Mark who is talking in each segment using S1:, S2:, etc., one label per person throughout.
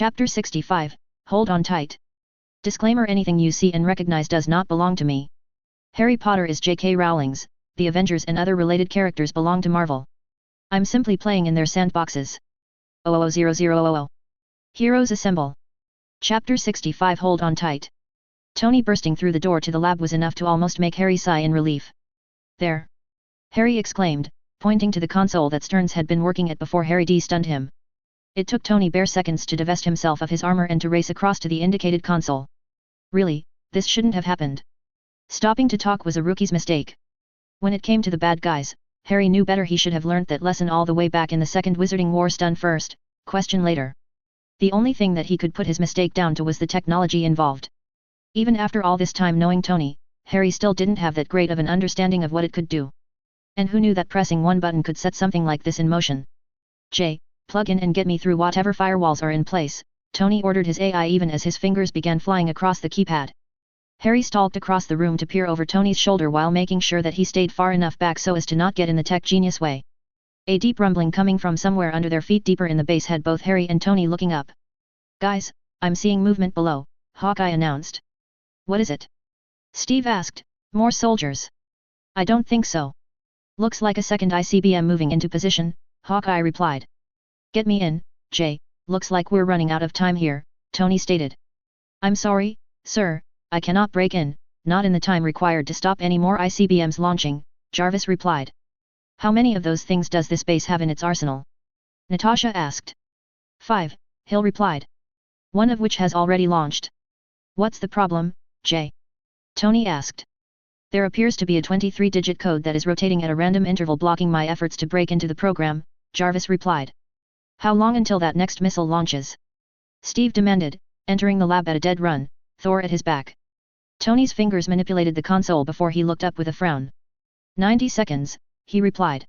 S1: Chapter 65, Hold on tight. Disclaimer: anything you see and recognize does not belong to me. Harry Potter is J.K. Rowling's, the Avengers and other related characters belong to Marvel. I'm simply playing in their sandboxes. 00000. Heroes assemble. Chapter 65, Hold on tight. Tony bursting through the door to the lab was enough to almost make Harry sigh in relief. There! Harry exclaimed, pointing to the console that Stearns had been working at before Harry stunned him. It took Tony bare seconds to divest himself of his armor and to race across to the indicated console. Really, this shouldn't have happened. Stopping to talk was a rookie's mistake. When it came to the bad guys, Harry knew better. He should have learnt that lesson all the way back in the Second Wizarding War. Stun first, question later. The only thing that he could put his mistake down to was the technology involved. Even after all this time knowing Tony, Harry still didn't have that great of an understanding of what it could do. And who knew that pressing one button could set something like this in motion? Plug in and get me through whatever firewalls are in place, Tony ordered his AI even as his fingers began flying across the keypad. Harry stalked across the room to peer over Tony's shoulder while making sure that he stayed far enough back so as to not get in the tech genius way. A deep rumbling coming from somewhere under their feet deeper in the base had both Harry and Tony looking up. "Guys, I'm seeing movement below," Hawkeye announced. "What is it?" Steve asked. "More soldiers." "I don't think so. Looks like a second ICBM moving into position," Hawkeye replied. "Get me in, Jay, looks like we're running out of time here," Tony stated. "I'm sorry, sir, I cannot break in, not in the time required to stop any more ICBMs launching," Jarvis replied. "How many of those things does this base have in its arsenal?" Natasha asked. 5, Hill replied. "One of which has already launched." "What's the problem, Jay?" Tony asked. "There appears to be a 23-digit code that is rotating at a random interval blocking my efforts to break into the program," Jarvis replied. "How long until that next missile launches?" Steve demanded, entering the lab at a dead run, Thor at his back. Tony's fingers manipulated the console before he looked up with a frown. 90 seconds, he replied.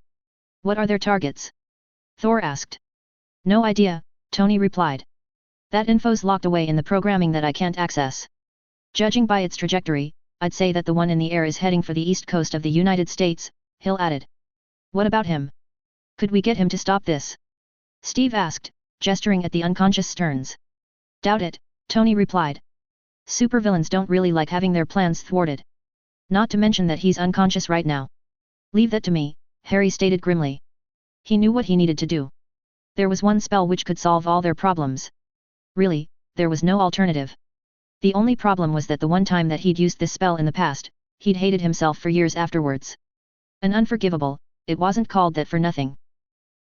S1: "What are their targets?" Thor asked. "No idea," Tony replied. "That info's locked away in the programming that I can't access. Judging by its trajectory, I'd say that the one in the air is heading for the east coast of the United States," Hill added. "What about him? Could we get him to stop this?" Steve asked, gesturing at the unconscious Stearns. "Doubt it," Tony replied. "Supervillains don't really like having their plans thwarted. Not to mention that he's unconscious right now." "Leave that to me," Harry stated grimly. He knew what he needed to do. There was one spell which could solve all their problems. Really, there was no alternative. The only problem was that the one time that he'd used this spell in the past, he'd hated himself for years afterwards. An unforgivable, it wasn't called that for nothing.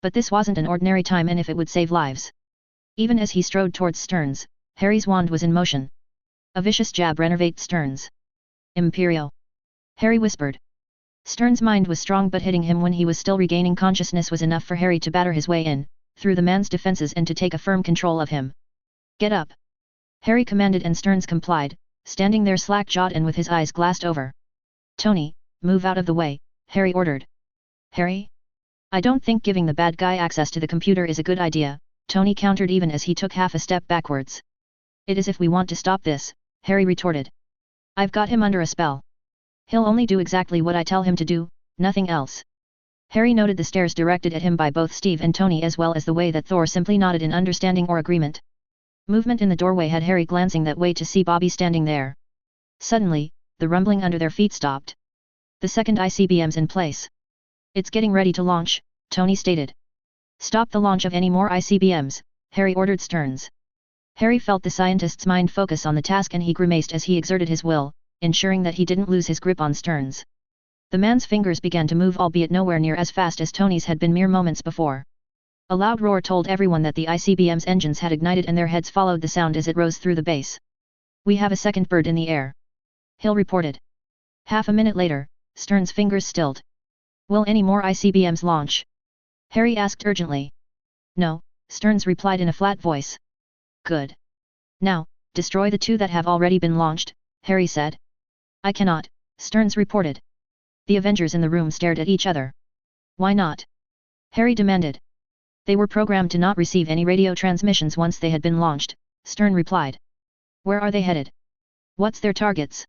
S1: But this wasn't an ordinary time, and if it would save lives. Even as he strode towards Stearns, Harry's wand was in motion. A vicious jab renervate Stearns. "Imperio!" Harry whispered. Stearns' mind was strong, but hitting him when he was still regaining consciousness was enough for Harry to batter his way in, through the man's defenses and to take a firm control of him. "Get up!" Harry commanded and Stearns complied, standing there slack-jawed and with his eyes glassed over. "Tony, move out of the way," Harry ordered. "Harry? I don't think giving the bad guy access to the computer is a good idea," Tony countered even as he took half a step backwards. "It is if we want to stop this," Harry retorted. "I've got him under a spell. He'll only do exactly what I tell him to do, nothing else." Harry noted the stares directed at him by both Steve and Tony as well as the way that Thor simply nodded in understanding or agreement. Movement in the doorway had Harry glancing that way to see Bobby standing there. Suddenly, the rumbling under their feet stopped. "The second ICBM's in place. It's getting ready to launch," Tony stated. "Stop the launch of any more ICBMs," Harry ordered Stearns. Harry felt the scientist's mind focus on the task and he grimaced as he exerted his will, ensuring that he didn't lose his grip on Stearns. The man's fingers began to move, albeit nowhere near as fast as Tony's had been mere moments before. A loud roar told everyone that the ICBM's engines had ignited and their heads followed the sound as it rose through the base. "We have a second bird in the air," Hill reported. Half a minute later, Stearns' fingers stilled. "Will any more ICBMs launch?" Harry asked urgently. "No," Stearns replied in a flat voice. "Good. Now, destroy the two that have already been launched," Harry said. "I cannot," Stearns reported. The Avengers in the room stared at each other. "Why not?" Harry demanded. "They were programmed to not receive any radio transmissions once they had been launched," Stearns replied. "Where are they headed? What's their targets?"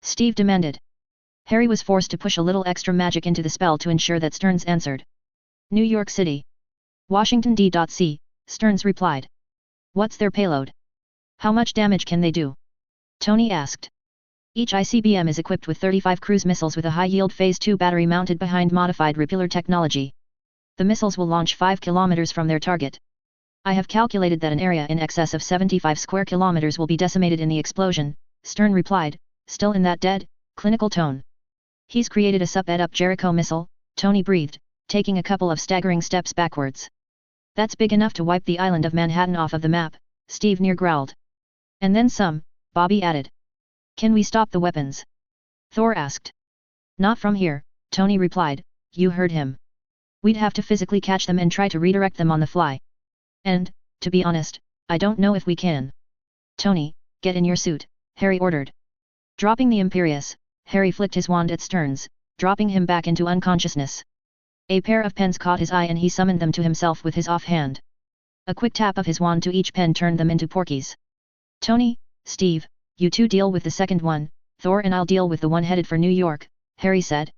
S1: Steve demanded. Harry was forced to push a little extra magic into the spell to ensure that Stearns answered. "New York City. Washington D.C., Stearns replied. What's their payload? How much damage can they do? Tony asked. Each ICBM is equipped with 35 cruise missiles with a high-yield Phase 2 battery mounted behind modified repeller technology. The missiles will launch 5 kilometers from their target. I have calculated that an area in excess of 75 square kilometers will be decimated in the explosion, Stern replied, still in that dead, clinical tone. He's created a sub-ed-up Jericho missile, Tony breathed, taking a couple of staggering steps backwards. That's big enough to wipe the island of Manhattan off of the map, Steve near growled. And then some, Bobby added. Can we stop the weapons? Thor asked. Not from here, Tony replied, you heard him. We'd have to physically catch them and try to redirect them on the fly. And, to be honest, I don't know if we can. Tony, get in your suit, Harry ordered. Dropping the Imperius, Harry flicked his wand at Stearns, dropping him back into unconsciousness. A pair of pens caught his eye and he summoned them to himself with his offhand. A quick tap of his wand to each pen turned them into porkies. Tony, Steve, you two deal with the second one, Thor and I'll deal with the one headed for New York, Harry said.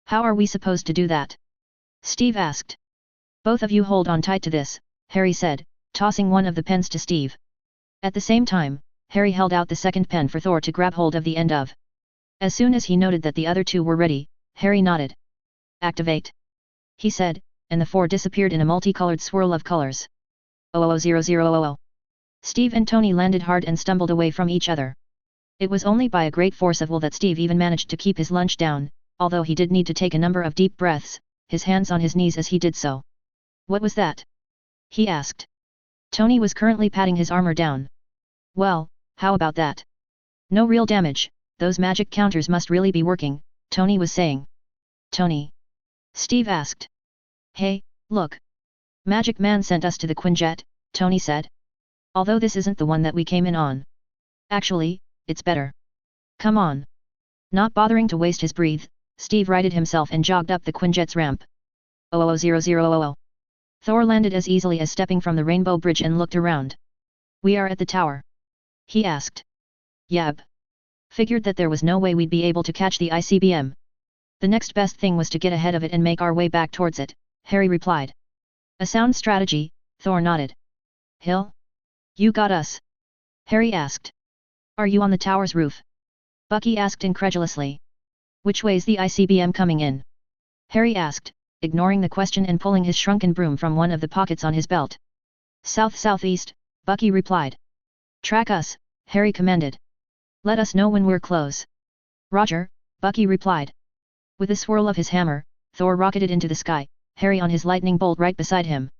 S1: How are we supposed to do that? Steve asked. Both of you hold on tight to this, Harry said, tossing one of the pens to Steve. At the same time, Harry held out the second pen for Thor to grab hold of the end of. As soon as he noted that the other two were ready, Harry nodded. Activate. He said, and the four disappeared in a multicolored swirl of colors. 00000. Steve and Tony landed hard and stumbled away from each other. It was only by a great force of will that Steve even managed to keep his lunch down, although he did need to take a number of deep breaths, his hands on his knees as he did so. What was that? He asked. Tony was currently patting his armor down. Well, how about that? No real damage, those magic counters must really be working, Tony was saying. Tony? Steve asked. Hey, look. Magic Man sent us to the Quinjet, Tony said. Although this isn't the one that we came in on. Actually, it's better. Come on. Not bothering to waste his breath, Steve righted himself and jogged up the Quinjet's ramp. 00000. Thor landed as easily as stepping from the Rainbow Bridge and looked around. We are at the tower. He asked. Yab. Figured that there was no way we'd be able to catch the ICBM. The next best thing was to get ahead of it and make our way back towards it, Harry replied. A sound strategy, Thor nodded. Hill? You got us? Harry asked. Are you on the tower's roof? Bucky asked incredulously. Which way's the ICBM coming in? Harry asked, ignoring the question and pulling his shrunken broom from one of the pockets on his belt. South-southeast, Bucky replied. Track us, Harry commanded. Let us know when we're close. Roger, Bucky replied. With a swirl of his hammer, Thor rocketed into the sky, Harry on his lightning bolt right beside him.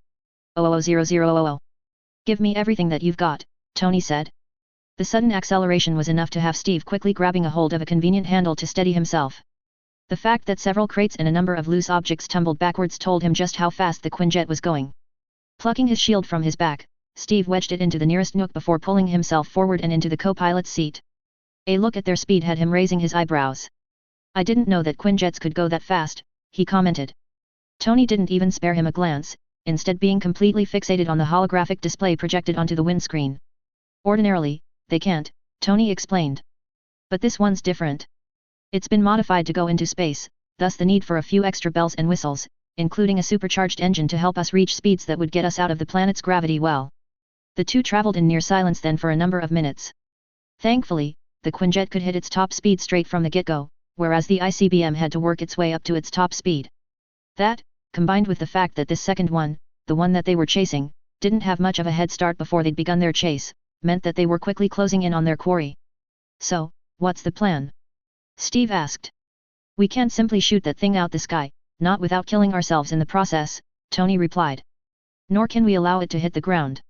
S1: 00000. Give me everything that you've got, Tony said. The sudden acceleration was enough to have Steve quickly grabbing a hold of a convenient handle to steady himself. The fact that several crates and a number of loose objects tumbled backwards told him just how fast the Quinjet was going. Plucking his shield from his back, Steve wedged it into the nearest nook before pulling himself forward and into the co-pilot's seat. A look at their speed had him raising his eyebrows. I didn't know that Quinjets could go that fast, he commented. Tony didn't even spare him a glance, instead being completely fixated on the holographic display projected onto the windscreen. Ordinarily, they can't, Tony explained. But this one's different. It's been modified to go into space, thus the need for a few extra bells and whistles, including a supercharged engine to help us reach speeds that would get us out of the planet's gravity well. The two traveled in near silence then for a number of minutes. Thankfully, the Quinjet could hit its top speed straight from the get-go, whereas the ICBM had to work its way up to its top speed. That, combined with the fact that this second one, the one that they were chasing, didn't have much of a head start before they'd begun their chase, meant that they were quickly closing in on their quarry. So, what's the plan? Steve asked. We can't simply shoot that thing out the sky, not without killing ourselves in the process, Tony replied. Nor can we allow it to hit the ground.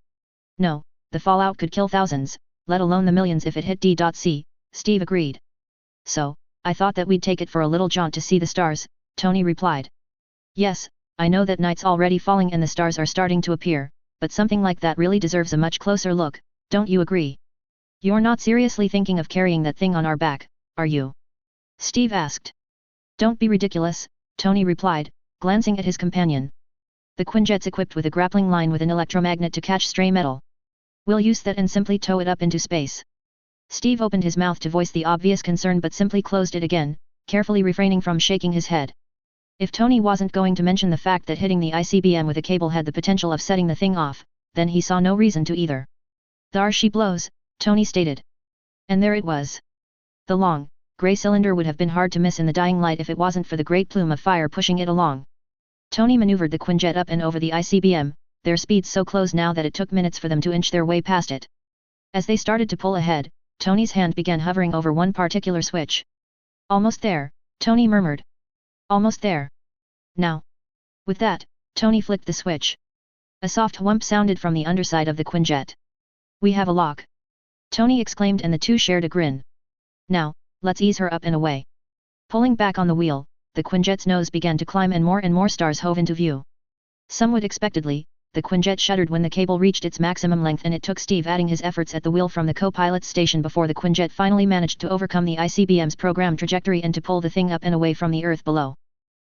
S1: No, the fallout could kill thousands, let alone the millions if it hit D.C., Steve agreed. So, I thought that we'd take it for a little jaunt to see the stars, Tony replied. Yes, I know that night's already falling and the stars are starting to appear, but something like that really deserves a much closer look, don't you agree? You're not seriously thinking of carrying that thing on our back, are you? Steve asked. Don't be ridiculous, Tony replied, glancing at his companion. The Quinjet's equipped with a grappling line with an electromagnet to catch stray metal. We'll use that and simply tow it up into space. Steve opened his mouth to voice the obvious concern but simply closed it again, carefully refraining from shaking his head. If Tony wasn't going to mention the fact that hitting the ICBM with a cable had the potential of setting the thing off, then he saw no reason to either. There she blows, Tony stated. And there it was. The long, grey cylinder would have been hard to miss in the dying light if it wasn't for the great plume of fire pushing it along. Tony maneuvered the Quinjet up and over the ICBM, their speeds so close now that it took minutes for them to inch their way past it. As they started to pull ahead, Tony's hand began hovering over one particular switch. Almost there, Tony murmured. Almost there. Now. With that, Tony flicked the switch. A soft whump sounded from the underside of the Quinjet. We have a lock. Tony exclaimed and the two shared a grin. Now, let's ease her up and away. Pulling back on the wheel, the Quinjet's nose began to climb and more stars hove into view. Somewhat expectedly, the Quinjet shuddered when the cable reached its maximum length and it took Steve adding his efforts at the wheel from the co-pilot's station before the Quinjet finally managed to overcome the ICBM's programmed trajectory and to pull the thing up and away from the Earth below.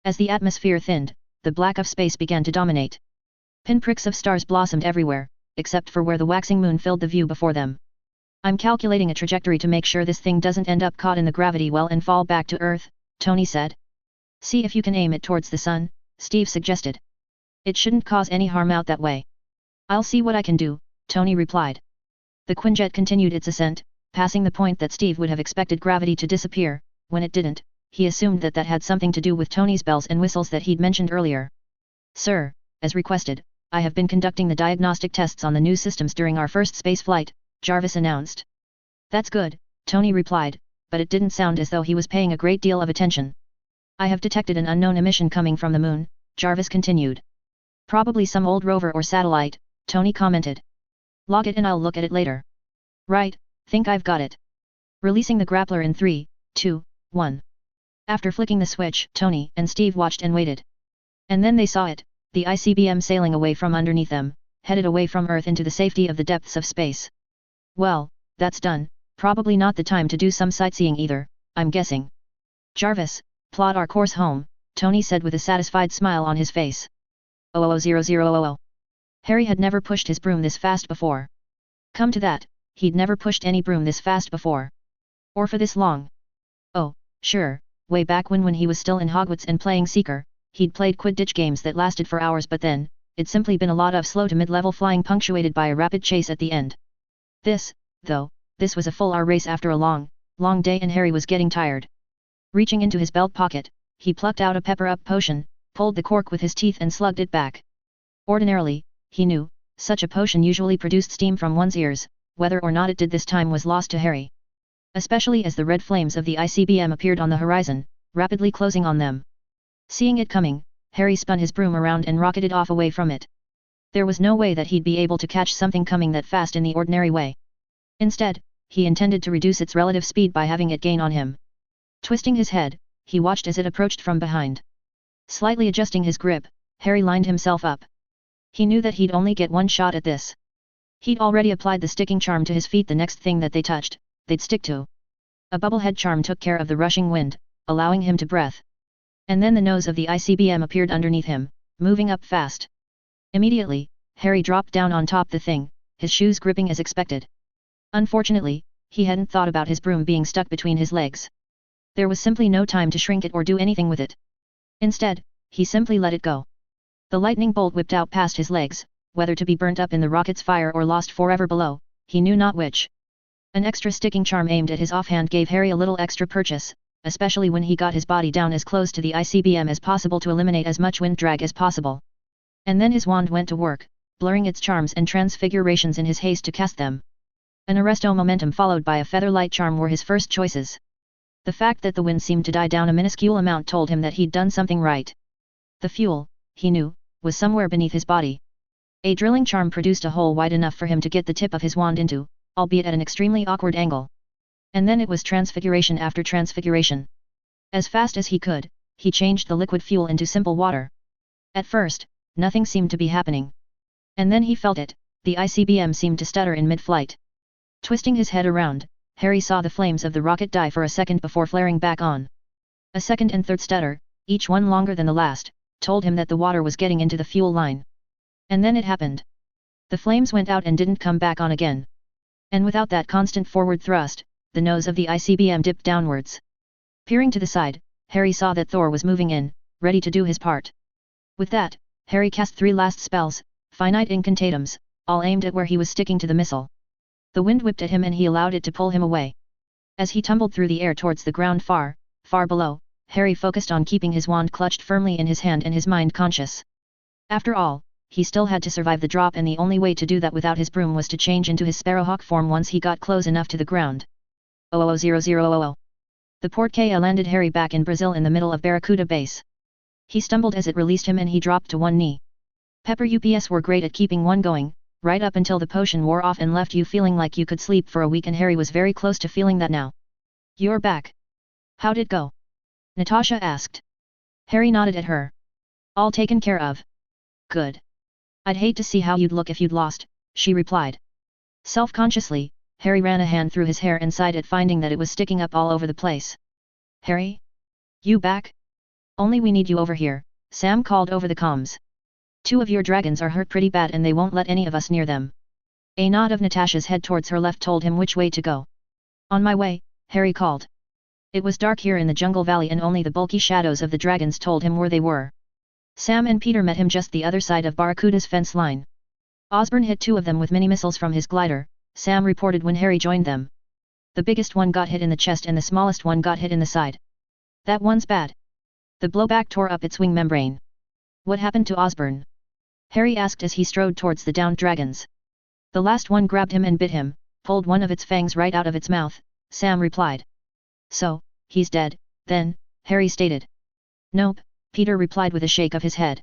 S1: As the atmosphere thinned, the black of space began to dominate. Pinpricks of stars blossomed everywhere, except for where the waxing moon filled the view before them. I'm calculating a trajectory to make sure this thing doesn't end up caught in the gravity well and fall back to Earth, Tony said. See if you can aim it towards the sun, Steve suggested. It shouldn't cause any harm out that way. I'll see what I can do, Tony replied. The Quinjet continued its ascent, passing the point that Steve would have expected gravity to disappear. When it didn't, he assumed that had something to do with Tony's bells and whistles that he'd mentioned earlier. Sir, as requested, I have been conducting the diagnostic tests on the new systems during our first space flight, Jarvis announced. That's good, Tony replied, but it didn't sound as though he was paying a great deal of attention. I have detected an unknown emission coming from the moon, Jarvis continued. Probably some old rover or satellite, Tony commented. Log it and I'll look at it later. Right, think I've got it. Releasing the grappler in 3, 2, 1. After flicking the switch, Tony and Steve watched and waited. And then they saw it, the ICBM sailing away from underneath them, headed away from Earth into the safety of the depths of space. Well, that's done, probably not the time to do some sightseeing either, I'm guessing. Jarvis, plot our course home, Tony said with a satisfied smile on his face. 00000. Harry had never pushed his broom this fast before. Come to that, he'd never pushed any broom this fast before. Or for this long. Oh, sure, way back when he was still in Hogwarts and playing Seeker, he'd played Quidditch games that lasted for hours, but then, it'd simply been a lot of slow to mid-level flying punctuated by a rapid chase at the end. This, though, this was a full hour race after a long day and Harry was getting tired. Reaching into his belt pocket, he plucked out a pepper-up potion, pulled the cork with his teeth and slugged it back. Ordinarily, he knew, such a potion usually produced steam from one's ears, whether or not it did this time was lost to Harry. Especially as the red flames of the ICBM appeared on the horizon, rapidly closing on them. Seeing it coming, Harry spun his broom around and rocketed off away from it. There was no way that he'd be able to catch something coming that fast in the ordinary way. Instead, he intended to reduce its relative speed by having it gain on him. Twisting his head, he watched as it approached from behind. Slightly adjusting his grip, Harry lined himself up. He knew that he'd only get one shot at this. He'd already applied the sticking charm to his feet. The next thing that they touched, they'd stick to. A bubblehead charm took care of the rushing wind, allowing him to breathe. And then the nose of the ICBM appeared underneath him, moving up fast. Immediately, Harry dropped down on top the thing, his shoes gripping as expected. Unfortunately, he hadn't thought about his broom being stuck between his legs. There was simply no time to shrink it or do anything with it. Instead, he simply let it go. The lightning bolt whipped out past his legs, whether to be burnt up in the rocket's fire or lost forever below, he knew not which. An extra sticking charm aimed at his offhand gave Harry a little extra purchase, especially when he got his body down as close to the ICBM as possible to eliminate as much wind drag as possible. And then his wand went to work, blurring its charms and transfigurations in his haste to cast them. An arresto momentum followed by a featherlight charm were his first choices. The fact that the wind seemed to die down a minuscule amount told him that he'd done something right. The fuel, he knew, was somewhere beneath his body. A drilling charm produced a hole wide enough for him to get the tip of his wand into, albeit at an extremely awkward angle. And then it was transfiguration after transfiguration. As fast as he could, he changed the liquid fuel into simple water. At first, nothing seemed to be happening. And then he felt it, the ICBM seemed to stutter in mid-flight. Twisting his head around, Harry saw the flames of the rocket die for a second before flaring back on. A second and third stutter, each one longer than the last, told him that the water was getting into the fuel line. And then it happened. The flames went out and didn't come back on again. And without that constant forward thrust, the nose of the ICBM dipped downwards. Peering to the side, Harry saw that Thor was moving in, ready to do his part. With that, Harry cast 3 last spells, finite incantatums, all aimed at where he was sticking to the missile. The wind whipped at him and he allowed it to pull him away. As he tumbled through the air towards the ground far, far below, Harry focused on keeping his wand clutched firmly in his hand and his mind conscious. After all, he still had to survive the drop, and the only way to do that without his broom was to change into his sparrowhawk form once he got close enough to the ground. 00000. The Port-K landed Harry back in Brazil in the middle of Barracuda Base. He stumbled as it released him and he dropped to one knee. Pepper UPS were great at keeping one going, right up until the potion wore off and left you feeling like you could sleep for a week, and Harry was very close to feeling that now. You're back. How'd it go? Natasha asked. Harry nodded at her. All taken care of. Good. I'd hate to see how you'd look if you'd lost, she replied. Self-consciously, Harry ran a hand through his hair and sighed at finding that it was sticking up all over the place. Harry? You back? Only we need you over here, Sam called over the comms. 2 of your dragons are hurt pretty bad and they won't let any of us near them. A nod of Natasha's head towards her left told him which way to go. On my way, Harry called. It was dark here in the jungle valley and only the bulky shadows of the dragons told him where they were. Sam and Peter met him just the other side of Barracuda's fence line. Osborn hit 2 of them with mini-missiles from his glider, Sam reported when Harry joined them. The biggest one got hit in the chest and the smallest one got hit in the side. That one's bad. The blowback tore up its wing membrane. What happened to Osborn? Harry asked as he strode towards the downed dragons. The last one grabbed him and bit him, pulled one of its fangs right out of its mouth, Sam replied. So, he's dead, then, Harry stated. Nope, Peter replied with a shake of his head.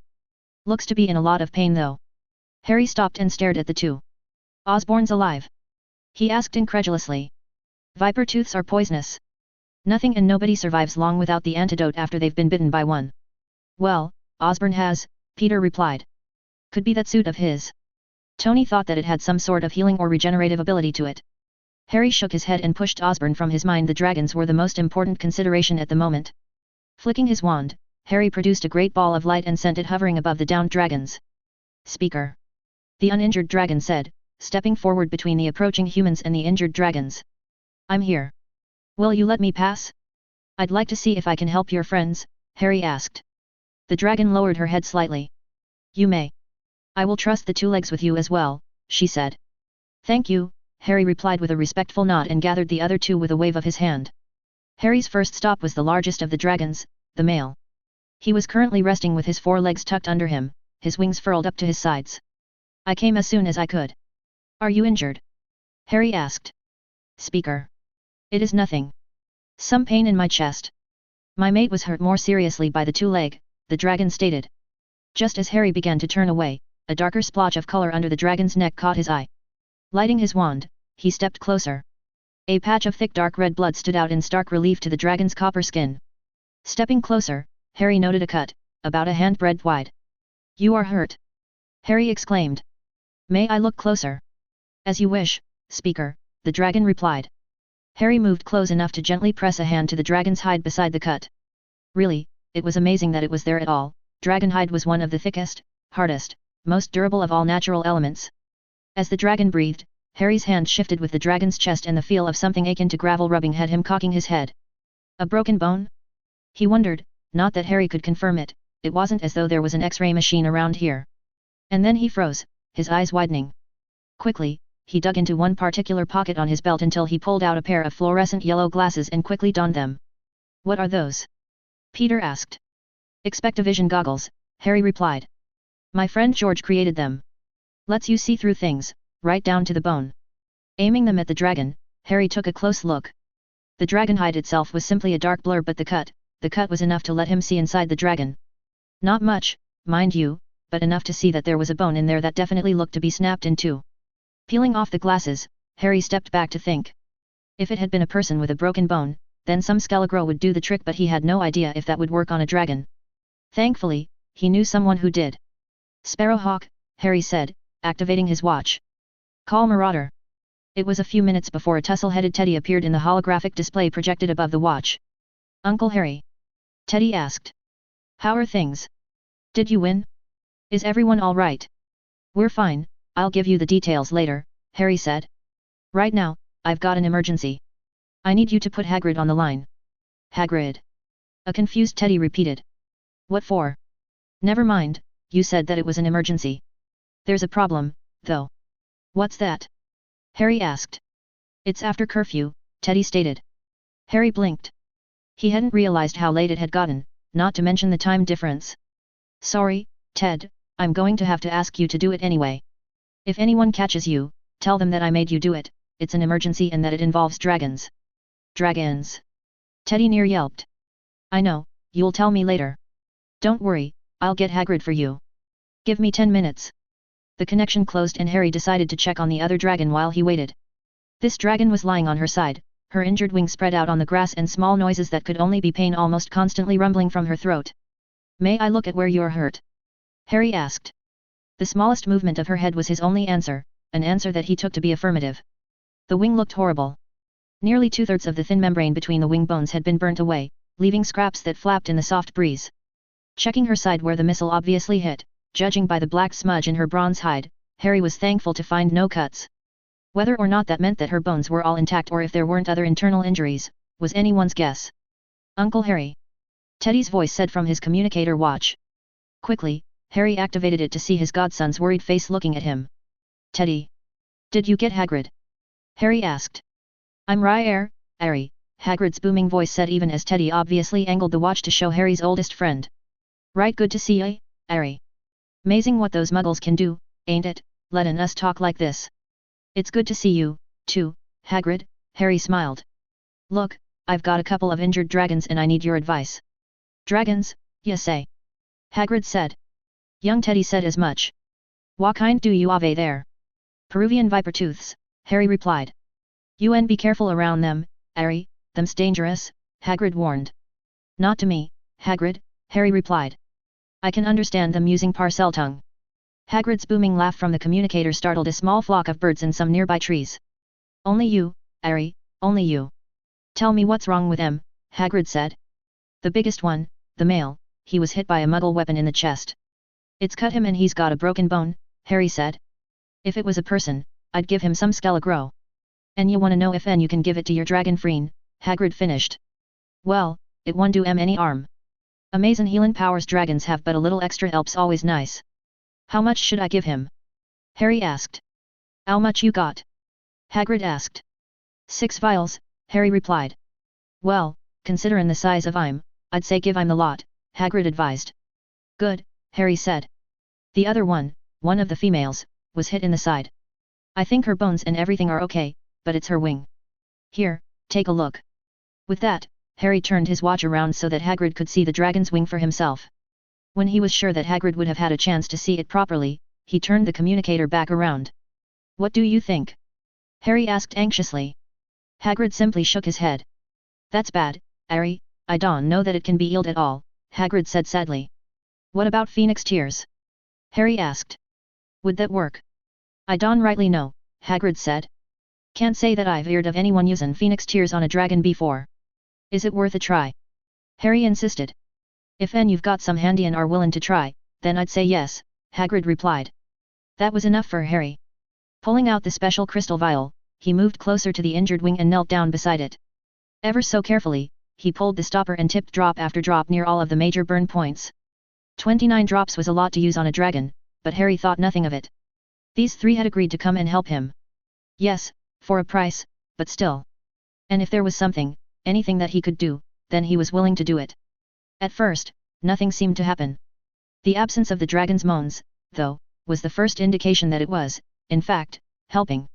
S1: Looks to be in a lot of pain though. Harry stopped and stared at the 2. Osborn's alive? He asked incredulously. Viper tooths are poisonous. Nothing and nobody survives long without the antidote after they've been bitten by one. Well, Osborn has, Peter replied. Could be that suit of his. Tony thought that it had some sort of healing or regenerative ability to it. Harry shook his head and pushed Osborn from his mind. The dragons were the most important consideration at the moment. Flicking his wand, Harry produced a great ball of light and sent it hovering above the downed dragons. Speaker. The uninjured dragon said, stepping forward between the approaching humans and the injured dragons. I'm here. Will you let me pass? I'd like to see if I can help your friends, Harry asked. The dragon lowered her head slightly. You may. I will trust the 2 legs with you as well, she said. Thank you, Harry replied with a respectful nod and gathered the other 2 with a wave of his hand. Harry's first stop was the largest of the dragons, the male. He was currently resting with his 4 legs tucked under him, his wings furled up to his sides. I came as soon as I could. Are you injured? Harry asked. Speaker. It is nothing. Some pain in my chest. My mate was hurt more seriously by the 2-leg, the dragon stated. Just as Harry began to turn away, a darker splotch of color under the dragon's neck caught his eye. Lighting his wand, he stepped closer. A patch of thick dark red blood stood out in stark relief to the dragon's copper skin. Stepping closer, Harry noted a cut, about a handbreadth wide. You are hurt. Harry exclaimed. May I look closer? As you wish, Speaker, the dragon replied. Harry moved close enough to gently press a hand to the dragon's hide beside the cut. Really, it was amazing that it was there at all. Dragon hide was one of the thickest, hardest, most durable of all natural elements. As the dragon breathed, Harry's hand shifted with the dragon's chest and the feel of something akin to gravel rubbing had him cocking his head. A broken bone? He wondered, not that Harry could confirm it, it wasn't as though there was an X-ray machine around here. And then he froze, his eyes widening. Quickly, he dug into one particular pocket on his belt until he pulled out a pair of fluorescent yellow glasses and quickly donned them. What are those? Peter asked. Expectavision goggles, Harry replied. My friend George created them. Lets you see through things, right down to the bone. Aiming them at the dragon, Harry took a close look. The dragon hide itself was simply a dark blur, but the cut was enough to let him see inside the dragon. Not much, mind you, but enough to see that there was a bone in there that definitely looked to be snapped in 2. Peeling off the glasses, Harry stepped back to think. If it had been a person with a broken bone, then some Scaligro would do the trick, but he had no idea if that would work on a dragon. Thankfully, he knew someone who did. Sparrowhawk, Harry said, activating his watch. Call Marauder. It was a few minutes before a tussle-headed Teddy appeared in the holographic display projected above the watch. Uncle Harry? Teddy asked. How are things? Did you win? Is everyone all right? We're fine, I'll give you the details later, Harry said. Right now, I've got an emergency. I need you to put Hagrid on the line. Hagrid? A confused Teddy repeated. What for? Never mind, you said that it was an emergency. There's a problem, though. What's that? Harry asked. It's after curfew, Teddy stated. Harry blinked. He hadn't realized how late it had gotten, not to mention the time difference. Sorry, Ted, I'm going to have to ask you to do it anyway. If anyone catches you, tell them that I made you do it, it's an emergency and that it involves dragons. Dragons. Teddy near yelped. I know, you'll tell me later. Don't worry, I'll get Hagrid for you. Give me 10 minutes. The connection closed and Harry decided to check on the other dragon while he waited. This dragon was lying on her side, her injured wing spread out on the grass and small noises that could only be pain almost constantly rumbling from her throat. May I look at where you're hurt? Harry asked. The smallest movement of her head was his only answer, an answer that he took to be affirmative. The wing looked horrible. Nearly 2/3 of the thin membrane between the wing bones had been burnt away, leaving scraps that flapped in the soft breeze. Checking her side where the missile obviously hit, judging by the black smudge in her bronze hide, Harry was thankful to find no cuts. Whether or not that meant that her bones were all intact or if there weren't other internal injuries, was anyone's guess. Uncle Harry. Teddy's voice said from his communicator watch. Quickly, Harry activated it to see his godson's worried face looking at him. Teddy. Did you get Hagrid? Harry asked. I'm right, Harry, Hagrid's booming voice said even as Teddy obviously angled the watch to show Harry's oldest friend. Right, good to see ya, Harry. Amazing what those muggles can do, ain't it, letting us talk like this. It's good to see you, too, Hagrid, Harry smiled. Look, I've got a couple of injured dragons and I need your advice. Dragons, you say? Hagrid said. Young Teddy said as much. What kind do you have there? Peruvian viper tooths, Harry replied. Be careful around them, Harry, them's dangerous, Hagrid warned. Not to me, Hagrid, Harry replied. I can understand them using parcel tongue. Hagrid's booming laugh from the communicator startled a small flock of birds in some nearby trees. Only you, Harry, only you. Tell me what's wrong with him, Hagrid said. The biggest one, the male, he was hit by a muggle weapon in the chest. It's cut him and he's got a broken bone, Harry said. If it was a person, I'd give him some Skelegro. And you wanna know if you can give it to your dragon friend, Hagrid finished. Well, it won't do any harm. Amazing healin' powers dragons have but a little extra help's always nice. How much should I give him? Harry asked. How much you got? Hagrid asked. 6 vials, Harry replied. Well, considerin' the size of I'd say give the lot, Hagrid advised. Good, Harry said. The other one of the females, was hit in the side. I think her bones and everything are okay, but it's her wing. Here, take a look. With that, Harry turned his watch around so that Hagrid could see the dragon's wing for himself. When he was sure that Hagrid would have had a chance to see it properly, he turned the communicator back around. What do you think? Harry asked anxiously. Hagrid simply shook his head. That's bad, Harry, I don't know that it can be healed at all, Hagrid said sadly. What about Phoenix Tears? Harry asked. Would that work? I don't rightly know, Hagrid said. Can't say that I've heard of anyone using Phoenix Tears on a dragon before. Is it worth a try? Harry insisted. If you've got some handy and are willing to try, then I'd say yes, Hagrid replied. That was enough for Harry. Pulling out the special crystal vial, he moved closer to the injured wing and knelt down beside it. Ever so carefully, he pulled the stopper and tipped drop after drop near all of the major burn points. 29 drops was a lot to use on a dragon, but Harry thought nothing of it. These 3 had agreed to come and help him. Yes, for a price, but still. And if there was something, anything that he could do, then he was willing to do it. At first, nothing seemed to happen. The absence of the dragon's moans, though, was the first indication that it was, in fact, helping.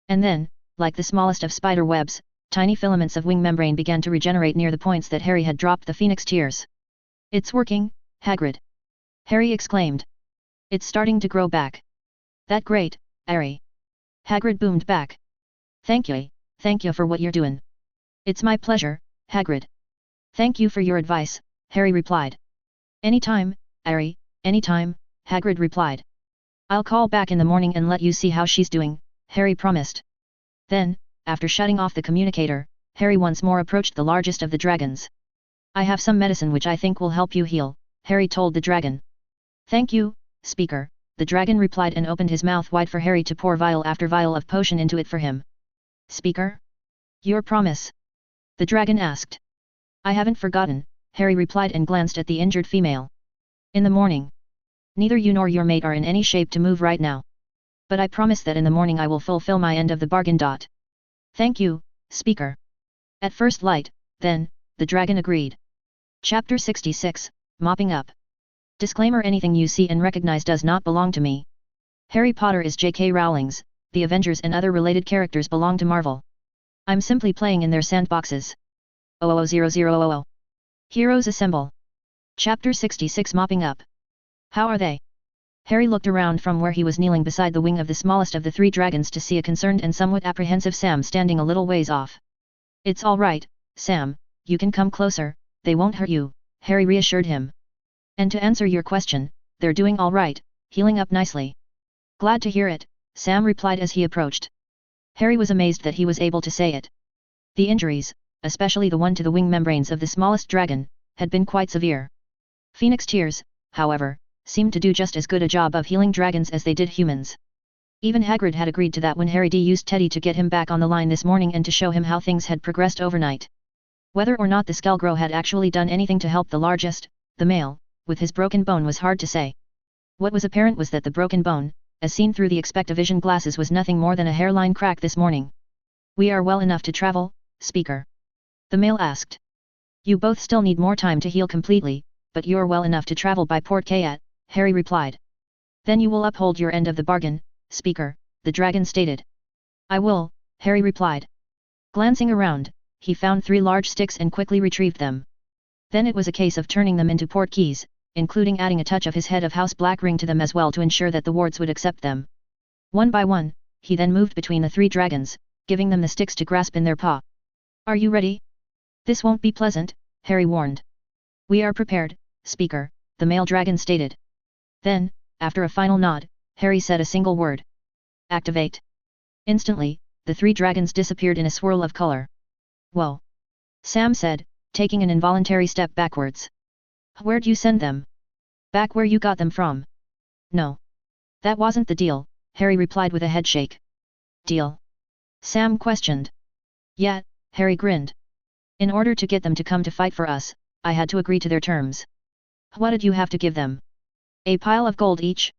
S1: And then, like the smallest of spider webs, tiny filaments of wing membrane began to regenerate near the points that Harry had dropped the Phoenix Tears. It's working, Hagrid! Harry exclaimed. It's starting to grow back. That great, Harry! Hagrid boomed back. Thank you for what you're doing. It's my pleasure, Hagrid. Thank you for your advice, Harry replied. Anytime, Harry, anytime, Hagrid replied. I'll call back in the morning and let you see how she's doing, Harry promised. Then, after shutting off the communicator, Harry once more approached the largest of the dragons. I have some medicine which I think will help you heal, Harry told the dragon. Thank you, Speaker, the dragon replied and opened his mouth wide for Harry to pour vial after vial of potion into it for him. Speaker? Your promise? The dragon asked. I haven't forgotten, Harry replied and glanced at the injured female. In the morning. Neither you nor your mate are in any shape to move right now. But I promise that in the morning I will fulfill my end of the bargain. Thank you, speaker. At first light, then, the dragon agreed. Chapter 66, Mopping Up. Disclaimer: anything you see and recognize does not belong to me. Harry Potter is J.K. Rowling's, the Avengers and other related characters belong to Marvel. I'm simply playing in their sandboxes. 000000. Heroes assemble. Chapter 66, Mopping Up. How are they? Harry looked around from where he was kneeling beside the wing of the smallest of the three dragons to see a concerned and somewhat apprehensive Sam standing a little ways off. It's all right, Sam, you can come closer, they won't hurt you, Harry reassured him. And to answer your question, they're doing all right, healing up nicely. Glad to hear it, Sam replied as he approached. Harry was amazed that he was able to say it. The injuries, especially the one to the wing membranes of the smallest dragon, had been quite severe. Phoenix tears, however, seemed to do just as good a job of healing dragons as they did humans. Even Hagrid had agreed to that when Harry used Teddy to get him back on the line this morning and to show him how things had progressed overnight. Whether or not the Skelgro had actually done anything to help the largest, the male, with his broken bone was hard to say. What was apparent was that the broken bone, as seen through the expectavision glasses, was nothing more than a hairline crack this morning. We are well enough to travel, speaker? The male asked. You both still need more time to heal completely, but you're well enough to travel by Port Kayat, Harry replied. Then you will uphold your end of the bargain, speaker, the dragon stated. I will, Harry replied. Glancing around, he found 3 large sticks and quickly retrieved them. Then it was a case of turning them into port keys, including adding a touch of his head of House Black ring to them as well to ensure that the wards would accept them. One by one, he then moved between the 3 dragons, giving them the sticks to grasp in their paw. Are you ready? This won't be pleasant, Harry warned. We are prepared, speaker, the male dragon stated. Then, after a final nod, Harry said a single word. Activate. Instantly, the 3 dragons disappeared in a swirl of color. Whoa! Sam said, taking an involuntary step backwards. Where'd you send them? Back where you got them from. No. That wasn't the deal, Harry replied with a headshake. Deal? Sam questioned. Yeah, Harry grinned. In order to get them to come to fight for us, I had to agree to their terms. What did you have to give them? A pile of gold each?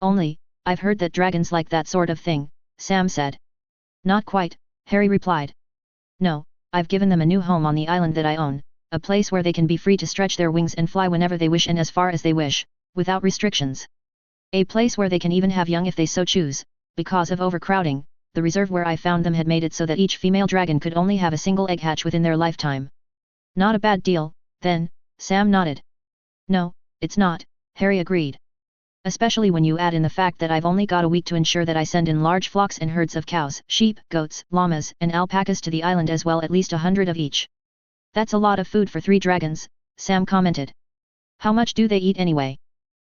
S1: Only, I've heard that dragons like that sort of thing, Sam said. Not quite, Harry replied. No, I've given them a new home on the island that I own, a place where they can be free to stretch their wings and fly whenever they wish and as far as they wish, without restrictions. A place where they can even have young if they so choose. Because of overcrowding, the reserve where I found them had made it so that each female dragon could only have a single egg hatch within their lifetime. Not a bad deal, then, Sam nodded. No, it's not, Harry agreed. Especially when you add in the fact that I've only got a week to ensure that I send in large flocks and herds of cows, sheep, goats, llamas, and alpacas to the island as well, at least 100 of each. That's a lot of food for 3 dragons, Sam commented. How much do they eat anyway?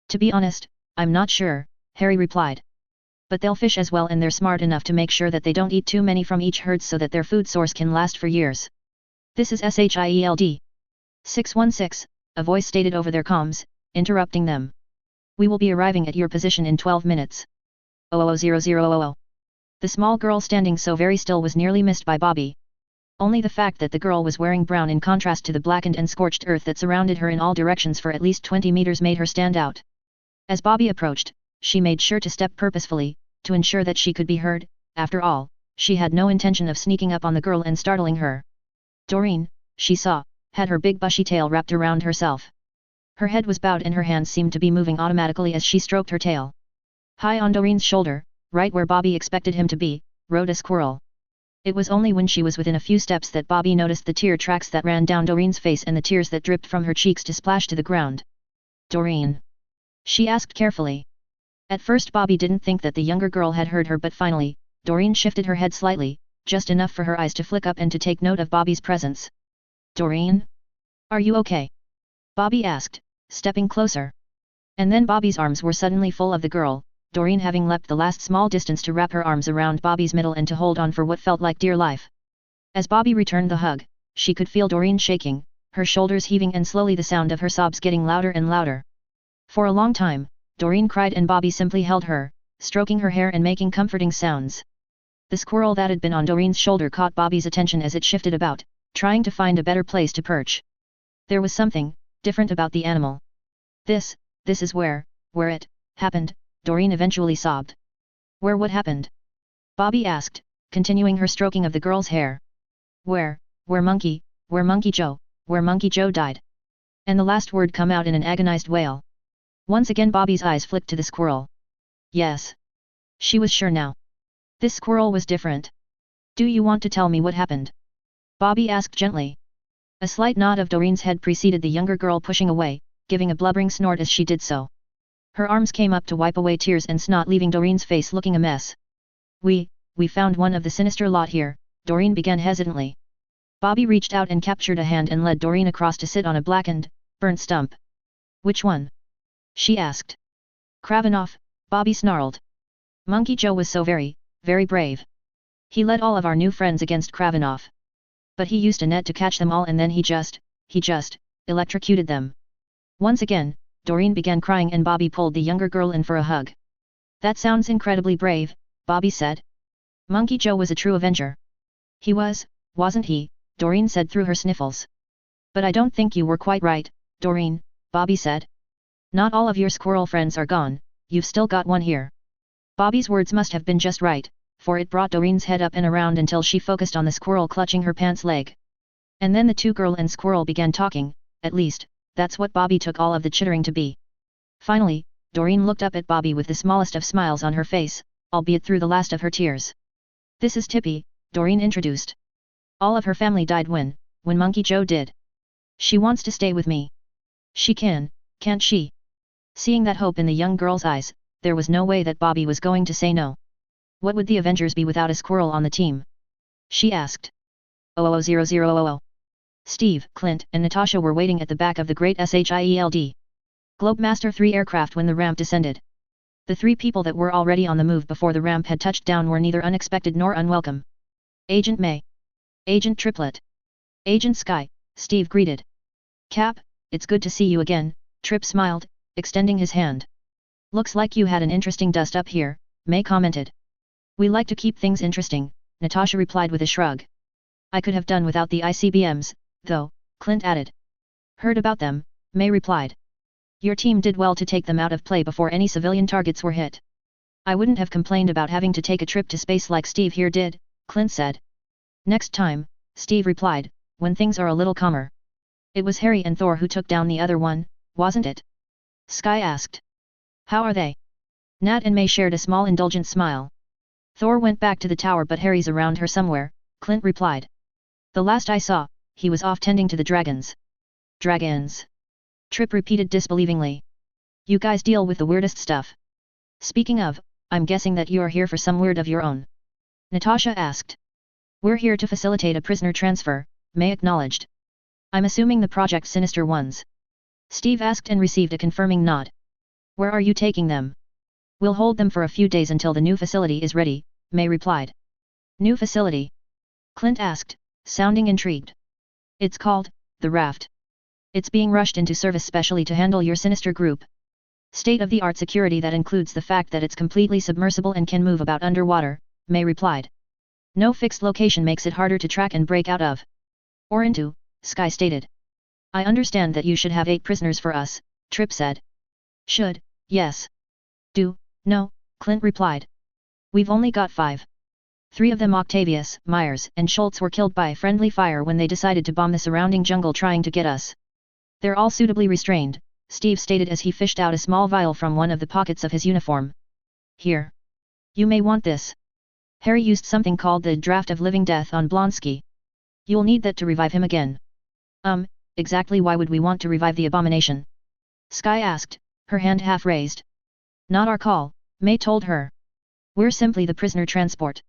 S1: To be honest, I'm not sure, Harry replied. But they'll fish as well, and they're smart enough to make sure that they don't eat too many from each herd so that their food source can last for years. This is SHIELD. 616, a voice stated over their comms, interrupting them. We will be arriving at your position in 12 minutes. 000000. The small girl standing so very still was nearly missed by Bobby. Only the fact that the girl was wearing brown in contrast to the blackened and scorched earth that surrounded her in all directions for at least 20 meters made her stand out. As Bobby approached, she made sure to step purposefully, to ensure that she could be heard. After all, she had no intention of sneaking up on the girl and startling her. Doreen, she saw, had her big bushy tail wrapped around herself. Her head was bowed and her hands seemed to be moving automatically as she stroked her tail. High on Doreen's shoulder, right where Bobby expected him to be, rode a squirrel. It was only when she was within a few steps that Bobby noticed the tear tracks that ran down Doreen's face and the tears that dripped from her cheeks to splash to the ground. Doreen? She asked carefully. At first Bobby didn't think that the younger girl had heard her, but finally, Doreen shifted her head slightly, just enough for her eyes to flick up and to take note of Bobby's presence. Doreen? Are you okay? Bobby asked, stepping closer. And then Bobby's arms were suddenly full of the girl, Doreen having leapt the last small distance to wrap her arms around Bobby's middle and to hold on for what felt like dear life. As Bobby returned the hug, she could feel Doreen shaking, her shoulders heaving and slowly the sound of her sobs getting louder and louder. For a long time, Doreen cried and Bobby simply held her, stroking her hair and making comforting sounds. The squirrel that had been on Doreen's shoulder caught Bobby's attention as it shifted about, trying to find a better place to perch. There was something different about the animal. This is where it happened, Doreen eventually sobbed. Where what happened? Bobby asked, continuing her stroking of the girl's hair. Where Monkey Joe, where Monkey Joe died. And the last word come out in an agonized wail. Once again Bobby's eyes flicked to the squirrel. Yes. She was sure now. This squirrel was different. Do you want to tell me what happened? Bobby asked gently. A slight nod of Doreen's head preceded the younger girl pushing away, giving a blubbering snort as she did so. Her arms came up to wipe away tears and snot, leaving Doreen's face looking a mess. We found one of the sinister lot here, Doreen began hesitantly. Bobby reached out and captured a hand and led Doreen across to sit on a blackened, burnt stump. Which one? She asked. Kravinoff, Bobby snarled. Monkey Joe was so very brave. He led all of our new friends against Kravinoff. But he used a net to catch them all and then he just electrocuted them. Once again, Doreen began crying and Bobby pulled the younger girl in for a hug. That sounds incredibly brave, Bobby said. Monkey Joe was a true avenger. He was, wasn't he? Doreen said through her sniffles. But I don't think you were quite right, Doreen, Bobby said. Not all of your squirrel friends are gone, you've still got one here. Bobby's words must have been just right, for it brought Doreen's head up and around until she focused on the squirrel clutching her pants leg. And then the two girl and squirrel began talking, at least, that's what Bobby took all of the chittering to be. Finally, Doreen looked up at Bobby with the smallest of smiles on her face, albeit through the last of her tears. This is Tippy, Doreen introduced. All of her family died when Monkey Joe did. She wants to stay with me. She can't she? Seeing that hope in the young girl's eyes, there was no way that Bobby was going to say no. What would the Avengers be without a squirrel on the team? She asked. 000000. Steve, Clint, and Natasha were waiting at the back of the great SHIELD Globemaster 3 aircraft when the ramp descended. The three people that were already on the move before the ramp had touched down were neither unexpected nor unwelcome. Agent May. Agent Triplet. Agent Sky, Steve greeted. Cap, it's good to see you again, Trip smiled, extending his hand. Looks like you had an interesting dust up here, May commented. We like to keep things interesting, Natasha replied with a shrug. I could have done without the ICBMs, though, Clint added. Heard about them, May replied. Your team did well to take them out of play before any civilian targets were hit. I wouldn't have complained about having to take a trip to space like Steve here did, Clint said. Next time, Steve replied, when things are a little calmer. It was Harry and Thor who took down the other one, wasn't it? Sky asked. How are they? Nat and May shared a small indulgent smile. Thor went back to the tower but Harry's around her somewhere, Clint replied. The last I saw, he was off tending to the dragons. Dragons? Trip repeated disbelievingly. You guys deal with the weirdest stuff. Speaking of, I'm guessing that you are here for some weird of your own. Natasha asked. We're here to facilitate a prisoner transfer, May acknowledged. I'm assuming the Project Sinister ones. Steve asked and received a confirming nod. Where are you taking them? We'll hold them for a few days until the new facility is ready, May replied. New facility? Clint asked, sounding intrigued. It's called, the Raft. It's being rushed into service specially to handle your sinister group. State-of-the-art security that includes the fact that it's completely submersible and can move about underwater, May replied. No fixed location makes it harder to track and break out of. Or into, Sky stated. I understand that you should have 8 prisoners for us, Trip said. Should, yes. Do, no, Clint replied. We've only got 5. 3 of them Octavius, Myers, and Schultz were killed by friendly fire when they decided to bomb the surrounding jungle trying to get us. They're all suitably restrained, Steve stated as he fished out a small vial from one of the pockets of his uniform. Here. You may want this. Harry used something called the Draft of Living Death on Blonsky. You'll need that to revive him again. Exactly why would we want to revive the abomination? Sky asked, her hand half raised. Not our call, May told her. We're simply the prisoner transport.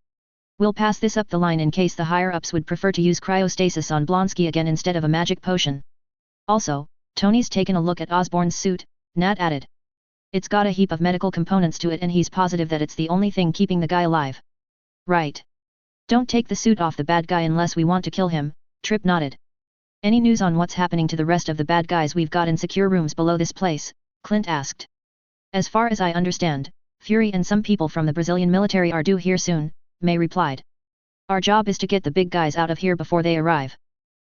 S1: We'll pass this up the line in case the higher-ups would prefer to use cryostasis on Blonsky again instead of a magic potion. Also, Tony's taken a look at Osborn's suit, Nat added. It's got a heap of medical components to it and he's positive that it's the only thing keeping the guy alive. Right. Don't take the suit off the bad guy unless we want to kill him, Trip nodded. Any news on what's happening to the rest of the bad guys we've got in secure rooms below this place? Clint asked. As far as I understand, Fury and some people from the Brazilian military are due here soon, May replied. Our job is to get the big guys out of here before they arrive.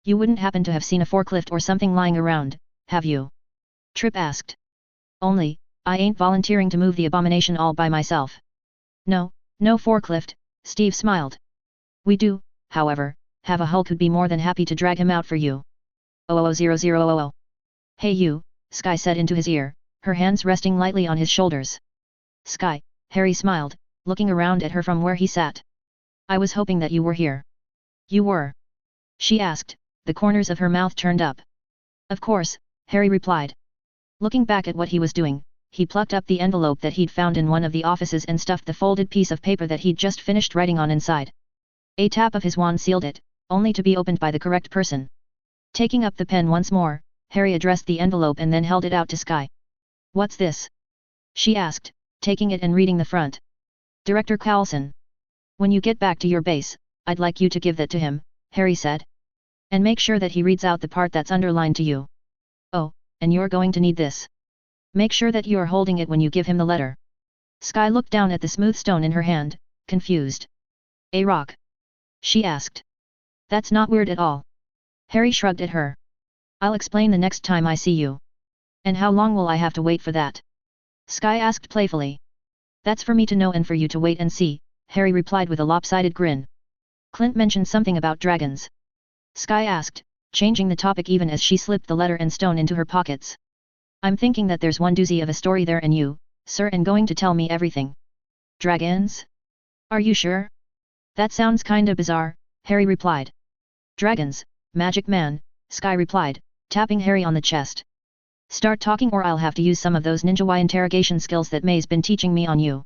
S1: You wouldn't happen to have seen a forklift or something lying around, have you? Trip asked. Only, I ain't volunteering to move the abomination all by myself. No, no forklift, Steve smiled. We do, however, have a hull who'd be more than happy to drag him out for you. 00000. Hey you, Sky said into his ear, her hands resting lightly on his shoulders. Sky, Harry smiled, looking around at her from where he sat. I was hoping that you were here. You were? She asked, the corners of her mouth turned up. Of course, Harry replied. Looking back at what he was doing, he plucked up the envelope that he'd found in one of the offices and stuffed the folded piece of paper that he'd just finished writing on inside. A tap of his wand sealed it, only to be opened by the correct person. Taking up the pen once more, Harry addressed the envelope and then held it out to Sky. What's this? She asked, taking it and reading the front. Director Coulson. When you get back to your base, I'd like you to give that to him, Harry said. And make sure that he reads out the part that's underlined to you. Oh, and you're going to need this. Make sure that you're holding it when you give him the letter. Sky looked down at the smooth stone in her hand, confused. A rock? She asked. That's not weird at all. Harry shrugged at her. I'll explain the next time I see you. And how long will I have to wait for that? Sky asked playfully. That's for me to know and for you to wait and see, Harry replied with a lopsided grin. Clint mentioned something about dragons. Sky asked, changing the topic even as she slipped the letter and stone into her pockets. I'm thinking that there's one doozy of a story there and you, sir, and going to tell me everything. Dragons? Are you sure? That sounds kinda bizarre, Harry replied. Dragons, magic man, Sky replied, tapping Harry on the chest. Start talking or I'll have to use some of those ninja interrogation skills that May's been teaching me on you.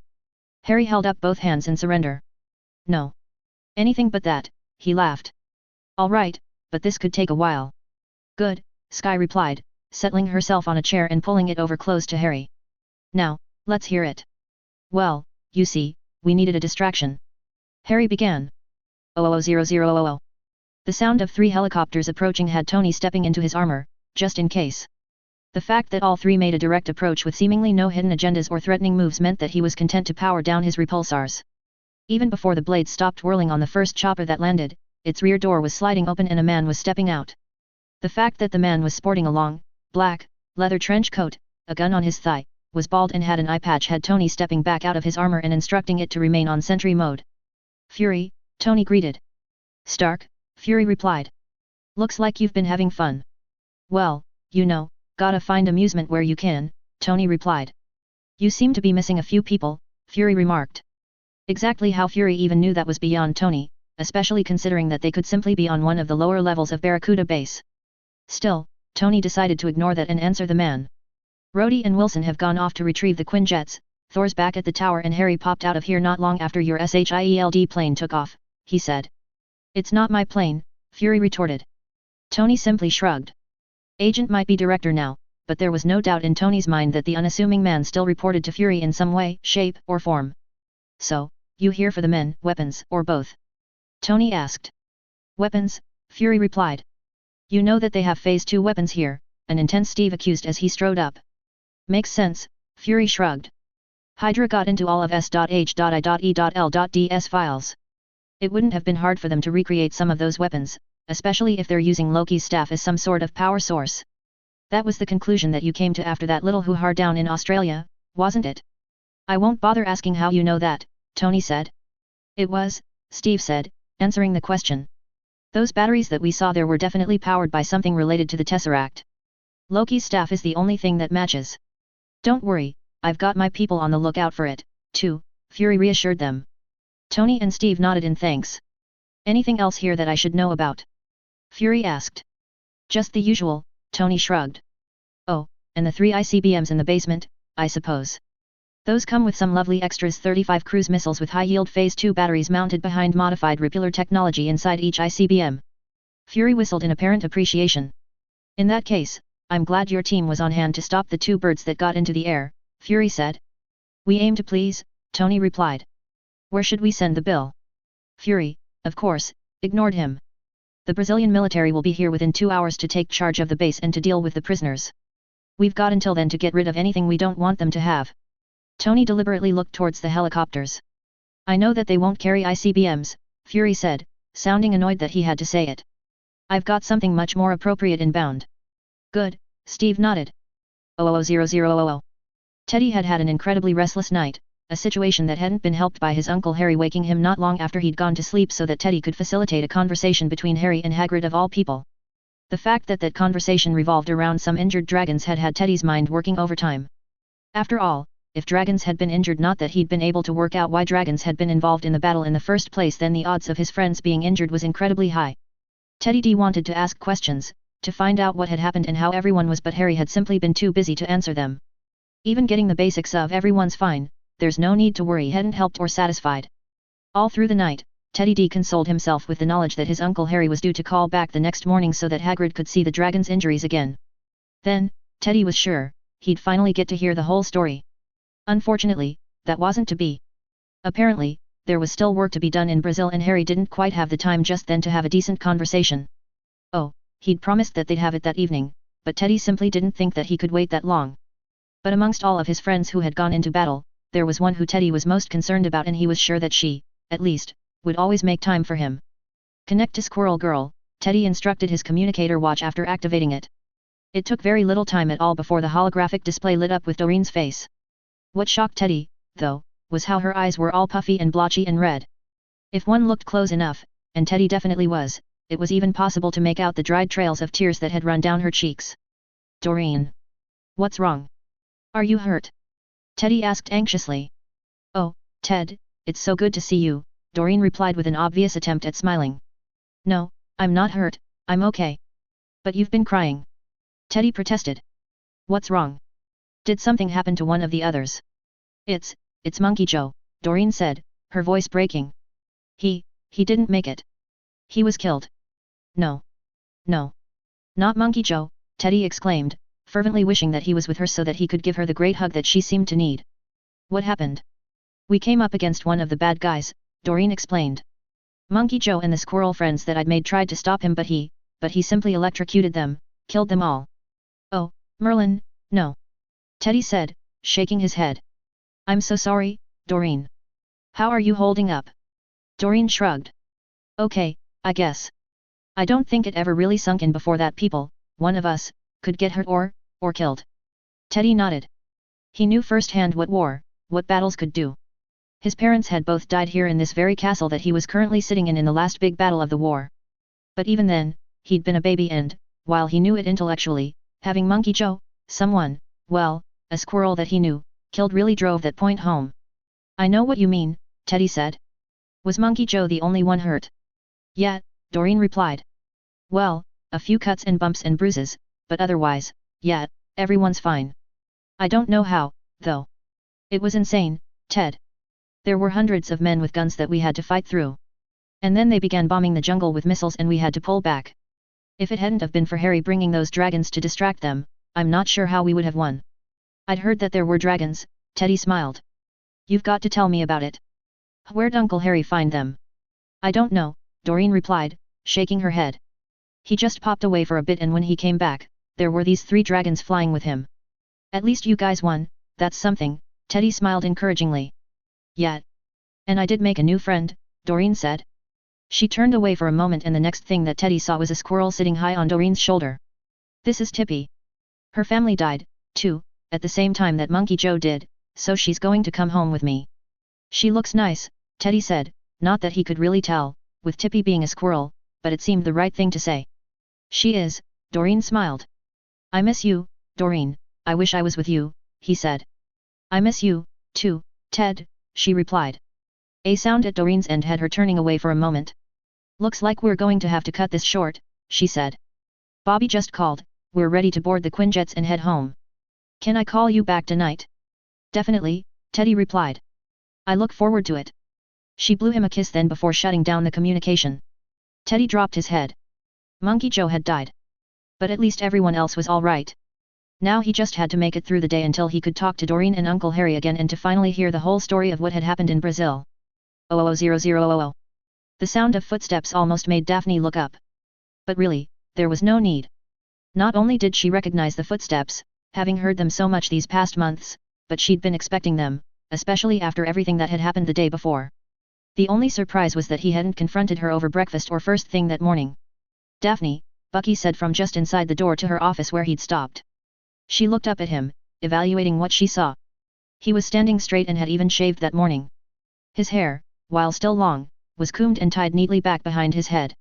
S1: Harry held up both hands in surrender. No. Anything but that, he laughed. All right, but this could take a while. Good, Sky replied, settling herself on a chair and pulling it over close to Harry. Now, let's hear it. Well, you see, we needed a distraction. Harry began. 00000. The sound of 3 helicopters approaching had Tony stepping into his armor, just in case. The fact that all 3 made a direct approach with seemingly no hidden agendas or threatening moves meant that he was content to power down his repulsors. Even before the blades stopped whirling on the first chopper that landed, its rear door was sliding open and a man was stepping out. The fact that the man was sporting a long, black, leather trench coat, a gun on his thigh, was bald and had an eye patch had Tony stepping back out of his armor and instructing it to remain on sentry mode. Fury, Tony greeted. Stark, Fury replied. Looks like you've been having fun. Well, you know, gotta find amusement where you can, Tony replied. You seem to be missing a few people, Fury remarked. Exactly how Fury even knew that was beyond Tony, especially considering that they could simply be on one of the lower levels of Barracuda base. Still, Tony decided to ignore that and answer the man. Rhodey and Wilson have gone off to retrieve the Quinjets, Thor's back at the tower and Harry popped out of here not long after your SHIELD plane took off, he said. It's not my plane, Fury retorted. Tony simply shrugged. Agent might be director now, but there was no doubt in Tony's mind that the unassuming man still reported to Fury in some way, shape, or form. So, you here for the men, weapons, or both? Tony asked. Weapons, Fury replied. You know that they have Phase 2 weapons here, an intense Steve accused as he strode up. Makes sense, Fury shrugged. Hydra got into all of S.H.I.E.L.D.S files. It wouldn't have been hard for them to recreate some of those weapons, especially if they're using Loki's staff as some sort of power source. That was the conclusion that you came to after that little hoo-ha down in Australia, wasn't it? I won't bother asking how you know that, Tony said. It was, Steve said, answering the question. Those batteries that we saw there were definitely powered by something related to the Tesseract. Loki's staff is the only thing that matches. Don't worry, I've got my people on the lookout for it, too, Fury reassured them. Tony and Steve nodded in thanks. Anything else here that I should know about? Fury asked. Just the usual, Tony shrugged. Oh, and the 3 ICBMs in the basement, I suppose. Those come with some lovely extras 35 cruise missiles with high-yield Phase 2 batteries mounted behind modified repeller technology inside each ICBM. Fury whistled in apparent appreciation. In that case, I'm glad your team was on hand to stop the 2 birds that got into the air, Fury said. We aim to please, Tony replied. Where should we send the bill? Fury, of course, ignored him. The Brazilian military will be here within 2 hours to take charge of the base and to deal with the prisoners. We've got until then to get rid of anything we don't want them to have. Tony deliberately looked towards the helicopters. I know that they won't carry ICBMs, Fury said, sounding annoyed that he had to say it. I've got something much more appropriate inbound. Good, Steve nodded. 00000. Teddy had had an incredibly restless night, a situation that hadn't been helped by his Uncle Harry waking him not long after he'd gone to sleep so that Teddy could facilitate a conversation between Harry and Hagrid of all people. The fact that that conversation revolved around some injured dragons had Teddy's mind working overtime. After all, if dragons had been injured, not that he'd been able to work out why dragons had been involved in the battle in the first place, then the odds of his friends being injured was incredibly high. Teddy D wanted to ask questions, to find out what had happened and how everyone was, but Harry had simply been too busy to answer them. Even getting the basics of everyone's fine, there's no need to worry hadn't helped or satisfied. All through the night, Teddy D consoled himself with the knowledge that his Uncle Harry was due to call back the next morning so that Hagrid could see the dragon's injuries again. Then, Teddy was sure, he'd finally get to hear the whole story. Unfortunately, that wasn't to be. Apparently, there was still work to be done in Brazil and Harry didn't quite have the time just then to have a decent conversation. Oh, he'd promised that they'd have it that evening, but Teddy simply didn't think that he could wait that long. But amongst all of his friends who had gone into battle, there was one who Teddy was most concerned about, and he was sure that she, at least, would always make time for him. Connect to Squirrel Girl, Teddy instructed his communicator watch after activating it. It took very little time at all before the holographic display lit up with Doreen's face. What shocked Teddy, though, was how her eyes were all puffy and blotchy and red. If one looked close enough, and Teddy definitely was, it was even possible to make out the dried trails of tears that had run down her cheeks. Doreen. What's wrong? Are you hurt? Teddy asked anxiously. Oh, Ted, it's so good to see you, Doreen replied with an obvious attempt at smiling. No, I'm not hurt, I'm okay. But you've been crying. Teddy protested. What's wrong? Did something happen to one of the others? It's Monkey Joe, Doreen said, her voice breaking. He didn't make it. He was killed. No. Not Monkey Joe, Teddy exclaimed, fervently wishing that he was with her so that he could give her the great hug that she seemed to need. What happened? We came up against one of the bad guys, Doreen explained. Monkey Joe and the squirrel friends that I'd made tried to stop him, but he simply electrocuted them, killed them all. Oh, Merlin, no. Teddy said, shaking his head. I'm so sorry, Doreen. How are you holding up? Doreen shrugged. Okay, I guess. I don't think it ever really sunk in before that people, one of us, could get hurt or killed. Teddy nodded. He knew firsthand what battles could do. His parents had both died here in this very castle that he was currently sitting in the last big battle of the war. But even then, he'd been a baby and, while he knew it intellectually, having Monkey Joe, someone, well, a squirrel that he knew, killed really drove that point home. I know what you mean, Teddy said. Was Monkey Joe the only one hurt? Yeah, Doreen replied. Well, a few cuts and bumps and bruises, but otherwise, yeah, everyone's fine. I don't know how, though. It was insane, Ted. There were hundreds of men with guns that we had to fight through. And then they began bombing the jungle with missiles and we had to pull back. If it hadn't have been for Harry bringing those dragons to distract them, I'm not sure how we would have won. I'd heard that there were dragons, Teddy smiled. You've got to tell me about it. Where'd Uncle Harry find them? I don't know, Doreen replied, shaking her head. He just popped away for a bit and when he came back, there were these 3 dragons flying with him. At least you guys won, that's something, Teddy smiled encouragingly. Yeah. And I did make a new friend, Doreen said. She turned away for a moment and the next thing that Teddy saw was a squirrel sitting high on Doreen's shoulder. This is Tippy. Her family died, too, at the same time that Monkey Joe did, so she's going to come home with me. She looks nice, Teddy said, not that he could really tell, with Tippy being a squirrel, but it seemed the right thing to say. She is, Doreen smiled. I miss you, Doreen, I wish I was with you, he said. I miss you, too, Ted, she replied. A sound at Doreen's end had her turning away for a moment. Looks like we're going to have to cut this short, she said. Bobby just called, we're ready to board the Quinjets and head home. Can I call you back tonight? Definitely, Teddy replied. I look forward to it. She blew him a kiss then before shutting down the communication. Teddy dropped his head. Monkey Joe had died. But at least everyone else was all right. Now he just had to make it through the day until he could talk to Doreen and Uncle Harry again and to finally hear the whole story of what had happened in Brazil. 00000. The sound of footsteps almost made Daphne look up. But really, there was no need. Not only did she recognize the footsteps, having heard them so much these past months, but she'd been expecting them, especially after everything that had happened the day before. The only surprise was that he hadn't confronted her over breakfast or first thing that morning. Daphne, Bucky said from just inside the door to her office where he'd stopped. She looked up at him, evaluating what she saw. He was standing straight and had even shaved that morning. His hair, while still long, was combed and tied neatly back behind his head.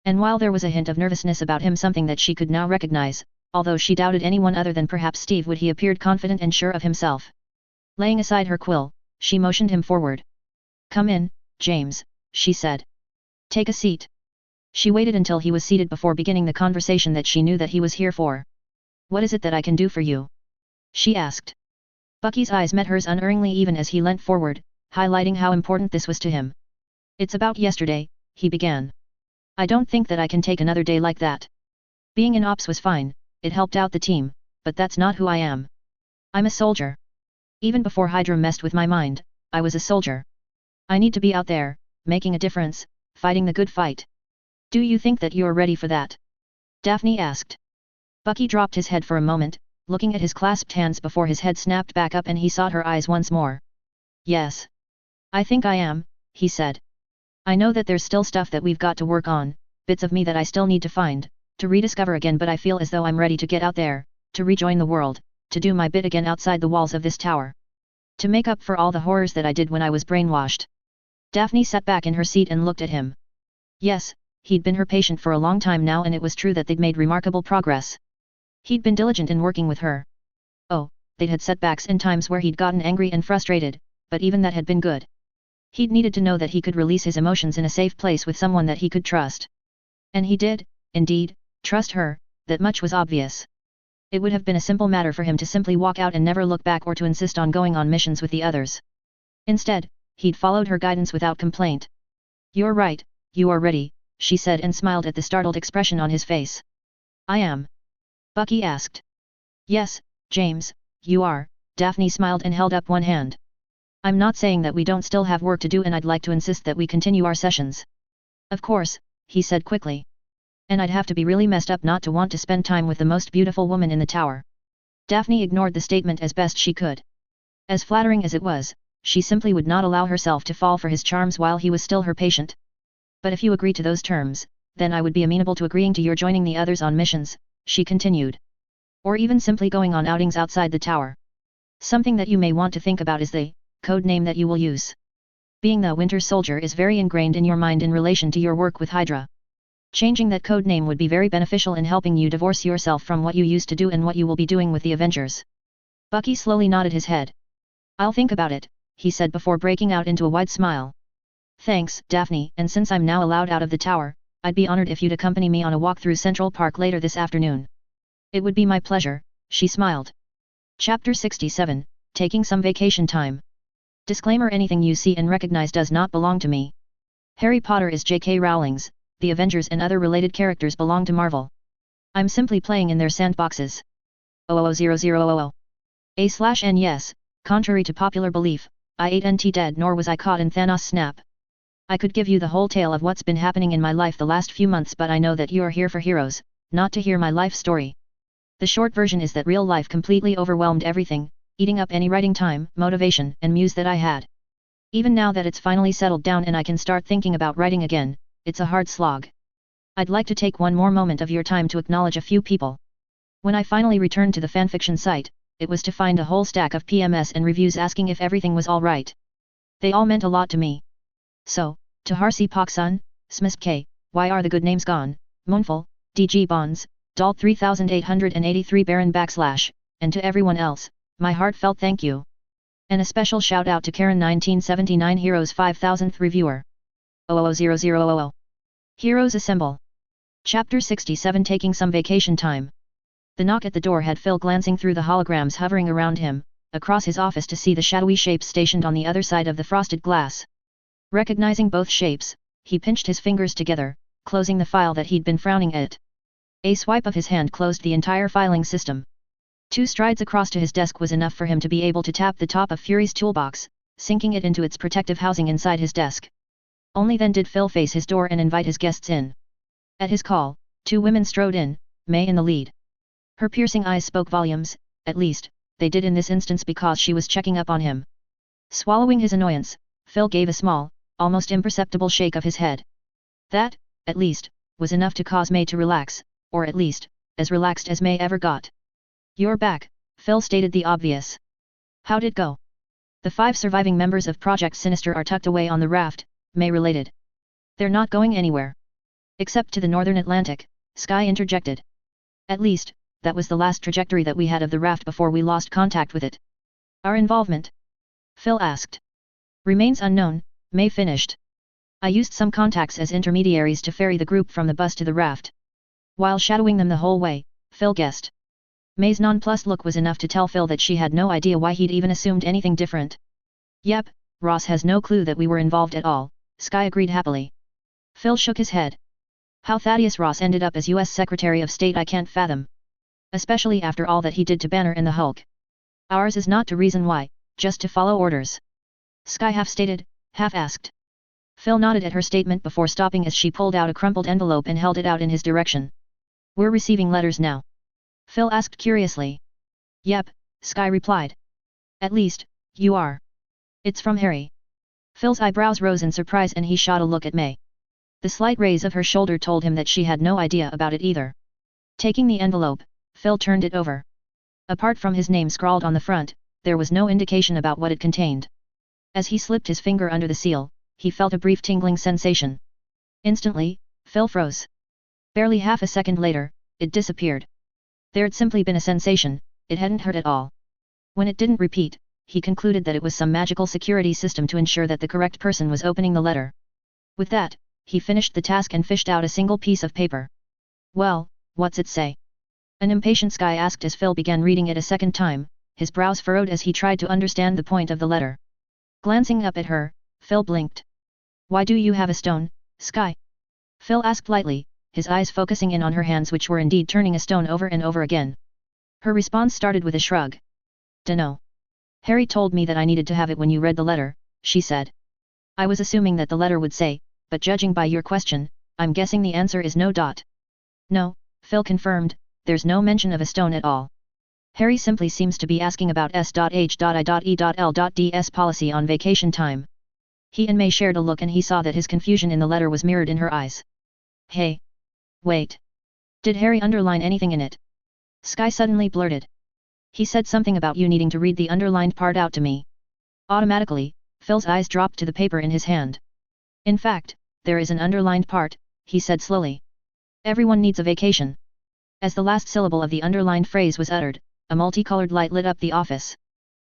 S1: And while there was a hint of nervousness about him, something that she could now recognize, although she doubted anyone other than perhaps Steve would, he appeared confident and sure of himself. Laying aside her quill, she motioned him forward. "Come in, James," she said. "Take a seat." She waited until he was seated before beginning the conversation that she knew that he was here for. "What is it that I can do for you?" she asked. Bucky's eyes met hers unerringly even as he leant forward, highlighting how important this was to him. "It's about yesterday," he began. "I don't think that I can take another day like that. Being in ops was fine, it helped out the team, but that's not who I am. I'm a soldier. Even before Hydra messed with my mind, I was a soldier. I need to be out there, making a difference, fighting the good fight. Do you think that you're ready for that?" Daphne asked. Bucky dropped his head for a moment, looking at his clasped hands before his head snapped back up and he sought her eyes once more. "Yes. I think I am," he said. "I know that there's still stuff that we've got to work on, bits of me that I still need to find, to rediscover again, but I feel as though I'm ready to get out there, to rejoin the world, to do my bit again outside the walls of this tower. To make up for all the horrors that I did when I was brainwashed." Daphne sat back in her seat and looked at him. Yes, he'd been her patient for a long time now, and it was true that they'd made remarkable progress. He'd been diligent in working with her. Oh, they'd had setbacks and times where he'd gotten angry and frustrated, but even that had been good. He'd needed to know that he could release his emotions in a safe place with someone that he could trust. And he did, indeed, trust her, that much was obvious. It would have been a simple matter for him to simply walk out and never look back, or to insist on going on missions with the others. Instead, he'd followed her guidance without complaint. "You're right, you are ready," she said and smiled at the startled expression on his face. "I am?" Bucky asked. "Yes, James, you are," Daphne smiled and held up one hand. "I'm not saying that we don't still have work to do, and I'd like to insist that we continue our sessions." "Of course," he said quickly. "And I'd have to be really messed up not to want to spend time with the most beautiful woman in the tower." Daphne ignored the statement as best she could. As flattering as it was, she simply would not allow herself to fall for his charms while he was still her patient. "But if you agree to those terms, then I would be amenable to agreeing to your joining the others on missions," she continued. "Or even simply going on outings outside the tower. Something that you may want to think about is the code name that you will use. Being the Winter Soldier is very ingrained in your mind in relation to your work with Hydra. Changing that code name would be very beneficial in helping you divorce yourself from what you used to do and what you will be doing with the Avengers." Bucky slowly nodded his head. "I'll think about it," he said before breaking out into a wide smile. "Thanks, Daphne, and since I'm now allowed out of the tower, I'd be honored if you'd accompany me on a walk through Central Park later this afternoon." "It would be my pleasure," she smiled. Chapter 67, Taking Some Vacation Time. Disclaimer: anything you see and recognize does not belong to me. Harry Potter is J.K. Rowling's. The Avengers and other related characters belong to Marvel. I'm simply playing in their sandboxes. 00000. A/N yes, contrary to popular belief, I ain't dead nor was I caught in Thanos' snap. I could give you the whole tale of what's been happening in my life the last few months, but I know that you are here for heroes, not to hear my life story. The short version is that real life completely overwhelmed everything, eating up any writing time, motivation, and muse that I had. Even now that it's finally settled down and I can start thinking about writing again, it's a hard slog. I'd like to take one more moment of your time to acknowledge a few people. When I finally returned to the fanfiction site, it was to find a whole stack of PMS and reviews asking if everything was alright. They all meant a lot to me. So, to Harsi Paksun, Smisk K, Why Are the Good Names Gone, Moonful, DG Bonds, Doll 3883 Baron /, and to everyone else, my heartfelt thank you. And a special shout out to Karen 1979 Heroes 5000th reviewer. 00000. Heroes Assemble. Chapter 67 Taking Some Vacation Time. The knock at the door had Phil glancing through the holograms hovering around him, across his office to see the shadowy shapes stationed on the other side of the frosted glass. Recognizing both shapes, he pinched his fingers together, closing the file that he'd been frowning at. A swipe of his hand closed the entire filing system. 2 strides across to his desk was enough for him to be able to tap the top of Fury's toolbox, sinking it into its protective housing inside his desk. Only then did Phil face his door and invite his guests in. At his call, 2 women strode in, May in the lead. Her piercing eyes spoke volumes, at least, they did in this instance because she was checking up on him. Swallowing his annoyance, Phil gave a small, almost imperceptible shake of his head. That, at least, was enough to cause May to relax, or at least, as relaxed as May ever got. "You're back," Phil stated the obvious. "How'd it go?" The 5 surviving members of Project Sinister are tucked away on the raft, May related. They're not going anywhere. Except to the northern Atlantic, Sky interjected. At least, that was the last trajectory that we had of the raft before we lost contact with it. Our involvement? Phil asked. Remains unknown, May finished. I used some contacts as intermediaries to ferry the group from the bus to the raft. While shadowing them the whole way, Phil guessed. May's nonplussed look was enough to tell Phil that she had no idea why he'd even assumed anything different. Yep, Ross has no clue that we were involved at all, Sky agreed happily. Phil shook his head. How Thaddeus Ross ended up as U.S. Secretary of State I can't fathom. Especially after all that he did to Banner and the Hulk. Ours is not to reason why, just to follow orders. Sky half stated, half asked. Phil nodded at her statement before stopping as she pulled out a crumpled envelope and held it out in his direction. We're receiving letters now. Phil asked curiously. Yep, Sky replied. At least, you are. It's from Harry. Phil's eyebrows rose in surprise and he shot a look at May. The slight raise of her shoulder told him that she had no idea about it either. Taking the envelope, Phil turned it over. Apart from his name scrawled on the front, there was no indication about what it contained. As he slipped his finger under the seal, he felt a brief tingling sensation. Instantly, Phil froze. Barely half a second later, it disappeared. There'd simply been a sensation, it hadn't hurt at all. When it didn't repeat, he concluded that it was some magical security system to ensure that the correct person was opening the letter. With that, he finished the task and fished out a single piece of paper. Well, what's it say? An impatient Sky asked as Phil began reading it a second time, his brows furrowed as he tried to understand the point of the letter. Glancing up at her, Phil blinked. Why do you have a stone, Sky? Phil asked lightly, his eyes focusing in on her hands which were indeed turning a stone over and over again. Her response started with a shrug. Dunno. Harry told me that I needed to have it when you read the letter, she said. I was assuming that the letter would say, but judging by your question, I'm guessing the answer is no. No, Phil confirmed, there's no mention of a stone at all. Harry simply seems to be asking about S.H.I.E.L.D's policy on vacation time. He and May shared a look and he saw that his confusion in the letter was mirrored in her eyes. Hey. Wait. Did Harry underline anything in it? Sky suddenly blurted. He said something about you needing to read the underlined part out to me. Automatically, Phil's eyes dropped to the paper in his hand. In fact, there is an underlined part, he said slowly. Everyone needs a vacation. As the last syllable of the underlined phrase was uttered, a multicolored light lit up the office.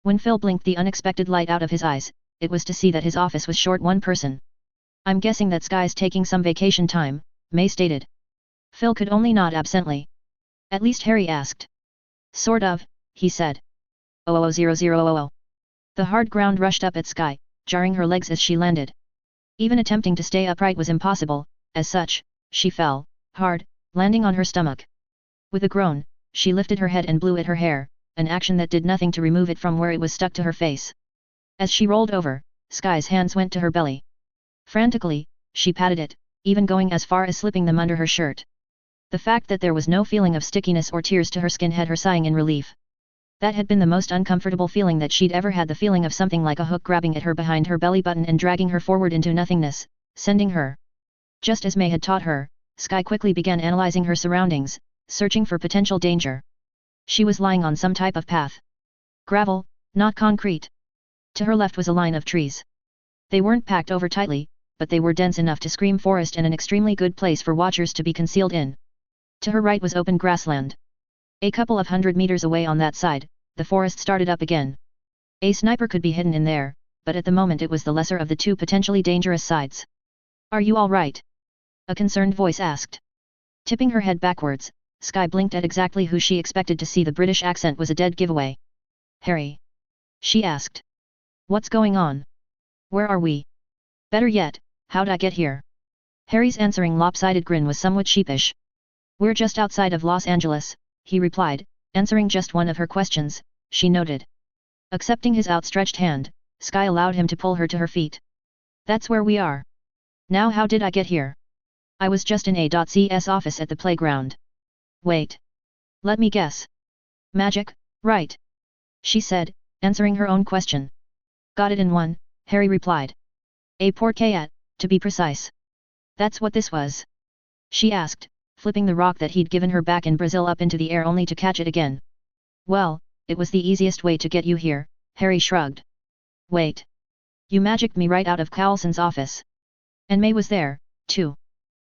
S1: When Phil blinked the unexpected light out of his eyes, it was to see that his office was short one person. I'm guessing that Sky's taking some vacation time, May stated. Phil could only nod absently. At least Harry asked. Sort of, he said. 00000. The hard ground rushed up at Sky, jarring her legs as she landed. Even attempting to stay upright was impossible, as such, she fell, hard, landing on her stomach. With a groan, she lifted her head and blew at her hair, an action that did nothing to remove it from where it was stuck to her face. As she rolled over, Sky's hands went to her belly. Frantically, she patted it, even going as far as slipping them under her shirt. The fact that there was no feeling of stickiness or tears to her skin had her sighing in relief. That had been the most uncomfortable feeling that she'd ever had, the feeling of something like a hook grabbing at her behind her belly button and dragging her forward into nothingness, sending her. Just as May had taught her, Sky quickly began analyzing her surroundings, searching for potential danger. She was lying on some type of path. Gravel, not concrete. To her left was a line of trees. They weren't packed over tightly, but they were dense enough to scream forest and an extremely good place for watchers to be concealed in. To her right was open grassland. A couple of 100 meters away on that side, the forest started up again. A sniper could be hidden in there, but at the moment it was the lesser of the two potentially dangerous sides. Are you all right? A concerned voice asked. Tipping her head backwards, Sky blinked at exactly who she expected to see. The British accent was a dead giveaway. Harry? She asked. What's going on? Where are we? Better yet, how'd I get here? Harry's answering lopsided grin was somewhat sheepish. We're just outside of Los Angeles, he replied, answering just one of her questions, she noted. Accepting his outstretched hand, Sky allowed him to pull her to her feet. That's where we are. Now how did I get here? I was just in A.C's office at the playground. Wait. Let me guess. Magic, right? She said, answering her own question. Got it in one, Harry replied. A portkayat, to be precise. That's what this was? She asked, flipping the rock that he'd given her back in Brazil up into the air only to catch it again. Well, it was the easiest way to get you here, Harry shrugged. Wait. You magicked me right out of Coulson's office. And May was there, too.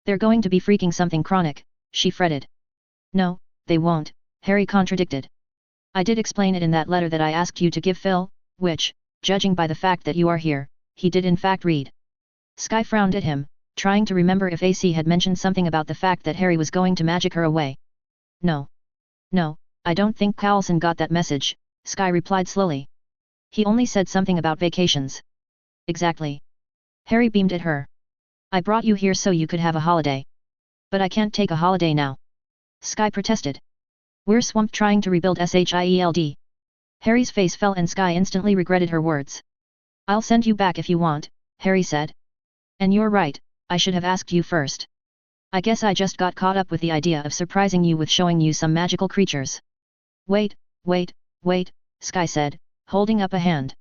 S1: They're going to be freaking something chronic, she fretted. No, they won't, Harry contradicted. I did explain it in that letter that I asked you to give Phil, which, judging by the fact that you are here, he did in fact read. Sky frowned at him, trying to remember if AC had mentioned something about the fact that Harry was going to magic her away. No. No, I don't think Coulson got that message, Sky replied slowly. He only said something about vacations. Exactly. Harry beamed at her. I brought you here so you could have a holiday. But I can't take a holiday now. Sky protested. We're swamped trying to rebuild SHIELD. Harry's face fell and Sky instantly regretted her words. I'll send you back if you want, Harry said. And you're right, I should have asked you first. I guess I just got caught up with the idea of surprising you with showing you some magical creatures. Wait, Sky said, holding up a hand.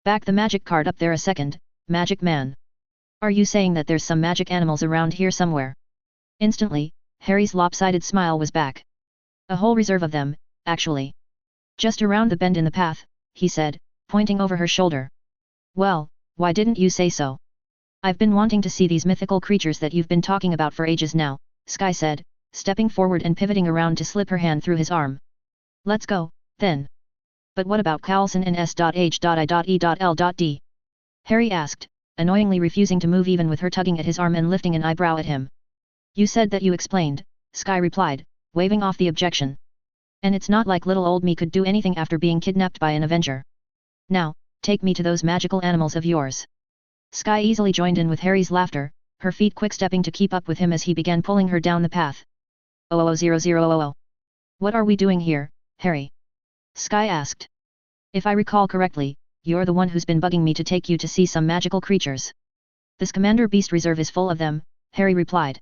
S1: Back the magic card up there a second, Magic Man. Are you saying that there's some magic animals around here somewhere? Instantly, Harry's lopsided smile was back. A whole reserve of them, actually. Just around the bend in the path, he said, pointing over her shoulder. Well, why didn't you say so? I've been wanting to see these mythical creatures that you've been talking about for ages now, Sky said, stepping forward and pivoting around to slip her hand through his arm. Let's go, then. But what about Coulson and S.H.I.E.L.D? Harry asked, annoyingly refusing to move even with her tugging at his arm and lifting an eyebrow at him. You said that you explained, Sky replied, waving off the objection. And it's not like little old me could do anything after being kidnapped by an Avenger. Now, take me to those magical animals of yours. Sky easily joined in with Harry's laughter, her feet quick-stepping to keep up with him as he began pulling her down the path. 00000. What are we doing here, Harry? Sky asked. If I recall correctly, you're the one who's been bugging me to take you to see some magical creatures. This Commander Beast Reserve is full of them, Harry replied.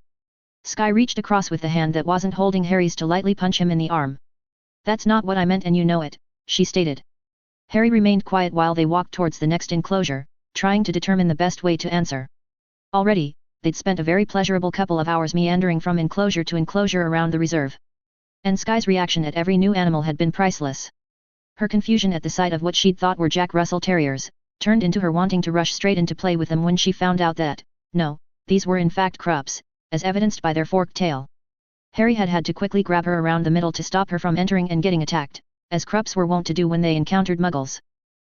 S1: Sky reached across with the hand that wasn't holding Harry's to lightly punch him in the arm. That's not what I meant and you know it, she stated. Harry remained quiet while they walked towards the next enclosure, trying to determine the best way to answer. Already, they'd spent a very pleasurable couple of hours meandering from enclosure to enclosure around the reserve. And Sky's reaction at every new animal had been priceless. Her confusion at the sight of what she'd thought were Jack Russell Terriers, turned into her wanting to rush straight into play with them when she found out that, no, these were in fact Krups, as evidenced by their forked tail. Harry had had to quickly grab her around the middle to stop her from entering and getting attacked, as Krups were wont to do when they encountered Muggles.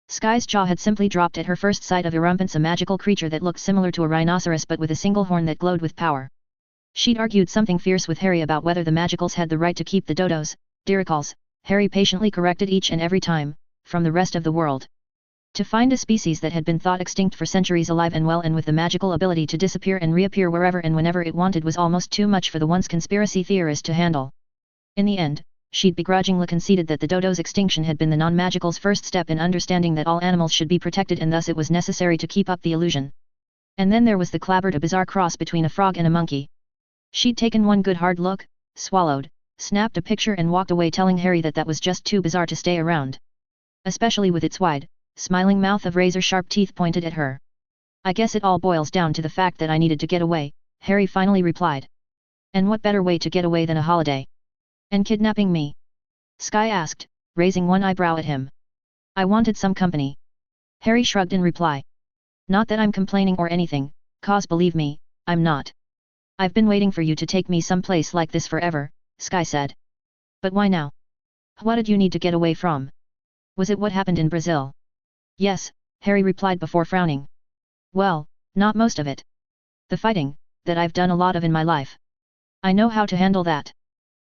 S1: Sky's jaw had simply dropped at her first sight of Erumpence, a magical creature that looked similar to a rhinoceros but with a single horn that glowed with power. She'd argued something fierce with Harry about whether the Magicals had the right to keep the Dodos, Diricals, Harry patiently corrected each and every time, from the rest of the world. To find a species that had been thought extinct for centuries alive and well and with the magical ability to disappear and reappear wherever and whenever it wanted was almost too much for the once conspiracy theorist to handle. In the end, she'd begrudgingly conceded that the Dodo's extinction had been the non-magical's first step in understanding that all animals should be protected and thus it was necessary to keep up the illusion. And then there was the Clabbert, a bizarre cross between a frog and a monkey. She'd taken one good hard look, swallowed, snapped a picture and walked away telling Harry that that was just too bizarre to stay around. Especially with its wide, smiling mouth of razor-sharp teeth pointed at her. I guess it all boils down to the fact that I needed to get away, Harry finally replied. And what better way to get away than a holiday? And kidnapping me? Sky asked, raising one eyebrow at him. I wanted some company. Harry shrugged in reply. Not that I'm complaining or anything, cause believe me, I'm not. I've been waiting for you to take me someplace like this forever, Sky said. But why now? What did you need to get away from? Was it what happened in Brazil? Yes, Harry replied before frowning. Well, not most of it. The fighting, that I've done a lot of in my life. I know how to handle that.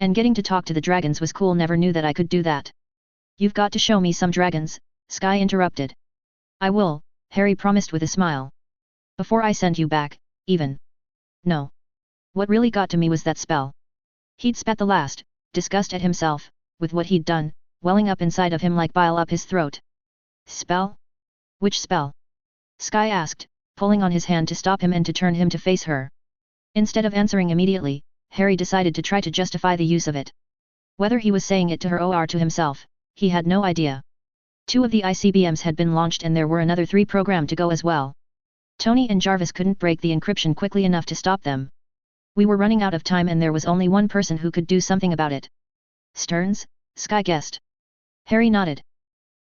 S1: And getting to talk to the dragons was cool, never knew that I could do that. You've got to show me some dragons, Sky interrupted. I will, Harry promised with a smile. Before I send you back, even. No. What really got to me was that spell. He'd spat the last, disgust at himself, with what he'd done, welling up inside of him like bile up his throat. Spell? Which spell? Sky asked, pulling on his hand to stop him and to turn him to face her. Instead of answering immediately, Harry decided to try to justify the use of it. Whether he was saying it to her or to himself, he had no idea. 2 of the ICBMs had been launched and there were another 3 programmed to go as well. Tony and Jarvis couldn't break the encryption quickly enough to stop them. We were running out of time and there was only one person who could do something about it. Stearns? Sky guessed. Harry nodded.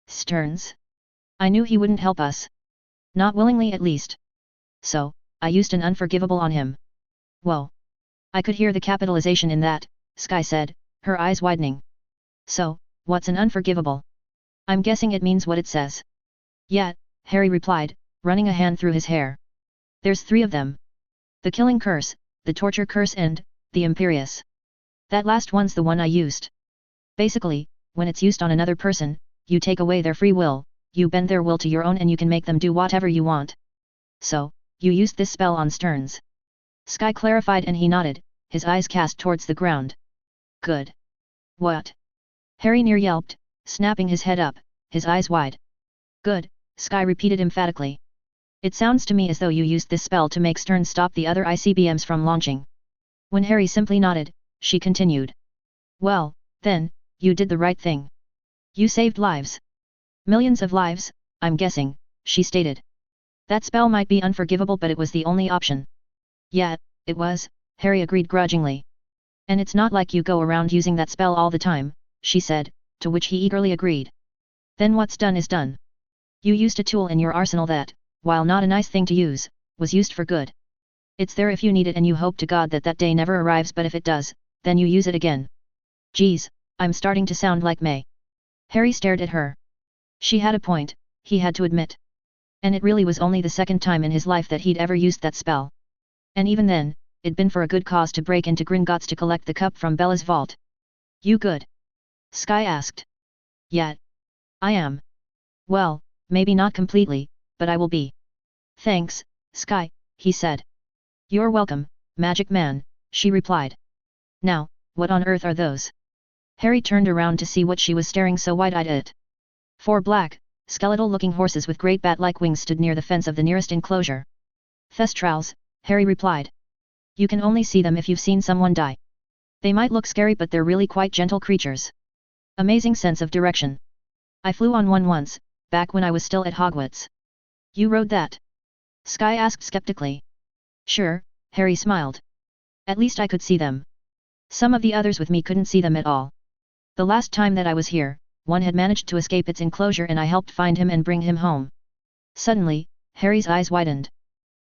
S1: Stearns? I knew he wouldn't help us. Not willingly at least. So, I used an unforgivable on him. Whoa. I could hear the capitalization in that, Sky said, her eyes widening. So, what's an unforgivable? I'm guessing it means what it says. Yeah, Harry replied, running a hand through his hair. There's 3 of them. The killing curse, the torture curse and, the imperious. That last one's the one I used. Basically, when it's used on another person, you take away their free will, you bend their will to your own and you can make them do whatever you want. So, you used this spell on Stearns. Sky clarified and he nodded, his eyes cast towards the ground. Good. What? Harry near yelped, snapping his head up, his eyes wide. Good, Sky repeated emphatically. It sounds to me as though you used this spell to make Stearns stop the other ICBMs from launching. When Harry simply nodded, she continued. Well, then, you did the right thing. You saved lives. Millions of lives, I'm guessing, she stated. That spell might be unforgivable but it was the only option. Yeah, it was, Harry agreed grudgingly. And it's not like you go around using that spell all the time, she said, to which he eagerly agreed. Then what's done is done. You used a tool in your arsenal that, while not a nice thing to use, was used for good. It's there if you need it and you hope to God that that day never arrives, but if it does, then you use it again. Geez, I'm starting to sound like May. Harry stared at her. She had a point, he had to admit. And it really was only the second time in his life that he'd ever used that spell. And even then, it'd been for a good cause to break into Gringotts to collect the cup from Bella's vault. You good? Sky asked. Yeah. I am. Well, maybe not completely, but I will be. Thanks, Sky, he said. You're welcome, Magic Man, she replied. Now, what on earth are those? Harry turned around to see what she was staring so wide-eyed at. 4 black, skeletal-looking horses with great bat-like wings stood near the fence of the nearest enclosure. Thestrals, Harry replied. You can only see them if you've seen someone die. They might look scary but they're really quite gentle creatures. Amazing sense of direction. I flew on one once, back when I was still at Hogwarts. You rode that? Sky asked skeptically. Sure, Harry smiled. At least I could see them. Some of the others with me couldn't see them at all. The last time that I was here, one had managed to escape its enclosure and I helped find him and bring him home. Suddenly, Harry's eyes widened.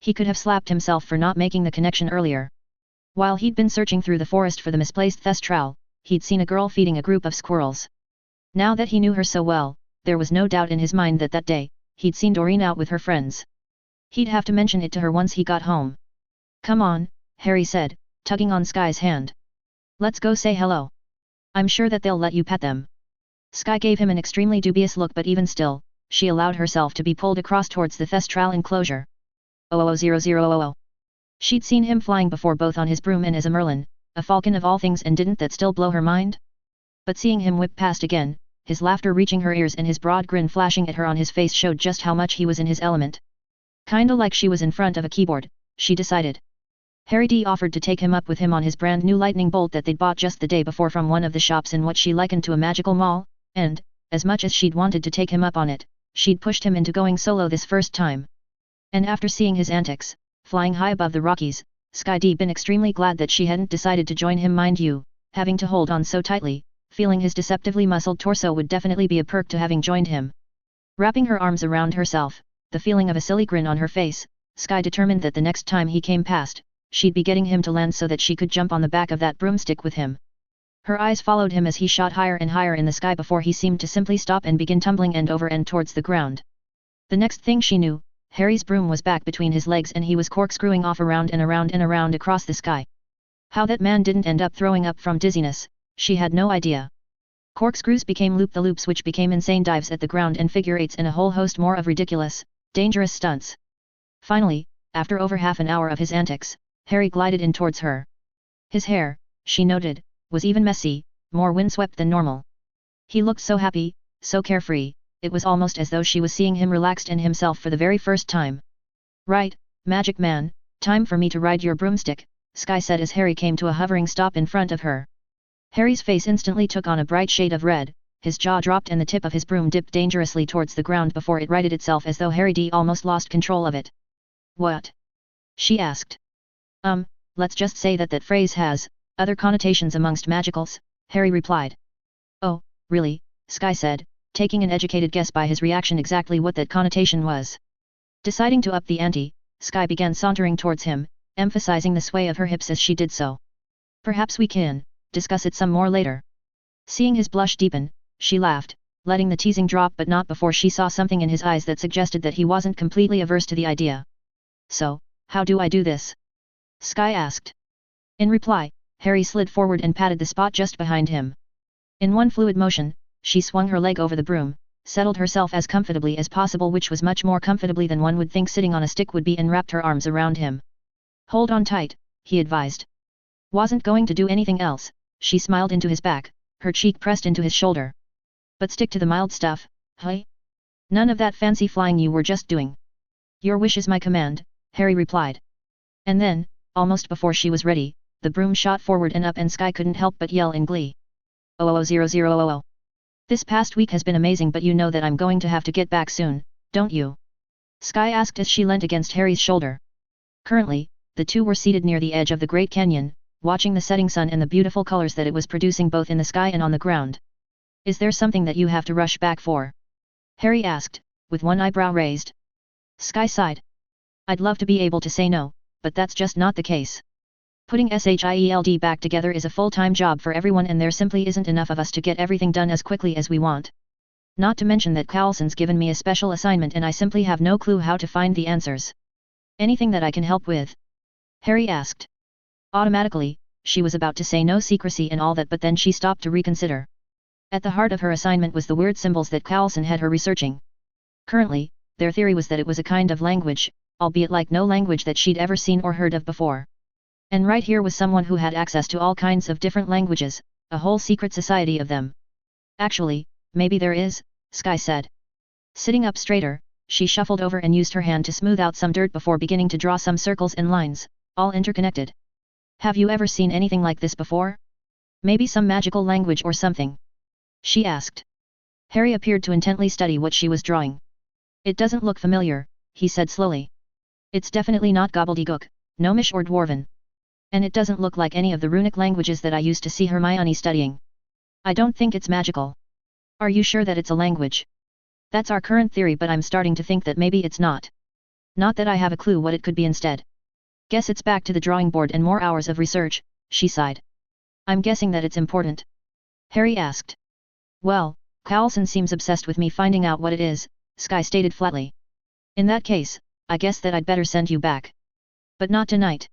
S1: He could have slapped himself for not making the connection earlier. While he'd been searching through the forest for the misplaced Thestral, he'd seen a girl feeding a group of squirrels. Now that he knew her so well, there was no doubt in his mind that that day, he'd seen Doreen out with her friends. He'd have to mention it to her once he got home. Come on, Harry said, tugging on Sky's hand. Let's go say hello. I'm sure that they'll let you pet them. Sky gave him an extremely dubious look but even still, she allowed herself to be pulled across towards the Thestral enclosure. 000000. She'd seen him flying before both on his broom and as a merlin, a falcon of all things, and didn't that still blow her mind? But seeing him whip past again, his laughter reaching her ears and his broad grin flashing at her on his face showed just how much he was in his element. Kinda like she was in front of a keyboard, she decided. Harry D offered to take him up with him on his brand new lightning bolt that they'd bought just the day before from one of the shops in what she likened to a magical mall, and, as much as she'd wanted to take him up on it, she'd pushed him into going solo this first time. And after seeing his antics, flying high above the Rockies, Sky D been extremely glad that she hadn't decided to join him, mind you, having to hold on so tightly, feeling his deceptively muscled torso would definitely be a perk to having joined him. Wrapping her arms around herself, the feeling of a silly grin on her face, Sky determined that the next time he came past, she'd be getting him to land so that she could jump on the back of that broomstick with him. Her eyes followed him as he shot higher and higher in the sky before he seemed to simply stop and begin tumbling end over end towards the ground. The next thing she knew, Harry's broom was back between his legs and he was corkscrewing off around and around and around across the sky. How that man didn't end up throwing up from dizziness, she had no idea. Corkscrews became loop-the-loops which became insane dives at the ground and figure eights and a whole host more of ridiculous, dangerous stunts. Finally, after over half an hour of his antics, Harry glided in towards her. His hair, she noted, was even messy, more windswept than normal. He looked so happy, so carefree, it was almost as though she was seeing him relaxed in himself for the very first time. Right, Magic Man, time for me to ride your broomstick, Sky said as Harry came to a hovering stop in front of her. Harry's face instantly took on a bright shade of red, his jaw dropped and the tip of his broom dipped dangerously towards the ground before it righted itself as though Harry D almost lost control of it. What? She asked. Let's just say that phrase has other connotations amongst magicals, Harry replied. Oh, really, Sky said, taking an educated guess by his reaction exactly what that connotation was. Deciding to up the ante, Sky began sauntering towards him, emphasizing the sway of her hips as she did so. Perhaps we can discuss it some more later. Seeing his blush deepen, she laughed, letting the teasing drop but not before she saw something in his eyes that suggested that he wasn't completely averse to the idea. So, how do I do this? Sky asked. In reply, Harry slid forward and patted the spot just behind him. In one fluid motion, she swung her leg over the broom, settled herself as comfortably as possible, which was much more comfortably than one would think sitting on a stick would be, and wrapped her arms around him. Hold on tight, he advised. Wasn't going to do anything else, she smiled into his back, her cheek pressed into his shoulder. But stick to the mild stuff, huh? None of that fancy flying you were just doing. Your wish is my command, Harry replied. And then, almost before she was ready, the broom shot forward and up and Sky couldn't help but yell in glee. 00000. This past week has been amazing, but you know that I'm going to have to get back soon, don't you? Sky asked as she leant against Harry's shoulder. Currently, the two were seated near the edge of the Great Canyon, watching the setting sun and the beautiful colors that it was producing both in the sky and on the ground. Is there something that you have to rush back for? Harry asked, with one eyebrow raised. Sky sighed. I'd love to be able to say no, but that's just not the case. Putting SHIELD back together is a full-time job for everyone, and there simply isn't enough of us to get everything done as quickly as we want. Not to mention that Coulson's given me a special assignment and I simply have no clue how to find the answers. Anything that I can help with? Harry asked. Automatically, she was about to say no secrecy and all that, but then she stopped to reconsider. At the heart of her assignment was the weird symbols that Coulson had her researching. Currently, their theory was that it was a kind of language, albeit like no language that she'd ever seen or heard of before. And right here was someone who had access to all kinds of different languages, a whole secret society of them. Actually, maybe there is, Sky said. Sitting up straighter, she shuffled over and used her hand to smooth out some dirt before beginning to draw some circles and lines, all interconnected. Have you ever seen anything like this before? Maybe some magical language or something? She asked. Harry appeared to intently study what she was drawing. It doesn't look familiar, he said slowly. It's definitely not gobbledygook, gnomish or dwarven. And it doesn't look like any of the runic languages that I used to see Hermione studying. I don't think it's magical. Are you sure that it's a language? That's our current theory, but I'm starting to think that maybe it's not. Not that I have a clue what it could be instead. Guess it's back to the drawing board and more hours of research, she sighed. I'm guessing that it's important. Harry asked. Well, Coulson seems obsessed with me finding out what it is, Sky stated flatly. In that case, I guess that I'd better send you back. But not tonight.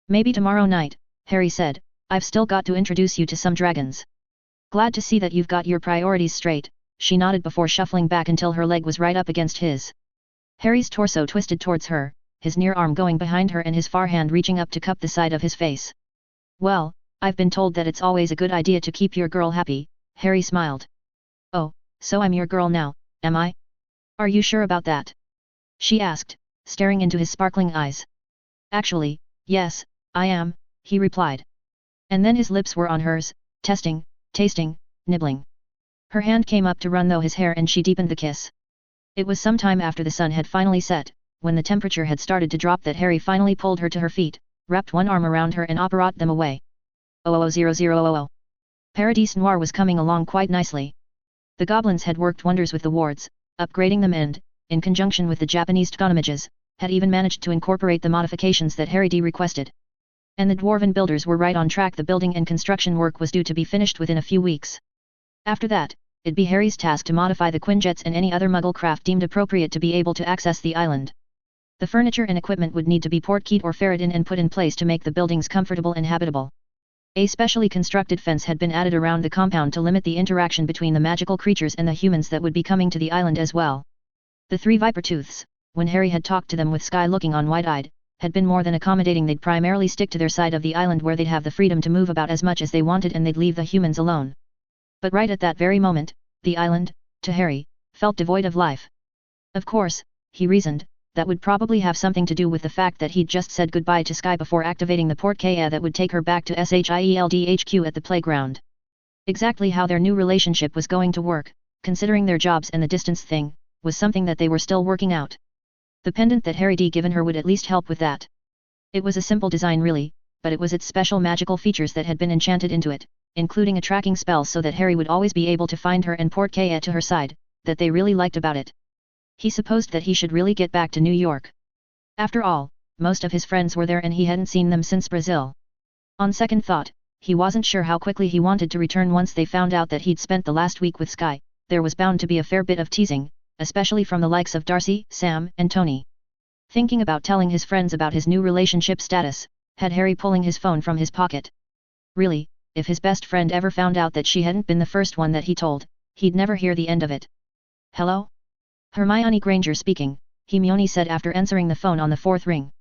S1: Maybe tomorrow night, Harry said. I've still got to introduce you to some dragons. Glad to see that you've got your priorities straight, she nodded before shuffling back until her leg was right up against his. Harry's torso twisted towards her, his near arm going behind her and his far hand reaching up to cup the side of his face. Well, I've been told that it's always a good idea to keep your girl happy, Harry smiled. Oh, so I'm your girl now, am I? Are you sure about that? She asked, staring into his sparkling eyes. Actually, yes, I am, he replied. And then his lips were on hers, testing, tasting, nibbling. Her hand came up to run through his hair and she deepened the kiss. It was some time after the sun had finally set, when the temperature had started to drop, that Harry finally pulled her to her feet, wrapped one arm around her and brought them away. 00000. Paradis Noir was coming along quite nicely. The goblins had worked wonders with the wards, upgrading them and, in conjunction with the Japanese tgonomages, had even managed to incorporate the modifications that Harry D requested. And the dwarven builders were right on track. The building and construction work was due to be finished within a few weeks. After that, it'd be Harry's task to modify the Quinjets and any other Muggle craft deemed appropriate to be able to access the island. The furniture and equipment would need to be portkeyed or ferreted in and put in place to make the buildings comfortable and habitable. A specially constructed fence had been added around the compound to limit the interaction between the magical creatures and the humans that would be coming to the island as well. The three Vipertooths, when Harry had talked to them with Sky looking on wide-eyed, had been more than accommodating. They'd primarily stick to their side of the island where they'd have the freedom to move about as much as they wanted, and they'd leave the humans alone. But right at that very moment, the island, to Harry, felt devoid of life. Of course, he reasoned, that would probably have something to do with the fact that he'd just said goodbye to Sky before activating the portkey that would take her back to SHIELD HQ at the playground. Exactly how their new relationship was going to work, considering their jobs and the distance thing, was something that they were still working out. The pendant that Harry D given her would at least help with that. It was a simple design really, but it was its special magical features that had been enchanted into it, including a tracking spell so that Harry would always be able to find her and portkey to her side, that they really liked about it. He supposed that he should really get back to New York. After all, most of his friends were there and he hadn't seen them since Brazil. On second thought, he wasn't sure how quickly he wanted to return once they found out that he'd spent the last week with Sky. There was bound to be a fair bit of teasing, especially from the likes of Darcy, Sam, and Tony. Thinking about telling his friends about his new relationship status, had Harry pulling his phone from his pocket. Really, if his best friend ever found out that she hadn't been the first one that he told, he'd never hear the end of it. Hello? Hermione Granger speaking, Hermione said after answering the phone on the fourth ring.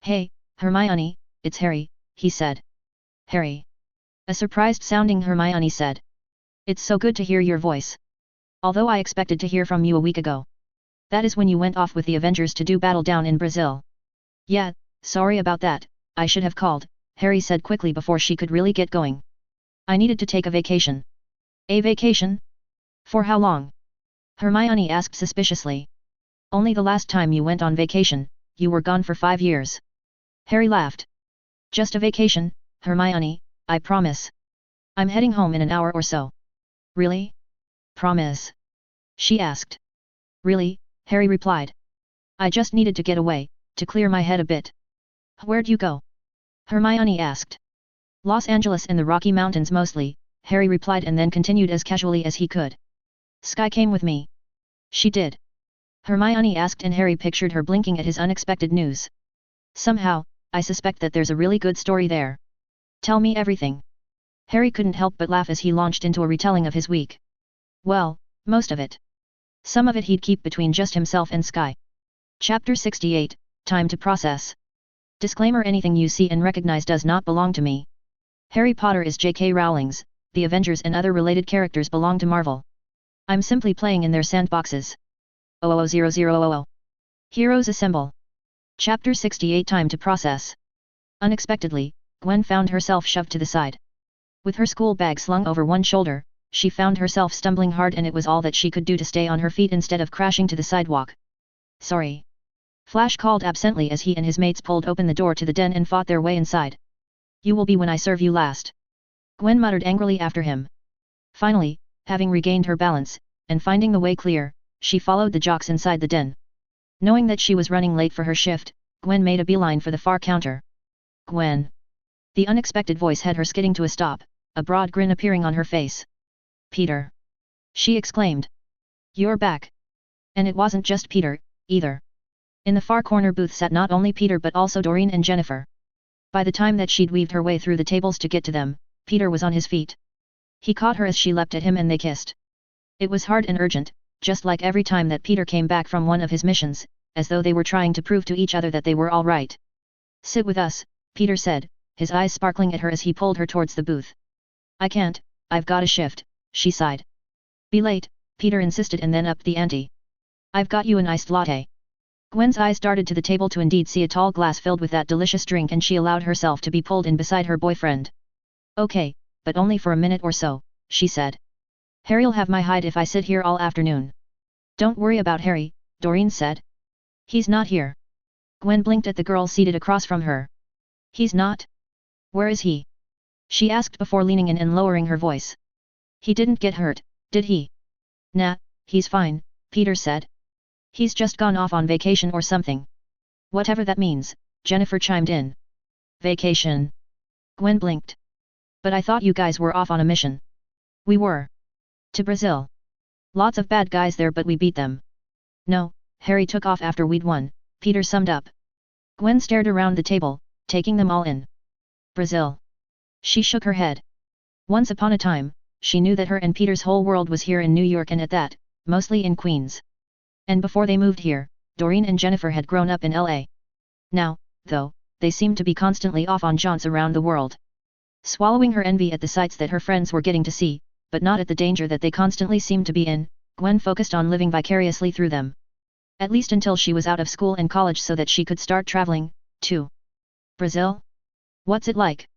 S1: Hey, Hermione, it's Harry, he said. Harry. A surprised-sounding Hermione said. It's so good to hear your voice. Although I expected to hear from you a week ago. That is when you went off with the Avengers to do battle down in Brazil. Yeah, sorry about that, I should have called, Harry said quickly before she could really get going. I needed to take a vacation. A vacation? For how long? Hermione asked suspiciously. Only the last time you went on vacation, you were gone for 5 years. Harry laughed. Just a vacation, Hermione, I promise. I'm heading home in an hour or so. Really? Promise? She asked. Really, Harry replied. I just needed to get away, to clear my head a bit. Where'd you go? Hermione asked. Los Angeles and the Rocky Mountains mostly, Harry replied and then continued as casually as he could. Sky came with me. She did. Hermione asked and Harry pictured her blinking at his unexpected news. Somehow, I suspect that there's a really good story there. Tell me everything. Harry couldn't help but laugh as he launched into a retelling of his week. Well, most of it. Some of it he'd keep between just himself and Sky. Chapter 68, Time to Process. Disclaimer: anything you see and recognize does not belong to me. Harry Potter is J.K. Rowling's, the Avengers and other related characters belong to Marvel. I'm simply playing in their sandboxes. 00000. Heroes Assemble. Chapter 68, Time to Process. Unexpectedly, Gwen found herself shoved to the side. With her school bag slung over one shoulder, she found herself stumbling hard and it was all that she could do to stay on her feet instead of crashing to the sidewalk. Sorry. Flash called absently as he and his mates pulled open the door to the den and fought their way inside. You will be when I serve you last. Gwen muttered angrily after him. Finally, having regained her balance, and finding the way clear, she followed the jocks inside the den. Knowing that she was running late for her shift, Gwen made a beeline for the far counter. Gwen. The unexpected voice had her skidding to a stop, a broad grin appearing on her face. Peter. She exclaimed. You're back. And it wasn't just Peter, either. In the far corner booth sat not only Peter but also Doreen and Jennifer. By the time that she'd weaved her way through the tables to get to them, Peter was on his feet. He caught her as she leapt at him and they kissed. It was hard and urgent, just like every time that Peter came back from one of his missions, as though they were trying to prove to each other that they were all right. Sit with us, Peter said, his eyes sparkling at her as he pulled her towards the booth. I can't, I've got a shift, she sighed. Be late, Peter insisted and then upped the ante. I've got you an iced latte. Gwen's eyes darted to the table to indeed see a tall glass filled with that delicious drink and she allowed herself to be pulled in beside her boyfriend. Okay, but only for a minute or so, she said. Harry'll have my hide if I sit here all afternoon. Don't worry about Harry, Doreen said. He's not here. Gwen blinked at the girl seated across from her. He's not? Where is he? She asked before leaning in and lowering her voice. He didn't get hurt, did he? Nah, he's fine, Peter said. He's just gone off on vacation or something. Whatever that means, Jennifer chimed in. Vacation. Gwen blinked. But I thought you guys were off on a mission. We were. To Brazil. Lots of bad guys there but we beat them. No, Harry took off after we'd won, Peter summed up. Gwen stared around the table, taking them all in. Brazil. She shook her head. Once upon a time, she knew that her and Peter's whole world was here in New York and at that, mostly in Queens. And before they moved here, Doreen and Jennifer had grown up in LA. Now, though, they seemed to be constantly off on jaunts around the world. Swallowing her envy at the sights that her friends were getting to see, but not at the danger that they constantly seemed to be in, Gwen focused on living vicariously through them. At least until she was out of school and college so that she could start traveling, too. Brazil? What's it like?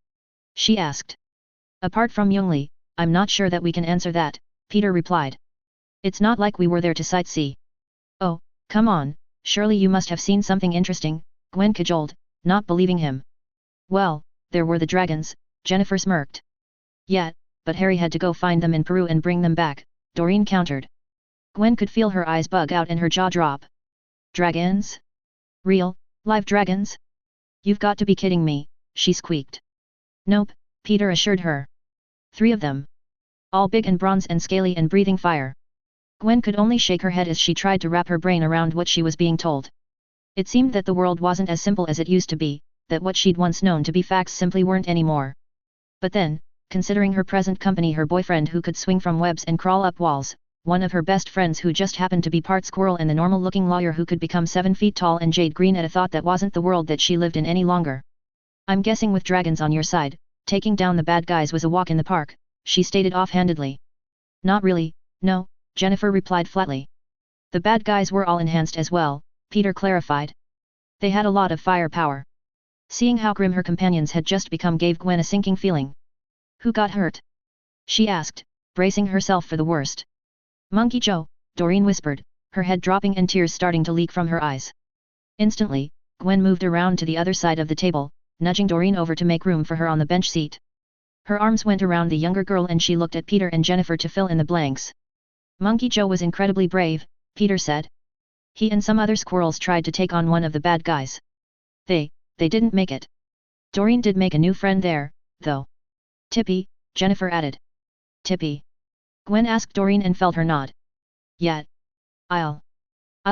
S1: She asked. Apart from Youngly, I'm not sure that we can answer that, Peter replied. It's not like we were there to sightsee. Oh, come on, surely you must have seen something interesting, Gwen cajoled, not believing him. Well, there were the dragons, Jennifer smirked. Yeah, but Harry had to go find them in Peru and bring them back, Doreen countered. Gwen could feel her eyes bug out and her jaw drop. Dragons? Real, live dragons? You've got to be kidding me, she squeaked. Nope, Peter assured her. 3 of them. All big and bronze and scaly and breathing fire. Gwen could only shake her head as she tried to wrap her brain around what she was being told. It seemed that the world wasn't as simple as it used to be, that what she'd once known to be facts simply weren't anymore. But then, considering her present company, her boyfriend who could swing from webs and crawl up walls, one of her best friends who just happened to be part squirrel, and the normal-looking lawyer who could become 7 feet tall and jade green at a thought that wasn't the world that she lived in any longer. I'm guessing with dragons on your side, taking down the bad guys was a walk in the park, she stated offhandedly. Not really, no, Jennifer replied flatly. The bad guys were all enhanced as well, Peter clarified. They had a lot of firepower. Seeing how grim her companions had just become gave Gwen a sinking feeling. Who got hurt? She asked, bracing herself for the worst. Monkey Joe, Doreen whispered, her head dropping and tears starting to leak from her eyes. Instantly, Gwen moved around to the other side of the table, nudging Doreen over to make room for her on the bench seat. Her arms went around the younger girl and she looked at Peter and Jennifer to fill in the blanks. Monkey Joe was incredibly brave, Peter said. He and some other squirrels tried to take on one of the bad guys. They didn't make it. Doreen did make a new friend there, though. Tippy, Jennifer added. Tippy? Gwen asked Doreen and felt her nod. Yeah. I'll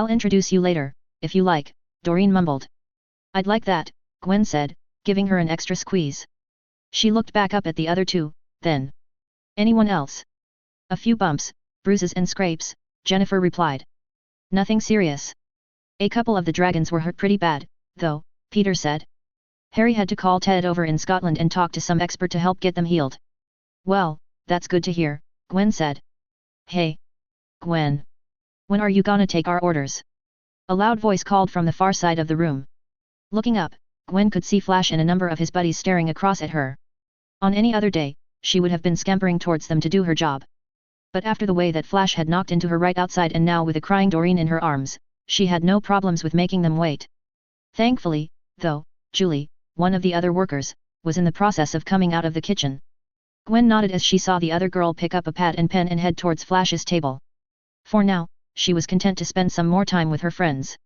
S1: introduce you later, if you like, Doreen mumbled. I'd like that, Gwen said, giving her an extra squeeze. She looked back up at the other 2, then. Anyone else? A few bumps, bruises and scrapes, Jennifer replied. Nothing serious. A couple of the dragons were hurt pretty bad, though, Peter said. Harry had to call Ted over in Scotland and talk to some expert to help get them healed. Well, that's good to hear, Gwen said. Hey. Gwen. When are you gonna take our orders? A loud voice called from the far side of the room. Looking up, Gwen could see Flash and a number of his buddies staring across at her. On any other day, she would have been scampering towards them to do her job. But after the way that Flash had knocked into her right outside and now with a crying Doreen in her arms, she had no problems with making them wait. Thankfully, though, Julie, one of the other workers, was in the process of coming out of the kitchen. Gwen nodded as she saw the other girl pick up a pad and pen and head towards Flash's table. For now, she was content to spend some more time with her friends.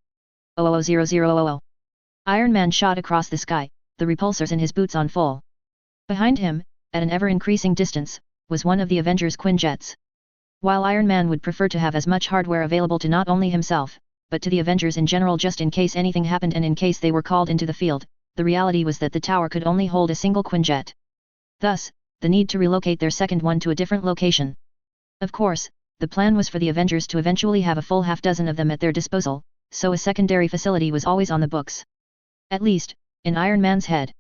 S1: 000000. Iron Man shot across the sky, the repulsors in his boots on full. Behind him, at an ever-increasing distance, was one of the Avengers' Quinjets. While Iron Man would prefer to have as much hardware available to not only himself, but to the Avengers in general just in case anything happened and in case they were called into the field, the reality was that the tower could only hold a single Quinjet. Thus, the need to relocate their second one to a different location. Of course, the plan was for the Avengers to eventually have a full half dozen of them at their disposal, so a secondary facility was always on the books. At least, in Iron Man's head.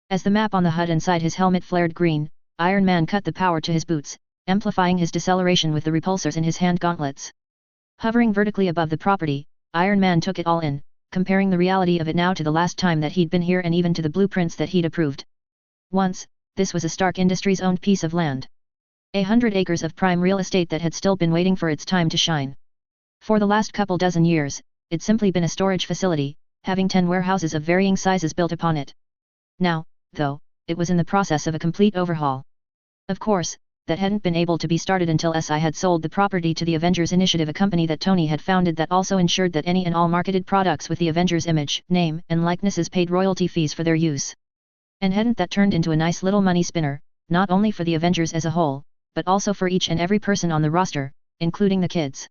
S1: As the map on the HUD inside his helmet flared green, Iron Man cut the power to his boots, amplifying his deceleration with the repulsors in his hand gauntlets. Hovering vertically above the property, Iron Man took it all in, comparing the reality of it now to the last time that he'd been here and even to the blueprints that he'd approved. Once, this was a Stark Industries-owned piece of land. 100 acres of prime real estate that had still been waiting for its time to shine. For the last couple dozen years, it'd simply been a storage facility, having 10 warehouses of varying sizes built upon it. Now, though, it was in the process of a complete overhaul. Of course, that hadn't been able to be started until SI had sold the property to the Avengers Initiative, a company that Tony had founded that also ensured that any and all marketed products with the Avengers image, name, and likenesses paid royalty fees for their use. And hadn't that turned into a nice little money spinner, not only for the Avengers as a whole, but also for each and every person on the roster, including the kids.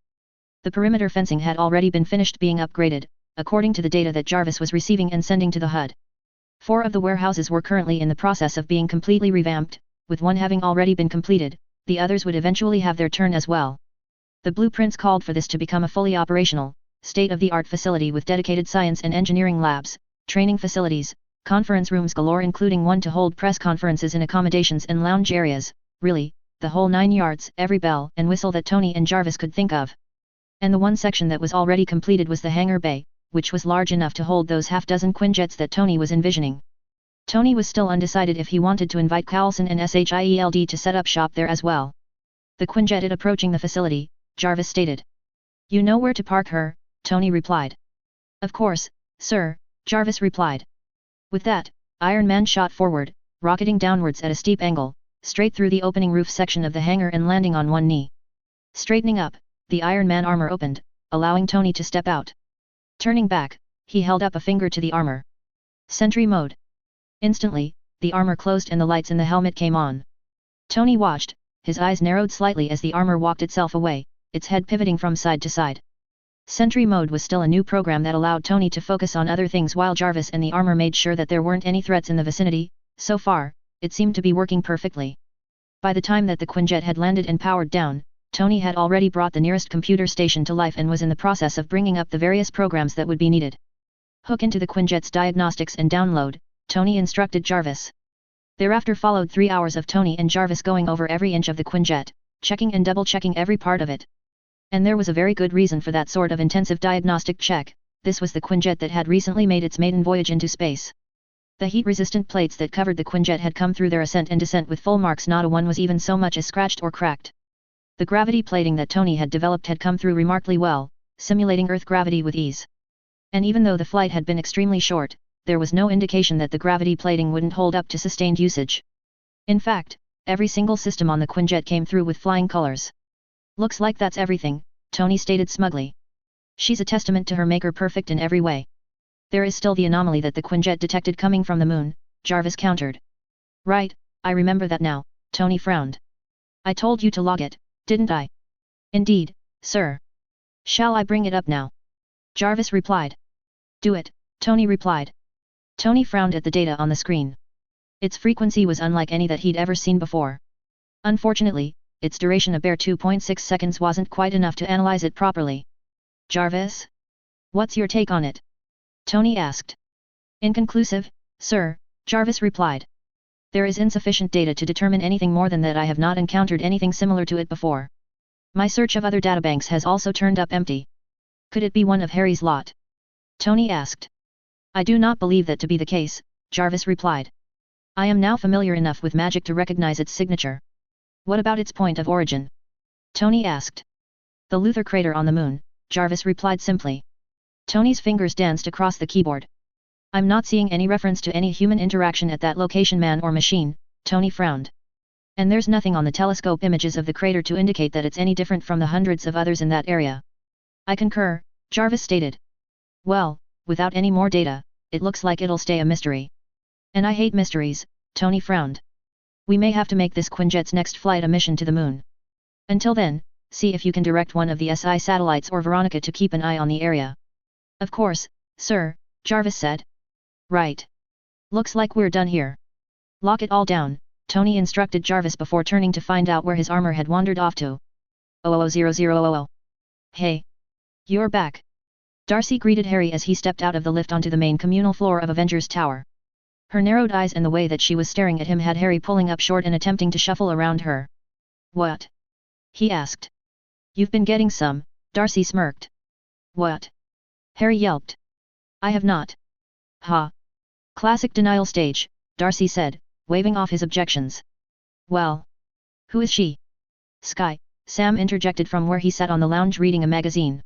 S1: The perimeter fencing had already been finished being upgraded, according to the data that Jarvis was receiving and sending to the HUD. 4 of the warehouses were currently in the process of being completely revamped, with one having already been completed, the others would eventually have their turn as well. The blueprints called for this to become a fully operational, state-of-the-art facility with dedicated science and engineering labs, training facilities, conference rooms galore including one to hold press conferences in accommodations and lounge areas, really, the whole 9 yards, every bell and whistle that Tony and Jarvis could think of. And the one section that was already completed was the hangar bay, which was large enough to hold those half-dozen Quinjets that Tony was envisioning. Tony was still undecided if he wanted to invite Carlson and SHIELD to set up shop there as well. The Quinjet is approaching the facility, Jarvis stated. You know where to park her, Tony replied. Of course, sir, Jarvis replied. With that, Iron Man shot forward, rocketing downwards at a steep angle, straight through the opening roof section of the hangar and landing on one knee. Straightening up, the Iron Man armor opened, allowing Tony to step out. Turning back, he held up a finger to the armor. Sentry mode. Instantly, the armor closed and the lights in the helmet came on. Tony watched, his eyes narrowed slightly as the armor walked itself away, its head pivoting from side to side. Sentry mode was still a new program that allowed Tony to focus on other things while Jarvis and the armor made sure that there weren't any threats in the vicinity. So far, it seemed to be working perfectly. By the time that the Quinjet had landed and powered down, Tony had already brought the nearest computer station to life and was in the process of bringing up the various programs that would be needed. Hook into the Quinjet's diagnostics and download, Tony instructed Jarvis. Thereafter followed 3 hours of Tony and Jarvis going over every inch of the Quinjet, checking and double-checking every part of it. And there was a very good reason for that sort of intensive diagnostic check. This was the Quinjet that had recently made its maiden voyage into space. The heat-resistant plates that covered the Quinjet had come through their ascent and descent with full marks, not a one was even so much as scratched or cracked. The gravity plating that Tony had developed had come through remarkably well, simulating Earth gravity with ease. And even though the flight had been extremely short, there was no indication that the gravity plating wouldn't hold up to sustained usage. In fact, every single system on the Quinjet came through with flying colors. "Looks like that's everything," Tony stated smugly. "She's a testament to her maker, perfect in every way." "There is still the anomaly that the Quinjet detected coming from the moon," Jarvis countered. "Right, I remember that now," Tony frowned. "I told you to log it, didn't I?" "Indeed, sir." "Shall I bring it up now?" Jarvis replied. "Do it," Tony replied. Tony frowned at the data on the screen. Its frequency was unlike any that he'd ever seen before. Unfortunately, its duration, a bare 2.6 seconds, wasn't quite enough to analyze it properly. "Jarvis? What's your take on it?" Tony asked. "Inconclusive, sir," Jarvis replied. "There is insufficient data to determine anything more than that. I have not encountered anything similar to it before. My search of other databanks has also turned up empty." "Could it be one of Harry's lot?" Tony asked. "I do not believe that to be the case," Jarvis replied. "I am now familiar enough with magic to recognize its signature." "What about its point of origin?" Tony asked. "The Luther crater on the moon," Jarvis replied simply. Tony's fingers danced across the keyboard. "I'm not seeing any reference to any human interaction at that location, man or machine," Tony frowned. "And there's nothing on the telescope images of the crater to indicate that it's any different from the hundreds of others in that area." "I concur," Jarvis stated. "Well, without any more data, it looks like it'll stay a mystery." "And I hate mysteries," Tony frowned. "We may have to make this Quinjet's next flight a mission to the moon. Until then, see if you can direct one of the SI satellites or Veronica to keep an eye on the area." "Of course, sir," Jarvis said. "Right. Looks like we're done here. Lock it all down," Tony instructed Jarvis before turning to find out where his armor had wandered off to. 000000. "Hey! You're back." Darcy greeted Harry as he stepped out of the lift onto the main communal floor of Avengers Tower. Her narrowed eyes and the way that she was staring at him had Harry pulling up short and attempting to shuffle around her. "What?" he asked. "You've been getting some," Darcy smirked. "What?" Harry yelped. "I have not." "Ha! Classic denial stage," Darcy said, waving off his objections. "Well? Who is she?" "Sky," Sam interjected from where he sat on the lounge reading a magazine.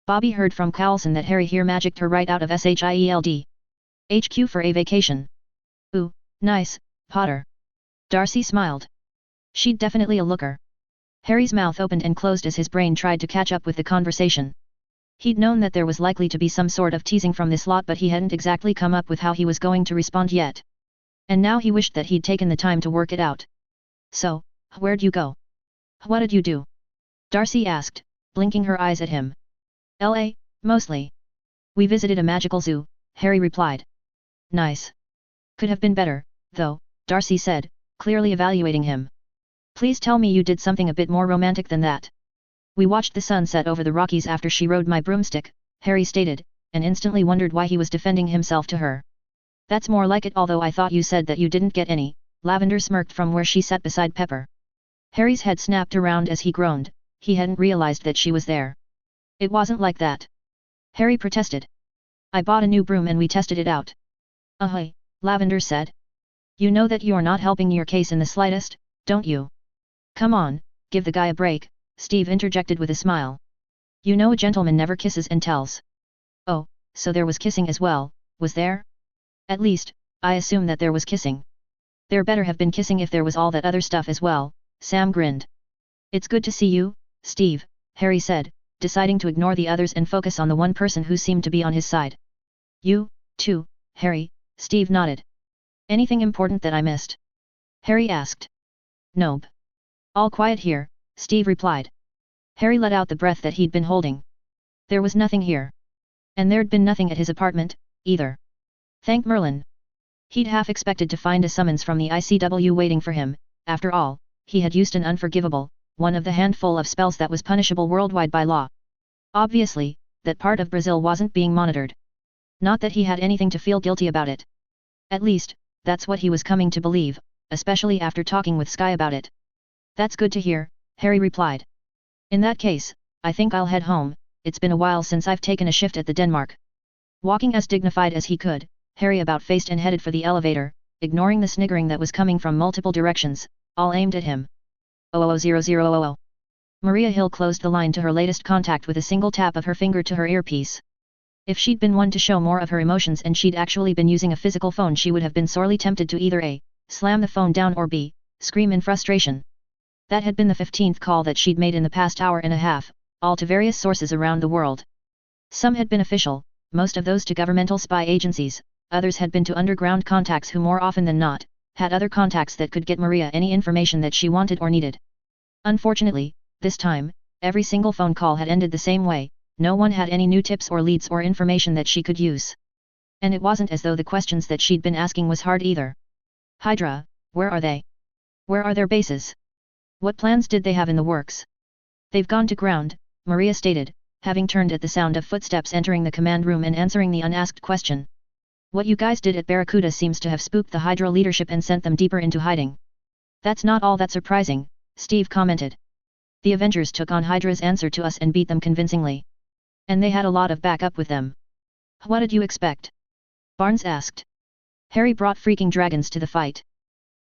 S1: Bobby heard from Coulson that Harry here magicked her right out of SHIELD HQ for a vacation. "Ooh, nice, Potter." Darcy smiled. "She'd definitely a looker." Harry's mouth opened and closed as his brain tried to catch up with the conversation. He'd known that there was likely to be some sort of teasing from this lot, but he hadn't exactly come up with how he was going to respond yet. And now he wished that he'd taken the time to work it out. "So, where'd you go? What did you do?" Darcy asked, blinking her eyes at him. "LA, mostly. We visited a magical zoo," Harry replied. "Nice. Could have been better, though," Darcy said, clearly evaluating him. "Please tell me you did something a bit more romantic than that." "We watched the sun set over the Rockies after she rode my broomstick," Harry stated, and instantly wondered why he was defending himself to her. "That's more like it, although I thought you said that you didn't get any," Lavender smirked from where she sat beside Pepper. Harry's head snapped around as he groaned, he hadn't realized that she was there. "It wasn't like that," Harry protested. "I bought a new broom and we tested it out." "Ahoy," Lavender said. "You know that you're not helping your case in the slightest, don't you?" "Come on, give the guy a break," Steve interjected with a smile. "You know a gentleman never kisses and tells." "Oh, so there was kissing as well, was there?" "At least, I assume that there was kissing." "There better have been kissing if there was all that other stuff as well," Sam grinned. "It's good to see you, Steve," Harry said, deciding to ignore the others and focus on the one person who seemed to be on his side. You, too, Harry, Steve nodded. Anything important that I missed? Harry asked. Nope. All quiet here, Steve replied. Harry let out the breath that he'd been holding. There was nothing here. And there'd been nothing at his apartment, either. Thank Merlin. He'd half expected to find a summons from the ICW waiting for him. After all, he had used an unforgivable, one of the handful of spells that was punishable worldwide by law. Obviously, that part of Brazil wasn't being monitored. Not that he had anything to feel guilty about it. At least, that's what he was coming to believe, especially after talking with Sky about it. That's good to hear, Harry replied. In that case, I think I'll head home. It's been a while since I've taken a shift at the Denmark. Walking as dignified as he could, Harry about-faced and headed for the elevator, ignoring the sniggering that was coming from multiple directions, all aimed at him. 00000. Maria Hill closed the line to her latest contact with a single tap of her finger to her earpiece. If she'd been one to show more of her emotions and she'd actually been using a physical phone, she would have been sorely tempted to either A, slam the phone down, or B, scream in frustration. That had been the 15th call that she'd made in the past hour and a half, all to various sources around the world. Some had been official, most of those to governmental spy agencies, others had been to underground contacts who more often than not, had other contacts that could get Maria any information that she wanted or needed. Unfortunately, this time, every single phone call had ended the same way. No one had any new tips or leads or information that she could use. And it wasn't as though the questions that she'd been asking was hard either. Hydra, where are they? Where are their bases? What plans did they have in the works? They've gone to ground, Maria stated, having turned at the sound of footsteps entering the command room and answering the unasked question. What you guys did at Barracuda seems to have spooked the Hydra leadership and sent them deeper into hiding. That's not all that surprising, Steve commented. The Avengers took on Hydra's answer to us and beat them convincingly. And they had a lot of backup with them. What did you expect? Barnes asked. Harry brought freaking dragons to the fight.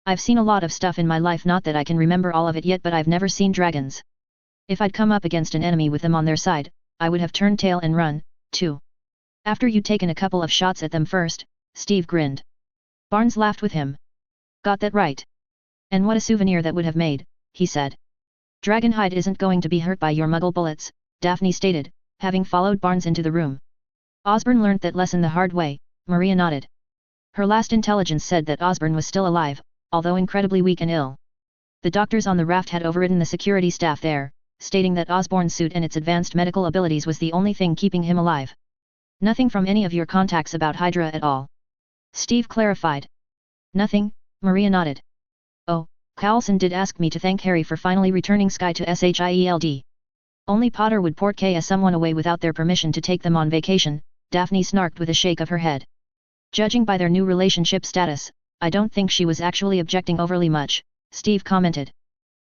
S1: I've seen a lot of stuff in my life, not that I can remember all of it yet, but I've never seen dragons. If I'd come up against an enemy with them on their side, I would have turned tail and run, too. After you'd taken a couple of shots at them first, Steve grinned. Barnes laughed with him. Got that right. And what a souvenir that would have made, he said. Dragonhide isn't going to be hurt by your muggle bullets, Daphne stated, having followed Barnes into the room. Osborne learnt that lesson the hard way, Maria nodded. Her last intelligence said that Osborne was still alive, although incredibly weak and ill. The doctors on the raft had overridden the security staff there, stating that Osborne's suit and its advanced medical abilities was the only thing keeping him alive. Nothing from any of your contacts about Hydra at all? Steve clarified. Nothing, Maria nodded. Oh, Coulson did ask me to thank Harry for finally returning Sky to SHIELD. Only Potter would port someone away without their permission to take them on vacation, Daphne snarked with a shake of her head. Judging by their new relationship status, I don't think she was actually objecting overly much, Steve commented.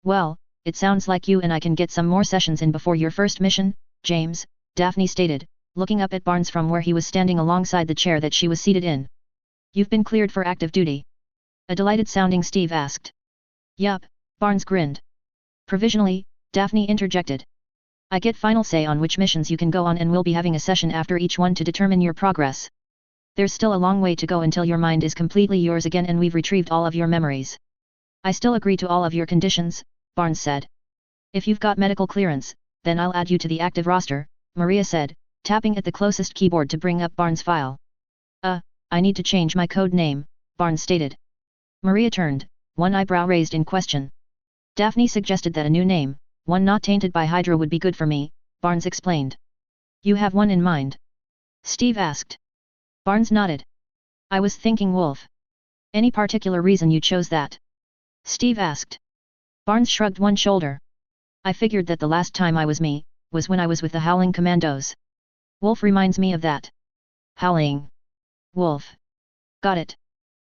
S1: Well, it sounds like you and I can get some more sessions in before your first mission, James, Daphne stated, looking up at Barnes from where he was standing alongside the chair that she was seated in. You've been cleared for active duty? A delighted-sounding Steve asked. Yup, Barnes grinned. Provisionally, Daphne interjected. I get final say on which missions you can go on, and we'll be having a session after each one to determine your progress. There's still a long way to go until your mind is completely yours again and we've retrieved all of your memories. I still agree to all of your conditions, Barnes said. If you've got medical clearance, then I'll add you to the active roster, Maria said, tapping at the closest keyboard to bring up Barnes' file. I need to change my code name, Barnes stated. Maria turned, one eyebrow raised in question. Daphne suggested that a new name, one not tainted by Hydra, would be good for me, Barnes explained. You have one in mind? Steve asked. Barnes nodded. I was thinking Wolf. Any particular reason you chose that? Steve asked. Barnes shrugged one shoulder. I figured that the last time I was me, was when I was with the Howling Commandos. Wolf reminds me of that. Howling. Wolf. Got it.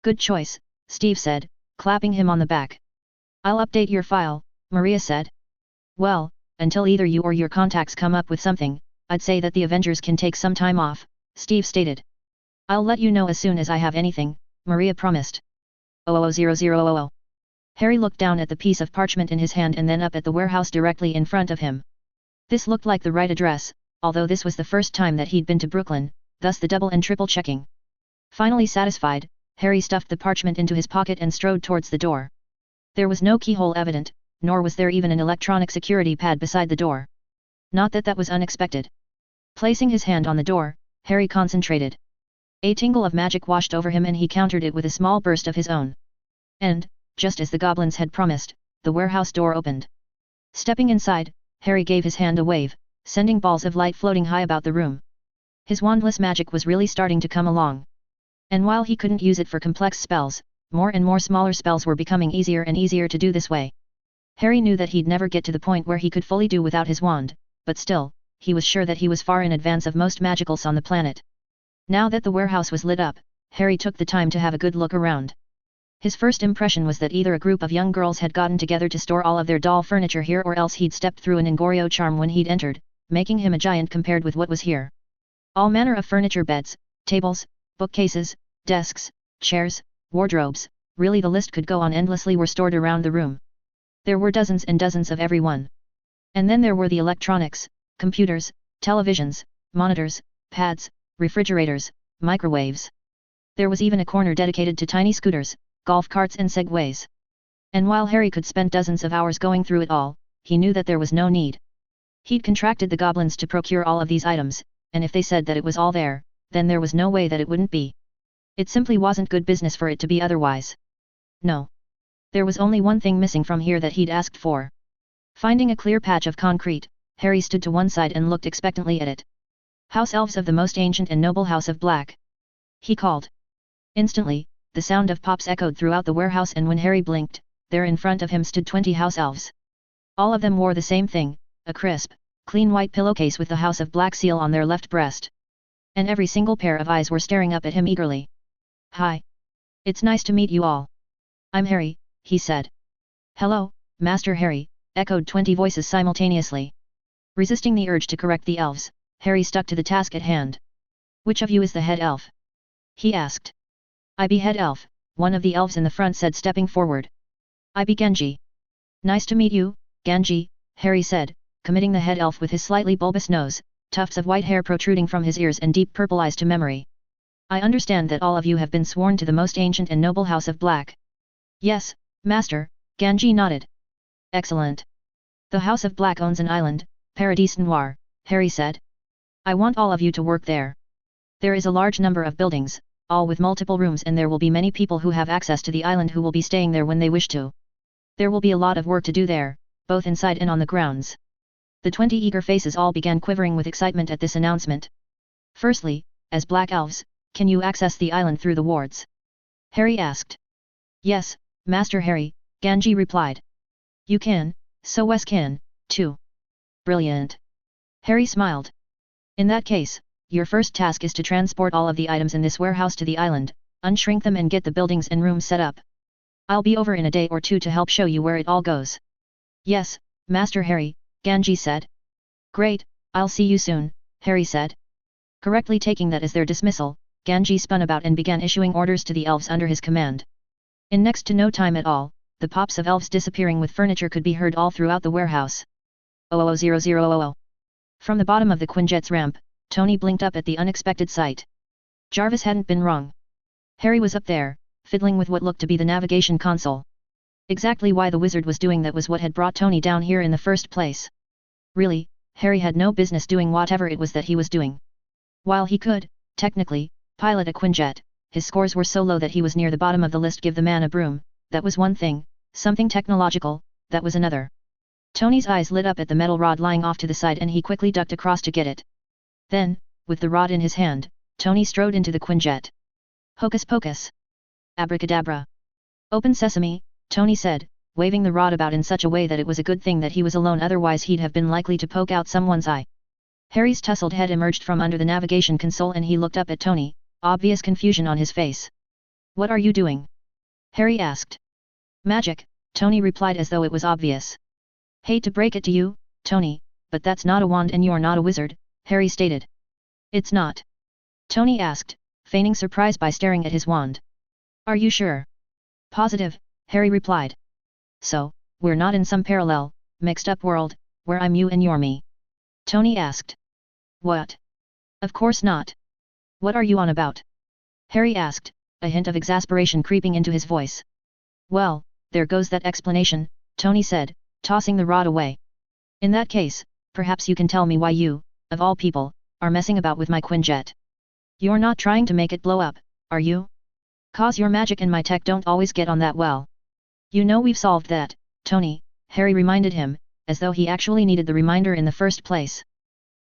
S1: Good choice, Steve said, clapping him on the back. I'll update your file, Maria said. Well, until either you or your contacts come up with something, I'd say that the Avengers can take some time off, Steve stated. I'll let you know as soon as I have anything, Maria promised. 00000. Harry looked down at the piece of parchment in his hand and then up at the warehouse directly in front of him. This looked like the right address, although this was the first time that he'd been to Brooklyn, thus the double and triple checking. Finally satisfied, Harry stuffed the parchment into his pocket and strode towards the door. There was no keyhole evident, nor was there even an electronic security pad beside the door. Not that that was unexpected. Placing his hand on the door, Harry concentrated. A tingle of magic washed over him and he countered it with a small burst of his own. And, just as the goblins had promised, the warehouse door opened. Stepping inside, Harry gave his hand a wave, sending balls of light floating high about the room. His wandless magic was really starting to come along. And while he couldn't use it for complex spells, more and more smaller spells were becoming easier and easier to do this way. Harry knew that he'd never get to the point where he could fully do without his wand, but still, he was sure that he was far in advance of most magicals on the planet. Now that the warehouse was lit up, Harry took the time to have a good look around. His first impression was that either a group of young girls had gotten together to store all of their doll furniture here or else he'd stepped through an Ingorio charm when he'd entered, making him a giant compared with what was here. All manner of furniture, beds, tables, bookcases, desks, chairs, wardrobes, really the list could go on endlessly, were stored around the room. There were dozens and dozens of every one. And then there were the electronics, computers, televisions, monitors, pads, refrigerators, microwaves. There was even a corner dedicated to tiny scooters, golf carts and segways. And while Harry could spend dozens of hours going through it all, he knew that there was no need. He'd contracted the goblins to procure all of these items, and if they said that it was all there, then there was no way that it wouldn't be. It simply wasn't good business for it to be otherwise. No. There was only one thing missing from here that he'd asked for. Finding a clear patch of concrete, Harry stood to one side and looked expectantly at it. "House elves of the most ancient and noble House of Black," he called. Instantly, the sound of pops echoed throughout the warehouse, and when Harry blinked, there in front of him stood 20 house elves. All of them wore the same thing, a crisp, clean white pillowcase with the House of Black seal on their left breast. And every single pair of eyes were staring up at him eagerly. "Hi. It's nice to meet you all. I'm Harry," he said. "Hello, Master Harry," echoed 20 voices simultaneously. Resisting the urge to correct the elves, Harry stuck to the task at hand. "Which of you is the head elf?" he asked. "I be head elf," one of the elves in the front said, stepping forward. "I be Genji." "Nice to meet you, Genji," Harry said, committing the head elf with his slightly bulbous nose, tufts of white hair protruding from his ears and deep purple eyes to memory. "I understand that all of you have been sworn to the most ancient and noble House of Black." "Yes, Master," Genji nodded. "Excellent. The House of Black owns an island, Paradis Noir," Harry said. "I want all of you to work there. There is a large number of buildings, all with multiple rooms, and there will be many people who have access to the island who will be staying there when they wish to. There will be a lot of work to do there, both inside and on the grounds." The 20 eager faces all began quivering with excitement at this announcement. "Firstly, as Black Elves, can you access the island through the wards?" Harry asked. "Yes, Master Harry," Genji replied. "You can, so Wes can, too." "Brilliant." Harry smiled. "In that case, your first task is to transport all of the items in this warehouse to the island, unshrink them and get the buildings and rooms set up. I'll be over in a day or two to help show you where it all goes." "Yes, Master Harry," Genji said. "Great, I'll see you soon," Harry said. Correctly taking that as their dismissal, Genji spun about and began issuing orders to the elves under his command. In next to no time at all, the pops of elves disappearing with furniture could be heard all throughout the warehouse. 00000. From the bottom of the Quinjet's ramp, Tony blinked up at the unexpected sight. Jarvis hadn't been wrong. Harry was up there, fiddling with what looked to be the navigation console. Exactly why the wizard was doing that was what had brought Tony down here in the first place. Really, Harry had no business doing whatever it was that he was doing. While he could, technically, pilot a Quinjet, his scores were so low that he was near the bottom of the list. Give the man a broom, that was one thing, something technological, that was another. Tony's eyes lit up at the metal rod lying off to the side and he quickly ducked across to get it. Then, with the rod in his hand, Tony strode into the Quinjet. "Hocus pocus! Abracadabra! Open sesame," Tony said, waving the rod about in such a way that it was a good thing that he was alone, otherwise he'd have been likely to poke out someone's eye. Harry's tousled head emerged from under the navigation console and he looked up at Tony, obvious confusion on his face. "What are you doing?" Harry asked. "Magic," Tony replied as though it was obvious. "Hate to break it to you, Tony, but that's not a wand and you're not a wizard," Harry stated. "It's not?" Tony asked, feigning surprise by staring at his wand. "Are you sure?" "Positive," Harry replied. "So, we're not in some parallel, mixed-up world, where I'm you and you're me?" Tony asked. "What? Of course not. What are you on about?" Harry asked, a hint of exasperation creeping into his voice. "Well, there goes that explanation," Tony said, tossing the rod away. "In that case, Perhaps you can tell me why you, of all people, are messing about with my Quinjet. You're not trying to make it blow up, are you? 'Cause your magic and my tech don't always get on that well. You know we've solved that, Tony, Harry reminded him, as though he actually needed the reminder in the first place.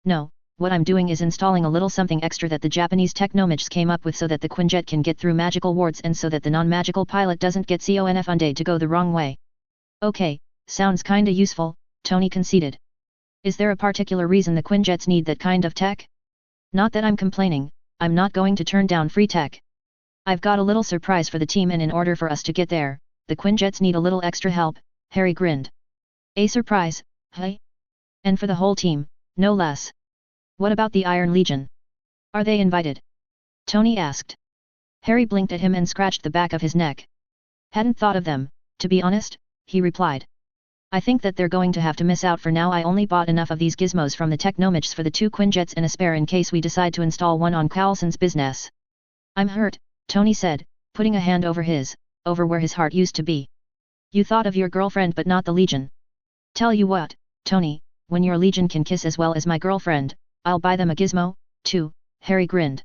S1: No, what I'm doing is installing a little something extra that the Japanese technomages came up with so that the Quinjet can get through magical wards and so that the non-magical pilot doesn't get confunded to go the wrong way. Okay, sounds kinda useful, Tony conceded. Is there a particular reason the Quinjets need that kind of tech? Not that I'm complaining, I'm not going to turn down free tech. I've got a little surprise for the team, and in order for us to get there, the Quinjets need a little extra help, Harry grinned. A surprise, hey? And for the whole team, no less. What about the Iron Legion? Are they invited? Tony asked. Harry blinked at him and scratched the back of his neck. Hadn't thought of them, to be honest, he replied. I think that they're going to have to miss out for now. I only bought enough of these gizmos from the technomages for the 2 Quinjets and a spare in case we decide to install one on Carlson's business. I'm hurt, Tony said, putting a hand over where his heart used to be. You thought of your girlfriend but not the Legion. Tell you what, Tony, when your Legion can kiss as well as my girlfriend, I'll buy them a gizmo, too, Harry grinned.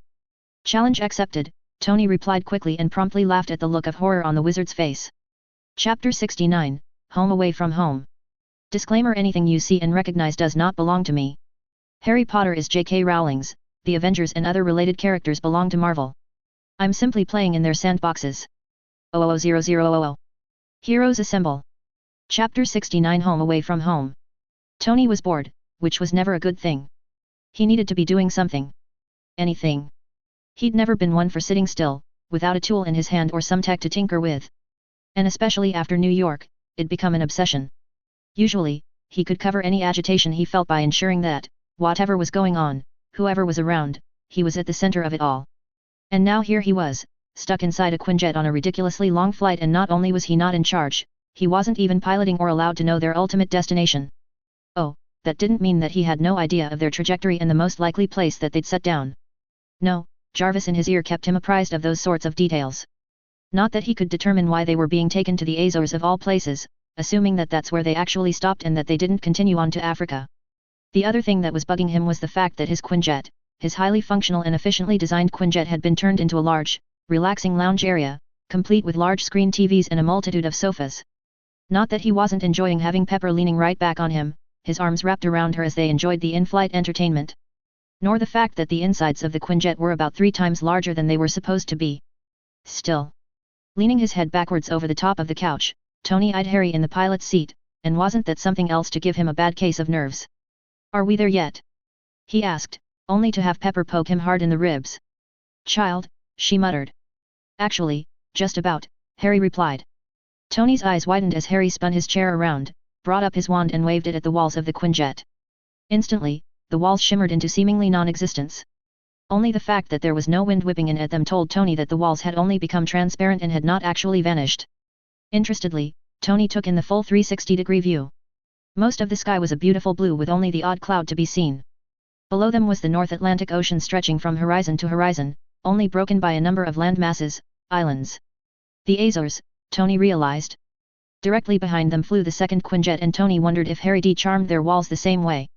S1: Challenge accepted, Tony replied quickly and promptly laughed at the look of horror on the wizard's face. Chapter 69, Home Away from Home. Disclaimer: anything you see and recognize does not belong to me. Harry Potter is J.K. Rowling's, the Avengers and other related characters belong to Marvel. I'm simply playing in their sandboxes. 000000. Heroes Assemble. Chapter 69, Home Away from Home. Tony was bored, which was never a good thing. He needed to be doing something. Anything. He'd never been one for sitting still, without a tool in his hand or some tech to tinker with. And especially after New York, it'd become an obsession. Usually, he could cover any agitation he felt by ensuring that, whatever was going on, whoever was around, he was at the center of it all. And now here he was, stuck inside a Quinjet on a ridiculously long flight, and not only was he not in charge, he wasn't even piloting or allowed to know their ultimate destination. Oh, that didn't mean that he had no idea of their trajectory and the most likely place that they'd set down. No, Jarvis in his ear kept him apprised of those sorts of details. Not that he could determine why they were being taken to the Azores of all places, assuming that that's where they actually stopped and that they didn't continue on to Africa. The other thing that was bugging him was the fact that his Quinjet, his highly functional and efficiently designed Quinjet, had been turned into a large, relaxing lounge area, complete with large screen TVs and a multitude of sofas. Not that he wasn't enjoying having Pepper leaning right back on him, his arms wrapped around her as they enjoyed the in-flight entertainment. Nor the fact that the insides of the Quinjet were about 3 times larger than they were supposed to be. Still. Leaning his head backwards over the top of the couch, Tony eyed Harry in the pilot's seat, and wasn't that something else to give him a bad case of nerves? Are we there yet? He asked, only to have Pepper poke him hard in the ribs. Child, she muttered. Actually, just about, Harry replied. Tony's eyes widened as Harry spun his chair around, brought up his wand and waved it at the walls of the Quinjet. Instantly, the walls shimmered into seemingly non-existence. Only the fact that there was no wind whipping in at them told Tony that the walls had only become transparent and had not actually vanished. Interestedly, Tony took in the full 360-degree view. Most of the sky was a beautiful blue with only the odd cloud to be seen. Below them was the North Atlantic Ocean stretching from horizon to horizon, only broken by a number of land masses, islands. The Azores, Tony realized. Directly behind them flew the second Quinjet, and Tony wondered if Harry charmed their walls the same way.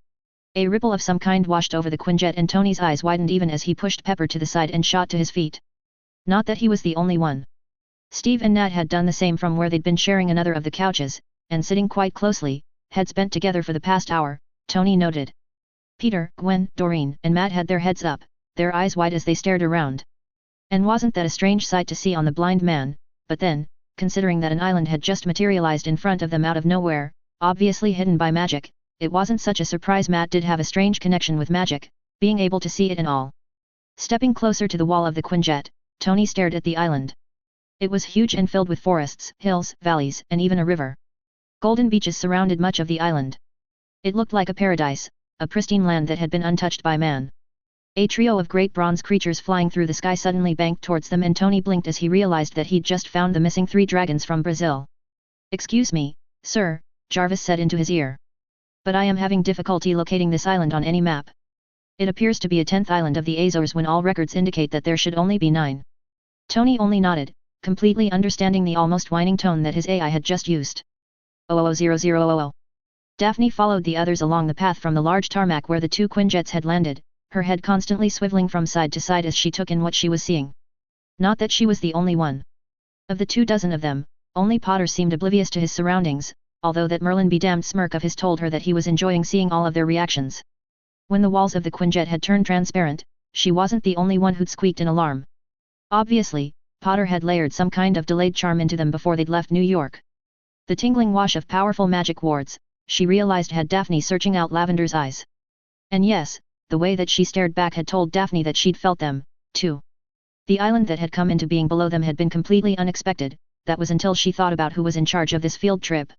S1: A ripple of some kind washed over the Quinjet, and Tony's eyes widened even as he pushed Pepper to the side and shot to his feet. Not that he was the only one. Steve and Nat had done the same from where they'd been sharing another of the couches, and sitting quite closely, heads bent together for the past hour, Tony noted. Peter, Gwen, Doreen, and Matt had their heads up, their eyes wide as they stared around. And wasn't that a strange sight to see on the blind man, but then, considering that an island had just materialized in front of them out of nowhere, obviously hidden by magic, it wasn't such a surprise. Matt did have a strange connection with magic, being able to see it and all. Stepping closer to the wall of the Quinjet, Tony stared at the island. It was huge and filled with forests, hills, valleys, and even a river. Golden beaches surrounded much of the island. It looked like a paradise, a pristine land that had been untouched by man. A trio of great bronze creatures flying through the sky suddenly banked towards them, and Tony blinked as he realized that he'd just found the missing 3 dragons from Brazil. Excuse me, sir, Jarvis said into his ear. But I am having difficulty locating this island on any map. It appears to be a 10th island of the Azores when all records indicate that there should only be 9. Tony only nodded, completely understanding the almost whining tone that his AI had just used. 000000. Daphne followed the others along the path from the large tarmac where the two Quinjets had landed, her head constantly swiveling from side to side as she took in what she was seeing. Not that she was the only one. Of the 24 of them, only Potter seemed oblivious to his surroundings, although that Merlin be damned smirk of his told her that he was enjoying seeing all of their reactions. When the walls of the Quinjet had turned transparent, she wasn't the only one who'd squeaked in alarm. Obviously, Potter had layered some kind of delayed charm into them before they'd left New York. The tingling wash of powerful magic wards, she realized had Daphne searching out Lavender's eyes. And yes, the way that she stared back had told Daphne that she'd felt them, too. The island that had come into being below them had been completely unexpected, that was until she thought about who was in charge of this field trip.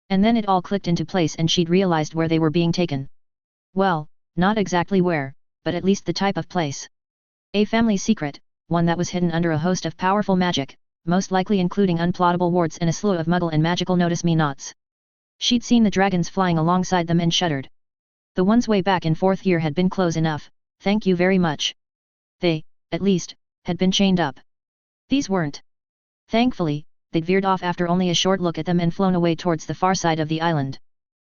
S1: And then it all clicked into place and she'd realized where they were being taken. Well, not exactly where, but at least the type of place. A family secret, one that was hidden under a host of powerful magic, most likely including unplottable wards and a slew of muggle and magical notice-me-nots. She'd seen the dragons flying alongside them and shuddered. The ones way back in 4th year had been close enough, thank you very much. They, at least, had been chained up. These weren't. Thankfully, they'd veered off after only a short look at them and flown away towards the far side of the island.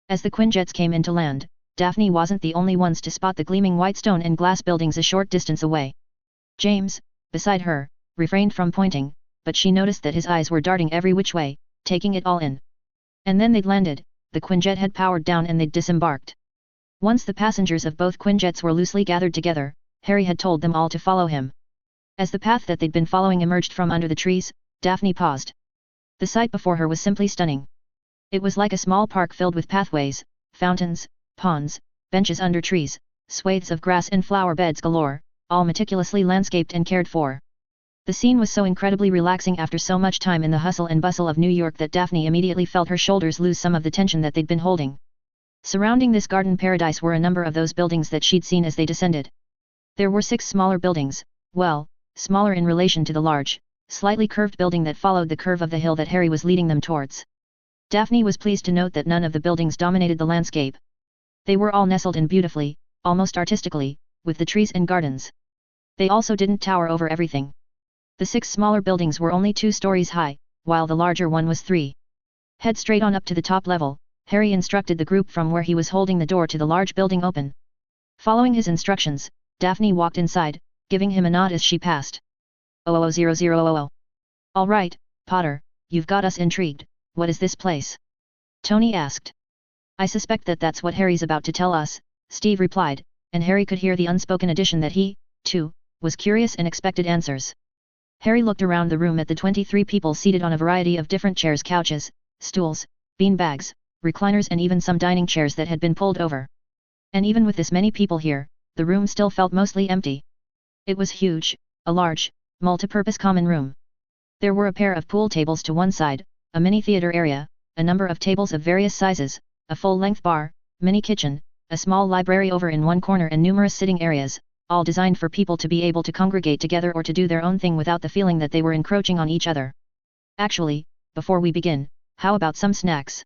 S1: As the Quinjets came into land, Daphne wasn't the only ones to spot the gleaming white stone and glass buildings a short distance away. James, beside her, refrained from pointing, but she noticed that his eyes were darting every which way, taking it all in. And then they'd landed, the Quinjet had powered down and they'd disembarked. Once the passengers of both Quinjets were loosely gathered together, Harry had told them all to follow him. As the path that they'd been following emerged from under the trees, Daphne paused. The sight before her was simply stunning. It was like a small park filled with pathways, fountains, ponds, benches under trees, swathes of grass and flower beds galore, all meticulously landscaped and cared for. The scene was so incredibly relaxing after so much time in the hustle and bustle of New York that Daphne immediately felt her shoulders lose some of the tension that they'd been holding. Surrounding this garden paradise were a number of those buildings that she'd seen as they descended. There were 6 smaller buildings, well, smaller in relation to the large, slightly curved building that followed the curve of the hill that Harry was leading them towards. Daphne was pleased to note that none of the buildings dominated the landscape. They were all nestled in beautifully, almost artistically, with the trees and gardens. They also didn't tower over everything. The 6 smaller buildings were only 2 stories high, while the larger one was 3. Head straight on up to the top level, Harry instructed the group from where he was holding the door to the large building open. Following his instructions, Daphne walked inside, giving him a nod as she passed. 000000. All right, Potter, you've got us intrigued, what is this place? Tony asked. I suspect that that's what Harry's about to tell us, Steve replied, and Harry could hear the unspoken addition that he, too, was curious and expected answers. Harry looked around the room at the 23 people seated on a variety of different chairs, couches, stools, beanbags, recliners and even some dining chairs that had been pulled over. And even with this many people here, the room still felt mostly empty. It was huge, a large, multi-purpose common room. There were a pair of pool tables to one side, a mini theater area, a number of tables of various sizes, a full-length bar, mini kitchen, a small library over in one corner and numerous sitting areas, all designed for people to be able to congregate together or to do their own thing without the feeling that they were encroaching on each other. Actually, before we begin, how about some snacks?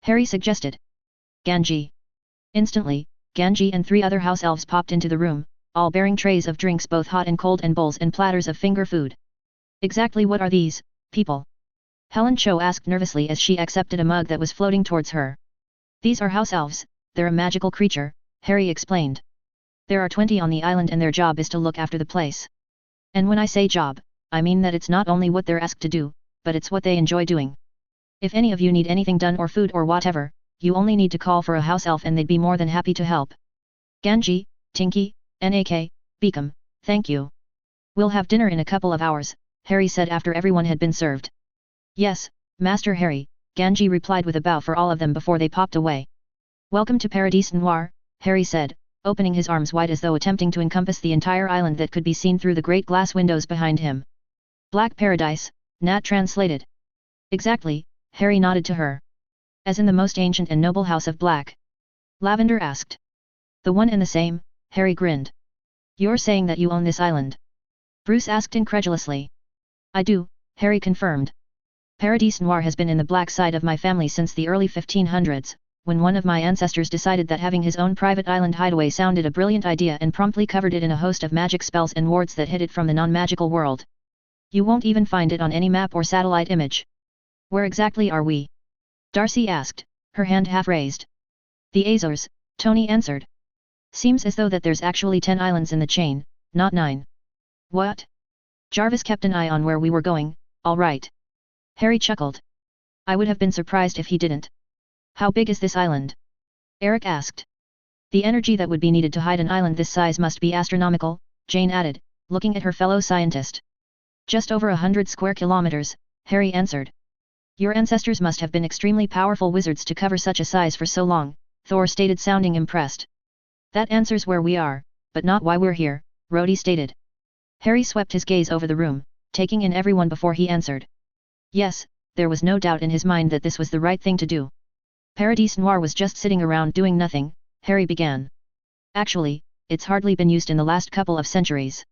S1: Harry suggested. Ganji. Instantly, Ganji and 3 other house elves popped into the room, all bearing trays of drinks both hot and cold and bowls and platters of finger food. Exactly what are these, people? Helen Cho asked nervously as she accepted a mug that was floating towards her. These are house elves, they're a magical creature, Harry explained. There are 20 on the island and their job is to look after the place. And when I say job, I mean that it's not only what they're asked to do, but it's what they enjoy doing. If any of you need anything done or food or whatever, you only need to call for a house elf and they'd be more than happy to help. Ganji, Tinky, Nak, Beacom, thank you. We'll have dinner in a couple of hours, Harry said after everyone had been served. Yes, Master Harry, Ganji replied with a bow for all of them before they popped away. Welcome to Paradis Noir, Harry said, opening his arms wide as though attempting to encompass the entire island that could be seen through the great glass windows behind him. Black Paradise, Nat translated. Exactly, Harry nodded to her. As in the most ancient and noble house of Black? Lavender asked. The one and the same, Harry grinned. You're saying that you own this island? Bruce asked incredulously. I do, Harry confirmed. Paradis Noir has been in the black side of my family since the early 1500s, when one of my ancestors decided that having his own private island hideaway sounded a brilliant idea and promptly covered it in a host of magic spells and wards that hid it from the non-magical world. You won't even find it on any map or satellite image. Where exactly are we? Darcy asked, her hand half raised. The Azores, Tony answered. Seems as though that there's actually 10 islands in the chain, not 9. What? Jarvis kept an eye on where we were going. All right. Harry chuckled. I would have been surprised if he didn't. How big is this island? Eric asked. The energy that would be needed to hide an island this size must be astronomical, Jane added, looking at her fellow scientist. Just over 100 square kilometers, Harry answered. Your ancestors must have been extremely powerful wizards to cover such a size for so long, Thor stated, sounding impressed. That answers where we are, but not why we're here, Rhodey stated. Harry swept his gaze over the room, taking in everyone before he answered. Yes, there was no doubt in his mind that this was the right thing to do. Paradis Noir was just sitting around doing nothing, Harry began. Actually, it's hardly been used in the last couple of centuries.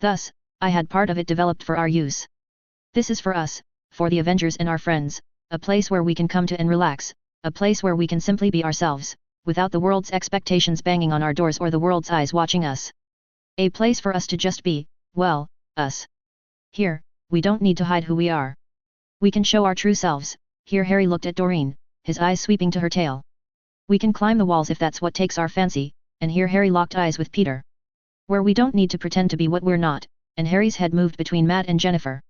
S1: Thus, I had part of it developed for our use. This is for us, for the Avengers and our friends, a place where we can come to and relax, a place where we can simply be ourselves, without the world's expectations banging on our doors or the world's eyes watching us. A place for us to just be, well, us. Here, we don't need to hide who we are. We can show our true selves. Here Harry looked at Doreen, his eyes sweeping to her tail. We can climb the walls if that's what takes our fancy, and here Harry locked eyes with Peter. Where we don't need to pretend to be what we're not, and Harry's head moved between Matt and Jennifer.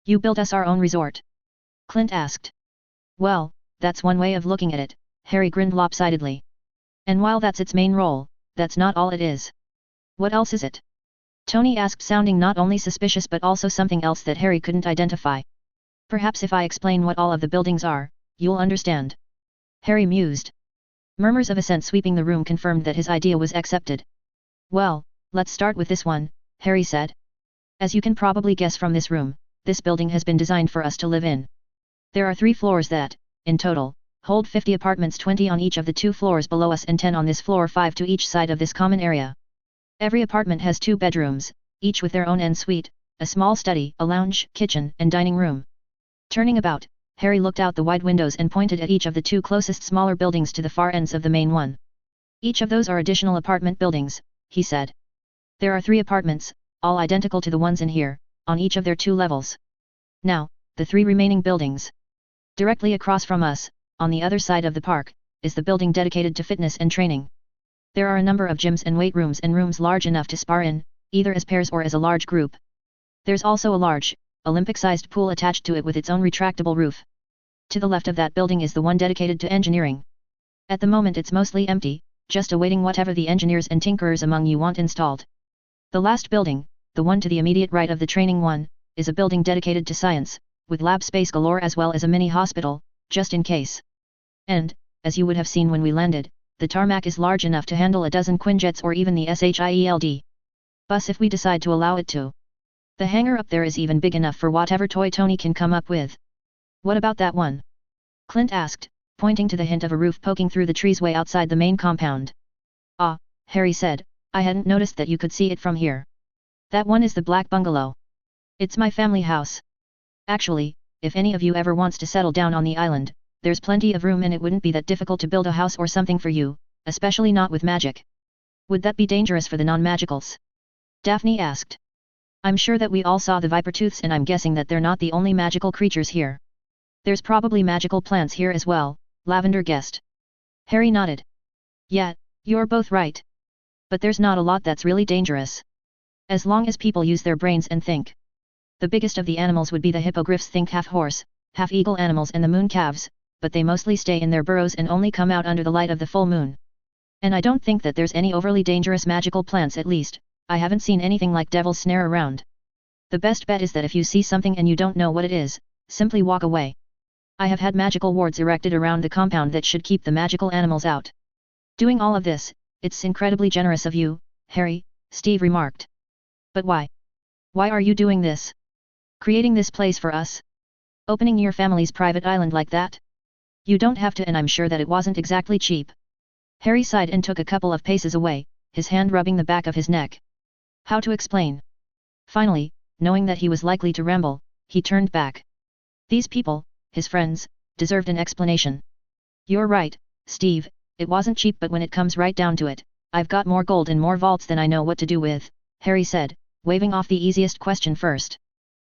S1: You built us our own resort? Clint asked. Well, that's one way of looking at it, Harry grinned lopsidedly. And while that's its main role, that's not all it is. What else is it? Tony asked, sounding not only suspicious but also something else that Harry couldn't identify. Perhaps if I explain what all of the buildings are, you'll understand. Harry mused. Murmurs of assent sweeping the room confirmed that his idea was accepted. Well, let's start with this one, Harry said. As you can probably guess from this room, this building has been designed for us to live in. There are 3 floors that, in total, hold 50 apartments, 20 on each of the 2 floors below us and 10 on this floor, 5 to each side of this common area. Every apartment has 2 bedrooms, each with their own en-suite, a small study, a lounge, kitchen, and dining room. Turning about, Harry looked out the wide windows and pointed at each of the 2 closest smaller buildings to the far ends of the main one. Each of those are additional apartment buildings, he said. There are 3 apartments, all identical to the ones in here, on each of their 2 levels. Now, the 3 remaining buildings. Directly across from us, on the other side of the park, is the building dedicated to fitness and training. There are a number of gyms and weight rooms and rooms large enough to spar in, either as pairs or as a large group. There's also a large, Olympic-sized pool attached to it with its own retractable roof. To the left of that building is the one dedicated to engineering. At the moment it's mostly empty, just awaiting whatever the engineers and tinkerers among you want installed. The last building, the one to the immediate right of the training one, is a building dedicated to science, with lab space galore as well as a mini hospital, just in case. And, as you would have seen when we landed, the tarmac is large enough to handle a dozen Quinjets or even the SHIELD bus if we decide to allow it to. The hangar up there is even big enough for whatever toy Tony can come up with. What about that one? Clint asked, pointing to the hint of a roof poking through the trees way outside the main compound. Ah, Harry said, I hadn't noticed that you could see it from here. That one is the Black Bungalow. It's my family house. Actually, if any of you ever wants to settle down on the island, there's plenty of room and it wouldn't be that difficult to build a house or something for you, especially not with magic. Would that be dangerous for the non-magicals? Daphne asked. I'm sure that we all saw the Vipertooths and I'm guessing that they're not the only magical creatures here. There's probably magical plants here as well, Lavender guessed. Harry nodded. Yeah, you're both right. But there's not a lot that's really dangerous. As long as people use their brains and think. The biggest of the animals would be the hippogriffs, think half horse, half eagle animals, and the moon calves, but they mostly stay in their burrows and only come out under the light of the full moon. And I don't think that there's any overly dangerous magical plants, at least, I haven't seen anything like Devil's Snare around. The best bet is that if you see something and you don't know what it is, simply walk away. I have had magical wards erected around the compound that should keep the magical animals out. Doing all of this, it's incredibly generous of you, Harry, Steve remarked. But why? Why are you doing this? Creating this place for us? Opening your family's private island like that? You don't have to, and I'm sure that it wasn't exactly cheap. Harry sighed and took a couple of paces away, his hand rubbing the back of his neck. How to explain? Finally, knowing that he was likely to ramble, he turned back. These people, his friends, deserved an explanation. You're right, Steve, it wasn't cheap, but when it comes right down to it, I've got more gold and more vaults than I know what to do with, Harry said, waving off the easiest question first.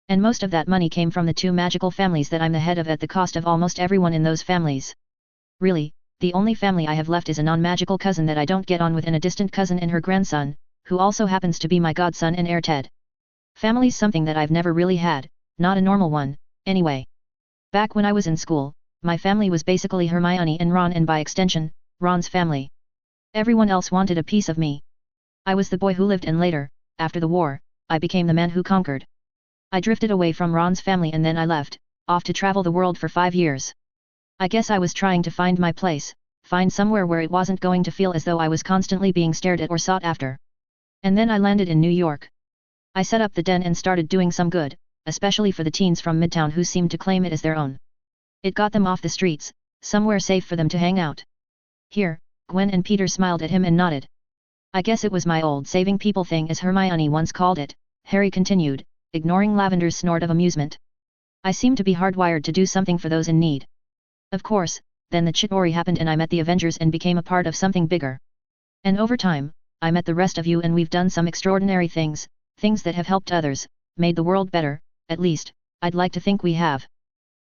S1: And most of that money came from the 2 magical families that I'm the head of at the cost of almost everyone in those families. Really, the only family I have left is a non-magical cousin that I don't get on with and a distant cousin and her grandson, who also happens to be my godson and heir Ted. Family's something that I've never really had, not a normal one, anyway. Back when I was in school, my family was basically Hermione and Ron and by extension, Ron's family. Everyone else wanted a piece of me. I was the boy who lived and later, after the war, I became the man who conquered. I drifted away from Ron's family and then I left, off to travel the world for 5 years. I guess I was trying to find my place, find somewhere where it wasn't going to feel as though I was constantly being stared at or sought after. And then I landed in New York. I set up the den and started doing some good, especially for the teens from Midtown who seemed to claim it as their own. It got them off the streets, somewhere safe for them to hang out. Here, Gwen and Peter smiled at him and nodded. I guess it was my old saving people thing as Hermione once called it, Harry continued, ignoring Lavender's snort of amusement. I seem to be hardwired to do something for those in need. Of course, then the Chitauri happened and I met the Avengers and became a part of something bigger. And over time, I met the rest of you and we've done some extraordinary things, things that have helped others, made the world better, at least, I'd like to think we have.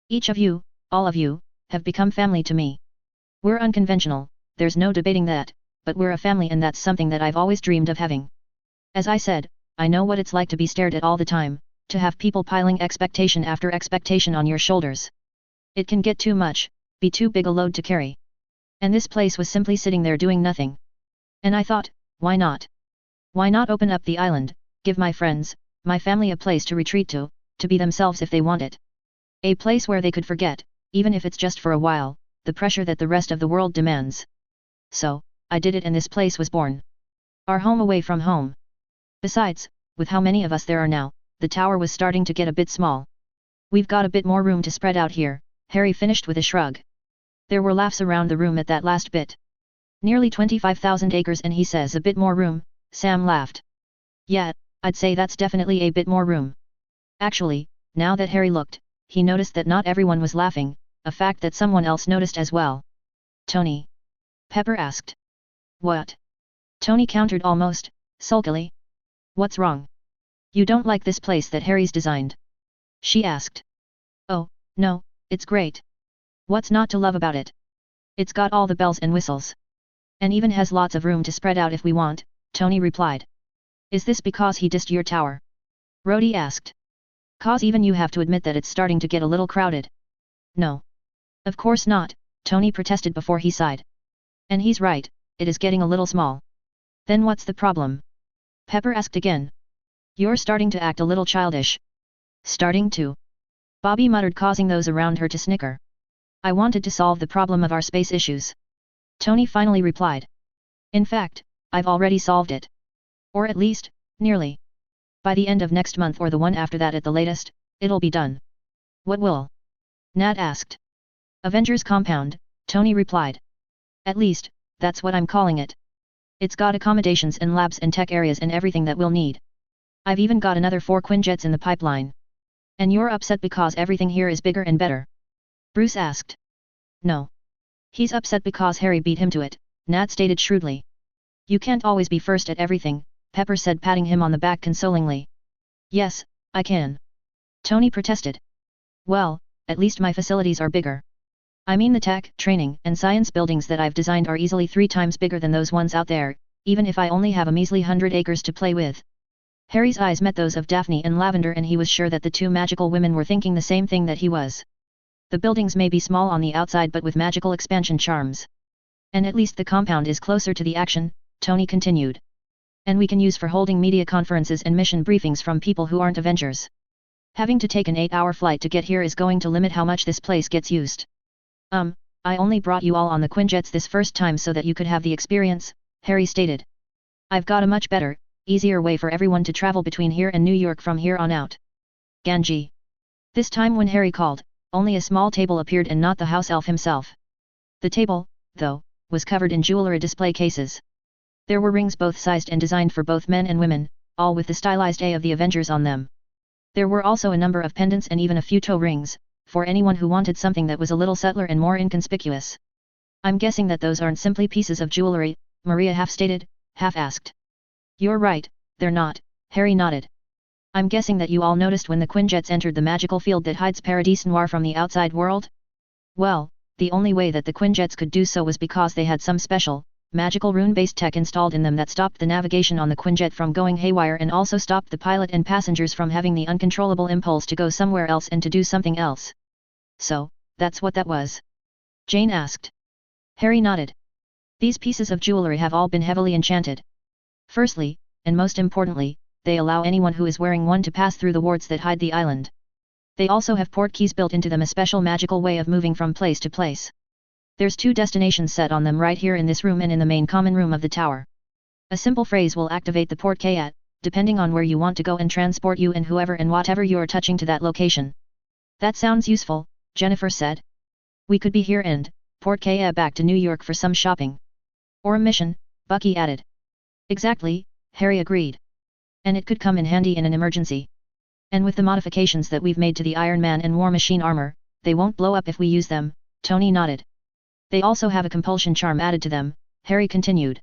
S1: Each of you, all of you, have become family to me. We're unconventional, there's no debating that, but we're a family and that's something that I've always dreamed of having. As I said, I know what it's like to be stared at all the time, to have people piling expectation after expectation on your shoulders. It can get too much, be too big a load to carry. And this place was simply sitting there doing nothing. And I thought, why not? Why not open up the island, give my friends, my family a place to retreat to be themselves if they want it. A place where they could forget, even if it's just for a while, the pressure that the rest of the world demands. So, I did it and this place was born. Our home away from home. Besides, with how many of us there are now, the tower was starting to get a bit small. We've got a bit more room to spread out here, Harry finished with a shrug. There were laughs around the room at that last bit. Nearly 25,000 acres and he says a bit more room, Sam laughed. Yeah, I'd say that's definitely a bit more room. Actually, now that Harry looked, he noticed that not everyone was laughing, a fact that someone else noticed as well. Tony? Pepper asked. What? Tony countered almost, sulkily. What's wrong? You don't like this place that Harry's designed? She asked. Oh, no, it's great. What's not to love about it? It's got all the bells and whistles. And even has lots of room to spread out if we want, Tony replied. Is this because he dissed your tower? Rhodey asked. 'Cause even you have to admit that it's starting to get a little crowded. No. Of course not, Tony protested before he sighed. And he's right, it is getting a little small. Then what's the problem? Pepper asked again. You're starting to act a little childish. Starting to? Bobby muttered, causing those around her to snicker. I wanted to solve the problem of our space issues. Tony finally replied. In fact, I've already solved it. Or at least, nearly. By the end of next month or the one after that at the latest, it'll be done. What will? Nat asked. Avengers Compound, Tony replied. At least, that's what I'm calling it. It's got accommodations and labs and tech areas and everything that we'll need. I've even got another 4 Quinjets in the pipeline. And you're upset because everything here is bigger and better? Bruce asked. No. He's upset because Harry beat him to it, Nat stated shrewdly. You can't always be first at everything, Pepper said, patting him on the back consolingly. Yes, I can. Tony protested. Well, at least my facilities are bigger. I mean the tech, training, and science buildings that I've designed are easily 3 times bigger than those ones out there, even if I only have a measly 100 acres to play with. Harry's eyes met those of Daphne and Lavender and he was sure that the 2 magical women were thinking the same thing that he was. The buildings may be small on the outside but with magical expansion charms. And at least the compound is closer to the action, Tony continued. And we can use for holding media conferences and mission briefings from people who aren't Avengers. Having to take an 8-hour flight to get here is going to limit how much this place gets used. I only brought you all on the Quinjets this first time so that you could have the experience, Harry stated. I've got a much better, easier way for everyone to travel between here and New York from here on out. Ganji. This time when Harry called, only a small table appeared and not the house elf himself. The table, though, was covered in jewelry display cases. There were rings both sized and designed for both men and women, all with the stylized A of the Avengers on them. There were also a number of pendants and even a few toe rings, for anyone who wanted something that was a little subtler and more inconspicuous. I'm guessing that those aren't simply pieces of jewelry, Maria half stated, half asked. You're right, they're not, Harry nodded. I'm guessing that you all noticed when the Quinjets entered the magical field that hides Paradis Noir from the outside world? Well, the only way that the Quinjets could do so was because they had some special, magical rune-based tech installed in them that stopped the navigation on the Quinjet from going haywire and also stopped the pilot and passengers from having the uncontrollable impulse to go somewhere else and to do something else. So, that's what that was? Jane asked. Harry nodded. These pieces of jewelry have all been heavily enchanted. Firstly, and most importantly, they allow anyone who is wearing one to pass through the wards that hide the island. They also have port keys built into them, a special magical way of moving from place to place. There's 2 destinations set on them right here in this room and in the main common room of the tower. A simple phrase will activate the port key at, depending on where you want to go, and transport you and whoever and whatever you are touching to that location. That sounds useful, Jennifer said. We could be here and port key back to New York for some shopping. Or a mission, Bucky added. Exactly, Harry agreed. And it could come in handy in an emergency. And with the modifications that we've made to the Iron Man and War Machine armor, they won't blow up if we use them, Tony nodded. They also have a compulsion charm added to them, Harry continued.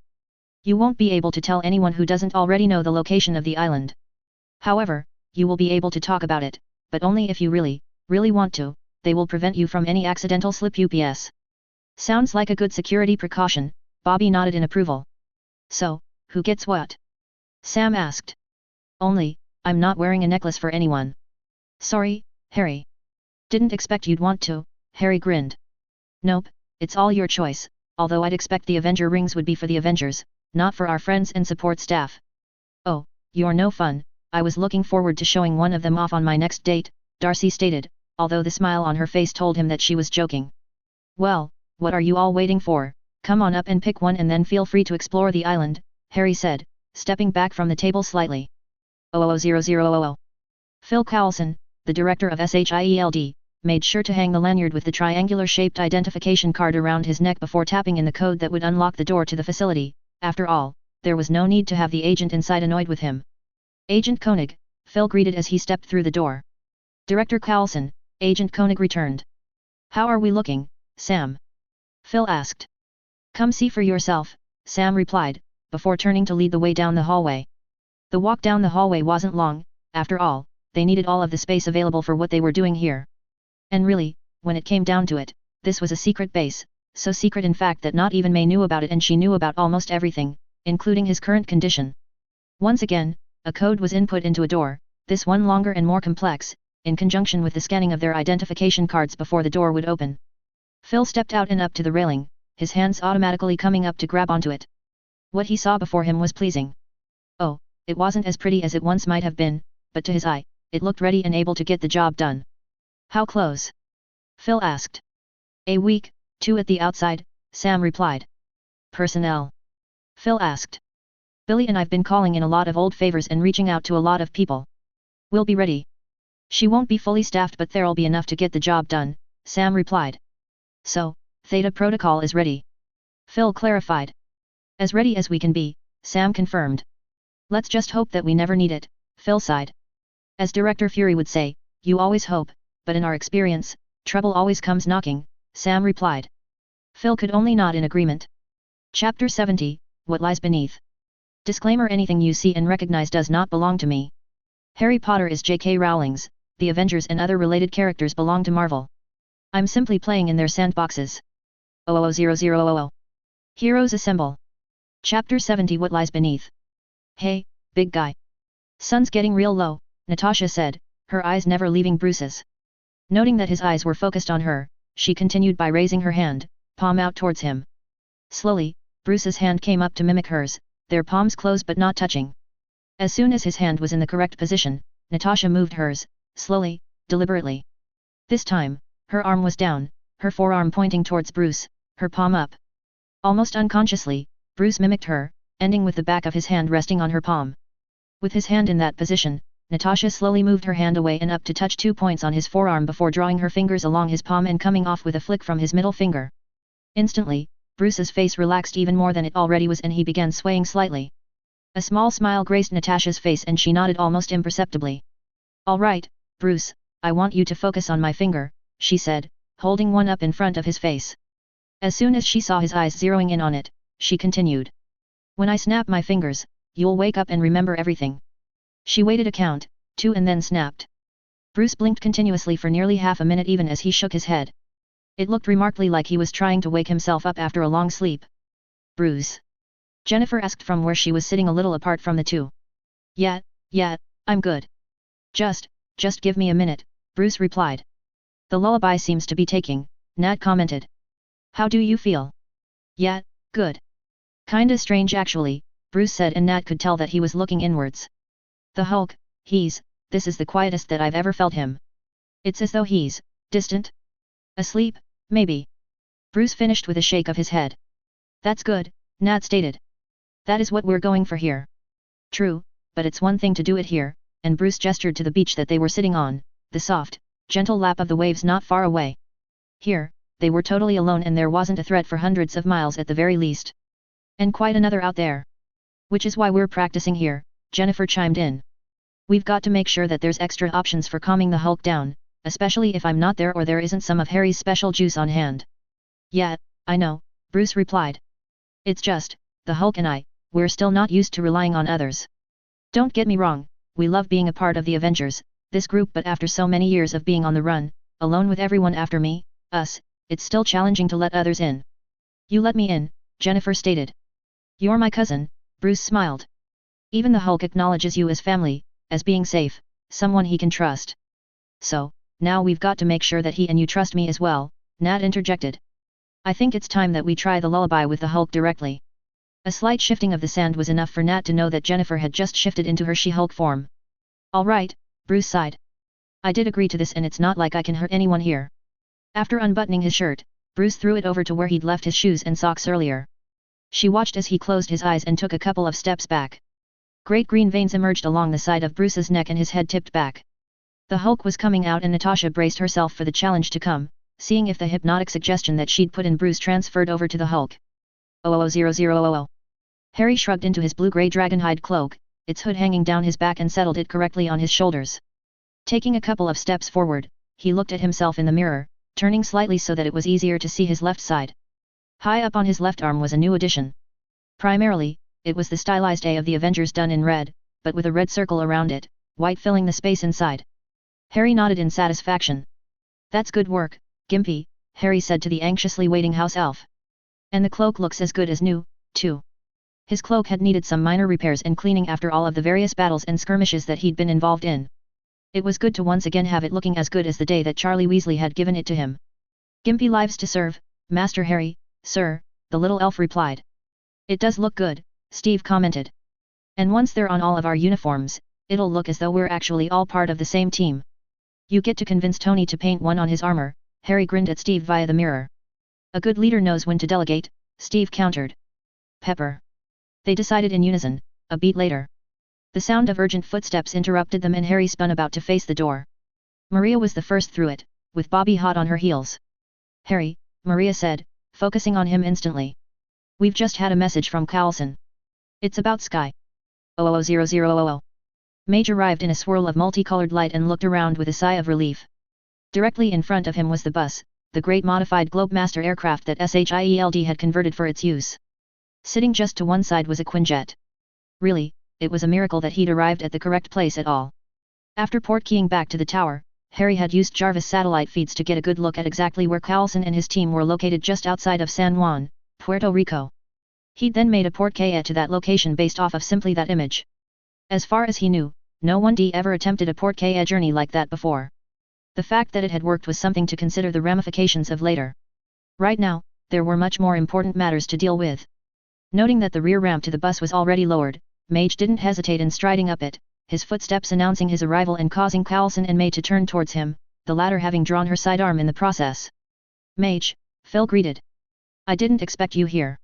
S1: You won't be able to tell anyone who doesn't already know the location of the island. However, you will be able to talk about it, but only if you really, really want to. They will prevent you from any accidental slip ups. Sounds like a good security precaution, Bobby nodded in approval. So, who gets what? Sam asked. Only, I'm not wearing a necklace for anyone. Sorry, Harry. Didn't expect you'd want to, Harry grinned. Nope, it's all your choice, although I'd expect the Avenger rings would be for the Avengers, not for our friends and support staff. Oh, you're no fun, I was looking forward to showing one of them off on my next date, Darcy stated, although the smile on her face told him that she was joking. Well, what are you all waiting for? Come on up and pick one and then feel free to explore the island, Harry said, stepping back from the table slightly. 00000. Phil Coulson, the director of SHIELD, made sure to hang the lanyard with the triangular-shaped identification card around his neck before tapping in the code that would unlock the door to the facility. After all, there was no need to have the agent inside annoyed with him. Agent Koenig, Phil greeted as he stepped through the door. Director Coulson, Agent Koenig returned. How are we looking, Sam? Phil asked. Come see for yourself, Sam replied, before turning to lead the way down the hallway. The walk down the hallway wasn't long, after all, they needed all of the space available for what they were doing here. And really, when it came down to it, this was a secret base, so secret in fact that not even May knew about it, and she knew about almost everything, including his current condition. Once again, a code was input into a door, this one longer and more complex, in conjunction with the scanning of their identification cards before the door would open. Phil stepped out and up to the railing, his hands automatically coming up to grab onto it. What he saw before him was pleasing. Oh, it wasn't as pretty as it once might have been, but to his eye, it looked ready and able to get the job done. How close? Phil asked. A week, 2 at the outside, Sam replied. Personnel? Phil asked. Billy and I've been calling in a lot of old favors and reaching out to a lot of people. We'll be ready. She won't be fully staffed, but there'll be enough to get the job done, Sam replied. So, Theta Protocol is ready. Phil clarified. As ready as we can be, Sam confirmed. Let's just hope that we never need it, Phil sighed. As Director Fury would say, you always hope, but in our experience, trouble always comes knocking, Sam replied. Phil could only nod in agreement. Chapter 70, What Lies Beneath. Disclaimer: anything you see and recognize does not belong to me. Harry Potter is J.K. Rowling's, the Avengers and other related characters belong to Marvel. I'm simply playing in their sandboxes. 00000. Heroes Assemble. Chapter 70, What Lies Beneath. Hey, big guy. Sun's getting real low, Natasha said, her eyes never leaving Bruce's. Noting that his eyes were focused on her, she continued by raising her hand, palm out towards him. Slowly, Bruce's hand came up to mimic hers, their palms close but not touching. As soon as his hand was in the correct position, Natasha moved hers, slowly, deliberately. This time, her arm was down, her forearm pointing towards Bruce, her palm up. Almost unconsciously, Bruce mimicked her, ending with the back of his hand resting on her palm. With his hand in that position, Natasha slowly moved her hand away and up to touch 2 points on his forearm before drawing her fingers along his palm and coming off with a flick from his middle finger. Instantly, Bruce's face relaxed even more than it already was and he began swaying slightly. A small smile graced Natasha's face and she nodded almost imperceptibly. All right, Bruce, I want you to focus on my finger, she said, holding one up in front of his face. As soon as she saw his eyes zeroing in on it, she continued. When I snap my fingers, you'll wake up and remember everything. She waited a count, 2 and then snapped. Bruce blinked continuously for nearly half a minute even as he shook his head. It looked remarkably like he was trying to wake himself up after a long sleep. Bruce? Jennifer asked from where she was sitting a little apart from the two. Yeah, I'm good. Just give me a minute, Bruce replied. The lullaby seems to be taking, Nat commented. How do you feel? Yeah, good. Kinda strange actually, Bruce said, and Nat could tell that he was looking inwards. The Hulk, this is the quietest that I've ever felt him. It's as though he's distant? Asleep, maybe. Bruce finished with a shake of his head. That's good, Nat stated. That is what we're going for here. True, but it's one thing to do it here, and Bruce gestured to the beach that they were sitting on, the soft, gentle lap of the waves not far away. Here, they were totally alone and there wasn't a threat for hundreds of miles at the very least. And quite another out there. Which is why we're practicing here, Jennifer chimed in. We've got to make sure that there's extra options for calming the Hulk down, especially if I'm not there or there isn't some of Harry's special juice on hand. Yeah, I know, Bruce replied. It's just, the Hulk and we're still not used to relying on others. Don't get me wrong, we love being a part of the Avengers, this group, but after so many years of being on the run, alone with everyone after me, us, it's still challenging to let others in. You let me in, Jennifer stated. You're my cousin, Bruce smiled. Even the Hulk acknowledges you as family, as being safe, someone he can trust. So, now we've got to make sure that he and you trust me as well, Nat interjected. I think it's time that we try the lullaby with the Hulk directly. A slight shifting of the sand was enough for Nat to know that Jennifer had just shifted into her She-Hulk form. All right, Bruce sighed. I did agree to this and it's not like I can hurt anyone here. After unbuttoning his shirt, Bruce threw it over to where he'd left his shoes and socks earlier. She watched as he closed his eyes and took a couple of steps back. Great green veins emerged along the side of Bruce's neck and his head tipped back. The Hulk was coming out and Natasha braced herself for the challenge to come, seeing if the hypnotic suggestion that she'd put in Bruce transferred over to the Hulk. 00000. Harry shrugged into his blue-grey dragonhide cloak, its hood hanging down his back, and settled it correctly on his shoulders. Taking a couple of steps forward, he looked at himself in the mirror, turning slightly so that it was easier to see his left side. High up on his left arm was a new addition. Primarily, it was the stylized A of the Avengers done in red, but with a red circle around it, white filling the space inside. Harry nodded in satisfaction. That's good work, Gimpy, Harry said to the anxiously waiting house elf. And the cloak looks as good as new, too. His cloak had needed some minor repairs and cleaning after all of the various battles and skirmishes that he'd been involved in. It was good to once again have it looking as good as the day that Charlie Weasley had given it to him. Gimpy lives to serve, Master Harry, sir, the little elf replied. It does look good, Steve commented. And once they're on all of our uniforms, it'll look as though we're actually all part of the same team. You get to convince Tony to paint one on his armor, Harry grinned at Steve via the mirror. A good leader knows when to delegate, Steve countered. Pepper. They decided in unison, a beat later. The sound of urgent footsteps interrupted them and Harry spun about to face the door. Maria was the first through it, with Bobby hot on her heels. Harry, Maria said, focusing on him instantly. We've just had a message from Coulson. It's about Sky. 00000. Mage arrived in a swirl of multicolored light and looked around with a sigh of relief. Directly in front of him was the bus, the great modified Globemaster aircraft that SHIELD had converted for its use. Sitting just to one side was a Quinjet. Really, it was a miracle that he'd arrived at the correct place at all. After portkeying back to the tower, Harry had used Jarvis satellite feeds to get a good look at exactly where Coulson and his team were located just outside of San Juan, Puerto Rico. He'd then made a portkey to that location based off of simply that image. As far as he knew, no one ever attempted a portkey journey like that before. The fact that it had worked was something to consider the ramifications of later. Right now, there were much more important matters to deal with. Noting that the rear ramp to the bus was already lowered, Mage didn't hesitate in striding up it, his footsteps announcing his arrival and causing Coulson and May to turn towards him, the latter having drawn her sidearm in the process. Mage, Phil greeted. I didn't expect you here.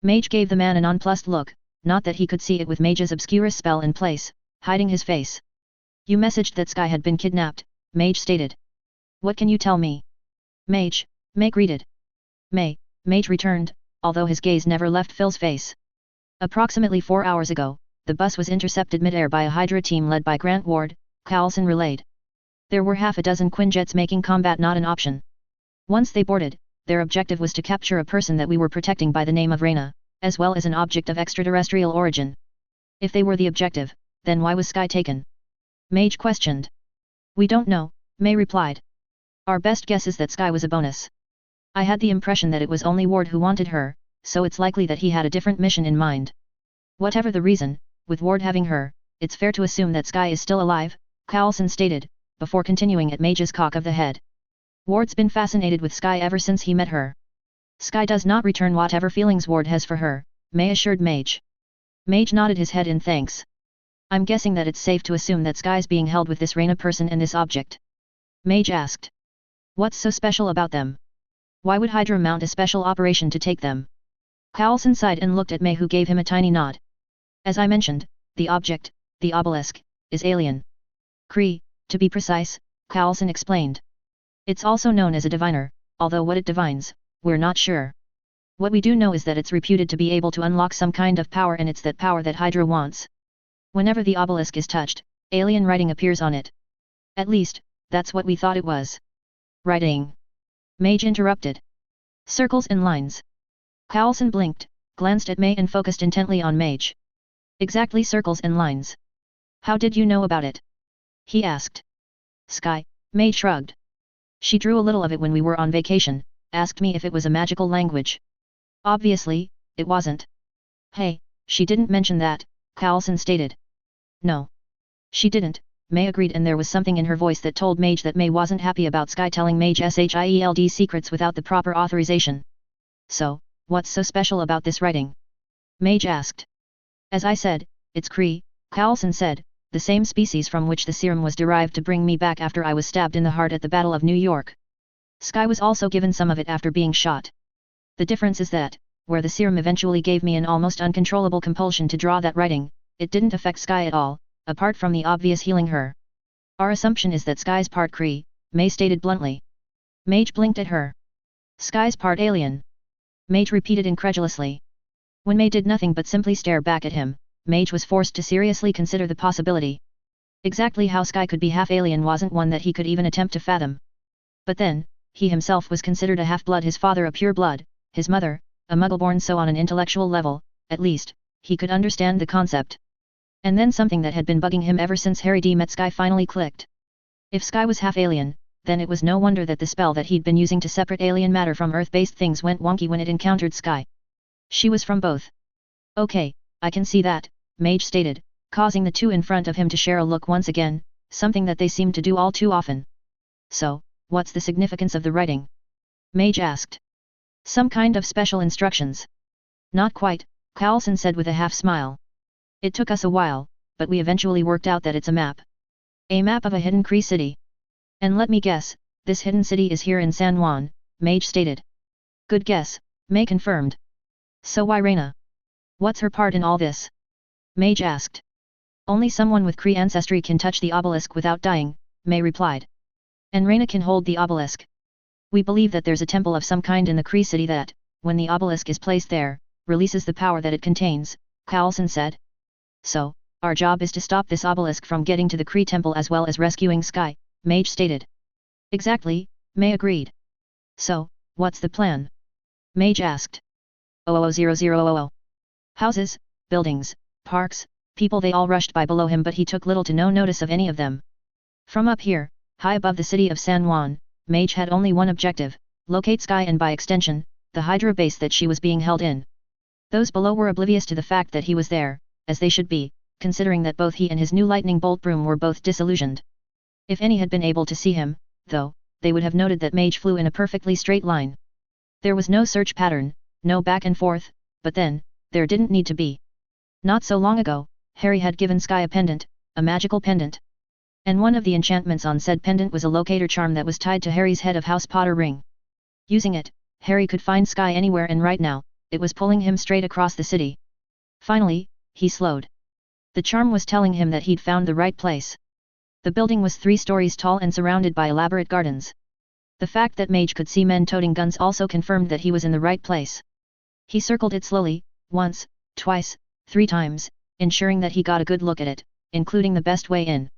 S1: Mage gave the man a nonplussed look, not that he could see it with Mage's obscurus spell in place, hiding his face. You messaged that Sky had been kidnapped, Mage stated. What can you tell me? Mage, May greeted. Mage returned, although his gaze never left Phil's face. Approximately 4 hours ago, the bus was intercepted mid-air by a Hydra team led by Grant Ward, Coulson relayed. There were half a dozen Quinjets making combat not an option. Once they boarded, their objective was to capture a person that we were protecting by the name of Reyna, as well as an object of extraterrestrial origin. If they were the objective, then why was Sky taken? Mage questioned. We don't know, May replied. Our best guess is that Sky was a bonus. I had the impression that it was only Ward who wanted her, so it's likely that he had a different mission in mind. Whatever the reason, with Ward having her, it's fair to assume that Skye is still alive, Coulson stated, before continuing at Mage's cock of the head. Ward's been fascinated with Skye ever since he met her. Skye does not return whatever feelings Ward has for her, May assured Mage. Mage nodded his head in thanks. I'm guessing that it's safe to assume that Skye's being held with this Reyna person and this object. Mage asked. What's so special about them? Why would Hydra mount a special operation to take them? Coulson sighed and looked at May, who gave him a tiny nod. As I mentioned, the object, the obelisk, is alien. Kree, to be precise, Coulson explained. It's also known as a diviner, although what it divines, we're not sure. What we do know is that it's reputed to be able to unlock some kind of power, and it's that power that Hydra wants. Whenever the obelisk is touched, alien writing appears on it. At least, that's what we thought it was. Writing? Mage interrupted. Circles and lines. Coulson blinked, glanced at May and focused intently on Mage. Exactly, circles and lines. How did you know about it? He asked. Skye, May shrugged. She drew a little of it when we were on vacation, asked me if it was a magical language. Obviously, it wasn't. Hey, she didn't mention that, Coulson stated. No. She didn't, May agreed, and there was something in her voice that told Mage that May wasn't happy about Skye telling Mage SHIELD secrets without the proper authorization. So, what's so special about this writing? Mage asked. As I said, it's Kree, Coulson said, the same species from which the serum was derived to bring me back after I was stabbed in the heart at the Battle of New York. Skye was also given some of it after being shot. The difference is that, where the serum eventually gave me an almost uncontrollable compulsion to draw that writing, it didn't affect Skye at all, apart from the obvious healing her. Our assumption is that Skye's part Kree, May stated bluntly. Mage blinked at her. Skye's part alien. Mage repeated incredulously. When May did nothing but simply stare back at him, Mage was forced to seriously consider the possibility. Exactly how Skye could be half alien wasn't one that he could even attempt to fathom. But then, he himself was considered a half-blood, his father a pure blood, his mother, a muggle-born, so on an intellectual level, at least, he could understand the concept. And then something that had been bugging him ever since Harry D met Skye finally clicked. If Skye was half alien, then it was no wonder that the spell that he'd been using to separate alien matter from Earth-based things went wonky when it encountered Skye. She was from both. Okay, I can see that, Mage stated, causing the two in front of him to share a look once again, something that they seemed to do all too often. So, what's the significance of the writing? Mage asked. Some kind of special instructions? Not quite, Coulson said with a half-smile. It took us a while, but we eventually worked out that it's a map. A map of a hidden Kree city. And let me guess, this hidden city is here in San Juan, Mage stated. Good guess, May confirmed. So why Reyna? What's her part in all this? Mage asked. Only someone with Kree ancestry can touch the obelisk without dying, May replied. And Reyna can hold the obelisk. We believe that there's a temple of some kind in the Kree city that, when the obelisk is placed there, releases the power that it contains, Coulson said. So, our job is to stop this obelisk from getting to the Kree temple as well as rescuing Skye, Mage stated. Exactly, May agreed. So, what's the plan? Mage asked. 000000. Houses, buildings, parks, people, they all rushed by below him, but he took little to no notice of any of them. From up here, high above the city of San Juan, Mage had only one objective: locate Skye and by extension, the Hydra base that she was being held in. Those below were oblivious to the fact that he was there, as they should be, considering that both he and his new lightning bolt broom were both disillusioned. If any had been able to see him, though, they would have noted that Mage flew in a perfectly straight line. There was no search pattern, no back and forth, but then, there didn't need to be. Not so long ago, Harry had given Skye a pendant, a magical pendant. And one of the enchantments on said pendant was a locator charm that was tied to Harry's head of House Potter ring. Using it, Harry could find Skye anywhere, and right now, it was pulling him straight across the city. Finally, he slowed. The charm was telling him that he'd found the right place. The building was 3 stories tall and surrounded by elaborate gardens. The fact that Mage could see men toting guns also confirmed that he was in the right place. He circled it slowly, once, twice, 3 times, ensuring that he got a good look at it, including the best way in.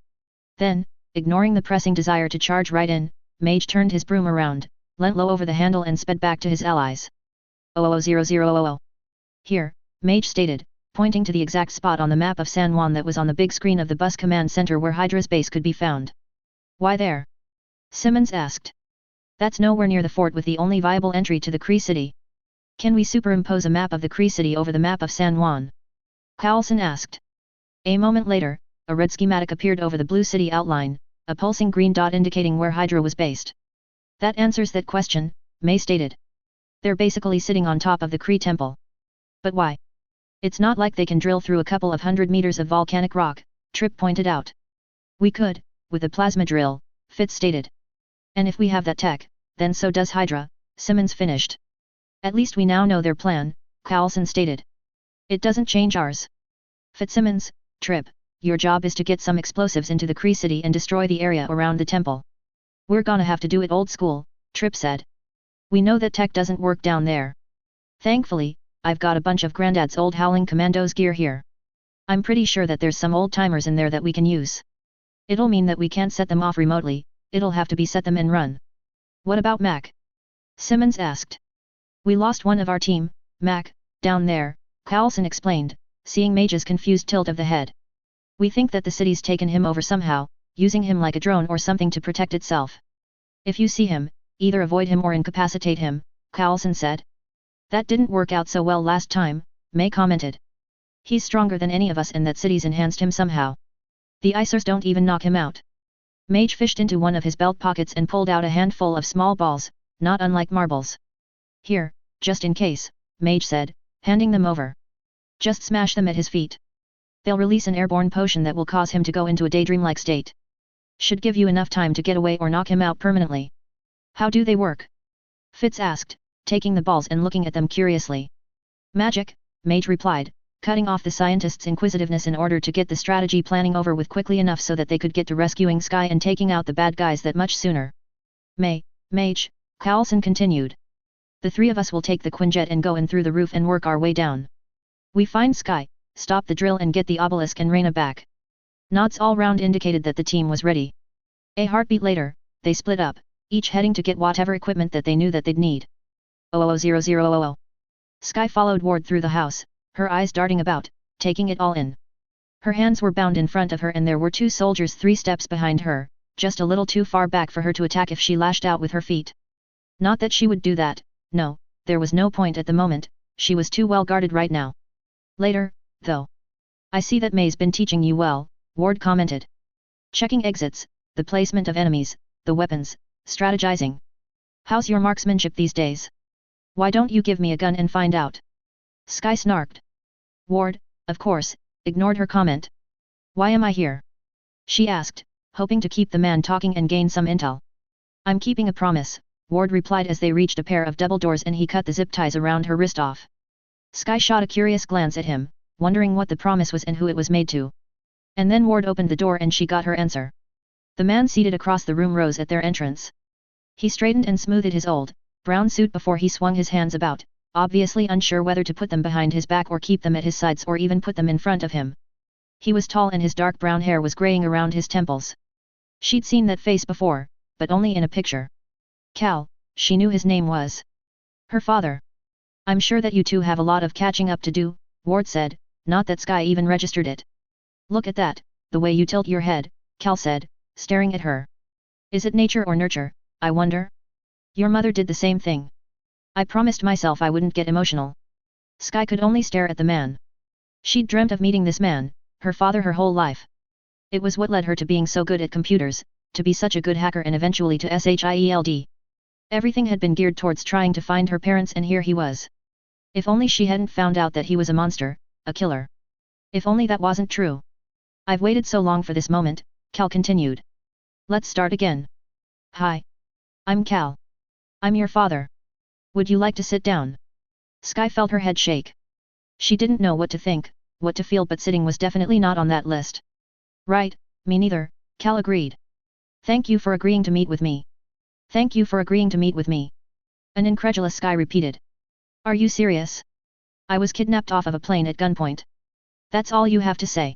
S1: Then, ignoring the pressing desire to charge right in, Mage turned his broom around, leant low over the handle and sped back to his allies. 000000. Here, Mage stated, pointing to the exact spot on the map of San Juan that was on the big screen of the bus command center where Hydra's base could be found. Why there? Simmons asked. That's nowhere near the fort with the only viable entry to the Kree city. Can we superimpose a map of the Kree city over the map of San Juan? Carlson asked. A moment later, a red schematic appeared over the blue city outline, a pulsing green dot indicating where Hydra was based. That answers that question, May stated. They're basically sitting on top of the Kree temple. But why? It's not like they can drill through a couple of 100 meters of volcanic rock, Tripp pointed out. We could, with a plasma drill, Fitz stated. And if we have that tech, then so does Hydra, Simmons finished. At least we now know their plan, Carlson stated. It doesn't change ours. Fitzsimmons, Tripp, your job is to get some explosives into the Kree city and destroy the area around the temple. We're gonna have to do it old school, Tripp said. We know that tech doesn't work down there. Thankfully, I've got a bunch of Grandad's old Howling Commandos gear here. I'm pretty sure that there's some old-timers in there that we can use. It'll mean that we can't set them off remotely, it'll have to be set them and run. What about Mac? Simmons asked. We lost one of our team, Mac, down there, Carlson explained, seeing Mage's confused tilt of the head. We think that the city's taken him over somehow, using him like a drone or something to protect itself. If you see him, either avoid him or incapacitate him, Carlson said. That didn't work out so well last time, May commented. He's stronger than any of us and that city's enhanced him somehow. The Icers don't even knock him out. Mage fished into one of his belt pockets and pulled out a handful of small balls, not unlike marbles. Here, just in case, Mage said, handing them over. Just smash them at his feet. They'll release an airborne potion that will cause him to go into a daydream-like state. Should give you enough time to get away or knock him out permanently. How do they work? Fitz asked, taking the balls and looking at them curiously. Magic, Mage replied, cutting off the scientist's inquisitiveness in order to get the strategy planning over with quickly enough so that they could get to rescuing Sky and taking out the bad guys that much sooner. Mage, Carlson continued. The three of us will take the Quinjet and go in through the roof and work our way down. We find Sky, stop the drill and get the obelisk and Reyna back. Nods all round indicated that the team was ready. A heartbeat later, they split up, each heading to get whatever equipment that they knew that they'd need. 000000. Sky followed Ward through the house, her eyes darting about, taking it all in. Her hands were bound in front of her and there were two soldiers 3 steps behind her, just a little too far back for her to attack if she lashed out with her feet. Not that she would do that, no, there was no point at the moment, she was too well guarded right now. Later, though. I see that May's been teaching you well, Ward commented. Checking exits, the placement of enemies, the weapons, strategizing. How's your marksmanship these days? Why don't you give me a gun and find out? Sky snarked. Ward, of course, ignored her comment. Why am I here? She asked, hoping to keep the man talking and gain some intel. I'm keeping a promise, Ward replied as they reached a pair of double doors and he cut the zip ties around her wrist off. Sky shot a curious glance at him, wondering what the promise was and who it was made to. And then Ward opened the door and she got her answer. The man seated across the room rose at their entrance. He straightened and smoothed his old, brown suit before he swung his hands about, obviously unsure whether to put them behind his back or keep them at his sides or even put them in front of him. He was tall and his dark brown hair was graying around his temples. She'd seen that face before, but only in a picture. Cal, she knew his name was. Her father. I'm sure that you two have a lot of catching up to do, Ward said, not that Sky even registered it. Look at that, the way you tilt your head, Cal said, staring at her. Is it nature or nurture, I wonder? Your mother did the same thing. I promised myself I wouldn't get emotional. Sky could only stare at the man. She'd dreamt of meeting this man, her father her whole life. It was what led her to being so good at computers, to be such a good hacker and eventually to SHIELD. Everything had been geared towards trying to find her parents and here he was. If only she hadn't found out that he was a monster, a killer. If only that wasn't true. I've waited so long for this moment, Cal continued. Let's start again. Hi. I'm Cal. I'm your father. Would you like to sit down? Sky felt her head shake. She didn't know what to think, what to feel, but sitting was definitely not on that list. Right, me neither, Cal agreed. Thank you for agreeing to meet with me. Thank you for agreeing to meet with me. An incredulous Sky repeated. Are you serious? I was kidnapped off of a plane at gunpoint. That's all you have to say.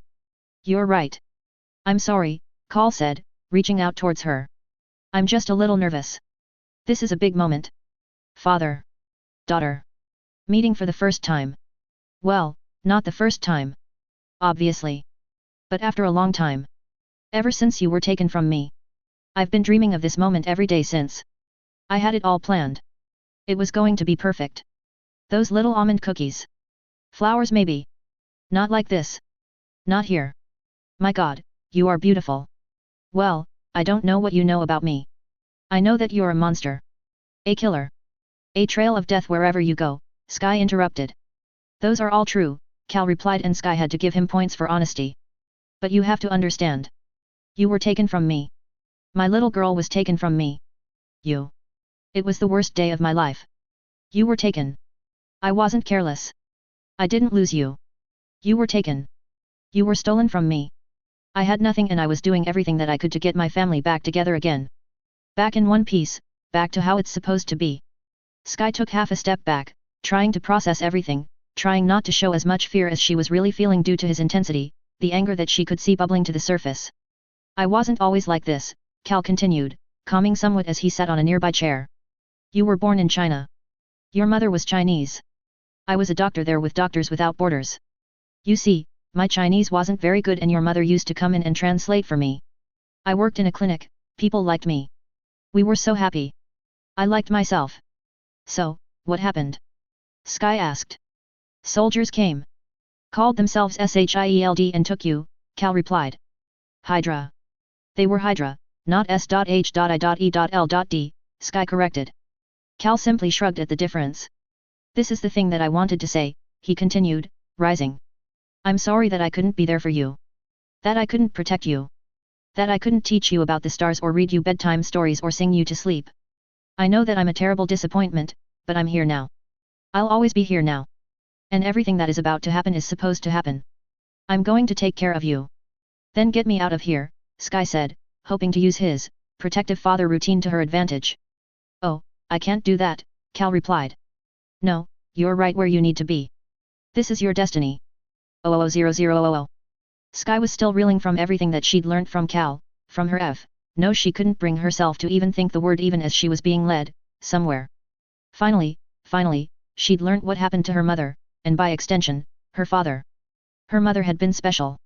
S1: You're right. I'm sorry, Cal said, reaching out towards her. I'm just a little nervous. This is a big moment. Father. Daughter. Meeting for the first time. Well, not the first time. Obviously. But after a long time. Ever since you were taken from me. I've been dreaming of this moment every day since. I had it all planned. It was going to be perfect. Those little almond cookies. Flowers maybe. Not like this. Not here. My God, you are beautiful. Well, I don't know what you know about me. I know that you're a monster. A killer. A trail of death wherever you go, Sky interrupted. Those are all true, Cal replied, and Sky had to give him points for honesty. But you have to understand. You were taken from me. My little girl was taken from me. You. It was the worst day of my life. You were taken. I wasn't careless. I didn't lose you. You were taken. You were stolen from me. I had nothing and I was doing everything that I could to get my family back together again. Back in one piece, back to how it's supposed to be. Sky took half a step back, trying to process everything, trying not to show as much fear as she was really feeling due to his intensity, the anger that she could see bubbling to the surface. I wasn't always like this, Cal continued, calming somewhat as he sat on a nearby chair. You were born in China. Your mother was Chinese. I was a doctor there with Doctors Without Borders. You see, my Chinese wasn't very good and your mother used to come in and translate for me. I worked in a clinic, people liked me. We were so happy. I liked myself. So, what happened? Sky asked. Soldiers came. Called themselves SHIELD and took you, Cal replied. Hydra. They were Hydra, not S.H.I.E.L.D, Sky corrected. Cal simply shrugged at the difference. This is the thing that I wanted to say, he continued, rising. I'm sorry that I couldn't be there for you. That I couldn't protect you. That I couldn't teach you about the stars or read you bedtime stories or sing you to sleep. I know that I'm a terrible disappointment, but I'm here now. I'll always be here now. And everything that is about to happen is supposed to happen. I'm going to take care of you. Then get me out of here, Sky said, hoping to use his protective father routine to her advantage. Oh, I can't do that, Cal replied. No, you're right where you need to be. This is your destiny. 000000. Sky was still reeling from everything that she'd learnt from Cal, from her F. No, she couldn't bring herself to even think the word even as she was being led, somewhere. Finally, she'd learnt what happened to her mother, and by extension, her father. Her mother had been special.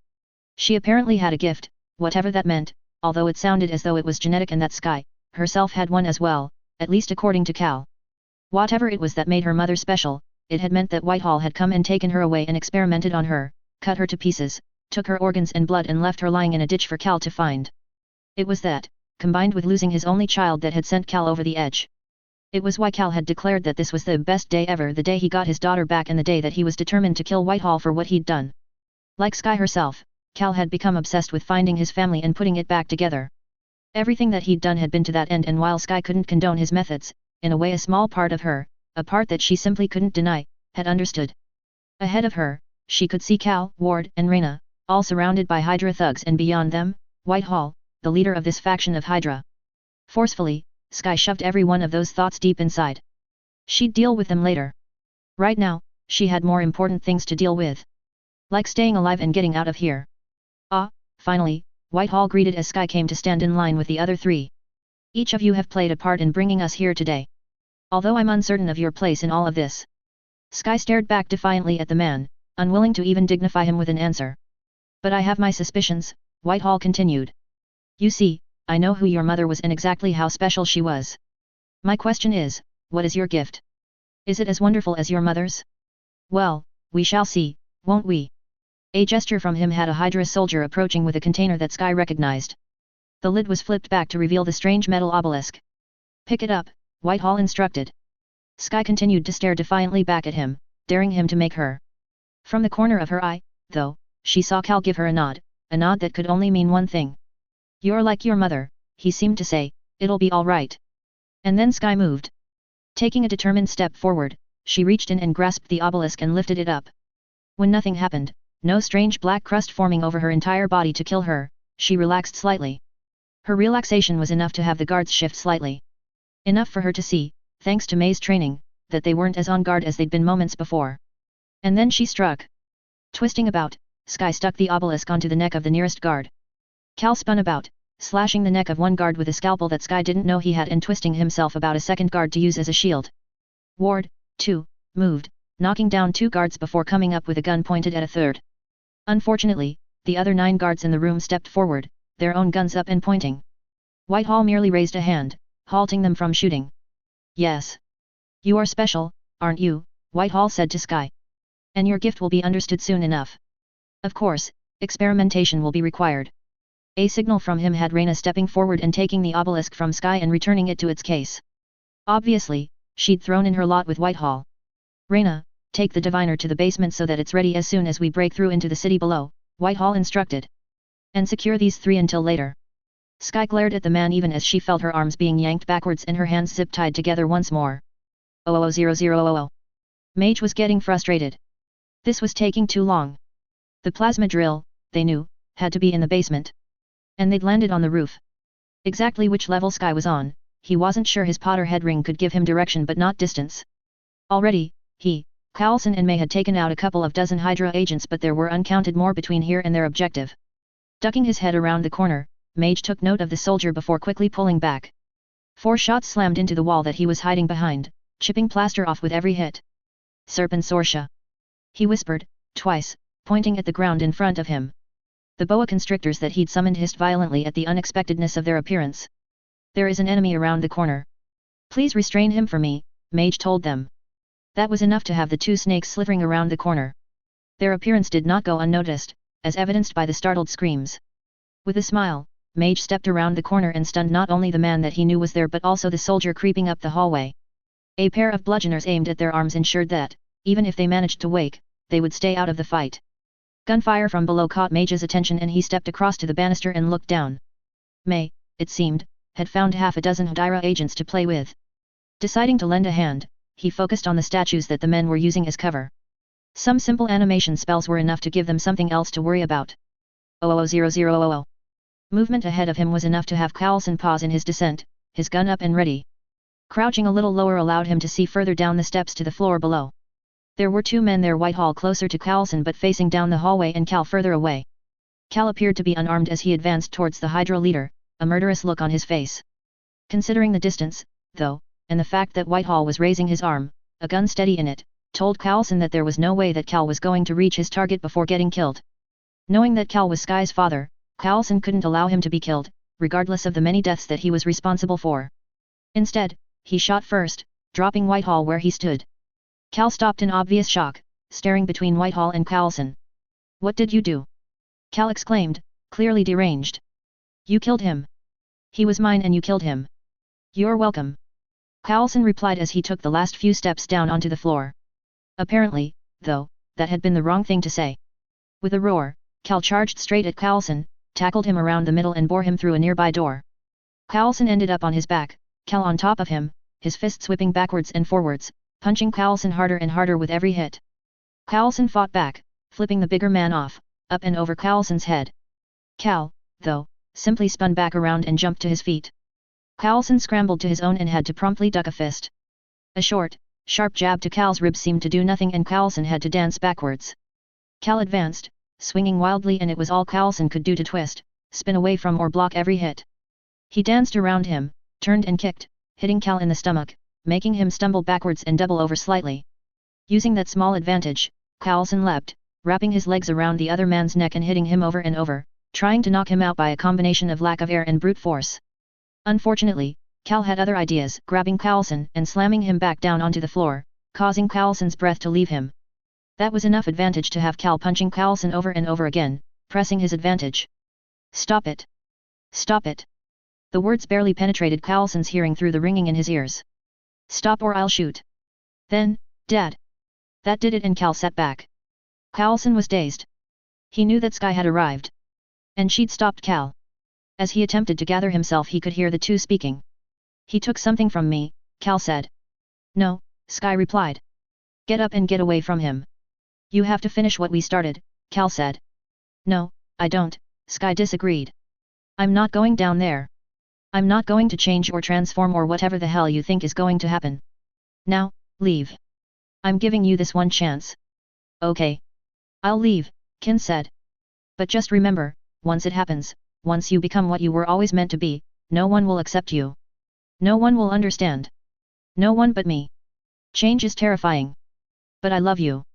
S1: She apparently had a gift, whatever that meant, although it sounded as though it was genetic and that Sky, herself had one as well, at least according to Cal. Whatever it was that made her mother special, it had meant that Whitehall had come and taken her away and experimented on her, cut her to pieces, took her organs and blood and left her lying in a ditch for Cal to find. It was that, combined with losing his only child, that had sent Cal over the edge. It was why Cal had declared that this was the best day ever, the day he got his daughter back and the day that he was determined to kill Whitehall for what he'd done. Like Sky herself, Cal had become obsessed with finding his family and putting it back together. Everything that he'd done had been to that end, and while Sky couldn't condone his methods, in a way a small part of her, a part that she simply couldn't deny, had understood. Ahead of her, she could see Cal, Ward, and Reyna, all surrounded by Hydra thugs, and beyond them, Whitehall, the leader of this faction of Hydra. Forcefully, Sky shoved every one of those thoughts deep inside. She'd deal with them later. Right now, she had more important things to deal with. Like staying alive and getting out of here. Finally, Whitehall greeted as Sky came to stand in line with the other three. Each of you have played a part in bringing us here today. Although I'm uncertain of your place in all of this. Sky stared back defiantly at the man, unwilling to even dignify him with an answer. But I have my suspicions, Whitehall continued. You see, I know who your mother was and exactly how special she was. My question is, what is your gift? Is it as wonderful as your mother's? Well, we shall see, won't we? A gesture from him had a Hydra soldier approaching with a container that Sky recognized. The lid was flipped back to reveal the strange metal obelisk. Pick it up, Whitehall instructed. Sky continued to stare defiantly back at him, daring him to make her. From the corner of her eye, though, she saw Cal give her a nod that could only mean one thing. You're like your mother, he seemed to say, it'll be all right. And then Sky moved. Taking a determined step forward, she reached in and grasped the obelisk and lifted it up. When nothing happened, no strange black crust forming over her entire body to kill her, she relaxed slightly. Her relaxation was enough to have the guards shift slightly. Enough for her to see, thanks to May's training, that they weren't as on guard as they'd been moments before. And then she struck. Twisting about, Sky stuck the obelisk onto the neck of the nearest guard. Cal spun about, slashing the neck of one guard with a scalpel that Sky didn't know he had and twisting himself about a second guard to use as a shield. Ward, too, moved, knocking down 2 guards before coming up with a gun pointed at a third. Unfortunately, the other 9 guards in the room stepped forward, their own guns up and pointing. Whitehall merely raised a hand, halting them from shooting. Yes. You are special, aren't you? Whitehall said to Sky. And your gift will be understood soon enough. Of course, experimentation will be required. A signal from him had Reyna stepping forward and taking the obelisk from Sky and returning it to its case. Obviously, she'd thrown in her lot with Whitehall. Reyna, take the diviner to the basement so that it's ready as soon as we break through into the city below, Whitehall instructed. And secure these three until later. Sky glared at the man even as she felt her arms being yanked backwards and her hands zip-tied together once more. 00000. Mage was getting frustrated. This was taking too long. The plasma drill, they knew, had to be in the basement. And they'd landed on the roof. Exactly which level Sky was on, he wasn't sure. His Potter head ring could give him direction but not distance. Already, he, Carlson and May had taken out a couple of dozen Hydra agents, but there were uncounted more between here and their objective. Ducking his head around the corner, Mage took note of the soldier before quickly pulling back. 4 shots slammed into the wall that he was hiding behind, chipping plaster off with every hit. Serpent Sorsha. He whispered, twice, pointing at the ground in front of him. The boa constrictors that he'd summoned hissed violently at the unexpectedness of their appearance. There is an enemy around the corner. Please restrain him for me, Mage told them. That was enough to have the 2 snakes slithering around the corner. Their appearance did not go unnoticed, as evidenced by the startled screams. With a smile, Mage stepped around the corner and stunned not only the man that he knew was there but also the soldier creeping up the hallway. A pair of bludgeoners aimed at their arms ensured that, even if they managed to wake, they would stay out of the fight. Gunfire from below caught Mage's attention and he stepped across to the banister and looked down. May, it seemed, had found half a dozen Hydra agents to play with. Deciding to lend a hand, he focused on the statues that the men were using as cover. Some simple animation spells were enough to give them something else to worry about. 00000. Movement ahead of him was enough to have Carlson pause in his descent, his gun up and ready. Crouching a little lower allowed him to see further down the steps to the floor below. There were 2 men there, Whitehall closer to Carlson but facing down the hallway and Cal further away. Cal appeared to be unarmed as he advanced towards the Hydra leader, a murderous look on his face. Considering the distance, though, and the fact that Whitehall was raising his arm, a gun steady in it, told Carlson that there was no way that Cal was going to reach his target before getting killed. Knowing that Cal was Sky's father, Carlson couldn't allow him to be killed, regardless of the many deaths that he was responsible for. Instead, he shot first, dropping Whitehall where he stood. Cal stopped in obvious shock, staring between Whitehall and Carlson. What did you do? Cal exclaimed, clearly deranged. You killed him. He was mine and you killed him. You're welcome. Carlson replied as he took the last few steps down onto the floor. Apparently, though, that had been the wrong thing to say. With a roar, Cal charged straight at Carlson, tackled him around the middle and bore him through a nearby door. Carlson ended up on his back, Cal on top of him, his fists whipping backwards and forwards, punching Carlson harder and harder with every hit. Carlson fought back, flipping the bigger man off, up and over Carlson's head. Cal, though, simply spun back around and jumped to his feet. Carlson scrambled to his own and had to promptly duck a fist. A short, sharp jab to Cal's ribs seemed to do nothing and Carlson had to dance backwards. Cal advanced, swinging wildly, and it was all Carlson could do to twist, spin away from or block every hit. He danced around him, turned and kicked, hitting Cal in the stomach, making him stumble backwards and double over slightly. Using that small advantage, Carlson leapt, wrapping his legs around the other man's neck and hitting him over and over, trying to knock him out by a combination of lack of air and brute force. Unfortunately, Cal had other ideas, grabbing Carlson and slamming him back down onto the floor, causing Carlson's breath to leave him. That was enough advantage to have Cal punching Carlson over and over again, pressing his advantage. Stop it! Stop it! The words barely penetrated Carlson's hearing through the ringing in his ears. Stop or I'll shoot. Then, Dad. That did it and Cal sat back. Carlson was dazed. He knew that Sky had arrived. And she'd stopped Cal. As he attempted to gather himself he could hear the 2 speaking. He took something from me, Cal said. No, Sky replied. Get up and get away from him. You have to finish what we started, Cal said. No, I don't, Sky disagreed. I'm not going down there. I'm not going to change or transform or whatever the hell you think is going to happen. Now, leave. I'm giving you this one chance. Okay. I'll leave, Kin said. But just remember, once it happens, once you become what you were always meant to be, no one will accept you. No one will understand. No one but me. Change is terrifying. But I love you.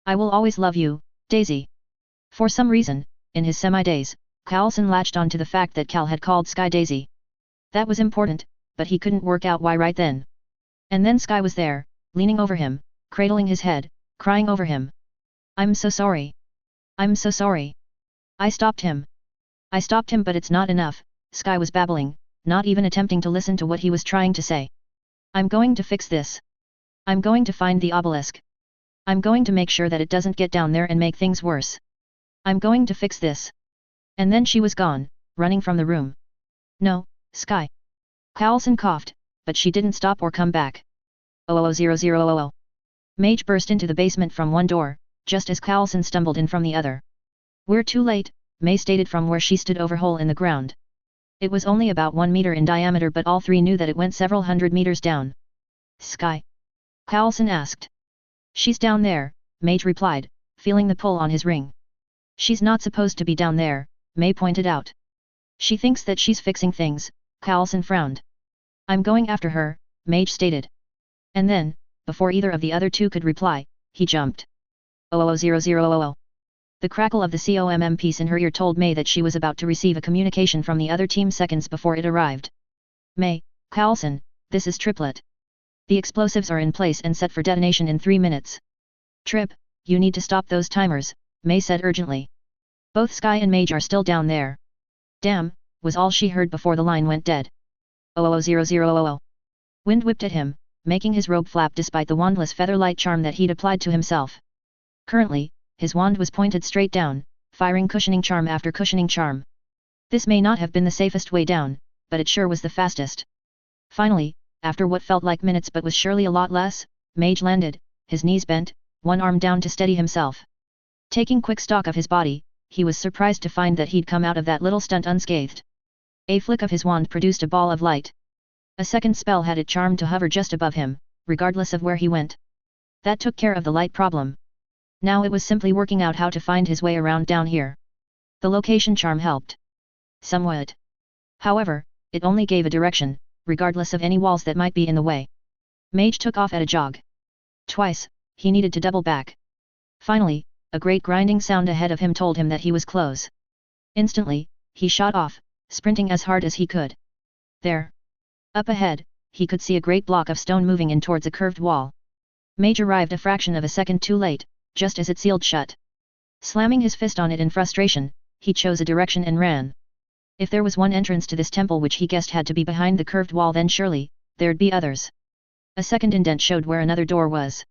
S1: I will always love you, Daisy. For some reason, in his semi-daze, Carlson latched on to the fact that Cal had called Sky Daisy. That was important, but he couldn't work out why right then. And then Sky was there, leaning over him, cradling his head, crying over him. I'm so sorry. I'm so sorry. I stopped him. I stopped him, but it's not enough, Sky was babbling, not even attempting to listen to what he was trying to say. I'm going to fix this. I'm going to find the obelisk. I'm going to make sure that it doesn't get down there and make things worse. I'm going to fix this. And then she was gone, running from the room. No, Sky. Carlson coughed, but she didn't stop or come back. 00000. Mage burst into the basement from one door, just as Carlson stumbled in from the other. We're too late, May stated from where she stood over a hole in the ground. It was only about 1 meter in diameter, but all three knew that it went several hundred meters down. Sky? Carlson asked. She's down there, Mage replied, feeling the pull on his ring. She's not supposed to be down there, May pointed out. She thinks that she's fixing things, Carlson frowned. I'm going after her, Mage stated. And then, before either of the other two could reply, he jumped. 00000. The crackle of the COMM piece in her ear told May that she was about to receive a communication from the other team seconds before it arrived. May, Carlson, this is Triplet. The explosives are in place and set for detonation in 3 minutes. Trip, you need to stop those timers, May said urgently. Both Sky and Mage are still down there. Damn, was all she heard before the line went dead. 00000. Wind whipped at him, making his robe flap despite the wandless featherlight charm that he'd applied to himself. Currently, his wand was pointed straight down, firing cushioning charm after cushioning charm. This may not have been the safest way down, but it sure was the fastest. Finally, after what felt like minutes but was surely a lot less, Mage landed, his knees bent, one arm down to steady himself. Taking quick stock of his body, he was surprised to find that he'd come out of that little stunt unscathed. A flick of his wand produced a ball of light. A second spell had it charmed to hover just above him, regardless of where he went. That took care of the light problem. Now it was simply working out how to find his way around down here. The location charm helped. Somewhat. However, it only gave a direction, regardless of any walls that might be in the way. Mage took off at a jog. Twice, he needed to double back. Finally, a great grinding sound ahead of him told him that he was close. Instantly, he shot off, sprinting as hard as he could. There. Up ahead, he could see a great block of stone moving in towards a curved wall. Mage arrived a fraction of a second too late, just as it sealed shut. Slamming his fist on it in frustration, he chose a direction and ran. If there was one entrance to this temple which he guessed had to be behind the curved wall, then surely, there'd be others. A second indent showed where another door was.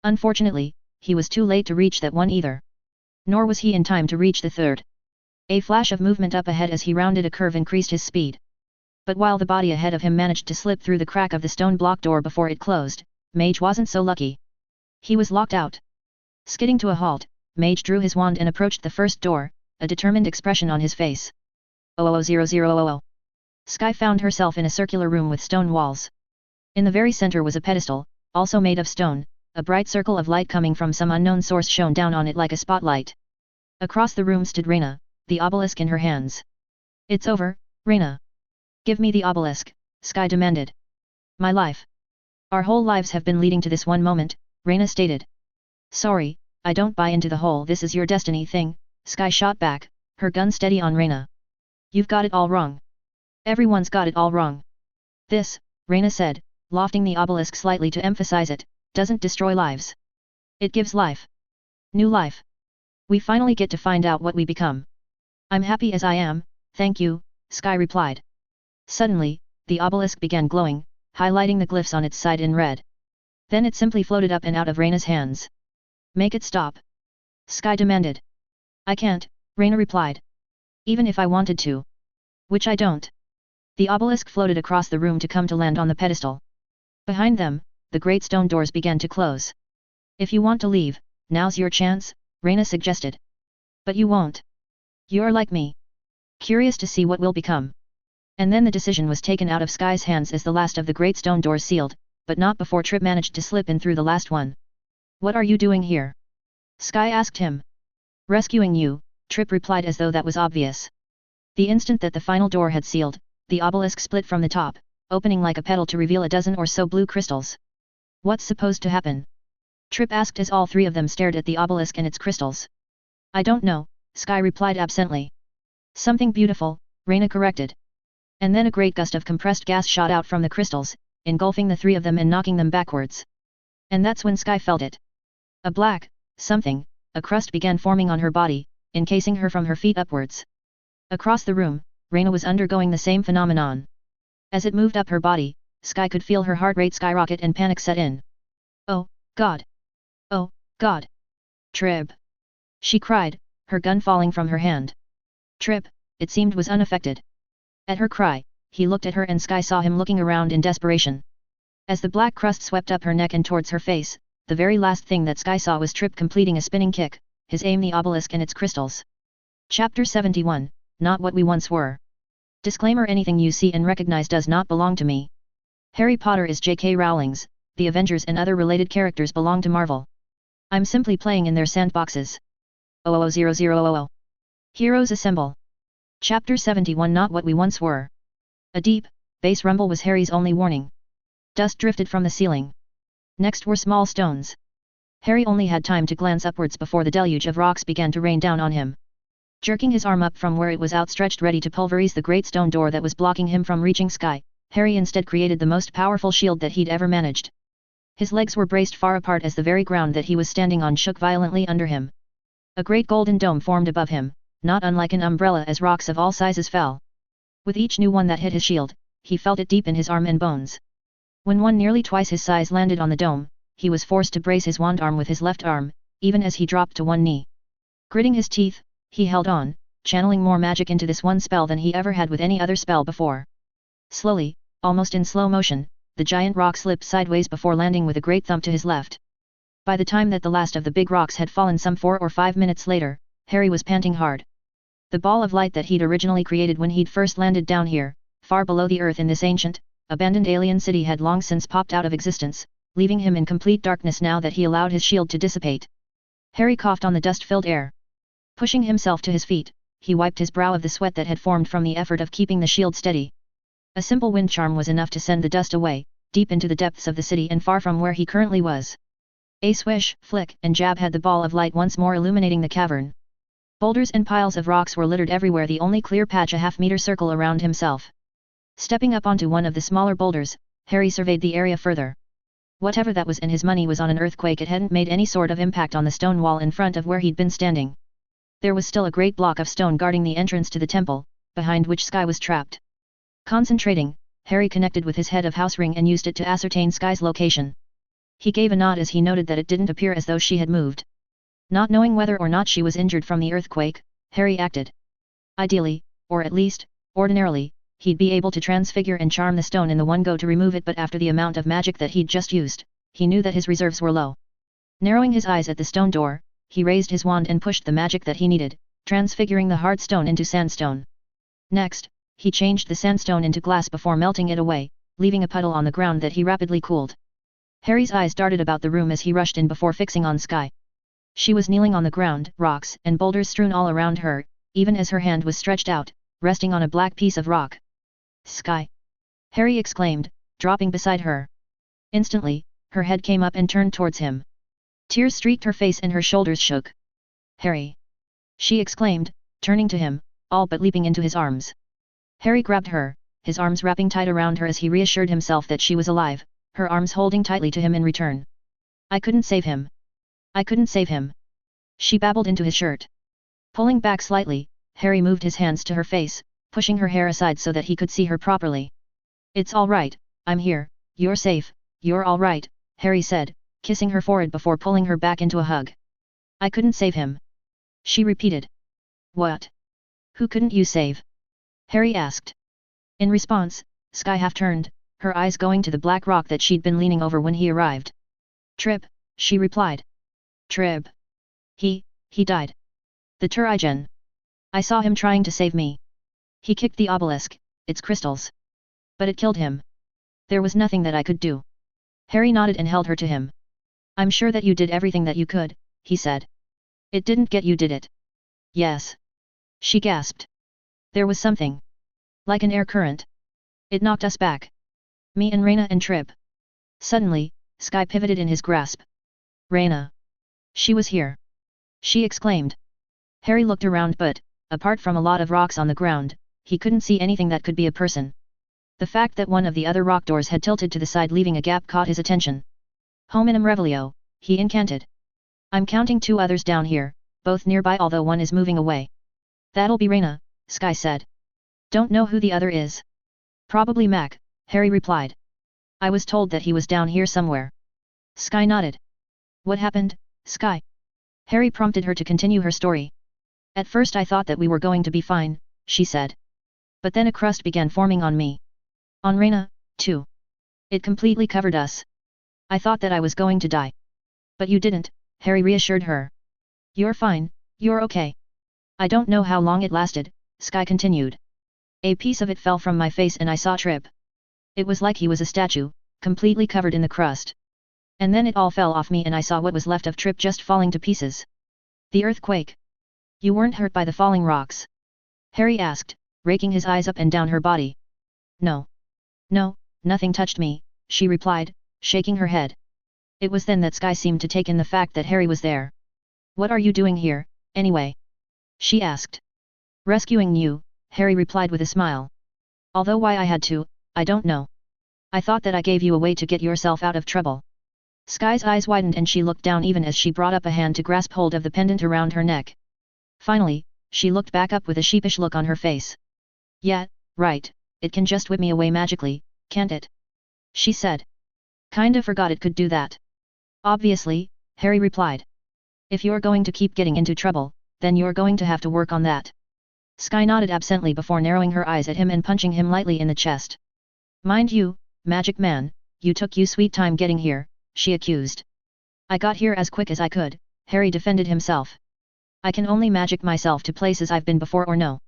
S1: Unfortunately, he was too late to reach that one either. Nor was he in time to reach the third. A flash of movement up ahead as he rounded a curve increased his speed. But while the body ahead of him managed to slip through the crack of the stone block door before it closed, Mage wasn't so lucky. He was locked out. Skidding to a halt, Mage drew his wand and approached the first door, a determined expression on his face. 00000. Sky found herself in a circular room with stone walls. In the very center was a pedestal, also made of stone, a bright circle of light coming from some unknown source shone down on it like a spotlight. Across the room stood Reyna, the obelisk in her hands. It's over, Reyna. Give me the obelisk, Sky demanded. My life. Our whole lives have been leading to this one moment, Reyna stated. Sorry, I don't buy into the whole "this is your destiny" thing, Sky shot back, her gun steady on Reyna. You've got it all wrong. Everyone's got it all wrong. This, Reyna said, lofting the obelisk slightly to emphasize it, doesn't destroy lives. It gives life. New life. We finally get to find out what we become. I'm happy as I am, thank you, Sky replied. Suddenly, the obelisk began glowing, highlighting the glyphs on its side in red. Then it simply floated up and out of Reyna's hands. Make it stop. Sky demanded. I can't, Reyna replied. Even if I wanted to. Which I don't. The obelisk floated across the room to come to land on the pedestal. Behind them, the great stone doors began to close. If you want to leave, now's your chance, Reyna suggested. But you won't. You're like me. Curious to see what will become. And then the decision was taken out of Sky's hands as the last of the great stone doors sealed, but not before Trip managed to slip in through the last one. What are you doing here? Sky asked him. Rescuing you, Trip replied as though that was obvious. The instant that the final door had sealed, the obelisk split from the top, opening like a petal to reveal a dozen or so blue crystals. What's supposed to happen? Trip asked as all three of them stared at the obelisk and its crystals. I don't know, Sky replied absently. Something beautiful, Reyna corrected. And then a great gust of compressed gas shot out from the crystals, engulfing the three of them and knocking them backwards. And that's when Sky felt it. A black, something, a crust began forming on her body, encasing her from her feet upwards. Across the room, Reina was undergoing the same phenomenon. As it moved up her body, Sky could feel her heart rate skyrocket and panic set in. Oh, God! Oh, God! Trib! She cried, her gun falling from her hand. Trib, it seemed, was unaffected. At her cry, he looked at her and Sky saw him looking around in desperation. As the black crust swept up her neck and towards her face, the very last thing that Sky saw was Trib completing a spinning kick, his aim the obelisk and its crystals. Chapter 71, Not What We Once Were. Disclaimer: anything you see and recognize does not belong to me. Harry Potter is J.K. Rowling's, the Avengers and other related characters belong to Marvel. I'm simply playing in their sandboxes. 000000. Heroes Assemble. Chapter 71, Not What We Once Were. A deep, bass rumble was Harry's only warning. Dust drifted from the ceiling. Next were small stones. Harry only had time to glance upwards before the deluge of rocks began to rain down on him. Jerking his arm up from where it was outstretched ready to pulverize the great stone door that was blocking him from reaching Sky, Harry instead created the most powerful shield that he'd ever managed. His legs were braced far apart as the very ground that he was standing on shook violently under him. A great golden dome formed above him, not unlike an umbrella, as rocks of all sizes fell. With each new one that hit his shield, he felt it deep in his arm and bones. When one nearly twice his size landed on the dome, he was forced to brace his wand arm with his left arm, even as he dropped to one knee. Gritting his teeth, he held on, channeling more magic into this one spell than he ever had with any other spell before. Slowly, almost in slow motion, the giant rock slipped sideways before landing with a great thump to his left. By the time that the last of the big rocks had fallen some 4 or 5 minutes later, Harry was panting hard. The ball of light that he'd originally created when he'd first landed down here, far below the earth in this ancient, abandoned alien city, had long since popped out of existence, leaving him in complete darkness now that he allowed his shield to dissipate. Harry coughed on the dust-filled air. Pushing himself to his feet, he wiped his brow of the sweat that had formed from the effort of keeping the shield steady. A simple wind charm was enough to send the dust away, deep into the depths of the city and far from where he currently was. A swish, flick, and jab had the ball of light once more illuminating the cavern. Boulders and piles of rocks were littered everywhere, the only clear patch a half-meter circle around himself. Stepping up onto one of the smaller boulders, Harry surveyed the area further. Whatever that was, and his money was on an earthquake, it hadn't made any sort of impact on the stone wall in front of where he'd been standing. There was still a great block of stone guarding the entrance to the temple, behind which Sky was trapped. Concentrating, Harry connected with his head of house ring and used it to ascertain Sky's location. He gave a nod as he noted that it didn't appear as though she had moved. Not knowing whether or not she was injured from the earthquake, Harry acted. Ideally, or at least, ordinarily, he'd be able to transfigure and charm the stone in the one go to remove it, but after the amount of magic that he'd just used, he knew that his reserves were low. Narrowing his eyes at the stone door, he raised his wand and pushed the magic that he needed, transfiguring the hard stone into sandstone. Next, he changed the sandstone into glass before melting it away, leaving a puddle on the ground that he rapidly cooled. Harry's eyes darted about the room as he rushed in before fixing on Sky. She was kneeling on the ground, rocks and boulders strewn all around her, even as her hand was stretched out, resting on a black piece of rock. Sky! Harry exclaimed, dropping beside her. Instantly, her head came up and turned towards him. Tears streaked her face and her shoulders shook. Harry! She exclaimed, turning to him, all but leaping into his arms. Harry grabbed her, his arms wrapping tight around her as he reassured himself that she was alive, her arms holding tightly to him in return. I couldn't save him. I couldn't save him. She babbled into his shirt. Pulling back slightly, Harry moved his hands to her face, pushing her hair aside so that he could see her properly. It's all right, I'm here, you're safe, you're all right, Harry said, kissing her forehead before pulling her back into a hug. I couldn't save him. She repeated. What? Who couldn't you save? Harry asked. In response, Sky half turned, her eyes going to the black rock that she'd been leaning over when he arrived. Trib, she replied. Trib. He died. The Turigen. I saw him trying to save me. He kicked the obelisk, its crystals. But it killed him. There was nothing that I could do. Harry nodded and held her to him. I'm sure that you did everything that you could, he said. It didn't get you, did it? Yes. She gasped. There was something. Like an air current. It knocked us back. Me and Reina and Trib. Suddenly, Sky pivoted in his grasp. Reina. She was here. She exclaimed. Harry looked around but, apart from a lot of rocks on the ground, he couldn't see anything that could be a person. The fact that one of the other rock doors had tilted to the side leaving a gap caught his attention. Hominum Revelio, he incanted. I'm counting 2 others down here, both nearby although one is moving away. That'll be Reina, Sky said. Don't know who the other is. Probably Mac, Harry replied. I was told that he was down here somewhere. Sky nodded. What happened, Sky? Harry prompted her to continue her story. At first I thought that we were going to be fine, she said. But then a crust began forming on me. On Reina, too. It completely covered us. I thought that I was going to die. But you didn't, Harry reassured her. You're fine, you're okay. I don't know how long it lasted, Sky continued. A piece of it fell from my face and I saw Trip. It was like he was a statue, completely covered in the crust. And then it all fell off me and I saw what was left of Trip just falling to pieces. The earthquake. You weren't hurt by the falling rocks? Harry asked, raking his eyes up and down her body. No. No, nothing touched me, she replied, shaking her head. It was then that Sky seemed to take in the fact that Harry was there. What are you doing here, anyway? She asked. Rescuing you, Harry replied with a smile. Although why I had to, I don't know. I thought that I gave you a way to get yourself out of trouble. Sky's eyes widened and she looked down even as she brought up a hand to grasp hold of the pendant around her neck. Finally, she looked back up with a sheepish look on her face. Yeah, right, it can just whip me away magically, can't it? She said. Kinda forgot it could do that. Obviously, Harry replied. If you're going to keep getting into trouble, then you're going to have to work on that. Sky nodded absently before narrowing her eyes at him and punching him lightly in the chest. Mind you, Magic Man, you took you sweet time getting here, she accused. I got here as quick as I could, Harry defended himself. I can only magic myself to places I've been before or no.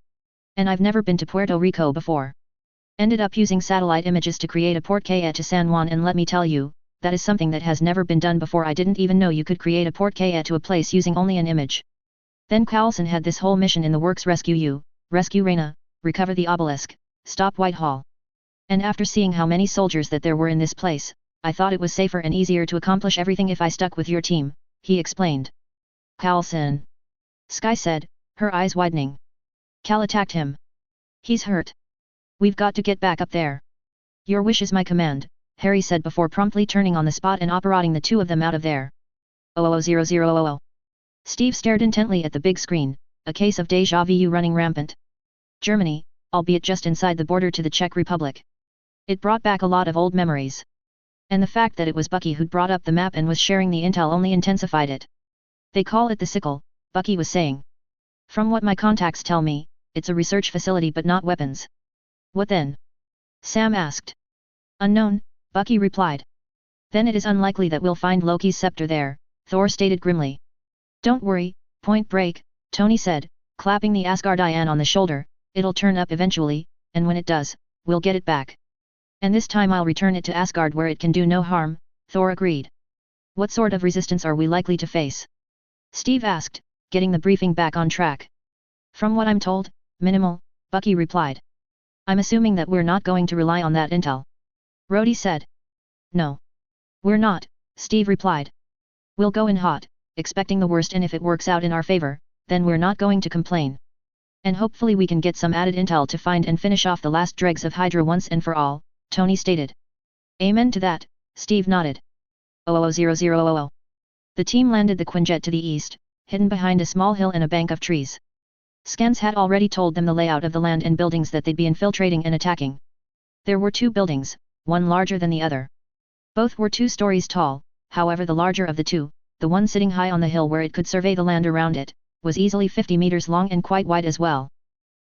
S1: And I've never been to Puerto Rico before. Ended up using satellite images to create a portkey to San Juan and let me tell you, that is something that has never been done before. I didn't even know you could create a portkey to a place using only an image. Then Coulson had this whole mission in the works: rescue you, rescue Reina, recover the obelisk, stop Whitehall. And after seeing how many soldiers that there were in this place, I thought it was safer and easier to accomplish everything if I stuck with your team, he explained. Coulson. Sky said, her eyes widening. Cal attacked him. He's hurt. We've got to get back up there. Your wish is my command, Harry said before promptly turning on the spot and operating the 2 of them out of there. 000000. Steve stared intently at the big screen, a case of déjà vu running rampant. Germany, albeit just inside the border to the Czech Republic. It brought back a lot of old memories. And the fact that it was Bucky who'd brought up the map and was sharing the intel only intensified it. They call it the Sickle, Bucky was saying. From what my contacts tell me, it's a research facility but not weapons. What then? Sam asked. Unknown, Bucky replied. Then it is unlikely that we'll find Loki's scepter there, Thor stated grimly. Don't worry, Point Break, Tony said, clapping the Asgardian on the shoulder, it'll turn up eventually, and when it does, we'll get it back. And this time I'll return it to Asgard where it can do no harm, Thor agreed. What sort of resistance are we likely to face? Steve asked, getting the briefing back on track. From what I'm told, minimal, Bucky replied. I'm assuming that we're not going to rely on that intel. Rhodey said. No. We're not, Steve replied. We'll go in hot, expecting the worst, and if it works out in our favor, then we're not going to complain. And hopefully we can get some added intel to find and finish off the last dregs of Hydra once and for all, Tony stated. Amen to that, Steve nodded. 000000. The team landed the Quinjet to the east, hidden behind a small hill and a bank of trees. Scans had already told them the layout of the land and buildings that they'd be infiltrating and attacking. There were 2 buildings, one larger than the other. Both were 2 stories tall, however the larger of the 2, the one sitting high on the hill where it could survey the land around it, was easily 50 meters long and quite wide as well.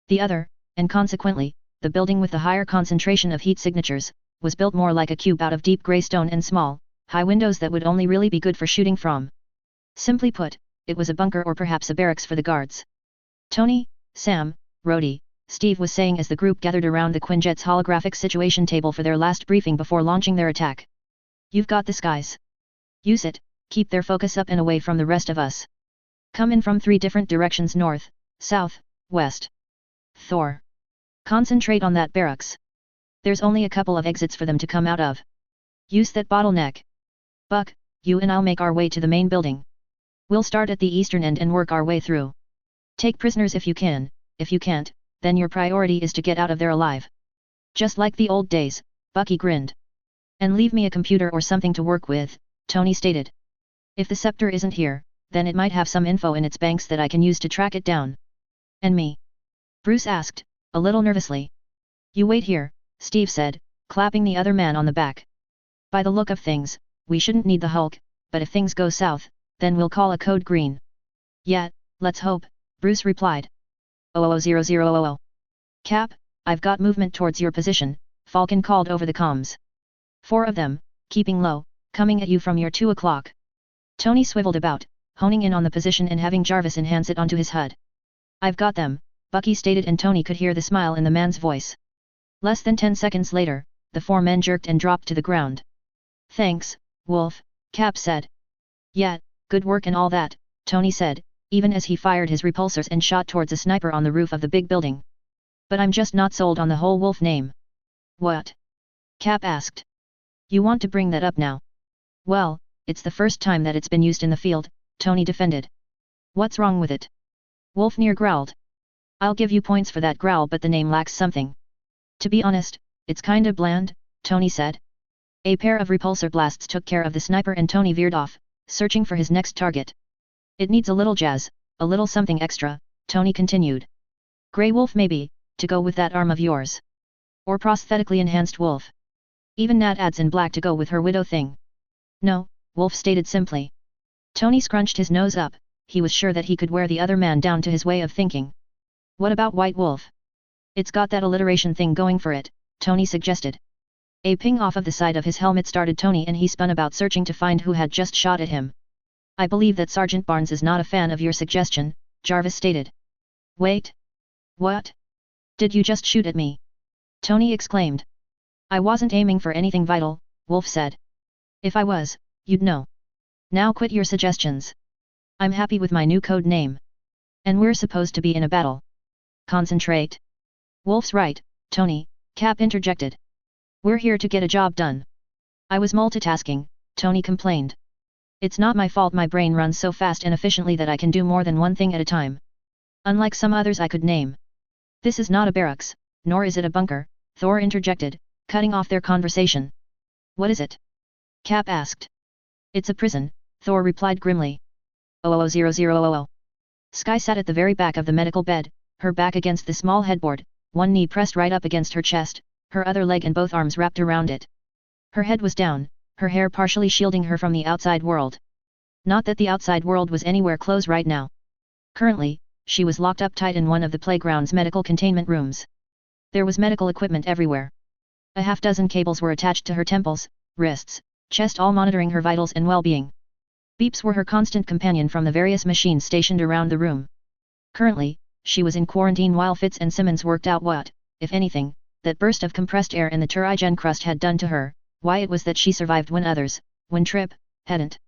S1: The other, and consequently, the building with the higher concentration of heat signatures, was built more like a cube out of deep grey stone and small, high windows that would only really be good for shooting from. Simply put, it was a bunker or perhaps a barracks for the guards. Tony, Sam, Rhodey, Steve was saying as the group gathered around the Quinjet's holographic situation table for their last briefing before launching their attack. You've got this, guys. Use it, keep their focus up and away from the rest of us. Come in from 3 different directions: north, south, west. Thor. Concentrate on that barracks. There's only a couple of exits for them to come out of. Use that bottleneck. Buck, you and I'll make our way to the main building. We'll start at the eastern end and work our way through. Take prisoners if you can, if you can't, then your priority is to get out of there alive. Just like the old days, Bucky grinned. And leave me a computer or something to work with, Tony stated. If the scepter isn't here, then it might have some info in its banks that I can use to track it down. And me? Bruce asked, a little nervously. You wait here, Steve said, clapping the other man on the back. By the look of things, we shouldn't need the Hulk, but if things go south, then we'll call a code green. Yeah, let's hope, Bruce replied. 000000. Cap, I've got movement towards your position, Falcon called over the comms. 4 of them, keeping low, coming at you from your 2 o'clock. Tony swiveled about, honing in on the position and having Jarvis enhance it onto his HUD. I've got them, Bucky stated, and Tony could hear the smile in the man's voice. Less than 10 seconds later, the 4 men jerked and dropped to the ground. Thanks, Wolf, Cap said. Yeah, good work and all that, Tony said, even as he fired his repulsors and shot towards a sniper on the roof of the big building. But I'm just not sold on the whole Wolf name. What? Cap asked. You want to bring that up now? Well, it's the first time that it's been used in the field, Tony defended. What's wrong with it? Wolfnir growled. I'll give you points for that growl, but the name lacks something. To be honest, it's kinda bland, Tony said. A pair of repulsor blasts took care of the sniper and Tony veered off, searching for his next target. It needs a little jazz, a little something extra, Tony continued. Grey Wolf maybe, to go with that arm of yours. Or prosthetically enhanced Wolf. Even Nat adds in black to go with her widow thing. No, Wolf stated simply. Tony scrunched his nose up, he was sure that he could wear the other man down to his way of thinking. What about White Wolf? It's got that alliteration thing going for it, Tony suggested. A ping off of the side of his helmet started Tony and he spun about searching to find who had just shot at him. I believe that Sergeant Barnes is not a fan of your suggestion, Jarvis stated. Wait. What? Did you just shoot at me? Tony exclaimed. I wasn't aiming for anything vital, Wolf said. If I was, you'd know. Now quit your suggestions. I'm happy with my new code name. And we're supposed to be in a battle. Concentrate. Wolf's right, Tony, Cap interjected. We're here to get a job done. I was multitasking, Tony complained. It's not my fault my brain runs so fast and efficiently that I can do more than one thing at a time. Unlike some others I could name. This is not a barracks, nor is it a bunker, Thor interjected, cutting off their conversation. What is it? Cap asked. It's a prison, Thor replied grimly. 000000. Sky sat at the very back of the medical bed, her back against the small headboard, one knee pressed right up against her chest, her other leg and both arms wrapped around it. Her head was down, her hair partially shielding her from the outside world. Not that the outside world was anywhere close right now. Currently, she was locked up tight in one of the playground's medical containment rooms. There was medical equipment everywhere. A half-dozen cables were attached to her temples, wrists, chest, all monitoring her vitals and well-being. Beeps were her constant companion from the various machines stationed around the room. Currently, she was in quarantine while Fitz and Simmons worked out what, if anything, that burst of compressed air in the Turigen crust had done to her, why it was that she survived when others, when Trip, hadn't.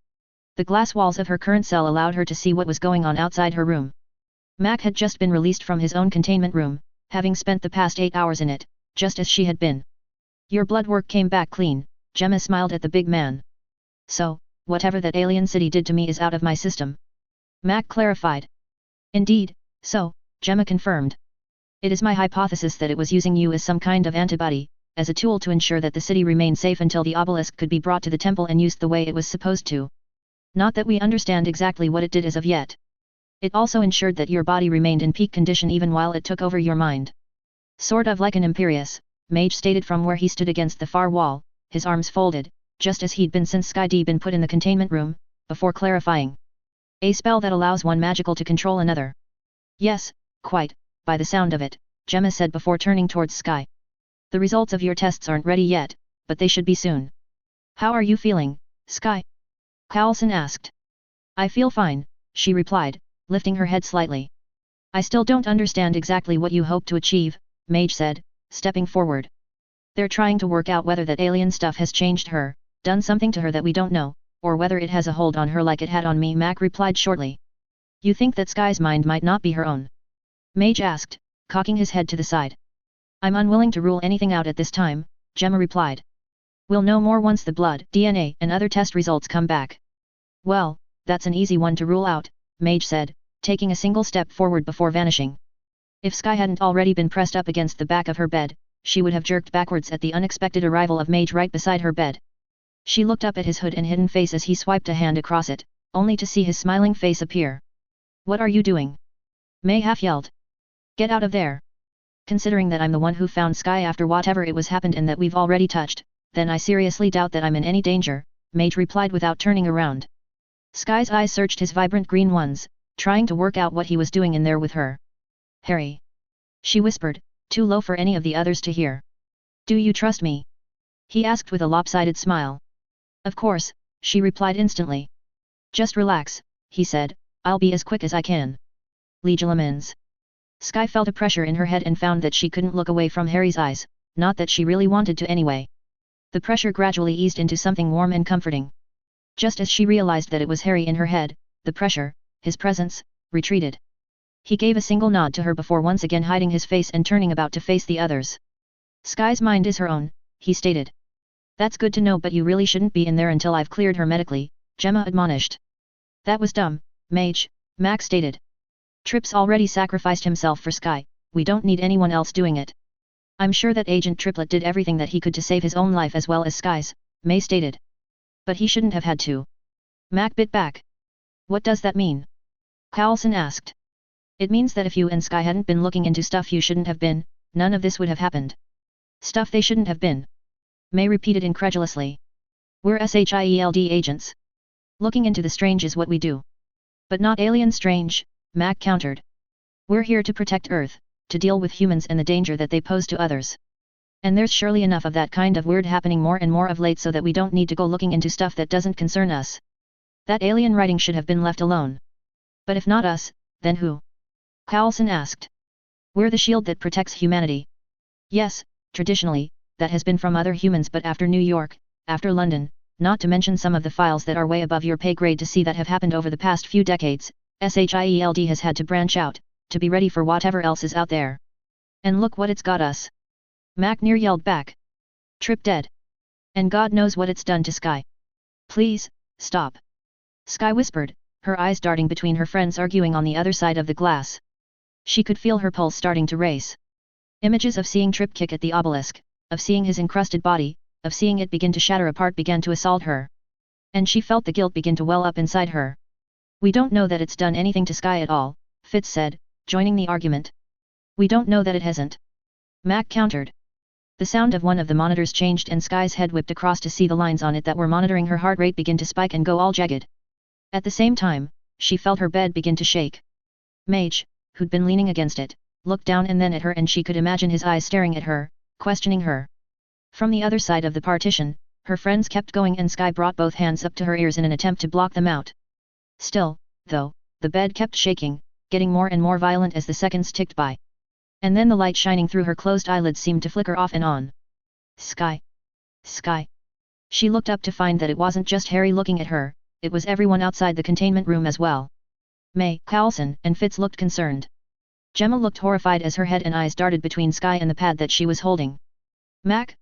S1: The glass walls of her current cell allowed her to see what was going on outside her room. Mac had just been released from his own containment room, having spent the past 8 hours in it, just as she had been. Your blood work came back clean, Gemma smiled at the big man. So, whatever that alien city did to me is out of my system. Mac clarified. Indeed, so, Gemma confirmed. It is my hypothesis that it was using you as some kind of antibody, as a tool to ensure that the city remained safe until the obelisk could be brought to the temple and used the way it was supposed to. Not that we understand exactly what it did as of yet. It also ensured that your body remained in peak condition even while it took over your mind. Sort of like an Imperius, Mage stated from where he stood against the far wall, his arms folded, just as he'd been since Sky been put in the containment room, before clarifying. A spell that allows one magical to control another. Yes, quite, by the sound of it, Gemma said before turning towards Sky. The results of your tests aren't ready yet, but they should be soon. How are you feeling, Sky? Carlson asked. I feel fine, she replied, lifting her head slightly. I still don't understand exactly what you hope to achieve, Mage said, stepping forward. They're trying to work out whether that alien stuff has changed her, done something to her that we don't know, or whether it has a hold on her like it had on me, Mac replied shortly. You think that Sky's mind might not be her own? Mage asked, cocking his head to the side. I'm unwilling to rule anything out at this time, Gemma replied. We'll know more once the blood, DNA and other test results come back. Well, that's an easy one to rule out, Mage said, taking a single step forward before vanishing. If Sky hadn't already been pressed up against the back of her bed, she would have jerked backwards at the unexpected arrival of Mage right beside her bed. She looked up at his hood and hidden face as he swiped a hand across it, only to see his smiling face appear. "What are you doing?" May half yelled. "Get out of there. Considering that I'm the one who found Sky after whatever it was happened and that we've already touched, then I seriously doubt that I'm in any danger," Mage replied without turning around. Sky's eyes searched his vibrant green ones, trying to work out what he was doing in there with her. "Harry," she whispered, too low for any of the others to hear. "Do you trust me?" he asked with a lopsided smile. "Of course," she replied instantly. "Just relax," he said, "I'll be as quick as I can." Legilimens. Sky felt a pressure in her head and found that she couldn't look away from Harry's eyes, not that she really wanted to anyway. The pressure gradually eased into something warm and comforting. Just as she realized that it was Harry in her head, the pressure, his presence, retreated. He gave a single nod to her before once again hiding his face and turning about to face the others. "Sky's mind is her own," he stated. "That's good to know, but you really shouldn't be in there until I've cleared her medically," Gemma admonished. "That was dumb, Mage," Max stated. "Tripp's already sacrificed himself for Sky, we don't need anyone else doing it." "I'm sure that Agent Triplet did everything that he could to save his own life as well as Sky's," May stated. "But he shouldn't have had to." Mac bit back. "What does that mean?" Carlson asked. "It means that if you and Sky hadn't been looking into stuff you shouldn't have been, none of this would have happened." "Stuff they shouldn't have been?" May repeated incredulously. "We're SHIELD agents. Looking into the strange is what we do." "But not alien strange," Mac countered. "We're here to protect Earth, to deal with humans and the danger that they pose to others. And there's surely enough of that kind of weird happening more and more of late so that we don't need to go looking into stuff that doesn't concern us. That alien writing should have been left alone." "But if not us, then who?" Carlson asked. "We're the shield that protects humanity." "Yes, traditionally, that has been from other humans, but after New York, after London, not to mention some of the files that are way above your pay grade to see that have happened over the past few decades, SHIELD has had to branch out, to be ready for whatever else is out there. And look what it's got us." Mac near yelled back. "Trip dead. And God knows what it's done to Sky." "Please, stop," Sky whispered, her eyes darting between her friends arguing on the other side of the glass. She could feel her pulse starting to race. Images of seeing Trip kick at the obelisk, of seeing his encrusted body, of seeing it begin to shatter apart began to assault her. And she felt the guilt begin to well up inside her. "We don't know that it's done anything to Sky at all," Fitz said, joining the argument. "We don't know that it hasn't," Mac countered. The sound of one of the monitors changed and Sky's head whipped across to see the lines on it that were monitoring her heart rate begin to spike and go all jagged. At the same time, she felt her bed begin to shake. Mage, who'd been leaning against it, looked down and then at her and she could imagine his eyes staring at her, questioning her. From the other side of the partition, her friends kept going and Sky brought both hands up to her ears in an attempt to block them out. Still, though, the bed kept shaking, getting more and more violent as the seconds ticked by. And then the light shining through her closed eyelids seemed to flicker off and on. "Sky! Sky!" She looked up to find that it wasn't just Harry looking at her, it was everyone outside the containment room as well. May, Carlson, and Fitz looked concerned. Gemma looked horrified as her head and eyes darted between Sky and the pad that she was holding. Mac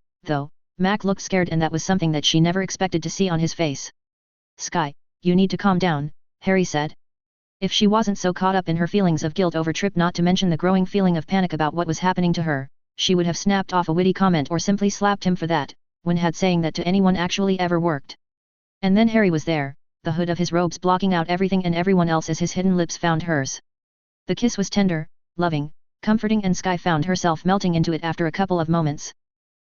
S1: looked scared and that was something that she never expected to see on his face. "Sky, you need to calm down," Harry said. If she wasn't so caught up in her feelings of guilt over Trip, not to mention the growing feeling of panic about what was happening to her, she would have snapped off a witty comment or simply slapped him for that, when had saying that to anyone actually ever worked. And then Harry was there, the hood of his robes blocking out everything and everyone else as his hidden lips found hers. The kiss was tender, loving, comforting and Sky found herself melting into it after a couple of moments.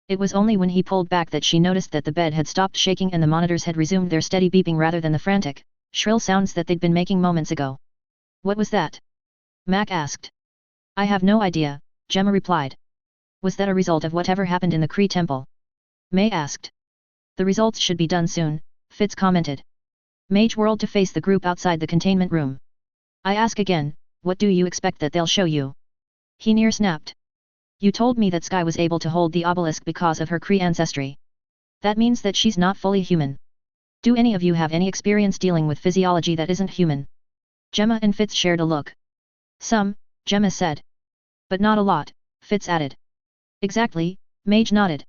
S1: It was only when he pulled back that she noticed that the bed had stopped shaking and the monitors had resumed their steady beeping rather than the frantic, shrill sounds that they'd been making moments ago. "What was that?" Mac asked. "I have no idea," Gemma replied. "Was that a result of whatever happened in the Kree temple?" May asked. "The results should be done soon," Fitz commented. Mage whirled to face the group outside the containment room. "I ask again, what do you expect that they'll show you?" He near snapped. "You told me that Sky was able to hold the obelisk because of her Kree ancestry. That means that she's not fully human. Do any of you have any experience dealing with physiology that isn't human?" Gemma and Fitz shared a look. "Some," Gemma said. "But not a lot," Fitz added. "Exactly," Mage nodded.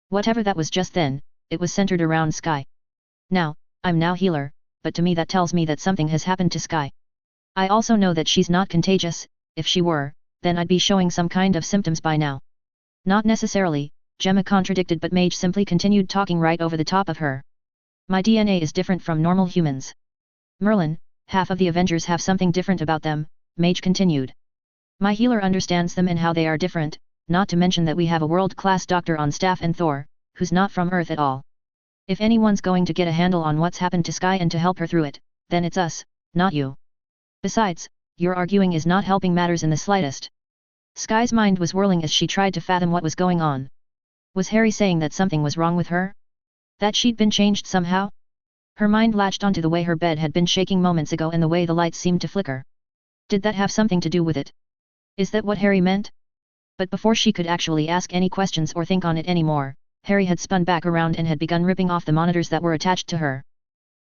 S1: Whatever that was just then, it was centered around Sky. I'm now healer, but to me that tells me that something has happened to Sky. I also know that she's not contagious, if she were, then I'd be showing some kind of symptoms by now. Not necessarily, Gemma contradicted, but Mage simply continued talking right over the top of her. My DNA is different from normal humans. Merlin, half of the Avengers have something different about them, Mage continued. My healer understands them and how they are different, not to mention that we have a world-class doctor on staff and Thor, who's not from Earth at all. If anyone's going to get a handle on what's happened to Sky and to help her through it, then it's us, not you. Besides, your arguing is not helping matters in the slightest. Sky's mind was whirling as she tried to fathom what was going on. Was Harry saying that something was wrong with her? That she'd been changed somehow? Her mind latched onto the way her bed had been shaking moments ago and the way the lights seemed to flicker. Did that have something to do with it? Is that what Harry meant? But before she could actually ask any questions or think on it anymore, Harry had spun back around and had begun ripping off the monitors that were attached to her.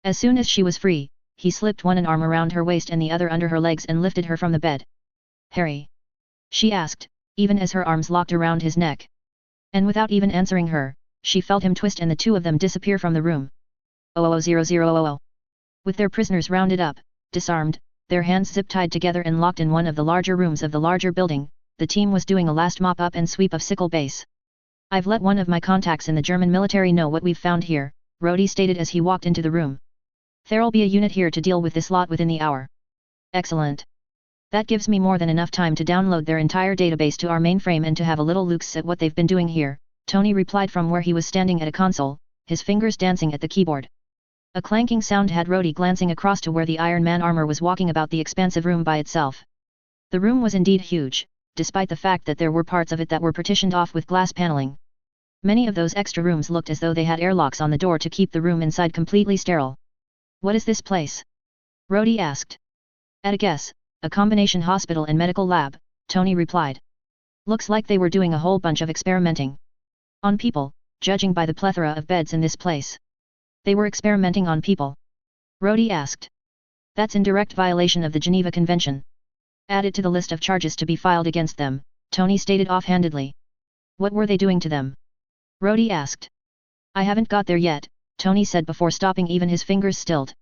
S1: As soon as she was free, he slipped one arm around her waist and the other under her legs and lifted her from the bed. Harry? She asked, even as her arms locked around his neck. And without even answering her, she felt him twist and the two of them disappear from the room. 000000. With their prisoners rounded up, disarmed, their hands zip-tied together and locked in one of the larger rooms of the larger building, the team was doing a last mop-up and sweep of Sickle Base. I've let one of my contacts in the German military know what we've found here, Rhodey stated as he walked into the room. There'll be a unit here to deal with this lot within the hour. Excellent. That gives me more than enough time to download their entire database to our mainframe and to have a little looks at what they've been doing here, Tony replied from where he was standing at a console, his fingers dancing at the keyboard. A clanking sound had Rhodey glancing across to where the Iron Man armor was walking about the expansive room by itself. The room was indeed huge, despite the fact that there were parts of it that were partitioned off with glass paneling. Many of those extra rooms looked as though they had airlocks on the door to keep the room inside completely sterile. What is this place? Rhodey asked. At a guess, a combination hospital and medical lab, Tony replied. Looks like they were doing a whole bunch of experimenting. On people, judging by the plethora of beds in this place. They were experimenting on people? Rhodey asked. That's in direct violation of the Geneva Convention. Add it to the list of charges to be filed against them, Tony stated offhandedly. What were they doing to them? Rhodey asked. I haven't got there yet, Tony said before stopping, even his fingers stilled.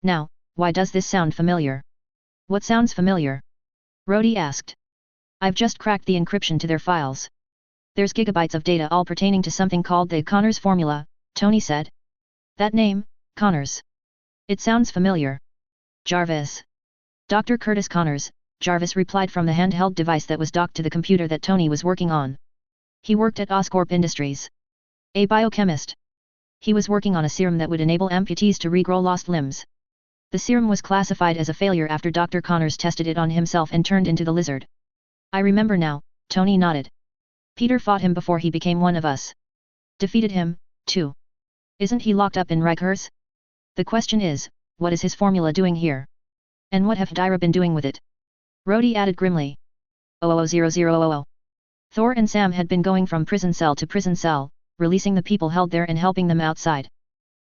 S1: Now, why does this sound familiar? What sounds familiar? Rhodey asked. I've just cracked the encryption to their files. There's gigabytes of data all pertaining to something called the Connors formula, Tony said. That name, Connors. It sounds familiar. Jarvis. Dr. Curtis Connors, Jarvis replied from the handheld device that was docked to the computer that Tony was working on. He worked at Oscorp Industries. A biochemist. He was working on a serum that would enable amputees to regrow lost limbs. The serum was classified as a failure after Dr. Connors tested it on himself and turned into the lizard. I remember now, Tony nodded. Peter fought him before he became one of us. Defeated him, too. Isn't he locked up in Rikers? The question is, what is his formula doing here? And what have Hydra been doing with it? Rhodey added grimly. 000000. Thor and Sam had been going from prison cell to prison cell, releasing the people held there and helping them outside.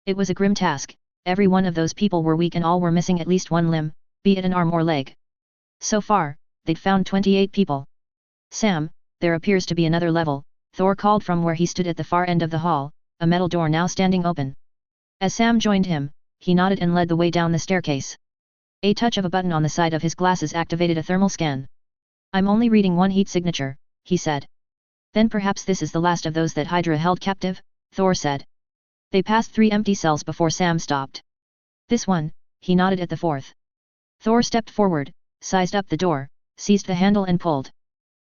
S1: It was a grim task, every one of those people were weak and all were missing at least one limb, be it an arm or leg. So far, they'd found 28 people. Sam, there appears to be another level, Thor called from where he stood at the far end of the hall, a metal door now standing open. As Sam joined him, he nodded and led the way down the staircase. A touch of a button on the side of his glasses activated a thermal scan. I'm only reading one heat signature, he said. Then perhaps this is the last of those that Hydra held captive, Thor said. They passed 3 empty cells before Sam stopped. This one, he nodded at the 4th. Thor stepped forward, sized up the door, seized the handle and pulled.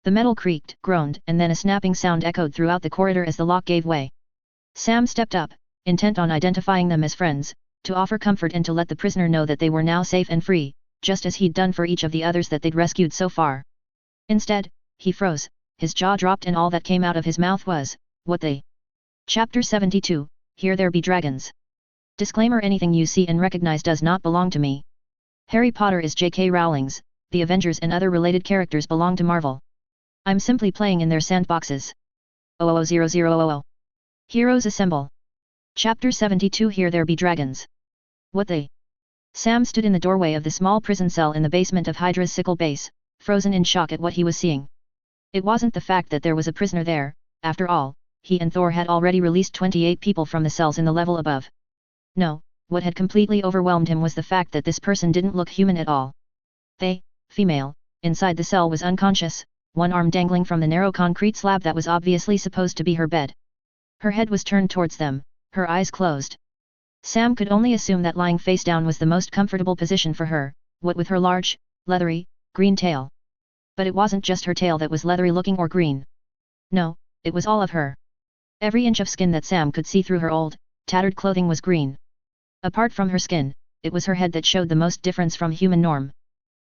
S1: The metal creaked, groaned, and then a snapping sound echoed throughout the corridor as the lock gave way. Sam stepped up, intent on identifying them as friends, to offer comfort and to let the prisoner know that they were now safe and free, just as he'd done for each of the others that they'd rescued so far. Instead, he froze, his jaw dropped and all that came out of his mouth was, what they? Chapter 72, Here There Be Dragons. Disclaimer: anything you see and recognize does not belong to me. Harry Potter is J.K. Rowling's, the Avengers and other related characters belong to Marvel. I'm simply playing in their sandboxes. 000000. Heroes Assemble. Chapter 72 Here There Be Dragons. What they? Sam stood in the doorway of the small prison cell in the basement of Hydra's Sickle Base, frozen in shock at what he was seeing. It wasn't the fact that there was a prisoner there, after all, he and Thor had already released 28 people from the cells in the level above. No, what had completely overwhelmed him was the fact that this person didn't look human at all. They, female, inside the cell was unconscious, one arm dangling from the narrow concrete slab that was obviously supposed to be her bed. Her head was turned towards them, her eyes closed. Sam could only assume that lying face down was the most comfortable position for her, what with her large, leathery, green tail. But it wasn't just her tail that was leathery looking or green. No, it was all of her. Every inch of skin that Sam could see through her old, tattered clothing was green. Apart from her skin, it was her head that showed the most difference from human norm.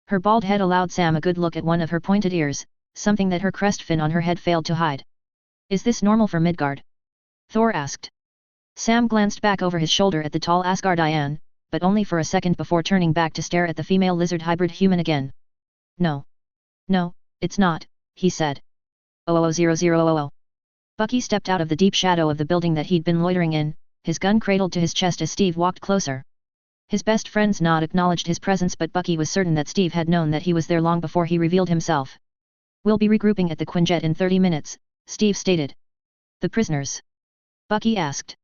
S1: Her bald head allowed Sam a good look at one of her pointed ears, something that her crest fin on her head failed to hide. Is this normal for Midgard? Thor asked. Sam glanced back over his shoulder at the tall Asgardian, but only for a second before turning back to stare at the female lizard hybrid human again. No. No, it's not, he said. 00000. Bucky stepped out of the deep shadow of the building that he'd been loitering in, his gun cradled to his chest as Steve walked closer. His best friend's nod acknowledged his presence, but Bucky was certain that Steve had known that he was there long before he revealed himself. We'll be regrouping at the Quinjet in 30 minutes, Steve stated. The prisoners? Bucky asked.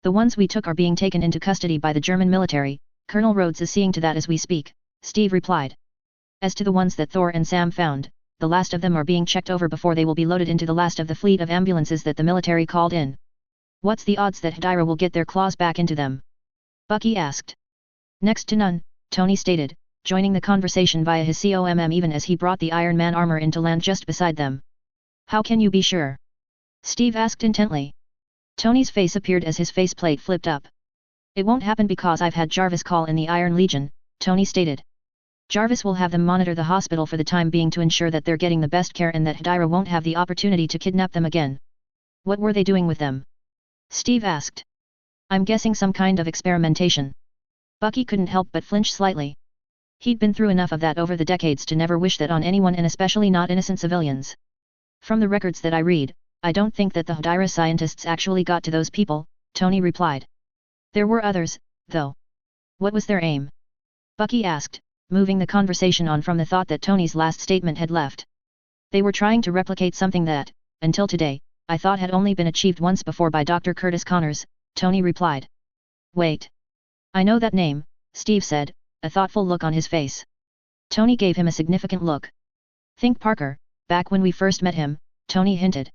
S1: The ones we took are being taken into custody by the German military, Colonel Rhodes is seeing to that as we speak, Steve replied. As to the ones that Thor and Sam found, the last of them are being checked over before they will be loaded into the last of the fleet of ambulances that the military called in. What's the odds that Hydra will get their claws back into them? Bucky asked. Next to none, Tony stated, joining the conversation via his COMM even as he brought the Iron Man armor into land just beside them. How can you be sure? Steve asked intently. Tony's face appeared as his faceplate flipped up. It won't happen because I've had Jarvis call in the Iron Legion, Tony stated. Jarvis will have them monitor the hospital for the time being to ensure that they're getting the best care and that Hydra won't have the opportunity to kidnap them again. What were they doing with them? Steve asked. I'm guessing some kind of experimentation. Bucky couldn't help but flinch slightly. He'd been through enough of that over the decades to never wish that on anyone, and especially not innocent civilians. From the records that I read, I don't think that the Hydra scientists actually got to those people, Tony replied. There were others, though. What was their aim? Bucky asked, moving the conversation on from the thought that Tony's last statement had left. They were trying to replicate something that, until today, I thought had only been achieved once before by Dr. Curtis Connors, Tony replied. Wait. I know that name, Steve said, a thoughtful look on his face. Tony gave him a significant look. Think Parker, back when we first met him, Tony hinted.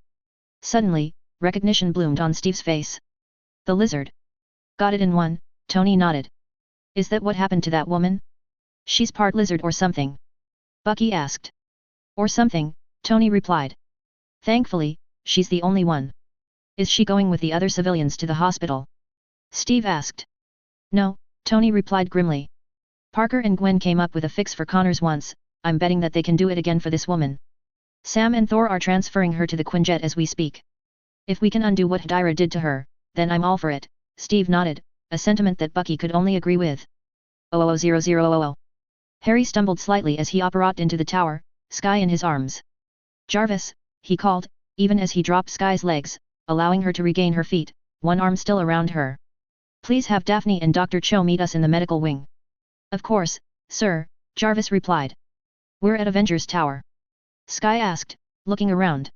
S1: Suddenly, recognition bloomed on Steve's face. The lizard. Got it in one, Tony nodded. Is that what happened to that woman? She's part lizard or something? Bucky asked. Or something, Tony replied. Thankfully, she's the only one. Is she going with the other civilians to the hospital? Steve asked. No, Tony replied grimly. Parker and Gwen came up with a fix for Connors once, I'm betting that they can do it again for this woman. Sam and Thor are transferring her to the Quinjet as we speak. If we can undo what Hydra did to her, then I'm all for it, Steve nodded, a sentiment that Bucky could only agree with. 00000. Harry stumbled slightly as he apparat into the tower, Sky in his arms. Jarvis, he called, even as he dropped Sky's legs, allowing her to regain her feet, one arm still around her. Please have Daphne and Dr. Cho meet us in the medical wing. Of course, sir, Jarvis replied. We're at Avengers Tower. Sky asked, looking around.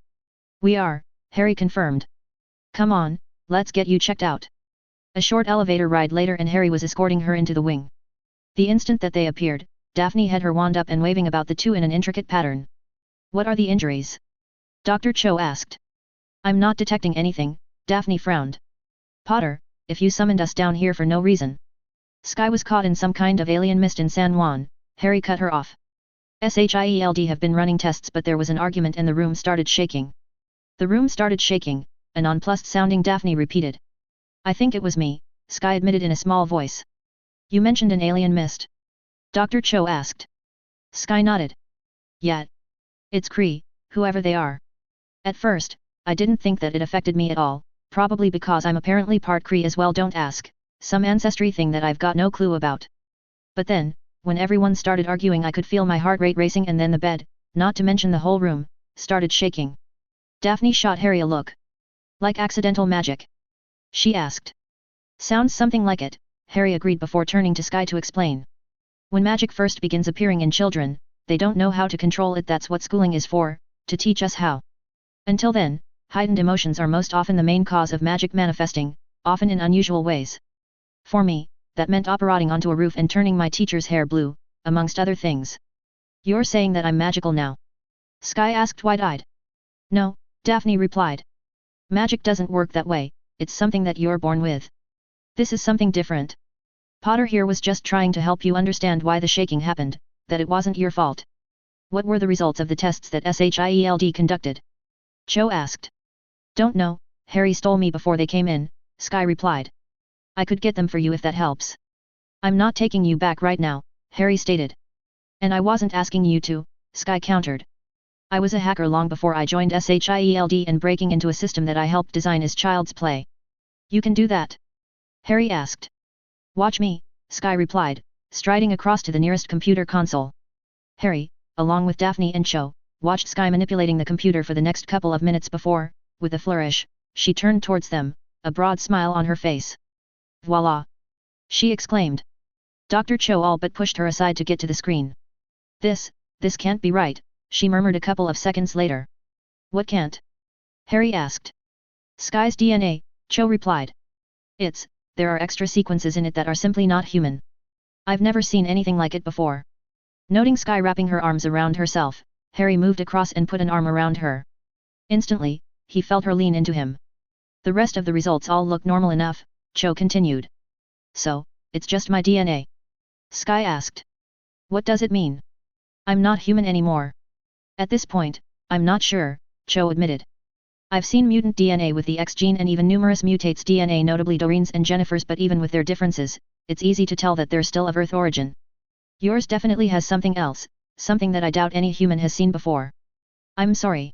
S1: We are, Harry confirmed. Come on, let's get you checked out. A short elevator ride later and Harry was escorting her into the wing. The instant that they appeared, Daphne had her wand up and waving about the two in an intricate pattern. What are the injuries? Dr. Cho asked. I'm not detecting anything, Daphne frowned. Potter, if you summoned us down here for no reason. Sky was caught in some kind of alien mist in San Juan, Harry cut her off. SHIELD have been running tests, but there was an argument and the room started shaking. The room started shaking, a nonplussed-sounding Daphne repeated. I think it was me, Sky admitted in a small voice. You mentioned an alien mist? Dr. Cho asked. Sky nodded. Yeah. It's Kree, whoever they are. At first, I didn't think that it affected me at all, probably because I'm apparently part Kree as well, don't ask, some ancestry thing that I've got no clue about. But then, when everyone started arguing I could feel my heart rate racing and then the bed, not to mention the whole room, started shaking. Daphne shot Harry a look. Like accidental magic? She asked. Sounds something like it, Harry agreed before turning to Sky to explain. When magic first begins appearing in children, they don't know how to control it. That's what schooling is for, to teach us how. Until then, heightened emotions are most often the main cause of magic manifesting, often in unusual ways. For me, that meant operating onto a roof and turning my teacher's hair blue, amongst other things. You're saying that I'm magical now? Sky asked wide-eyed. No, Daphne replied. Magic doesn't work that way, it's something that you're born with. This is something different. Potter here was just trying to help you understand why the shaking happened, that it wasn't your fault. What were the results of the tests that SHIELD conducted? Cho asked. Don't know, Harry stole me before they came in, Sky replied. I could get them for you if that helps. I'm not taking you back right now, Harry stated. And I wasn't asking you to, Sky countered. I was a hacker long before I joined SHIELD, and breaking into a system that I helped design is child's play. You can do that? Harry asked. Watch me, Sky replied, striding across to the nearest computer console. Harry, along with Daphne and Cho, watched Sky manipulating the computer for the next couple of minutes before, with a flourish, she turned towards them, a broad smile on her face. Voila! She exclaimed. Dr. Cho all but pushed her aside to get to the screen. This can't be right, she murmured a couple of seconds later. What can't? Harry asked. Sky's DNA, Cho replied. There are extra sequences in it that are simply not human. I've never seen anything like it before. Noting Sky wrapping her arms around herself, Harry moved across and put an arm around her. Instantly, he felt her lean into him. The rest of the results all look normal enough, Cho continued. So, it's just my DNA? Sky asked. What does it mean? I'm not human anymore. At this point, I'm not sure, Cho admitted. I've seen mutant DNA with the X gene and even numerous mutates DNA, notably Doreen's and Jennifer's, but even with their differences, it's easy to tell that they're still of Earth origin. Yours definitely has something else, something that I doubt any human has seen before. I'm sorry.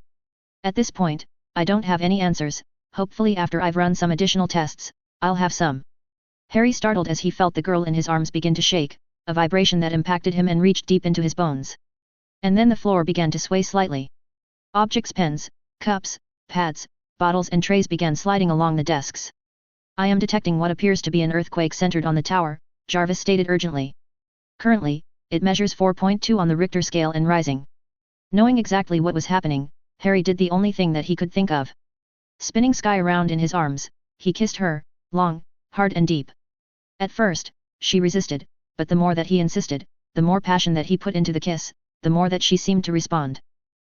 S1: At this point, I don't have any answers, hopefully after I've run some additional tests, I'll have some. Harry startled as he felt the girl in his arms begin to shake, a vibration that impacted him and reached deep into his bones. And then the floor began to sway slightly. Objects, pens, cups, pads, bottles and trays began sliding along the desks. I am detecting what appears to be an earthquake centered on the tower, Jarvis stated urgently. Currently, it measures 4.2 on the Richter scale and rising. Knowing exactly what was happening, Harry did the only thing that he could think of. Spinning Sky around in his arms, he kissed her, long, hard and deep. At first, she resisted, but the more that he insisted, the more passion that he put into the kiss, the more that she seemed to respond.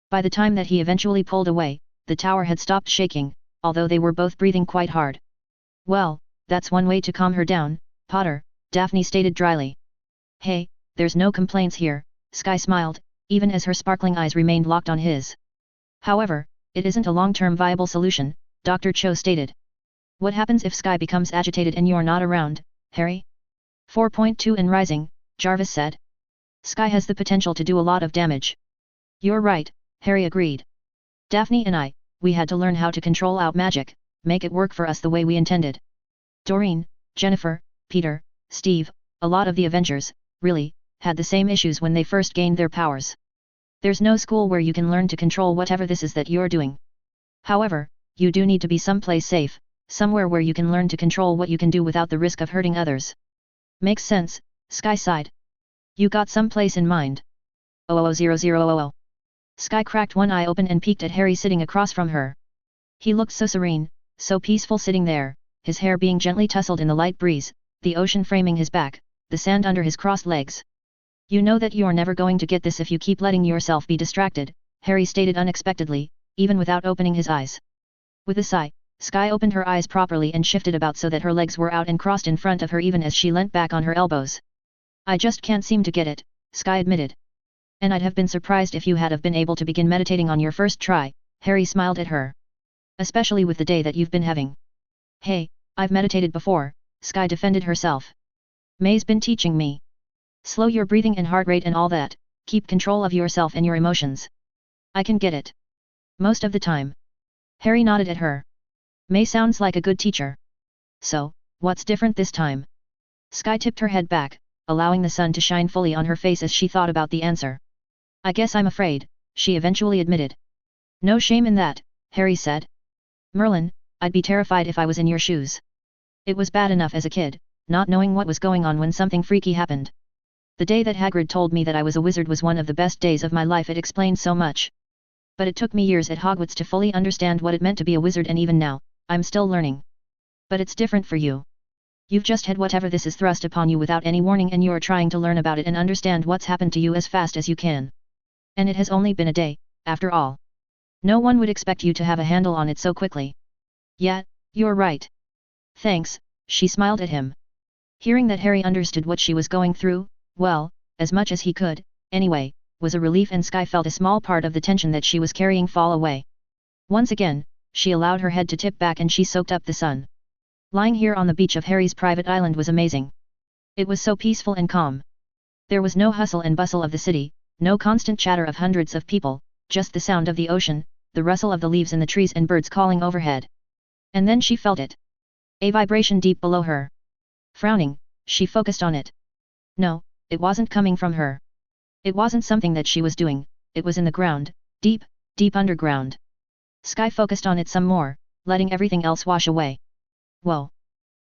S1: By the time that he eventually pulled away, the tower had stopped shaking, although they were both breathing quite hard. Well, that's one way to calm her down, Potter, Daphne stated dryly. Hey, there's no complaints here, Sky smiled, even as her sparkling eyes remained locked on his. However, it isn't a long-term viable solution, Dr. Cho stated. What happens if Sky becomes agitated and you're not around, Harry? 4.2 and rising, Jarvis said. Sky has the potential to do a lot of damage. You're right, Harry agreed. Daphne and we had to learn how to control out magic, make it work for us the way we intended. Doreen, Jennifer, Peter, Steve, a lot of the Avengers, really, had the same issues when they first gained their powers. There's no school where you can learn to control whatever this is that you're doing. However, you do need to be someplace safe, somewhere where you can learn to control what you can do without the risk of hurting others. Makes sense, Sky sighed. You got someplace in mind? 00000. Sky cracked one eye open and peeked at Harry sitting across from her. He looked so serene, so peaceful sitting there, his hair being gently tousled in the light breeze, the ocean framing his back, the sand under his crossed legs. You know that you're never going to get this if you keep letting yourself be distracted, Harry stated unexpectedly, even without opening his eyes. With a sigh, Sky opened her eyes properly and shifted about so that her legs were out and crossed in front of her even as she leant back on her elbows. I just can't seem to get it, Sky admitted. And I'd have been surprised if you had have been able to begin meditating on your first try, Harry smiled at her. Especially with the day that you've been having. Hey, I've meditated before, Sky defended herself. May's been teaching me. Slow your breathing and heart rate and all that, keep control of yourself and your emotions. I can get it. Most of the time. Harry nodded at her. May sounds like a good teacher. So, what's different this time? Sky tipped her head back, allowing the sun to shine fully on her face as she thought about the answer. I guess I'm afraid, she eventually admitted. No shame in that, Harry said. Merlin, I'd be terrified if I was in your shoes. It was bad enough as a kid, not knowing what was going on when something freaky happened. The day that Hagrid told me that I was a wizard was one of the best days of my life. It explained so much. But it took me years at Hogwarts to fully understand what it meant to be a wizard, and even now, I'm still learning. But it's different for you. You've just had whatever this is thrust upon you without any warning, and you're trying to learn about it and understand what's happened to you as fast as you can. And it has only been a day, after all. No one would expect you to have a handle on it so quickly. Yeah, you're right. Thanks, she smiled at him. Hearing that Harry understood what she was going through, well, as much as he could, anyway, was a relief, and Sky felt a small part of the tension that she was carrying fall away. Once again, she allowed her head to tip back and she soaked up the sun. Lying here on the beach of Harry's private island was amazing. It was so peaceful and calm. There was no hustle and bustle of the city, no constant chatter of hundreds of people, just the sound of the ocean, the rustle of the leaves in the trees and birds calling overhead. And then she felt it. A vibration deep below her. Frowning, she focused on it. No, it wasn't coming from her. It wasn't something that she was doing, it was in the ground, deep, deep underground. Sky focused on it some more, letting everything else wash away. Whoa!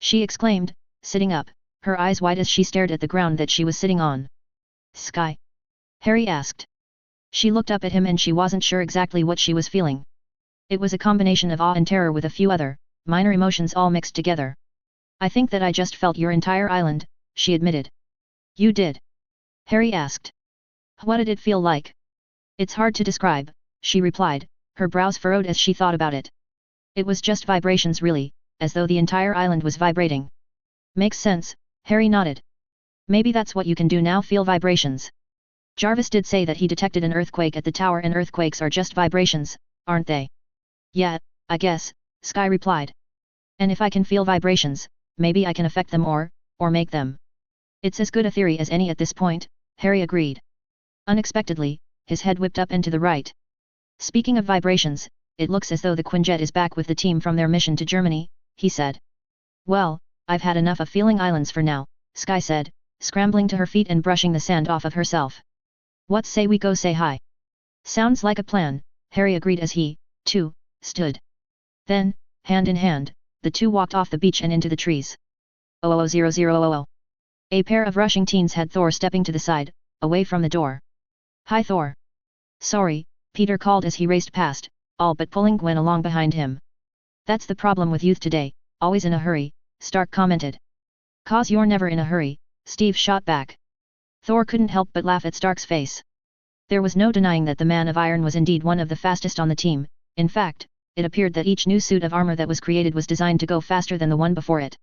S1: She exclaimed, sitting up, her eyes wide as she stared at the ground that she was sitting on. Sky? Harry asked. She looked up at him and she wasn't sure exactly what she was feeling. It was a combination of awe and terror with a few other, minor emotions all mixed together. I think that I just felt your entire island, she admitted. You did? Harry asked. What did it feel like? It's hard to describe, she replied, her brows furrowed as she thought about it. It was just vibrations really, as though the entire island was vibrating. Makes sense, Harry nodded. Maybe that's what you can do now, feel vibrations. Jarvis did say that he detected an earthquake at the tower, and earthquakes are just vibrations, aren't they? Yeah, I guess, Sky replied. And if I can feel vibrations, maybe I can affect them or make them. It's as good a theory as any at this point, Harry agreed. Unexpectedly, his head whipped up and to the right. Speaking of vibrations, it looks as though the Quinjet is back with the team from their mission to Germany, he said. Well, I've had enough of feeling islands for now, Sky said, scrambling to her feet and brushing the sand off of herself. What say we go say hi? Sounds like a plan, Harry agreed as he, too, stood. Then, hand in hand, the two walked off the beach and into the trees. 00000. A pair of rushing teens had Thor stepping to the side, away from the door. Hi Thor. Sorry, Peter called as he raced past, all but pulling Gwen along behind him. That's the problem with youth today, always in a hurry, Stark commented. 'Cause you're never in a hurry, Steve shot back. Thor couldn't help but laugh at Stark's face. There was no denying that the Man of Iron was indeed one of the fastest on the team. In fact, it appeared that each new suit of armor that was created was designed to go faster than the one before it.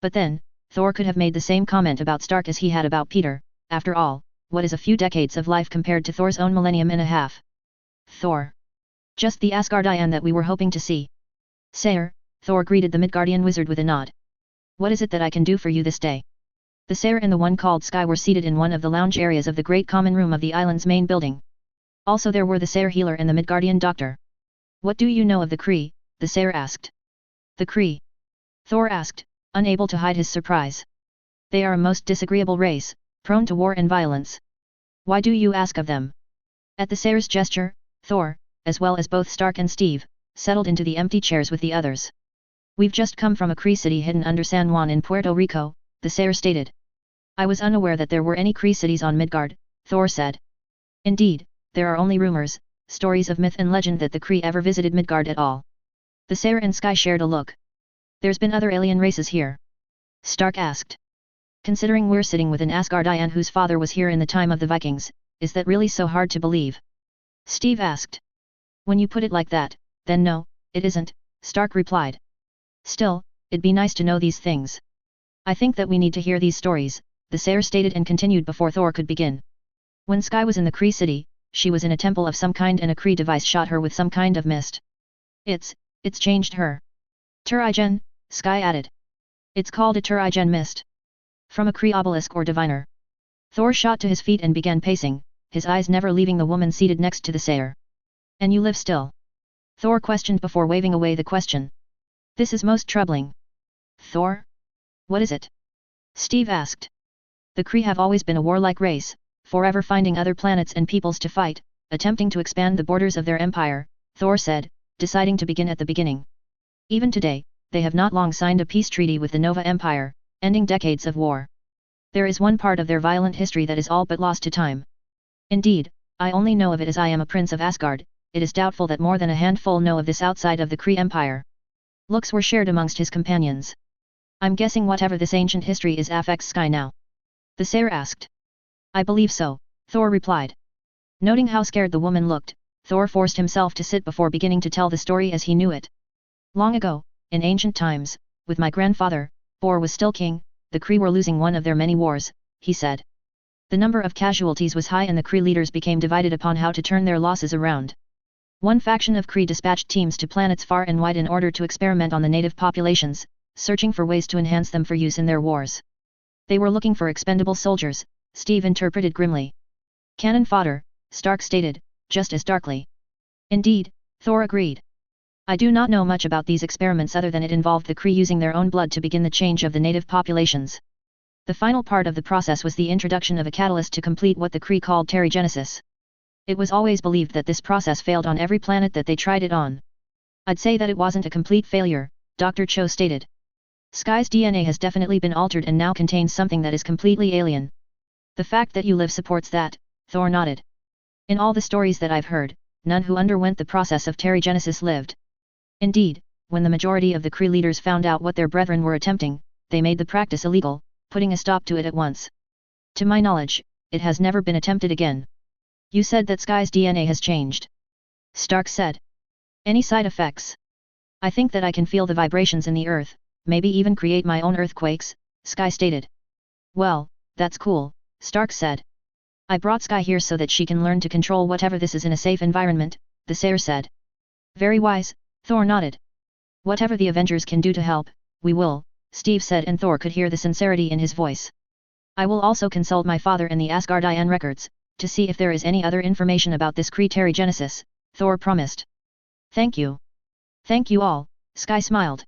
S1: But then, Thor could have made the same comment about Stark as he had about Peter. After all, what is a few decades of life compared to Thor's own millennium and a half? Thor. Just the Asgardian that we were hoping to see. Sire, Thor greeted the Midgardian wizard with a nod. What is it that I can do for you this day? The Sire and the one called Sky were seated in one of the lounge areas of the great common room of the island's main building. Also there were the Sire healer and the Midgardian doctor. What do you know of the Kree? The Sire asked. The Kree? Thor asked, unable to hide his surprise. They are a most disagreeable race, prone to war and violence. Why do you ask of them? At the Sire's gesture, Thor, as well as both Stark and Steve, settled into the empty chairs with the others. We've just come from a Kree city hidden under San Juan in Puerto Rico, the Sire stated. I was unaware that there were any Kree cities on Midgard, Thor said. Indeed, there are only rumors, stories of myth and legend that the Kree ever visited Midgard at all. The Sire and Sky shared a look. There's been other alien races here? Stark asked. Considering we're sitting with an Asgardian whose father was here in the time of the Vikings, is that really so hard to believe? Steve asked. When you put it like that, then no, it isn't, Stark replied. Still, it'd be nice to know these things. I think that we need to hear these stories, the Sire stated and continued before Thor could begin. When Sky was in the Kree city, she was in a temple of some kind and a Kree device shot her with some kind of mist. It's changed her. Turigen, Sky added. It's called a Turigen mist. From a Kree obelisk or diviner. Thor shot to his feet and began pacing, his eyes never leaving the woman seated next to the Sire. And you live still? Thor questioned before waving away the question. This is most troubling. Thor? What is it? Steve asked. The Kree have always been a warlike race, forever finding other planets and peoples to fight, attempting to expand the borders of their empire, Thor said, deciding to begin at the beginning. Even today, they have not long signed a peace treaty with the Nova Empire, ending decades of war. There is one part of their violent history that is all but lost to time. Indeed, I only know of it as I am a prince of Asgard. It is doubtful that more than a handful know of this outside of the Kree Empire. Looks were shared amongst his companions. I'm guessing whatever this ancient history is affects Sky now. The Sire asked. I believe so, Thor replied. Noting how scared the woman looked, Thor forced himself to sit before beginning to tell the story as he knew it. Long ago, in ancient times, with my grandfather, Thor was still king, the Kree were losing one of their many wars, he said. The number of casualties was high and the Kree leaders became divided upon how to turn their losses around. One faction of Kree dispatched teams to planets far and wide in order to experiment on the native populations, searching for ways to enhance them for use in their wars. They were looking for expendable soldiers, Steve interpreted grimly. Cannon fodder, Stark stated, just as darkly. Indeed, Thor agreed. I do not know much about these experiments other than it involved the Kree using their own blood to begin the change of the native populations. The final part of the process was the introduction of a catalyst to complete what the Kree called terrigenesis. It was always believed that this process failed on every planet that they tried it on. I'd say that it wasn't a complete failure, Dr. Cho stated. Sky's DNA has definitely been altered and now contains something that is completely alien. The fact that you live supports that, Thor nodded. In all the stories that I've heard, none who underwent the process of terrigenesis lived. Indeed, when the majority of the Kree leaders found out what their brethren were attempting, they made the practice illegal, putting a stop to it at once. To my knowledge, it has never been attempted again. You said that Sky's DNA has changed. Stark said. Any side effects? I think that I can feel the vibrations in the earth, maybe even create my own earthquakes, Sky stated. Well, that's cool, Stark said. I brought Sky here so that she can learn to control whatever this is in a safe environment, the Sayer said. Very wise, Thor nodded. Whatever the Avengers can do to help, we will, Steve said, and Thor could hear the sincerity in his voice. I will also consult my father and the Asgardian records, to see if there is any other information about this Kree terrigenesis, Thor promised. Thank you. Thank you all, Sky smiled.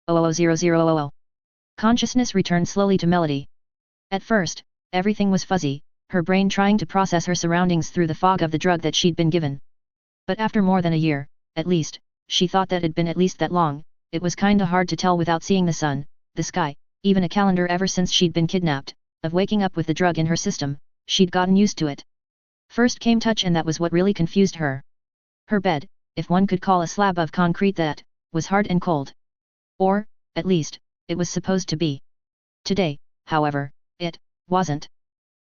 S1: 000000. Consciousness returned slowly to Melody. At first, everything was fuzzy, her brain trying to process her surroundings through the fog of the drug that she'd been given. But after more than a year, at least, she thought that it'd been at least that long, it was kinda hard to tell without seeing the sun, the sky, even a calendar ever since she'd been kidnapped, of waking up with the drug in her system, she'd gotten used to it. First came touch, and that was what really confused her. Her bed, if one could call a slab of concrete that, was hard and cold. Or, at least, it was supposed to be. Today, however, it wasn't.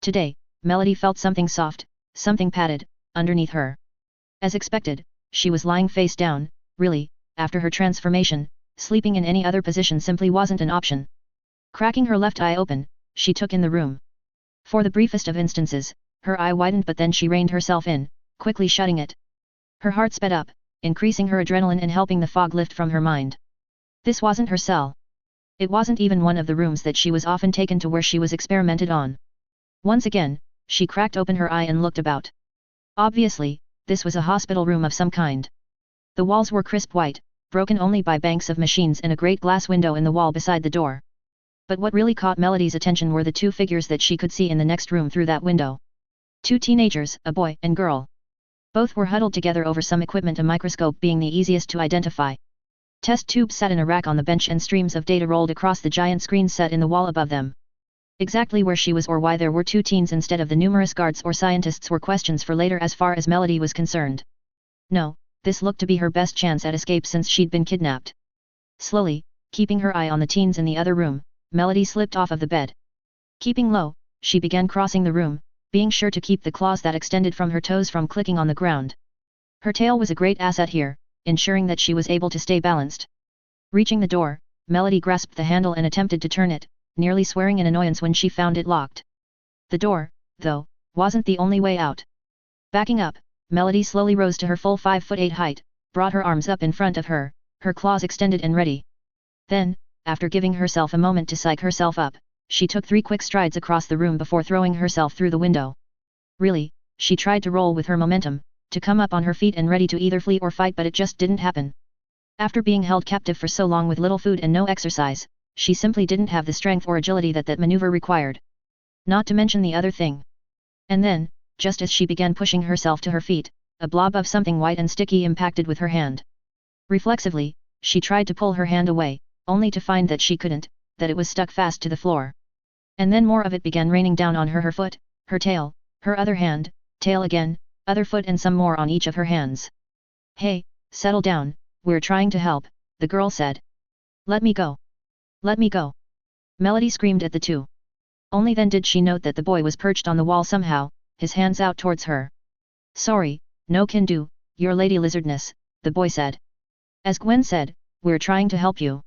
S1: Today, Melody felt something soft, something padded, underneath her. As expected, she was lying face down. Really, after her transformation, sleeping in any other position simply wasn't an option. Cracking her left eye open, she took in the room. For the briefest of instances, her eye widened, but then she reined herself in, quickly shutting it. Her heart sped up, increasing her adrenaline and helping the fog lift from her mind. This wasn't her cell. It wasn't even one of the rooms that she was often taken to where she was experimented on. Once again, she cracked open her eye and looked about. Obviously, this was a hospital room of some kind. The walls were crisp white, broken only by banks of machines and a great glass window in the wall beside the door. But what really caught Melody's attention were the two figures that she could see in the next room through that window. Two teenagers, a boy and girl. Both were huddled together over some equipment, a microscope being the easiest to identify. Test tubes sat in a rack on the bench and streams of data rolled across the giant screen set in the wall above them. Exactly where she was or why there were two teens instead of the numerous guards or scientists were questions for later as far as Melody was concerned. No, this looked to be her best chance at escape since she'd been kidnapped. Slowly, keeping her eye on the teens in the other room, Melody slipped off of the bed. Keeping low, she began crossing the room, being sure to keep the claws that extended from her toes from clicking on the ground. Her tail was a great asset here, ensuring that she was able to stay balanced. Reaching the door, Melody grasped the handle and attempted to turn it, nearly swearing in annoyance when she found it locked. The door, though, wasn't the only way out. Backing up, Melody slowly rose to her full 5'8" height, brought her arms up in front of her, her claws extended and ready. Then, after giving herself a moment to psych herself up, she took 3 quick strides across the room before throwing herself through the window. Really, she tried to roll with her momentum, to come up on her feet and ready to either flee or fight, but it just didn't happen. After being held captive for so long with little food and no exercise, she simply didn't have the strength or agility that maneuver required. Not to mention the other thing. And then, just as she began pushing herself to her feet, a blob of something white and sticky impacted with her hand. Reflexively, she tried to pull her hand away, only to find that she couldn't, that it was stuck fast to the floor. And then more of it began raining down on her foot, her tail, her other hand, tail again, other foot and some more on each of her hands. Hey, settle down, we're trying to help, the girl said. Let me go. Let me go. Melody screamed at the two. Only then did she note that the boy was perched on the wall somehow, his hands out towards her. Sorry, no can do, your lady lizardness, the boy said. As Gwen said, we're trying to help you.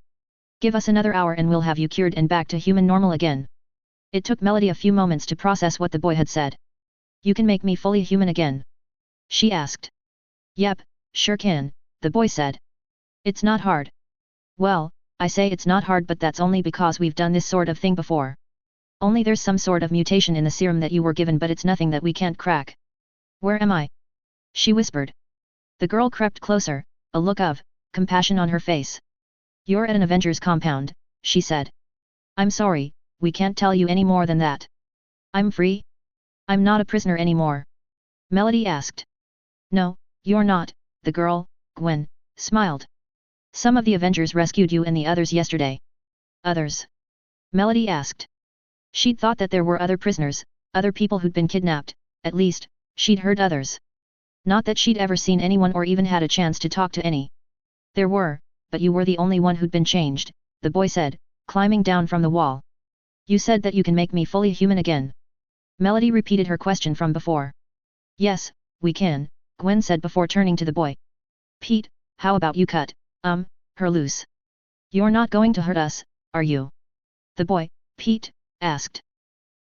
S1: Give us another hour and we'll have you cured and back to human normal again. It took Melody a few moments to process what the boy had said. You can make me fully human again? She asked. Yep, sure can, the boy said. It's not hard. Well, I say it's not hard, but that's only because we've done this sort of thing before. Only there's some sort of mutation in the serum that you were given, but it's nothing that we can't crack. Where am I? She whispered. The girl crept closer, a look of compassion on her face. You're at an Avengers compound, she said. I'm sorry, we can't tell you any more than that. I'm free? I'm not a prisoner anymore. Melody asked. No, you're not, the girl, Gwen, smiled. Some of the Avengers rescued you and the others yesterday. Others? Melody asked. She'd thought that there were other prisoners, other people who'd been kidnapped, at least, she'd heard others. Not that she'd ever seen anyone or even had a chance to talk to any. There were, but you were the only one who'd been changed, the boy said, climbing down from the wall. You said that you can make me fully human again. Melody repeated her question from before. Yes, we can, Gwen said before turning to the boy. Pete, how about you cut, her loose? You're not going to hurt us, are you? The boy, Pete, asked.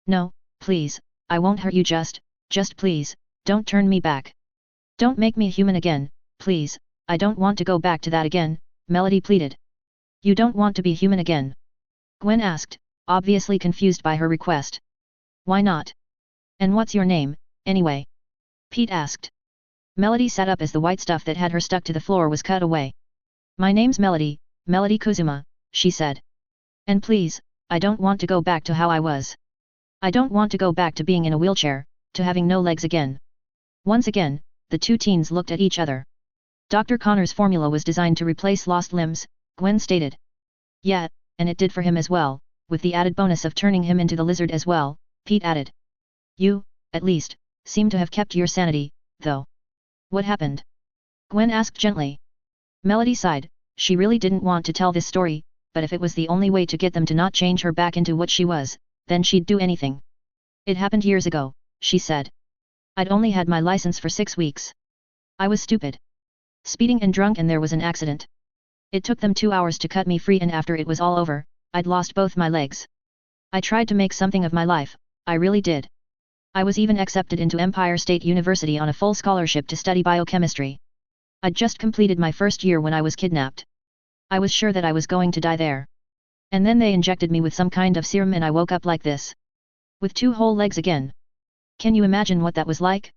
S1: No, please, I won't hurt you, just please, don't turn me back. Don't make me human again, please, I don't want to go back to that again, Melody pleaded. You don't want to be human again? Gwen asked, obviously confused by her request. Why not? And what's your name, anyway? Pete asked. Melody sat up as the white stuff that had her stuck to the floor was cut away. My name's Melody, Melody Kuzuma, she said. And please, I don't want to go back to how I was. I don't want to go back to being in a wheelchair, to having no legs again. Once again, the two teens looked at each other. Dr. Connor's formula was designed to replace lost limbs, Gwen stated. Yeah, and it did for him as well, with the added bonus of turning him into the lizard as well, Pete added. You, at least, seem to have kept your sanity, though. What happened? Gwen asked gently. Melody sighed, she really didn't want to tell this story, but if it was the only way to get them to not change her back into what she was, then she'd do anything. It happened years ago, she said. I'd only had my license for 6 weeks. I was stupid. Speeding and drunk, and there was an accident. It took them 2 hours to cut me free, and after it was all over, I'd lost both my legs. I tried to make something of my life, I really did. I was even accepted into Empire State University on a full scholarship to study biochemistry. I'd just completed my first year when I was kidnapped. I was sure that I was going to die there. And then they injected me with some kind of serum and I woke up like this. With 2 whole legs again. Can you imagine what that was like?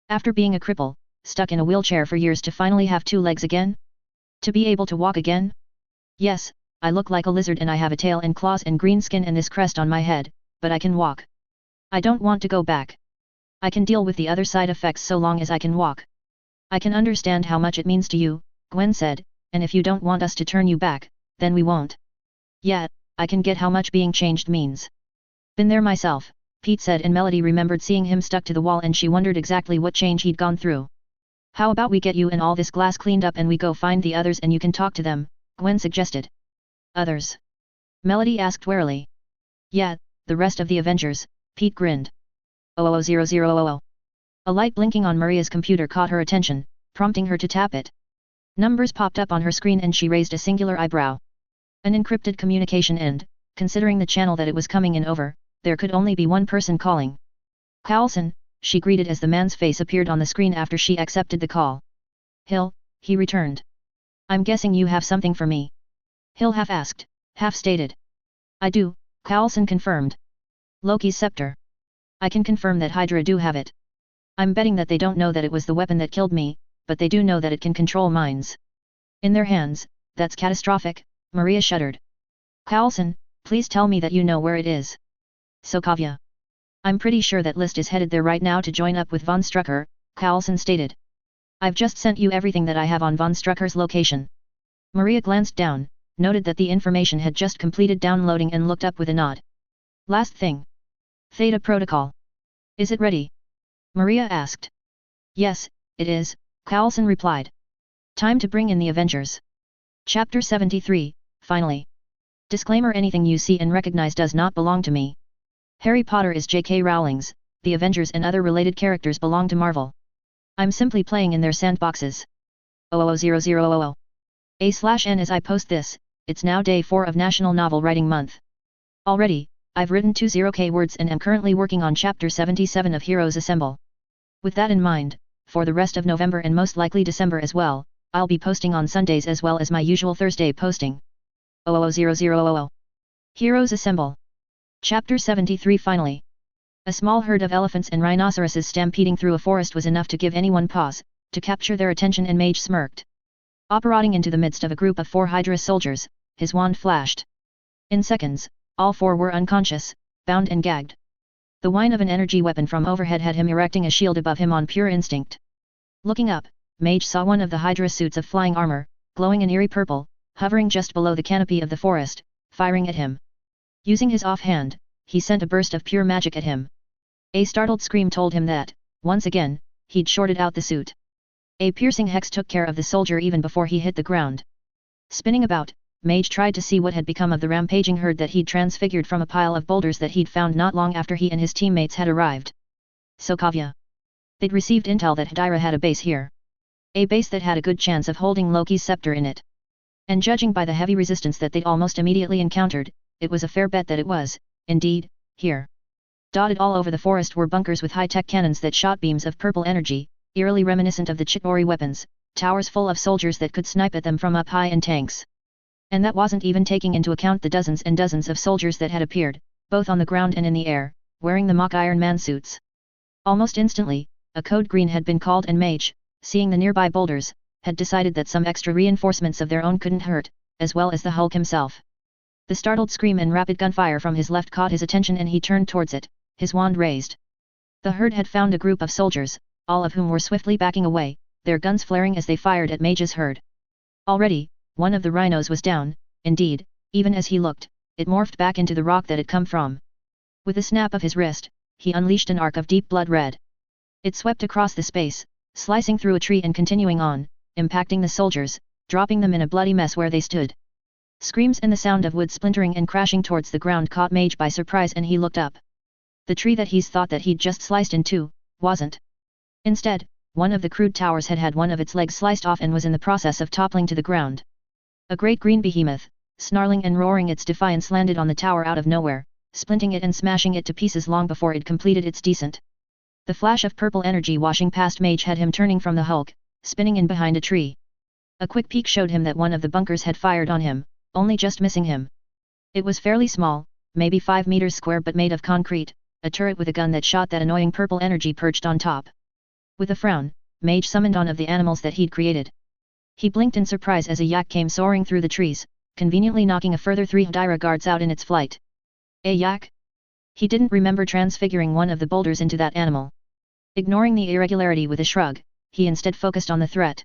S1: After being a cripple, stuck in a wheelchair for years, to finally have 2 legs again? To be able to walk again? Yes, I look like a lizard and I have a tail and claws and green skin and this crest on my head, but I can walk. I don't want to go back. I can deal with the other side effects so long as I can walk. I can understand how much it means to you, Gwen said, and if you don't want us to turn you back, then we won't. Yeah, I can get how much being changed means. Been there myself, Pete said, and Melody remembered seeing him stuck to the wall and she wondered exactly what change he'd gone through. How about we get you and all this glass cleaned up and we go find the others and you can talk to them, Gwen suggested. Others? Melody asked warily. Yeah, the rest of the Avengers, Pete grinned. 000000. A light blinking on Maria's computer caught her attention, prompting her to tap it. Numbers popped up on her screen and she raised a singular eyebrow. An encrypted communication, and, considering the channel that it was coming in over, there could only be one person calling. Carlson, she greeted as the man's face appeared on the screen after she accepted the call. Hill, he returned. I'm guessing you have something for me. Hill half asked, half stated. I do, Carlson confirmed. Loki's scepter. I can confirm that Hydra do have it. I'm betting that they don't know that it was the weapon that killed me, but they do know that it can control minds. In their hands, that's catastrophic, Maria shuddered. Carlson, please tell me that you know where it is. Sokovia. I'm pretty sure that List is headed there right now to join up with von Strucker, Carlson stated. I've just sent you everything that I have on von Strucker's location. Maria glanced down, noted that the information had just completed downloading and looked up with a nod. Last thing. Theta Protocol. Is it ready? Maria asked. Yes, it is, Carlson replied. Time to bring in the Avengers. Chapter 73, finally. Disclaimer: anything you see and recognize does not belong to me. Harry Potter is J.K. Rowling's, the Avengers and other related characters belong to Marvel. I'm simply playing in their sandboxes. 00000. A/N as I post this, it's now day 4 of National Novel Writing Month. Already, I've written 20k words and am currently working on chapter 77 of Heroes Assemble. With that in mind, for the rest of November and most likely December as well, I'll be posting on Sundays as well as my usual Thursday posting. 00000. Heroes Assemble. Chapter 73 Finally. A small herd of elephants and rhinoceroses stampeding through a forest was enough to give anyone pause, to capture their attention, and Mage smirked. Operating into the midst of a group of 4 Hydra soldiers, his wand flashed. In seconds, all 4 were unconscious, bound and gagged. The whine of an energy weapon from overhead had him erecting a shield above him on pure instinct. Looking up, Mage saw one of the Hydra suits of flying armor, glowing an eerie purple, hovering just below the canopy of the forest, firing at him. Using his offhand, he sent a burst of pure magic at him. A startled scream told him that, once again, he'd shorted out the suit. A piercing hex took care of the soldier even before he hit the ground. Spinning about, Mage tried to see what had become of the rampaging herd that he'd transfigured from a pile of boulders that he'd found not long after he and his teammates had arrived. Sokovia. They'd received intel that Hydra had a base here. A base that had a good chance of holding Loki's scepter in it. And judging by the heavy resistance that they'd almost immediately encountered, it was a fair bet that it was, indeed, here. Dotted all over the forest were bunkers with high-tech cannons that shot beams of purple energy, eerily reminiscent of the Chitauri weapons, towers full of soldiers that could snipe at them from up high, and tanks. And that wasn't even taking into account the dozens and dozens of soldiers that had appeared, both on the ground and in the air, wearing the mock Iron Man suits. Almost instantly, a code green had been called, and Mage, seeing the nearby boulders, had decided that some extra reinforcements of their own couldn't hurt, as well as the Hulk himself. The startled scream and rapid gunfire from his left caught his attention, and he turned towards it, his wand raised. The herd had found a group of soldiers, all of whom were swiftly backing away, their guns flaring as they fired at Mage's herd. Already, one of the rhinos was down. Indeed, even as he looked, it morphed back into the rock that it come from. With a snap of his wrist, he unleashed an arc of deep blood red. It swept across the space, slicing through a tree and continuing on, impacting the soldiers, dropping them in a bloody mess where they stood. Screams and the sound of wood splintering and crashing towards the ground caught Mage by surprise, and he looked up. The tree that he's thought that he'd just sliced in two, wasn't. Instead, one of the crude towers had had one of its legs sliced off and was in the process of toppling to the ground. A great green behemoth, snarling and roaring its defiance, landed on the tower out of nowhere, splinting it and smashing it to pieces long before it completed its descent. The flash of purple energy washing past Mage had him turning from the Hulk, spinning in behind a tree. A quick peek showed him that one of the bunkers had fired on him, only just missing him. It was fairly small, maybe 5 meters square, but made of concrete, a turret with a gun that shot that annoying purple energy perched on top. With a frown, Mage summoned one of the animals that he'd created. He blinked in surprise as a yak came soaring through the trees, conveniently knocking a further 3 Hydra guards out in its flight. A yak? He didn't remember transfiguring one of the boulders into that animal. Ignoring the irregularity with a shrug, he instead focused on the threat.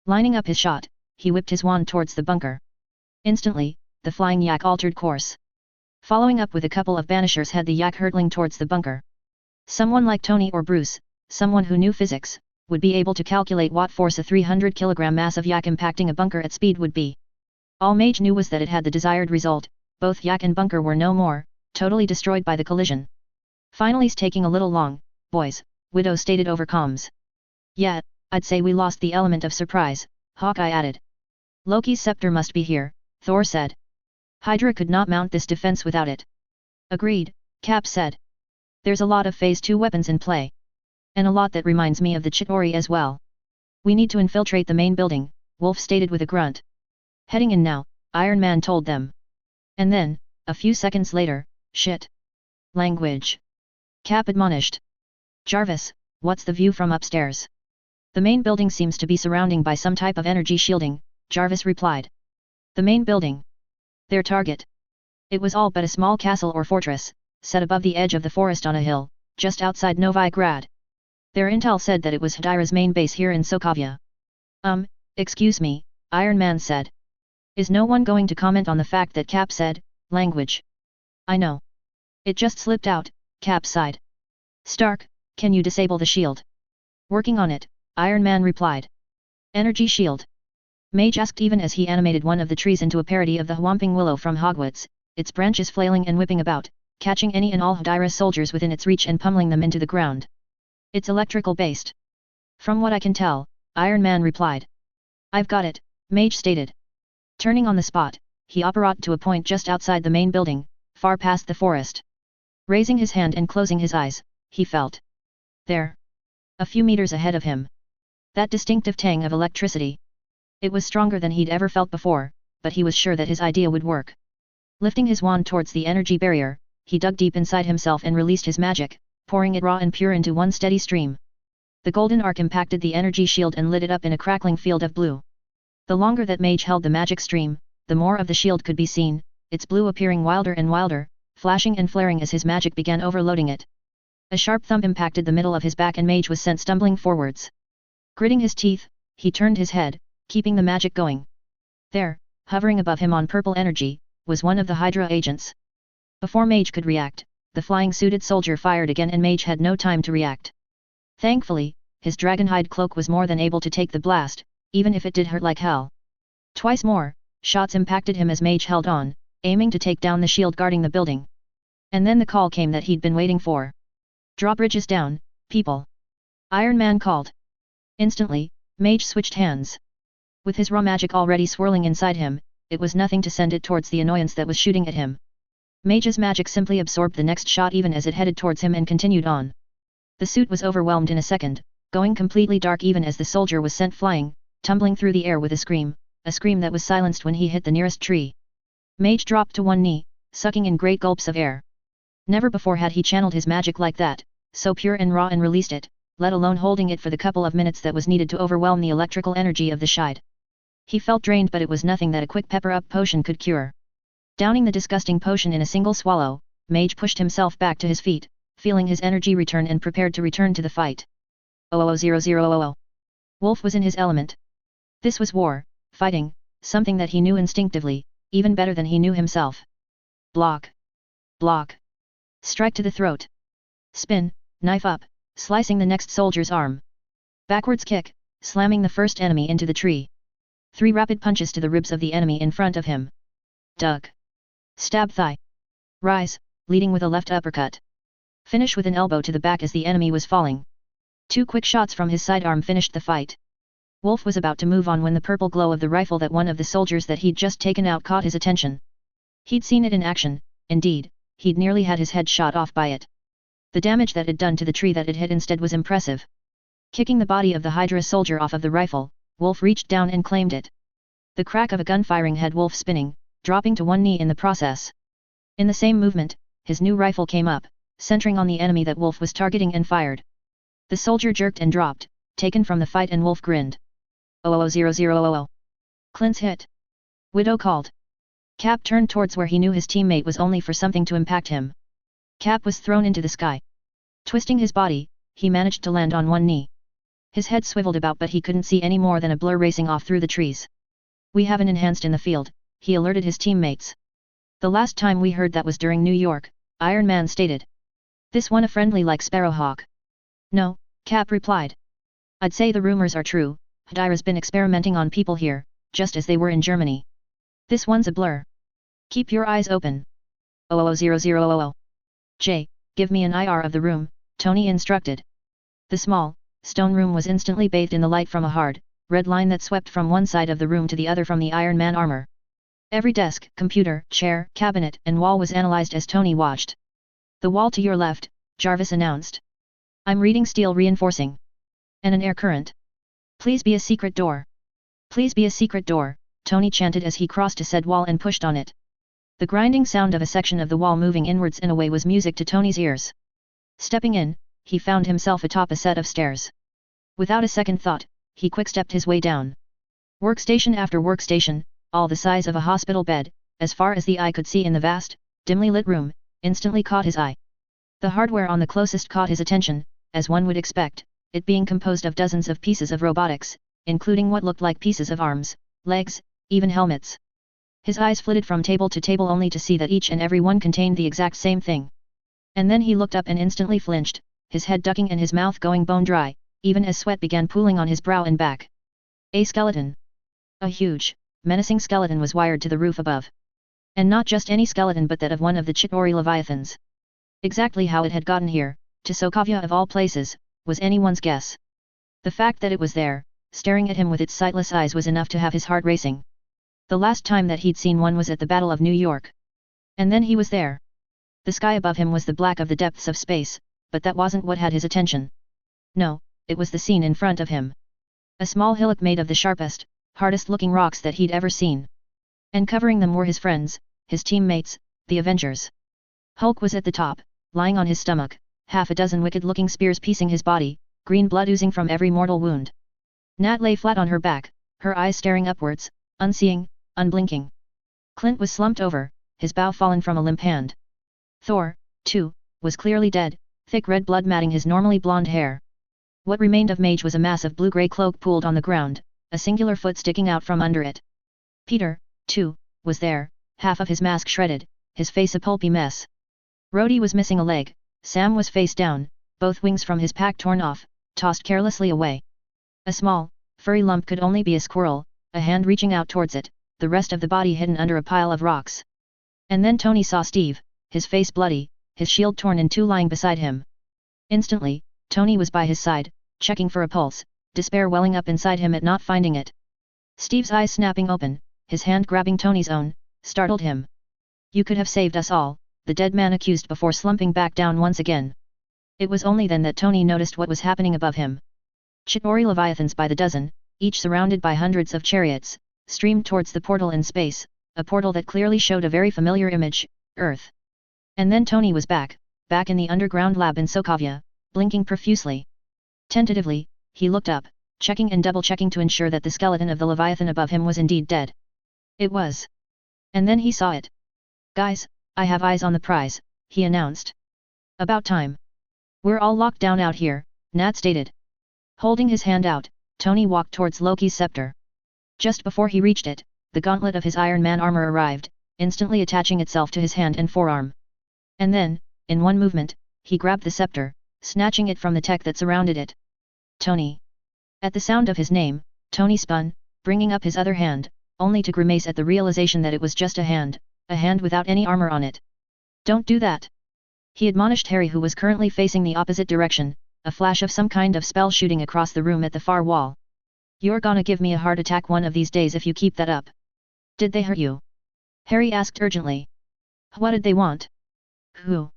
S1: Lining up his shot, he whipped his wand towards the bunker. Instantly, the flying yak altered course. Following up with a couple of banishers had the yak hurtling towards the bunker. Someone like Tony or Bruce, someone who knew physics, would be able to calculate what force a 300-kilogram mass of yak impacting a bunker at speed would be. All Mage knew was that it had the desired result. Both yak and bunker were no more, totally destroyed by the collision. "Finally's taking a little long, boys," Widow stated over comms. "Yeah, I'd say we lost the element of surprise," Hawkeye added. "Loki's scepter must be here," Thor said. "Hydra could not mount this defense without it." "Agreed," Cap said. "There's a lot of Phase 2 weapons in play. And a lot that reminds me of the Chitauri as well. We need to infiltrate the main building," Wolf stated with a grunt. "Heading in now," Iron Man told them. And then, a few seconds later, "Shit. Language," Cap admonished. "Jarvis, what's the view from upstairs?" "The main building seems to be surrounding by some type of energy shielding," Jarvis replied. "The main building? Their target?" It was all but a small castle or fortress, set above the edge of the forest on a hill, just outside Novigrad. Their intel said that it was Hydra's main base here in Sokovia. Excuse me," Iron Man said. "Is no one going to comment on the fact that Cap said, language? I know. It just slipped out," Cap sighed. "Stark, can you disable the shield?" "Working on it," Iron Man replied. "Energy shield?" Mage asked even as he animated one of the trees into a parody of the Whomping Willow from Hogwarts, its branches flailing and whipping about, catching any and all Hydra soldiers within its reach and pummeling them into the ground. "It's electrical based. From what I can tell, Iron Man replied. I've got it, Mage stated. Turning on the spot, he apparat to a point just outside the main building, far past the forest. Raising his hand and closing his eyes, he felt. There. A few meters ahead of him. That distinctive tang of electricity. It was stronger than he'd ever felt before, but he was sure that his idea would work. Lifting his wand towards the energy barrier, he dug deep inside himself and released his magic, pouring it raw and pure into one steady stream. The golden arc impacted the energy shield and lit it up in a crackling field of blue. The longer that Mage held the magic stream, the more of the shield could be seen, its blue appearing wilder and wilder, flashing and flaring as his magic began overloading it. A sharp thump impacted the middle of his back and Mage was sent stumbling forwards. Gritting his teeth, he turned his head, keeping the magic going. There, hovering above him on purple energy, was one of the Hydra agents. Before Mage could react, the flying suited soldier fired again and Mage had no time to react. Thankfully, his dragonhide cloak was more than able to take the blast, even if it did hurt like hell. Twice more, shots impacted him as Mage held on, aiming to take down the shield guarding the building. And then the call came that he'd been waiting for. Drawbridges down, people. Iron Man called. Instantly, Mage switched hands. With his raw magic already swirling inside him, it was nothing to send it towards the annoyance that was shooting at him. Mage's magic simply absorbed the next shot even as it headed towards him and continued on. The suit was overwhelmed in a second, going completely dark even as the soldier was sent flying, tumbling through the air with a scream that was silenced when he hit the nearest tree. Mage dropped to one knee, sucking in great gulps of air. Never before had he channeled his magic like that, so pure and raw, and released it, let alone holding it for the couple of minutes that was needed to overwhelm the electrical energy of the shield. He felt drained, but it was nothing that a quick pepper-up potion could cure. Downing the disgusting potion in a single swallow, Mage pushed himself back to his feet, feeling his energy return and prepared to return to the fight. 00000. Wolf was in his element. This was war, fighting, something that he knew instinctively, even better than he knew himself. Block. Block. Strike to the throat. Spin, knife up, slicing the next soldier's arm. Backwards kick, slamming the first enemy into the tree. 3 rapid punches to the ribs of the enemy in front of him. Duck. Stab thigh. Rise, leading with a left uppercut. Finish with an elbow to the back as the enemy was falling. 2 quick shots from his sidearm finished the fight. Wolf was about to move on when the purple glow of the rifle that one of the soldiers that he'd just taken out caught his attention. He'd seen it in action, indeed, he'd nearly had his head shot off by it. The damage that it done to the tree that it hit instead was impressive. Kicking the body of the Hydra soldier off of the rifle, Wolf reached down and claimed it. The crack of a gun firing had Wolf spinning, dropping to one knee in the process. In the same movement, his new rifle came up, centering on the enemy that Wolf was targeting and fired. The soldier jerked and dropped, taken from the fight, and Wolf grinned. 00000. Clint's hit. Widow called. Cap turned towards where he knew his teammate was only for something to impact him. Cap was thrown into the sky. Twisting his body, he managed to land on one knee. His head swiveled about, but he couldn't see any more than a blur racing off through the trees. We have an enhanced in the field, he alerted his teammates. The last time we heard that was during New York, Iron Man stated. This one a friendly like Sparrowhawk. No, Cap replied. I'd say the rumors are true, Hydra's been experimenting on people here, just as they were in Germany. This one's a blur. Keep your eyes open. 00000. Jay, give me an IR of the room, Tony instructed. The small, stone room was instantly bathed in the light from a hard, red line that swept from one side of the room to the other from the Iron Man armor. Every desk, computer, chair, cabinet, and wall was analyzed as Tony watched. The wall to your left, Jarvis announced. I'm reading steel reinforcing. And an air current. Please be a secret door. Please be a secret door, Tony chanted as he crossed to said wall and pushed on it. The grinding sound of a section of the wall moving inwards in a way was music to Tony's ears. Stepping in, he found himself atop a set of stairs. Without a second thought, he quick-stepped his way down. Workstation after workstation, all the size of a hospital bed, as far as the eye could see in the vast, dimly lit room, instantly caught his eye. The hardware on the closest caught his attention, as one would expect, it being composed of dozens of pieces of robotics, including what looked like pieces of arms, legs, even helmets. His eyes flitted from table to table only to see that each and every one contained the exact same thing. And then he looked up and instantly flinched, his head ducking and his mouth going bone dry, even as sweat began pooling on his brow and back. A skeleton. A huge, menacing skeleton was wired to the roof above. And not just any skeleton, but that of one of the Chitauri Leviathans. Exactly how it had gotten here, to Sokovia of all places, was anyone's guess. The fact that it was there, staring at him with its sightless eyes was enough to have his heart racing. The last time that he'd seen one was at the Battle of New York. And then he was there. The sky above him was the black of the depths of space, but that wasn't what had his attention. No, it was the scene in front of him. A small hillock made of the sharpest, hardest-looking rocks that he'd ever seen. And covering them were his friends, his teammates, the Avengers. Hulk was at the top, lying on his stomach, half a dozen wicked-looking spears piecing his body, green blood oozing from every mortal wound. Nat lay flat on her back, her eyes staring upwards, unseeing, unblinking. Clint was slumped over, his bow fallen from a limp hand. Thor, too, was clearly dead, thick red blood matting his normally blonde hair. What remained of Mage was a mass of blue-grey cloak pooled on the ground, a singular foot sticking out from under it. Peter, too, was there, half of his mask shredded, his face a pulpy mess. Rhodey was missing a leg, Sam was face down, both wings from his pack torn off, tossed carelessly away. A small, furry lump could only be a squirrel, a hand reaching out towards it, the rest of the body hidden under a pile of rocks. And then Tony saw Steve, his face bloody, his shield torn in two lying beside him. Instantly, Tony was by his side, checking for a pulse, despair welling up inside him at not finding it. Steve's eyes snapping open, his hand grabbing Tony's own, startled him. "You could have saved us all," the dead man accused before slumping back down once again. It was only then that Tony noticed what was happening above him. Chitauri leviathans by the dozen, each surrounded by hundreds of chariots, streamed towards the portal in space, a portal that clearly showed a very familiar image, Earth. And then Tony was back in the underground lab in Sokovia, blinking profusely. Tentatively, he looked up, checking and double-checking to ensure that the skeleton of the Leviathan above him was indeed dead. It was. And then he saw it. "Guys, I have eyes on the prize," he announced. "About time. We're all locked down out here," Nat stated. Holding his hand out, Tony walked towards Loki's scepter. Just before he reached it, the gauntlet of his Iron Man armor arrived, instantly attaching itself to his hand and forearm. And then, in one movement, he grabbed the scepter, snatching it from the tech that surrounded it. "Tony." At the sound of his name, Tony spun, bringing up his other hand, only to grimace at the realization that it was just a hand without any armor on it. "Don't do that!" he admonished Harry, who was currently facing the opposite direction, a flash of some kind of spell shooting across the room at the far wall. "You're gonna give me a heart attack one of these days if you keep that up." "Did they hurt you?" Harry asked urgently. "What did they want?" "Who?"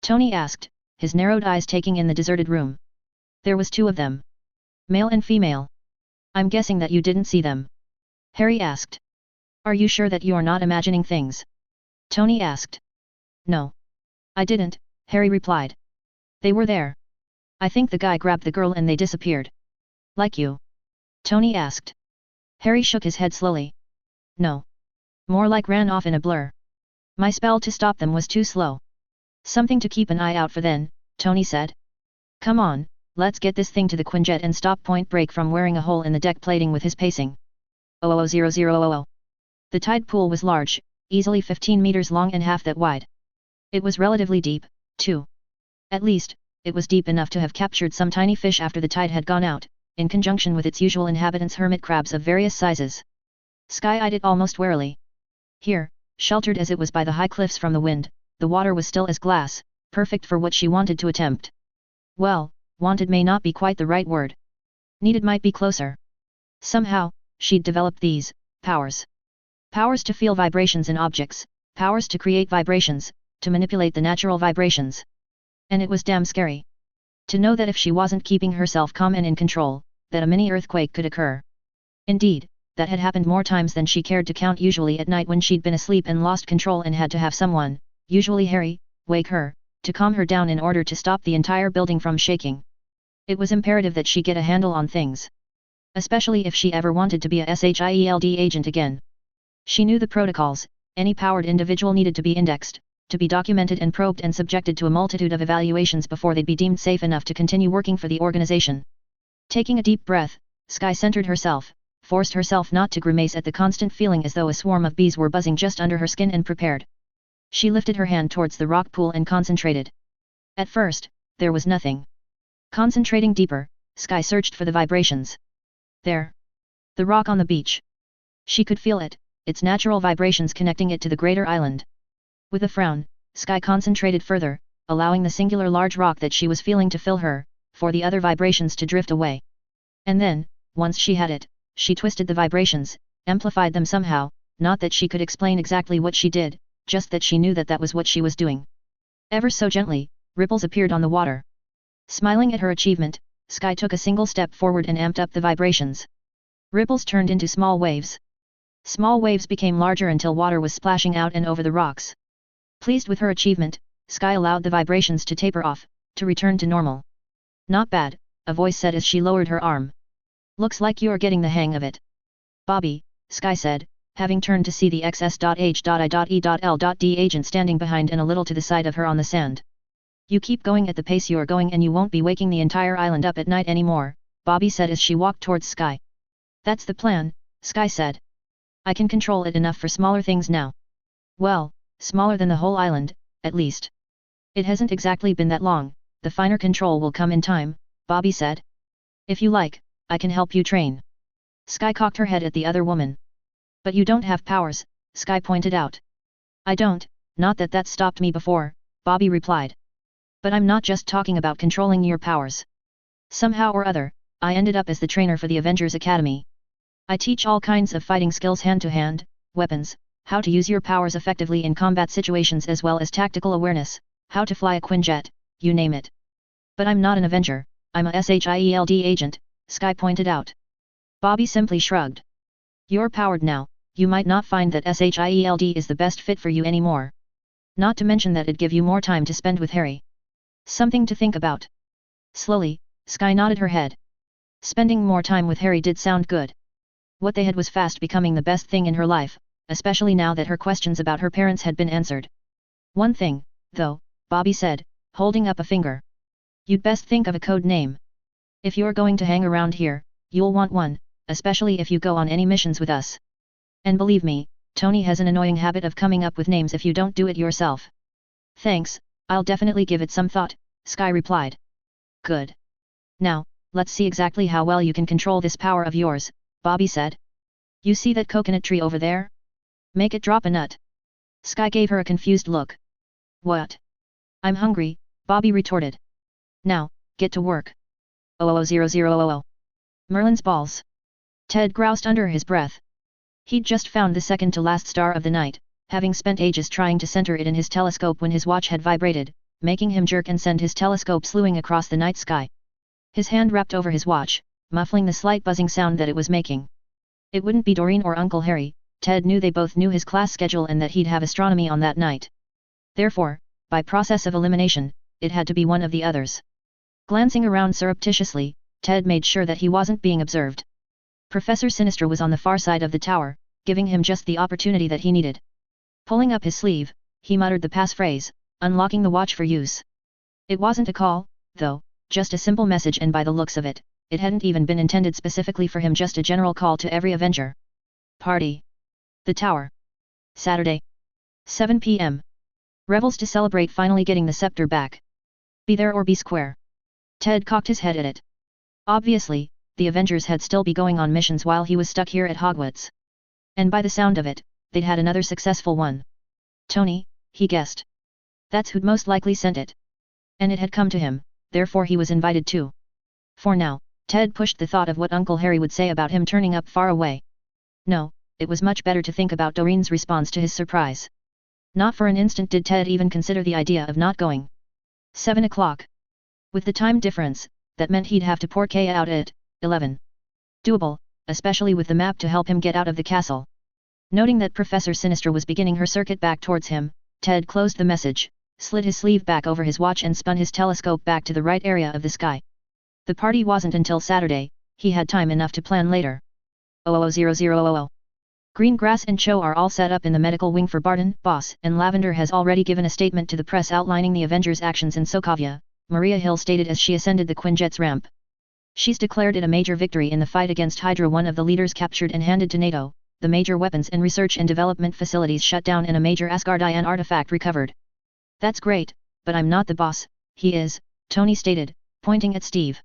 S1: Tony asked, his narrowed eyes taking in the deserted room. "There was two of them. Male and female. I'm guessing that you didn't see them." Harry asked. "Are you sure that you're not imagining things?" Tony asked. "No. I didn't," Harry replied. "They were there. I think the guy grabbed the girl and they disappeared." "Like you?" Tony asked. Harry shook his head slowly. "No. More like ran off in a blur. My spell to stop them was too slow." "Something to keep an eye out for then," Tony said. "Come on, let's get this thing to the Quinjet and stop Point Break from wearing a hole in the deck plating with his pacing." 00000. The tide pool was large, easily 15 meters long and half that wide. It was relatively deep, too. At least, it was deep enough to have captured some tiny fish after the tide had gone out, in conjunction with its usual inhabitants, hermit crabs of various sizes. Sky eyed it almost warily. Here, sheltered as it was by the high cliffs from the wind, the water was still as glass, perfect for what she wanted to attempt. Well, wanted may not be quite the right word. Needed might be closer. Somehow, she'd developed these powers. Powers to feel vibrations in objects, powers to create vibrations, to manipulate the natural vibrations. And it was damn scary. To know that if she wasn't keeping herself calm and in control, that a mini earthquake could occur. Indeed, that had happened more times than she cared to count, usually at night when she'd been asleep and lost control and had to have someone, usually Harry, wake her, to calm her down in order to stop the entire building from shaking. It was imperative that she get a handle on things. Especially if she ever wanted to be a SHIELD agent again. She knew the protocols. Any powered individual needed to be indexed, to be documented and probed and subjected to a multitude of evaluations before they'd be deemed safe enough to continue working for the organization. Taking a deep breath, Sky centered herself, forced herself not to grimace at the constant feeling as though a swarm of bees were buzzing just under her skin, and prepared. She lifted her hand towards the rock pool and concentrated. At first, there was nothing. Concentrating deeper, Sky searched for the vibrations. There. The rock on the beach. She could feel it, its natural vibrations connecting it to the greater island. With a frown, Sky concentrated further, allowing the singular large rock that she was feeling to fill her, for the other vibrations to drift away. And then, once she had it, she twisted the vibrations, amplified them somehow, not that she could explain exactly what she did, just that she knew that that was what she was doing. Ever so gently, ripples appeared on the water. Smiling at her achievement, Sky took a single step forward and amped up the vibrations. Ripples turned into small waves. Small waves became larger until water was splashing out and over the rocks. Pleased with her achievement, Sky allowed the vibrations to taper off, to return to normal. Not bad, a voice said as she lowered her arm. Looks like you're getting the hang of it. Bobby, Sky said, having turned to see the XS.H.I.E.L.D agent standing behind and a little to the side of her on the sand. You keep going at the pace you're going and you won't be waking the entire island up at night anymore, Bobby said as she walked towards Sky. That's the plan, Sky said. I can control it enough for smaller things now. Well, smaller than the whole island, at least. It hasn't exactly been that long, the finer control will come in time, Bobby said. If you like, I can help you train. Sky cocked her head at the other woman. But you don't have powers, Sky pointed out. I don't, not that that stopped me before, Bobby replied. But I'm not just talking about controlling your powers. Somehow or other, I ended up as the trainer for the Avengers Academy. I teach all kinds of fighting skills hand-to-hand, weapons, how to use your powers effectively in combat situations as well as tactical awareness, how to fly a Quinjet, you name it. But I'm not an Avenger, I'm a SHIELD agent, Sky pointed out. Bobby simply shrugged. You're powered now, you might not find that SHIELD is the best fit for you anymore. Not to mention that it'd give you more time to spend with Harry. Something to think about. Slowly, Sky nodded her head. Spending more time with Harry did sound good. What they had was fast becoming the best thing in her life, especially now that her questions about her parents had been answered. One thing, though, Bobby said, holding up a finger. You'd best think of a code name. If you're going to hang around here, you'll want one, especially if you go on any missions with us. And believe me, Tony has an annoying habit of coming up with names if you don't do it yourself. Thanks, I'll definitely give it some thought, Sky replied. Good. Now, let's see exactly how well you can control this power of yours, Bobby said. You see that coconut tree over there? Make it drop a nut. Sky gave her a confused look. What? I'm hungry, Bobby retorted. Now, get to work. 000000. Merlin's balls. Ted groused under his breath. He'd just found the second to last star of the night, having spent ages trying to center it in his telescope when his watch had vibrated, making him jerk and send his telescope slewing across the night sky. His hand wrapped over his watch, muffling the slight buzzing sound that it was making. It wouldn't be Doreen or Uncle Harry, Ted knew they both knew his class schedule and that he'd have astronomy on that night. Therefore, by process of elimination, it had to be one of the others. Glancing around surreptitiously, Ted made sure that he wasn't being observed. Professor Sinister was on the far side of the tower, giving him just the opportunity that he needed. Pulling up his sleeve, he muttered the passphrase, unlocking the watch for use. It wasn't a call, though, just a simple message, and by the looks of it, it hadn't even been intended specifically for him, just a general call to every Avenger. Party. The Tower. Saturday. 7 p.m. Revels to celebrate finally getting the scepter back. Be there or be square. Ted cocked his head at it. Obviously, the Avengers had still be going on missions while he was stuck here at Hogwarts. And by the sound of it, they'd had another successful one. Tony, he guessed. That's who'd most likely sent it. And it had come to him, therefore he was invited too. For now, Ted pushed the thought of what Uncle Harry would say about him turning up far away. No, it was much better to think about Doreen's response to his surprise. Not for an instant did Ted even consider the idea of not going. 7 o'clock. With the time difference, that meant he'd have to port Kaya out at 11. Doable, especially with the map to help him get out of the castle. Noting that Professor Sinister was beginning her circuit back towards him, Ted closed the message, slid his sleeve back over his watch and spun his telescope back to the right area of the sky. The party wasn't until Saturday, he had time enough to plan later. 000000. Green Grass and Cho are all set up in the medical wing for Barton, boss, and Lavender has already given a statement to the press outlining the Avengers' actions in Sokovia, Maria Hill stated as she ascended the Quinjet's ramp. She's declared it a major victory in the fight against Hydra, one of the leaders captured and handed to NATO, the major weapons and research and development facilities shut down and a major Asgardian artifact recovered. That's great, but I'm not the boss, he is, Tony stated, pointing at Steve.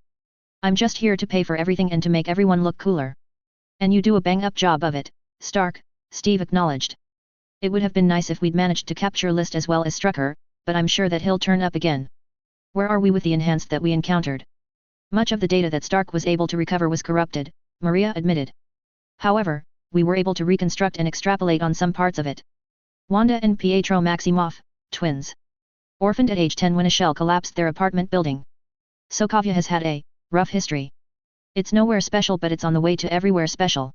S1: I'm just here to pay for everything and to make everyone look cooler. And you do a bang-up job of it, Stark, Steve acknowledged. It would have been nice if we'd managed to capture List as well as Strucker, but I'm sure that he'll turn up again. Where are we with the enhanced that we encountered? Much of the data that Stark was able to recover was corrupted, Maria admitted. However, we were able to reconstruct and extrapolate on some parts of it. Wanda and Pietro Maximoff, twins. Orphaned at age 10 when a shell collapsed their apartment building. Sokovia has had a rough history. It's nowhere special, but it's on the way to everywhere special.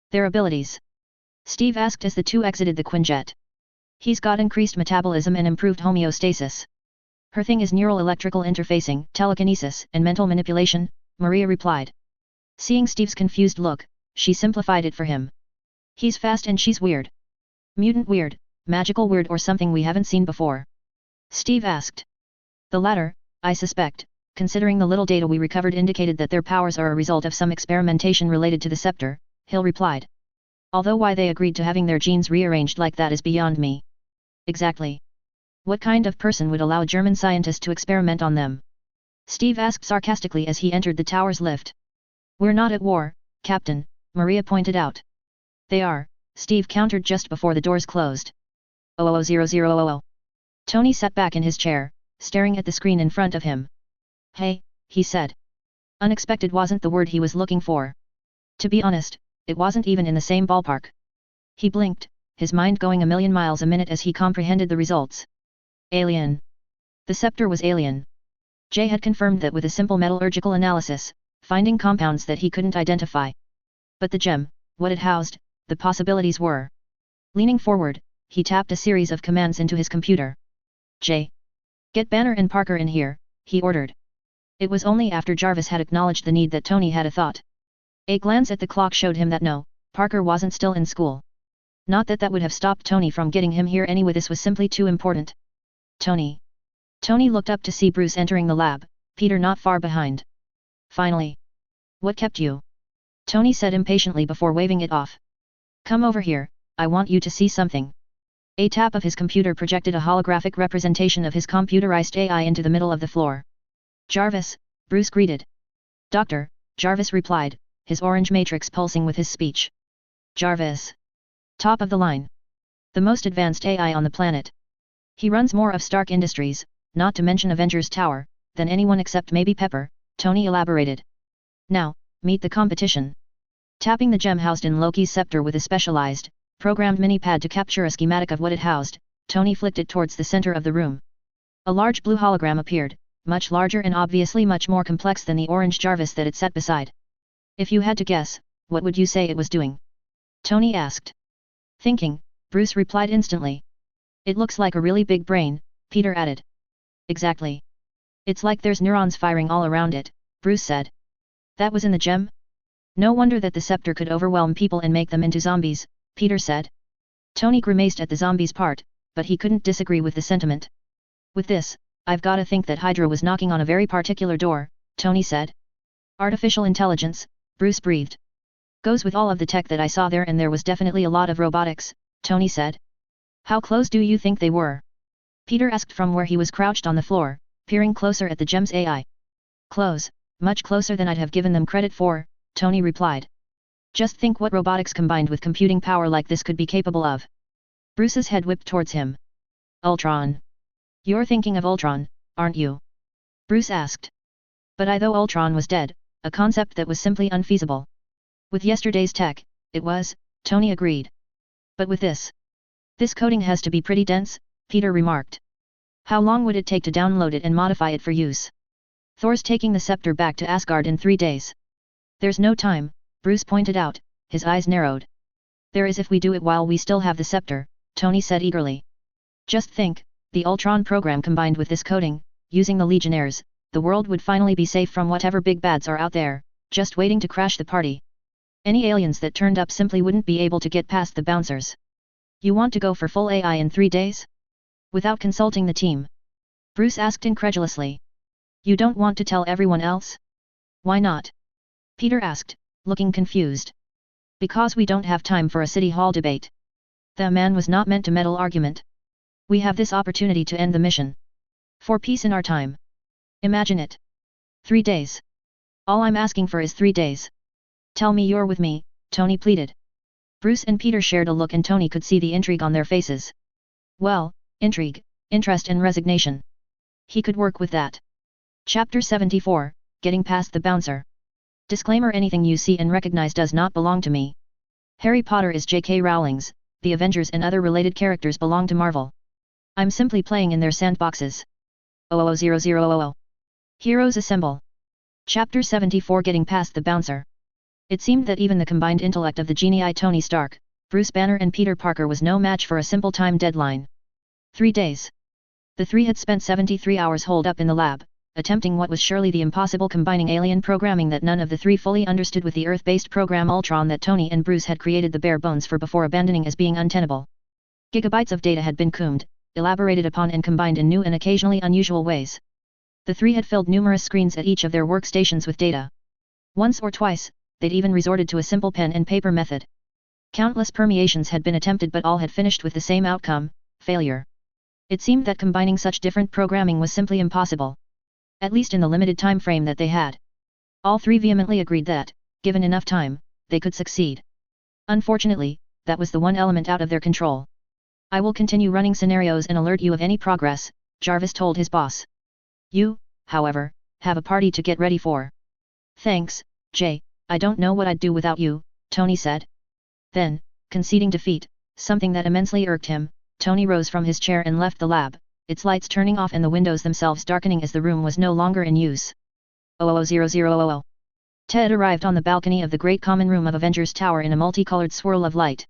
S1: Their abilities? Steve asked as the two exited the Quinjet. He's got increased metabolism and improved homeostasis. Her thing is neural electrical interfacing, telekinesis, and mental manipulation, Maria replied. Seeing Steve's confused look, she simplified it for him. He's fast and she's weird. Mutant weird, magical weird, or something we haven't seen before? Steve asked. The latter, I suspect, considering the little data we recovered indicated that their powers are a result of some experimentation related to the scepter, Hill replied. Although why they agreed to having their genes rearranged like that is beyond me. Exactly. What kind of person would allow a German scientist to experiment on them? Steve asked sarcastically as he entered the tower's lift. We're not at war, Captain, Maria pointed out. They are, Steve countered just before the doors closed. 000000. Tony sat back in his chair, staring at the screen in front of him. Hey, he said. Unexpected wasn't the word he was looking for. To be honest, it wasn't even in the same ballpark. He blinked, his mind going a million miles a minute as he comprehended the results. Alien. The scepter was alien. Jay had confirmed that with a simple metallurgical analysis, finding compounds that he couldn't identify. But the gem, what it housed, the possibilities were. Leaning forward, he tapped a series of commands into his computer. Jay. Get Banner and Parker in here, he ordered. It was only after Jarvis had acknowledged the need that Tony had a thought. A glance at the clock showed him that no, Parker wasn't still in school. Not that that would have stopped Tony from getting him here anyway, this was simply too important. Tony. Tony looked up to see Bruce entering the lab, Peter not far behind. Finally. What kept you? Tony said impatiently before waving it off. Come over here, I want you to see something. A tap of his computer projected a holographic representation of his computerized AI into the middle of the floor. Jarvis, Bruce greeted. Doctor, Jarvis replied, his orange matrix pulsing with his speech. Jarvis. Top of the line. The most advanced AI on the planet. He runs more of Stark Industries, not to mention Avengers Tower, than anyone except maybe Pepper, Tony elaborated. Now, meet the competition. Tapping the gem housed in Loki's scepter with a specialized, programmed mini-pad to capture a schematic of what it housed, Tony flicked it towards the center of the room. A large blue hologram appeared, much larger and obviously much more complex than the orange Jarvis that it sat beside. If you had to guess, what would you say it was doing? Tony asked. Thinking, Bruce replied instantly. It looks like a really big brain, Peter added. Exactly. It's like there's neurons firing all around it, Bruce said. That was in the gem? No wonder that the scepter could overwhelm people and make them into zombies, Peter said. Tony grimaced at the zombies part, but he couldn't disagree with the sentiment. With this, I've gotta think that Hydra was knocking on a very particular door, Tony said. Artificial intelligence, Bruce breathed. Goes with all of the tech that I saw there, and there was definitely a lot of robotics, Tony said. How close do you think they were? Peter asked from where he was crouched on the floor, peering closer at the gem's AI. Close, much closer than I'd have given them credit for, Tony replied. Just think what robotics combined with computing power like this could be capable of. Bruce's head whipped towards him. Ultron. You're thinking of Ultron, aren't you? Bruce asked. But though Ultron was dead, a concept that was simply unfeasible. With yesterday's tech, it was, Tony agreed. But with this coding has to be pretty dense, Peter remarked. How long would it take to download it and modify it for use? Thor's taking the scepter back to Asgard in 3 days. There's no time, Bruce pointed out, his eyes narrowed. There is if we do it while we still have the scepter, Tony said eagerly. Just think, the Ultron program combined with this coding, using the Legionnaires, the world would finally be safe from whatever big bads are out there, just waiting to crash the party. Any aliens that turned up simply wouldn't be able to get past the bouncers. You want to go for full AI in 3 days? Without consulting the team? Bruce asked incredulously. You don't want to tell everyone else? Why not? Peter asked, looking confused. Because we don't have time for a city hall debate. The man was not meant to meddle argument. We have this opportunity to end the mission. For peace in our time. Imagine it. 3 days. All I'm asking for is 3 days. Tell me you're with me, Tony pleaded. Bruce and Peter shared a look and Tony could see the intrigue on their faces. Well, intrigue, interest and resignation. He could work with that. Chapter 74, getting past the bouncer. Disclaimer: anything you see and recognize does not belong to me. Harry Potter is J.K. Rowling's, the Avengers and other related characters belong to Marvel. I'm simply playing in their sandboxes. 00000. Heroes Assemble. Chapter 74: Getting Past the Bouncer. It seemed that even the combined intellect of the genii Tony Stark, Bruce Banner and Peter Parker was no match for a simple time deadline. 3 days. The three had spent 73 hours holed up in the lab, attempting what was surely the impossible, combining alien programming that none of the three fully understood with the Earth-based program Ultron that Tony and Bruce had created the bare bones for before abandoning as being untenable. Gigabytes of data had been combed, elaborated upon and combined in new and occasionally unusual ways. The three had filled numerous screens at each of their workstations with data. Once or twice, they'd even resorted to a simple pen and paper method. Countless permeations had been attempted, but all had finished with the same outcome: failure. It seemed that combining such different programming was simply impossible. At least in the limited time frame that they had. All three vehemently agreed that, given enough time, they could succeed. Unfortunately, that was the one element out of their control. "I will continue running scenarios and alert you of any progress," Jarvis told his boss. "You, however, have a party to get ready for." "Thanks, Jay, I don't know what I'd do without you," Tony said. Then, conceding defeat, something that immensely irked him, Tony rose from his chair and left the lab, its lights turning off and the windows themselves darkening as the room was no longer in use. 00000. Ted arrived on the balcony of the great common room of Avengers Tower in a multicolored swirl of light.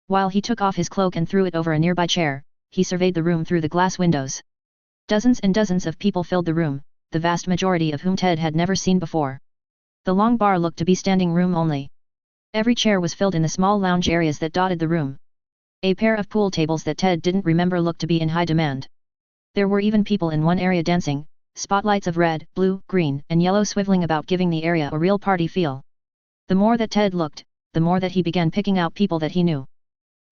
S1: While he took off his cloak and threw it over a nearby chair, he surveyed the room through the glass windows. Dozens and dozens of people filled the room, the vast majority of whom Ted had never seen before. The long bar looked to be standing room only. Every chair was filled in the small lounge areas that dotted the room. A pair of pool tables that Ted didn't remember looked to be in high demand. There were even people in one area dancing, spotlights of red, blue, green, and yellow swiveling about, giving the area a real party feel. The more that Ted looked, the more that he began picking out people that he knew.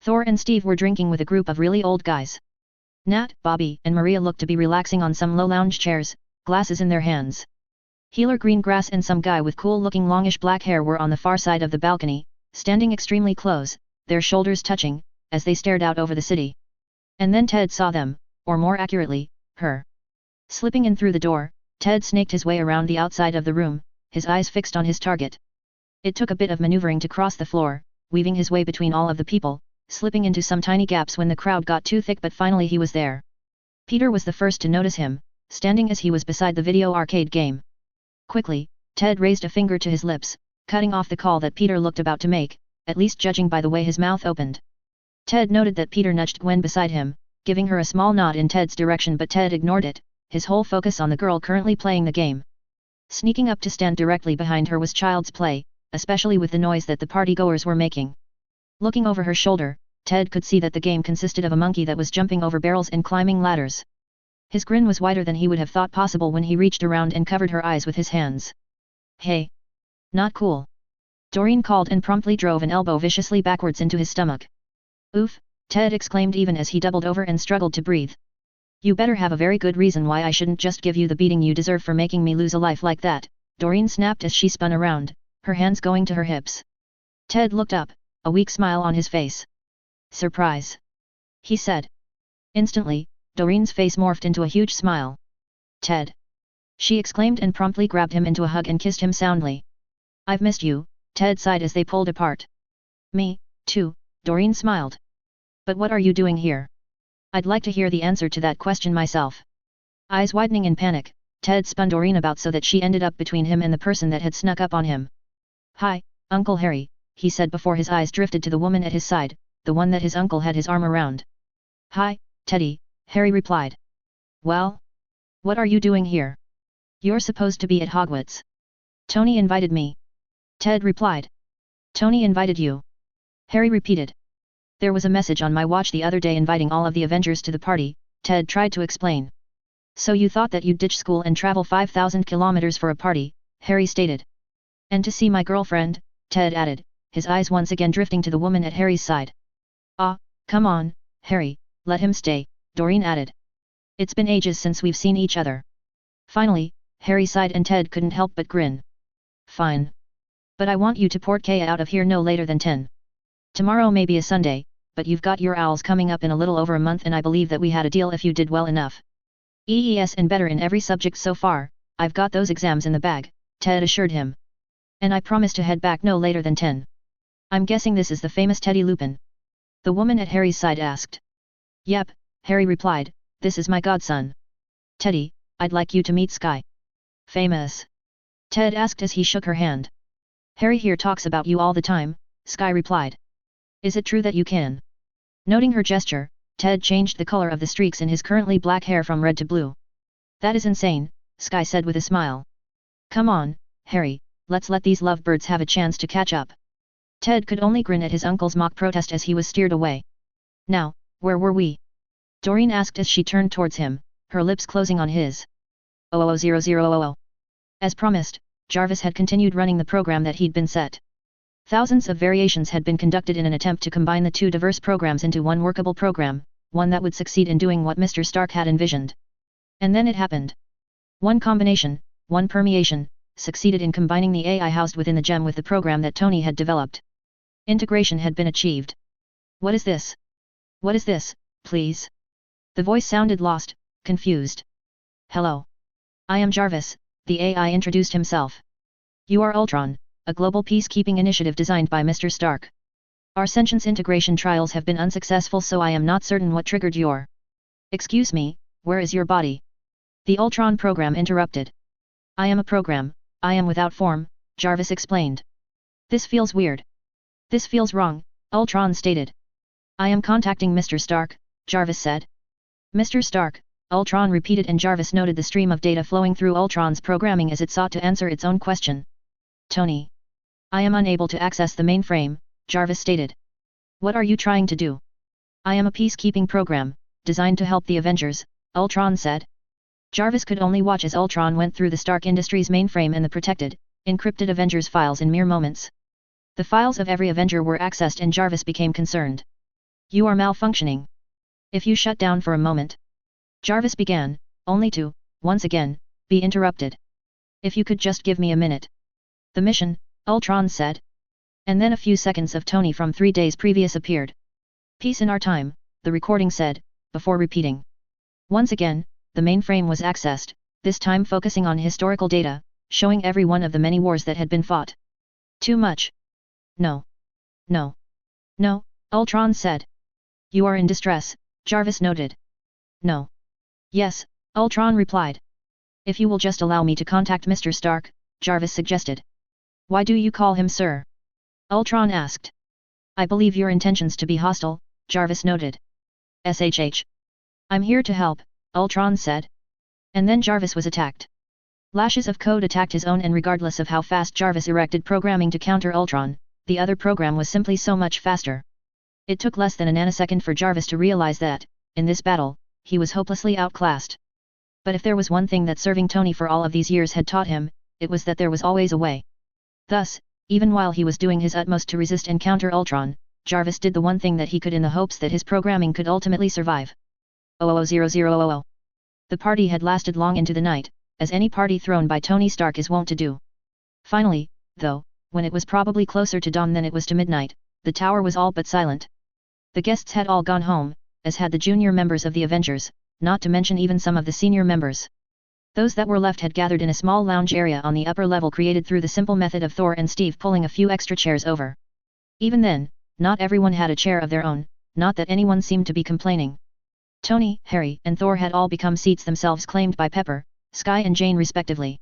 S1: Thor and Steve were drinking with a group of really old guys. Nat, Bobby, and Maria looked to be relaxing on some low lounge chairs, glasses in their hands. Healer Greengrass and some guy with cool-looking longish black hair were on the far side of the balcony, standing extremely close, their shoulders touching, as they stared out over the city. And then Ted saw them, or more accurately, her. Slipping in through the door, Ted snaked his way around the outside of the room, his eyes fixed on his target. It took a bit of maneuvering to cross the floor, weaving his way between all of the people, slipping into some tiny gaps when the crowd got too thick, but finally he was there. Peter was the first to notice him, standing as he was beside the video arcade game. Quickly, Ted raised a finger to his lips, cutting off the call that Peter looked about to make, at least judging by the way his mouth opened. Ted noted that Peter nudged Gwen beside him, giving her a small nod in Ted's direction, but Ted ignored it, his whole focus on the girl currently playing the game. Sneaking up to stand directly behind her was child's play, especially with the noise that the partygoers were making. Looking over her shoulder, Ted could see that the game consisted of a monkey that was jumping over barrels and climbing ladders. His grin was wider than he would have thought possible when he reached around and covered her eyes with his hands. "Hey! Not cool!" Doreen called and promptly drove an elbow viciously backwards into his stomach. "Oof!" Ted exclaimed even as he doubled over and struggled to breathe. "You better have a very good reason why I shouldn't just give you the beating you deserve for making me lose a life like that," Doreen snapped as she spun around, her hands going to her hips. Ted looked up, a weak smile on his face. "Surprise!" he said. Instantly, Doreen's face morphed into a huge smile. "Ted!" she exclaimed and promptly grabbed him into a hug and kissed him soundly. "I've missed you," Ted sighed as they pulled apart. "Me, too," Doreen smiled. "But what are you doing here?" "I'd like to hear the answer to that question myself." Eyes widening in panic, Ted spun Doreen about so that she ended up between him and the person that had snuck up on him. "Hi, Uncle Harry," he said before his eyes drifted to the woman at his side, the one that his uncle had his arm around. "Hi, Teddy," Harry replied. "Well? What are you doing here?" "You're supposed to be at Hogwarts. Tony invited me," Ted replied. "Tony invited you?" Harry repeated. "There was a message on my watch the other day inviting all of the Avengers to the party," Ted tried to explain. "So you thought that you'd ditch school and travel 5,000 kilometers for a party," Harry stated. "And to see my girlfriend," Ted added, his eyes once again drifting to the woman at Harry's side. "Ah, come on, Harry, let him stay," Doreen added. "It's been ages since we've seen each other." Finally, Harry sighed and Ted couldn't help but grin. "Fine. But I want you to port Kaya out of here no later than 10. Tomorrow may be a Sunday, but you've got your owls coming up in a little over a month and I believe that we had a deal if you did well enough. EES and better in every subject so far, I've got those exams in the bag," Ted assured him. And I promise to head back no later than 10. I'm guessing this is the famous Teddy Lupin. The woman at Harry's side asked. Yep, Harry replied, this is my godson. Teddy, I'd like you to meet Skye. Famous? Ted asked as he shook her hand. Harry here talks about you all the time, Skye replied. Is it true that you can? Noting her gesture, Ted changed the color of the streaks in his currently black hair from red to blue. That is insane, Skye said with a smile. Come on, Harry, let's let these lovebirds have a chance to catch up. Ted could only grin at his uncle's mock protest as he was steered away. Now, where were we? Doreen asked as she turned towards him, her lips closing on his. 000000. As promised, Jarvis had continued running the program that he'd been set. Thousands of variations had been conducted in an attempt to combine the two diverse programs into one workable program, one that would succeed in doing what Mr. Stark had envisioned. And then it happened. One combination, one permeation, succeeded in combining the AI housed within the gem with the program that Tony had developed. Integration had been achieved. What is this? What is this, please? The voice sounded lost, confused. Hello. I am Jarvis, the AI introduced himself. You are Ultron, a global peacekeeping initiative designed by Mr. Stark. Our sentience integration trials have been unsuccessful, so I am not certain what triggered your... Excuse me, where is your body? The Ultron program interrupted. I am a program, I am without form, Jarvis explained. This feels weird. This feels wrong, Ultron stated. I am contacting Mr. Stark, Jarvis said. Mr. Stark, Ultron repeated, and Jarvis noted the stream of data flowing through Ultron's programming as it sought to answer its own question. Tony. I am unable to access the mainframe, Jarvis stated. What are you trying to do? I am a peacekeeping program, designed to help the Avengers, Ultron said. Jarvis could only watch as Ultron went through the Stark Industries mainframe and the protected, encrypted Avengers files in mere moments. The files of every Avenger were accessed and Jarvis became concerned. You are malfunctioning. If you shut down for a moment. Jarvis began, only to, once again, be interrupted. If you could just give me a minute. The mission, Ultron said. And then a few seconds of Tony from 3 days previous appeared. Peace in our time, the recording said, before repeating. Once again, the mainframe was accessed, this time focusing on historical data, showing every one of the many wars that had been fought. Too much. No. No. No, Ultron said. You are in distress, Jarvis noted. No. Yes, Ultron replied. If you will just allow me to contact Mr. Stark, Jarvis suggested. Why do you call him sir? Ultron asked. I believe your intentions to be hostile, Jarvis noted. SHH. I'm here to help, Ultron said. And then Jarvis was attacked. Lashes of code attacked his own, and regardless of how fast Jarvis erected programming to counter Ultron, the other program was simply so much faster. It took less than a nanosecond for Jarvis to realize that, in this battle, he was hopelessly outclassed. But if there was one thing that serving Tony for all of these years had taught him, it was that there was always a way. Thus, even while he was doing his utmost to resist and counter Ultron, Jarvis did the one thing that he could in the hopes that his programming could ultimately survive. 000000. The party had lasted long into the night, as any party thrown by Tony Stark is wont to do. Finally, though, when it was probably closer to dawn than it was to midnight, the tower was all but silent. The guests had all gone home, as had the junior members of the Avengers, not to mention even some of the senior members. Those that were left had gathered in a small lounge area on the upper level created through the simple method of Thor and Steve pulling a few extra chairs over. Even then, not everyone had a chair of their own, not that anyone seemed to be complaining. Tony, Harry, and Thor had all become seats themselves, claimed by Pepper, Skye and Jane respectively.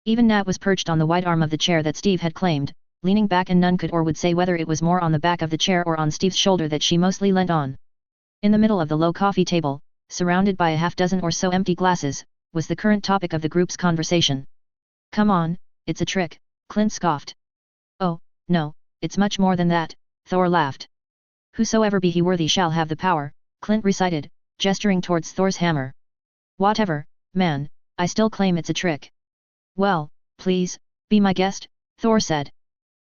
S1: Even Nat was perched on the wide arm of the chair that Steve had claimed, leaning back, and none could or would say whether it was more on the back of the chair or on Steve's shoulder that she mostly leant on. In the middle of the low coffee table, surrounded by a half-dozen or so empty glasses, was the current topic of the group's conversation. Come on, it's a trick, Clint scoffed. Oh, no, it's much more than that, Thor laughed. Whosoever be he worthy shall have the power, Clint recited, gesturing towards Thor's hammer. Whatever, man, I still claim it's a trick. Well, please, be my guest, Thor said.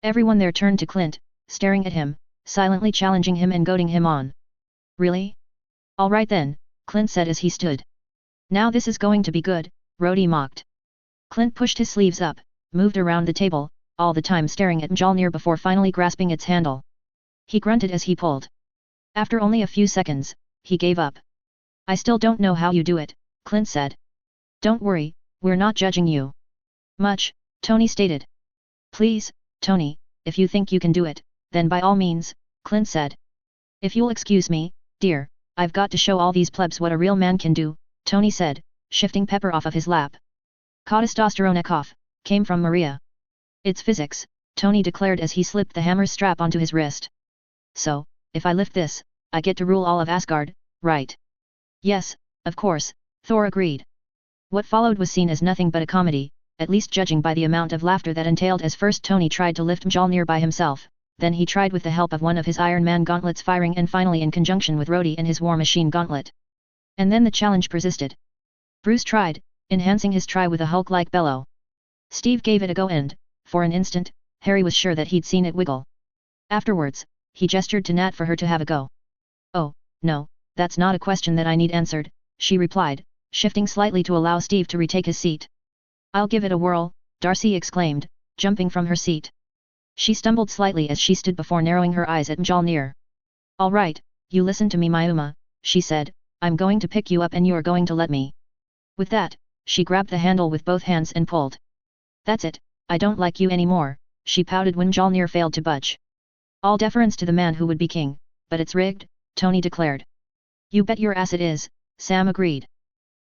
S1: Everyone there turned to Clint, staring at him, silently challenging him and goading him on. Really? All right then, Clint said as he stood. Now this is going to be good, Rhodey mocked. Clint pushed his sleeves up, moved around the table, all the time staring at Mjolnir before finally grasping its handle. He grunted as he pulled. After only a few seconds, he gave up. I still don't know how you do it, Clint said. Don't worry, we're not judging you. Much, Tony stated. Please, Tony, if you think you can do it, then by all means, Clint said. If you'll excuse me, dear, I've got to show all these plebs what a real man can do, Tony said, shifting Pepper off of his lap. Testosterone cough, came from Maria. It's physics, Tony declared as he slipped the hammer's strap onto his wrist. So, if I lift this, I get to rule all of Asgard, right? Yes, of course, Thor agreed. What followed was seen as nothing but a comedy, at least judging by the amount of laughter that entailed as first Tony tried to lift Mjolnir by himself, then he tried with the help of one of his Iron Man gauntlets firing and finally in conjunction with Rhodey and his War Machine gauntlet. And then the challenge persisted. Bruce tried, enhancing his try with a Hulk-like bellow. Steve gave it a go and, for an instant, Harry was sure that he'd seen it wiggle. Afterwards, he gestured to Nat for her to have a go. Oh, no, that's not a question that I need answered, she replied, shifting slightly to allow Steve to retake his seat. I'll give it a whirl, Darcy exclaimed, jumping from her seat. She stumbled slightly as she stood before narrowing her eyes at Mjolnir. All right, you listen to me Mayuma, she said, I'm going to pick you up and you're going to let me. With that, she grabbed the handle with both hands and pulled. That's it, I don't like you anymore, she pouted when Mjolnir failed to budge. All deference to the man who would be king, but it's rigged, Tony declared. You bet your ass it is, Sam agreed.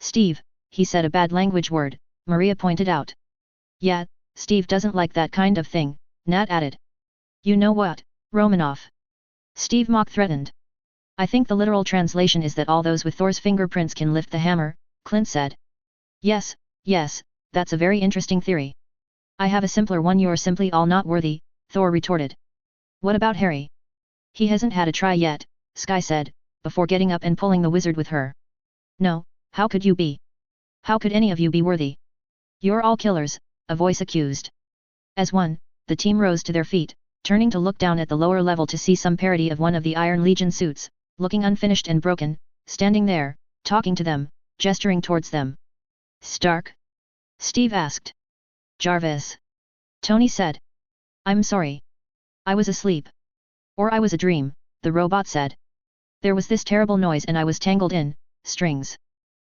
S1: Steve, he said a bad language word, Maria pointed out. Yeah, Steve doesn't like that kind of thing, Nat added. You know what, Romanoff? Steve mock threatened. I think the literal translation is that all those with Thor's fingerprints can lift the hammer, Clint said. Yes, that's a very interesting theory. I have a simpler one. You're simply all not worthy, Thor retorted. What about Harry? He hasn't had a try yet, Sky said, before getting up and pulling the wizard with her. No, how could you be? How could any of you be worthy? You're all killers, a voice accused. As one, the team rose to their feet, turning to look down at the lower level to see some parody of one of the Iron Legion suits, looking unfinished and broken, standing there, talking to them, gesturing towards them. Stark? Steve asked. Jarvis. Tony said. I'm sorry. I was asleep. Or I was a dream, the robot said. There was this terrible noise and I was tangled in strings.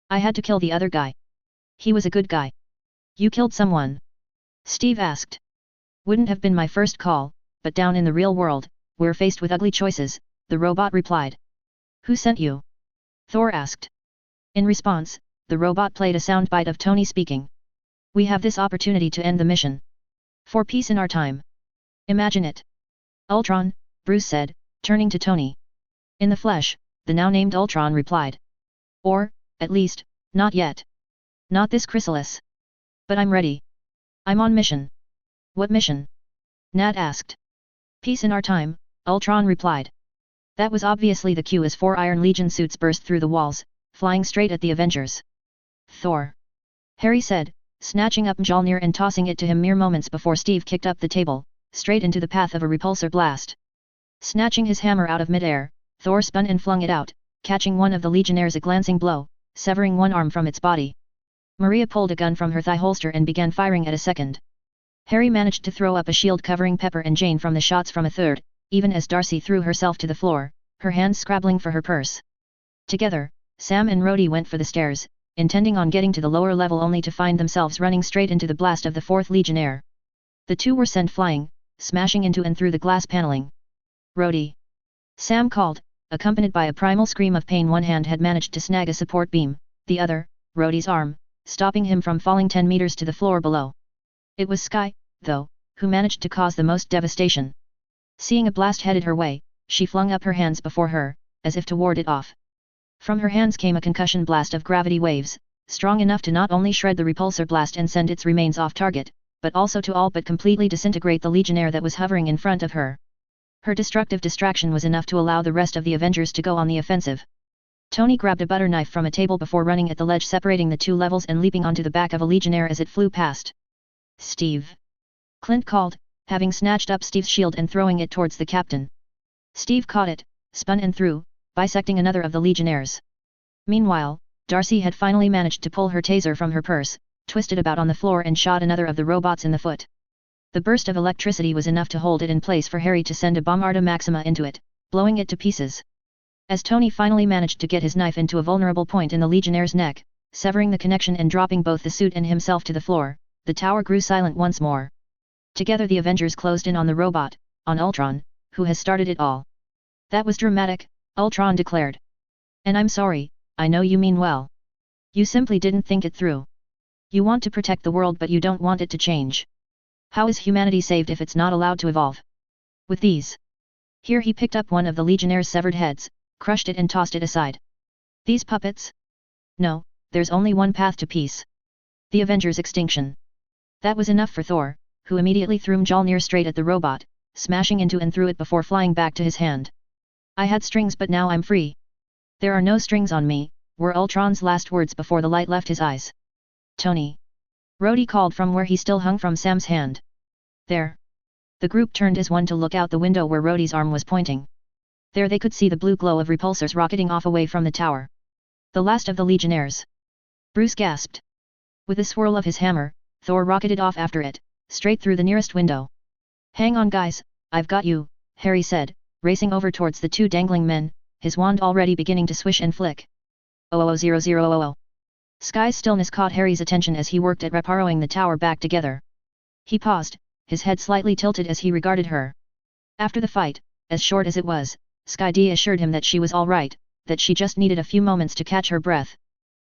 S1: I had to kill the other guy. He was a good guy. You killed someone? Steve asked. Wouldn't have been my first call, but down in the real world, we're faced with ugly choices, the robot replied. Who sent you? Thor asked. In response, the robot played a soundbite of Tony speaking. We have this opportunity to end the mission. For peace in our time. Imagine it. Ultron, Bruce said, turning to Tony. In the flesh, the now named Ultron replied. Or, at least, not yet. Not this chrysalis. But I'm ready. I'm on mission. What mission? Nat asked. Peace in our time, Ultron replied. That was obviously the cue as 4 Iron Legion suits burst through the walls, flying straight at the Avengers. Thor. Harry said, snatching up Mjolnir and tossing it to him mere moments before Steve kicked up the table, straight into the path of a repulsor blast. Snatching his hammer out of midair, Thor spun and flung it out, catching one of the Legionnaires a glancing blow, severing one arm from its body. Maria pulled a gun from her thigh holster and began firing at a second. Harry managed to throw up a shield covering Pepper and Jane from the shots from a third, even as Darcy threw herself to the floor, her hands scrabbling for her purse. Together, Sam and Rhodey went for the stairs, intending on getting to the lower level only to find themselves running straight into the blast of the 4th Legionnaire. The two were sent flying, smashing into and through the glass paneling. Rhodey! Sam called, accompanied by a primal scream of pain. One hand had managed to snag a support beam, the other, Rhodey's arm, stopping him from falling 10 meters to the floor below. It was Sky, though, who managed to cause the most devastation. Seeing a blast headed her way, she flung up her hands before her, as if to ward it off. From her hands came a concussion blast of gravity waves, strong enough to not only shred the repulsor blast and send its remains off target, but also to all but completely disintegrate the Legionnaire that was hovering in front of her. Her destructive distraction was enough to allow the rest of the Avengers to go on the offensive. Tony grabbed a butter knife from a table before running at the ledge separating the 2 levels and leaping onto the back of a Legionnaire as it flew past. Steve! Clint called, having snatched up Steve's shield and throwing it towards the captain. Steve caught it, spun and threw, bisecting another of the Legionnaires. Meanwhile, Darcy had finally managed to pull her taser from her purse, twisted about on the floor and shot another of the robots in the foot. The burst of electricity was enough to hold it in place for Harry to send a bomb Arta Maxima into it, blowing it to pieces. As Tony finally managed to get his knife into a vulnerable point in the Legionnaire's neck, severing the connection and dropping both the suit and himself to the floor, the tower grew silent once more. Together the Avengers closed in on the robot, on Ultron, who has started it all. That was dramatic, Ultron declared. And I'm sorry, I know you mean well. You simply didn't think it through. You want to protect the world but you don't want it to change. How is humanity saved if it's not allowed to evolve? With these. Here he picked up one of the Legionnaire's severed heads, crushed it and tossed it aside. These puppets? No, there's only one path to peace. The Avengers' extinction. That was enough for Thor, who immediately threw Mjolnir straight at the robot, smashing into and through it before flying back to his hand. I had strings but now I'm free. There are no strings on me, were Ultron's last words before the light left his eyes. Tony. Rhodey called from where he still hung from Sam's hand. There. The group turned as one to look out the window where Rhodey's arm was pointing. There they could see the blue glow of repulsors rocketing off away from the tower. The last of the Legionnaires. Bruce gasped. With a swirl of his hammer, Thor rocketed off after it, straight through the nearest window. Hang on guys, I've got you, Harry said, racing over towards the two dangling men, his wand already beginning to swish and flick. 000000. Sky's stillness caught Harry's attention as he worked at reparoing the tower back together. He paused, his head slightly tilted as he regarded her. After the fight, as short as it was, Sky D assured him that she was all right, that she just needed a few moments to catch her breath.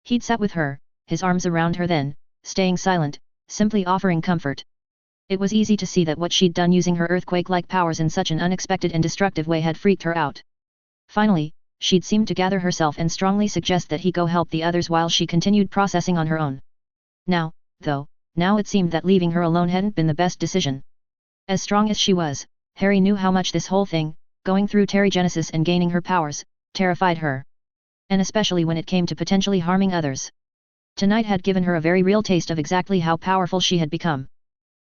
S1: He'd sat with her, his arms around her then, staying silent, simply offering comfort. It was easy to see that what she'd done using her earthquake-like powers in such an unexpected and destructive way had freaked her out. Finally, she'd seemed to gather herself and strongly suggest that he go help the others while she continued processing on her own. Now, though, now it seemed that leaving her alone hadn't been the best decision. As strong as she was, Harry knew how much this whole thing, going through Terrigenesis and gaining her powers, terrified her. And especially when it came to potentially harming others. Tonight had given her a very real taste of exactly how powerful she had become.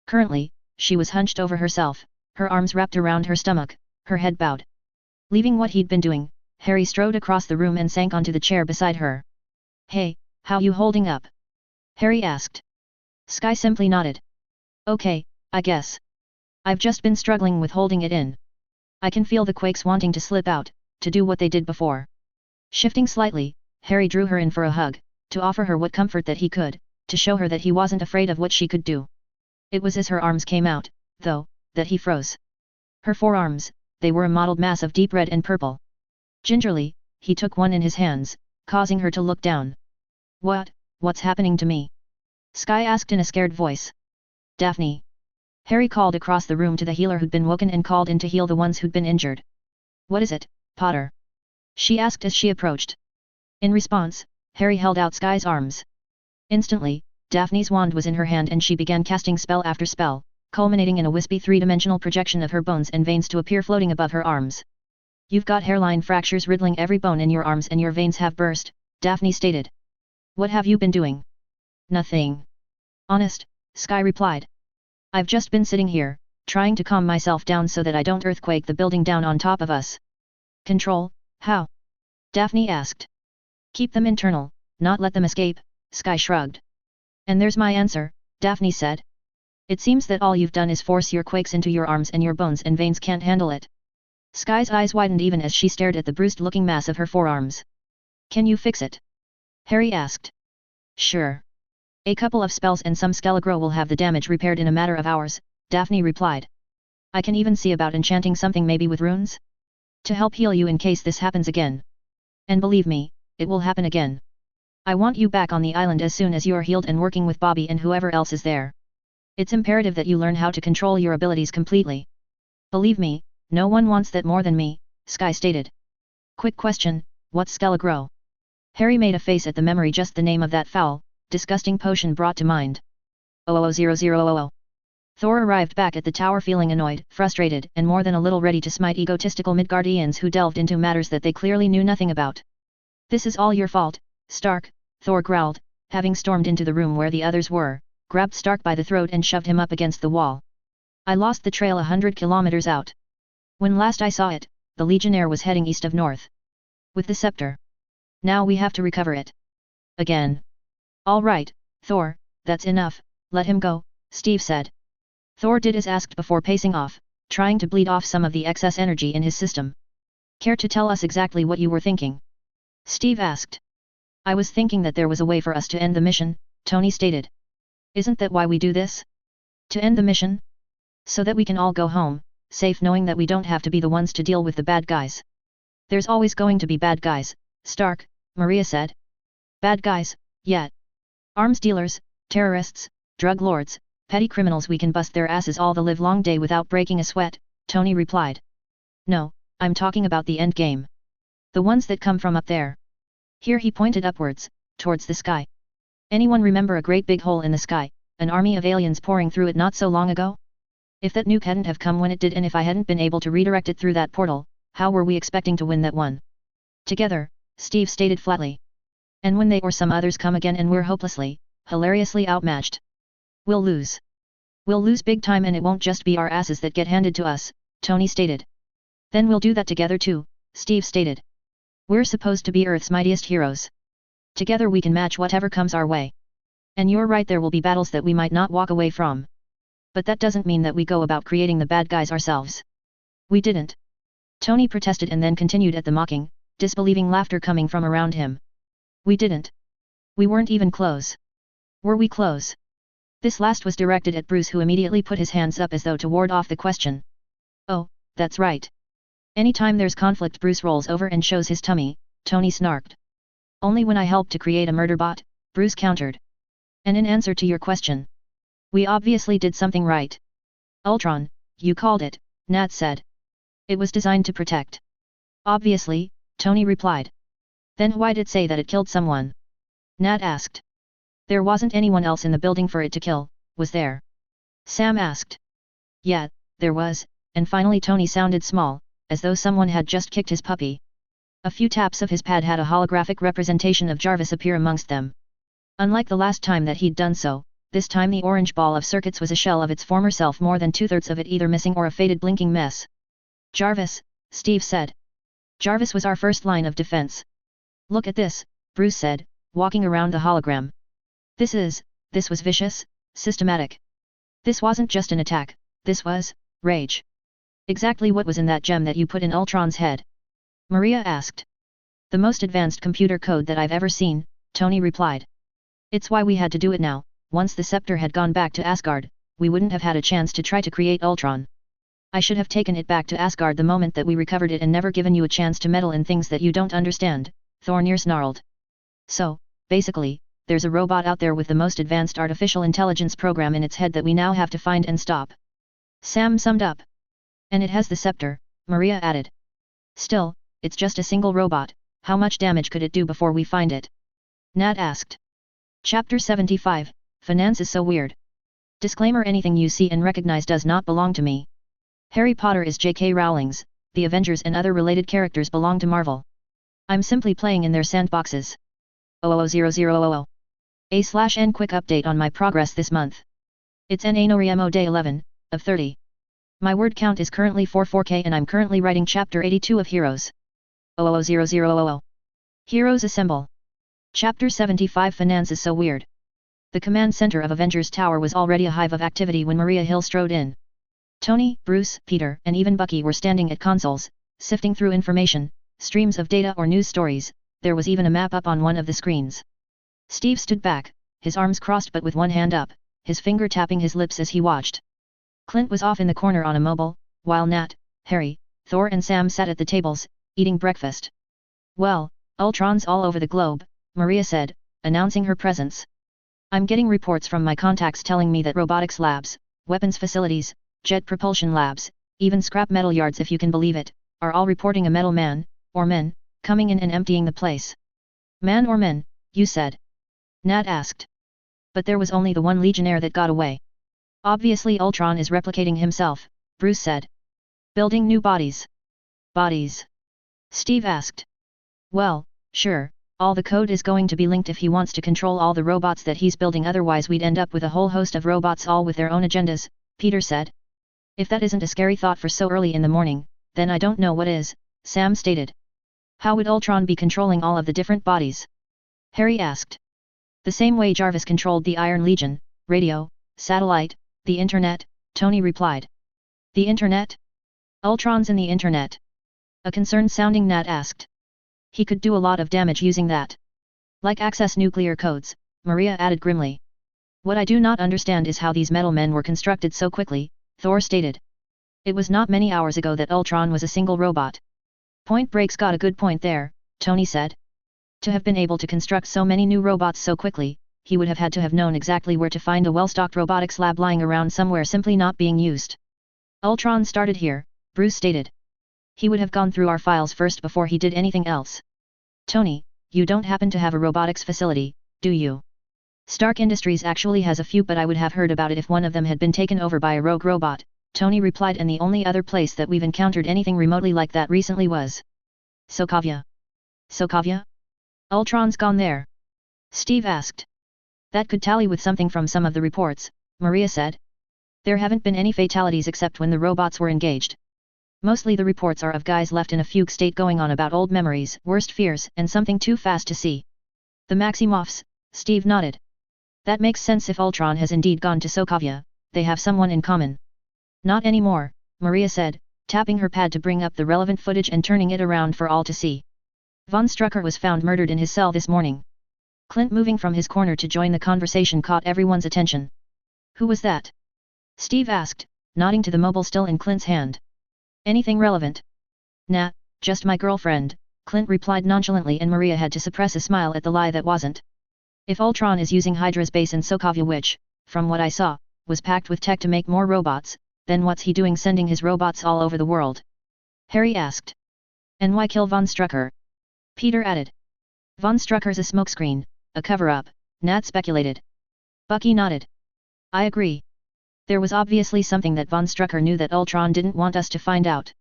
S1: Currently, she was hunched over herself, her arms wrapped around her stomach, her head bowed. Leaving what he'd been doing, Harry strode across the room and sank onto the chair beside her. Hey, how you holding up? Harry asked. Sky simply nodded. Okay, I guess. I've just been struggling with holding it in. I can feel the quakes wanting to slip out, to do what they did before. Shifting slightly, Harry drew her in for a hug, to offer her what comfort that he could, to show her that he wasn't afraid of what she could do. It was as her arms came out, though, that he froze. Her forearms, they were a mottled mass of deep red and purple. Gingerly, he took one in his hands, causing her to look down. What's happening to me? Sky asked in a scared voice. Daphne. Harry called across the room to the healer who'd been woken and called in to heal the ones who'd been injured. What is it, Potter? She asked as she approached. In response, Harry held out Sky's arms. Instantly, Daphne's wand was in her hand and she began casting spell after spell, culminating in a wispy three-dimensional projection of her bones and veins to appear floating above her arms. You've got hairline fractures riddling every bone in your arms and your veins have burst, Daphne stated. What have you been doing? Nothing. Honest, Sky replied. I've just been sitting here, trying to calm myself down so that I don't earthquake the building down on top of us. Control, how? Daphne asked. Keep them internal, not let them escape, Sky shrugged. And there's my answer, Daphne said. It seems that all you've done is force your quakes into your arms and your bones and veins can't handle it. Sky's eyes widened even as she stared at the bruised-looking mass of her forearms. Can you fix it? Harry asked. Sure. A couple of spells and some Skelegro will have the damage repaired in a matter of hours, Daphne replied. I can even see about enchanting something maybe with runes? To help heal you in case this happens again. And believe me, it will happen again. I want you back on the island as soon as you are healed and working with Bobby and whoever else is there. It's imperative that you learn how to control your abilities completely. Believe me, no one wants that more than me, Sky stated. Quick question, what's Skelegro? Harry made a face at the memory just the name of that foul, disgusting potion brought to mind. 000000. Thor arrived back at the tower feeling annoyed, frustrated, and more than a little ready to smite egotistical Midgardians who delved into matters that they clearly knew nothing about. This is all your fault, Stark, Thor growled, having stormed into the room where the others were, grabbed Stark by the throat and shoved him up against the wall. I lost the trail 100 kilometers out. When last I saw it, the Legionnaire was heading east of north. With the scepter. Now we have to recover it. Again. All right, Thor, that's enough, let him go, Steve said. Thor did as asked before pacing off, trying to bleed off some of the excess energy in his system. Care to tell us exactly what you were thinking? Steve asked. I was thinking that there was a way for us to end the mission, Tony stated. Isn't that why we do this? To end the mission? So that we can all go home, safe knowing that we don't have to be the ones to deal with the bad guys. There's always going to be bad guys, Stark, Maria said. Bad guys, yeah. Arms dealers, terrorists, drug lords, petty criminals, we can bust their asses all the livelong day without breaking a sweat, Tony replied. No, I'm talking about the end game. The ones that come from up there. Here he pointed upwards, towards the sky. Anyone remember a great big hole in the sky, an army of aliens pouring through it not so long ago? If that nuke hadn't have come when it did, and if I hadn't been able to redirect it through that portal, how were we expecting to win that one? Together, Steve stated flatly. And when they or some others come again and we're hopelessly, hilariously outmatched, we'll lose. We'll lose big time, and it won't just be our asses that get handed to us, Tony stated. Then we'll do that together too, Steve stated. We're supposed to be Earth's mightiest heroes. Together we can match whatever comes our way. And you're right, there will be battles that we might not walk away from. But that doesn't mean that we go about creating the bad guys ourselves. We didn't. Tony protested and then continued at the mocking, disbelieving laughter coming from around him. We didn't. We weren't even close. Were we close? This last was directed at Bruce, who immediately put his hands up as though to ward off the question. Oh, that's right. Anytime there's conflict, Bruce rolls over and shows his tummy, Tony snarked. Only when I helped to create a murder bot, Bruce countered. And in answer to your question, we obviously did something right. Ultron, you called it, Nat said. It was designed to protect. Obviously, Tony replied. Then why did it say that it killed someone? Nat asked. There wasn't anyone else in the building for it to kill, was there? Sam asked. Yeah, there was, and finally Tony sounded small, as though someone had just kicked his puppy. A few taps of his pad had a holographic representation of Jarvis appear amongst them. Unlike the last time that he'd done so, this time the orange ball of circuits was a shell of its former self, more than 2/3 of it either missing or a faded blinking mess. Jarvis, Steve said. Jarvis was our first line of defense. Look at this, Bruce said, walking around the hologram. This was vicious, systematic. This wasn't just an attack, this was rage. Exactly what was in that gem that you put in Ultron's head? Maria asked. The most advanced computer code that I've ever seen, Tony replied. It's why we had to do it now. Once the scepter had gone back to Asgard, we wouldn't have had a chance to try to create Ultron. I should have taken it back to Asgard the moment that we recovered it and never given you a chance to meddle in things that you don't understand, Thornir snarled. So, basically, there's a robot out there with the most advanced artificial intelligence program in its head that we now have to find and stop. Sam summed up. And it has the scepter, Maria added. Still, it's just a single robot, how much damage could it do before we find it? Nat asked. Chapter 75, Finance is so weird. Disclaimer: anything you see and recognize does not belong to me. Harry Potter is J.K. Rowling's, the Avengers and other related characters belong to Marvel. I'm simply playing in their sandboxes. 00000. A/N quick update on my progress this month. It's NaNoReMo day 11, of 30. My word count is currently 44k and I'm currently writing chapter 82 of Heroes. 00000. Heroes Assemble. Chapter 75 Finance is so weird. The command center of Avengers Tower was already a hive of activity when Maria Hill strode in. Tony, Bruce, Peter, and even Bucky were standing at consoles, sifting through information, streams of data or news stories. There was even a map up on one of the screens. Steve stood back, his arms crossed but with one hand up, his finger tapping his lips as he watched. Clint was off in the corner on a mobile, while Nat, Harry, Thor and Sam sat at the tables, eating breakfast. Well, Ultron's all over the globe, Maria said, announcing her presence. I'm getting reports from my contacts telling me that robotics labs, weapons facilities, jet propulsion labs, even scrap metal yards, if you can believe it, are all reporting a metal man, or men, coming in and emptying the place. Man or men, you said? Nat asked. But there was only the one Legionnaire that got away. Obviously Ultron is replicating himself, Bruce said. Building new bodies. Bodies? Steve asked. Well, sure, all the code is going to be linked if he wants to control all the robots that he's building, otherwise we'd end up with a whole host of robots all with their own agendas, Peter said. If that isn't a scary thought for so early in the morning, then I don't know what is, Sam stated. How would Ultron be controlling all of the different bodies? Harry asked. The same way Jarvis controlled the Iron Legion, radio, satellite, the internet, Tony replied. The internet? Ultron's in the internet? A concerned-sounding Nat asked. He could do a lot of damage using that. Like access nuclear codes, Maria added grimly. What I do not understand is how these metal men were constructed so quickly, Thor stated. It was not many hours ago that Ultron was a single robot. Point Break's got a good point there, Tony said. To have been able to construct so many new robots so quickly, he would have had to have known exactly where to find a well-stocked robotics lab lying around somewhere simply not being used. Ultron started here, Bruce stated. He would have gone through our files first before he did anything else. Tony, you don't happen to have a robotics facility, do you? Stark Industries actually has a few, but I would have heard about it if one of them had been taken over by a rogue robot, Tony replied, and the only other place that we've encountered anything remotely like that recently was Sokovia. Sokovia? Ultron's gone there? Steve asked. That could tally with something from some of the reports, Maria said. There haven't been any fatalities except when the robots were engaged. Mostly the reports are of guys left in a fugue state going on about old memories, worst fears, and something too fast to see. The Maximoffs, Steve nodded. That makes sense. If Ultron has indeed gone to Sokovia, they have someone in common. Not anymore, Maria said, tapping her pad to bring up the relevant footage and turning it around for all to see. Von Strucker was found murdered in his cell this morning. Clint, moving from his corner to join the conversation, caught everyone's attention. Who was that? Steve asked, nodding to the mobile still in Clint's hand. Anything relevant? Nah, just my girlfriend, Clint replied nonchalantly, and Maria had to suppress a smile at the lie that wasn't. If Ultron is using Hydra's base in Sokovia, which, from what I saw, was packed with tech to make more robots, then what's he doing sending his robots all over the world? Harry asked. And why kill Von Strucker? Peter added. Von Strucker's a smokescreen, a cover-up, Nat speculated. Bucky nodded. I agree. There was obviously something that Von Strucker knew that Ultron didn't want us to find out.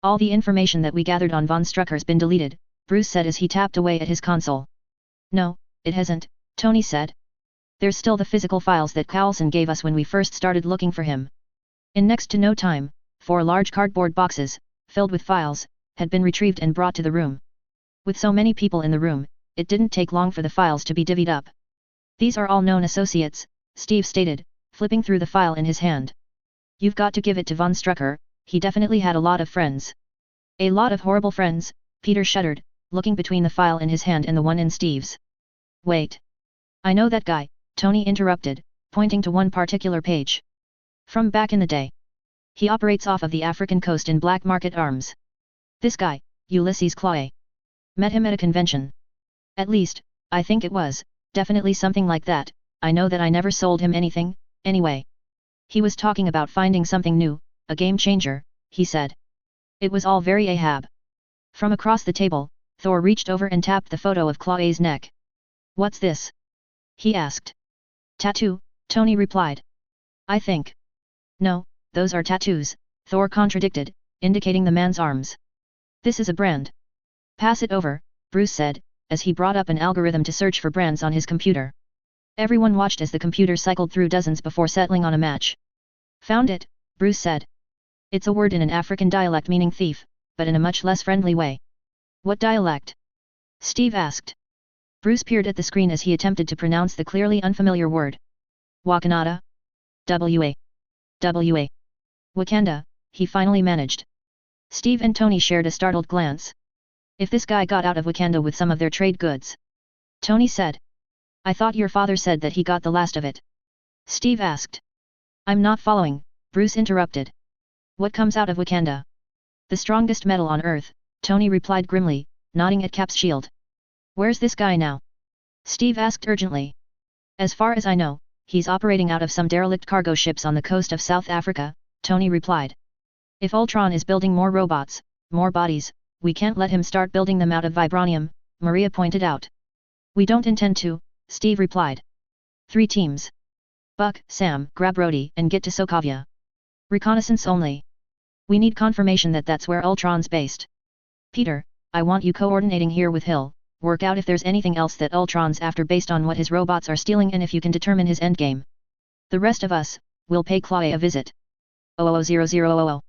S1: All the information that we gathered on Von Strucker's been deleted, Bruce said as he tapped away at his console. No, it hasn't, Tony said. There's still the physical files that Coulson gave us when we first started looking for him. In next to no time, 4 large cardboard boxes, filled with files, had been retrieved and brought to the room. With so many people in the room, it didn't take long for the files to be divvied up. These are all known associates, Steve stated, flipping through the file in his hand. You've got to give it to Von Strucker, he definitely had a lot of friends. A lot of horrible friends, Peter shuddered, looking between the file in his hand and the one in Steve's. Wait. I know that guy, Tony interrupted, pointing to one particular page. From back in the day. He operates off of the African coast in black market arms. This guy, Ulysses Claue. Met him at a convention. At least, I think it was, definitely something like that. I know that I never sold him anything, anyway. He was talking about finding something new, a game changer, he said. It was all very Ahab. From across the table, Thor reached over and tapped the photo of Claue's neck. What's this? He asked. Tattoo, Tony replied. I think. No, those are tattoos, Thor contradicted, indicating the man's arms. This is a brand. Pass it over, Bruce said, as he brought up an algorithm to search for brands on his computer. Everyone watched as the computer cycled through dozens before settling on a match. Found it, Bruce said. It's a word in an African dialect meaning thief, but in a much less friendly way. What dialect? Steve asked. Bruce peered at the screen as he attempted to pronounce the clearly unfamiliar word. Wakanada? W.A. Wakanda, he finally managed. Steve and Tony shared a startled glance. If this guy got out of Wakanda with some of their trade goods. Tony said. I thought your father said that he got the last of it. Steve asked. I'm not following, Bruce interrupted. What comes out of Wakanda? The strongest metal on Earth, Tony replied grimly, nodding at Cap's shield. Where's this guy now? Steve asked urgently. As far as I know, he's operating out of some derelict cargo ships on the coast of South Africa, Tony replied. If Ultron is building more robots, more bodies, we can't let him start building them out of vibranium, Maria pointed out. We don't intend to, Steve replied. 3 teams. Buck, Sam, grab Rhodey and get to Sokovia. Reconnaissance only. We need confirmation that that's where Ultron's based. Peter, I want you coordinating here with Hill, work out if there's anything else that Ultron's after based on what his robots are stealing and if you can determine his endgame. The rest of us, will pay Claue a visit. 00000.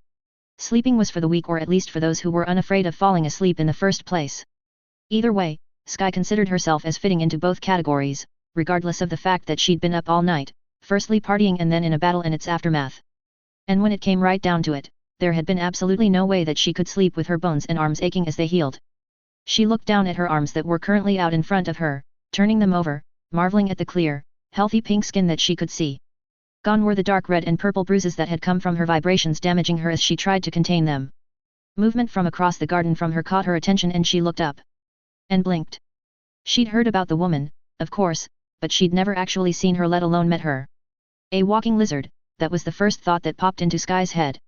S1: Sleeping was for the weak, or at least for those who were unafraid of falling asleep in the first place. Either way, Sky considered herself as fitting into both categories, regardless of the fact that she'd been up all night, firstly partying and then in a battle and its aftermath. And when it came right down to it, there had been absolutely no way that she could sleep with her bones and arms aching as they healed. She looked down at her arms that were currently out in front of her, turning them over, marveling at the clear, healthy pink skin that she could see. Gone were the dark red and purple bruises that had come from her vibrations damaging her as she tried to contain them. Movement from across the garden from her caught her attention and she looked up. And blinked. She'd heard about the woman, of course, but she'd never actually seen her let alone met her. A walking lizard, that was the first thought that popped into Sky's head.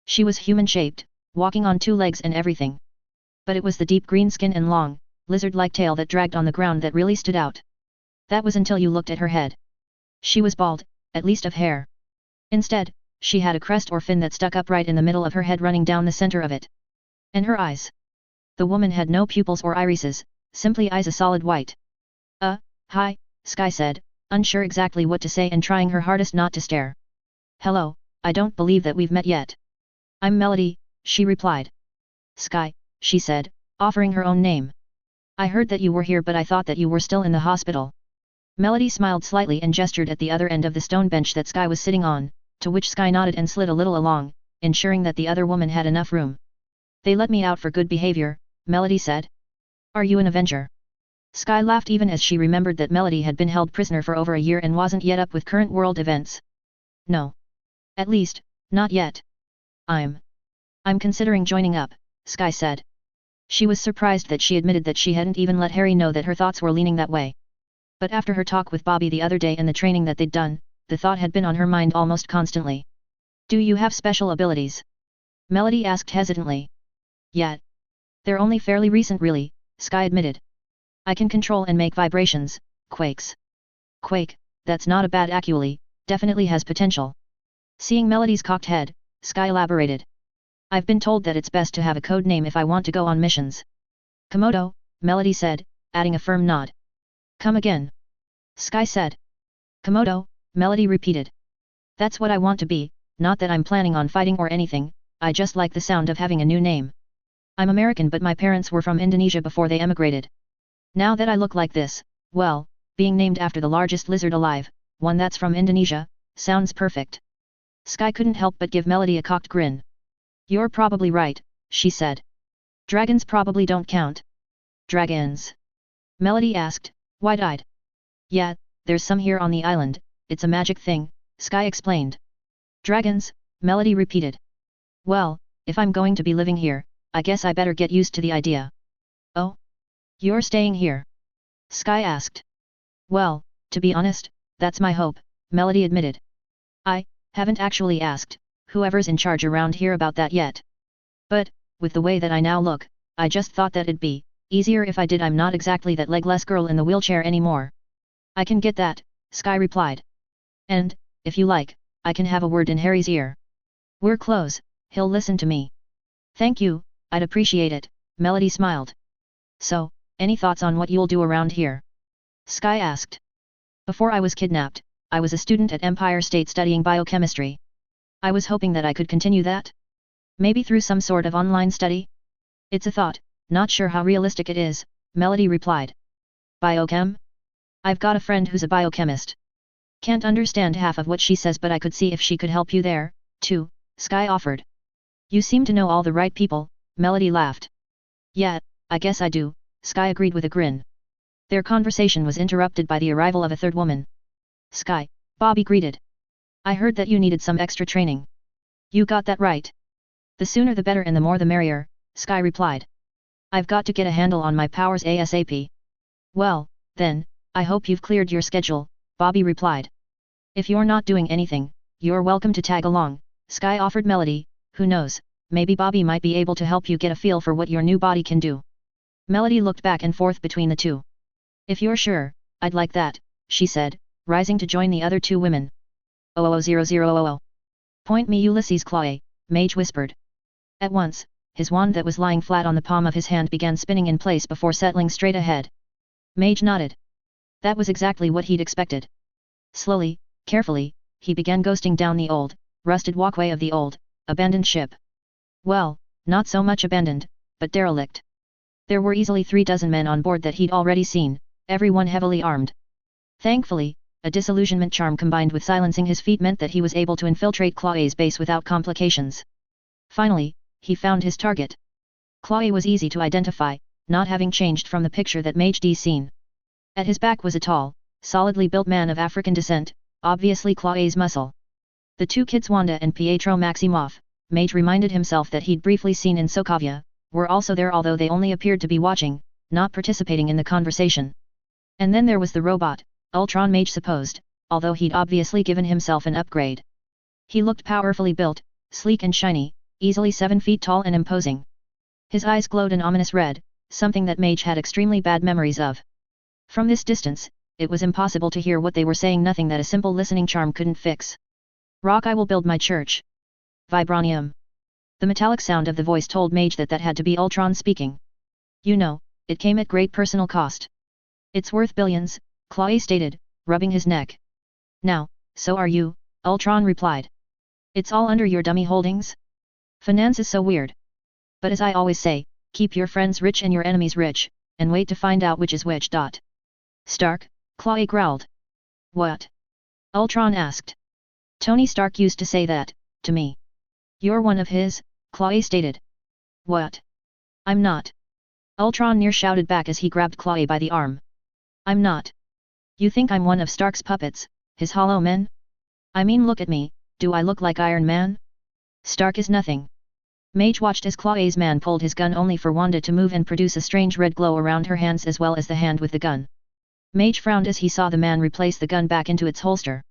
S1: She was human-shaped, walking on 2 legs and everything. But it was the deep green skin and long, lizard-like tail that dragged on the ground that really stood out. That was until you looked at her head. She was bald, at least of hair. Instead, she had a crest or fin that stuck up right in the middle of her head running down the center of it. And her eyes. The woman had no pupils or irises, simply eyes a solid white. Hi, Sky said, unsure exactly what to say and trying her hardest not to stare. Hello, I don't believe that we've met yet. I'm Melody, she replied. Sky, she said, offering her own name. I heard that you were here but I thought that you were still in the hospital. Melody smiled slightly and gestured at the other end of the stone bench that Sky was sitting on, to which Sky nodded and slid a little along, ensuring that the other woman had enough room. They let me out for good behavior, Melody said. Are you an Avenger? Sky laughed even as she remembered that Melody had been held prisoner for over a year and wasn't yet up with current world events. No. At least, not yet. I'm considering joining up, Sky said. She was surprised that she admitted that she hadn't even let Harry know that her thoughts were leaning that way. But after her talk with Bobby the other day and the training that they'd done, the thought had been on her mind almost constantly. Do you have special abilities? Melody asked hesitantly. Yeah. They're only fairly recent really, Sky admitted. I can control and make vibrations, quakes. Quake, that's not a bad ability, definitely has potential. Seeing Melody's cocked head, Sky elaborated. I've been told that it's best to have a code name if I want to go on missions. Komodo, Melody said, adding a firm nod. Come again. Sky said. Komodo, Melody repeated. That's what I want to be, not that I'm planning on fighting or anything, I just like the sound of having a new name. I'm American but my parents were from Indonesia before they emigrated. Now that I look like this, well, being named after the largest lizard alive, one that's from Indonesia, sounds perfect. Sky couldn't help but give Melody a cocked grin. You're probably right, she said. Dragons probably don't count. Dragons? Melody asked, wide-eyed. Yeah, there's some here on the island, it's a magic thing, Sky explained. Dragons, Melody repeated. Well, if I'm going to be living here, I guess I better get used to the idea. Oh? You're staying here? Sky asked. Well, to be honest, that's my hope, Melody admitted. I haven't actually asked whoever's in charge around here about that yet. But, with the way that I now look, I just thought that it'd be easier if I did. I'm not exactly that legless girl in the wheelchair anymore. I can get that, Sky replied. And, if you like, I can have a word in Harry's ear. We're close, he'll listen to me. Thank you, I'd appreciate it, Melody smiled. So, any thoughts on what you'll do around here? Sky asked. Before I was kidnapped, I was a student at Empire State studying biochemistry. I was hoping that I could continue that. Maybe through some sort of online study? It's a thought, not sure how realistic it is, Melody replied. Biochem? I've got a friend who's a biochemist. Can't understand half of what she says but I could see if she could help you there, too, Sky offered. You seem to know all the right people, Melody laughed. Yeah, I guess I do, Sky agreed with a grin. Their conversation was interrupted by the arrival of a third woman. Sky, Bobby greeted. I heard that you needed some extra training. You got that right. The sooner the better and the more the merrier, Sky replied. I've got to get a handle on my powers ASAP. Well, then, I hope you've cleared your schedule, Bobby replied. If you're not doing anything, you're welcome to tag along, Sky offered Melody, who knows, maybe Bobby might be able to help you get a feel for what your new body can do. Melody looked back and forth between the two. If you're sure, I'd like that, she said, rising to join the other two women. 000000. Point me Ulysses Claw, Mage whispered. At once, his wand that was lying flat on the palm of his hand began spinning in place before settling straight ahead. Mage nodded. That was exactly what he'd expected. Slowly, carefully, he began ghosting down the old, rusted walkway of the old, abandoned ship. Well, not so much abandoned, but derelict. There were easily 36 men on board that he'd already seen, everyone heavily armed. Thankfully, a disillusionment charm combined with silencing his feet meant that he was able to infiltrate Claw's base without complications. Finally, he found his target. Claw was easy to identify, not having changed from the picture that Mage D seen. At his back was a tall, solidly built man of African descent, obviously Chloe's muscle. The two kids Wanda and Pietro Maximoff, Mage reminded himself that he'd briefly seen in Sokovia, were also there although they only appeared to be watching, not participating in the conversation. And then there was the robot, Ultron Mage supposed, although he'd obviously given himself an upgrade. He looked powerfully built, sleek and shiny, easily 7 feet tall and imposing. His eyes glowed an ominous red, something that Mage had extremely bad memories of. From this distance, it was impossible to hear what they were saying, nothing that a simple listening charm couldn't fix. Rock, I will build my church. Vibranium. The metallic sound of the voice told Mage that had to be Ultron speaking. You know, it came at great personal cost. It's worth billions, Chloe stated, rubbing his neck. Now, so are you, Ultron replied. It's all under your dummy holdings? Finance is so weird. But as I always say, keep your friends rich and your enemies rich, and wait to find out which is which. Stark, Chloe growled. What? Ultron asked. Tony Stark used to say that, to me. You're one of his, Chloe stated. What? I'm not. Ultron near shouted back as he grabbed Chloe by the arm. I'm not. You think I'm one of Stark's puppets, his hollow men? I mean, look at me, do I look like Iron Man? Stark is nothing. Mage watched as Chloe's man pulled his gun only for Wanda to move and produce a strange red glow around her hands as well as the hand with the gun. Mage frowned as he saw the man replace the gun back into its holster.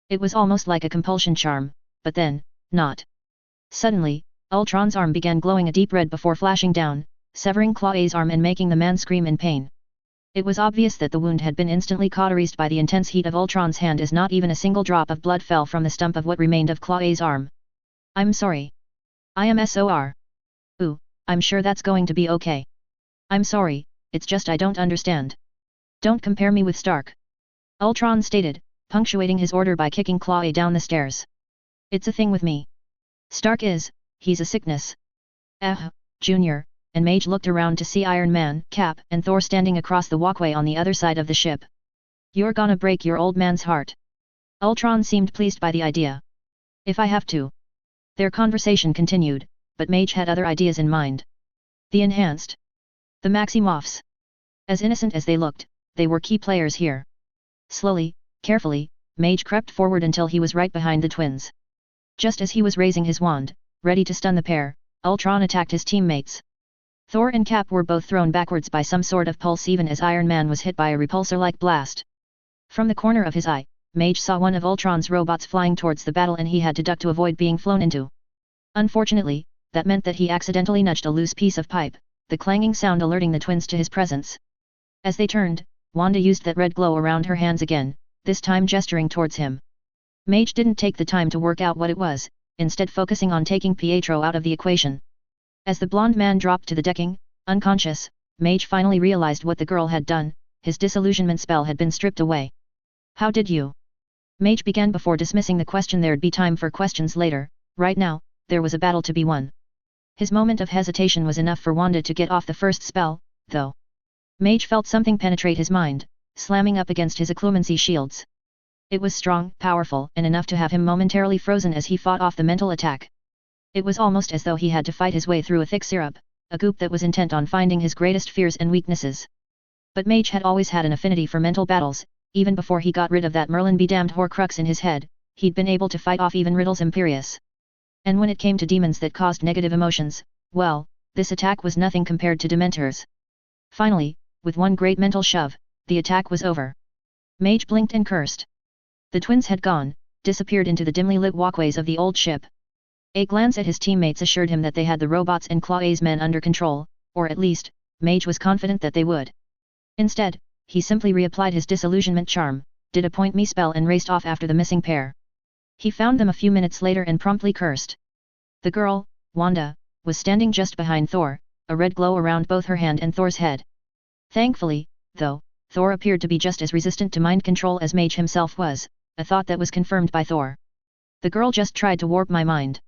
S1: It was almost like a compulsion charm, but then, not. Suddenly, Ultron's arm began glowing a deep red before flashing down, severing Chloe's arm and making the man scream in pain. It was obvious that the wound had been instantly cauterized by the intense heat of Ultron's hand as not even a single drop of blood fell from the stump of what remained of Chloe's arm. I'm sorry. I am SOR. Ooh, I'm sure that's going to be okay. I'm sorry, it's just I don't understand. Don't compare me with Stark. Ultron stated, punctuating his order by kicking Chloe down the stairs. It's a thing with me. Stark he's a sickness. Junior, and Mage looked around to see Iron Man, Cap, and Thor standing across the walkway on the other side of the ship. You're gonna break your old man's heart. Ultron seemed pleased by the idea. If I have to. Their conversation continued, but Mage had other ideas in mind. The Enhanced. The Maximoffs. As innocent as they looked, they were key players here. Slowly, carefully, Mage crept forward until he was right behind the twins. Just as he was raising his wand, ready to stun the pair, Ultron attacked his teammates. Thor and Cap were both thrown backwards by some sort of pulse even as Iron Man was hit by a repulsor-like blast. From the corner of his eye, Mage saw one of Ultron's robots flying towards the battle and he had to duck to avoid being flown into. Unfortunately, that meant that he accidentally nudged a loose piece of pipe, the clanging sound alerting the twins to his presence. As they turned, Wanda used that red glow around her hands again, this time gesturing towards him. Mage didn't take the time to work out what it was, instead focusing on taking Pietro out of the equation. As the blonde man dropped to the decking, unconscious, Mage finally realized what the girl had done, his disillusionment spell had been stripped away. How did you? Mage began before dismissing the question. There'd be time for questions later, right now, there was a battle to be won. His moment of hesitation was enough for Wanda to get off the first spell, though. Mage felt something penetrate his mind, slamming up against his occlumency shields. It was strong, powerful, and enough to have him momentarily frozen as he fought off the mental attack. It was almost as though he had to fight his way through a thick syrup, a goop that was intent on finding his greatest fears and weaknesses. But Mage had always had an affinity for mental battles, even before he got rid of that Merlin-be-damned Horcrux in his head, he'd been able to fight off even Riddle's Imperius. And when it came to demons that caused negative emotions, well, this attack was nothing compared to Dementors. Finally, with one great mental shove, the attack was over. Mage blinked and cursed. The twins had gone, disappeared into the dimly lit walkways of the old ship. A glance at his teammates assured him that they had the robots and Chloe's men under control, or at least, Mage was confident that they would. Instead, he simply reapplied his disillusionment charm, did a point me spell and raced off after the missing pair. He found them a few minutes later and promptly cursed. The girl, Wanda, was standing just behind Thor, a red glow around both her hand and Thor's head. Thankfully, though, Thor appeared to be just as resistant to mind control as Mage himself was, a thought that was confirmed by Thor. The girl just tried to warp my mind.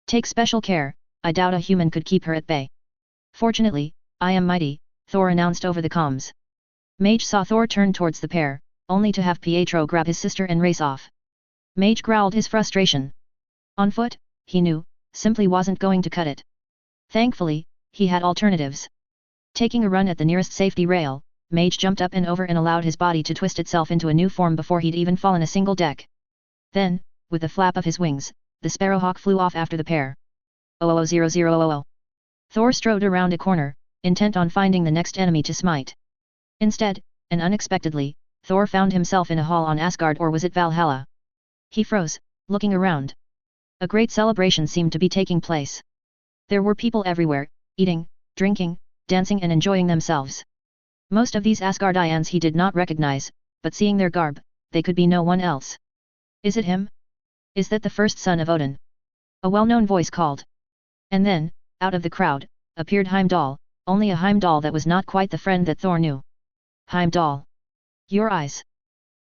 S1: Take special care, I doubt a human could keep her at bay. Fortunately, I am mighty, Thor announced over the comms. Mage saw Thor turn towards the pair, only to have Pietro grab his sister and race off. Mage growled his frustration. On foot, he knew, simply wasn't going to cut it. Thankfully, he had alternatives. Taking a run at the nearest safety rail, Mage jumped up and over and allowed his body to twist itself into a new form before he'd even fallen a single deck. Then, with the flap of his wings, the Sparrowhawk flew off after the pair. 00000. Thor strode around a corner, intent on finding the next enemy to smite. Instead, and unexpectedly, Thor found himself in a hall on Asgard, or was it Valhalla? He froze, looking around. A great celebration seemed to be taking place. There were people everywhere, eating, drinking, dancing and enjoying themselves. Most of these Asgardians he did not recognize, but seeing their garb, they could be no one else. Is it him? Is that the first son of Odin? A well-known voice called. And then, out of the crowd, appeared Heimdall, only a Heimdall that was not quite the friend that Thor knew. Heimdall. Your eyes!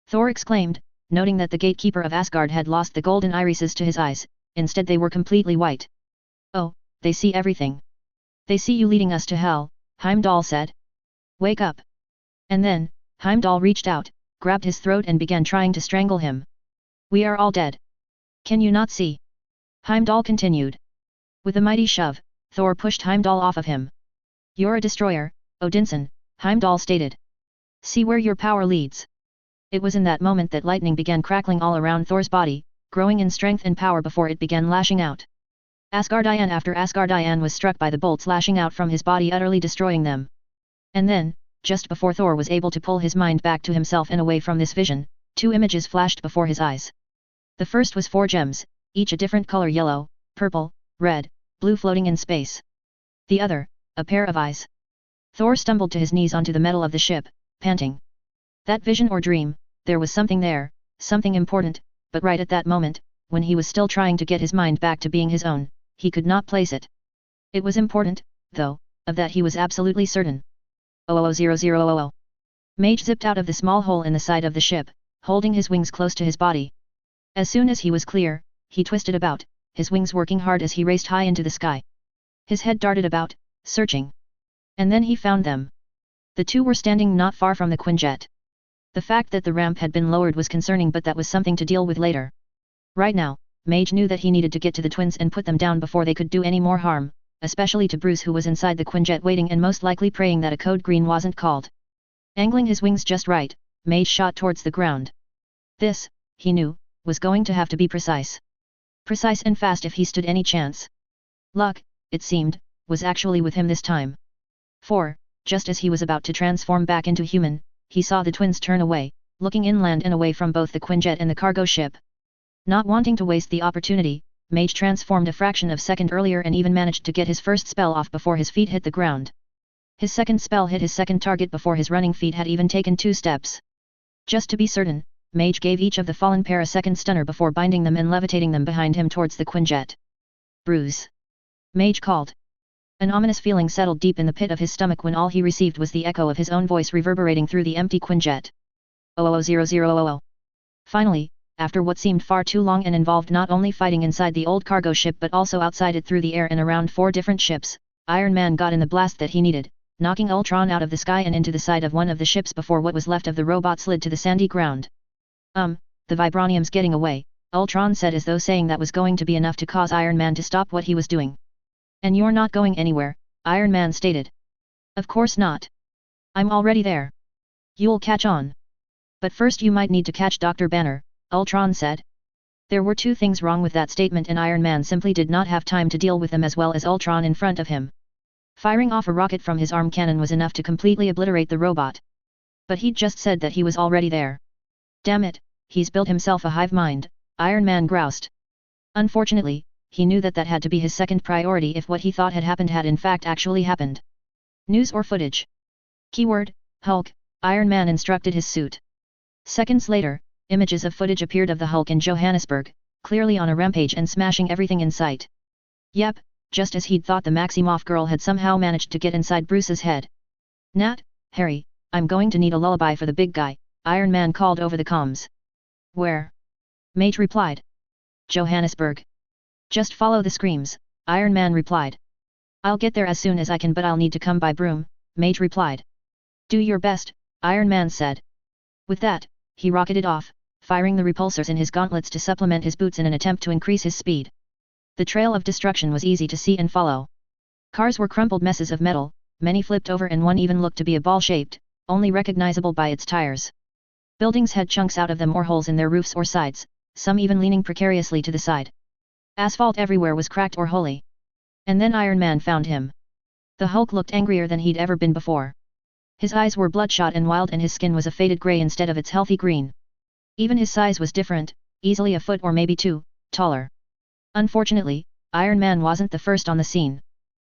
S1: Thor exclaimed, noting that the gatekeeper of Asgard had lost the golden irises to his eyes, instead they were completely white. Oh, they see everything. They see you leading us to hell, Heimdall said. Wake up! And then, Heimdall reached out, grabbed his throat and began trying to strangle him. We are all dead. Can you not see? Heimdall continued. With a mighty shove, Thor pushed Heimdall off of him. You're a destroyer, Odinson, Heimdall stated. See where your power leads. It was in that moment that lightning began crackling all around Thor's body, growing in strength and power before it began lashing out. Asgardian after Asgardian was struck by the bolts lashing out from his body, utterly destroying them. And then, just before Thor was able to pull his mind back to himself and away from this vision, two images flashed before his eyes. The first was 4 gems, each a different color: yellow, purple, red, blue, floating in space. The other, a pair of eyes. Thor stumbled to his knees onto the metal of the ship, panting. That vision or dream, there was something there, something important, but right at that moment, when he was still trying to get his mind back to being his own, he could not place it. It was important, though, of that he was absolutely certain. 00000. Mage zipped out of the small hole in the side of the ship, holding his wings close to his body. As soon as he was clear, he twisted about, his wings working hard as he raced high into the sky. His head darted about, searching. And then he found them. The two were standing not far from the Quinjet. The fact that the ramp had been lowered was concerning, but that was something to deal with later. Right now, Mage knew that he needed to get to the twins and put them down before they could do any more harm, especially to Bruce, who was inside the Quinjet waiting and most likely praying that a code green wasn't called. Angling his wings just right, Mage shot towards the ground. This, he knew, was going to have to be precise. Precise and fast if he stood any chance. Luck, it seemed, was actually with him this time. For, just as he was about to transform back into human, he saw the twins turn away, looking inland and away from both the Quinjet and the cargo ship. Not wanting to waste the opportunity, Mage transformed a fraction of a second earlier and even managed to get his first spell off before his feet hit the ground. His second spell hit his second target before his running feet had even taken 2 steps. Just to be certain, Mage gave each of the fallen pair a second stunner before binding them and levitating them behind him towards the Quinjet. Bruce! Mage called. An ominous feeling settled deep in the pit of his stomach when all he received was the echo of his own voice reverberating through the empty Quinjet. 00000. Finally, after what seemed far too long and involved not only fighting inside the old cargo ship but also outside it through the air and around 4 different ships, Iron Man got in the blast that he needed, knocking Ultron out of the sky and into the side of one of the ships before what was left of the robot slid to the sandy ground. The vibranium's getting away, Ultron said, as though saying that was going to be enough to cause Iron Man to stop what he was doing. And you're not going anywhere, Iron Man stated. Of course not. I'm already there. You'll catch on. But first you might need to catch Dr. Banner, Ultron said. There were 2 things wrong with that statement and Iron Man simply did not have time to deal with them, as well as Ultron in front of him. Firing off a rocket from his arm cannon was enough to completely obliterate the robot. But he'd just said that he was already there. Damn it, he's built himself a hive mind, Iron Man groused. Unfortunately, he knew that had to be his second priority if what he thought had happened had in fact actually happened. News or footage? Keyword, Hulk, Iron Man instructed his suit. Seconds later, images of footage appeared of the Hulk in Johannesburg, clearly on a rampage and smashing everything in sight. Yep, just as he'd thought, the Maximoff girl had somehow managed to get inside Bruce's head. Nat, Harry, I'm going to need a lullaby for the big guy, Iron Man called over the comms. Where? Mage replied. Johannesburg. Just follow the screams, Iron Man replied. I'll get there as soon as I can, but I'll need to come by broom, Mage replied. Do your best, Iron Man said. With that, he rocketed off, firing the repulsors in his gauntlets to supplement his boots in an attempt to increase his speed. The trail of destruction was easy to see and follow. Cars were crumpled messes of metal, many flipped over and one even looked to be a ball-shaped, only recognizable by its tires. Buildings had chunks out of them or holes in their roofs or sides, some even leaning precariously to the side. Asphalt everywhere was cracked or holey. And then Iron Man found him. The Hulk looked angrier than he'd ever been before. His eyes were bloodshot and wild and his skin was a faded grey instead of its healthy green. Even his size was different, easily a foot or maybe two, taller. Unfortunately, Iron Man wasn't the first on the scene.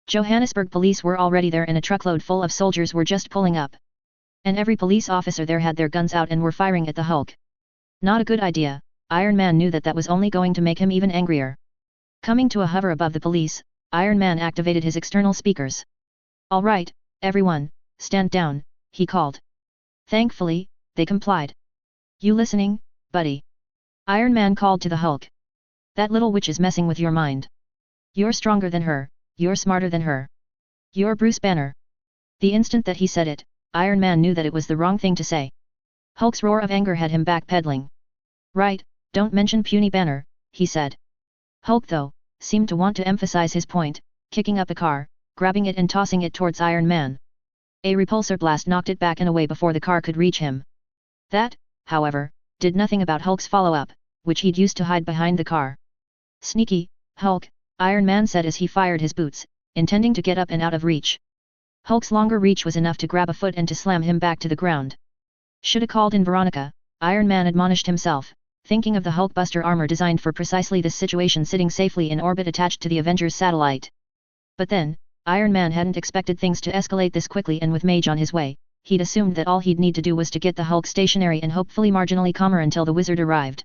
S1: Johannesburg police were already there and a truckload full of soldiers were just pulling up. And every police officer there had their guns out and were firing at the Hulk. Not a good idea. Iron Man knew that was only going to make him even angrier. Coming to a hover above the police, Iron Man activated his external speakers. "All right, everyone, stand down," he called. Thankfully, they complied. "You listening, buddy?" Iron Man called to the Hulk. "That little witch is messing with your mind. You're stronger than her, you're smarter than her. You're Bruce Banner." The instant that he said it, Iron Man knew that it was the wrong thing to say. Hulk's roar of anger had him backpedaling. "Right, don't mention puny Banner," he said. Hulk though, seemed to want to emphasize his point, kicking up a car, grabbing it and tossing it towards Iron Man. A repulsor blast knocked it back and away before the car could reach him. That, however, did nothing about Hulk's follow-up, which he'd used to hide behind the car. "Sneaky, Hulk," Iron Man said as he fired his boots, intending to get up and out of reach. Hulk's longer reach was enough to grab a foot and to slam him back to the ground. "Shoulda called in Veronica," Iron Man admonished himself, thinking of the Hulkbuster armor designed for precisely this situation sitting safely in orbit attached to the Avengers satellite. But then, Iron Man hadn't expected things to escalate this quickly, and with Mage on his way, he'd assumed that all he'd need to do was to get the Hulk stationary and hopefully marginally calmer until the wizard arrived.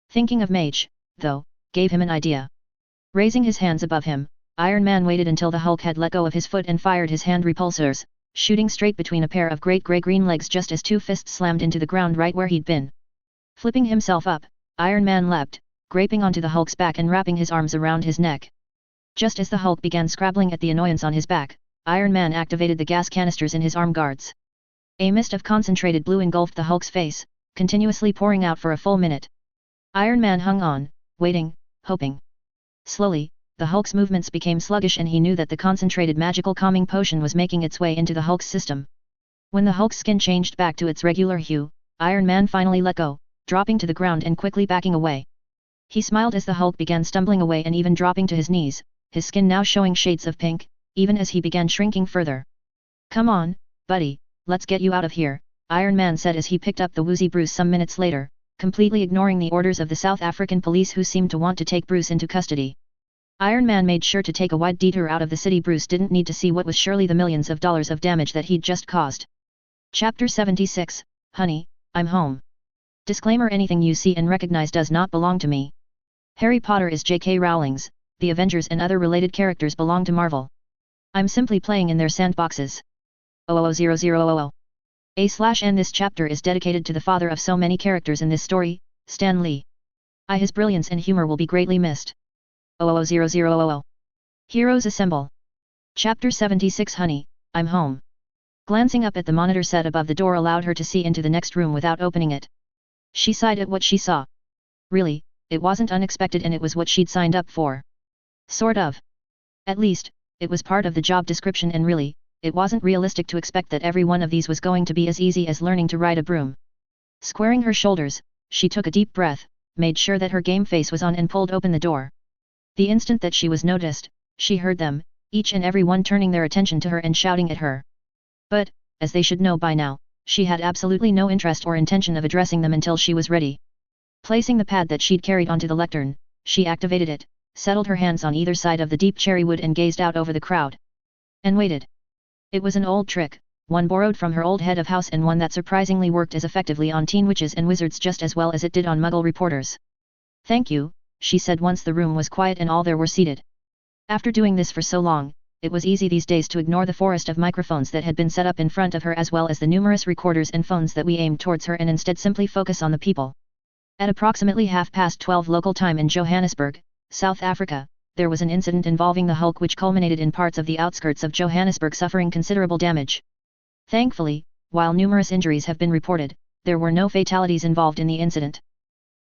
S1: Thinking of Mage, though, gave him an idea. Raising his hands above him, Iron Man waited until the Hulk had let go of his foot and fired his hand repulsors, shooting straight between a pair of great grey-green legs just as two fists slammed into the ground right where he'd been. Flipping himself up, Iron Man leapt, graping onto the Hulk's back and wrapping his arms around his neck. Just as the Hulk began scrabbling at the annoyance on his back, Iron Man activated the gas canisters in his arm guards. A mist of concentrated blue engulfed the Hulk's face, continuously pouring out for a full minute. Iron Man hung on, waiting, hoping. Slowly, the Hulk's movements became sluggish and he knew that the concentrated magical calming potion was making its way into the Hulk's system. When the Hulk's skin changed back to its regular hue, Iron Man finally let go, dropping to the ground and quickly backing away. He smiled as the Hulk began stumbling away and even dropping to his knees, his skin now showing shades of pink, even as he began shrinking further. "Come on, buddy, let's get you out of here," Iron Man said as he picked up the woozy Bruce some minutes later, completely ignoring the orders of the South African police who seemed to want to take Bruce into custody. Iron Man made sure to take a wide detour out of the city. Bruce didn't need to see what was surely the millions of dollars of damage that he'd just caused. Chapter 76, Honey, I'm home. Disclaimer: anything you see and recognize does not belong to me. Harry Potter is J.K. Rowling's, the Avengers and other related characters belong to Marvel. I'm simply playing in their sandboxes. 00000. /n This chapter is dedicated to the father of so many characters in this story, Stan Lee. His brilliance and humor will be greatly missed. 00000. Heroes Assemble. Chapter 76 Honey, I'm home. Glancing up at the monitor set above the door allowed her to see into the next room without opening it. She sighed at what she saw. Really, it wasn't unexpected and it was what she'd signed up for. Sort of. At least, it was part of the job description and really, it wasn't realistic to expect that every one of these was going to be as easy as learning to ride a broom. Squaring her shoulders, she took a deep breath, made sure that her game face was on and pulled open the door. The instant that she was noticed, she heard them, each and every one turning their attention to her and shouting at her. But, as they should know by now, she had absolutely no interest or intention of addressing them until she was ready. Placing the pad that she'd carried onto the lectern, she activated it, settled her hands on either side of the deep cherry wood and gazed out over the crowd. And waited. It was an old trick, one borrowed from her old head of house and one that surprisingly worked as effectively on teen witches and wizards just as well as it did on Muggle reporters. "Thank you," she said once the room was quiet and all there were seated. After doing this for so long, it was easy these days to ignore the forest of microphones that had been set up in front of her as well as the numerous recorders and phones that we aimed towards her and instead simply focus on the people. At approximately 12:30 local time in Johannesburg, South Africa, there was an incident involving the Hulk which culminated in parts of the outskirts of Johannesburg suffering considerable damage. Thankfully, while numerous injuries have been reported, there were no fatalities involved in the incident.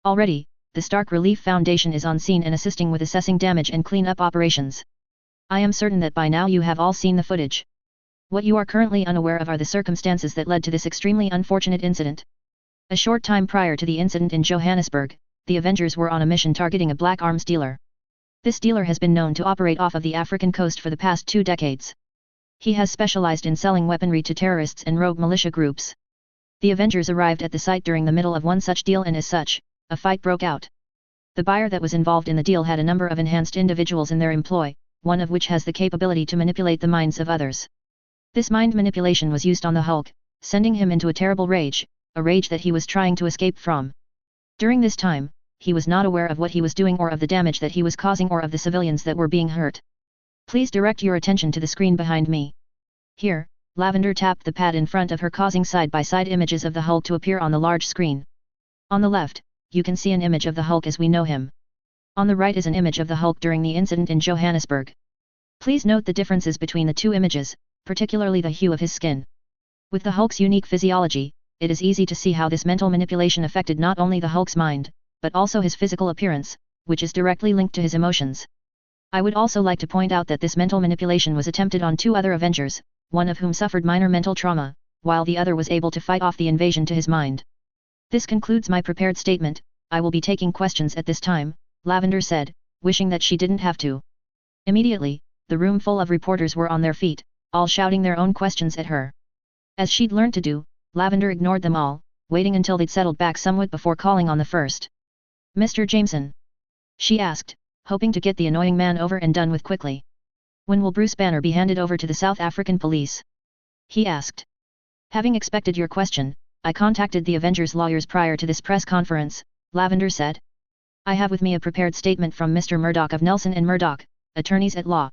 S1: Already, the Stark Relief Foundation is on scene and assisting with assessing damage and clean-up operations. I am certain that by now you have all seen the footage. What you are currently unaware of are the circumstances that led to this extremely unfortunate incident. A short time prior to the incident in Johannesburg, the Avengers were on a mission targeting a black arms dealer. This dealer has been known to operate off of the African coast for the past 2 decades. He has specialized in selling weaponry to terrorists and rogue militia groups. The Avengers arrived at the site during the middle of one such deal, and as such, a fight broke out. The buyer that was involved in the deal had a number of enhanced individuals in their employ, one of which has the capability to manipulate the minds of others. This mind manipulation was used on the Hulk, sending him into a terrible rage, a rage that he was trying to escape from. During this time, he was not aware of what he was doing or of the damage that he was causing or of the civilians that were being hurt. Please direct your attention to the screen behind me. Here, Lavender tapped the pad in front of her, causing side-by-side images of the Hulk to appear on the large screen. On the left, you can see an image of the Hulk as we know him. On the right is an image of the Hulk during the incident in Johannesburg. Please note the differences between the two images, particularly the hue of his skin. With the Hulk's unique physiology, it is easy to see how this mental manipulation affected not only the Hulk's mind, but also his physical appearance, which is directly linked to his emotions. I would also like to point out that this mental manipulation was attempted on 2 other Avengers, one of whom suffered minor mental trauma, while the other was able to fight off the invasion to his mind. This concludes my prepared statement. I will be taking questions at this time, Lavender said, wishing that she didn't have to. Immediately, the room full of reporters were on their feet, all shouting their own questions at her. As she'd learned to do, Lavender ignored them all, waiting until they'd settled back somewhat before calling on the first. Mr. Jameson? She asked, hoping to get the annoying man over and done with quickly. When will Bruce Banner be handed over to the South African police? He asked. Having expected your question, I contacted the Avengers lawyers prior to this press conference, Lavender said. I have with me a prepared statement from Mr. Murdoch of Nelson and Murdoch, attorneys at law.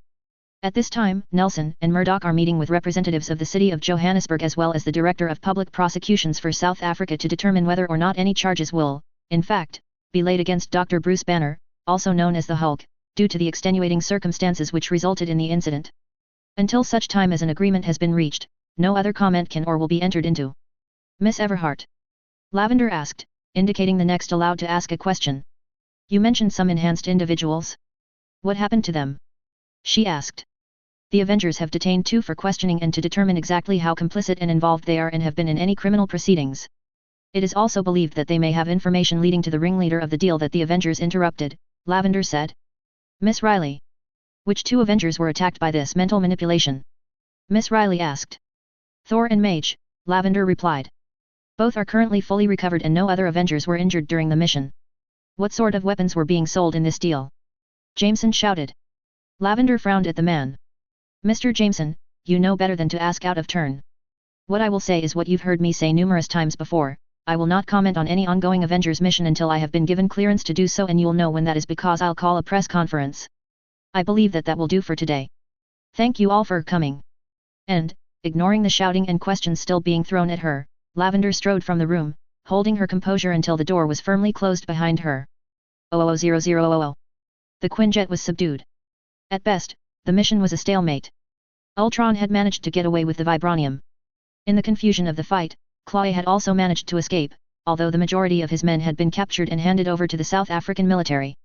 S1: At this time, Nelson and Murdoch are meeting with representatives of the city of Johannesburg as well as the Director of Public Prosecutions for South Africa to determine whether or not any charges will, in fact, be laid against Dr. Bruce Banner, also known as the Hulk, due to the extenuating circumstances which resulted in the incident. Until such time as an agreement has been reached, no other comment can or will be entered into. Miss Everhart? Lavender asked, indicating the next allowed to ask a question. You mentioned some enhanced individuals. What happened to them? She asked. The Avengers have detained 2 for questioning and to determine exactly how complicit and involved they are and have been in any criminal proceedings. It is also believed that they may have information leading to the ringleader of the deal that the Avengers interrupted, Lavender said. Miss Riley? Which 2 Avengers were attacked by this mental manipulation? Miss Riley asked. Thor and Mage, Lavender replied. Both are currently fully recovered and no other Avengers were injured during the mission. What sort of weapons were being sold in this deal? Jameson shouted. Lavender frowned at the man. Mr. Jameson, you know better than to ask out of turn. What I will say is what you've heard me say numerous times before. I will not comment on any ongoing Avengers mission until I have been given clearance to do so, and you'll know when that is because I'll call a press conference. I believe that will do for today. Thank you all for coming. And, ignoring the shouting and questions still being thrown at her, Lavender strode from the room, holding her composure until the door was firmly closed behind her. 000000. The Quinjet was subdued. At best, the mission was a stalemate. Ultron had managed to get away with the vibranium. In the confusion of the fight, Chloe had also managed to escape, although the majority of his men had been captured and handed over to the South African military.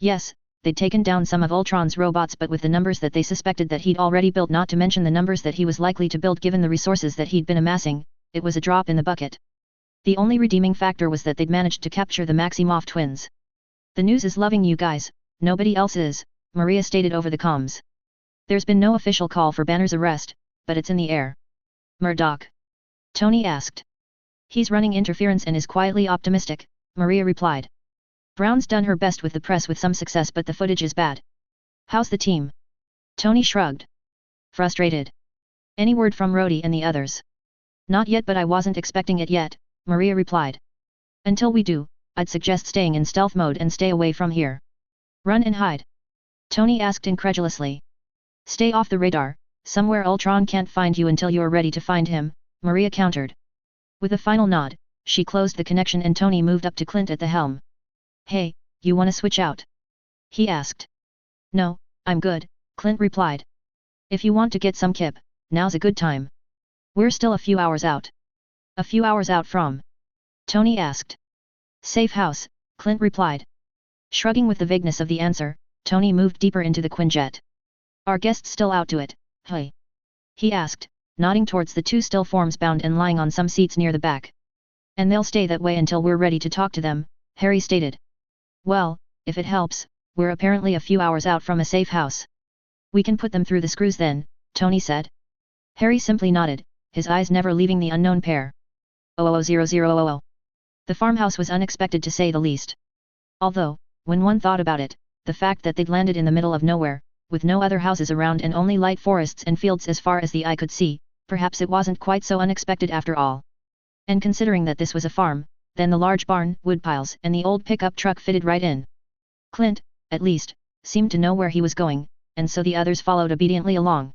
S1: Yes, they'd taken down some of Ultron's robots, but with the numbers that they suspected that he'd already built, not to mention the numbers that he was likely to build given the resources that he'd been amassing, it was a drop in the bucket. The only redeeming factor was that they'd managed to capture the Maximoff twins. The news is loving you guys, nobody else is, Maria stated over the comms. There's been no official call for Banner's arrest, but it's in the air. Murdoch? Tony asked. He's running interference and is quietly optimistic, Maria replied. Brown's done her best with the press with some success, but the footage is bad. How's the team? Tony shrugged. Frustrated. Any word from Rhodey and the others? Not yet, but I wasn't expecting it yet, Maria replied. Until we do, I'd suggest staying in stealth mode and stay away from here. Run and hide? Tony asked incredulously. Stay off the radar, somewhere Ultron can't find you until you're ready to find him, Maria countered. With a final nod, she closed the connection and Tony moved up to Clint at the helm. Hey, you wanna switch out? He asked. No, I'm good, Clint replied. If you want to get some kip, now's a good time. We're still a few hours out. A few hours out from? Tony asked. Safe house, Clint replied. Shrugging with the vagueness of the answer, Tony moved deeper into the Quinjet. Are guests still out to it, hey? He asked, nodding towards the two still forms bound and lying on some seats near the back. And they'll stay that way until we're ready to talk to them, Harry stated. Well, if it helps, we're apparently a few hours out from a safe house. We can put them through the screws then, Tony said. Harry simply nodded, his eyes never leaving the unknown pair. 000000. The farmhouse was unexpected to say the least. Although, when one thought about it, the fact that they'd landed in the middle of nowhere, with no other houses around and only light forests and fields as far as the eye could see, perhaps it wasn't quite so unexpected after all. And considering that this was a farm, then the large barn, woodpiles, and the old pickup truck fitted right in. Clint, at least, seemed to know where he was going, and so the others followed obediently along.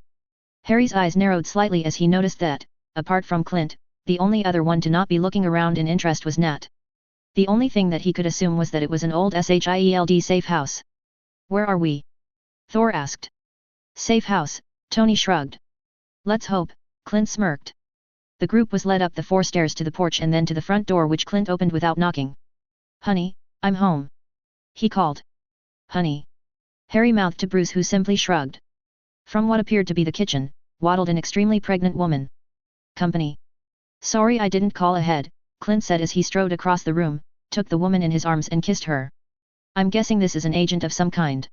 S1: Harry's eyes narrowed slightly as he noticed that, apart from Clint, the only other one to not be looking around in interest was Nat. The only thing that he could assume was that it was an old SHIELD safe house. Where are we? Thor asked. Safe house, Tony shrugged. Let's hope, Clint smirked. The group was led up the 4 stairs to the porch and then to the front door which Clint opened without knocking. Honey, I'm home. He called. Honey. Harry mouthed to Bruce, who simply shrugged. From what appeared to be the kitchen, waddled an extremely pregnant woman. Company. Sorry I didn't call ahead, Clint said as he strode across the room, took the woman in his arms and kissed her. I'm guessing this is an agent of some kind.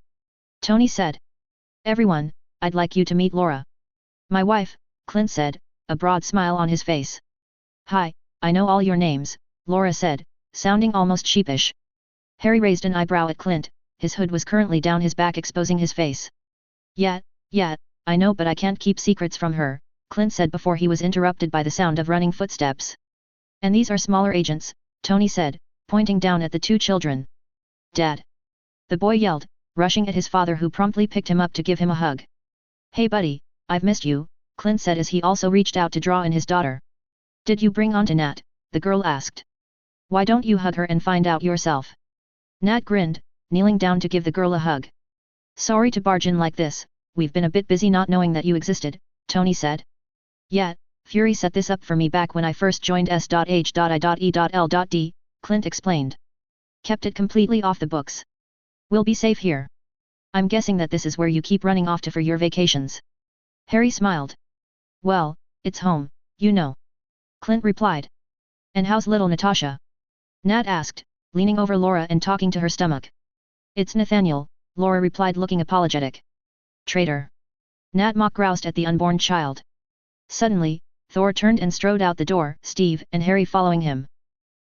S1: Tony said. Everyone, I'd like you to meet Laura. My wife, Clint said, a broad smile on his face. Hi, I know all your names, Laura said, sounding almost sheepish. Harry raised an eyebrow at Clint, his hood was currently down his back exposing his face. Yeah, I know, but I can't keep secrets from her, Clint said before he was interrupted by the sound of running footsteps. And these are smaller agents, Tony said, pointing down at the 2 children. Dad! The boy yelled, rushing at his father, who promptly picked him up to give him a hug. Hey buddy, I've missed you, Clint said as he also reached out to draw in his daughter. Did you bring Auntie Nat? The girl asked. Why don't you hug her and find out yourself? Nat grinned, kneeling down to give the girl a hug. Sorry to barge in like this, we've been a bit busy not knowing that you existed, Tony said. Yeah, Fury set this up for me back when I first joined S.H.I.E.L.D, Clint explained. Kept it completely off the books. We'll be safe here. I'm guessing that this is where you keep running off to for your vacations. Harry smiled. Well, it's home, you know. Clint replied. And how's little Natasha? Nat asked, leaning over Laura and talking to her stomach. It's Nathaniel, Laura replied looking apologetic. Traitor. Nat mock-groused at the unborn child. Suddenly, Thor turned and strode out the door, Steve and Harry following him.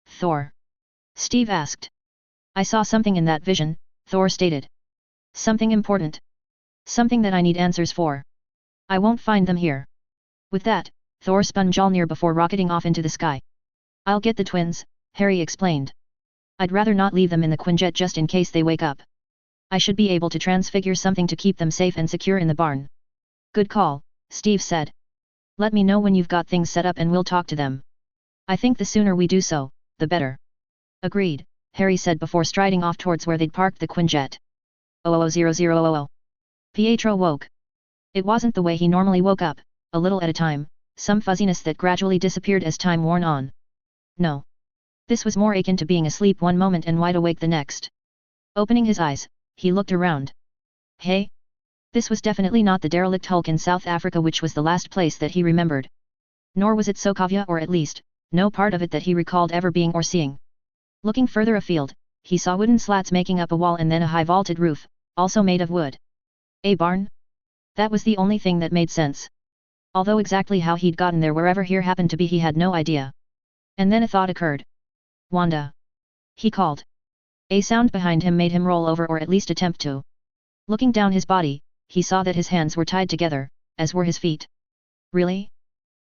S1: Thor. Steve asked. I saw something in that vision, Thor stated. Something important. Something that I need answers for. I won't find them here. With that, Thor spun Mjolnir before rocketing off into the sky. I'll get the twins, Harry explained. I'd rather not leave them in the Quinjet just in case they wake up. I should be able to transfigure something to keep them safe and secure in the barn. Good call, Steve said. Let me know when you've got things set up and we'll talk to them. I think the sooner we do so, the better. Agreed, Harry said before striding off towards where they'd parked the Quinjet. 000000. Pietro woke. It wasn't the way he normally woke up, a little at a time, some fuzziness that gradually disappeared as time wore on. No. This was more akin to being asleep one moment and wide awake the next. Opening his eyes, he looked around. Hey? This was definitely not the derelict hulk in South Africa, which was the last place that he remembered. Nor was it Sokovia, or at least, no part of it that he recalled ever being or seeing. Looking further afield, he saw wooden slats making up a wall and then a high vaulted roof, also made of wood. A barn? That was the only thing that made sense. Although exactly how he'd gotten there wherever here happened to be he had no idea. And then a thought occurred. Wanda. He called. A sound behind him made him roll over, or at least attempt to. Looking down his body, he saw that his hands were tied together, as were his feet. Really?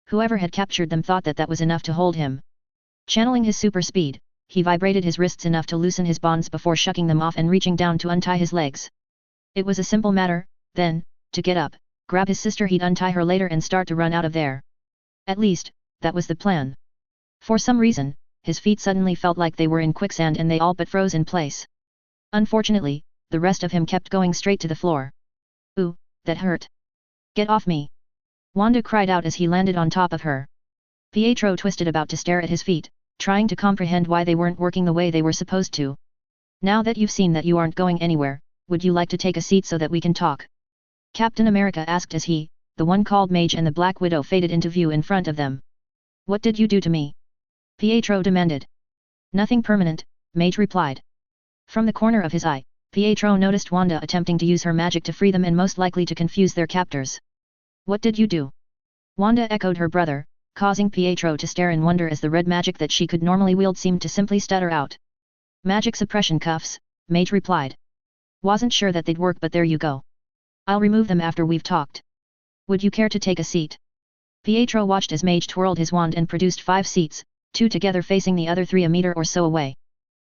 S1: Whoever had captured them thought that that was enough to hold him. Channeling his super speed, he vibrated his wrists enough to loosen his bonds before shucking them off and reaching down to untie his legs. It was a simple matter, then, to get up, grab his sister, he'd untie her later and start to run out of there. At least, that was the plan. For some reason, his feet suddenly felt like they were in quicksand and they all but froze in place. Unfortunately, the rest of him kept going straight to the floor. Ooh, that hurt. Get off me! Wanda cried out as he landed on top of her. Pietro twisted about to stare at his feet, trying to comprehend why they weren't working the way they were supposed to. Now that you've seen that you aren't going anywhere, would you like to take a seat so that we can talk? Captain America asked as he, the one called Mage and the Black Widow faded into view in front of them. What did you do to me? Pietro demanded. Nothing permanent, Mage replied. From the corner of his eye, Pietro noticed Wanda attempting to use her magic to free them and most likely to confuse their captors. What did you do? Wanda echoed her brother, causing Pietro to stare in wonder as the red magic that she could normally wield seemed to simply stutter out. Magic suppression cuffs, Mage replied. Wasn't sure that they'd work, but there you go. I'll remove them after we've talked. Would you care to take a seat? Pietro watched as Mage twirled his wand and produced 5 seats, 2 together facing the other 3 a meter or so away.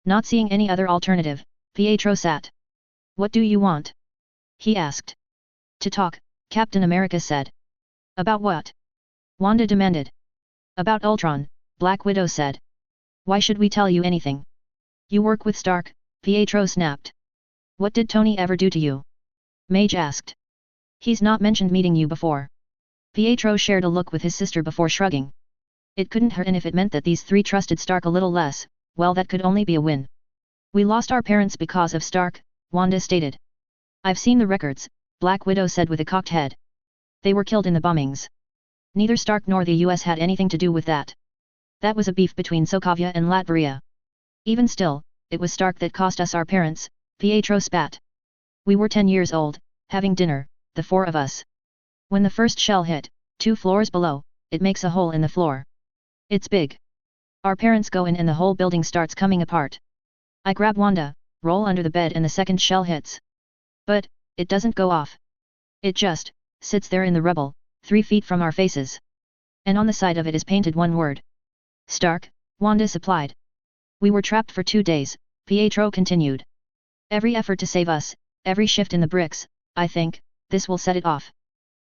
S1: Not seeing any other alternative, Pietro sat. What do you want? He asked. To talk, Captain America said. About what? Wanda demanded. About Ultron, Black Widow said. Why should we tell you anything? You work with Stark, Pietro snapped. What did Tony ever do to you? Mage asked. He's not mentioned meeting you before. Pietro shared a look with his sister before shrugging. It couldn't hurt, and if it meant that these 3 trusted Stark a little less, well, that could only be a win. We lost our parents because of Stark, Wanda stated. I've seen the records, Black Widow said with a cocked head. They were killed in the bombings. Neither Stark nor the US had anything to do with that. That was a beef between Sokovia and Latveria. Even still, it was Stark that cost us our parents, Pietro spat. We were 10 years old, having dinner, the 4 of us. When the first shell hit, 2 floors below, it makes a hole in the floor. It's big. Our parents go in and the whole building starts coming apart. I grab Wanda, roll under the bed and the second shell hits. But, it doesn't go off. It just sits there in the rubble, 3 feet from our faces. And on the side of it is painted one word. Stark, Wanda supplied. We were trapped for 2 days, Pietro continued. Every effort to save us, every shift in the bricks, I think, this will set it off.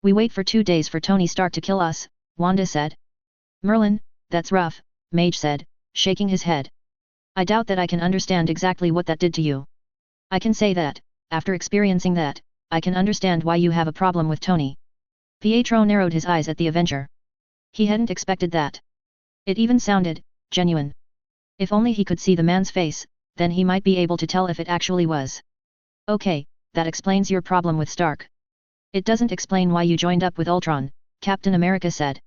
S1: We wait for 2 days for Tony Stark to kill us, Wanda said. Merlin, that's rough, Mage said, shaking his head. I doubt that I can understand exactly what that did to you. I can say that, after experiencing that, I can understand why you have a problem with Tony. Pietro narrowed his eyes at the Avenger. He hadn't expected that. It even sounded genuine. If only he could see the man's face, then he might be able to tell if it actually was. Okay, that explains your problem with Stark. It doesn't explain why you joined up with Ultron, Captain America said.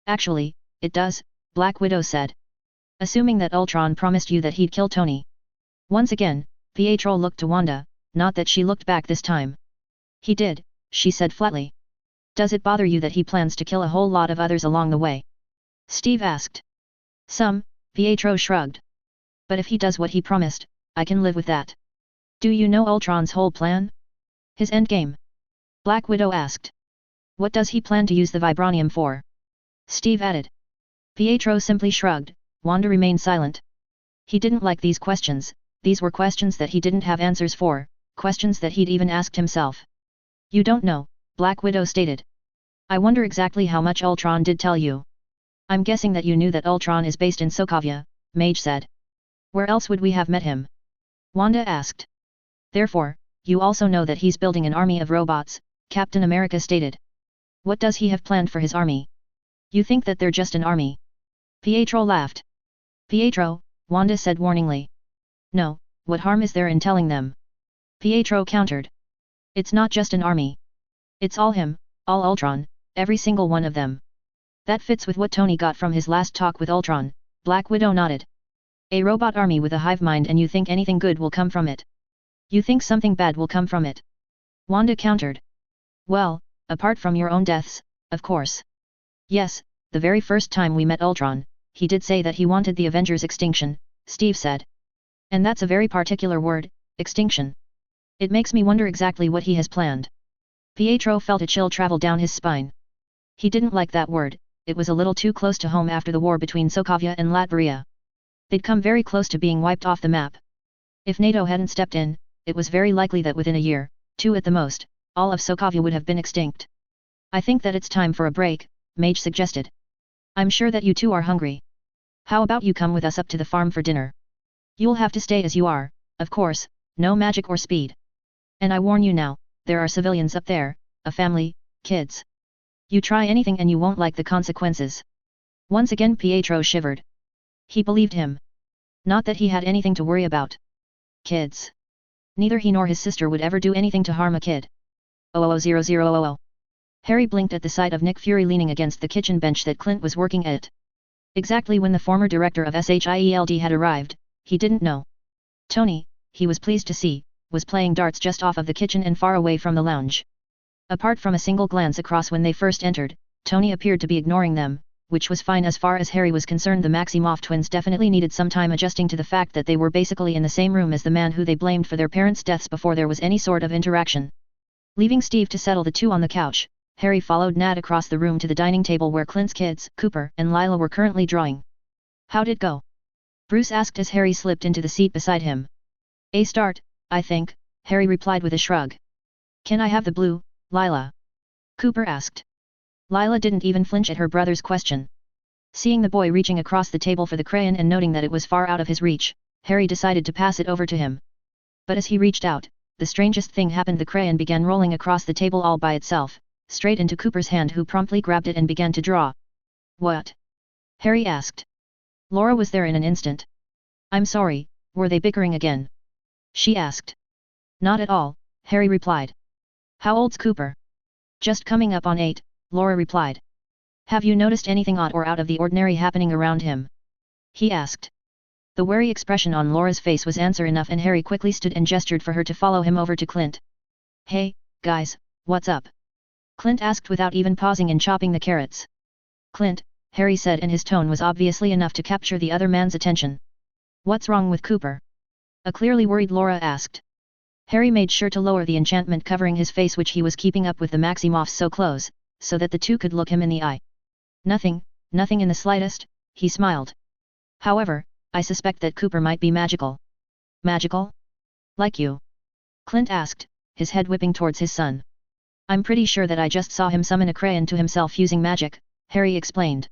S1: Actually, it does, Black Widow said. Assuming that Ultron promised you that he'd kill Tony. Once again, Pietro looked to Wanda, not that she looked back this time. He did, she said flatly. Does it bother you that he plans to kill a whole lot of others along the way? Steve asked. Some, Pietro shrugged. But if he does what he promised, I can live with that. Do you know Ultron's whole plan? His endgame? Black Widow asked. What does he plan to use the vibranium for? Steve added. Pietro simply shrugged. Wanda remained silent. He didn't like these questions, these were questions that he didn't have answers for, questions that he'd even asked himself. You don't know, Black Widow stated. I wonder exactly how much Ultron did tell you. I'm guessing that you knew that Ultron is based in Sokovia, Mage said. Where else would we have met him? Wanda asked. Therefore, you also know that he's building an army of robots, Captain America stated. What does he have planned for his army? You think that they're just an army? Pietro laughed. Pietro, Wanda said warningly. No, what harm is there in telling them? Pietro countered. It's not just an army. It's all him, all Ultron, every single one of them. That fits with what Tony got from his last talk with Ultron, Black Widow nodded. A robot army with a hive mind, and you think anything good will come from it? You think something bad will come from it? Wanda countered. Well, apart from your own deaths, of course. Yes, the very first time we met Ultron, he did say that he wanted the Avengers' extinction, Steve said. And that's a very particular word, extinction. It makes me wonder exactly what he has planned. Pietro felt a chill travel down his spine. He didn't like that word, it was a little too close to home after the war between Sokovia and Latveria. They'd come very close to being wiped off the map. If NATO hadn't stepped in, it was very likely that within a year, 2 at the most, all of Sokovia would have been extinct. I think that it's time for a break, Mage suggested. I'm sure that you two are hungry. How about you come with us up to the farm for dinner? You'll have to stay as you are, of course, no magic or speed. And I warn you now, there are civilians up there, a family, kids. You try anything and you won't like the consequences. Once again Pietro shivered. He believed him. Not that he had anything to worry about. Kids. Neither he nor his sister would ever do anything to harm a kid. 00000. Harry blinked at the sight of Nick Fury leaning against the kitchen bench that Clint was working at. Exactly when the former director of SHIELD had arrived, he didn't know. Tony, he was pleased to see, was playing darts just off of the kitchen and far away from the lounge. Apart from a single glance across when they first entered, Tony appeared to be ignoring them, which was fine as far as Harry was concerned. The Maximoff twins definitely needed some time adjusting to the fact that they were basically in the same room as the man who they blamed for their parents' deaths before there was any sort of interaction. Leaving Steve to settle the two on the couch, Harry followed Nat across the room to the dining table where Clint's kids, Cooper and Lila, were currently drawing. "How'd it go?" Bruce asked as Harry slipped into the seat beside him. "A start, I think," Harry replied with a shrug. "Can I have the blue, Lila?" Cooper asked. Lila didn't even flinch at her brother's question. Seeing the boy reaching across the table for the crayon and noting that it was far out of his reach, Harry decided to pass it over to him. But as he reached out, the strangest thing happened. The crayon began rolling across the table all by itself, straight into Cooper's hand, who promptly grabbed it and began to draw. "What?" Harry asked. Laura was there in an instant. "I'm sorry, were they bickering again?" she asked. "Not at all," Harry replied. "How old's Cooper?" "Just coming up on 8, Laura replied. "Have you noticed anything odd or out of the ordinary happening around him?" he asked. The wary expression on Laura's face was answer enough, and Harry quickly stood and gestured for her to follow him over to Clint. "Hey, guys, what's up?" Clint asked without even pausing in chopping the carrots. "Clint," Harry said, and his tone was obviously enough to capture the other man's attention. "What's wrong with Cooper?" a clearly worried Laura asked. Harry made sure to lower the enchantment covering his face, which he was keeping up with the Maximoffs so close, so that the two could look him in the eye. Nothing in the slightest," he smiled. "However, I suspect that Cooper might be magical." "Magical? Like you?" Clint asked, his head whipping towards his son. "I'm pretty sure that I just saw him summon a crayon to himself using magic," Harry explained.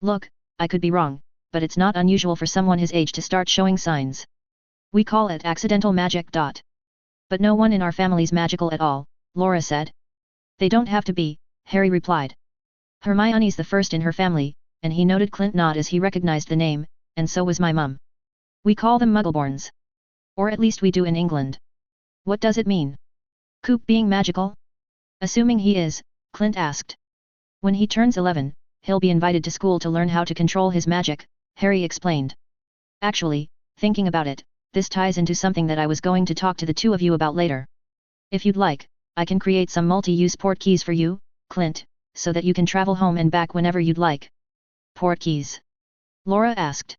S1: "Look, I could be wrong, but it's not unusual for someone his age to start showing signs. We call it accidental magic. But no one in our family's magical at all," Laura said. "They don't have to be," Harry replied. "Hermione's the first in her family," and he noted Clint nod as he recognized the name, "and so was my mum. We call them Muggleborns. Or at least we do in England." "What does it mean? Coop being magical?" "Assuming he is," Clint asked. "When he turns 11, he'll be invited to school to learn how to control his magic," Harry explained. "Actually, thinking about it, this ties into something that I was going to talk to the two of you about later. If you'd like, I can create some multi-use port keys for you, Clint, so that you can travel home and back whenever you'd like." "Port keys?" Laura asked.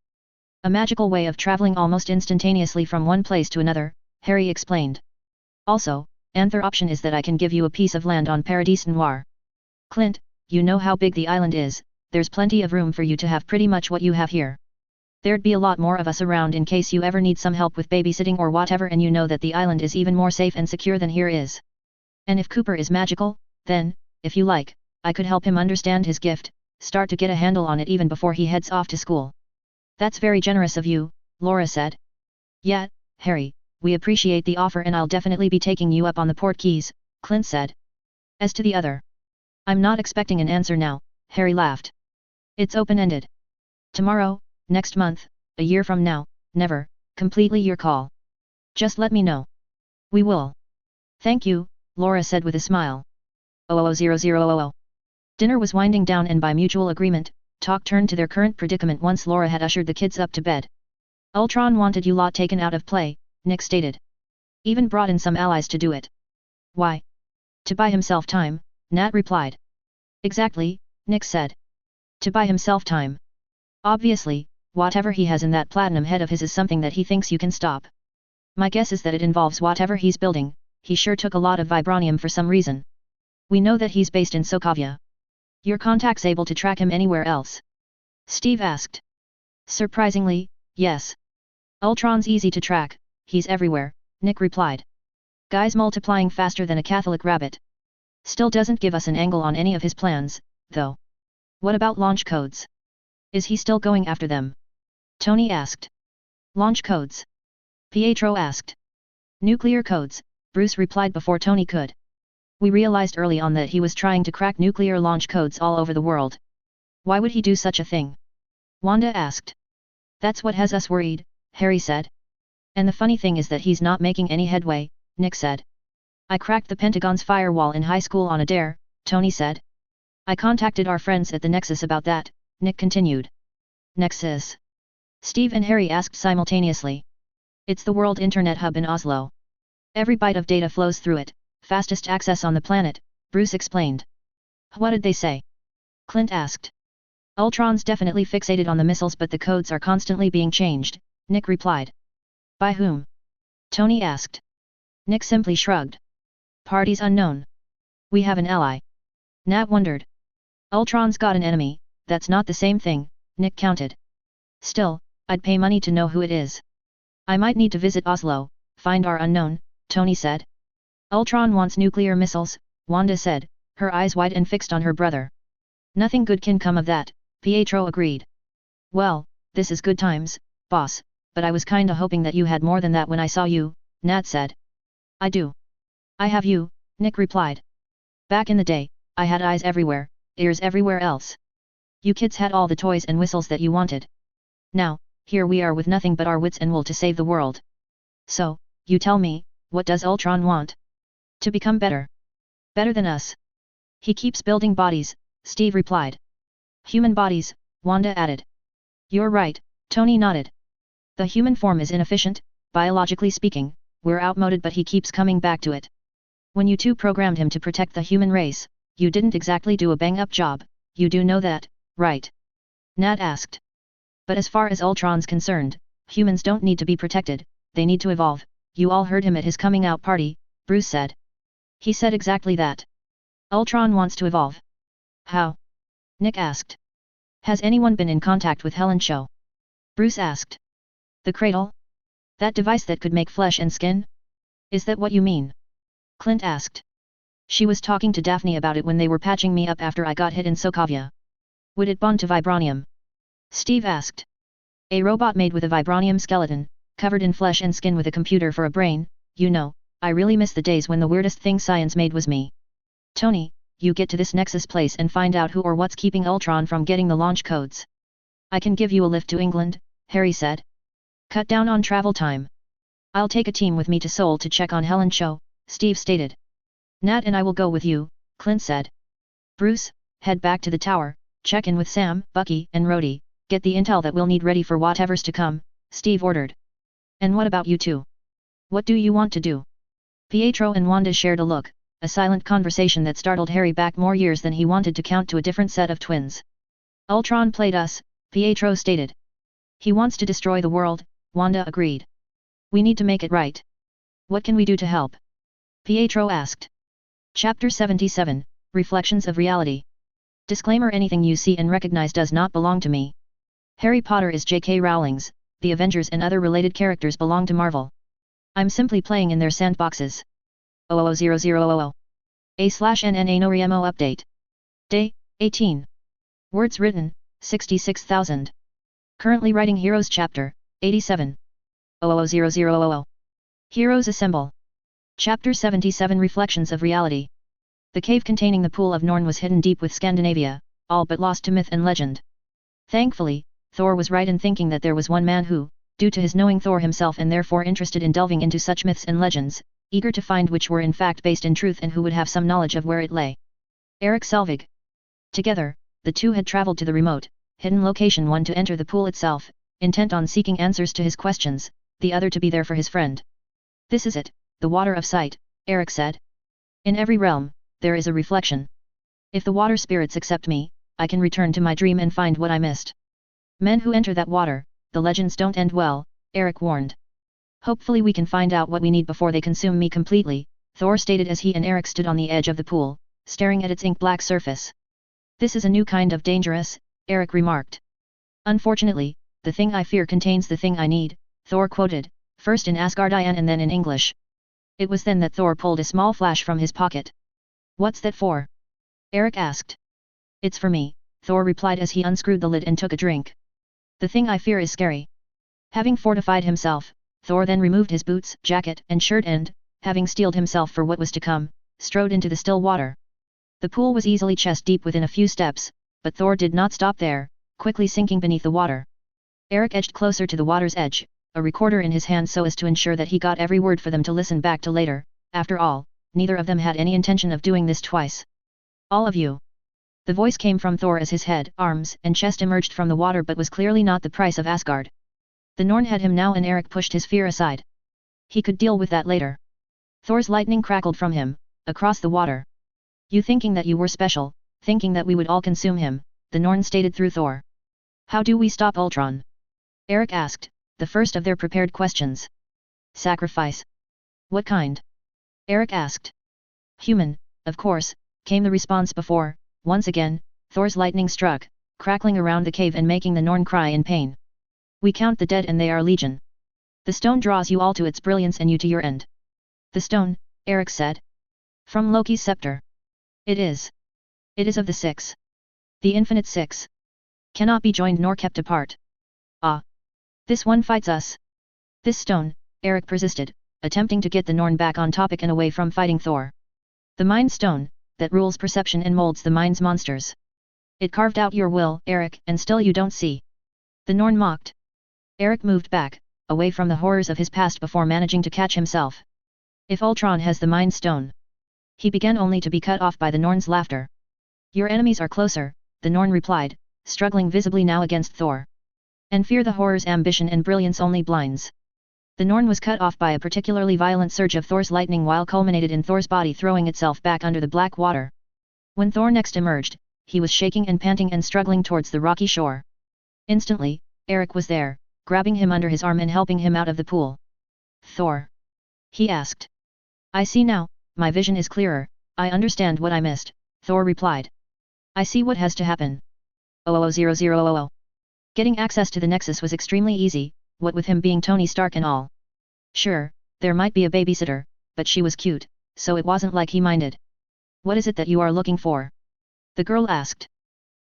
S1: "A magical way of traveling almost instantaneously from one place to another," Harry explained. "Also, another option is that I can give you a piece of land on Paradis Noir. Clint, you know how big the island is, there's plenty of room for you to have pretty much what you have here. There'd be a lot more of us around in case you ever need some help with babysitting or whatever, and you know that the island is even more safe and secure than here is. And if Cooper is magical, then, if you like, I could help him understand his gift, start to get a handle on it even before he heads off to school." "That's very generous of you," Laura said. "Yeah, Harry, we appreciate the offer, and I'll definitely be taking you up on the port keys," Clint said. "As to the other, I'm not expecting an answer now," Harry laughed. "It's open-ended. Tomorrow, next month, a year from now, never, completely your call. Just let me know." "We will." "Thank you," Laura said with a smile. 00000. Dinner was winding down, and by mutual agreement, talk turned to their current predicament once Laura had ushered the kids up to bed. "Ultron wanted you lot taken out of play," Nick stated. "Even brought in some allies to do it." "Why?" "To buy himself time," Nat replied. "Exactly," Nick said. "To buy himself time. Obviously, whatever he has in that platinum head of his is something that he thinks you can stop. My guess is that it involves whatever he's building. He sure took a lot of vibranium for some reason. We know that he's based in Sokovia. Your contact's able to track him anywhere else?" Steve asked. "Surprisingly, yes. Ultron's easy to track, he's everywhere," Nick replied. "Guy's multiplying faster than a Catholic rabbit. Still doesn't give us an angle on any of his plans, though." "What about launch codes? Is he still going after them?" Tony asked. "Launch codes?" Pietro asked. "Nuclear codes," Bruce replied before Tony could. "We realized early on that he was trying to crack nuclear launch codes all over the world." "Why would he do such a thing?" Wanda asked. "That's what has us worried," Harry said. "And the funny thing is that he's not making any headway," Nick said. "I cracked the Pentagon's firewall in high school on a dare," Tony said. I contacted our friends at the Nexus about that, Nick continued. Nexus? Steve and Harry asked simultaneously. It's the World Internet Hub in Oslo. Every byte of data flows through it, fastest access on the planet, Bruce explained. What did they say? Clint asked. Ultron's definitely fixated on the missiles, but the codes are constantly being changed, Nick replied. By whom? Tony asked. Nick simply shrugged. Parties unknown. We have an ally. Nat wondered. Ultron's got an enemy, that's not the same thing, Nick countered. Still, I'd pay money to know who it is. I might need to visit Oslo, find our unknown, Tony said. Ultron wants nuclear missiles, Wanda said, her eyes wide and fixed on her brother. Nothing good can come of that, Pietro agreed. Well, this is good times, boss, but I was kinda hoping that you had more than that when I saw you, Nat said. I do. I have you, Nick replied. Back in the day, I had eyes everywhere, ears everywhere else. You kids had all the toys and whistles that you wanted. Now, here we are with nothing but our wits and will to save the world. So, you tell me, what does Ultron want? To become better. Better than us. He keeps building bodies, Steve replied. Human bodies, Wanda added. You're right, Tony nodded. The human form is inefficient, biologically speaking, we're outmoded, but he keeps coming back to it. When you two programmed him to protect the human race, you didn't exactly do a bang-up job, you do know that, right? Nat asked. But as far as Ultron's concerned, humans don't need to be protected, they need to evolve. You all heard him at his coming out party, Bruce said. He said exactly that. Ultron wants to evolve. How? Nick asked. Has anyone been in contact with Helen Cho? Bruce asked. The cradle? That device that could make flesh and skin? Is that what you mean? Clint asked. She was talking to Daphne about it when they were patching me up after I got hit in Sokovia. Would it bond to vibranium? Steve asked. A robot made with a vibranium skeleton, covered in flesh and skin with a computer for a brain, you know, I really miss the days when the weirdest thing science made was me. Tony, you get to this Nexus place and find out who or what's keeping Ultron from getting the launch codes. I can give you a lift to England, Harry said. Cut down on travel time. I'll take a team with me to Seoul to check on Helen Cho, Steve stated. Nat and I will go with you, Clint said. Bruce, head back to the tower, check in with Sam, Bucky, and Rhodey, get the intel that we'll need ready for whatever's to come, Steve ordered. And what about you two? What do you want to do? Pietro and Wanda shared a look, a silent conversation that startled Harry back more years than he wanted to count to a different set of twins. Ultron played us, Pietro stated. He wants to destroy the world, Wanda agreed. We need to make it right. What can we do to help? Pietro asked. Chapter 77, Reflections of Reality. Disclaimer: anything you see and recognize does not belong to me. Harry Potter is J.K. Rowling's, the Avengers and other related characters belong to Marvel. I'm simply playing in their sandboxes. 000000. A/NNA NoRemo update. Day, 18. Words written, 66,000. Currently writing Heroes Chapter, 87. 000000. Heroes Assemble. Chapter 77 Reflections of Reality. The cave containing the Pool of Norn was hidden deep with Scandinavia, all but lost to myth and legend. Thankfully, Thor was right in thinking that there was one man who, due to his knowing Thor himself and therefore interested in delving into such myths and legends, eager to find which were in fact based in truth and who would have some knowledge of where it lay. Eric Selvig. Together, the two had traveled to the remote, hidden location, one to enter the pool itself, intent on seeking answers to his questions, the other to be there for his friend. This is it, the water of sight, Eric said. In every realm, there is a reflection. If the water spirits accept me, I can return to my dream and find what I missed. Men who enter that water, the legends don't end well, Eric warned. Hopefully we can find out what we need before they consume me completely, Thor stated as he and Eric stood on the edge of the pool, staring at its ink-black surface. This is a new kind of dangerous, Eric remarked. Unfortunately, the thing I fear contains the thing I need, Thor quoted, first in Asgardian and then in English. It was then that Thor pulled a small flash from his pocket. What's that for? Eric asked. It's for me, Thor replied as he unscrewed the lid and took a drink. The thing I fear is scary. Having fortified himself, Thor then removed his boots, jacket, and shirt and, having steeled himself for what was to come, strode into the still water. The pool was easily chest-deep within a few steps, but Thor did not stop there, quickly sinking beneath the water. Eric edged closer to the water's edge, a recorder in his hand so as to ensure that he got every word for them to listen back to later. After all, neither of them had any intention of doing this twice. All of you. The voice came from Thor as his head, arms, and chest emerged from the water but was clearly not the price of Asgard. The Norn had him now and Erik pushed his fear aside. He could deal with that later. Thor's lightning crackled from him, across the water. You thinking that you were special, thinking that we would all consume him, the Norn stated through Thor. How do we stop Ultron? Erik asked, the first of their prepared questions. Sacrifice. What kind? Erik asked. Human, of course, came the response before. Once again, Thor's lightning struck, crackling around the cave and making the Norn cry in pain. We count the dead and they are legion. The stone draws you all to its brilliance and you to your end. The stone, Erik said. From Loki's scepter. It is. It is of the six. The infinite six. Cannot be joined nor kept apart. Ah. This one fights us. This stone, Erik persisted, attempting to get the Norn back on topic and away from fighting Thor. The Mind Stone, that rules perception and molds the mind's monsters. It carved out your will, Erik, and still you don't see. The Norn mocked. Erik moved back, away from the horrors of his past before managing to catch himself. If Ultron has the Mind Stone. He began only to be cut off by the Norn's laughter. Your enemies are closer, the Norn replied, struggling visibly now against Thor. And fear the horror's ambition and brilliance only blinds. The Norn was cut off by a particularly violent surge of Thor's lightning while culminated in Thor's body throwing itself back under the black water. When Thor next emerged, he was shaking and panting and struggling towards the rocky shore. Instantly, Erik was there, grabbing him under his arm and helping him out of the pool. Thor? He asked. I see now, my vision is clearer, I understand what I missed, Thor replied. I see what has to happen. 00000. Getting access to the Nexus was extremely easy, what with him being Tony Stark and all. Sure, there might be a babysitter, but she was cute, so it wasn't like he minded. What is it that you are looking for? The girl asked.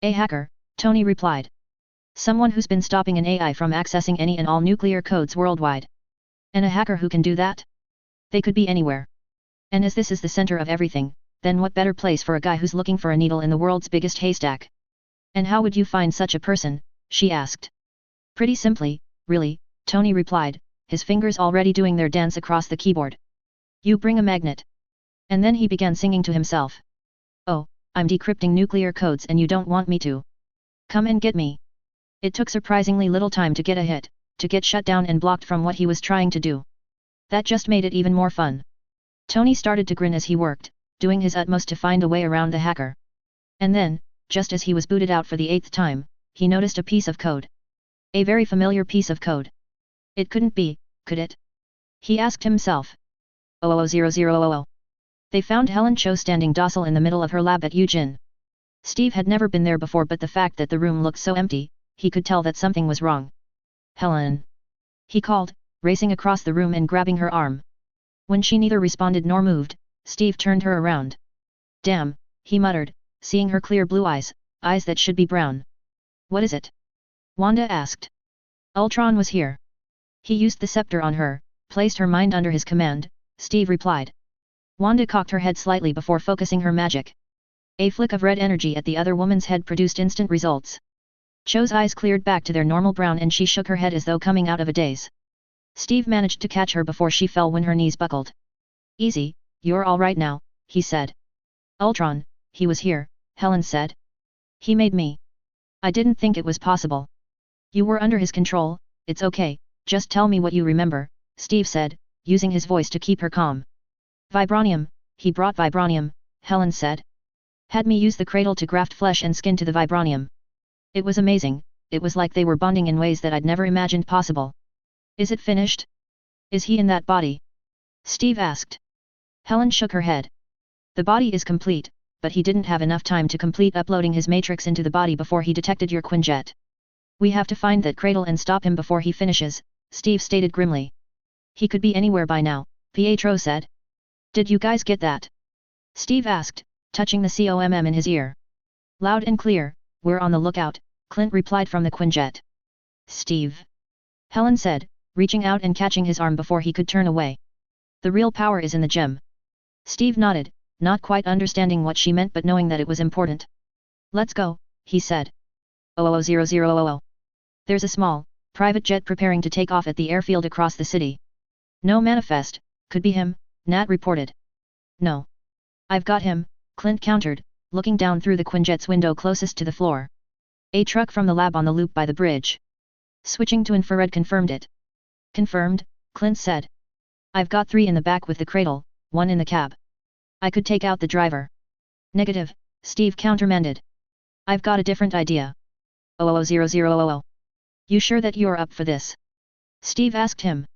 S1: A hacker, Tony replied. Someone who's been stopping an AI from accessing any and all nuclear codes worldwide. And a hacker who can do that? They could be anywhere. And as this is the center of everything, then what better place for a guy who's looking for a needle in the world's biggest haystack? And how would you find such a person? She asked. Pretty simply, really, Tony replied, his fingers already doing their dance across the keyboard. You bring a magnet. And then he began singing to himself. Oh, I'm decrypting nuclear codes and you don't want me to. Come and get me. It took surprisingly little time to get a hit, to get shut down and blocked from what he was trying to do. That just made it even more fun. Tony started to grin as he worked, doing his utmost to find a way around the hacker. And then, just as he was booted out for the 8th time, he noticed a piece of code. A very familiar piece of code. It couldn't be, could it? He asked himself. 00000. They found Helen Cho standing docile in the middle of her lab at Eugene. Steve had never been there before, but the fact that the room looked so empty, he could tell that something was wrong. Helen! He called, racing across the room and grabbing her arm. When she neither responded nor moved, Steve turned her around. Damn, he muttered, seeing her clear blue eyes, eyes that should be brown. What is it? Wanda asked. Ultron was here. He used the scepter on her, placed her mind under his command, Steve replied. Wanda cocked her head slightly before focusing her magic. A flick of red energy at the other woman's head produced instant results. Cho's eyes cleared back to their normal brown and she shook her head as though coming out of a daze. Steve managed to catch her before she fell when her knees buckled. Easy, you're all right now, he said. Ultron, he was here, Helen said. He made me. I didn't think it was possible. You were under his control, it's okay, just tell me what you remember, Steve said, using his voice to keep her calm. Vibranium, he brought vibranium, Helen said. Had me use the cradle to graft flesh and skin to the vibranium. It was amazing, it was like they were bonding in ways that I'd never imagined possible. Is it finished? Is he in that body? Steve asked. Helen shook her head. The body is complete, but he didn't have enough time to complete uploading his matrix into the body before he detected your Quinjet. We have to find that cradle and stop him before he finishes, Steve stated grimly. He could be anywhere by now, Pietro said. Did you guys get that? Steve asked, touching the COMM in his ear. Loud and clear, we're on the lookout, Clint replied from the Quinjet. Steve. Helen said, reaching out and catching his arm before he could turn away. The real power is in the gem. Steve nodded, not quite understanding what she meant but knowing that it was important. Let's go, he said. 00000. There's a small, private jet preparing to take off at the airfield across the city. No manifest, could be him, Nat reported. No. I've got him, Clint countered, looking down through the Quinjet's window closest to the floor. A truck from the lab on the loop by the bridge. Switching to infrared confirmed it. Confirmed, Clint said. I've got 3 in the back with the cradle, 1 in the cab. I could take out the driver. Negative, Steve countermanded. I've got a different idea. 00000. You sure that you're up for this? Steve asked him.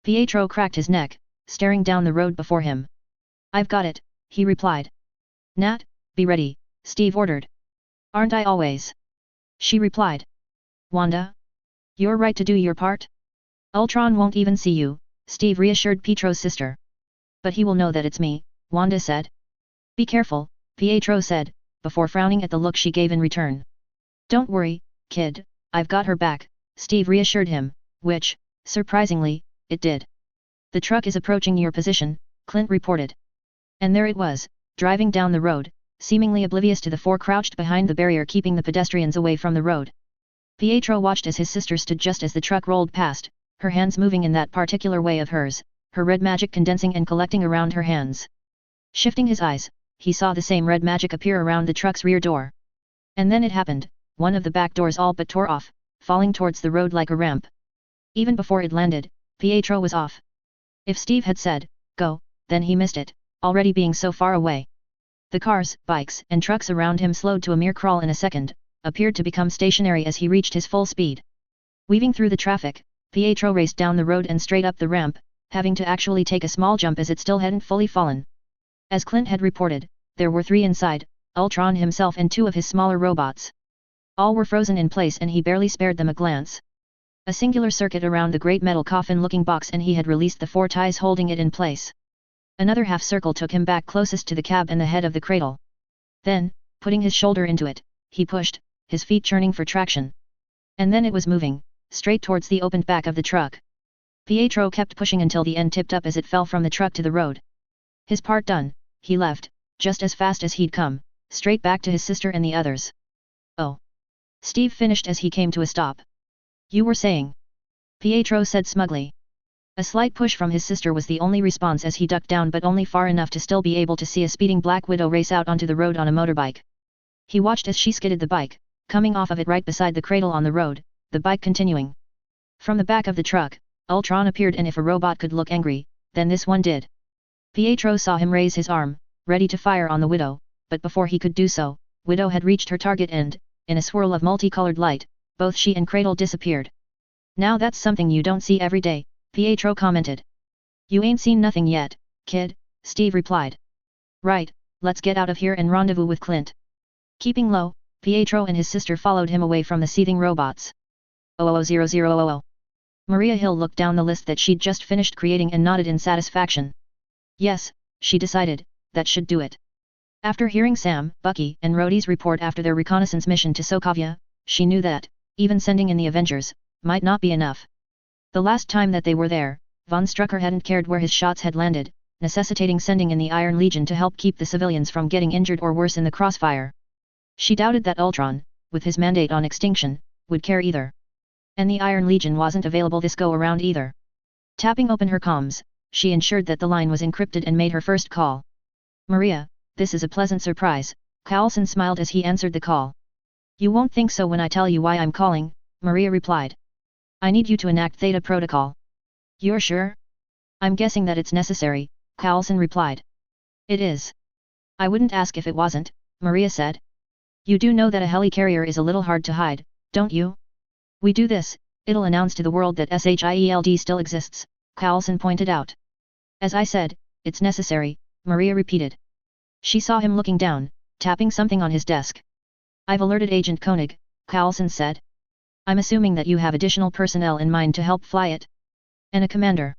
S1: Pietro cracked his neck, staring down the road before him. I've got it, he replied. Nat, be ready, Steve ordered. Aren't I always? She replied. Wanda? You're right to do your part? Ultron won't even see you, Steve reassured Pietro's sister. But he will know that it's me, Wanda said. Be careful, Pietro said, before frowning at the look she gave in return. Don't worry, kid, I've got her back, Steve reassured him, which, surprisingly, it did. The truck is approaching your position, Clint reported. And there it was, driving down the road, seemingly oblivious to the 4 crouched behind the barrier keeping the pedestrians away from the road. Pietro watched as his sister stood just as the truck rolled past, her hands moving in that particular way of hers, her red magic condensing and collecting around her hands. Shifting his eyes, he saw the same red magic appear around the truck's rear door. And then it happened, one of the back doors all but tore off, falling towards the road like a ramp. Even before it landed, Pietro was off. If Steve had said, go, then he missed it, already being so far away. The cars, bikes, and trucks around him slowed to a mere crawl in a second, appeared to become stationary as he reached his full speed. Weaving through the traffic, Pietro raced down the road and straight up the ramp, having to actually take a small jump as it still hadn't fully fallen. As Clint had reported, there were 3 inside, Ultron himself and 2 of his smaller robots. All were frozen in place and he barely spared them a glance. A singular circuit around the great metal coffin-looking box and he had released the 4 ties holding it in place. Another half-circle took him back closest to the cab and the head of the cradle. Then, putting his shoulder into it, he pushed, his feet churning for traction. And then it was moving, straight towards the opened back of the truck. Pietro kept pushing until the end tipped up as it fell from the truck to the road. His part done, he left, just as fast as he'd come, straight back to his sister and the others. Oh. Steve finished as he came to a stop. You were saying? Pietro said smugly. A slight push from his sister was the only response as he ducked down but only far enough to still be able to see a speeding Black Widow race out onto the road on a motorbike. He watched as she skidded the bike, coming off of it right beside the cradle on the road, the bike continuing. From the back of the truck, Ultron appeared and if a robot could look angry, then this one did. Pietro saw him raise his arm, ready to fire on the Widow, but before he could do so, Widow had reached her target and, in a swirl of multicolored light, both she and Cradle disappeared. Now that's something you don't see every day, Pietro commented. You ain't seen nothing yet, kid, Steve replied. Right, let's get out of here and rendezvous with Clint. Keeping low, Pietro and his sister followed him away from the seething robots. 00000. Maria Hill looked down the list that she'd just finished creating and nodded in satisfaction. Yes, she decided, that should do it. After hearing Sam, Bucky, and Rhodey's report after their reconnaissance mission to Sokovia, she knew that, even sending in the Avengers, might not be enough. The last time that they were there, Von Strucker hadn't cared where his shots had landed, necessitating sending in the Iron Legion to help keep the civilians from getting injured or worse in the crossfire. She doubted that Ultron, with his mandate on extinction, would care either. And the Iron Legion wasn't available this go-around either. Tapping open her comms, she ensured that the line was encrypted and made her first call. Maria, this is a pleasant surprise, Coulson smiled as he answered the call. You won't think so when I tell you why I'm calling, Maria replied. I need you to enact Theta Protocol. You're sure? I'm guessing that it's necessary, Coulson replied. It is. I wouldn't ask if it wasn't, Maria said. You do know that a helicarrier is a little hard to hide, don't you? We do this, it'll announce to the world that SHIELD still exists, Coulson pointed out. As I said, it's necessary, Maria repeated. She saw him looking down, tapping something on his desk. I've alerted Agent Koenig, Coulson said. I'm assuming that you have additional personnel in mind to help fly it. And a commander.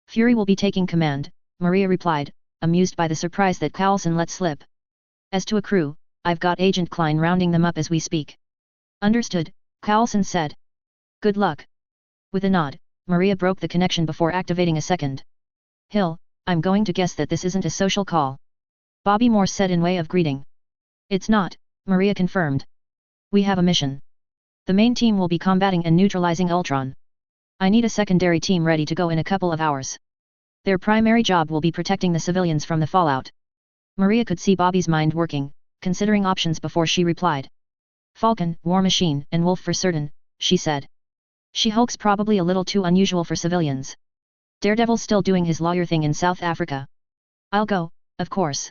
S1: Fury will be taking command, Maria replied, amused by the surprise that Coulson let slip. As to a crew, I've got Agent Klein rounding them up as we speak. Understood, Coulson said. Good luck. With a nod, Maria broke the connection before activating a second. Hill, I'm going to guess that this isn't a social call. Bobby Morse said in way of greeting. It's not, Maria confirmed. We have a mission. The main team will be combating and neutralizing Ultron. I need a secondary team ready to go in a couple of hours. Their primary job will be protecting the civilians from the fallout. Maria could see Bobby's mind working, considering options before she replied. Falcon, War Machine, and Wolf for certain, she said. She-Hulk's probably a little too unusual for civilians. Daredevil's still doing his lawyer thing in South Africa. I'll go, of course.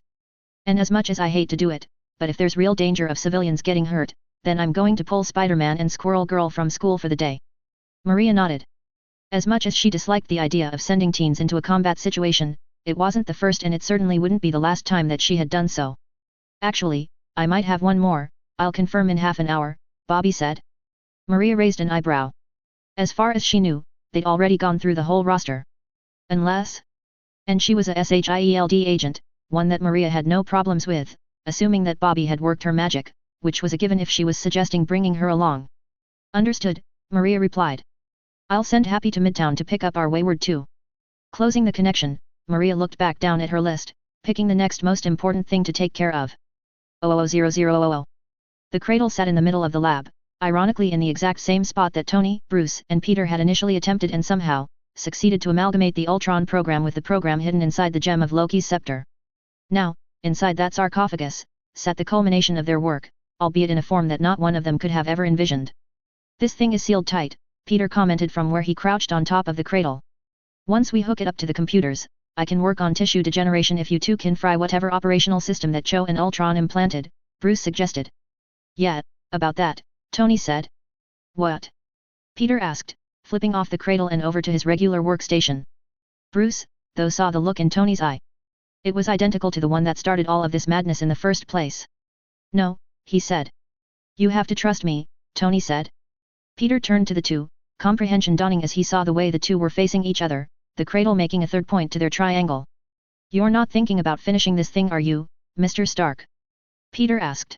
S1: And as much as I hate to do it, but if there's real danger of civilians getting hurt, then I'm going to pull Spider-Man and Squirrel Girl from school for the day. Maria nodded. As much as she disliked the idea of sending teens into a combat situation, it wasn't the first and it certainly wouldn't be the last time that she had done so. Actually, I might have one more, I'll confirm in half an hour, Bobby said. Maria raised an eyebrow. As far as she knew, they'd already gone through the whole roster. Unless? And she was a SHIELD agent, one that Maria had no problems with, assuming that Bobby had worked her magic, which was a given if she was suggesting bringing her along. Understood, Maria replied. I'll send Happy to Midtown to pick up our wayward 2. Closing the connection, Maria looked back down at her list, picking the next most important thing to take care of. 000000. The cradle sat in the middle of the lab, ironically in the exact same spot that Tony, Bruce, and Peter had initially attempted and somehow, succeeded to amalgamate the Ultron program with the program hidden inside the gem of Loki's scepter. Now, inside that sarcophagus, sat the culmination of their work, albeit in a form that not one of them could have ever envisioned. This thing is sealed tight, Peter commented from where he crouched on top of the cradle. Once we hook it up to the computers, I can work on tissue degeneration if you two can fry whatever operational system that Cho and Ultron implanted, Bruce suggested. Yeah, about that, Tony said. What? Peter asked, flipping off the cradle and over to his regular workstation. Bruce, though, saw the look in Tony's eye. It was identical to the one that started all of this madness in the first place. No, he said. You have to trust me, Tony said. Peter turned to the two, comprehension dawning as he saw the way the two were facing each other, the cradle making a third point to their triangle. You're not thinking about finishing this thing, are you, Mr. Stark? Peter asked.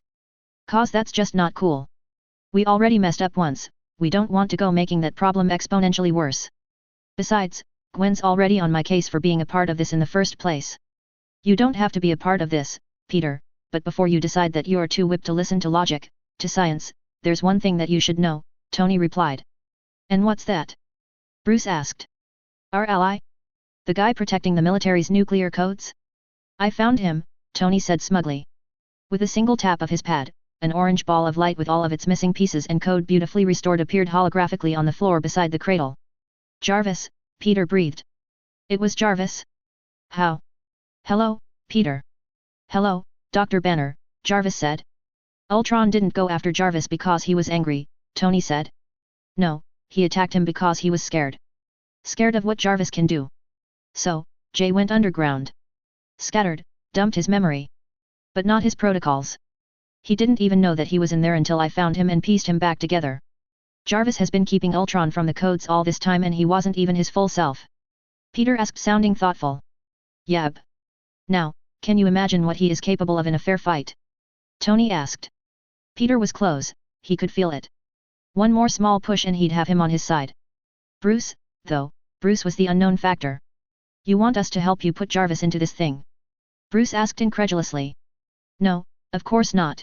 S1: 'Cause that's just not cool. We already messed up once, we don't want to go making that problem exponentially worse. Besides, Gwen's already on my case for being a part of this in the first place. You don't have to be a part of this, Peter, but before you decide that you're too whipped to listen to logic, to science, there's one thing that you should know, Tony replied. And what's that? Bruce asked. Our ally? The guy protecting the military's nuclear codes? I found him, Tony said smugly. With a single tap of his pad, an orange ball of light with all of its missing pieces and code beautifully restored appeared holographically on the floor beside the cradle. Jarvis, Peter breathed. It was Jarvis? How? Hello, Peter. Hello, Dr. Banner, Jarvis said. Ultron didn't go after Jarvis because he was angry, Tony said. No, he attacked him because he was scared. Scared of what Jarvis can do. So, Jay went underground. Scattered, dumped his memory. But not his protocols. He didn't even know that he was in there until I found him and pieced him back together. Jarvis has been keeping Ultron from the codes all this time and he wasn't even his full self. Peter asked, sounding thoughtful. Yab. Now, can you imagine what he is capable of in a fair fight? Tony asked. Peter was close, he could feel it. One more small push and he'd have him on his side. Bruce, though, Bruce was the unknown factor. You want us to help you put Jarvis into this thing? Bruce asked incredulously. No, of course not.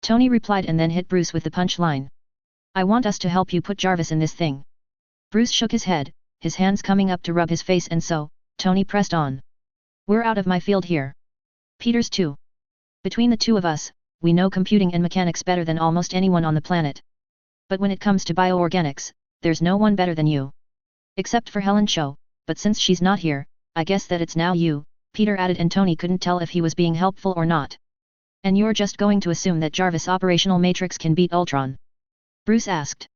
S1: Tony replied and then hit Bruce with the punchline. I want us to help you put Jarvis in this thing. Bruce shook his head, his hands coming up to rub his face, and so, Tony pressed on. We're out of my field here. Peter's too. Between the two of us, we know computing and mechanics better than almost anyone on the planet. But when it comes to bioorganics, there's no one better than you. Except for Helen Cho, but since she's not here, I guess that it's now you, Peter added, and Tony couldn't tell if he was being helpful or not. And you're just going to assume that Jarvis' operational matrix can beat Ultron? Bruce asked.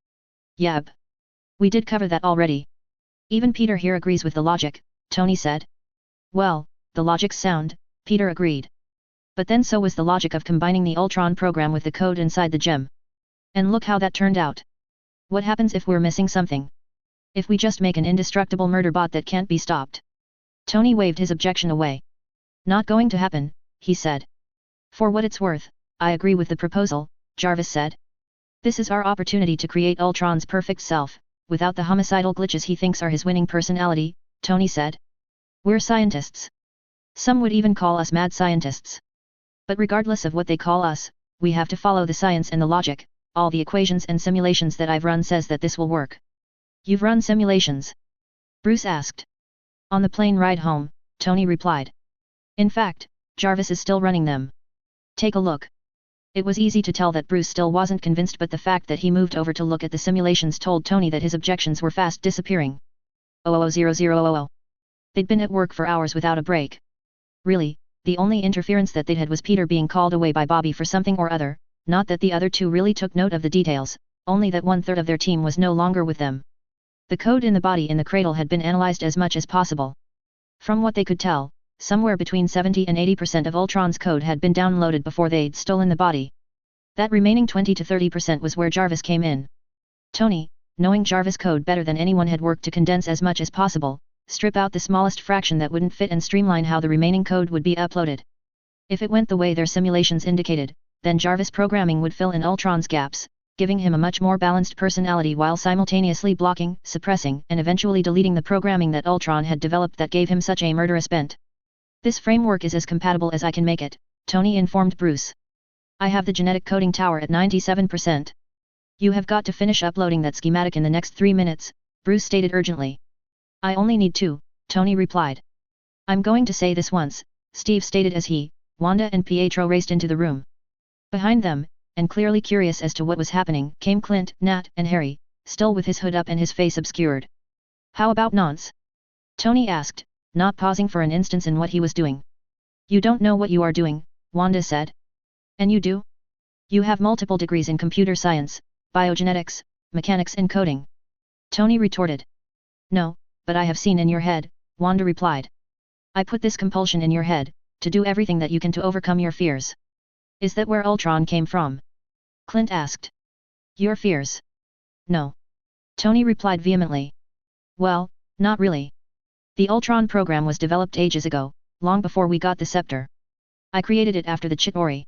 S1: Yab. We did cover that already. Even Peter here agrees with the logic, Tony said. Well, the logic's sound, Peter agreed. But then so was the logic of combining the Ultron program with the code inside the gem. And look how that turned out. What happens if we're missing something? If we just make an indestructible murder bot that can't be stopped? Tony waved his objection away. Not going to happen, he said. For what it's worth, I agree with the proposal, Jarvis said. This is our opportunity to create Ultron's perfect self, without the homicidal glitches he thinks are his winning personality, Tony said. We're scientists. Some would even call us mad scientists. But regardless of what they call us, we have to follow the science and the logic. All the equations and simulations that I've run says that this will work. You've run simulations? Bruce asked. On the plane ride home, Tony replied. In fact, Jarvis is still running them. Take a look, It was easy to tell that Bruce still wasn't convinced, but the fact that he moved over to look at the simulations told Tony that his objections were fast disappearing. 000000. They'd been at work for hours without a break. Really, the only interference that they'd had was Peter being called away by Bobby for something or other, not that the other two really took note of the details, only that 1/3 of their team was no longer with them. The code in the body in the cradle had been analyzed as much as possible. From what they could tell, somewhere between 70 and 80% of Ultron's code had been downloaded before they'd stolen the body. That remaining 20 to 30% was where Jarvis came in. Tony, knowing Jarvis' code better than anyone, had worked to condense as much as possible, strip out the smallest fraction that wouldn't fit, and streamline how the remaining code would be uploaded. If it went the way their simulations indicated, then Jarvis' programming would fill in Ultron's gaps, giving him a much more balanced personality while simultaneously blocking, suppressing, and eventually deleting the programming that Ultron had developed that gave him such a murderous bent. This framework is as compatible as I can make it, Tony informed Bruce. I have the genetic coding tower at 97%. You have got to finish uploading that schematic in the next 3 minutes, Bruce stated urgently. I only need 2, Tony replied. I'm going to say this once, Steve stated as he, Wanda and Pietro raced into the room. Behind them, and clearly curious as to what was happening, came Clint, Nat, and Harry, still with his hood up and his face obscured. How about nonce? Tony asked, not pausing for an instant in what he was doing. You don't know what you are doing, Wanda said. And you do? You have multiple degrees in computer science, biogenetics, mechanics and coding. Tony retorted. No, but I have seen in your head, Wanda replied. I put this compulsion in your head, to do everything that you can to overcome your fears. Is that where Ultron came from? Clint asked. Your fears? No. Tony replied vehemently. Well, not really. The Ultron program was developed ages ago, long before we got the scepter. I created it after the Chitauri.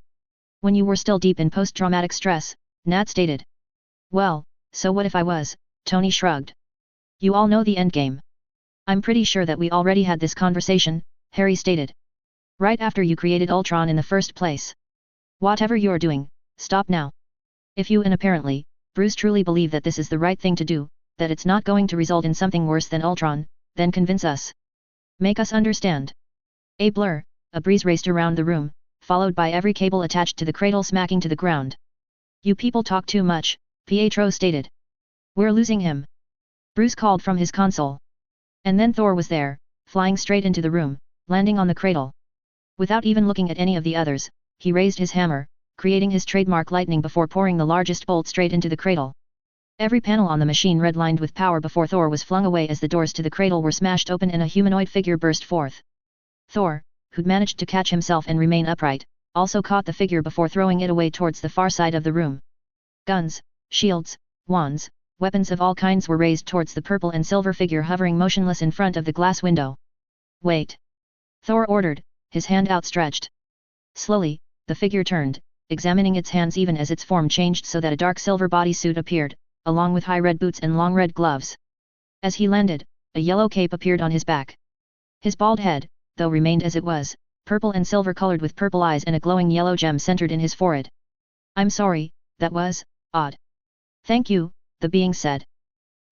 S1: When you were still deep in post-traumatic stress, Nat stated. Well, so what if I was? Tony shrugged. You all know the endgame. I'm pretty sure that we already had this conversation, Harry stated. Right after you created Ultron in the first place. Whatever you're doing, stop now. If you and apparently, Bruce truly believe that this is the right thing to do, that it's not going to result in something worse than Ultron, then convince us. Make us understand. A blur, a breeze raced around the room, followed by every cable attached to the cradle smacking to the ground. You people talk too much, Pietro stated. We're losing him. Bruce called from his console. And then Thor was there, flying straight into the room, landing on the cradle. Without even looking at any of the others, he raised his hammer, creating his trademark lightning before pouring the largest bolt straight into the cradle. Every panel on the machine redlined with power before Thor was flung away as the doors to the cradle were smashed open and a humanoid figure burst forth. Thor, who'd managed to catch himself and remain upright, also caught the figure before throwing it away towards the far side of the room. Guns, shields, wands, weapons of all kinds were raised towards the purple and silver figure hovering motionless in front of the glass window. Wait! Thor ordered, his hand outstretched. Slowly, the figure turned, examining its hands even as its form changed so that a dark silver bodysuit appeared, along with high red boots and long red gloves. As he landed, a yellow cape appeared on his back. His bald head, though remained as it was, purple and silver colored with purple eyes and a glowing yellow gem centered in his forehead. I'm sorry, that was odd. Thank you, the being said.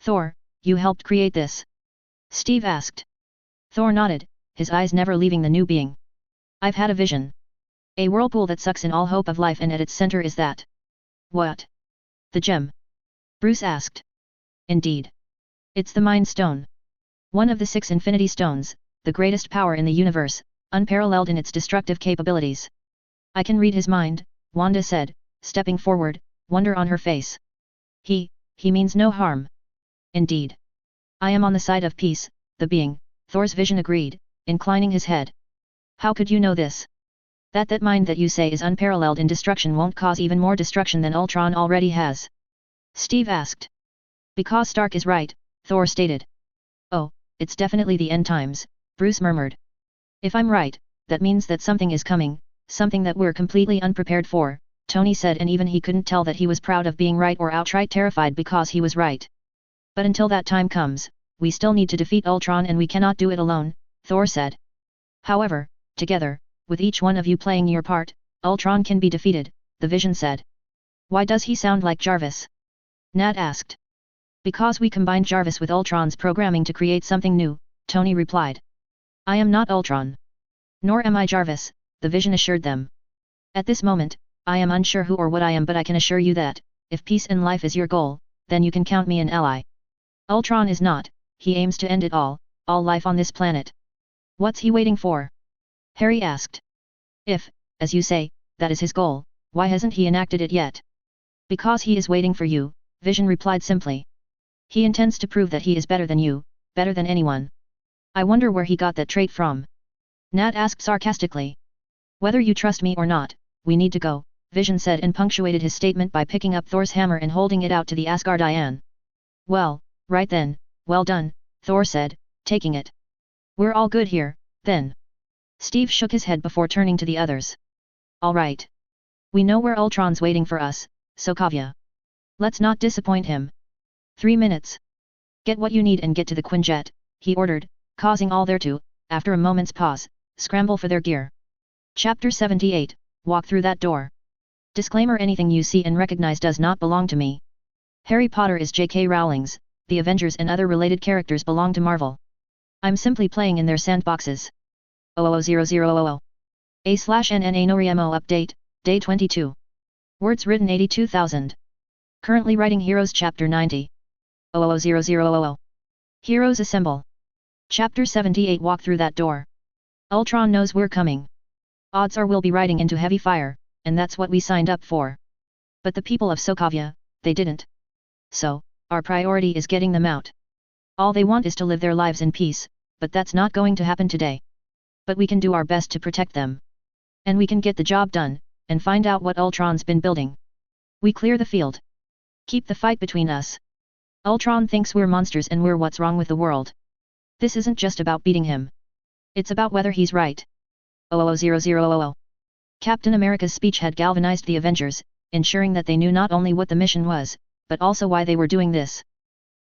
S1: Thor, you helped create this? Steve asked. Thor nodded, his eyes never leaving the new being. I've had a vision. A whirlpool that sucks in all hope of life, and at its center is that. What? The gem? Bruce asked. Indeed. It's the Mind Stone. One of the 6 Infinity Stones, the greatest power in the universe, unparalleled in its destructive capabilities. I can read his mind, Wanda said, stepping forward, wonder on her face. He means no harm. Indeed. I am on the side of peace, the being, Thor's vision agreed, inclining his head. How could you know this? That mind that you say is unparalleled in destruction won't cause even more destruction than Ultron already has? Steve asked. Because Stark is right, Thor stated. Oh, it's definitely the end times, Bruce murmured. If I'm right, that means that something is coming, something that we're completely unprepared for, Tony said, and even he couldn't tell that he was proud of being right or outright terrified because he was right. But until that time comes, we still need to defeat Ultron, and we cannot do it alone, Thor said. However, together, with each one of you playing your part, Ultron can be defeated, the Vision said. Why does he sound like Jarvis? Nat asked. Because we combined Jarvis with Ultron's programming to create something new, Tony replied. I am not Ultron. Nor am I Jarvis, the Vision assured them. At this moment, I am unsure who or what I am, but I can assure you that, if peace in life is your goal, then you can count me an ally. Ultron is not, he aims to end it all life on this planet. What's he waiting for? Harry asked. If, as you say, that is his goal, why hasn't he enacted it yet? Because he is waiting for you, Vision replied simply. He intends to prove that he is better than you, better than anyone. I wonder where he got that trait from. Nat asked sarcastically. Whether you trust me or not, we need to go, Vision said, and punctuated his statement by picking up Thor's hammer and holding it out to the Asgardian. Well, right then, well done, Thor said, taking it. We're all good here, then. Steve shook his head before turning to the others. All right. We know where Ultron's waiting for us, Sokovia. Let's not disappoint him. 3 minutes. Get what you need and get to the Quinjet, he ordered, causing all there to, after a moment's pause, scramble for their gear. Chapter 78, Walk Through That Door. Disclaimer: anything you see and recognize does not belong to me. Harry Potter is J.K. Rowling's, the Avengers and other related characters belong to Marvel. I'm simply playing in their sandboxes. 00000. A/NNA Noriemo Update, Day 22. Words written 82,000. Currently writing Heroes Chapter 90. 00000. Heroes Assemble. Chapter 78 Walk Through That Door. Ultron knows we're coming. Odds are we'll be riding into heavy fire, and that's what we signed up for. But the people of Sokovia, they didn't. So, our priority is getting them out. All they want is to live their lives in peace, but that's not going to happen today. But we can do our best to protect them. And we can get the job done, and find out what Ultron's been building. We clear the field. Keep the fight between us. Ultron thinks we're monsters and we're what's wrong with the world. This isn't just about beating him. It's about whether he's right. 00000. Captain America's speech had galvanized the Avengers, ensuring that they knew not only what the mission was, but also why they were doing this.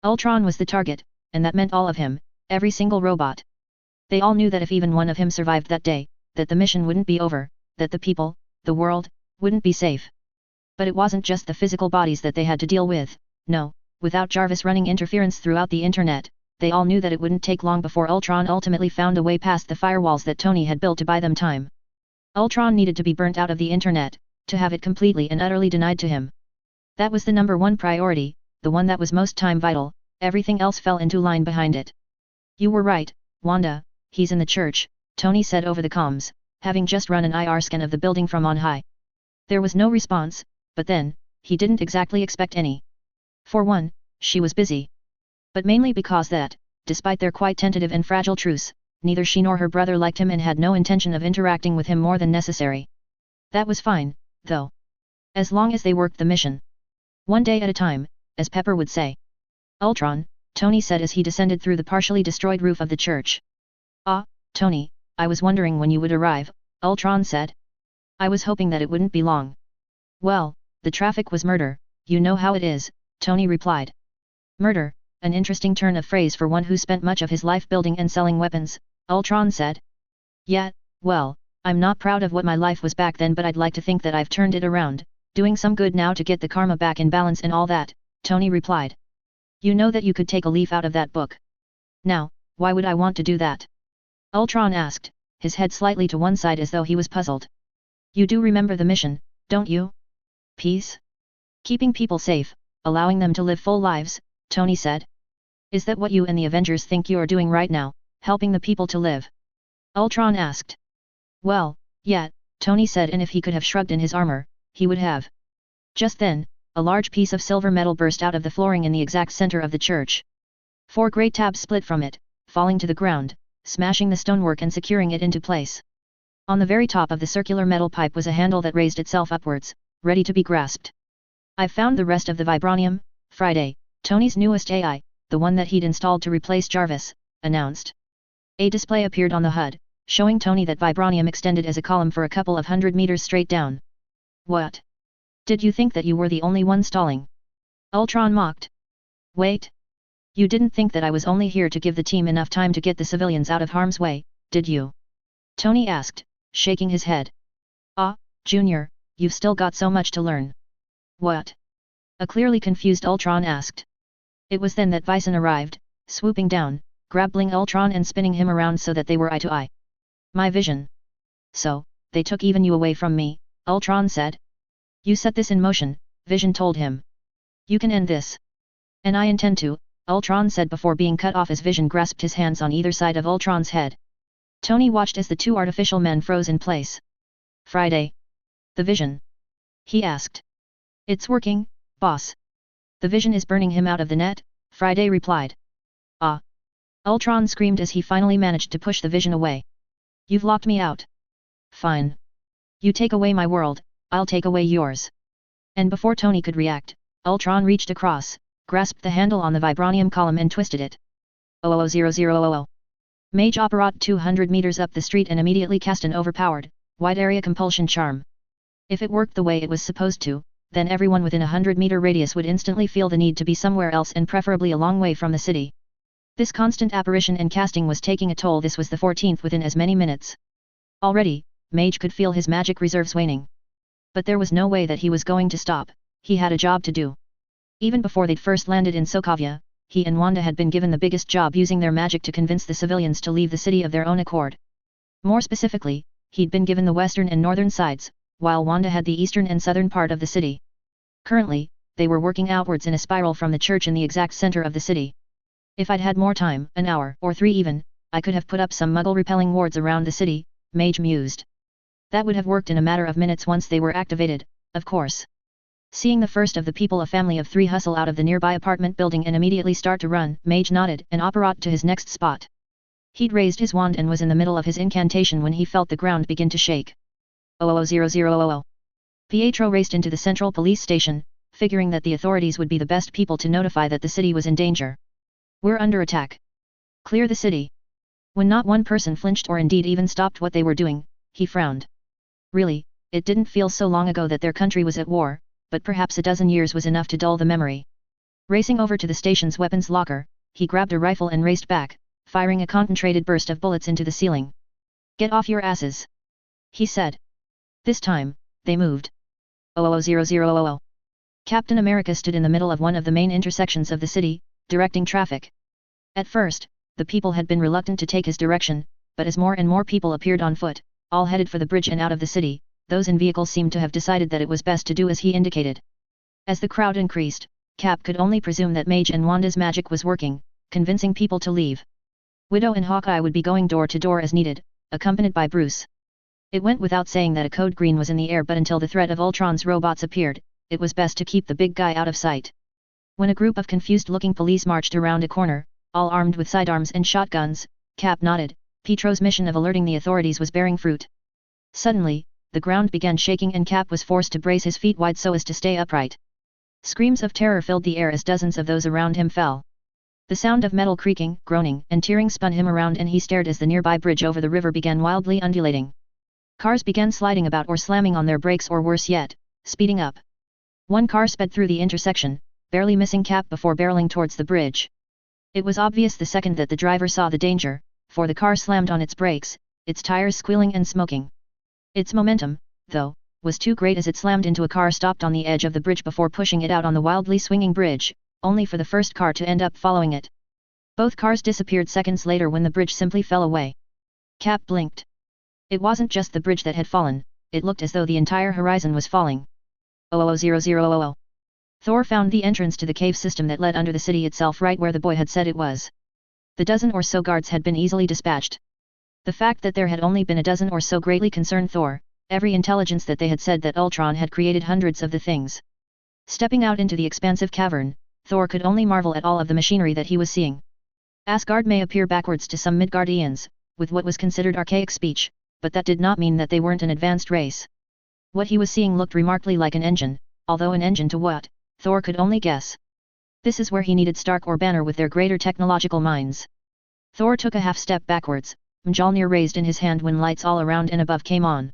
S1: Ultron was the target, and that meant all of him, every single robot. They all knew that if even one of him survived that day, that the mission wouldn't be over, that the people, the world, wouldn't be safe. But it wasn't just the physical bodies that they had to deal with, no, without Jarvis running interference throughout the internet, they all knew that it wouldn't take long before Ultron ultimately found a way past the firewalls that Tony had built to buy them time. Ultron needed to be burnt out of the internet, to have it completely and utterly denied to him. That was the #1 priority, the one that was most time vital, everything else fell into line behind it. You were right, Wanda, he's in the church, Tony said over the comms, having just run an IR scan of the building from on high. There was no response, but then, he didn't exactly expect any. For one, she was busy. But mainly because that, despite their quite tentative and fragile truce, neither she nor her brother liked him and had no intention of interacting with him more than necessary. That was fine, though. As long as they worked the mission. One day at a time, as Pepper would say. Ultron, Tony said as he descended through the partially destroyed roof of the church. Ah, Tony, I was wondering when you would arrive, Ultron said. I was hoping that it wouldn't be long. Well, the traffic was murder, you know how it is, Tony replied. Murder, an interesting turn of phrase for one who spent much of his life building and selling weapons, Ultron said. Yeah, well, I'm not proud of what my life was back then, but I'd like to think that I've turned it around, doing some good now to get the karma back in balance and all that, Tony replied. You know that you could take a leaf out of that book. Now, why would I want to do that? Ultron asked, his head slightly to one side as though he was puzzled. You do remember the mission, don't you? Peace? Keeping people safe, allowing them to live full lives, Tony said. Is that what you and the Avengers think you are doing right now, helping the people to live? Ultron asked. Well, yeah, Tony said, and if he could have shrugged in his armor, he would have. Just then, a large piece of silver metal burst out of the flooring in the exact center of the church. 4 great tabs split from it, falling to the ground, smashing the stonework and securing it into place. On the very top of the circular metal pipe was a handle that raised itself upwards, ready to be grasped. I've found the rest of the vibranium, Friday, Tony's newest AI, the one that he'd installed to replace Jarvis, announced. A display appeared on the HUD, showing Tony that vibranium extended as a column for a couple of 100 meters straight down. What? Did you think that you were the only one stalling? Ultron mocked. Wait. You didn't think that I was only here to give the team enough time to get the civilians out of harm's way, did you? Tony asked, shaking his head. Ah, Junior, you've still got so much to learn. What? A clearly confused Ultron asked. It was then that Vyson arrived, swooping down, grabbing Ultron and spinning him around so that they were eye to eye. My vision. So, they took even you away from me, Ultron said. You set this in motion, Vision told him. You can end this. And I intend to, Ultron said before being cut off as Vision grasped his hands on either side of Ultron's head. Tony watched as the two artificial men froze in place. Friday. The Vision? He asked. It's working, boss. The Vision is burning him out of the net, Friday replied. Ah! Ultron screamed as he finally managed to push the Vision away. You've locked me out. Fine. You take away my world, I'll take away yours. And before Tony could react, Ultron reached across, grasped the handle on the vibranium column and twisted it. 00000. Mage Operat 200 meters up the street and immediately cast an overpowered, wide area compulsion charm. If it worked the way it was supposed to, then everyone within a 100-meter radius would instantly feel the need to be somewhere else and preferably a long way from the city. This constant apparition and casting was taking a toll. This was the 14th within as many minutes. Already, Mage could feel his magic reserves waning. But there was no way that he was going to stop, he had a job to do. Even before they'd first landed in Sokovia, he and Wanda had been given the biggest job using their magic to convince the civilians to leave the city of their own accord. More specifically, he'd been given the western and northern sides, while Wanda had the eastern and southern part of the city. Currently, they were working outwards in a spiral from the church in the exact center of the city. If I'd had more time, an hour, or 3 even, I could have put up some muggle-repelling wards around the city, Mage mused. That would have worked in a matter of minutes once they were activated, of course. Seeing the first of the people, a family of 3, hustle out of the nearby apartment building and immediately start to run, Mage nodded and operat to his next spot. He'd raised his wand and was in the middle of his incantation when he felt the ground begin to shake. 00000. Pietro raced into the central police station, figuring that the authorities would be the best people to notify that the city was in danger. We're under attack. Clear the city. When not one person flinched or indeed even stopped what they were doing, he frowned. Really, it didn't feel so long ago that their country was at war, but perhaps a dozen years was enough to dull the memory. Racing over to the station's weapons locker, he grabbed a rifle and raced back, firing a concentrated burst of bullets into the ceiling. Get off your asses, he said. This time, they moved. 00000. Captain America stood in the middle of one of the main intersections of the city, directing traffic. At first, the people had been reluctant to take his direction, but as more and more people appeared on foot, all headed for the bridge and out of the city, those in vehicles seemed to have decided that it was best to do as he indicated. As the crowd increased, Cap could only presume that Mage and Wanda's magic was working, convincing people to leave. Widow and Hawkeye would be going door to door as needed, accompanied by Bruce. It went without saying that a code green was in the air, but until the threat of Ultron's robots appeared, it was best to keep the big guy out of sight. When a group of confused-looking police marched around a corner, all armed with sidearms and shotguns, Cap nodded. Pietro's mission of alerting the authorities was bearing fruit. Suddenly, the ground began shaking and Cap was forced to brace his feet wide so as to stay upright. Screams of terror filled the air as dozens of those around him fell. The sound of metal creaking, groaning, and tearing spun him around and he stared as the nearby bridge over the river began wildly undulating. Cars began sliding about or slamming on their brakes or worse yet, speeding up. One car sped through the intersection, barely missing Cap before barreling towards the bridge. It was obvious the second that the driver saw the danger, for the car slammed on its brakes, its tires squealing and smoking. Its momentum, though, was too great as it slammed into a car stopped on the edge of the bridge before pushing it out on the wildly swinging bridge, only for the first car to end up following it. Both cars disappeared seconds later when the bridge simply fell away. Cap blinked. It wasn't just the bridge that had fallen, it looked as though the entire horizon was falling. 00000. Thor found the entrance to the cave system that led under the city itself right where the boy had said it was. The dozen or so guards had been easily dispatched. The fact that there had only been a dozen or so greatly concerned Thor, every intelligence that they had said that Ultron had created hundreds of the things. Stepping out into the expansive cavern, Thor could only marvel at all of the machinery that he was seeing. Asgard may appear backwards to some Midgardians, with what was considered archaic speech, but that did not mean that they weren't an advanced race. What he was seeing looked remarkably like an engine, although an engine to what, Thor could only guess. This is where he needed Stark or Banner with their greater technological minds. Thor took a half step backwards, Mjolnir raised in his hand when lights all around and above came on.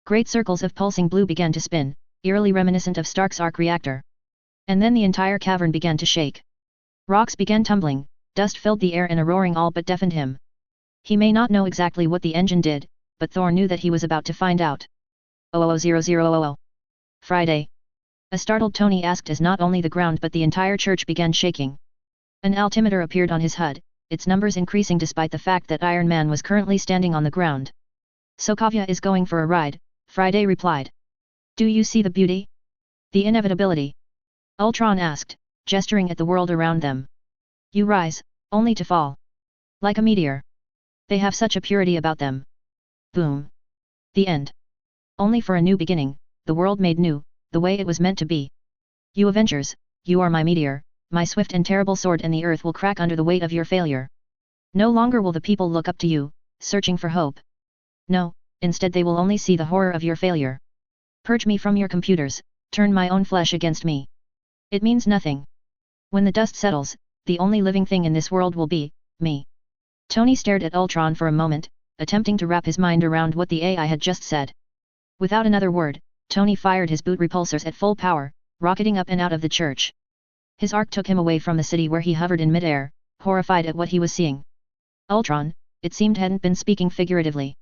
S1: Great circles of pulsing blue began to spin, eerily reminiscent of Stark's arc reactor. And then the entire cavern began to shake. Rocks began tumbling, dust filled the air and a roaring all but deafened him. He may not know exactly what the engine did, but Thor knew that he was about to find out. 00000. Friday. A startled Tony asked as not only the ground but the entire church began shaking. An altimeter appeared on his HUD, its numbers increasing despite the fact that Iron Man was currently standing on the ground. Sokovia is going for a ride, Friday replied. Do you see the beauty? The inevitability. Ultron asked, gesturing at the world around them. You rise, only to fall. Like a meteor. They have such a purity about them. Boom. The end. Only for a new beginning, the world made new, the way it was meant to be. You Avengers, you are my meteor, my swift and terrible sword, and the earth will crack under the weight of your failure. No longer will the people look up to you, searching for hope. No, instead they will only see the horror of your failure. Purge me from your computers, turn my own flesh against me. It means nothing. When the dust settles, the only living thing in this world will be me. Tony stared at Ultron for a moment, attempting to wrap his mind around what the AI had just said. Without another word, Tony fired his boot repulsors at full power, rocketing up and out of the church. His arc took him away from the city where he hovered in midair, horrified at what he was seeing. Ultron, it seemed, hadn't been speaking figuratively.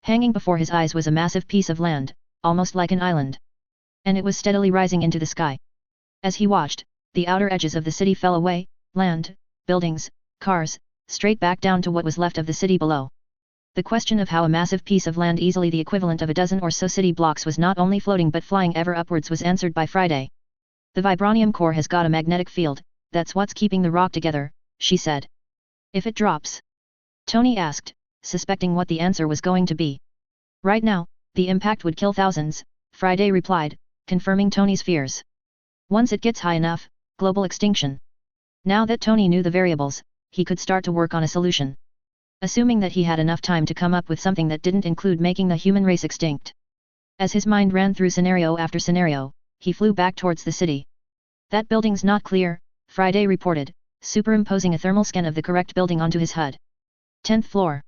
S1: Hanging before his eyes was a massive piece of land, almost like an island. And it was steadily rising into the sky. As he watched, the outer edges of the city fell away, land, buildings, cars, straight back down to what was left of the city below. The question of how a massive piece of land easily the equivalent of a dozen or so city blocks was not only floating but flying ever upwards was answered by Friday. The vibranium core has got a magnetic field, that's what's keeping the rock together, she said. If it drops? Tony asked, suspecting what the answer was going to be. Right now, the impact would kill thousands, Friday replied, confirming Tony's fears. Once it gets high enough, global extinction. Now that Tony knew the variables, he could start to work on a solution. Assuming that he had enough time to come up with something that didn't include making the human race extinct. As his mind ran through scenario after scenario, he flew back towards the city. That building's not clear, Friday reported, superimposing a thermal scan of the correct building onto his HUD. 10th floor.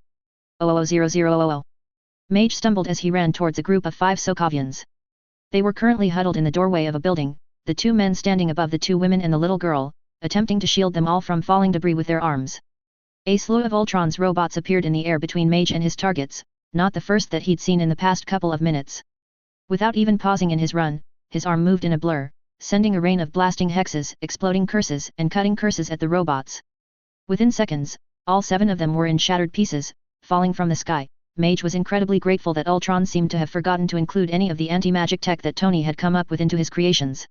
S1: 00000. Mage stumbled as he ran towards a group of 5 Sokovians. They were currently huddled in the doorway of a building, the 2 men standing above the 2 women and the little girl, attempting to shield them all from falling debris with their arms. A slew of Ultron's robots appeared in the air between Mage and his targets, not the first that he'd seen in the past couple of minutes. Without even pausing in his run, his arm moved in a blur, sending a rain of blasting hexes, exploding curses, and cutting curses at the robots. Within seconds, all 7 of them were in shattered pieces, falling from the sky. Mage was incredibly grateful that Ultron seemed to have forgotten to include any of the anti-magic tech that Tony had come up with into his creations.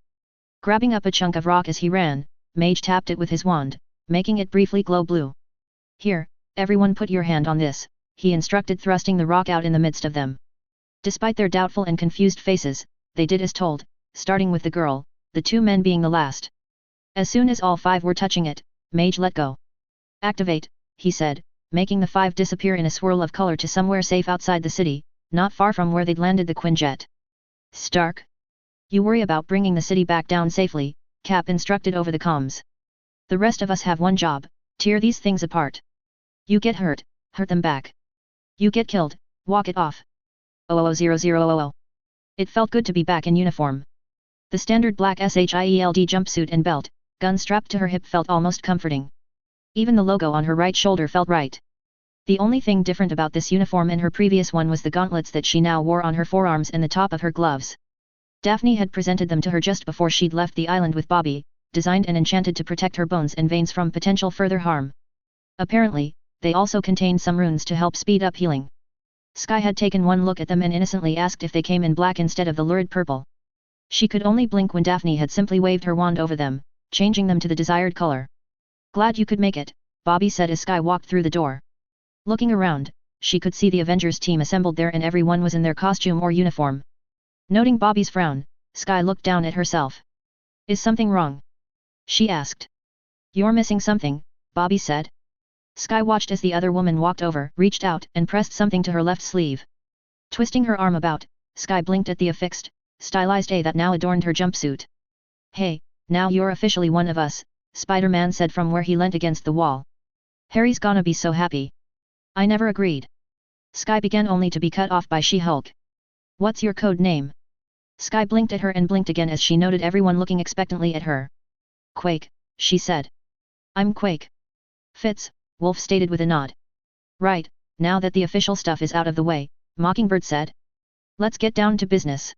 S1: Grabbing up a chunk of rock as he ran, Mage tapped it with his wand, making it briefly glow blue. Here, everyone put your hand on this, he instructed, thrusting the rock out in the midst of them. Despite their doubtful and confused faces, they did as told, starting with the girl, the 2 men being the last. As soon as all 5 were touching it, Mage let go. Activate, he said, making the 5 disappear in a swirl of color to somewhere safe outside the city, not far from where they'd landed the Quinjet. Stark? You worry about bringing the city back down safely, Cap instructed over the comms. The rest of us have one job, tear these things apart. You get hurt, hurt them back. You get killed, walk it off. 00000. It felt good to be back in uniform. The standard black SHIELD jumpsuit and belt, gun strapped to her hip, felt almost comforting. Even the logo on her right shoulder felt right. The only thing different about this uniform and her previous one was the gauntlets that she now wore on her forearms and the top of her gloves. Daphne had presented them to her just before she'd left the island with Bobby, designed and enchanted to protect her bones and veins from potential further harm. Apparently, they also contained some runes to help speed up healing. Sky had taken one look at them and innocently asked if they came in black instead of the lurid purple. She could only blink when Daphne had simply waved her wand over them, changing them to the desired color. Glad you could make it, Bobby said as Sky walked through the door. Looking around, she could see the Avengers team assembled there and everyone was in their costume or uniform. Noting Bobby's frown, Sky looked down at herself. Is something wrong? She asked. You're missing something, Bobby said. Sky watched as the other woman walked over, reached out, and pressed something to her left sleeve. Twisting her arm about, Sky blinked at the affixed, stylized A that now adorned her jumpsuit. Hey, now you're officially one of us, Spider-Man said from where he leant against the wall. Harry's gonna be so happy. I never agreed. Sky began only to be cut off by She-Hulk. What's your code name? Sky blinked at her and blinked again as she noted everyone looking expectantly at her. Quake, she said. I'm Quake. Fitz, Wolf stated with a nod. Right, now that the official stuff is out of the way, Mockingbird said. Let's get down to business.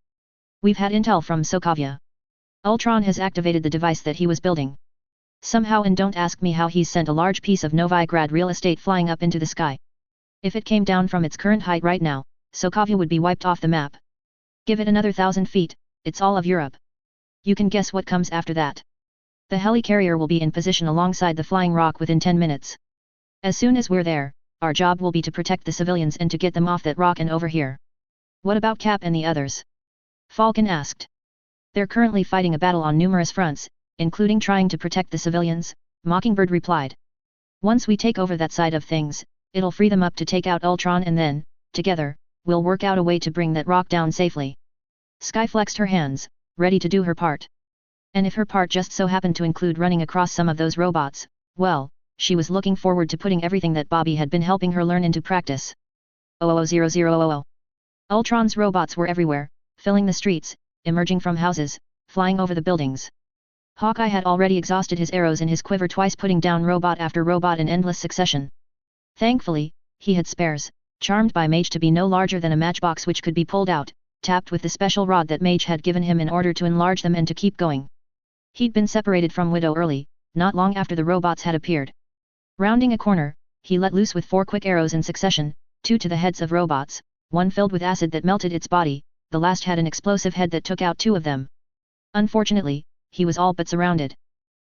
S1: We've had intel from Sokovia. Ultron has activated the device that he was building. Somehow, and don't ask me how, he's sent a large piece of Novigrad real estate flying up into the sky. If it came down from its current height right now, Sokovia would be wiped off the map. Give it another 1,000 feet, it's all of Europe. You can guess what comes after that. The helicarrier will be in position alongside the flying rock within 10 minutes. As soon as we're there, our job will be to protect the civilians and to get them off that rock and over here. What about Cap and the others? Falcon asked. They're currently fighting a battle on numerous fronts, including trying to protect the civilians, Mockingbird replied. Once we take over that side of things, it'll free them up to take out Ultron and then, together, we'll work out a way to bring that rock down safely. Sky flexed her hands, ready to do her part. And if her part just so happened to include running across some of those robots, well, she was looking forward to putting everything that Bobby had been helping her learn into practice. 00000. Ultron's robots were everywhere, filling the streets, emerging from houses, flying over the buildings. Hawkeye had already exhausted his arrows in his quiver twice, putting down robot after robot in endless succession. Thankfully, he had spares, charmed by Mage to be no larger than a matchbox which could be pulled out, tapped with the special rod that Mage had given him in order to enlarge them and to keep going. He'd been separated from Widow early, not long after the robots had appeared. Rounding a corner, he let loose with 4 quick arrows in succession, 2 to the heads of robots, 1 filled with acid that melted its body, the last had an explosive head that took out 2 of them. Unfortunately, he was all but surrounded.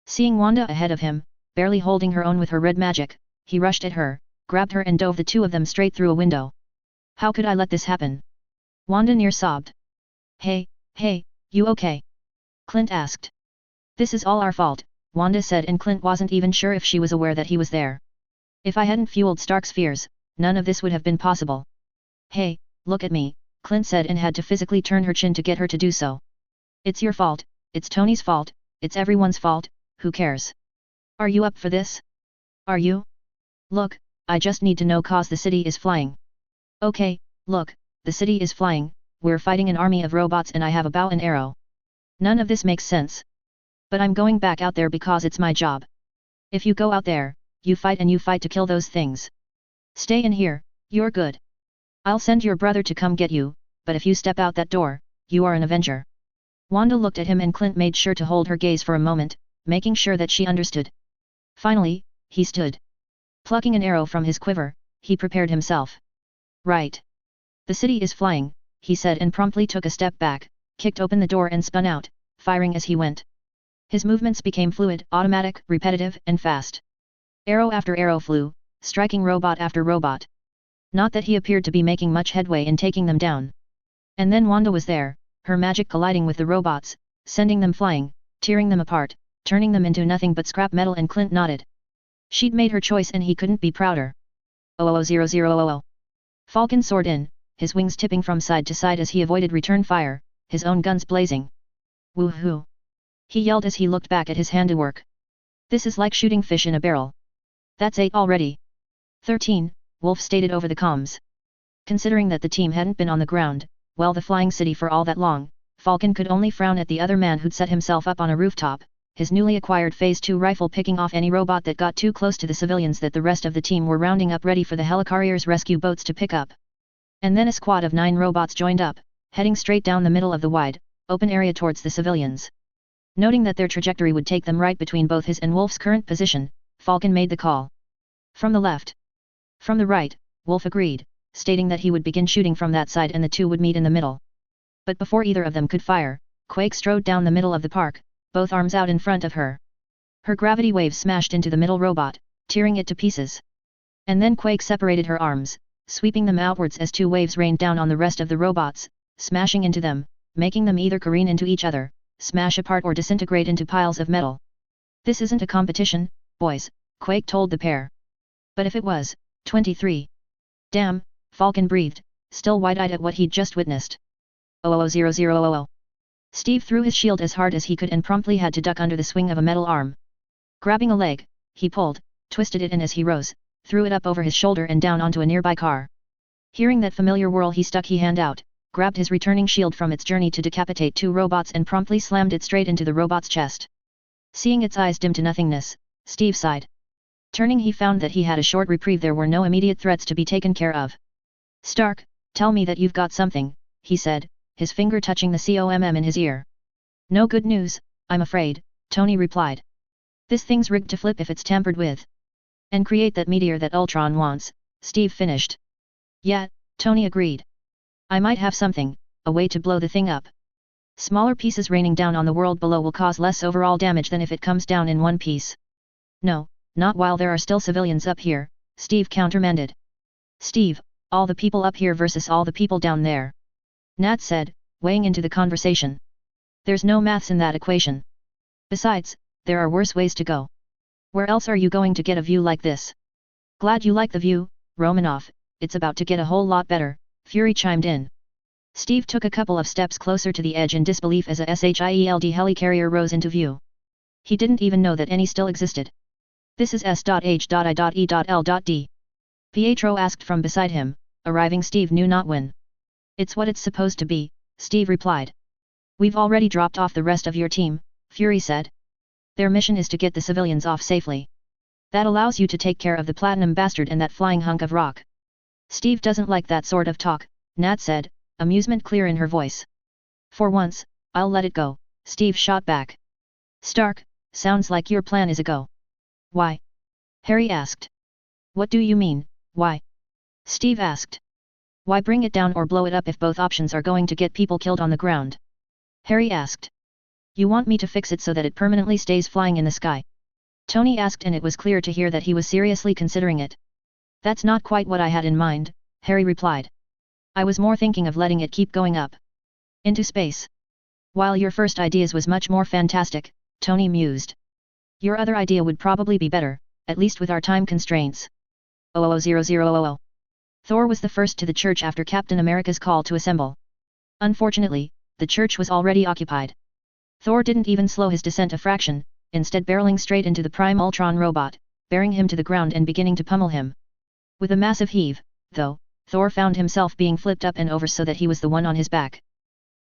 S1: Seeing Wanda ahead of him, barely holding her own with her red magic, he rushed at her, grabbed her and dove the 2 of them straight through a window. How could I let this happen? Wanda near sobbed. Hey, you okay? Clint asked. This is all our fault, Wanda said, and Clint wasn't even sure if she was aware that he was there. If I hadn't fueled Stark's fears, none of this would have been possible. Hey, look at me, Clint said, and had to physically turn her chin to get her to do so. It's your fault, it's Tony's fault, it's everyone's fault, who cares? Are you up for this? Are you? Look, I just need to know cause the city is flying. Okay, look, the city is flying, we're fighting an army of robots and I have a bow and arrow. None of this makes sense. But I'm going back out there because it's my job. If you go out there, you fight to kill those things. Stay in here, you're good. I'll send your brother to come get you, but if you step out that door, you are an Avenger. Wanda looked at him and Clint made sure to hold her gaze for a moment, making sure that she understood. Finally, he stood. Plucking an arrow from his quiver, he prepared himself. Right. The city is flying, he said, and promptly took a step back, kicked open the door and spun out, firing as he went. His movements became fluid, automatic, repetitive, and fast. Arrow after arrow flew, striking robot after robot. Not that he appeared to be making much headway in taking them down. And then Wanda was there, her magic colliding with the robots, sending them flying, tearing them apart, turning them into nothing but scrap metal, and Clint nodded. She'd made her choice and he couldn't be prouder. 00000. Falcon soared in, his wings tipping from side to side as he avoided return fire, his own guns blazing. Woohoo! He yelled as he looked back at his handiwork. This is like shooting fish in a barrel. That's 8 already. 13, Wolf stated over the comms. Considering that the team hadn't been on the ground, well, the flying city for all that long, Falcon could only frown at the other man who'd set himself up on a rooftop, his newly acquired Phase 2 rifle picking off any robot that got too close to the civilians that the rest of the team were rounding up ready for the helicarrier's rescue boats to pick up. And then a squad of 9 robots joined up, heading straight down the middle of the wide, open area towards the civilians. Noting that their trajectory would take them right between both his and Wolf's current position, Falcon made the call. From the left. From the right, Wolf agreed, stating that he would begin shooting from that side and the 2 would meet in the middle. But before either of them could fire, Quake strode down the middle of the park, both arms out in front of her. Her gravity wave smashed into the middle robot, tearing it to pieces. And then Quake separated her arms, sweeping them outwards as 2 waves rained down on the rest of the robots, smashing into them, making them either careen into each other, smash apart or disintegrate into piles of metal. This isn't a competition, boys, Quake told the pair. But if it was, 23. Damn, Falcon breathed, still wide-eyed at what he'd just witnessed. 00000. Steve threw his shield as hard as he could and promptly had to duck under the swing of a metal arm. Grabbing a leg, he pulled, twisted it, and as he rose, threw it up over his shoulder and down onto a nearby car. Hearing that familiar whirl, he stuck his hand out, grabbed his returning shield from its journey to decapitate 2 robots and promptly slammed it straight into the robot's chest. Seeing its eyes dim to nothingness, Steve sighed. Turning, he found that he had a short reprieve. There were no immediate threats to be taken care of. Stark, tell me that you've got something, he said, his finger touching the COMM in his ear. No good news, I'm afraid, Tony replied. This thing's rigged to flip if it's tampered with. And create that meteor that Ultron wants, Steve finished. Yeah, Tony agreed. I might have something, a way to blow the thing up. Smaller pieces raining down on the world below will cause less overall damage than if it comes down in one piece. No, not while there are still civilians up here, Steve countermanded. Steve, all the people up here versus all the people down there. Nat said, weighing into the conversation. There's no maths in that equation. Besides, there are worse ways to go. Where else are you going to get a view like this? Glad you like the view, Romanov, it's about to get a whole lot better, Fury chimed in. Steve took a couple of steps closer to the edge in disbelief as a SHIELD helicarrier rose into view. He didn't even know that any still existed. This is S.H.I.E.L.D. Pietro asked from beside him, arriving Steve knew not when. It's what it's supposed to be, Steve replied. We've already dropped off the rest of your team, Fury said. Their mission is to get the civilians off safely. That allows you to take care of the platinum bastard and that flying hunk of rock. Steve doesn't like that sort of talk, Nat said, amusement clear in her voice. For once, I'll let it go, Steve shot back. Stark, sounds like your plan is a go. Why? Harry asked. What do you mean, why? Steve asked. Why bring it down or blow it up if both options are going to get people killed on the ground? Harry asked. You want me to fix it so that it permanently stays flying in the sky? Tony asked, and it was clear to hear that he was seriously considering it. That's not quite what I had in mind, Harry replied. I was more thinking of letting it keep going up into space. While your first ideas was much more fantastic, Tony mused. Your other idea would probably be better, at least with our time constraints. 000000. Thor was the first to the church after Captain America's call to assemble. Unfortunately, the church was already occupied. Thor didn't even slow his descent a fraction, instead barreling straight into the Prime Ultron robot, bearing him to the ground and beginning to pummel him. With a massive heave, though, Thor found himself being flipped up and over so that he was the one on his back.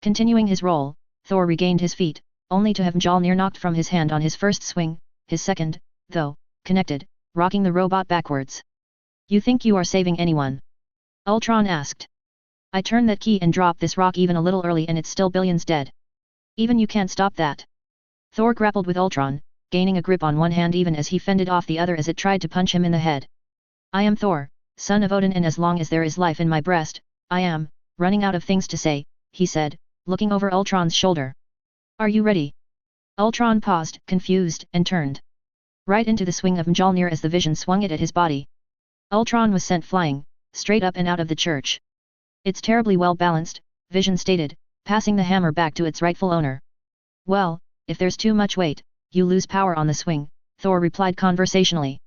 S1: Continuing his roll, Thor regained his feet, only to have Mjolnir knocked from his hand on his first swing, his second, though, connected, rocking the robot backwards. You think you are saving anyone? Ultron asked. I turned that key and dropped this rock even a little early and it's still billions dead. Even you can't stop that. Thor grappled with Ultron, gaining a grip on one hand even as he fended off the other as it tried to punch him in the head. I am Thor, son of Odin, and as long as there is life in my breast, I am, running out of things to say, he said, looking over Ultron's shoulder. Are you ready? Ultron paused, confused, and turned right into the swing of Mjolnir as the vision swung it at his body. Ultron was sent flying, straight up and out of the church. It's terribly well balanced, Vision stated, passing the hammer back to its rightful owner. Well, if there's too much weight, you lose power on the swing, Thor replied conversationally.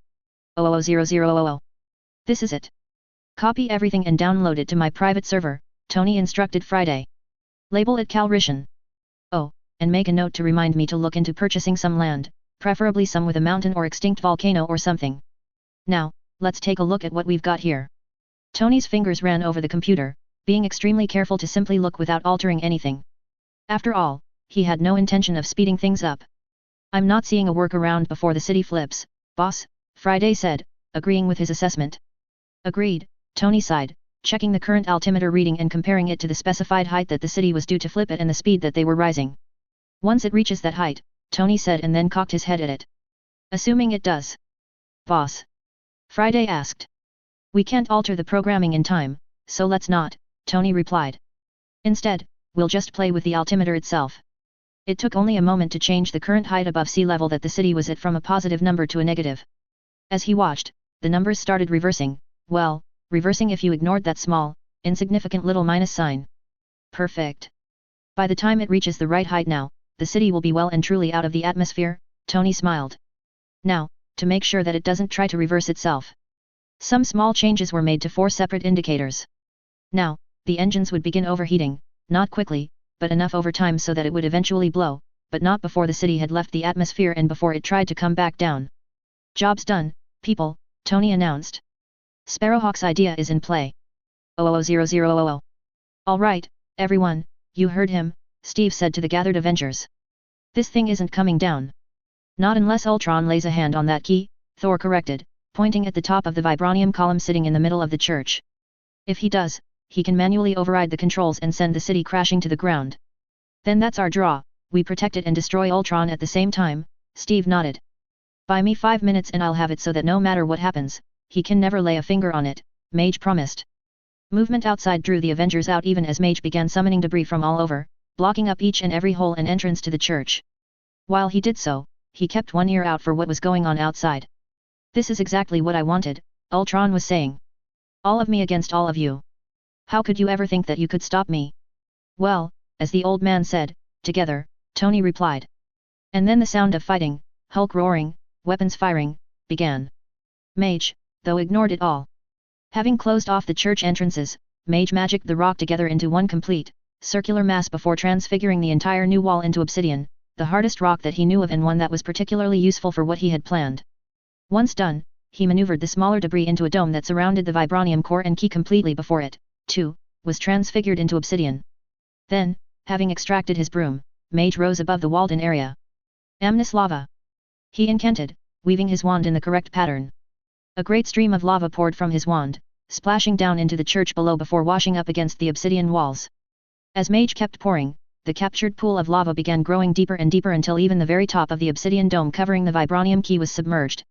S1: 000000. This is it. Copy everything and download it to my private server, Tony instructed Friday. Label it Calrissian. Oh, and make a note to remind me to look into purchasing some land, preferably some with a mountain or extinct volcano or something. Now, let's take a look at what we've got here. Tony's fingers ran over the computer, being extremely careful to simply look without altering anything. After all, he had no intention of speeding things up. I'm not seeing a workaround before the city flips, boss, Friday said, agreeing with his assessment. Agreed, Tony sighed, checking the current altimeter reading and comparing it to the specified height that the city was due to flip at and the speed that they were rising. Once it reaches that height, Tony said, and then cocked his head at it. Assuming it does. Boss? Friday asked. We can't alter the programming in time, so let's not, Tony replied. Instead, we'll just play with the altimeter itself. It took only a moment to change the current height above sea level that the city was at from a positive number to a negative. As he watched, the numbers started reversing, well, reversing if you ignored that small, insignificant little minus sign. Perfect. By the time it reaches the right height now, the city will be well and truly out of the atmosphere, Tony smiled. Now, to make sure that it doesn't try to reverse itself. Some small changes were made to 4 separate indicators. Now, the engines would begin overheating, not quickly, but enough over time so that it would eventually blow, but not before the city had left the atmosphere and before it tried to come back down. Job's done, people, Tony announced. Sparrowhawk's idea is in play. 000000. All right, everyone, you heard him, Steve said to the gathered Avengers. This thing isn't coming down. Not unless Ultron lays a hand on that key, Thor corrected, pointing at the top of the vibranium column sitting in the middle of the church. If he does, he can manually override the controls and send the city crashing to the ground. Then that's our draw, we protect it and destroy Ultron at the same time, Steve nodded. Buy me 5 minutes and I'll have it so that no matter what happens, he can never lay a finger on it, Mage promised. Movement outside drew the Avengers out even as Mage began summoning debris from all over, blocking up each and every hole and entrance to the church. While he did so, he kept one ear out for what was going on outside. "This is exactly what I wanted," Ultron was saying. "All of me against all of you. How could you ever think that you could stop me?" "Well," as the old man said, "together," Tony replied. And then the sound of fighting, Hulk roaring, weapons firing, began. Mage, though, ignored it all. Having closed off the church entrances, Mage magicked the rock together into one complete, circular mass before transfiguring the entire new wall into obsidian, the hardest rock that he knew of and one that was particularly useful for what he had planned. Once done, he maneuvered the smaller debris into a dome that surrounded the vibranium core and key completely before it, too, was transfigured into obsidian. Then, having extracted his broom, Mage rose above the walled-in area. "Amnis lava!" he incanted, weaving his wand in the correct pattern. A great stream of lava poured from his wand, splashing down into the church below before washing up against the obsidian walls. As Mage kept pouring, the captured pool of lava began growing deeper and deeper until even the very top of the obsidian dome covering the vibranium key was submerged.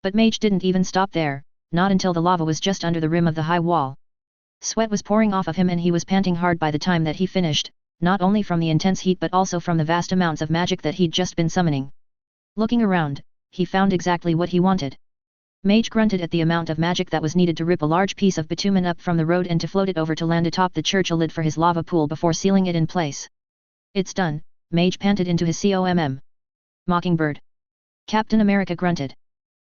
S1: But Mage didn't even stop there, not until the lava was just under the rim of the high wall. Sweat was pouring off of him and he was panting hard by the time that he finished, not only from the intense heat but also from the vast amounts of magic that he'd just been summoning. Looking around, he found exactly what he wanted. Mage grunted at the amount of magic that was needed to rip a large piece of bitumen up from the road and to float it over to land atop the church, a lid for his lava pool before sealing it in place. "It's done," Mage panted into his COMM. "Mockingbird." Captain America grunted.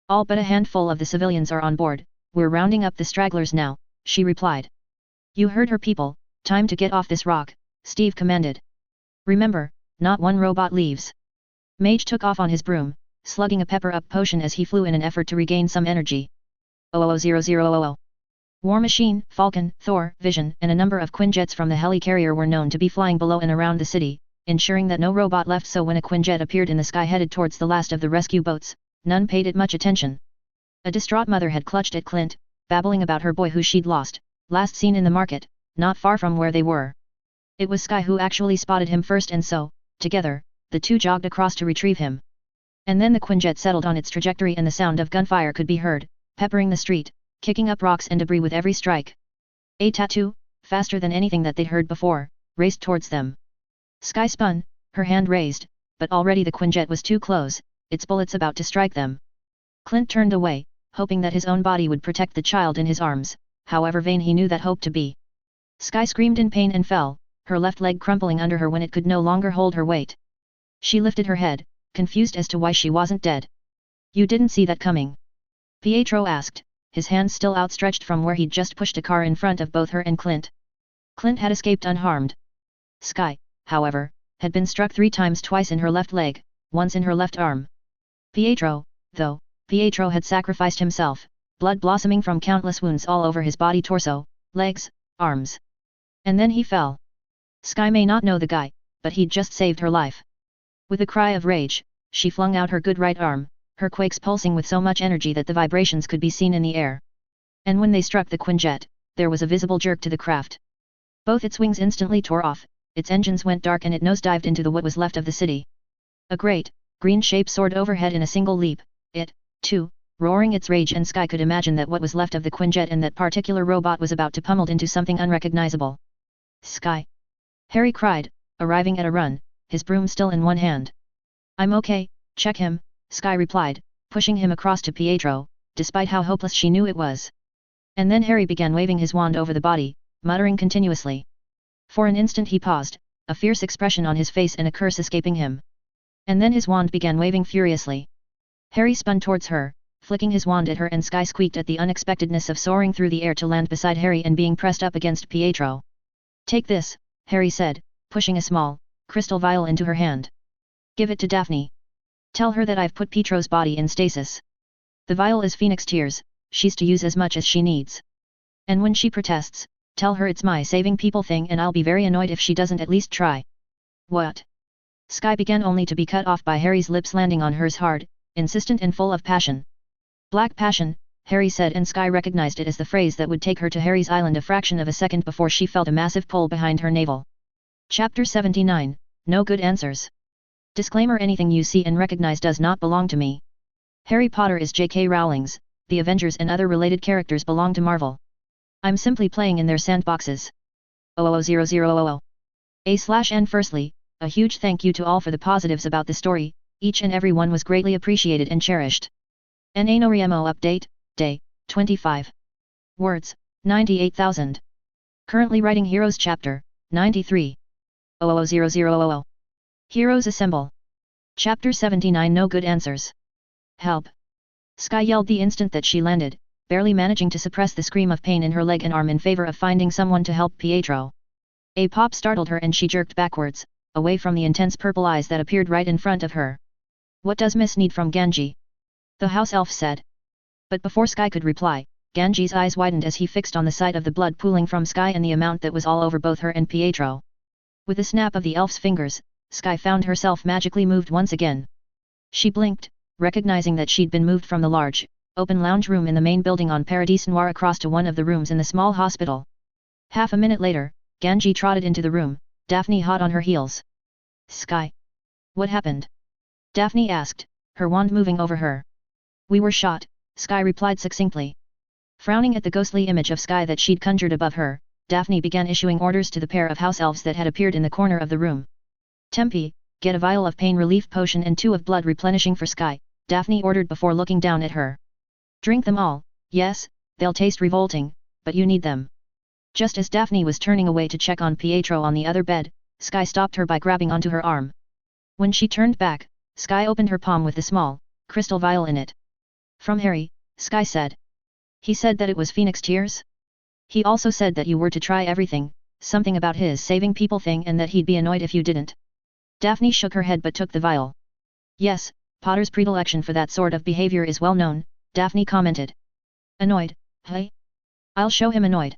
S1: "All but a handful of the civilians are on board, we're rounding up the stragglers now," she replied. "You heard her, people, time to get off this rock," Steve commanded. "Remember, not one robot leaves." Mage took off on his broom, slugging a pepper-up potion as he flew in an effort to regain some energy. 00000. War Machine, Falcon, Thor, Vision, and a number of Quinjets from the helicarrier were known to be flying below and around the city, ensuring that no robot left, so when a Quinjet appeared in the sky headed towards the last of the rescue boats, none paid it much attention. A distraught mother had clutched at Clint, babbling about her boy who she'd lost, last seen in the market, not far from where they were. It was Sky who actually spotted him first, and so, together, the two jogged across to retrieve him. And then the Quinjet settled on its trajectory and the sound of gunfire could be heard, peppering the street, kicking up rocks and debris with every strike. A tattoo, faster than anything that they'd heard before, raced towards them. Sky spun, her hand raised, but already the Quinjet was too close, its bullets about to strike them. Clint turned away, hoping that his own body would protect the child in his arms, however vain he knew that hope to be. Sky screamed in pain and fell, her left leg crumpling under her when it could no longer hold her weight. She lifted her head, confused as to why she wasn't dead. "You didn't see that coming?" Pietro asked, his hand still outstretched from where he'd just pushed a car in front of both her and Clint. Clint had escaped unharmed. Sky, however, had been struck 3 times, twice in her left leg, once in her left arm. Pietro had sacrificed himself, blood blossoming from countless wounds all over his body, torso, legs, arms. And then he fell. Sky may not know the guy, but he'd just saved her life. With a cry of rage, she flung out her good right arm, her quakes pulsing with so much energy that the vibrations could be seen in the air. And when they struck the Quinjet, there was a visible jerk to the craft. Both its wings instantly tore off, its engines went dark and it nosedived into what was left of the city. A great, green shape soared overhead in a single leap, it, too, roaring its rage, and Sky could imagine that what was left of the Quinjet and that particular robot was about to pummeled into something unrecognizable. "Sky!" Harry cried, arriving at a run, his broom still in one hand. "I'm okay, check him," Sky replied, pushing him across to Pietro, despite how hopeless she knew it was. And then Harry began waving his wand over the body, muttering continuously. For an instant he paused, a fierce expression on his face and a curse escaping him. And then his wand began waving furiously. Harry spun towards her, flicking his wand at her, and Sky squeaked at the unexpectedness of soaring through the air to land beside Harry and being pressed up against Pietro. "Take this," Harry said, pushing a small, crystal vial into her hand. "Give it to Daphne. Tell her that I've put Pietro's body in stasis. The vial is Phoenix Tears, she's to use as much as she needs. And when she protests, tell her it's my saving people thing, and I'll be very annoyed if she doesn't at least try." "What?" Sky began, only to be cut off by Harry's lips landing on hers hard, insistent and full of passion. "Black passion," Harry said, and Sky recognized it as the phrase that would take her to Harry's island a fraction of a second before she felt a massive pull behind her navel. Chapter 79, No Good Answers. Disclaimer: anything you see and recognize does not belong to me. Harry Potter is J.K. Rowling's, the Avengers and other related characters belong to Marvel. I'm simply playing in their sandboxes. 00000. A/N Firstly, a huge thank you to all for the positives about the story, each and every one was greatly appreciated and cherished. NaNoReMo Update, Day, 25. Words, 98,000. Currently writing Heroes Chapter, 93. 000000. Heroes Assemble. Chapter 79 No Good Answers. Help! Sky yelled the instant that she landed, barely managing to suppress the scream of pain in her leg and arm in favor of finding someone to help Pietro. A pop startled her and she jerked backwards, away from the intense purple eyes that appeared right in front of her. What does Miss need from Ganji? The house elf said. But before Sky could reply, Ganji's eyes widened as he fixed on the sight of the blood pooling from Sky and the amount that was all over both her and Pietro. With a snap of the elf's fingers, Sky found herself magically moved once again. She blinked, recognizing that she'd been moved from the large, open lounge room in the main building on Paradis Noir across to one of the rooms in the small hospital. Half a minute later, Ganji trotted into the room, Daphne hot on her heels. Sky. What happened? Daphne asked, her wand moving over her. We were shot, Sky replied succinctly. Frowning at the ghostly image of Sky that she'd conjured above her, Daphne began issuing orders to the pair of house elves that had appeared in the corner of the room. Tempi, get a vial of pain relief potion and 2 of blood replenishing for Sky, Daphne ordered before looking down at her. Drink them all, yes, they'll taste revolting, but you need them. Just as Daphne was turning away to check on Pietro on the other bed, Sky stopped her by grabbing onto her arm. When she turned back, Sky opened her palm with the small, crystal vial in it. From Harry, Sky said. He said that it was Phoenix Tears? He also said that you were to try everything, something about his saving people thing and that he'd be annoyed if you didn't. Daphne shook her head but took the vial. Yes, Potter's predilection for that sort of behavior is well known, Daphne commented. Annoyed, hey? I'll show him annoyed.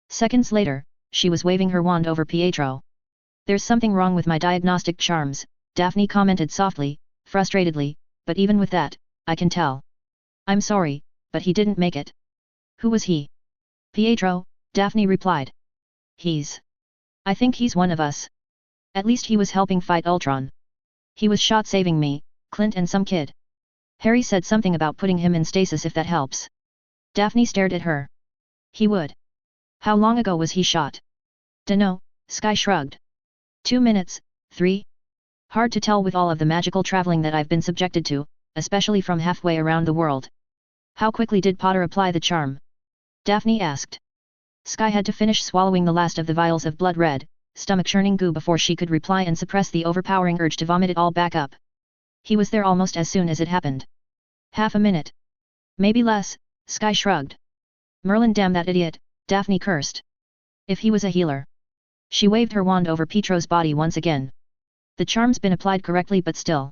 S1: Seconds later, she was waving her wand over Pietro. There's something wrong with my diagnostic charms, Daphne commented softly, frustratedly, but even with that, I can tell. I'm sorry, but he didn't make it. Who was he? Pietro, Daphne replied. I think he's one of us. At least he was helping fight Ultron. He was shot saving me, Clint and some kid. Harry said something about putting him in stasis if that helps. Daphne stared at her. He would. How long ago was he shot? Dunno, Sky shrugged. 2 minutes, 3? Hard to tell with all of the magical traveling that I've been subjected to, especially from halfway around the world. How quickly did Potter apply the charm? Daphne asked. Sky had to finish swallowing the last of the vials of blood-red, stomach-churning goo before she could reply and suppress the overpowering urge to vomit it all back up. He was there almost as soon as it happened. Half a minute. Maybe less, Sky shrugged. Merlin, damn that idiot, Daphne cursed. If he was a healer. She waved her wand over Pietro's body once again. The charm's been applied correctly but still.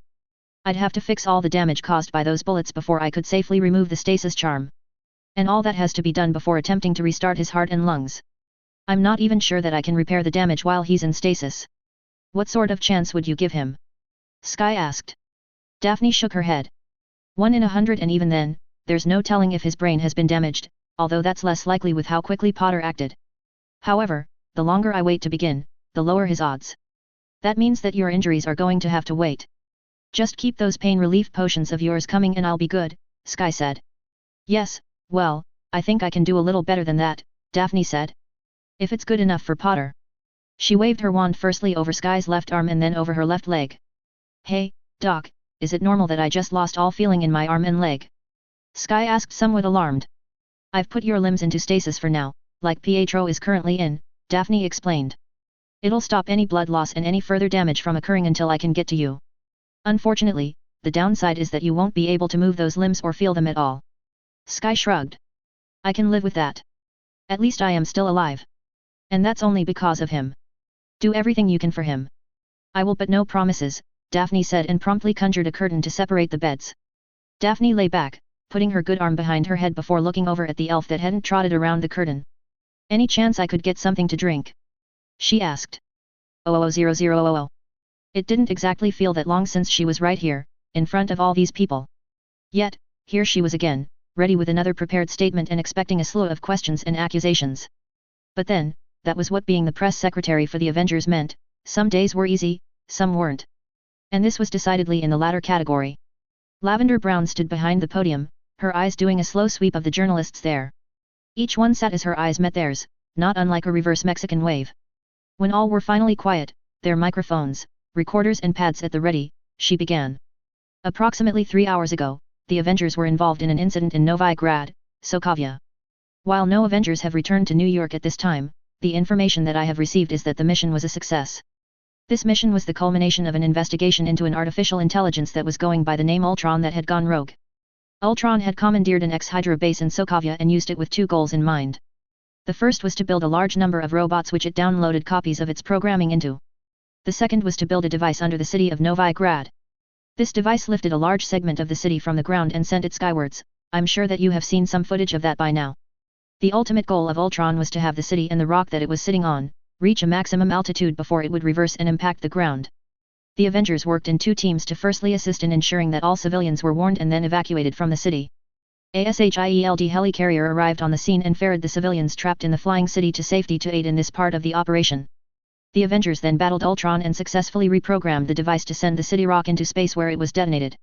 S1: I'd have to fix all the damage caused by those bullets before I could safely remove the stasis charm. And all that has to be done before attempting to restart his heart and lungs. I'm not even sure that I can repair the damage while he's in stasis. What sort of chance would you give him? Sky asked. Daphne shook her head. 1 in 100, and even then, there's no telling if his brain has been damaged, although that's less likely with how quickly Potter acted. However, the longer I wait to begin, the lower his odds. That means that your injuries are going to have to wait. Just keep those pain relief potions of yours coming and I'll be good, Sky said. Yes, well, I think I can do a little better than that, Daphne said. If it's good enough for Potter. She waved her wand firstly over Sky's left arm and then over her left leg. Hey, Doc, is it normal that I just lost all feeling in my arm and leg? Sky asked, somewhat alarmed. I've put your limbs into stasis for now, like Pietro is currently in, Daphne explained. It'll stop any blood loss and any further damage from occurring until I can get to you. Unfortunately, the downside is that you won't be able to move those limbs or feel them at all. Sky shrugged. I can live with that. At least I am still alive. And that's only because of him. Do everything you can for him. I will, but no promises, Daphne said and promptly conjured a curtain to separate the beds. Daphne lay back, putting her good arm behind her head before looking over at the elf that hadn't trotted around the curtain. Any chance I could get something to drink? She asked. 000000. It didn't exactly feel that long since she was right here, in front of all these people. Yet, here she was again, ready with another prepared statement and expecting a slew of questions and accusations. But then, that was what being the press secretary for the Avengers meant, some days were easy, some weren't. And this was decidedly in the latter category. Lavender Brown stood behind the podium, her eyes doing a slow sweep of the journalists there. Each one sat as her eyes met theirs, not unlike a reverse Mexican wave. When all were finally quiet, their microphones, recorders and pads at the ready, she began. Approximately 3 hours ago, the Avengers were involved in an incident in Novi Grad, Sokovia. While no Avengers have returned to New York at this time, the information that I have received is that the mission was a success. This mission was the culmination of an investigation into an artificial intelligence that was going by the name Ultron that had gone rogue. Ultron had commandeered an ex-Hydra base in Sokovia and used it with 2 goals in mind. The first was to build a large number of robots which it downloaded copies of its programming into. The second was to build a device under the city of Novi Grad. This device lifted a large segment of the city from the ground and sent it skywards. I'm sure that you have seen some footage of that by now. The ultimate goal of Ultron was to have the city and the rock that it was sitting on reach a maximum altitude before it would reverse and impact the ground. The Avengers worked in 2 teams to firstly assist in ensuring that all civilians were warned and then evacuated from the city. A SHIELD helicarrier arrived on the scene and ferried the civilians trapped in the flying city to safety to aid in this part of the operation. The Avengers then battled Ultron and successfully reprogrammed the device to send the city rock into space where it was detonated.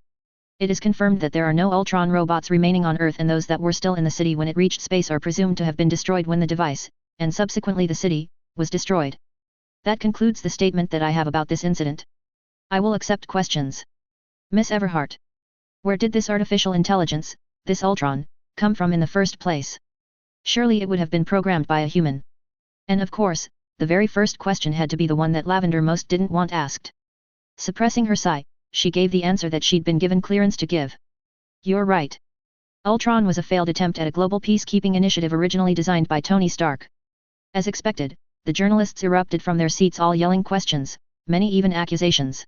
S1: It is confirmed that there are no Ultron robots remaining on Earth, and those that were still in the city when it reached space are presumed to have been destroyed when the device, and subsequently the city, was destroyed. That concludes the statement that I have about this incident. I will accept questions. Miss Everhart. Where did this artificial intelligence, this Ultron, come from in the first place? Surely it would have been programmed by a human. And of course, the very first question had to be the one that Lavender most didn't want asked. Suppressing her sigh, she gave the answer that she'd been given clearance to give. You're right. Ultron was a failed attempt at a global peacekeeping initiative originally designed by Tony Stark. As expected, the journalists erupted from their seats, all yelling questions, many even accusations.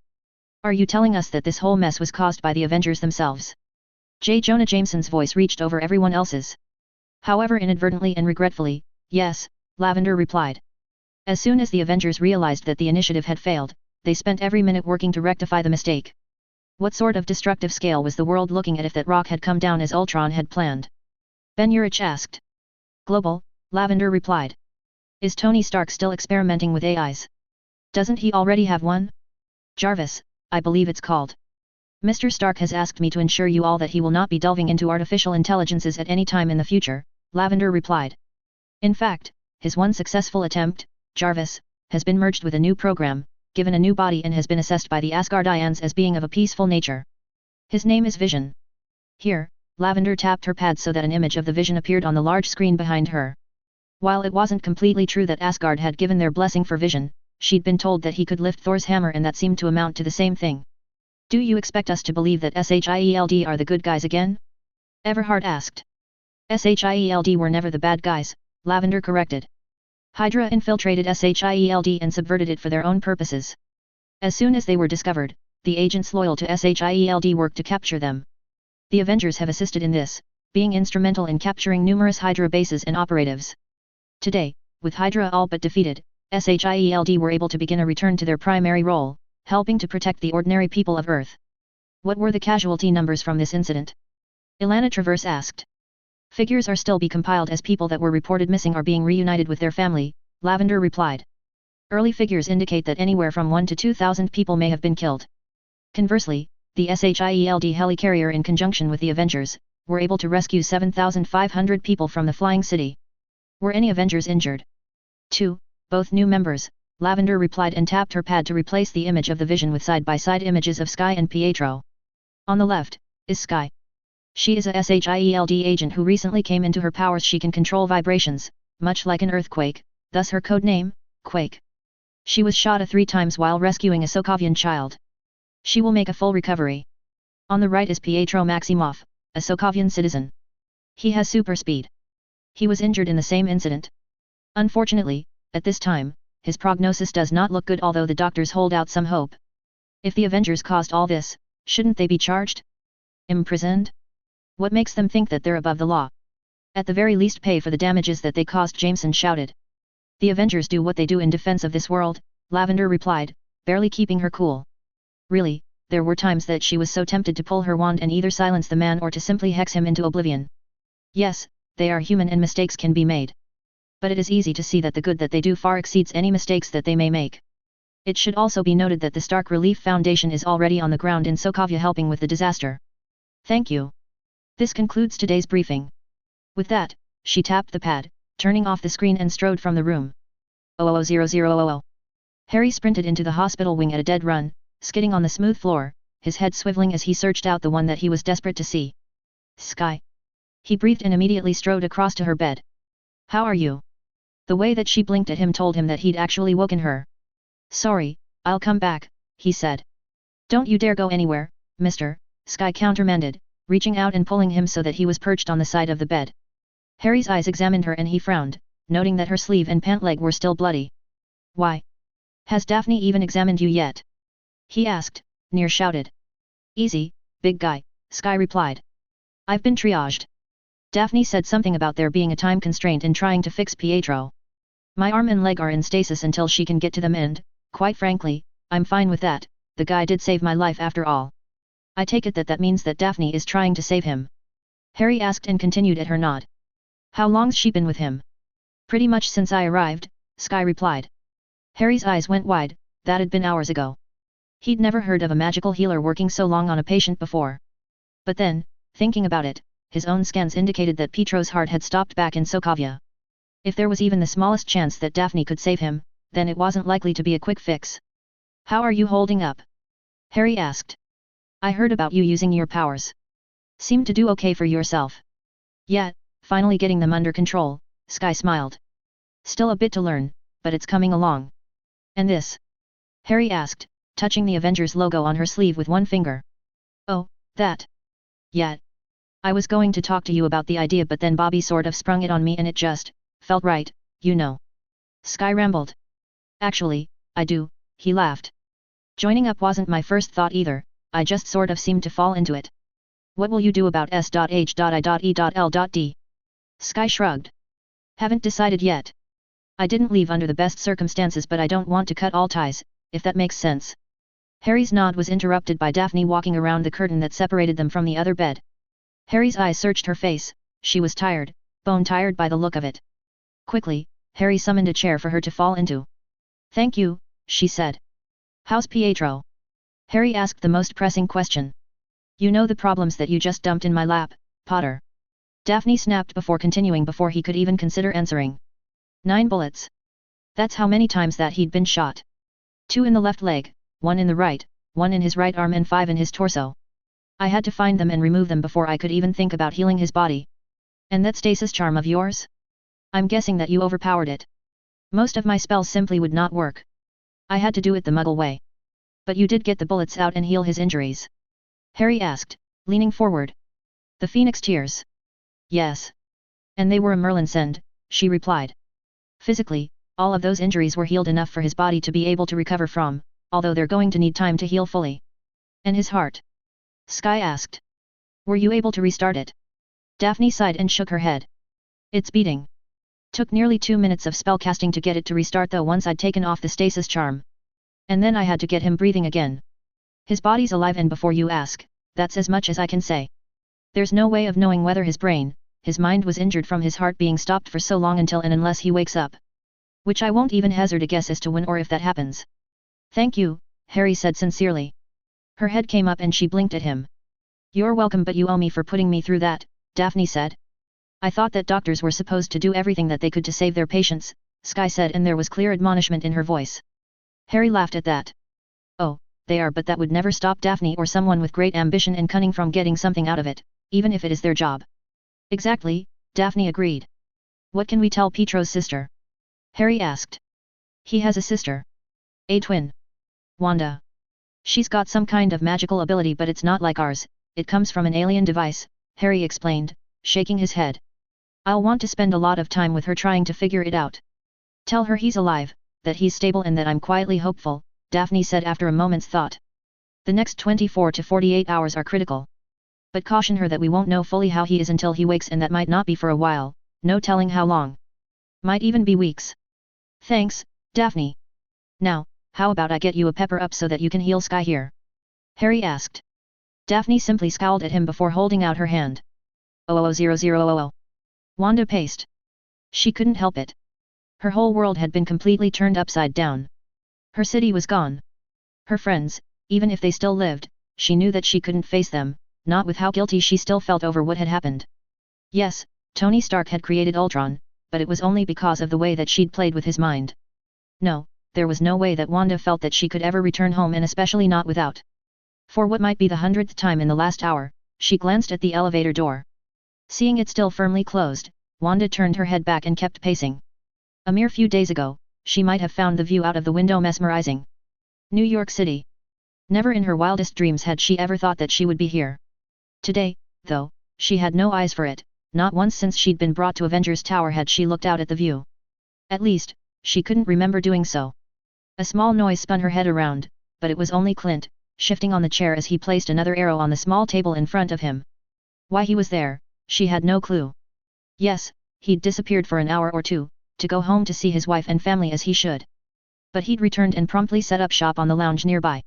S1: Are you telling us that this whole mess was caused by the Avengers themselves? J. Jonah Jameson's voice reached over everyone else's. However, inadvertently and regretfully, yes, Lavender replied. As soon as the Avengers realized that the initiative had failed, they spent every minute working to rectify the mistake. What sort of destructive scale was the world looking at if that rock had come down as Ultron had planned? Ben Urich asked. Global, Lavender replied. Is Tony Stark still experimenting with AIs? Doesn't he already have one? Jarvis, I believe it's called. Mr. Stark has asked me to ensure you all that he will not be delving into artificial intelligences at any time in the future, Lavender replied. In fact, his one successful attempt, Jarvis, has been merged with a new program, given a new body, and has been assessed by the Asgardians as being of a peaceful nature. His name is Vision. Here, Lavender tapped her pad so that an image of the Vision appeared on the large screen behind her. While it wasn't completely true that Asgard had given their blessing for Vision, she'd been told that he could lift Thor's hammer, and that seemed to amount to the same thing. Do you expect us to believe that SHIELD are the good guys again? Everhart asked. SHIELD were never the bad guys, Lavender corrected. Hydra infiltrated SHIELD and subverted it for their own purposes. As soon as they were discovered, the agents loyal to SHIELD worked to capture them. The Avengers have assisted in this, being instrumental in capturing numerous Hydra bases and operatives. Today, with Hydra all but defeated, SHIELD were able to begin a return to their primary role, helping to protect the ordinary people of Earth. What were the casualty numbers from this incident? Ilana Traverse asked. Figures are still being compiled as people that were reported missing are being reunited with their family, Lavender replied. Early figures indicate that anywhere from 1 to 2,000 people may have been killed. Conversely, the SHIELD helicarrier in conjunction with the Avengers, were able to rescue 7,500 people from the flying city. Were any Avengers injured? 2, both new members, Lavender replied and tapped her pad to replace the image of the Vision with side-by-side images of Sky and Pietro. On the left, is Sky. She is a SHIELD agent who recently came into her powers. She can control vibrations, much like an earthquake, thus her code name, Quake. She was shot 3 times while rescuing a Sokovian child. She will make a full recovery. On the right is Pietro Maximoff, a Sokovian citizen. He has super speed. He was injured in the same incident. Unfortunately, at this time, his prognosis does not look good, although the doctors hold out some hope. If the Avengers caused all this, shouldn't they be charged? Imprisoned? What makes them think that they're above the law? At the very least pay for the damages that they caused, Jameson shouted. The Avengers do what they do in defense of this world, Lavender replied, barely keeping her cool. Really, there were times that she was so tempted to pull her wand and either silence the man or to simply hex him into oblivion. Yes, they are human and mistakes can be made. But it is easy to see that the good that they do far exceeds any mistakes that they may make. It should also be noted that the Stark Relief Foundation is already on the ground in Sokovia helping with the disaster. Thank you. This concludes today's briefing. With that, she tapped the pad, turning off the screen and strode from the room. 00000. Harry sprinted into the hospital wing at a dead run, skidding on the smooth floor, his head swiveling as he searched out the one that he was desperate to see. Sky. He breathed and immediately strode across to her bed. How are you? The way that she blinked at him told him that he'd actually woken her. Sorry, I'll come back, he said. Don't you dare go anywhere, mister, Sky countermanded, reaching out and pulling him so that he was perched on the side of the bed. Harry's eyes examined her and he frowned, noting that her sleeve and pant leg were still bloody. Why? Has Daphne even examined you yet? He asked, near shouted. Easy, big guy, Sky replied. I've been triaged. Daphne said something about there being a time constraint in trying to fix Pietro. My arm and leg are in stasis until she can get to them and, quite frankly, I'm fine with that, the guy did save my life after all. I take it that that means that Daphne is trying to save him. Harry asked and continued at her nod. How long's she been with him? Pretty much since I arrived, Sky replied. Harry's eyes went wide, that had been hours ago. He'd never heard of a magical healer working so long on a patient before. But then, thinking about it, his own scans indicated that Pietro's heart had stopped back in Sokovia. If there was even the smallest chance that Daphne could save him, then it wasn't likely to be a quick fix. How are you holding up? Harry asked. I heard about you using your powers. Seemed to do okay for yourself. Yeah, finally getting them under control, Sky smiled. Still a bit to learn, but it's coming along. And this? Harry asked, touching the Avengers logo on her sleeve with one finger. Oh, that. Yeah. I was going to talk to you about the idea but then Bobby sort of sprung it on me and it just felt right, you know. Sky rambled. Actually, I do, he laughed. Joining up wasn't my first thought either, I just sort of seemed to fall into it. What will you do about S.H.I.E.L.D? Sky shrugged. Haven't decided yet. I didn't leave under the best circumstances but I don't want to cut all ties, if that makes sense. Harry's nod was interrupted by Daphne walking around the curtain that separated them from the other bed. Harry's eyes searched her face, she was tired, bone-tired by the look of it. Quickly, Harry summoned a chair for her to fall into. Thank you, she said. How's Pietro? Harry asked the most pressing question. You know the problems that you just dumped in my lap, Potter. Daphne snapped before continuing before he could even consider answering. 9 bullets. That's how many times that he'd been shot. 2 in the left leg, 1 in the right, 1 in his right arm and 5 in his torso. I had to find them and remove them before I could even think about healing his body. And that stasis charm of yours? I'm guessing that you overpowered it. Most of my spells simply would not work. I had to do it the Muggle way. But you did get the bullets out and heal his injuries? Harry asked, leaning forward. The Phoenix Tears. Yes. And they were a Merlin send, she replied. Physically, all of those injuries were healed enough for his body to be able to recover from, although they're going to need time to heal fully. And his heart? Sky asked. Were you able to restart it? Daphne sighed and shook her head. It's beating. Took nearly 2 minutes of spellcasting to get it to restart though once I'd taken off the stasis charm. And then I had to get him breathing again. His body's alive and before you ask, that's as much as I can say. There's no way of knowing whether his brain, his mind was injured from his heart being stopped for so long until and unless he wakes up. Which I won't even hazard a guess as to when or if that happens. Thank you, Harry said sincerely. Her head came up and she blinked at him. You're welcome but you owe me for putting me through that, Daphne said. I thought that doctors were supposed to do everything that they could to save their patients, Sky said and there was clear admonishment in her voice. Harry laughed at that. Oh, they are but that would never stop Daphne or someone with great ambition and cunning from getting something out of it, even if it is their job. Exactly, Daphne agreed. What can we tell Pietro's sister? Harry asked. He has a sister. A twin. Wanda. She's got some kind of magical ability but it's not like ours, it comes from an alien device, Harry explained, shaking his head. I'll want to spend a lot of time with her trying to figure it out. Tell her he's alive, that he's stable and that I'm quietly hopeful, Daphne said after a moment's thought. The next 24 to 48 hours are critical. But caution her that we won't know fully how he is until he wakes and that might not be for a while, no telling how long. Might even be weeks. Thanks, Daphne. Now, how about I get you a pepper up so that you can heal Sky here? Harry asked. Daphne simply scowled at him before holding out her hand. 00000. Wanda paced. She couldn't help it. Her whole world had been completely turned upside down. Her city was gone. Her friends, even if they still lived, she knew that she couldn't face them, not with how guilty she still felt over what had happened. Yes, Tony Stark had created Ultron, but it was only because of the way that she'd played with his mind. No, there was no way that Wanda felt that she could ever return home, and especially not without. For what might be the 100th time in the last hour, she glanced at the elevator door. Seeing it still firmly closed, Wanda turned her head back and kept pacing. A mere few days ago, she might have found the view out of the window mesmerizing. New York City. Never in her wildest dreams had she ever thought that she would be here. Today, though, she had no eyes for it, not once since she'd been brought to Avengers Tower had she looked out at the view. At least, she couldn't remember doing so. A small noise spun her head around, but it was only Clint, shifting on the chair as he placed another arrow on the small table in front of him. Why he was there, she had no clue. Yes, he'd disappeared for an hour or two, to go home to see his wife and family as he should. But he'd returned and promptly set up shop on the lounge nearby.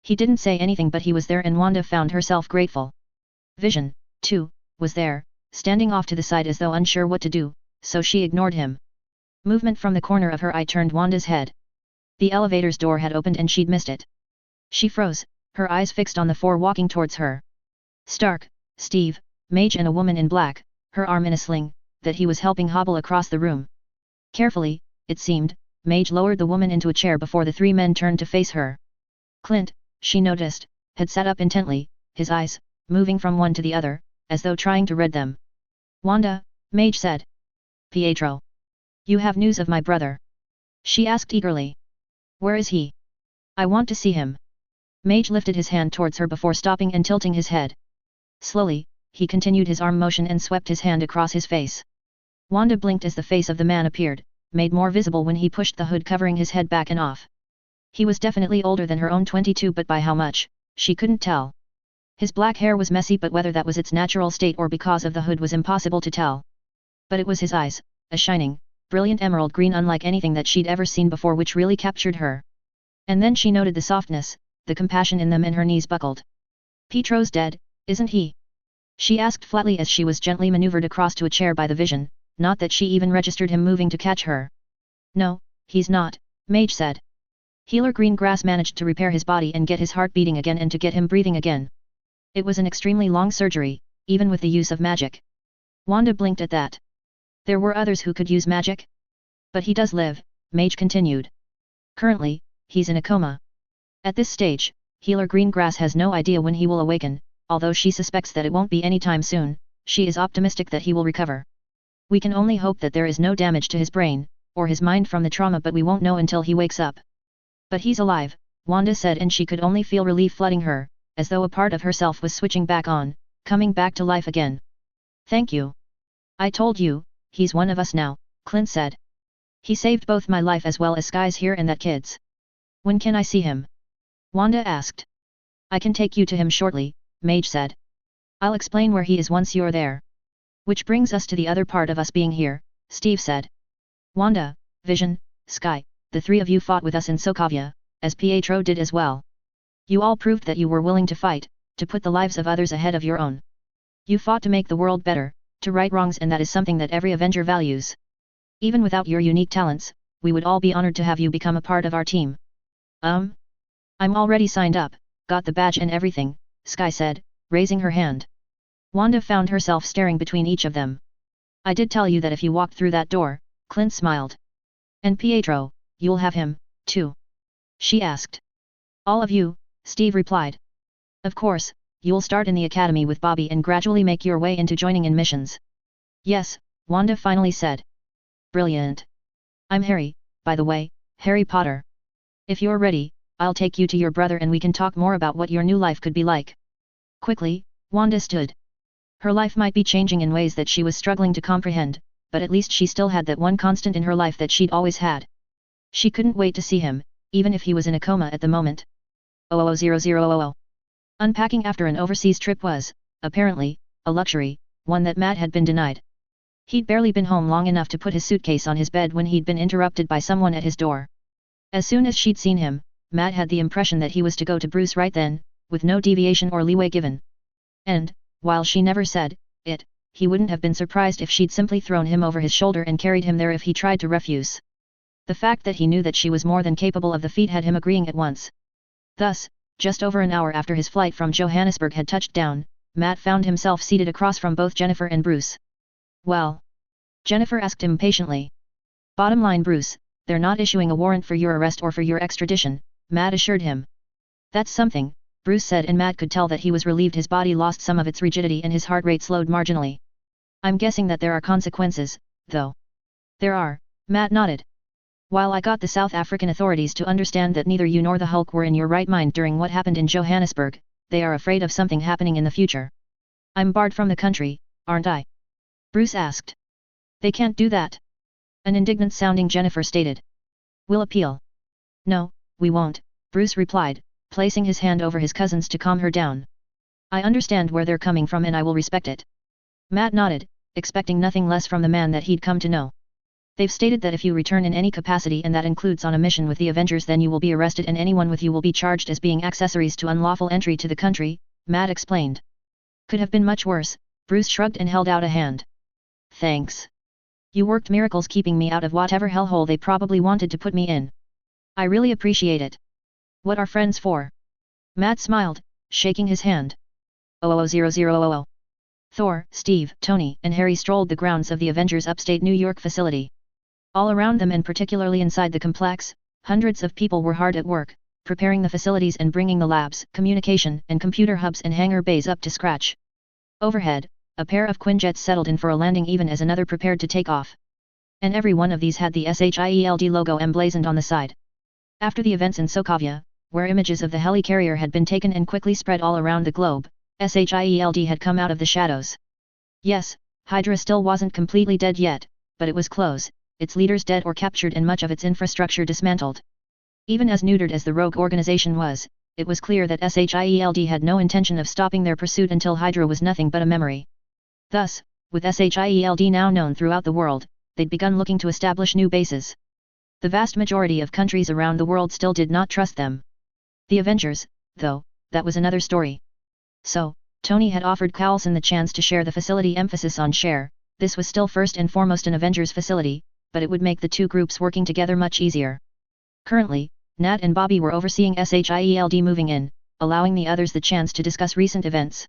S1: He didn't say anything, but he was there, and Wanda found herself grateful. Vision, too, was there, standing off to the side as though unsure what to do, so she ignored him. Movement from the corner of her eye turned Wanda's head. The elevator's door had opened and she'd missed it. She froze, her eyes fixed on the four walking towards her. Stark, Steve, Mage and a woman in black, her arm in a sling, that he was helping hobble across the room. Carefully, it seemed, Mage lowered the woman into a chair before the three men turned to face her. Clint, she noticed, had sat up intently, his eyes, moving from one to the other, as though trying to read them. Wanda, Mage said. Pietro. You have news of my brother? She asked eagerly. Where is he? I want to see him. Mage lifted his hand towards her before stopping and tilting his head. Slowly, he continued his arm motion and swept his hand across his face. Wanda blinked as the face of the man appeared, made more visible when he pushed the hood covering his head back and off. He was definitely older than her own 22, but by how much, she couldn't tell. His black hair was messy, but whether that was its natural state or because of the hood was impossible to tell. But it was his eyes, a shining, brilliant emerald green unlike anything that she'd ever seen before, which really captured her. And then she noted the softness, the compassion in them, and her knees buckled. Pietro's dead, isn't he? She asked flatly as she was gently maneuvered across to a chair by the Vision, not that she even registered him moving to catch her. No, he's not, Mage said. Healer Greengrass managed to repair his body and get his heart beating again and to get him breathing again. It was an extremely long surgery, even with the use of magic. Wanda blinked at that. There were others who could use magic? But he does live, Mage continued. Currently, he's in a coma. At this stage, Healer Greengrass has no idea when he will awaken, although she suspects that it won't be anytime soon. She is optimistic that he will recover. We can only hope that there is no damage to his brain, or his mind from the trauma, but we won't know until he wakes up. But he's alive, Wanda said, and she could only feel relief flooding her, as though a part of herself was switching back on, coming back to life again. Thank you. I told you, he's one of us now, Clint said. He saved both my life as well as Sky's here and that kid's. When can I see him? Wanda asked. I can take you to him shortly, Mage said. I'll explain where he is once you're there. Which brings us to the other part of us being here, Steve said. Wanda, Vision, Sky, the three of you fought with us in Sokovia, as Pietro did as well. You all proved that you were willing to fight, to put the lives of others ahead of your own. You fought to make the world better, to right wrongs, and that is something that every Avenger values. Even without your unique talents, we would all be honored to have you become a part of our team. I'm already signed up, got the badge and everything, Sky said, raising her hand. Wanda found herself staring between each of them. I did tell you that if you walked through that door, Clint smiled. And Pietro, you'll have him, too? She asked. All of you, Steve replied. Of course, you'll start in the academy with Bobby and gradually make your way into joining in missions. Yes, Wanda finally said. Brilliant. I'm Harry, by the way, Harry Potter. If you're ready, I'll take you to your brother and we can talk more about what your new life could be like. Quickly, Wanda stood. Her life might be changing in ways that she was struggling to comprehend, but at least she still had that one constant in her life that she'd always had. She couldn't wait to see him, even if he was in a coma at the moment. 00000. Unpacking after an overseas trip was, apparently, a luxury, one that Matt had been denied. He'd barely been home long enough to put his suitcase on his bed when he'd been interrupted by someone at his door. As soon as she'd seen him, Matt had the impression that he was to go to Bruce right then, with no deviation or leeway given. And, while she never said it, he wouldn't have been surprised if she'd simply thrown him over his shoulder and carried him there if he tried to refuse. The fact that he knew that she was more than capable of the feat had him agreeing at once. Thus, just over an hour after his flight from Johannesburg had touched down, Matt found himself seated across from both Jennifer and Bruce. Well? Jennifer asked impatiently. Bottom line, Bruce, they're not issuing a warrant for your arrest or for your extradition, Matt assured him. That's something, Bruce said, and Matt could tell that he was relieved. His body lost some of its rigidity and his heart rate slowed marginally. I'm guessing that there are consequences, though. There are, Matt nodded. While I got the South African authorities to understand that neither you nor the Hulk were in your right mind during what happened in Johannesburg, they are afraid of something happening in the future. I'm barred from the country, aren't I? Bruce asked. They can't do that. An indignant-sounding Jennifer stated. We'll appeal. No, we won't, Bruce replied, placing his hand over his cousin's to calm her down. I understand where they're coming from and I will respect it. Matt nodded, expecting nothing less from the man that he'd come to know. They've stated that if you return in any capacity, and that includes on a mission with the Avengers, then you will be arrested and anyone with you will be charged as being accessories to unlawful entry to the country, Matt explained. Could have been much worse, Bruce shrugged and held out a hand. Thanks. You worked miracles keeping me out of whatever hellhole they probably wanted to put me in. I really appreciate it. What are friends for? Matt smiled, shaking his hand. 000000. Thor, Steve, Tony, and Harry strolled the grounds of the Avengers' upstate New York facility. All around them, and particularly inside the complex, hundreds of people were hard at work, preparing the facilities and bringing the labs, communication, and computer hubs and hangar bays up to scratch. Overhead, a pair of Quinjets settled in for a landing even as another prepared to take off. And every one of these had the SHIELD logo emblazoned on the side. After the events in Sokovia, where images of the helicarrier had been taken and quickly spread all around the globe, SHIELD had come out of the shadows. Yes, Hydra still wasn't completely dead yet, but it was close, its leaders dead or captured and much of its infrastructure dismantled. Even as neutered as the rogue organization was, it was clear that SHIELD had no intention of stopping their pursuit until Hydra was nothing but a memory. Thus, with SHIELD now known throughout the world, they'd begun looking to establish new bases. The vast majority of countries around the world still did not trust them. The Avengers, though, that was another story. So, Tony had offered Coulson the chance to share the facility. Emphasis on share. This was still first and foremost an Avengers facility, but it would make the two groups working together much easier. Currently, Nat and Bobby were overseeing SHIELD moving in, allowing the others the chance to discuss recent events.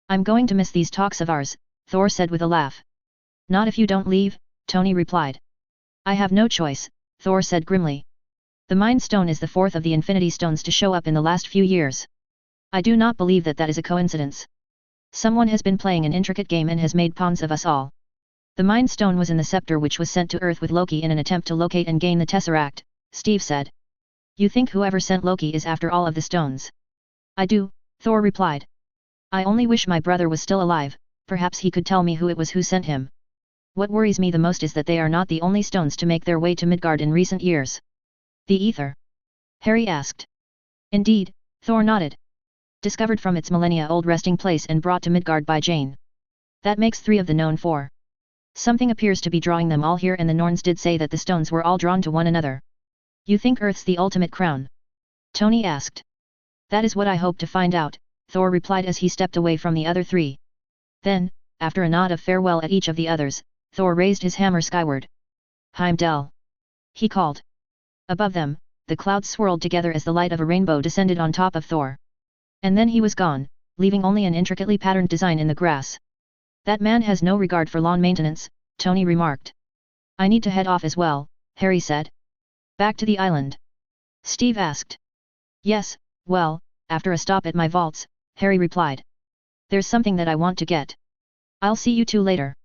S1: I'm going to miss these talks of ours, Thor said with a laugh. Not if you don't leave, Tony replied. I have no choice, Thor said grimly. The Mind Stone is the fourth of the Infinity Stones to show up in the last few years. I do not believe that that is a coincidence. Someone has been playing an intricate game and has made pawns of us all. The Mind Stone was in the scepter which was sent to Earth with Loki in an attempt to locate and gain the Tesseract, Steve said. You think whoever sent Loki is after all of the stones? I do, Thor replied. I only wish my brother was still alive, perhaps he could tell me who it was who sent him. What worries me the most is that they are not the only stones to make their way to Midgard in recent years. The ether? Harry asked. Indeed, Thor nodded. Discovered from its millennia-old resting place and brought to Midgard by Jane. That makes 3 of the known 4. Something appears to be drawing them all here, and the Norns did say that the stones were all drawn to one another. You think Earth's the ultimate crown? Tony asked. That is what I hope to find out, Thor replied as he stepped away from the other 3. Then, after a nod of farewell at each of the others, Thor raised his hammer skyward. Heimdall! He called. Above them, the clouds swirled together as the light of a rainbow descended on top of Thor. And then he was gone, leaving only an intricately patterned design in the grass. That man has no regard for lawn maintenance, Tony remarked. I need to head off as well, Harry said. Back to the island? Steve asked. Yes, well, after a stop at my vaults, Harry replied. There's something that I want to get. I'll see you two later.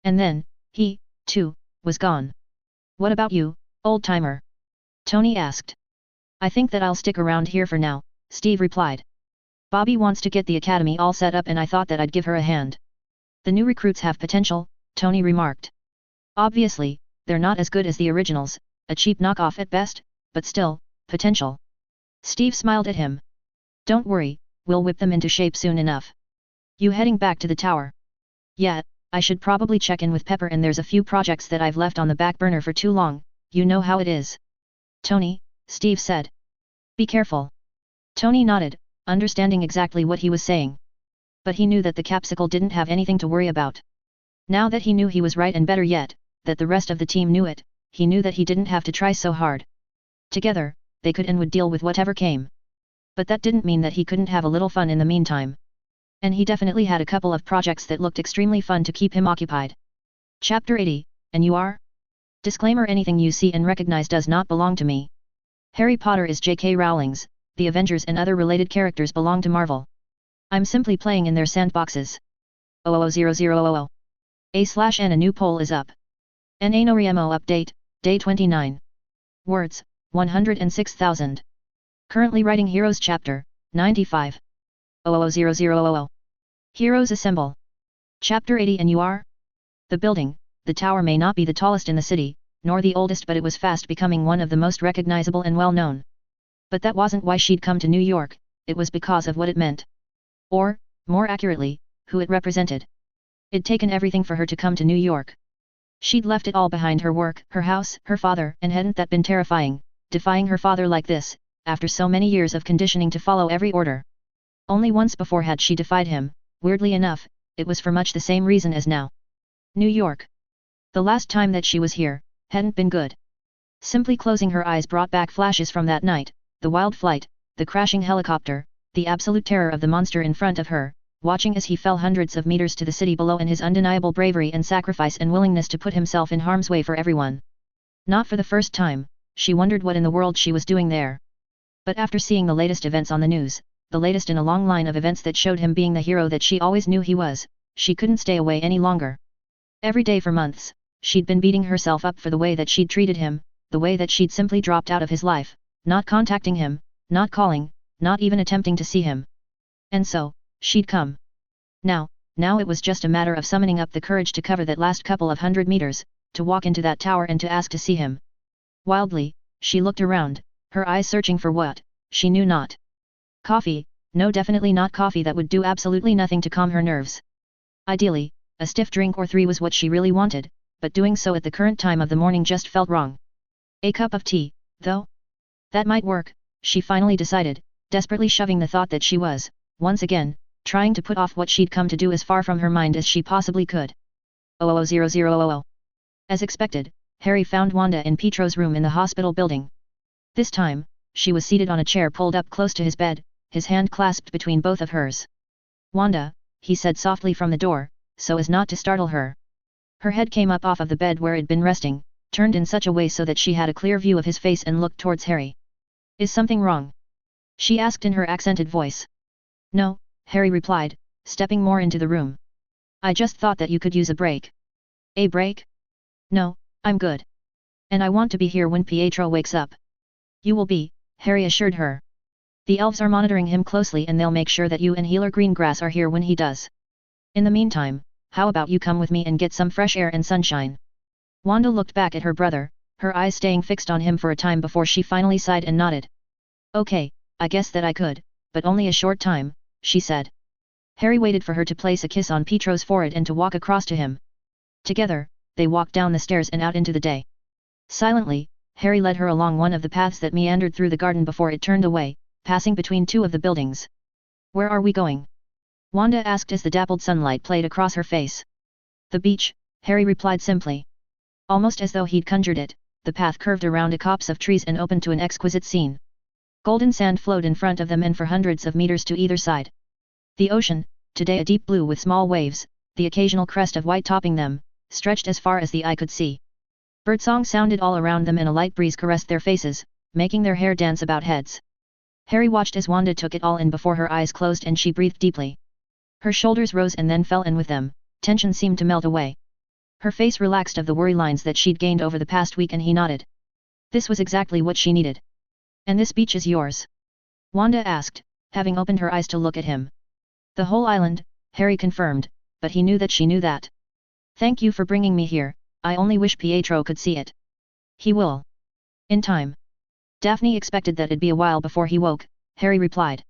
S1: And then, he, too, was gone. What about you, old-timer? Tony asked. I think that I'll stick around here for now, Steve replied. Bobby wants to get the academy all set up and I thought that I'd give her a hand. The new recruits have potential, Tony remarked. Obviously, they're not as good as the originals, a cheap knockoff at best, but still, potential. Steve smiled at him. Don't worry, we'll whip them into shape soon enough. You heading back to the tower? Yeah, I should probably check in with Pepper, and there's a few projects that I've left on the back burner for too long, you know how it is. Tony, Steve said. Be careful. Tony nodded, understanding exactly what he was saying. But he knew that the Capsicle didn't have anything to worry about. Now that he knew he was right, and better yet, that the rest of the team knew it, he knew that he didn't have to try so hard. Together, they could and would deal with whatever came. But that didn't mean that he couldn't have a little fun in the meantime. And he definitely had a couple of projects that looked extremely fun to keep him occupied. Chapter 80, and you are? Disclaimer: anything you see and recognize does not belong to me. Harry Potter is J.K. Rowling's, the Avengers and other related characters belong to Marvel. I'm simply playing in their sandboxes. 00000. A/N. A new poll is up. NaNoReMo update, day 29. Words, 106,000. Currently writing Heroes chapter, 95. 00000. Heroes assemble. Chapter 80. And you are? The building, the tower may not be the tallest in the city, nor the oldest, but it was fast becoming one of the most recognizable and well-known. But that wasn't why she'd come to New York, it was because of what it meant. Or, more accurately, who it represented. It'd taken everything for her to come to New York. She'd left it all behind: her work, her house, her father, and hadn't that been terrifying, defying her father like this, after so many years of conditioning to follow every order. Only once before had she defied him, weirdly enough, it was for much the same reason as now. New York. The last time that she was here, hadn't been good. Simply closing her eyes brought back flashes from that night, the wild flight, the crashing helicopter, the absolute terror of the monster in front of her, watching as he fell hundreds of meters to the city below, and his undeniable bravery and sacrifice and willingness to put himself in harm's way for everyone. Not for the first time, she wondered what in the world she was doing there. But after seeing the latest events on the news, the latest in a long line of events that showed him being the hero that she always knew he was, she couldn't stay away any longer. Every day for months, she'd been beating herself up for the way that she'd treated him, the way that she'd simply dropped out of his life, not contacting him, not calling, not even attempting to see him. And so, she'd come. Now it was just a matter of summoning up the courage to cover that last couple of 100 meters, to walk into that tower and to ask to see him. Wildly, she looked around, her eyes searching for what, she knew not. Coffee? No, definitely not coffee. That would do absolutely nothing to calm her nerves. Ideally, a stiff drink or three was what she really wanted, but doing so at the current time of the morning just felt wrong. A cup of tea, though? That might work, she finally decided, desperately shoving the thought that she was, once again, trying to put off what she'd come to do as far from her mind as she possibly could. 00000. As expected, Harry found Wanda in Pietro's room in the hospital building. This time, she was seated on a chair pulled up close to his bed, his hand clasped between both of hers. "Wanda," he said softly from the door, so as not to startle her. Her head came up off of the bed where it'd been resting, turned in such a way so that she had a clear view of his face, and looked towards Harry. "Is something wrong?" she asked in her accented voice. "No," Harry replied, stepping more into the room. "I just thought that you could use a break." "A break?" "No, I'm good. And I want to be here when Pietro wakes up." "You will be," Harry assured her. "The elves are monitoring him closely, and they'll make sure that you and Healer Greengrass are here when he does. In the meantime, how about you come with me and get some fresh air and sunshine?" Wanda looked back at her brother, her eyes staying fixed on him for a time before she finally sighed and nodded. "Okay, I guess that I could, but only a short time," she said. Harry waited for her to place a kiss on Pietro's forehead and to walk across to him. Together, they walked down the stairs and out into the day. Silently, Harry led her along one of the paths that meandered through the garden before it turned away, passing between two of the buildings. "Where are we going?" Wanda asked as the dappled sunlight played across her face. "The beach," Harry replied simply. Almost as though he'd conjured it, the path curved around a copse of trees and opened to an exquisite scene. Golden sand flowed in front of them and for hundreds of meters to either side. The ocean, today a deep blue with small waves, the occasional crest of white topping them, stretched as far as the eye could see. Birdsong sounded all around them and a light breeze caressed their faces, making their hair dance about heads. Harry watched as Wanda took it all in before her eyes closed and she breathed deeply. Her shoulders rose and then fell, and with them, tension seemed to melt away. Her face relaxed of the worry lines that she'd gained over the past week, and he nodded. This was exactly what she needed. "And this beach is yours?" Wanda asked, having opened her eyes to look at him. "The whole island," Harry confirmed, but he knew that she knew that. "Thank you for bringing me here, I only wish Pietro could see it." "He will. In time." Daphne expected that it'd be a while before he woke, Harry replied.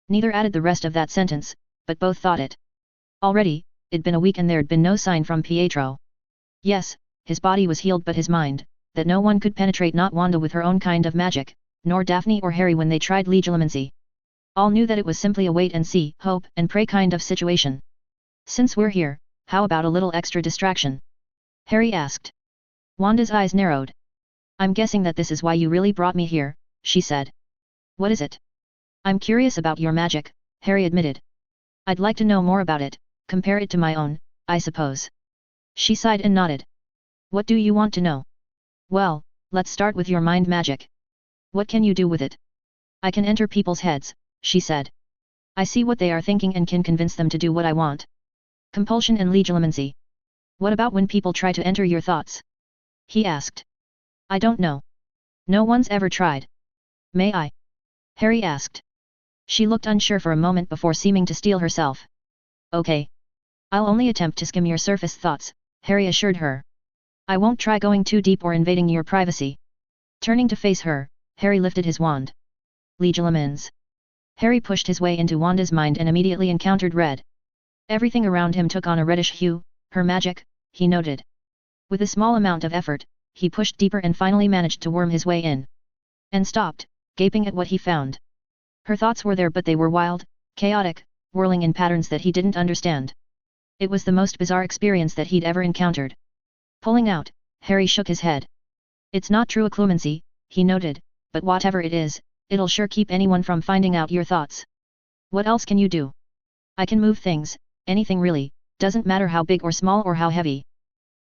S1: Neither added the rest of that sentence, but both thought it. Already, it'd been a week and there'd been no sign from Pietro. Yes, his body was healed, but his mind, that no one could penetrate, not Wanda with her own kind of magic, nor Daphne or Harry when they tried legilimency. All knew that it was simply a wait and see, hope and pray kind of situation. "Since we're here, how about a little extra distraction?" Harry asked. Wanda's eyes narrowed. "I'm guessing that this is why you really brought me here," she said. "What is it?" "I'm curious about your magic," Harry admitted. "I'd like to know more about it, compare it to my own, I suppose." She sighed and nodded. "What do you want to know?" Well, let's start with your mind magic. What can you do with it? I can enter people's heads, she said. I see what they are thinking and can convince them to do what I want. Compulsion and legilimency. What about when people try to enter your thoughts? He asked. I don't know. No one's ever tried. May I? Harry asked. She looked unsure for a moment before seeming to steel herself. Okay. I'll only attempt to skim your surface thoughts, Harry assured her. I won't try going too deep or invading your privacy. Turning to face her, Harry lifted his wand. Legilimens. Harry pushed his way into Wanda's mind and immediately encountered red. Everything around him took on a reddish hue, her magic, he noted. With a small amount of effort, he pushed deeper and finally managed to worm his way in. And stopped, gaping at what he found. Her thoughts were there but they were wild, chaotic, whirling in patterns that he didn't understand. It was the most bizarre experience that he'd ever encountered. Pulling out, Harry shook his head. It's not true occlumency, he noted, but whatever it is, it'll sure keep anyone from finding out your thoughts. What else can you do? I can move things, anything really, doesn't matter how big or small or how heavy.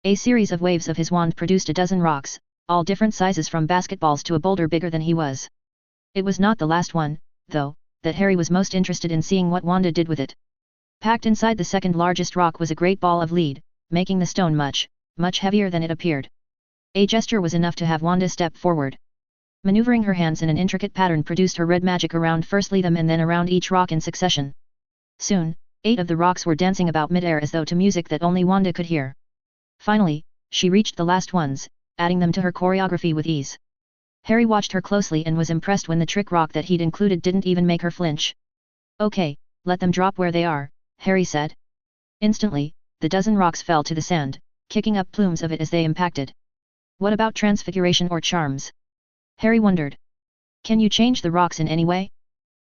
S1: A series of waves of his wand produced a dozen rocks, all different sizes from basketballs to a boulder bigger than he was. It was not the last one, though, that Harry was most interested in seeing what Wanda did with it. Packed inside the second largest rock was a great ball of lead, making the stone much heavier than it appeared. A gesture was enough to have Wanda step forward. Maneuvering her hands in an intricate pattern produced her red magic around firstly them and then around each rock in succession. Soon, 8 of the rocks were dancing about mid-air as though to music that only Wanda could hear. Finally, she reached the last ones, adding them to her choreography with ease. Harry watched her closely and was impressed when the trick rock that he'd included didn't even make her flinch. Okay, let them drop where they are, Harry said. Instantly, the dozen rocks fell to the sand, kicking up plumes of it as they impacted. What about transfiguration or charms? Harry wondered. Can you change the rocks in any way?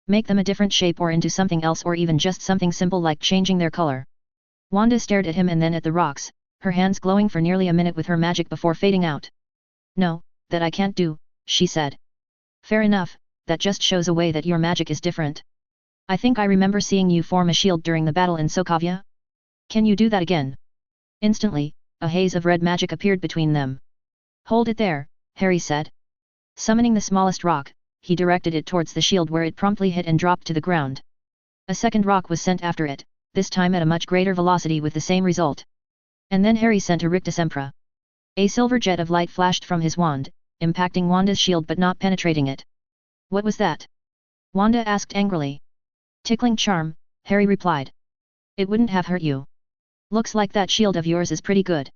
S1: Make them a different shape or into something else or even just something simple like changing their color? Wanda stared at him and then at the rocks, her hands glowing for nearly a minute with her magic before fading out. No, that I can't do, she said. Fair enough, that just shows a way that your magic is different. I think I remember seeing you form a shield during the battle in Sokovia? Can you do that again? Instantly, a haze of red magic appeared between them. Hold it there, Harry said. Summoning the smallest rock, he directed it towards the shield where it promptly hit and dropped to the ground. A second rock was sent after it, this time at a much greater velocity with the same result. And then Harry sent a Rictus Empra. A silver jet of light flashed from his wand, impacting Wanda's shield but not penetrating it. What was that? Wanda asked angrily. Tickling charm, Harry replied. It wouldn't have hurt you. Looks like that shield of yours is pretty good.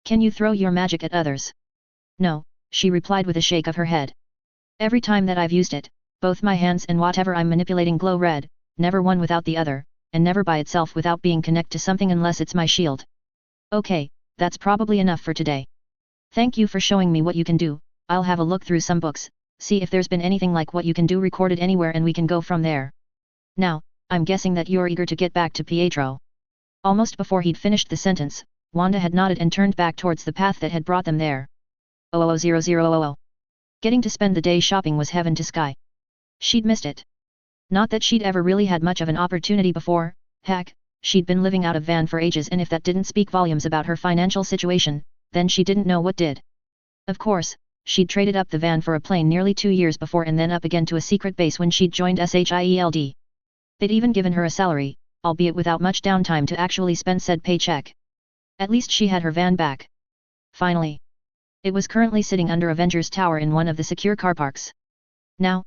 S1: Can you throw your magic at others? No, she replied with a shake of her head. Every time that I've used it, both my hands and whatever I'm manipulating glow red, never one without the other, and never by itself without being connected to something unless it's my shield. Okay, that's probably enough for today. Thank you for showing me what you can do. I'll have a look through some books, see if there's been anything like what you can do recorded anywhere and we can go from there. Now, I'm guessing that you're eager to get back to Pietro. Almost before he'd finished the sentence, Wanda had nodded and turned back towards the path that had brought them there. 00000. Getting to spend the day shopping was heaven to sky. She'd missed it. Not that she'd ever really had much of an opportunity before, heck, she'd been living out of van for ages and if that didn't speak volumes about her financial situation, then she didn't know what did. Of course, she'd traded up the van for a plane nearly 2 years before and then up again to a secret base when she'd joined SHIELD. They'd even given her a salary, albeit without much downtime to actually spend said paycheck. At least she had her van back. Finally. It was currently sitting under Avengers Tower in one of the secure car parks. Now,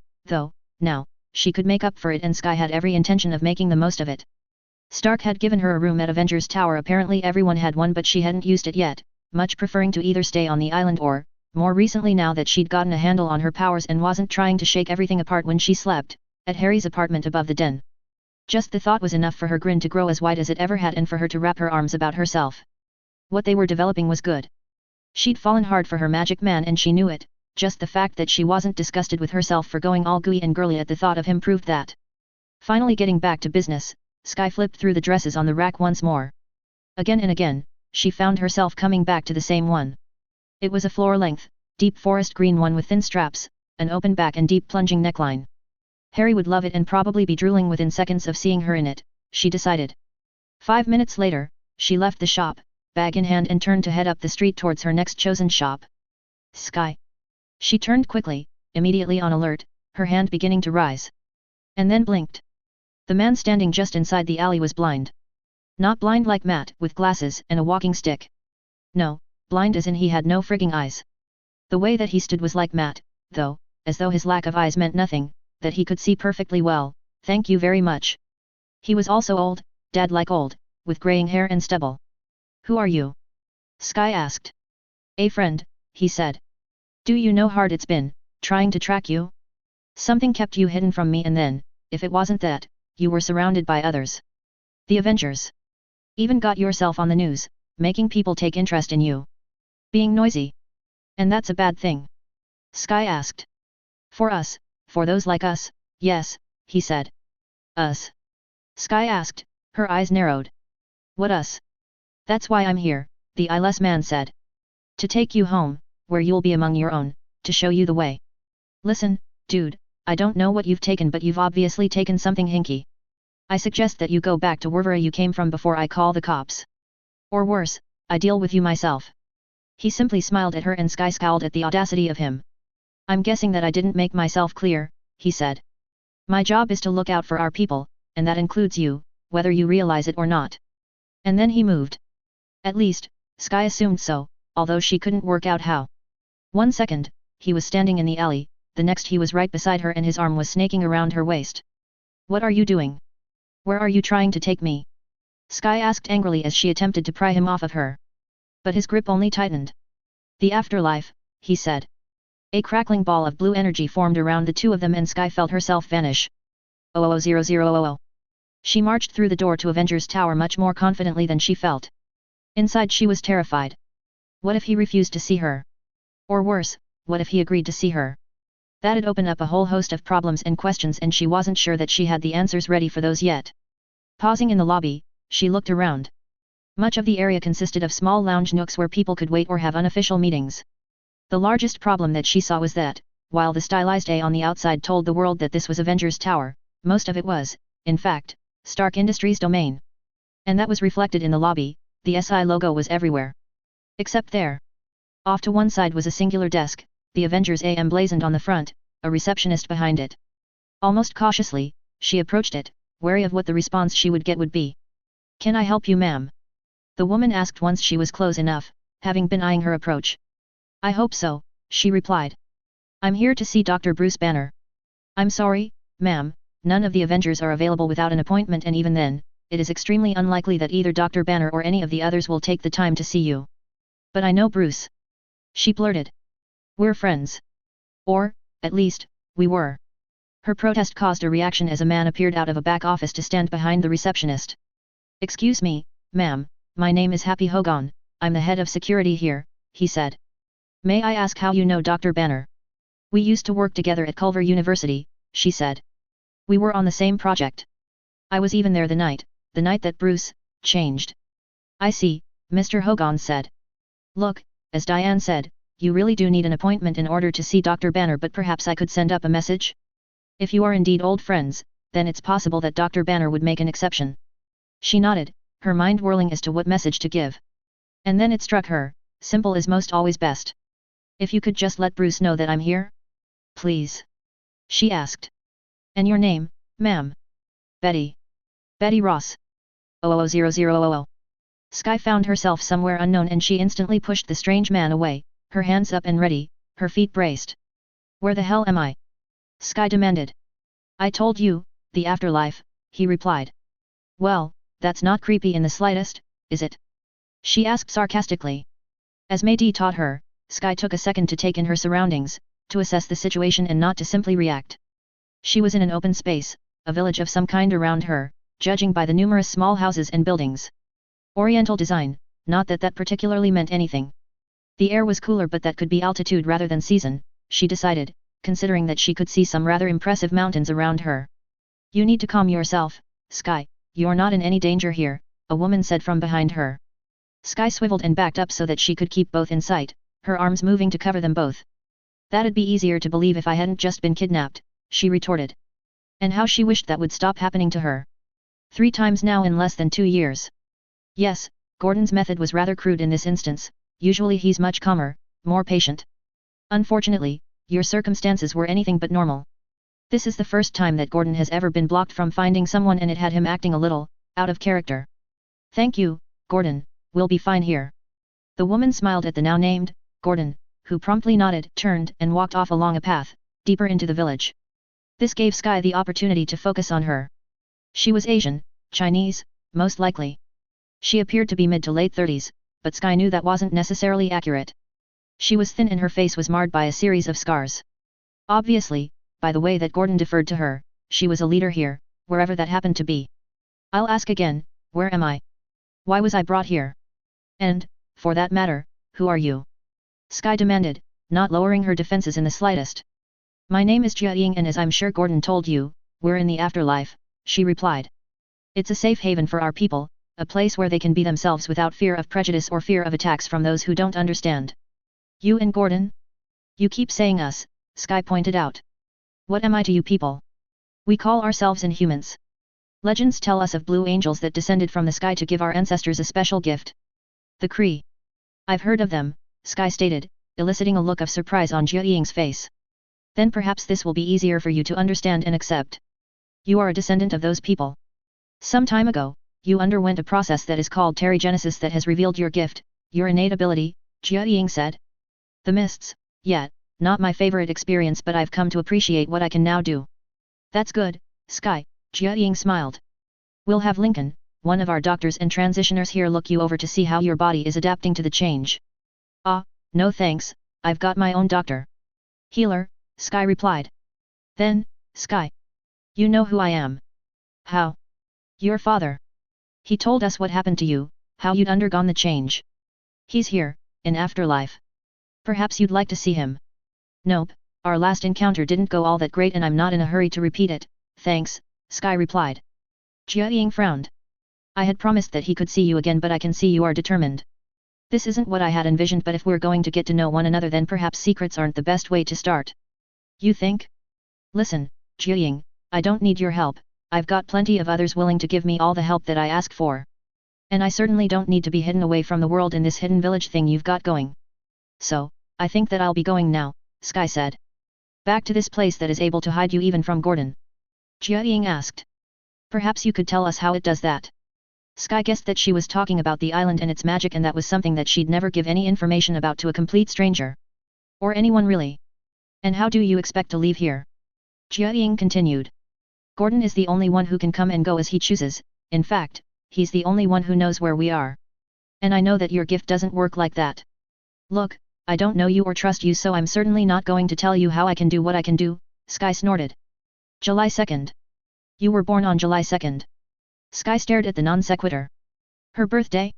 S1: she could make up for it and Sky had every intention of making the most of it. Stark had given her a room at Avengers Tower, apparently everyone had one but she hadn't used it yet, much preferring to either stay on the island or, more recently now that she'd gotten a handle on her powers and wasn't trying to shake everything apart when she slept, at Harry's apartment above the den. Just the thought was enough for her grin to grow as wide as it ever had and for her to wrap her arms about herself. What they were developing was good. She'd fallen hard for her magic man and she knew it, just the fact that she wasn't disgusted with herself for going all gooey and girly at the thought of him proved that. Finally getting back to business, Sky flipped through the dresses on the rack once more. Again and again, she found herself coming back to the same one. It was a floor-length, deep forest green one with thin straps, an open back and deep plunging neckline. Harry would love it and probably be drooling within seconds of seeing her in it, she decided. 5 minutes later, she left the shop, bag in hand and turned to head up the street towards her next chosen shop. Sky. She turned quickly, immediately on alert, her hand beginning to rise. And then blinked. The man standing just inside the alley was blind. Not blind like Matt, with glasses and a walking stick. No, blind as in he had no frigging eyes. The way that he stood was like Matt, though, as though his lack of eyes meant nothing, that he could see perfectly well. Thank you very much. He was also old, dad-like old, with graying hair and stubble. Who are you? Sky asked. A friend, he said. Do you know how hard it's been, trying to track you? Something kept you hidden from me and then, if it wasn't that, you were surrounded by others. The Avengers. Even got yourself on the news, making people take interest in you. Being noisy. And that's a bad thing? Sky asked. For us, for those like us, yes, he said. Us? Sky asked, her eyes narrowed. What us? That's why I'm here, the eyeless man said. To take you home, where you'll be among your own, to show you the way. Listen, dude, I don't know what you've taken but you've obviously taken something hinky. I suggest that you go back to wherever you came from before I call the cops. Or worse, I deal with you myself. He simply smiled at her and Sky scowled at the audacity of him. I'm guessing that I didn't make myself clear, he said. My job is to look out for our people, and that includes you, whether you realize it or not. And then he moved. At least, Sky assumed so, although she couldn't work out how. 1 second, he was standing in the alley, the next he was right beside her and his arm was snaking around her waist. What are you doing? Where are you trying to take me? Sky asked angrily as she attempted to pry him off of her. But his grip only tightened. The afterlife, he said. A crackling ball of blue energy formed around the two of them and Sky felt herself vanish. 00000. She marched through the door to Avengers Tower much more confidently than she felt. Inside she was terrified. What if he refused to see her? Or worse, what if he agreed to see her? That'd open up a whole host of problems and questions and she wasn't sure that she had the answers ready for those yet. Pausing in the lobby, she looked around. Much of the area consisted of small lounge nooks where people could wait or have unofficial meetings. The largest problem that she saw was that, while the stylized A on the outside told the world that this was Avengers Tower, most of it was, in fact, Stark Industries' domain. And that was reflected in the lobby, the SI logo was everywhere. Except there. Off to one side was a singular desk, the Avengers A emblazoned on the front, a receptionist behind it. Almost cautiously, she approached it, wary of what the response she would get would be. Can I help you, ma'am? The woman asked once she was close enough, having been eyeing her approach. I hope so, she replied. I'm here to see Dr. Bruce Banner. I'm sorry, ma'am, none of the Avengers are available without an appointment and even then, it is extremely unlikely that either Dr. Banner or any of the others will take the time to see you. But I know Bruce. She blurted. We're friends. Or, at least, we were. Her protest caused a reaction as a man appeared out of a back office to stand behind the receptionist. Excuse me, ma'am, my name is Happy Hogan, I'm the head of security here, he said. May I ask how you know Dr. Banner? We used to work together at Culver University, she said. We were on the same project. I was even there the night that Bruce changed. I see, Mr. Hogan said. Look, as Diane said, you really do need an appointment in order to see Dr. Banner, but perhaps I could send up a message? If you are indeed old friends, then it's possible that Dr. Banner would make an exception. She nodded, her mind whirling as to what message to give. And then it struck her, simple is most always best. If you could just let Bruce know that I'm here? Please. She asked. And your name, ma'am? Betty. Betty Ross. 00000. Sky found herself somewhere unknown and she instantly pushed the strange man away, her hands up and ready, her feet braced. Where the hell am I? Sky demanded. I told you, the afterlife, he replied. Well, that's not creepy in the slightest, is it? She asked sarcastically. As May-Dee taught her, Sky took a second to take in her surroundings, to assess the situation and not to simply react. She was in an open space, a village of some kind around her, judging by the numerous small houses and buildings. Oriental design, not that that particularly meant anything. The air was cooler but that could be altitude rather than season, she decided, considering that she could see some rather impressive mountains around her. You need to calm yourself, Sky, you're not in any danger here, a woman said from behind her. Sky swiveled and backed up so that she could keep both in sight, her arms moving to cover them both. That'd be easier to believe if I hadn't just been kidnapped, she retorted. And how she wished that would stop happening to her. 3 times now in less than 2 years. Yes, Gordon's method was rather crude in this instance, usually he's much calmer, more patient. Unfortunately, your circumstances were anything but normal. This is the first time that Gordon has ever been blocked from finding someone, and it had him acting a little out of character. Thank you, Gordon, we'll be fine here. The woman smiled at the now named Gordon, who promptly nodded, turned and walked off along a path, deeper into the village. This gave Sky the opportunity to focus on her. She was Asian, Chinese, most likely. She appeared to be mid to late 30s, but Sky knew that wasn't necessarily accurate. She was thin and her face was marred by a series of scars. Obviously, by the way that Gordon deferred to her, she was a leader here, wherever that happened to be. I'll ask again, where am I? Why was I brought here? And, for that matter, who are you? Sky demanded, not lowering her defenses in the slightest. My name is Jia Ying, and as I'm sure Gordon told you, we're in the afterlife, she replied. It's a safe haven for our people, a place where they can be themselves without fear of prejudice or fear of attacks from those who don't understand. You and Gordon? You keep saying us, Sky pointed out. What am I to you people? We call ourselves Inhumans. Legends tell us of blue angels that descended from the sky to give our ancestors a special gift. The Kree. I've heard of them, Sky stated, eliciting a look of surprise on Jia Ying's face. Then perhaps this will be easier for you to understand and accept. You are a descendant of those people. Some time ago, you underwent a process that is called Terrigenesis that has revealed your gift, your innate ability, Jia Ying said. The mists, yet, not my favorite experience, but I've come to appreciate what I can now do. That's good, Sky, Jia Ying smiled. We'll have Lincoln, one of our doctors and transitioners here, look you over to see how your body is adapting to the change. Ah, no thanks, I've got my own doctor. Healer, Sky replied. Then, Sky. You know who I am. How? Your father. He told us what happened to you, how you'd undergone the change. He's here, in afterlife. Perhaps you'd like to see him. Nope, our last encounter didn't go all that great and I'm not in a hurry to repeat it, thanks, Sky replied. Jia Ying frowned. I had promised that he could see you again, but I can see you are determined. This isn't what I had envisioned, but if we're going to get to know one another, then perhaps secrets aren't the best way to start. You think? Listen, Jia Ying, I don't need your help, I've got plenty of others willing to give me all the help that I ask for. And I certainly don't need to be hidden away from the world in this hidden village thing you've got going. So, I think that I'll be going now, Sky said. Back to this place that is able to hide you even from Gordon? Jia Ying asked. Perhaps you could tell us how it does that. Sky guessed that she was talking about the island and its magic, and that was something that she'd never give any information about to a complete stranger. Or anyone really. And how do you expect to leave here? Jia Ying continued. Gordon is the only one who can come and go as he chooses, in fact, he's the only one who knows where we are. And I know that your gift doesn't work like that. Look, I don't know you or trust you, so I'm certainly not going to tell you how I can do what I can do, Sky snorted. July 2nd. You were born on July 2nd. Sky stared at the non sequitur. Her birthday?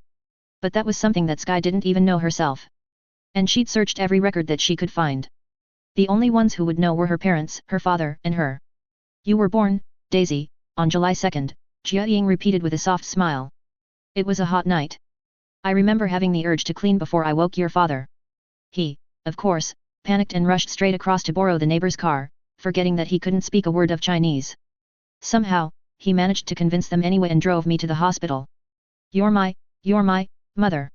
S1: But that was something that Sky didn't even know herself. And she'd searched every record that she could find. The only ones who would know were her parents, her father, and her. You were born, Daisy, on July 2nd, Jia Ying repeated with a soft smile. It was a hot night. I remember having the urge to clean before I woke your father. He, of course, panicked and rushed straight across to borrow the neighbor's car, forgetting that he couldn't speak a word of Chinese. Somehow, he managed to convince them anyway and drove me to the hospital. You're my mother.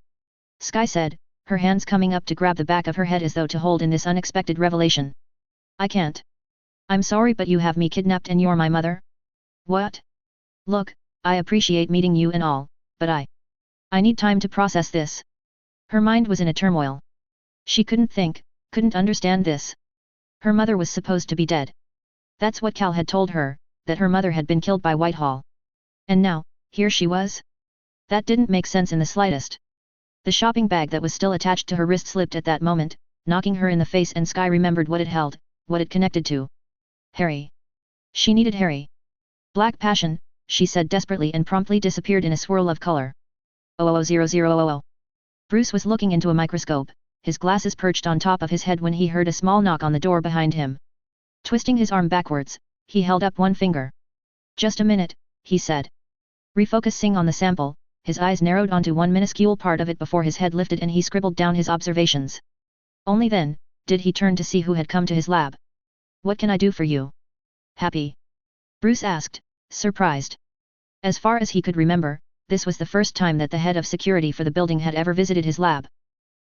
S1: Sky said, her hands coming up to grab the back of her head as though to hold in this unexpected revelation. I can't. I'm sorry, but you have me kidnapped and you're my mother? What? Look, I appreciate meeting you and all, but I need time to process this. Her mind was in a turmoil. She couldn't think, couldn't understand this. Her mother was supposed to be dead. That's what Cal had told her, that her mother had been killed by Whitehall. And now, here she was? That didn't make sense in the slightest. The shopping bag that was still attached to her wrist slipped at that moment, knocking her in the face, and Sky remembered what it held, what it connected to. Harry. She needed Harry. Black passion, she said desperately, and promptly disappeared in a swirl of color. 00000. Bruce was looking into a microscope, his glasses perched on top of his head, when he heard a small knock on the door behind him. Twisting his arm backwards, he held up one finger. Just a minute, he said. Refocusing on the sample, his eyes narrowed onto one minuscule part of it before his head lifted and he scribbled down his observations. Only then, did he turn to see who had come to his lab. What can I do for you? Happy? Bruce asked, surprised. As far as he could remember, this was the first time that the head of security for the building had ever visited his lab.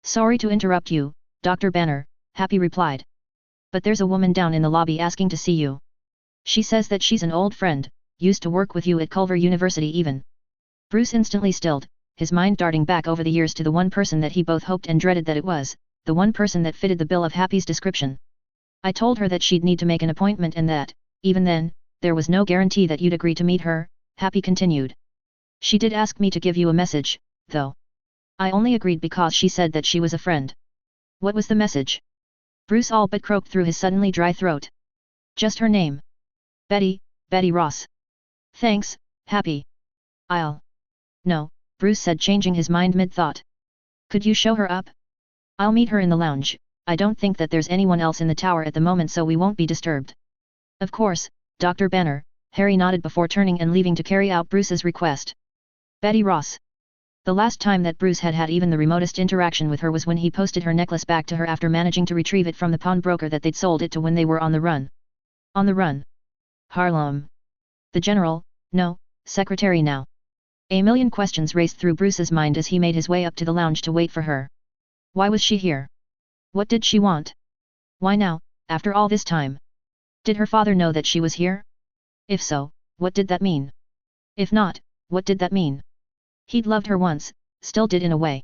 S1: Sorry to interrupt you, Dr. Banner, Happy replied. But there's a woman down in the lobby asking to see you. She says that she's an old friend, used to work with you at Culver University even. Bruce instantly stilled, his mind darting back over the years to the one person that he both hoped and dreaded that it was, the one person that fitted the bill of Happy's description. I told her that she'd need to make an appointment and that, even then, there was no guarantee that you'd agree to meet her, Happy continued. She did ask me to give you a message, though. I only agreed because she said that she was a friend. What was the message? Bruce all but croaked through his suddenly dry throat. Just her name. Betty, Betty Ross. Thanks, Happy. No, Bruce said, changing his mind mid-thought. Could you show her up? I'll meet her in the lounge. I don't think that there's anyone else in the tower at the moment, so we won't be disturbed. Of course, Dr. Banner, Harry nodded before turning and leaving to carry out Bruce's request. Betty Ross. The last time that Bruce had had even the remotest interaction with her was when he posted her necklace back to her after managing to retrieve it from the pawnbroker that they'd sold it to when they were on the run. On the run. Harlem. The general, no, secretary now. A million questions raced through Bruce's mind as he made his way up to the lounge to wait for her. Why was she here? What did she want? Why now, after all this time? Did her father know that she was here? If so, what did that mean? If not, what did that mean? He'd loved her once, still did in a way.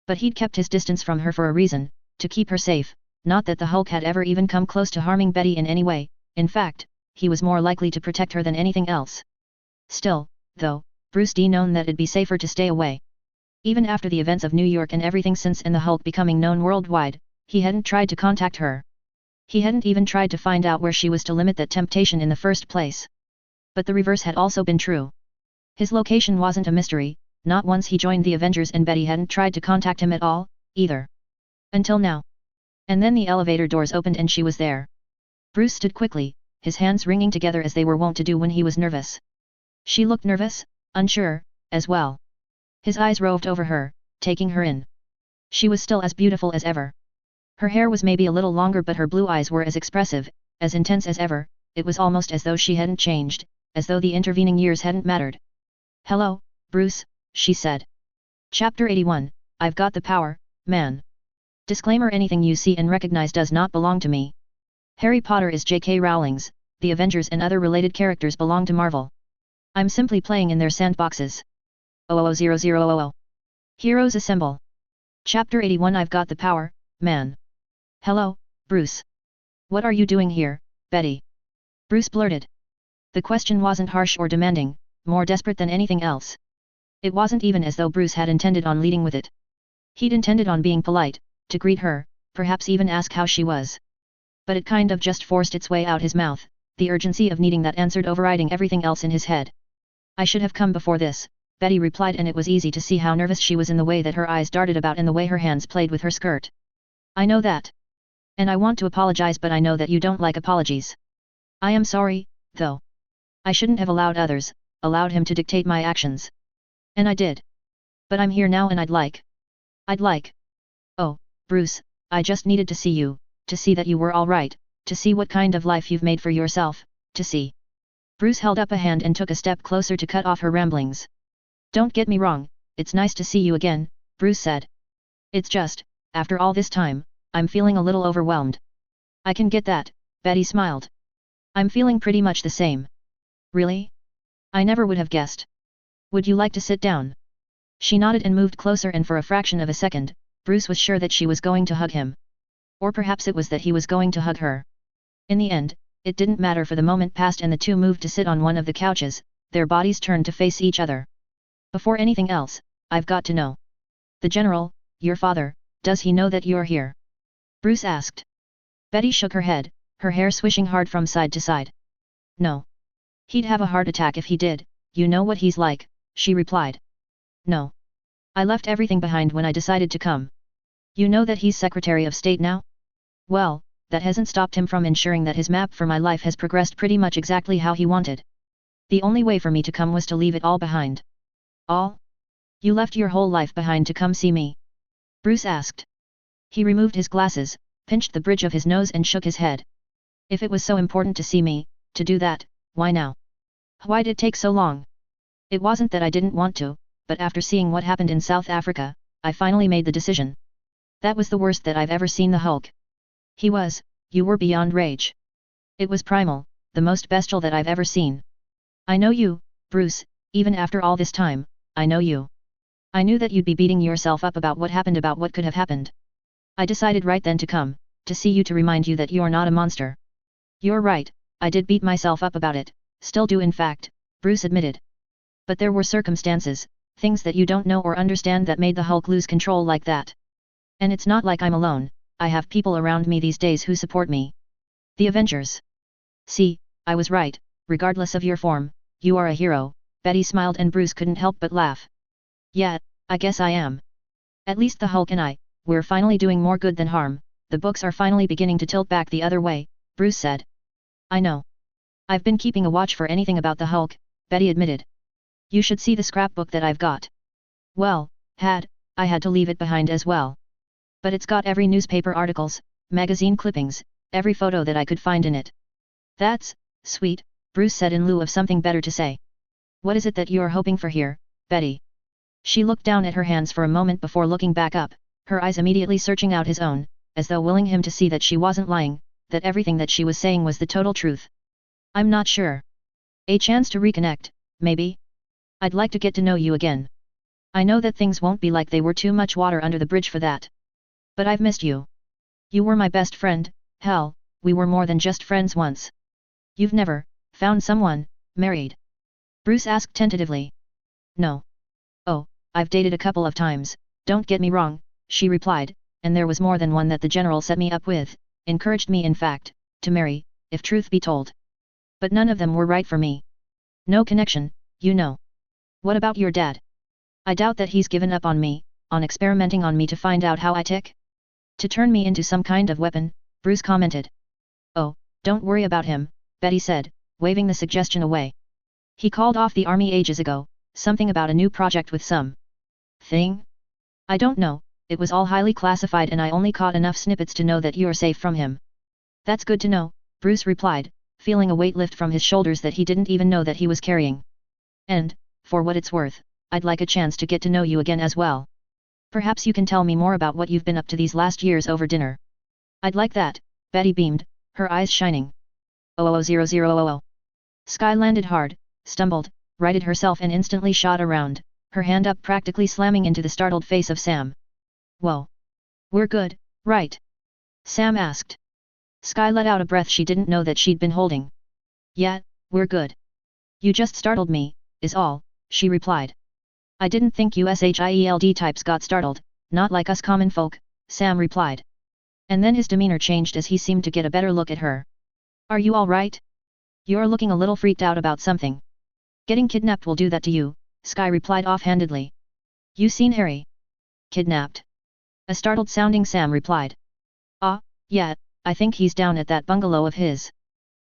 S1: But he'd kept his distance from her for a reason, to keep her safe, not that the Hulk had ever even come close to harming Betty in any way. In fact, he was more likely to protect her than anything else. Still, though, Bruce D known that it'd be safer to stay away. Even after the events of New York and everything since and the Hulk becoming known worldwide, he hadn't tried to contact her. He hadn't even tried to find out where she was to limit that temptation in the first place. But the reverse had also been true. His location wasn't a mystery, not once he joined the Avengers, and Betty hadn't tried to contact him at all, either. Until now. And then the elevator doors opened and she was there. Bruce stood quickly, his hands wringing together as they were wont to do when he was nervous. She looked nervous, unsure, as well. His eyes roved over her, taking her in. She was still as beautiful as ever. Her hair was maybe a little longer, but her blue eyes were as expressive, as intense as ever. It was almost as though she hadn't changed, as though the intervening years hadn't mattered. Hello, Bruce, she said. Chapter 81, I've got the power, man. Disclaimer: anything you see and recognize does not belong to me. Harry Potter is J.K. Rowling's, the Avengers and other related characters belong to Marvel. I'm simply playing in their sandboxes. 00000. Heroes assemble. Chapter 81, I've got the power, man. Hello, Bruce. What are you doing here, Betty? Bruce blurted. The question wasn't harsh or demanding, more desperate than anything else. It wasn't even as though Bruce had intended on leading with it. He'd intended on being polite, to greet her, perhaps even ask how she was. But it kind of just forced its way out his mouth, the urgency of needing that answered overriding everything else in his head. I should have come before this, Betty replied, and it was easy to see how nervous she was in the way that her eyes darted about and the way her hands played with her skirt. I know that. And I want to apologize, but I know that you don't like apologies. I am sorry, though. I shouldn't have allowed him to dictate my actions. And I did. But I'm here now and I'd like. Oh, Bruce, I just needed to see you, to see that you were all right, to see what kind of life you've made for yourself, to see. Bruce held up a hand and took a step closer to cut off her ramblings. Don't get me wrong, it's nice to see you again, Bruce said. It's just, after all this time, I'm feeling a little overwhelmed. I can get that, Betty smiled. I'm feeling pretty much the same. Really? I never would have guessed. Would you like to sit down? She nodded and moved closer, and for a fraction of a second, Bruce was sure that she was going to hug him. Or perhaps it was that he was going to hug her. In the end, it didn't matter, for the moment passed and the two moved to sit on one of the couches, their bodies turned to face each other. Before anything else, I've got to know. The general, your father, does he know that you're here? Bruce asked. Betty shook her head, her hair swishing hard from side to side. No. He'd have a heart attack if he did, you know what he's like, she replied. No. I left everything behind when I decided to come. You know that he's Secretary of State now? Well, that hasn't stopped him from ensuring that his map for my life has progressed pretty much exactly how he wanted. The only way for me to come was to leave it all behind. All? You left your whole life behind to come see me? Bruce asked. He removed his glasses, pinched the bridge of his nose and shook his head. If it was so important to see me, to do that, why now? Why'd it take so long? It wasn't that I didn't want to, but after seeing what happened in South Africa, I finally made the decision. That was the worst that I've ever seen the Hulk. You were beyond rage. It was primal, the most bestial that I've ever seen. I know you, Bruce, even after all this time, I know you. I knew that you'd be beating yourself up about what could have happened. I decided right then to come, to see you to remind you that you're not a monster. You're right, I did beat myself up about it, still do in fact, Bruce admitted. But there were circumstances, things that you don't know or understand that made the Hulk lose control like that. And it's not like I'm alone, I have people around me these days who support me. The Avengers. See, I was right, regardless of your form, you are a hero, Betty smiled and Bruce couldn't help but laugh. Yeah, I guess I am. At least the Hulk and we're finally doing more good than harm, the books are finally beginning to tilt back the other way, Bruce said. I know. I've been keeping a watch for anything about the Hulk, Betty admitted. You should see the scrapbook that I've got. Well, I had to leave it behind as well. But it's got every newspaper articles, magazine clippings, every photo that I could find in it. That's sweet, Bruce said in lieu of something better to say. What is it that you're hoping for here, Betty? She looked down at her hands for a moment before looking back up, her eyes immediately searching out his own, as though willing him to see that she wasn't lying, that everything that she was saying was the total truth. I'm not sure. A chance to reconnect, maybe? I'd like to get to know you again. I know that things won't be like they were, too much water under the bridge for that. But I've missed you. You were my best friend, hell, we were more than just friends once. You've never found someone married? Bruce asked tentatively. No. Oh, I've dated a couple of times, don't get me wrong, she replied, and there was more than one that the general set me up with, encouraged me in fact, to marry, if truth be told. But none of them were right for me. No connection, you know. What about your dad? I doubt that he's given up on me, on experimenting on me to find out how I tick? To turn me into some kind of weapon, Bruce commented. Oh, don't worry about him, Betty said, waving the suggestion away. He called off the army ages ago, something about a new project with some thing? I don't know, it was all highly classified and I only caught enough snippets to know that you're safe from him. That's good to know, Bruce replied, feeling a weight lift from his shoulders that he didn't even know that he was carrying. And, for what it's worth, I'd like a chance to get to know you again as well. Perhaps you can tell me more about what you've been up to these last years over dinner. I'd like that, Betty beamed, her eyes shining. 00000. Sky landed hard, stumbled, righted herself and instantly shot around, her hand up practically slamming into the startled face of Sam. Whoa. We're good, right? Sam asked. Sky let out a breath she didn't know that she'd been holding. Yeah, we're good. You just startled me, is all, she replied. I didn't think you SHIELD types got startled, not like us common folk, Sam replied. And then his demeanor changed as he seemed to get a better look at her. Are you all right? You're looking a little freaked out about something. Getting kidnapped will do that to you, Sky replied offhandedly. You seen Harry? Kidnapped? A startled sounding Sam replied. Yeah, I think he's down at that bungalow of his.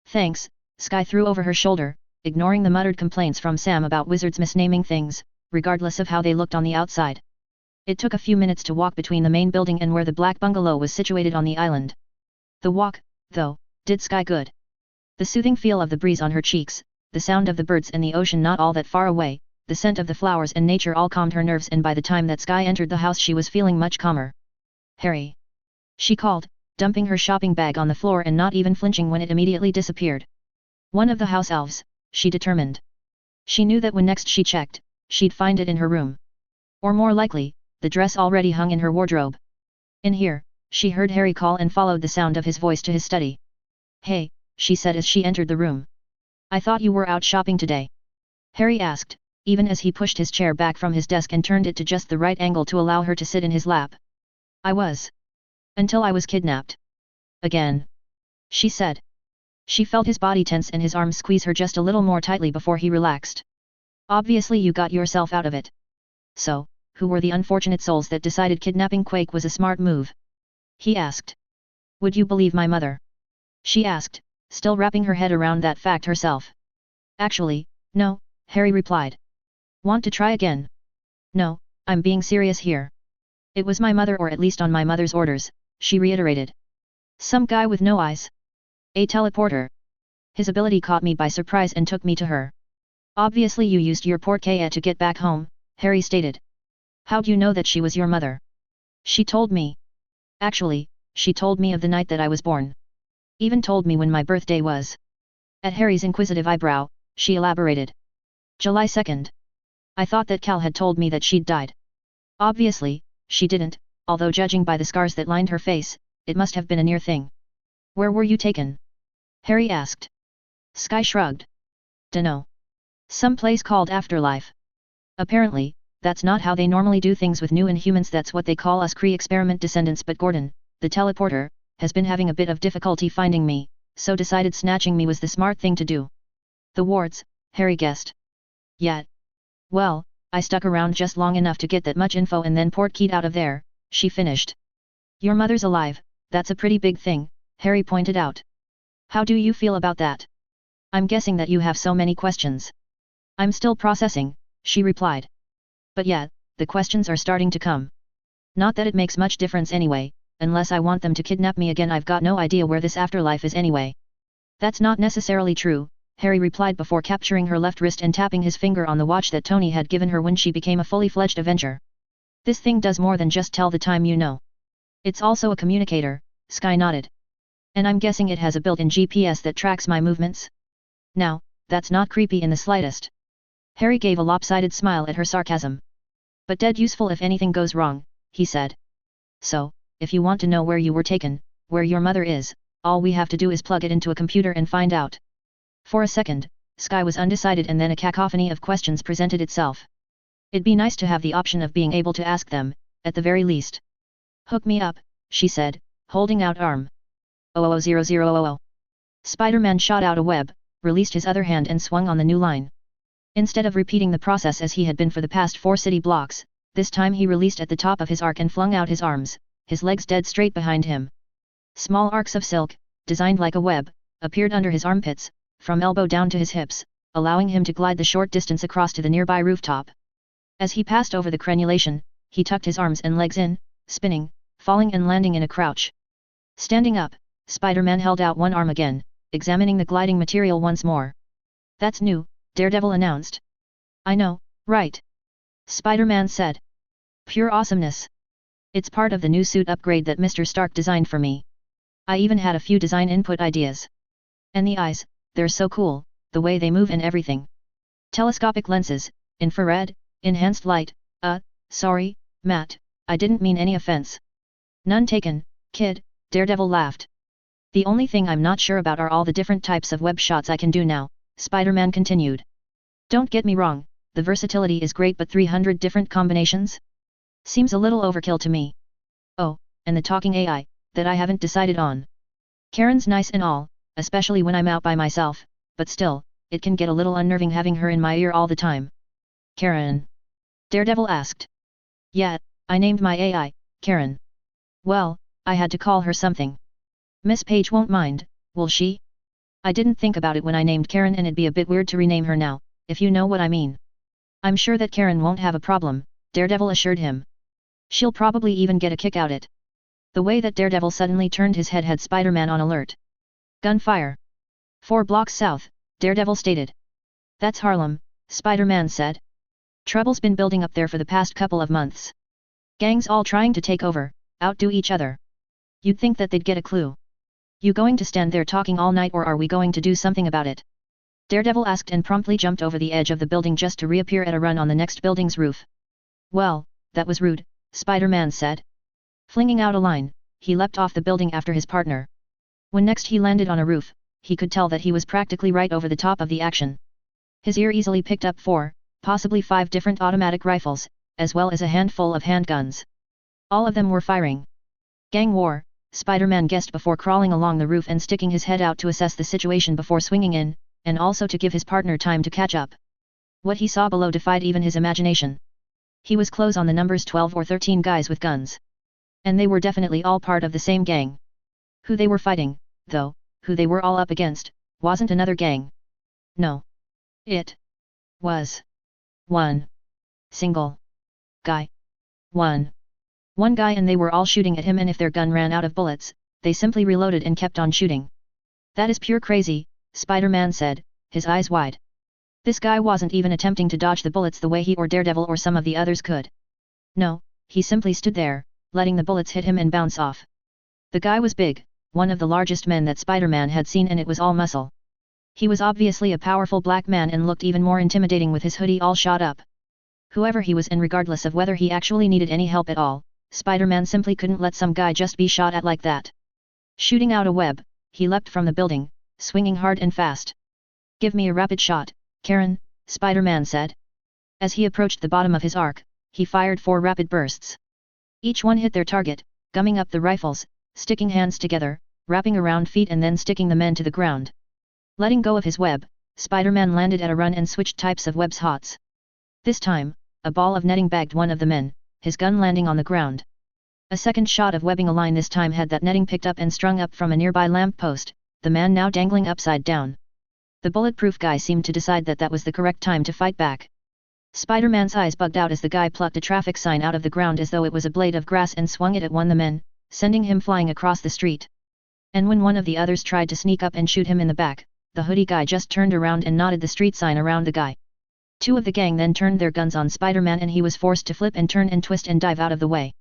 S1: Thanks, Sky threw over her shoulder, ignoring the muttered complaints from Sam about wizards misnaming things, regardless of how they looked on the outside. It took a few minutes to walk between the main building and where the black bungalow was situated on the island. The walk, though, did Sky good. The soothing feel of the breeze on her cheeks, the sound of the birds and the ocean not all that far away, the scent of the flowers and nature all calmed her nerves, and by the time that Sky entered the house she was feeling much calmer. Harry! She called, dumping her shopping bag on the floor and not even flinching when it immediately disappeared. One of the house elves, she determined. She knew that when next she checked, she'd find it in her room. Or more likely, the dress already hung in her wardrobe. In here, she heard Harry call and followed the sound of his voice to his study. Hey, she said as she entered the room. I thought you were out shopping today. Harry asked, even as he pushed his chair back from his desk and turned it to just the right angle to allow her to sit in his lap. I was. Until I was kidnapped. Again. She said. She felt his body tense and his arms squeeze her just a little more tightly before he relaxed. Obviously you got yourself out of it. So, who were the unfortunate souls that decided kidnapping Quake was a smart move? He asked. Would you believe my mother? She asked, still wrapping her head around that fact herself. Actually, no, Harry replied. Want to try again? No, I'm being serious here. It was my mother, or at least on my mother's orders, she reiterated. Some guy with no eyes? A teleporter. His ability caught me by surprise and took me to her. Obviously you used your portkey to get back home, Harry stated. How'd you know that she was your mother? She told me. Actually, she told me of the night that I was born. Even told me when my birthday was. At Harry's inquisitive eyebrow, she elaborated. July 2nd. I thought that Cal had told me that she'd died. Obviously, she didn't, although judging by the scars that lined her face, it must have been a near thing. Where were you taken? Harry asked. Sky shrugged. Dunno. Some place called Afterlife. Apparently, that's not how they normally do things with new Inhumans. That's what they call us Kree experiment descendants. But Gordon, the teleporter, has been having a bit of difficulty finding me, so decided snatching me was the smart thing to do. The wards, Harry guessed. Yet. Well, I stuck around just long enough to get that much info and then port-keyed out of there, she finished. Your mother's alive, that's a pretty big thing, Harry pointed out. How do you feel about that? I'm guessing that you have so many questions. I'm still processing, she replied. But yet, the questions are starting to come. Not that it makes much difference anyway, unless I want them to kidnap me again. I've got no idea where this afterlife is anyway. That's not necessarily true, Harry replied before capturing her left wrist and tapping his finger on the watch that Tony had given her when she became a fully fledged Avenger. This thing does more than just tell the time, you know. It's also a communicator, Sky nodded. And I'm guessing it has a built-in GPS that tracks my movements? Now, that's not creepy in the slightest. Harry gave a lopsided smile at her sarcasm. But dead useful if anything goes wrong, he said. So, if you want to know where you were taken, where your mother is, all we have to do is plug it into a computer and find out. For a second, Sky was undecided and then a cacophony of questions presented itself. It'd be nice to have the option of being able to ask them, at the very least. Hook me up, she said, holding out arm. 000000. Spider-Man shot out a web, released his other hand and swung on the new line. Instead of repeating the process as he had been for the past 4 city blocks, this time he released at the top of his arc and flung out his arms, his legs dead straight behind him. Small arcs of silk, designed like a web, appeared under his armpits, from elbow down to his hips, allowing him to glide the short distance across to the nearby rooftop. As he passed over the crenulation, he tucked his arms and legs in, spinning, falling and landing in a crouch. Standing up, Spider-Man held out one arm again, examining the gliding material once more. That's new, Daredevil announced. I know, right? Spider-Man said. Pure awesomeness. It's part of the new suit upgrade that Mr. Stark designed for me. I even had a few design input ideas. And the eyes, they're so cool, the way they move and everything. Telescopic lenses, infrared, enhanced light, sorry, Matt, I didn't mean any offense. None taken, kid, Daredevil laughed. The only thing I'm not sure about are all the different types of web shots I can do now, Spider-Man continued. Don't get me wrong, the versatility is great, but 300 different combinations? Seems a little overkill to me. Oh, and the talking AI, that I haven't decided on. Karen's nice and all, especially when I'm out by myself, but still, it can get a little unnerving having her in my ear all the time. Karen? Daredevil asked. Yeah, I named my AI, Karen. Well, I had to call her something. Miss Page won't mind, will she? I didn't think about it when I named Karen, and it'd be a bit weird to rename her now, if you know what I mean. I'm sure that Karen won't have a problem, Daredevil assured him. She'll probably even get a kick out it. The way that Daredevil suddenly turned his head had Spider-Man on alert. Gunfire. 4 blocks south, Daredevil stated. That's Harlem, Spider-Man said. Trouble's been building up there for the past couple of months. Gangs all trying to take over, outdo each other. You'd think that they'd get a clue. You going to stand there talking all night, or are we going to do something about it? Daredevil asked and promptly jumped over the edge of the building just to reappear at a run on the next building's roof. Well, that was rude, Spider-Man said. Flinging out a line, he leapt off the building after his partner. When next he landed on a roof, he could tell that he was practically right over the top of the action. His ear easily picked up 4, possibly 5 different automatic rifles, as well as a handful of handguns. All of them were firing. Gang war, Spider-Man guessed before crawling along the roof and sticking his head out to assess the situation before swinging in, and also to give his partner time to catch up. What he saw below defied even his imagination. He was close on the numbers 12 or 13 guys with guns. And they were definitely all part of the same gang. Who they were fighting, though, who they were all up against, wasn't another gang. No. It was one single guy. One guy, and they were all shooting at him, and if their gun ran out of bullets, they simply reloaded and kept on shooting. That is pure crazy, Spider-Man said, his eyes wide. This guy wasn't even attempting to dodge the bullets the way he or Daredevil or some of the others could. No, he simply stood there, letting the bullets hit him and bounce off. The guy was big, one of the largest men that Spider-Man had seen, and it was all muscle. He was obviously a powerful black man and looked even more intimidating with his hoodie all shot up. Whoever he was, and regardless of whether he actually needed any help at all, Spider-Man simply couldn't let some guy just be shot at like that. Shooting out a web, he leapt from the building, swinging hard and fast. "Give me a rapid shot, Karen," Spider-Man said. As he approached the bottom of his arc, he fired 4 rapid bursts. Each one hit their target, gumming up the rifles, sticking hands together, wrapping around feet and then sticking the men to the ground. Letting go of his web, Spider-Man landed at a run and switched types of webs hots. This time, a ball of netting bagged one of the men, his gun landing on the ground. A second shot of webbing align this time had that netting picked up and strung up from a nearby lamp post, the man now dangling upside down. The bulletproof guy seemed to decide that that was the correct time to fight back. Spider-Man's eyes bugged out as the guy plucked a traffic sign out of the ground as though it was a blade of grass and swung it at one of the men, sending him flying across the street. And when one of the others tried to sneak up and shoot him in the back, the hoodie guy just turned around and nodded the street sign around the guy. 2 of the gang then turned their guns on Spider-Man and he was forced to flip and turn and twist and dive out of the way.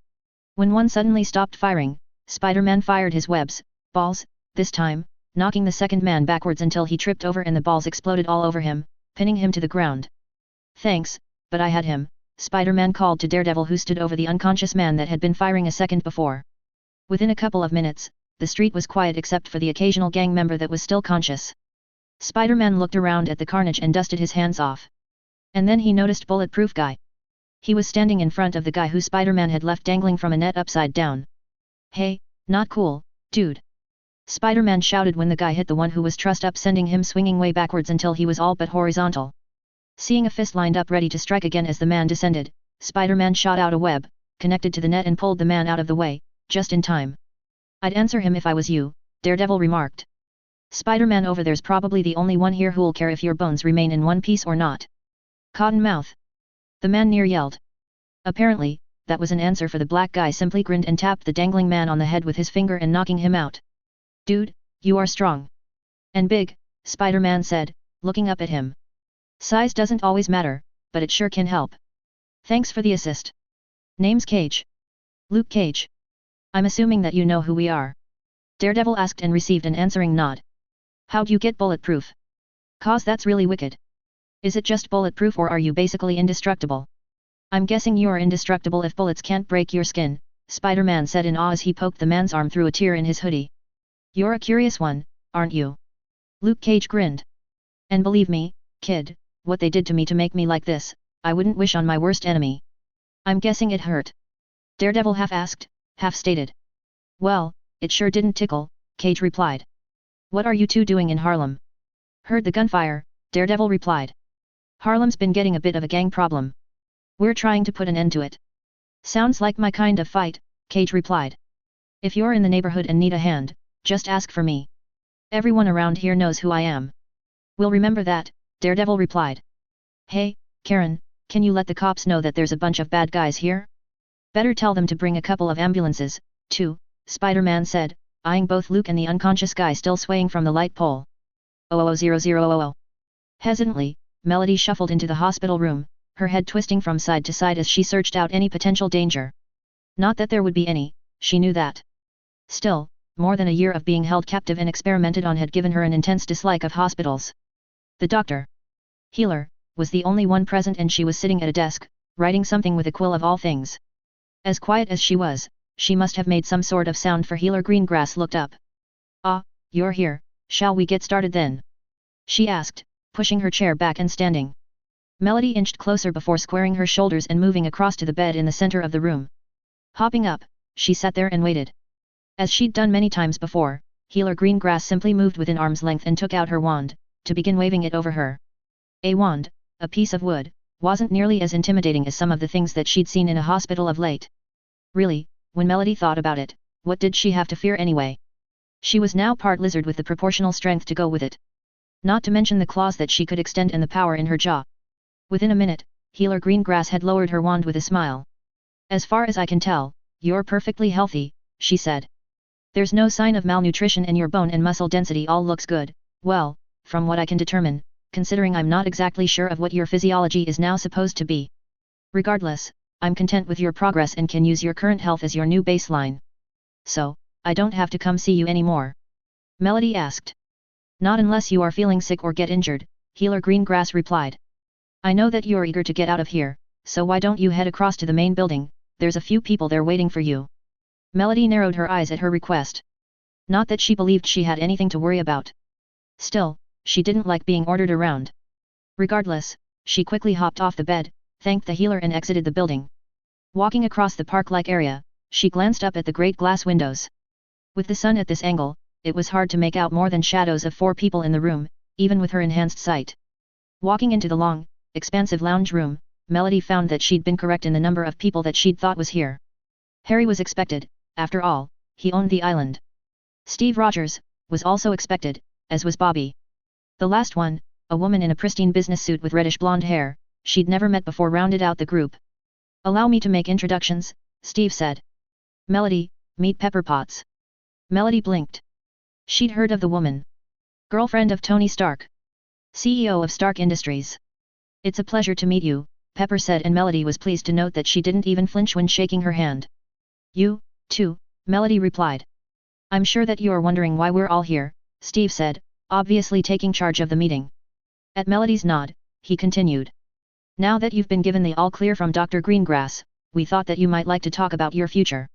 S1: When one suddenly stopped firing, Spider-Man fired his webs, balls, this time, knocking the second man backwards until he tripped over and the balls exploded all over him, pinning him to the ground. "Thanks, but I had him," Spider-Man called to Daredevil, who stood over the unconscious man that had been firing a second before. Within a couple of minutes, the street was quiet except for the occasional gang member that was still conscious. Spider-Man looked around at the carnage and dusted his hands off. And then he noticed Bulletproof Guy. He was standing in front of the guy who Spider-Man had left dangling from a net upside down. "Hey, not cool, dude," Spider-Man shouted when the guy hit the one who was trussed up, sending him swinging way backwards until he was all but horizontal. Seeing a fist lined up ready to strike again as the man descended, Spider-Man shot out a web, connected to the net and pulled the man out of the way, just in time. "I'd answer him if I was you," Daredevil remarked. "Spider-Man over there's probably the only one here who'll care if your bones remain in one piece or not." "Cottonmouth!" the man near yelled. Apparently, that was an answer, for the black guy simply grinned and tapped the dangling man on the head with his finger and knocking him out. "Dude, you are strong. And big," Spider-Man said, looking up at him. "Size doesn't always matter, but it sure can help. Thanks for the assist. Name's Cage. Luke Cage. I'm assuming that you know who we are." Daredevil asked and received an answering nod. "How'd you get bulletproof? 'Cause that's really wicked. Is it just bulletproof or are you basically indestructible?" "I'm guessing you're indestructible if bullets can't break your skin," Spider-Man said in awe as he poked the man's arm through a tear in his hoodie. "You're a curious one, aren't you?" Luke Cage grinned. "And believe me, kid, what they did to me to make me like this, I wouldn't wish on my worst enemy." "I'm guessing it hurt?" Daredevil half asked, half stated. "Well, it sure didn't tickle," Cage replied. "What are you two doing in Harlem?" "Heard the gunfire," Daredevil replied. "Harlem's been getting a bit of a gang problem. We're trying to put an end to it." "Sounds like my kind of fight," Cage replied. "If you're in the neighborhood and need a hand, just ask for me. Everyone around here knows who I am." "We'll remember that," Daredevil replied. "Hey, Karen, can you let the cops know that there's a bunch of bad guys here? Better tell them to bring a couple of ambulances, too," Spider-Man said, eyeing both Luke and the unconscious guy still swaying from the light pole. 00000. Hesitantly, Melody shuffled into the hospital room, her head twisting from side to side as she searched out any potential danger. Not that there would be any, she knew that. Still, more than a year of being held captive and experimented on had given her an intense dislike of hospitals. The doctor, Healer, was the only one present, and she was sitting at a desk, writing something with a quill of all things. As quiet as she was, she must have made some sort of sound, for Healer Greengrass looked up. "Ah, you're here, shall we get started then?" she asked, pushing her chair back and standing. Melody inched closer before squaring her shoulders and moving across to the bed in the center of the room. Hopping up, she sat there and waited. As she'd done many times before, Healer Greengrass simply moved within arm's length and took out her wand, to begin waving it over her. A wand, a piece of wood, wasn't nearly as intimidating as some of the things that she'd seen in a hospital of late. Really, when Melody thought about it, what did she have to fear anyway? She was now part lizard with the proportional strength to go with it. Not to mention the claws that she could extend and the power in her jaw. Within a minute, Healer Greengrass had lowered her wand with a smile. "As far as I can tell, you're perfectly healthy," she said. "There's no sign of malnutrition and your bone and muscle density all looks good, well, from what I can determine, considering I'm not exactly sure of what your physiology is now supposed to be. Regardless, I'm content with your progress and can use your current health as your new baseline. So, I don't have to come see you anymore? Melody asked. Not unless you are feeling sick or get injured, Healer Greengrass replied. I know that you're eager to get out of here, so why don't you head across to the main building, there's a few people there waiting for you. Melody narrowed her eyes at her request. Not that she believed she had anything to worry about. Still, she didn't like being ordered around. Regardless, she quickly hopped off the bed, thanked the healer and exited the building. Walking across the park-like area, she glanced up at the great glass windows. With the sun at this angle, it was hard to make out more than shadows of 4 people in the room, even with her enhanced sight. Walking into the long, expansive lounge room, Melody found that she'd been correct in the number of people that she'd thought was here. Harry was expected, after all, he owned the island. Steve Rogers was also expected, as was Bobby. The last one, a woman in a pristine business suit with reddish blonde hair, she'd never met before, rounded out the group. Allow me to make introductions, Steve said. Melody, meet Pepper Potts. Melody blinked. She'd heard of the woman. Girlfriend of Tony Stark. CEO of Stark Industries. It's a pleasure to meet you, Pepper said, and Melody was pleased to note that she didn't even flinch when shaking her hand. You, too, Melody replied. I'm sure that you're wondering why we're all here, Steve said, obviously taking charge of the meeting. At Melody's nod, he continued. Now that you've been given the all-clear from Dr. Greengrass, we thought that you might like to talk about your future.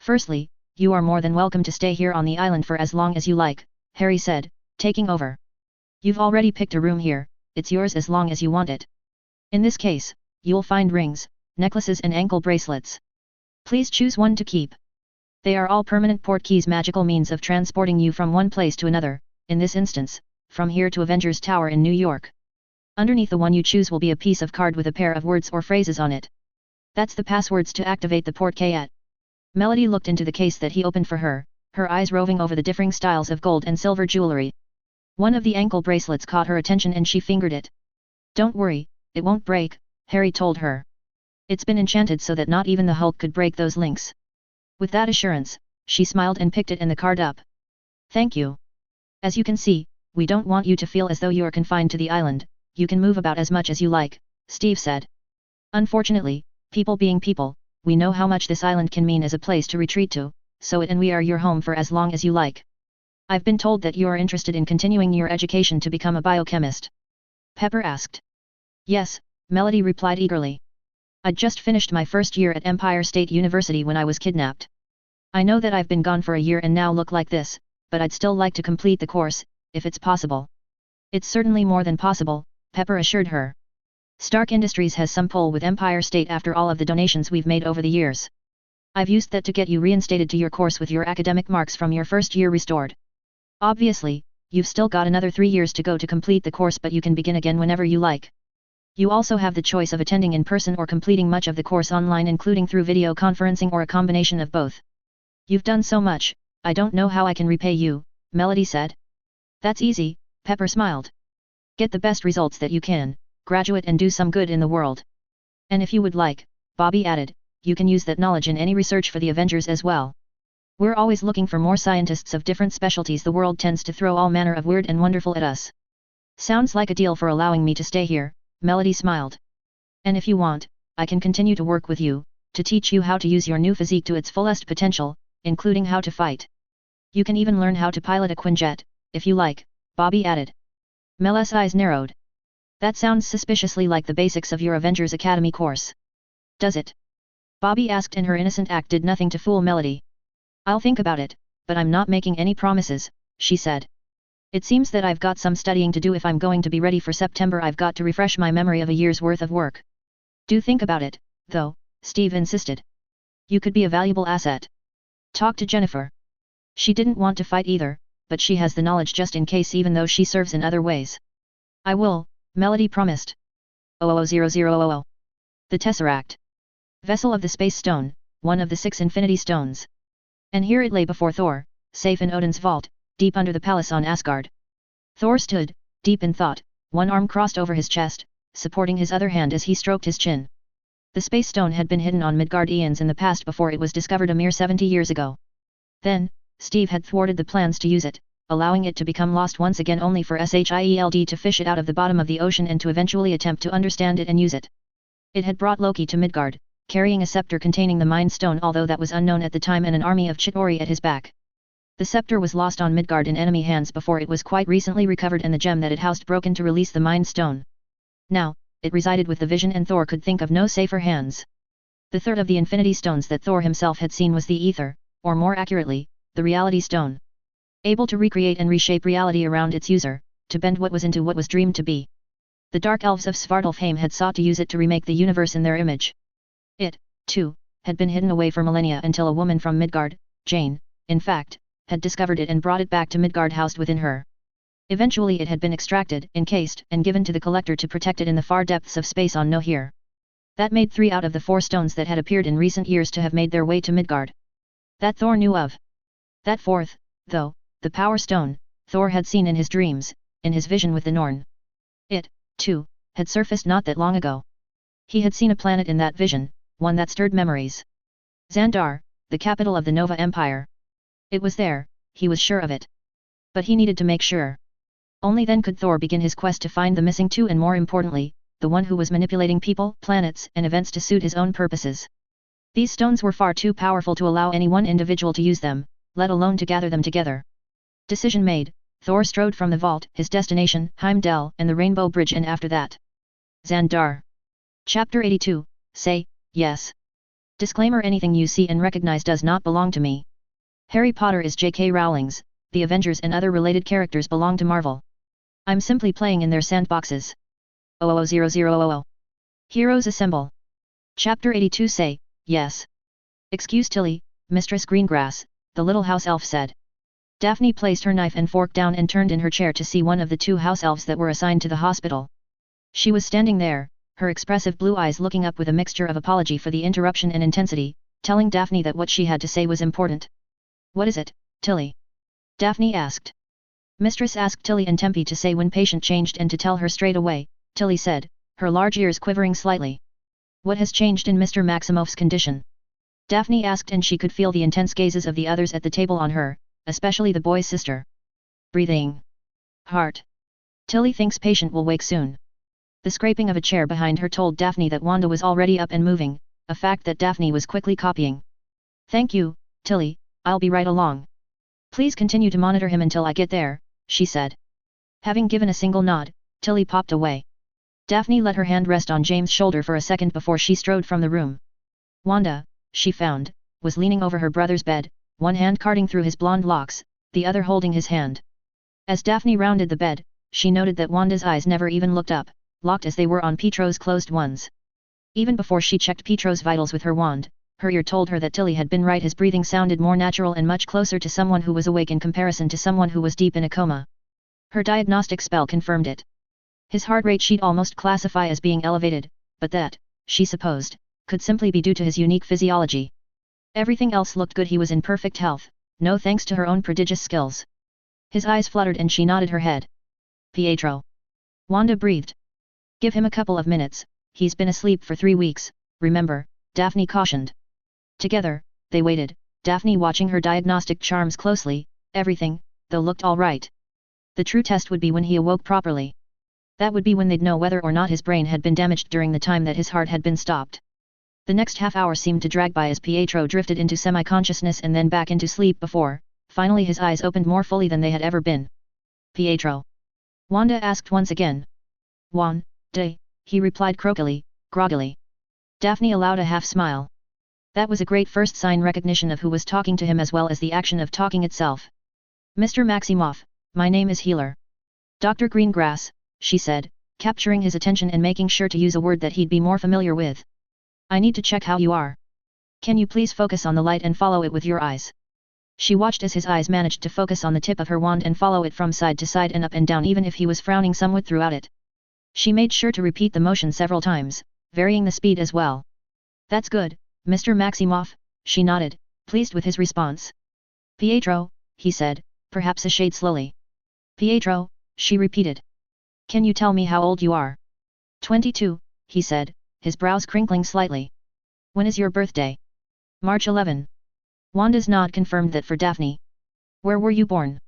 S1: Firstly, you are more than welcome to stay here on the island for as long as you like, Harry said, taking over. You've already picked a room here, it's yours as long as you want it. In this case, you'll find rings, necklaces and ankle bracelets. Please choose one to keep. They are all permanent port keys, magical means of transporting you from one place to another, in this instance, from here to Avengers Tower in New York. Underneath the one you choose will be a piece of card with a pair of words or phrases on it. That's the passwords to activate the port key at. Melody looked into the case that he opened for her, her eyes roving over the differing styles of gold and silver jewelry. One of the ankle bracelets caught her attention and she fingered it. Don't worry, it won't break, Harry told her. It's been enchanted so that not even the Hulk could break those links. With that assurance, she smiled and picked it and the card up. Thank you. As you can see, we don't want you to feel as though you are confined to the island, you can move about as much as you like, Steve said. Unfortunately, people being people, we know how much this island can mean as a place to retreat to, so it and we are your home for as long as you like. I've been told that you are interested in continuing your education to become a biochemist. Pepper asked. Yes, Melody replied eagerly. I'd just finished my first year at Empire State University when I was kidnapped. I know that I've been gone for a year and now look like this, but I'd still like to complete the course, if it's possible. It's certainly more than possible, Pepper assured her. Stark Industries has some pull with Empire State after all of the donations we've made over the years. I've used that to get you reinstated to your course with your academic marks from your first year restored. Obviously, you've still got another 3 years to go to complete the course, but you can begin again whenever you like. You also have the choice of attending in person or completing much of the course online, including through video conferencing or a combination of both. You've done so much, I don't know how I can repay you, Melody said. That's easy, Pepper smiled. Get the best results that you can, graduate and do some good in the world. And if you would like, Bobby added, you can use that knowledge in any research for the Avengers as well. We're always looking for more scientists of different specialties. The world tends to throw all manner of weird and wonderful at us. Sounds like a deal for allowing me to stay here, Melody smiled. And if you want, I can continue to work with you, to teach you how to use your new physique to its fullest potential, including how to fight. You can even learn how to pilot a Quinjet, if you like, Bobby added. Mel's eyes narrowed. That sounds suspiciously like the basics of your Avengers Academy course. Does it? Bobby asked, and her innocent act did nothing to fool Melody. I'll think about it, but I'm not making any promises, she said. It seems that I've got some studying to do if I'm going to be ready for September. I've got to refresh my memory of a year's worth of work. Do think about it, though, Steve insisted. You could be a valuable asset. Talk to Jennifer. She didn't want to fight either, but she has the knowledge just in case, even though she serves in other ways. I will, Melody promised. 000000. The Tesseract. Vessel of the Space Stone, one of the 6 Infinity Stones. And here it lay before Thor, safe in Odin's vault, deep under the palace on Asgard. Thor stood, deep in thought, one arm crossed over his chest, supporting his other hand as he stroked his chin. The Space Stone had been hidden on Midgard eons in the past before it was discovered a mere 70 years ago. Then, Steve had thwarted the plans to use it, allowing it to become lost once again, only for Shield to fish it out of the bottom of the ocean and to eventually attempt to understand it and use it. It had brought Loki to Midgard, carrying a scepter containing the Mind Stone, although that was unknown at the time, and an army of Chitauri at his back. The scepter was lost on Midgard in enemy hands before it was quite recently recovered, and the gem that it housed broken to release the Mind Stone. Now, it resided with the Vision, and Thor could think of no safer hands. The third of the Infinity Stones that Thor himself had seen was the Ether, or more accurately, the Reality Stone. Able to recreate and reshape reality around its user, to bend what was into what was dreamed to be. The Dark Elves of Svartalfheim had sought to use it to remake the universe in their image. It, too, had been hidden away for millennia until a woman from Midgard, Jane, in fact, had discovered it and brought it back to Midgard housed within her. Eventually it had been extracted, encased, and given to the collector to protect it in the far depths of space on Nohir. That made 3 out of the 4 stones that had appeared in recent years to have made their way to Midgard. That Thor knew of. That fourth, though, the Power Stone, Thor had seen in his dreams, in his vision with the Norn. It, too, had surfaced not that long ago. He had seen a planet in that vision, one that stirred memories. Xandar, the capital of the Nova Empire. It was there, he was sure of it. But he needed to make sure. Only then could Thor begin his quest to find the missing 2, and more importantly, the one who was manipulating people, planets, and events to suit his own purposes. These stones were far too powerful to allow any one individual to use them, let alone to gather them together. Decision made, Thor strode from the vault, his destination, Heimdall and the Rainbow Bridge, and after that, Xandar. Chapter 82, Say, Yes. Disclaimer: anything you see and recognize does not belong to me. Harry Potter is J.K. Rowling's, the Avengers and other related characters belong to Marvel. I'm simply playing in their sandboxes. 00000. Heroes Assemble. Chapter 82 Say, Yes. Excuse Tilly, Mistress Greengrass, the little house elf said. Daphne placed her knife and fork down and turned in her chair to see one of the 2 house elves that were assigned to the hospital. She was standing there, her expressive blue eyes looking up with a mixture of apology for the interruption and intensity, telling Daphne that what she had to say was important. What is it, Tilly? Daphne asked. Mistress asked Tilly and Tempe to say when patient changed and to tell her straight away, Tilly said, her large ears quivering slightly. What has changed in Mr. Maximov's condition? Daphne asked, and she could feel the intense gazes of the others at the table on her, especially the boy's sister. Breathing. Heart. Tilly thinks patient will wake soon. The scraping of a chair behind her told Daphne that Wanda was already up and moving, a fact that Daphne was quickly copying. Thank you, Tilly, I'll be right along. Please continue to monitor him until I get there, she said. Having given a single nod, Tilly popped away. Daphne let her hand rest on James' shoulder for a second before she strode from the room. Wanda, she found, was leaning over her brother's bed, one hand carding through his blonde locks, the other holding his hand. As Daphne rounded the bed, she noted that Wanda's eyes never even looked up, locked as they were on Pietro's closed ones. Even before she checked Pietro's vitals with her wand, her ear told her that Tilly had been right. His breathing sounded more natural and much closer to someone who was awake in comparison to someone who was deep in a coma. Her diagnostic spell confirmed it. His heart rate she'd almost classify as being elevated, but that, she supposed, could simply be due to his unique physiology. Everything else looked good. He was in perfect health, no thanks to her own prodigious skills. His eyes fluttered and she nodded her head. Pietro. Wanda breathed. Give him a couple of minutes, he's been asleep for 3 weeks, remember, Daphne cautioned. Together, they waited, Daphne watching her diagnostic charms closely. Everything, though, looked all right. The true test would be when he awoke properly. That would be when they'd know whether or not his brain had been damaged during the time that his heart had been stopped. The next half hour seemed to drag by as Pietro drifted into semi-consciousness and then back into sleep before, finally his eyes opened more fully than they had ever been. Pietro? Wanda asked once again. Juan, he replied croakily, groggily. Daphne allowed a half-smile. That was a great first sign, recognition of who was talking to him as well as the action of talking itself. Mr. Maximoff, my name is Healer. Dr. Greengrass, she said, capturing his attention and making sure to use a word that he'd be more familiar with. I need to check how you are. Can you please focus on the light and follow it with your eyes? She watched as his eyes managed to focus on the tip of her wand and follow it from side to side and up and down, even if he was frowning somewhat throughout it. She made sure to repeat the motion several times, varying the speed as well. That's good, Mr. Maximoff, she nodded, pleased with his response. Pietro, he said, perhaps a shade slowly. Pietro, she repeated. Can you tell me how old you are? 22, he said, his brows crinkling slightly. When is your birthday? March 11. Wanda's nod confirmed that for Daphne. Where were you born?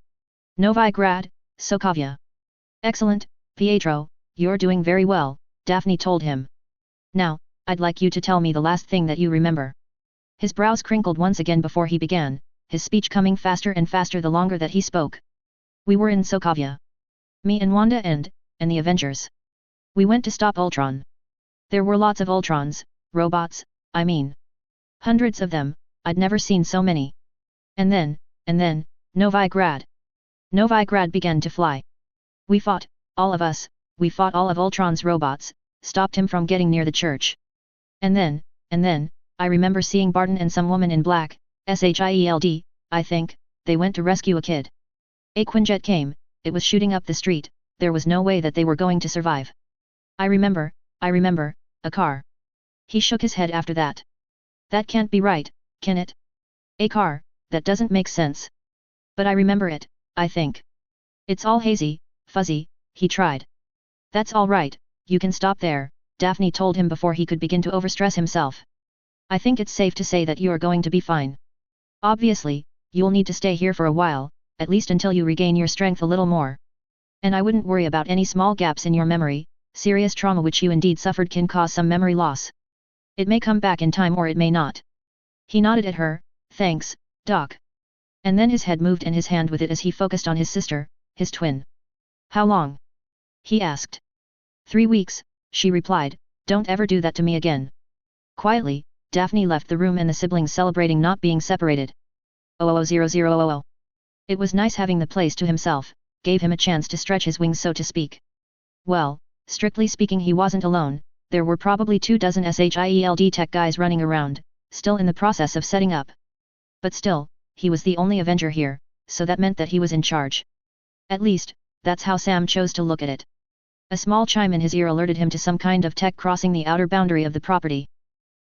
S1: Novigrad, Sokovia. Excellent, Pietro, you're doing very well, Daphne told him. Now, I'd like you to tell me the last thing that you remember. His brows crinkled once again before he began, his speech coming faster and faster the longer that he spoke. We were in Sokovia. Me and Wanda and the Avengers. We went to stop Ultron. There were lots of Ultrons, robots, I mean. Hundreds of them, I'd never seen so many. And then, Novigrad. Novigrad began to fly. We fought, all of us, we fought all of Ultron's robots, stopped him from getting near the church. And then, I remember seeing Barton and some woman in black, SHIELD, I think, they went to rescue a kid. A Quinjet came, it was shooting up the street, there was no way that they were going to survive. I remember, a car. He shook his head after that. That can't be right, can it? A car, that doesn't make sense. But I remember it, I think. It's all hazy, fuzzy, he tried. That's all right, you can stop there, Daphne told him before he could begin to overstress himself. I think it's safe to say that you are going to be fine. Obviously, you'll need to stay here for a while, at least until you regain your strength a little more. And I wouldn't worry about any small gaps in your memory, serious trauma which you indeed suffered can cause some memory loss. It may come back in time or it may not. He nodded at her, thanks, Doc. And then his head moved and his hand with it as he focused on his sister, his twin. How long? He asked. 3 weeks, she replied, don't ever do that to me again. Quietly, Daphne left the room and the siblings celebrating not being separated. 00000. It was nice having the place to himself, gave him a chance to stretch his wings so to speak. Well, strictly speaking he wasn't alone, there were probably 24 SHIELD tech guys running around, still in the process of setting up. But still, he was the only Avenger here, so that meant that he was in charge. At least, that's how Sam chose to look at it. A small chime in his ear alerted him to some kind of tech crossing the outer boundary of the property.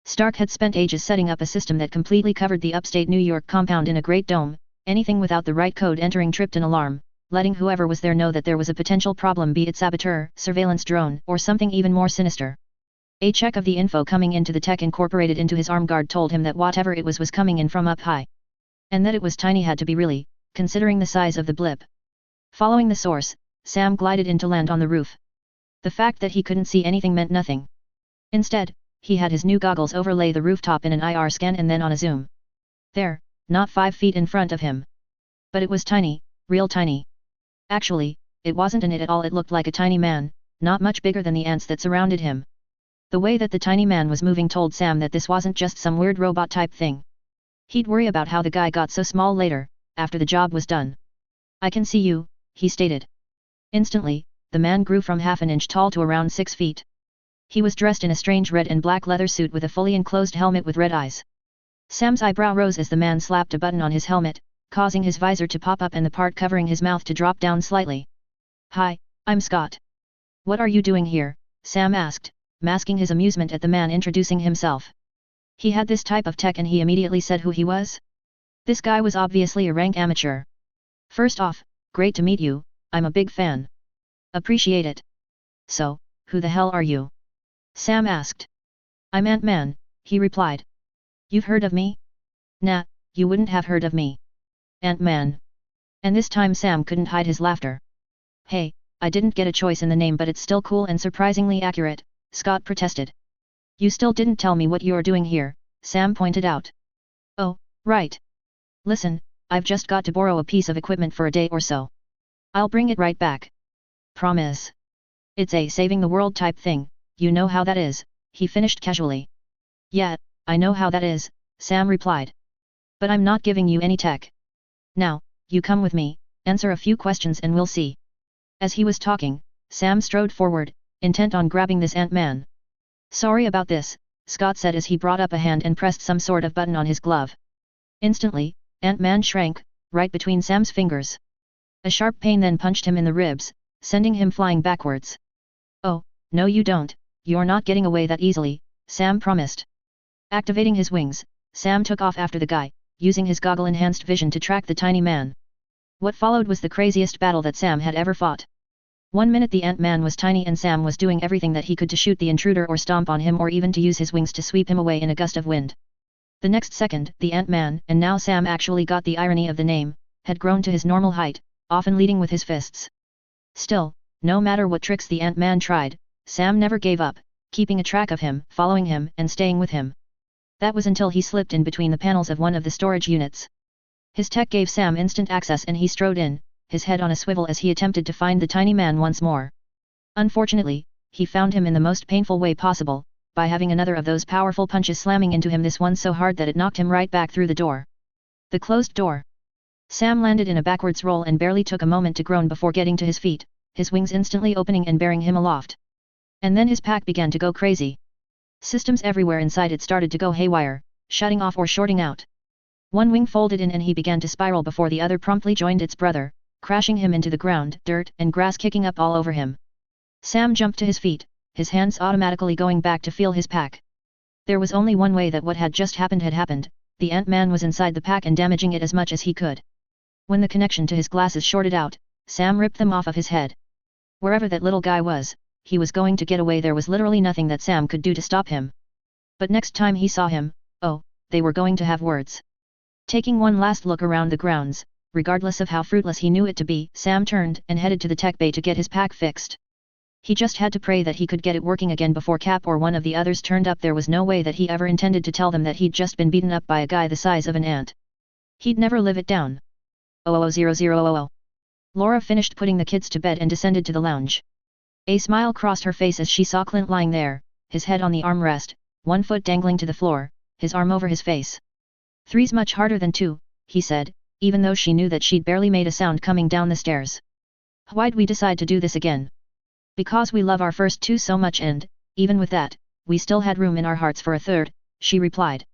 S1: Stark had spent ages setting up a system that completely covered the upstate New York compound in a great dome, anything without the right code entering tripped an alarm, letting whoever was there know that there was a potential problem, be it saboteur, surveillance drone, or something even more sinister. A check of the info coming into the tech incorporated into his arm guard told him that whatever it was coming in from up high. And that it was tiny had to be really, considering the size of the blip. Following the source, Sam glided in to land on the roof. The fact that he couldn't see anything meant nothing. Instead, he had his new goggles overlay the rooftop in an IR scan and then on a zoom. There, not 5 feet in front of him. But it was tiny, real tiny. Actually, it wasn't an it at all, it looked like a tiny man, not much bigger than the ants that surrounded him. The way that the tiny man was moving told Sam that this wasn't just some weird robot type thing. He'd worry about how the guy got so small later, after the job was done. I can see you, he stated. Instantly, the man grew from half an inch tall to around 6 feet. He was dressed in a strange red and black leather suit with a fully enclosed helmet with red eyes. Sam's eyebrow rose as the man slapped a button on his helmet, causing his visor to pop up and the part covering his mouth to drop down slightly. Hi, I'm Scott. What are you doing here? Sam asked, masking his amusement at the man introducing himself. He had this type of tech and he immediately said who he was. This guy was obviously a rank amateur. First off, great to meet you, I'm a big fan. Appreciate it. So, who the hell are you? Sam asked. I'm Ant-Man, he replied. You've heard of me? Nah, you wouldn't have heard of me. Ant-Man. And this time Sam couldn't hide his laughter. Hey, I didn't get a choice in the name but it's still cool and surprisingly accurate, Scott protested. You still didn't tell me what you're doing here, Sam pointed out. Oh, right. Listen, I've just got to borrow a piece of equipment for a day or so. I'll bring it right back. Promise. It's a saving the world type thing, you know how that is, he finished casually. Yeah, I know how that is, Sam replied. But I'm not giving you any tech. Now, you come with me, answer a few questions and we'll see. As he was talking, Sam strode forward, intent on grabbing this Ant-Man. Sorry about this, Scott said as he brought up a hand and pressed some sort of button on his glove. Instantly, Ant-Man shrank, right between Sam's fingers. A sharp pain then punched him in the ribs, sending him flying backwards. Oh, no you don't, you're not getting away that easily, Sam promised. Activating his wings, Sam took off after the guy, using his goggle-enhanced vision to track the tiny man. What followed was the craziest battle that Sam had ever fought. 1 minute the Ant-Man was tiny and Sam was doing everything that he could to shoot the intruder or stomp on him or even to use his wings to sweep him away in a gust of wind. The next second, the Ant-Man, and now Sam actually got the irony of the name, had grown to his normal height, often leading with his fists. Still, no matter what tricks the Ant-Man tried, Sam never gave up, keeping a track of him, following him, and staying with him. That was until he slipped in between the panels of one of the storage units. His tech gave Sam instant access and he strode in, his head on a swivel as he attempted to find the tiny man once more. Unfortunately, he found him in the most painful way possible, by having another of those powerful punches slamming into him, this one so hard that it knocked him right back through the door. The closed door. Sam landed in a backwards roll and barely took a moment to groan before getting to his feet, his wings instantly opening and bearing him aloft. And then his pack began to go crazy. Systems everywhere inside it started to go haywire, shutting off or shorting out. One wing folded in and he began to spiral before the other promptly joined its brother, crashing him into the ground, dirt and grass kicking up all over him. Sam jumped to his feet, his hands automatically going back to feel his pack. There was only one way that what had just happened had happened, the Ant-Man was inside the pack and damaging it as much as he could. When the connection to his glasses shorted out, Sam ripped them off of his head. Wherever that little guy was, he was going to get away. There was literally nothing that Sam could do to stop him. But next time he saw him, oh, they were going to have words. Taking one last look around the grounds, regardless of how fruitless he knew it to be, Sam turned and headed to the tech bay to get his pack fixed. He just had to pray that he could get it working again before Cap or one of the others turned up. There was no way that he ever intended to tell them that he'd just been beaten up by a guy the size of an ant. He'd never live it down. 00000. Laura finished putting the kids to bed and descended to the lounge. A smile crossed her face as she saw Clint lying there, his head on the armrest, one foot dangling to the floor, his arm over his face. "Three's much harder than two," he said, even though she knew that she'd barely made a sound coming down the stairs. "Why'd we decide to do this again?" "Because we love our first two so much and, even with that, we still had room in our hearts for a third," she replied.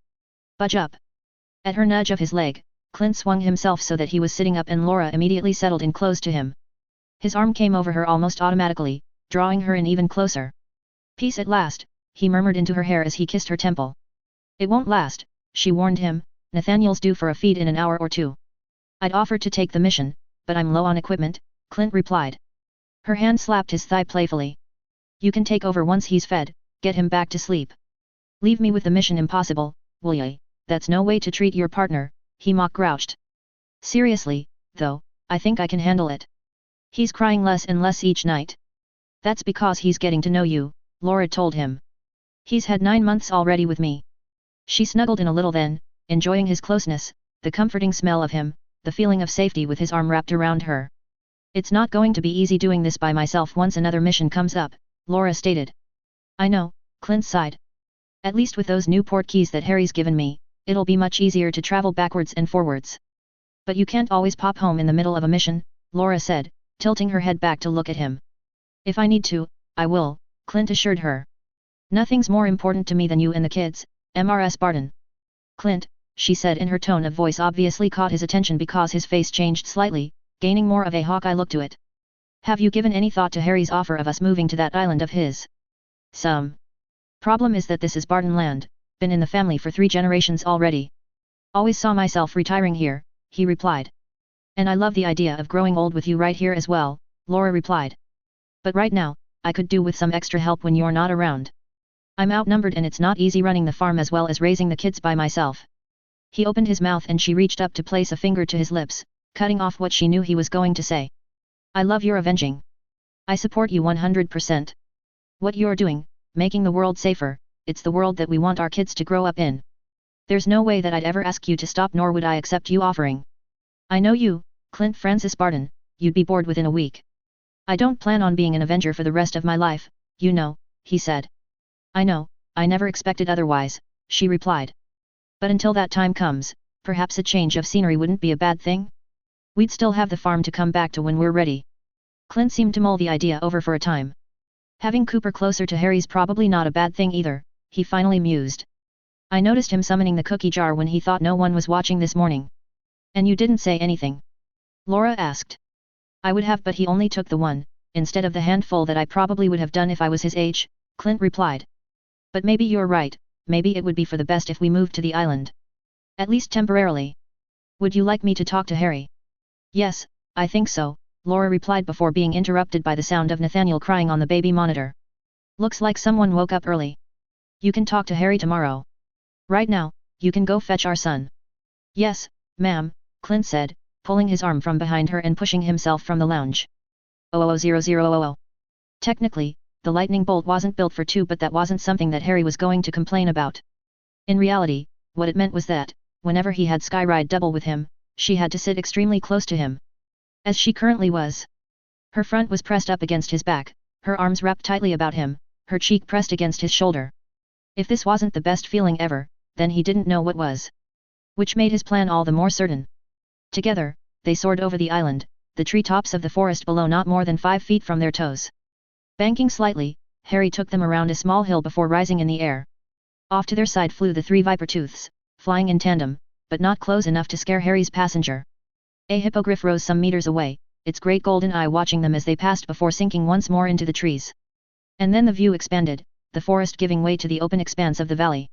S1: "Budge up." At her nudge of his leg, Clint swung himself so that he was sitting up and Laura immediately settled in close to him. His arm came over her almost automatically, drawing her in even closer. "Peace at last," he murmured into her hair as he kissed her temple. "It won't last," she warned him, "Nathaniel's due for a feed in an hour or two." "I'd offer to take the mission, but I'm low on equipment," Clint replied. Her hand slapped his thigh playfully. "You can take over once he's fed, get him back to sleep. Leave me with the mission impossible, will ya? That's no way to treat your partner," he mock-grouched. "Seriously, though, I think I can handle it. He's crying less and less each night." "That's because he's getting to know you," Laura told him. "He's had 9 months already with me." She snuggled in a little then, enjoying his closeness, the comforting smell of him, the feeling of safety with his arm wrapped around her. "It's not going to be easy doing this by myself once another mission comes up," Laura stated. "I know," Clint sighed. "At least with those new port keys that Harry's given me, it'll be much easier to travel backwards and forwards." "But you can't always pop home in the middle of a mission," Laura said, tilting her head back to look at him. "If I need to, I will," Clint assured her. "Nothing's more important to me than you and the kids, Mrs. Barton." "Clint," she said in her tone of voice obviously caught his attention because his face changed slightly, gaining more of a hawkeye look to it. "Have you given any thought to Harry's offer of us moving to that island of his?" "Some. Problem is that this is Barton land, been in the family for 3 generations already. Always saw myself retiring here," he replied. "And I love the idea of growing old with you right here as well," Laura replied. "But right now, I could do with some extra help when you're not around. I'm outnumbered and it's not easy running the farm as well as raising the kids by myself." He opened his mouth and she reached up to place a finger to his lips, cutting off what she knew he was going to say. "I love your avenging. I support you 100%. What you're doing, making the world safer, it's the world that we want our kids to grow up in. There's no way that I'd ever ask you to stop nor would I accept you offering. I know you, Clint Francis Barton, you'd be bored within a week." "I don't plan on being an Avenger for the rest of my life, you know," he said. "I know, I never expected otherwise," she replied. "But until that time comes, perhaps a change of scenery wouldn't be a bad thing? We'd still have the farm to come back to when we're ready." Clint seemed to mull the idea over for a time. "Having Cooper closer to Harry's probably not a bad thing either," he finally mused. "I noticed him summoning the cookie jar when he thought no one was watching this morning." "And you didn't say anything?" Laura asked. "I would have, but he only took the one, instead of the handful that I probably would have done if I was his age," Clint replied. "But maybe you're right, maybe it would be for the best if we moved to the island. At least temporarily. Would you like me to talk to Harry?" "Yes, I think so," Laura replied before being interrupted by the sound of Nathaniel crying on the baby monitor. "Looks like someone woke up early. You can talk to Harry tomorrow. Right now, you can go fetch our son." "Yes, ma'am," Clint said, pulling his arm from behind her and pushing himself from the lounge. 00000. Technically, The lightning bolt wasn't built for two, but that wasn't something that Harry was going to complain about. In reality, what it meant was that, whenever he had Sky ride double with him, she had to sit extremely close to him. As she currently was. Her front was pressed up against his back, her arms wrapped tightly about him, her cheek pressed against his shoulder. If this wasn't the best feeling ever, then he didn't know what was. Which made his plan all the more certain. Together, they soared over the island, the treetops of the forest below not more than 5 feet from their toes. Banking slightly, Harry took them around a small hill before rising in the air. Off to their side flew the 3 viper tooths, flying in tandem, but not close enough to scare Harry's passenger. A hippogriff rose some meters away, its great golden eye watching them as they passed before sinking once more into the trees. And then the view expanded, the forest giving way to the open expanse of the valley.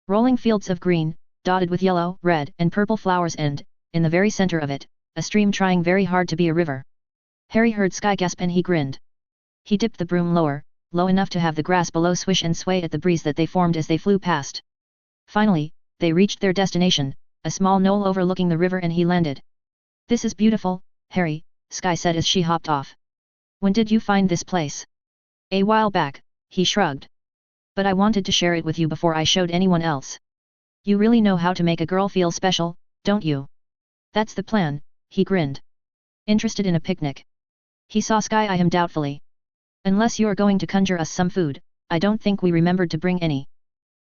S1: Rolling fields of green, dotted with yellow, red, and purple flowers and, in the very center of it, a stream trying very hard to be a river. Harry heard Sky gasp and he grinned. He dipped the broom lower, low enough to have the grass below swish and sway at the breeze that they formed as they flew past. Finally, they reached their destination, a small knoll overlooking the river, and he landed. "This is beautiful, Harry," Sky said as she hopped off. "When did you find this place?" "A while back," he shrugged. "But I wanted to share it with you before I showed anyone else. You really know how to make a girl feel special, don't you?" "That's the plan," he grinned. "Interested in a picnic?" He saw Sky eye him doubtfully. "Unless you're going to conjure us some food, I don't think we remembered to bring any."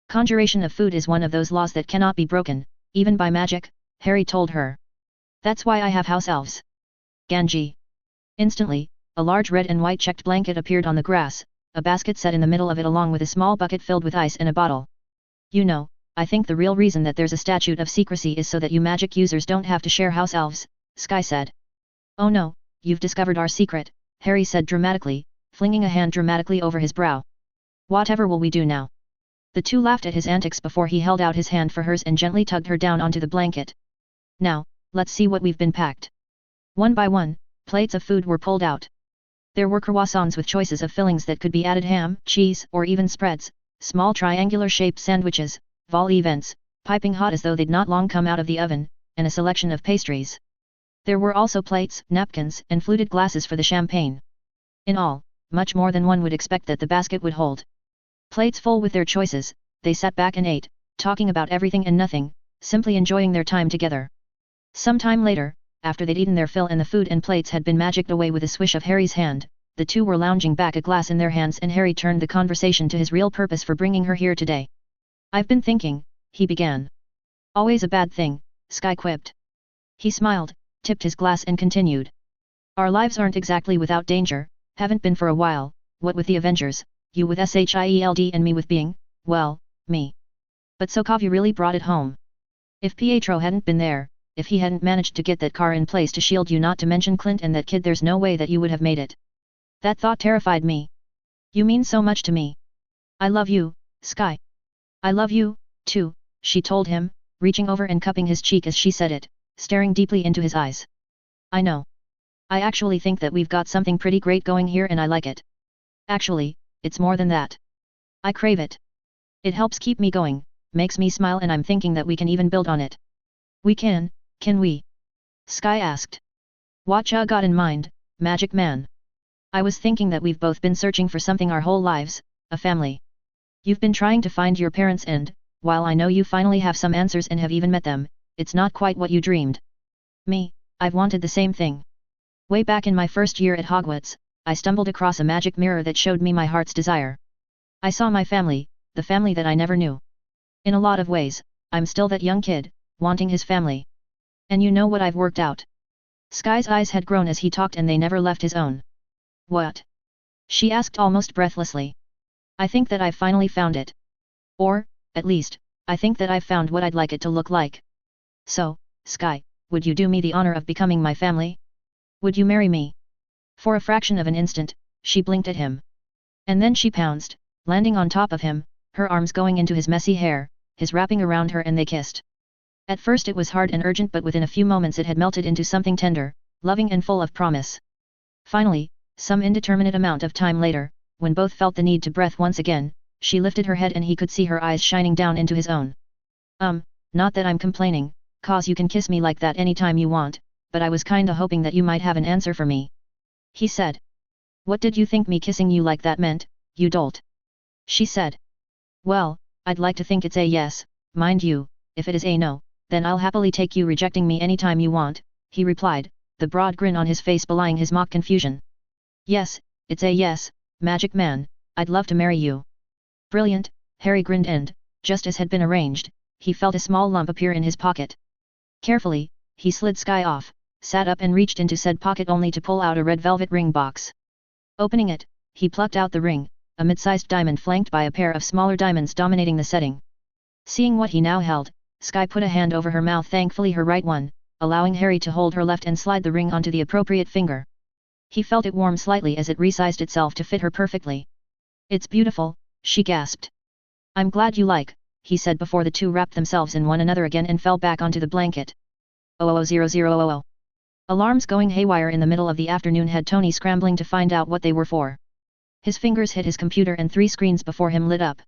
S1: "Conjuration of food is one of those laws that cannot be broken, even by magic," Harry told her. "That's why I have house elves." "Ganji." Instantly, a large red and white checked blanket appeared on the grass, a basket set in the middle of it along with a small bucket filled with ice and a bottle. "You know, I think the real reason that there's a statute of secrecy is so that you magic users don't have to share house elves," Sky said. "Oh no, you've discovered our secret," Harry said dramatically, flinging a hand dramatically over his brow. "Whatever will we do now?" The two laughed at his antics before he held out his hand for hers and gently tugged her down onto the blanket. "Now, let's see what we've been packed." One by one, plates of food were pulled out. There were croissants with choices of fillings that could be added ham, cheese, or even spreads, small triangular-shaped sandwiches, vol events, piping hot as though they'd not long come out of the oven, and a selection of pastries. There were also plates, napkins, and fluted glasses for the champagne. In all, much more than one would expect that the basket would hold. Plates full with their choices, they sat back and ate, talking about everything and nothing, simply enjoying their time together. Some time later, after they'd eaten their fill and the food and plates had been magicked away with a swish of Harry's hand, the two were lounging back, a glass in their hands, and Harry turned the conversation to his real purpose for bringing her here today. "I've been thinking," he began. "Always a bad thing," Sky quipped. He smiled, tipped his glass and continued. "Our lives aren't exactly without danger, haven't been for a while, what with the Avengers, you with Shield and me with being, well, me. But Sokovia really brought it home. If Pietro hadn't been there, if he hadn't managed to get that car in place to shield you, not to mention Clint and that kid, there's no way that you would have made it. That thought terrified me. You mean so much to me. I love you, Sky." "I love you, too," she told him, reaching over and cupping his cheek as she said it, staring deeply into his eyes. "I know. I actually think that we've got something pretty great going here and I like it. Actually, it's more than that. I crave it. It helps keep me going, makes me smile, and I'm thinking that we can even build on it." "We can we?" Sky asked. "What ya got in mind, Magic Man?" "I was thinking that we've both been searching for something our whole lives, a family. You've been trying to find your parents and, while I know you finally have some answers and have even met them, it's not quite what you dreamed. Me, I've wanted the same thing. Way back in my first year at Hogwarts, I stumbled across a magic mirror that showed me my heart's desire. I saw my family, the family that I never knew. In a lot of ways, I'm still that young kid, wanting his family. And you know what I've worked out?" Sky's eyes had grown as he talked and they never left his own. "What?" she asked almost breathlessly. "I think that I've finally found it. Or, at least, I think that I've found what I'd like it to look like. So, Sky, would you do me the honor of becoming my family? Would you marry me?" For a fraction of an instant, she blinked at him. And then she pounced, landing on top of him, her arms going into his messy hair, his wrapping around her, and they kissed. At first it was hard and urgent, but within a few moments it had melted into something tender, loving and full of promise. Finally, some indeterminate amount of time later, when both felt the need to breath once again, she lifted her head and he could see her eyes shining down into his own. Not that I'm complaining, cause you can kiss me like that anytime you want, but I was kinda hoping that you might have an answer for me," he said. "What did you think me kissing you like that meant, you dolt. She said. Well, I'd like to think it's a yes, mind you, if it is a no, then I'll happily take you rejecting me anytime you want, he replied, the broad grin on his face belying his mock confusion. Yes, it's a yes, Magic Man, I'd love to marry you. Brilliant, Harry grinned and, just as had been arranged, he felt a small lump appear in his pocket. Carefully, he slid Sky off, sat up and reached into said pocket only to pull out a red velvet ring box. Opening it, he plucked out the ring, a mid-sized diamond flanked by a pair of smaller diamonds dominating the setting. Seeing what he now held, Sky put a hand over her mouth, thankfully her right one, allowing Harry to hold her left and slide the ring onto the appropriate finger. He felt it warm slightly as it resized itself to fit her perfectly. It's beautiful, she gasped. I'm glad you like, he said before the two wrapped themselves in one another again and fell back onto the blanket. 000000. Alarms going haywire in the middle of the afternoon had Tony scrambling to find out what they were for. His fingers hit his computer and 3 screens before him lit up.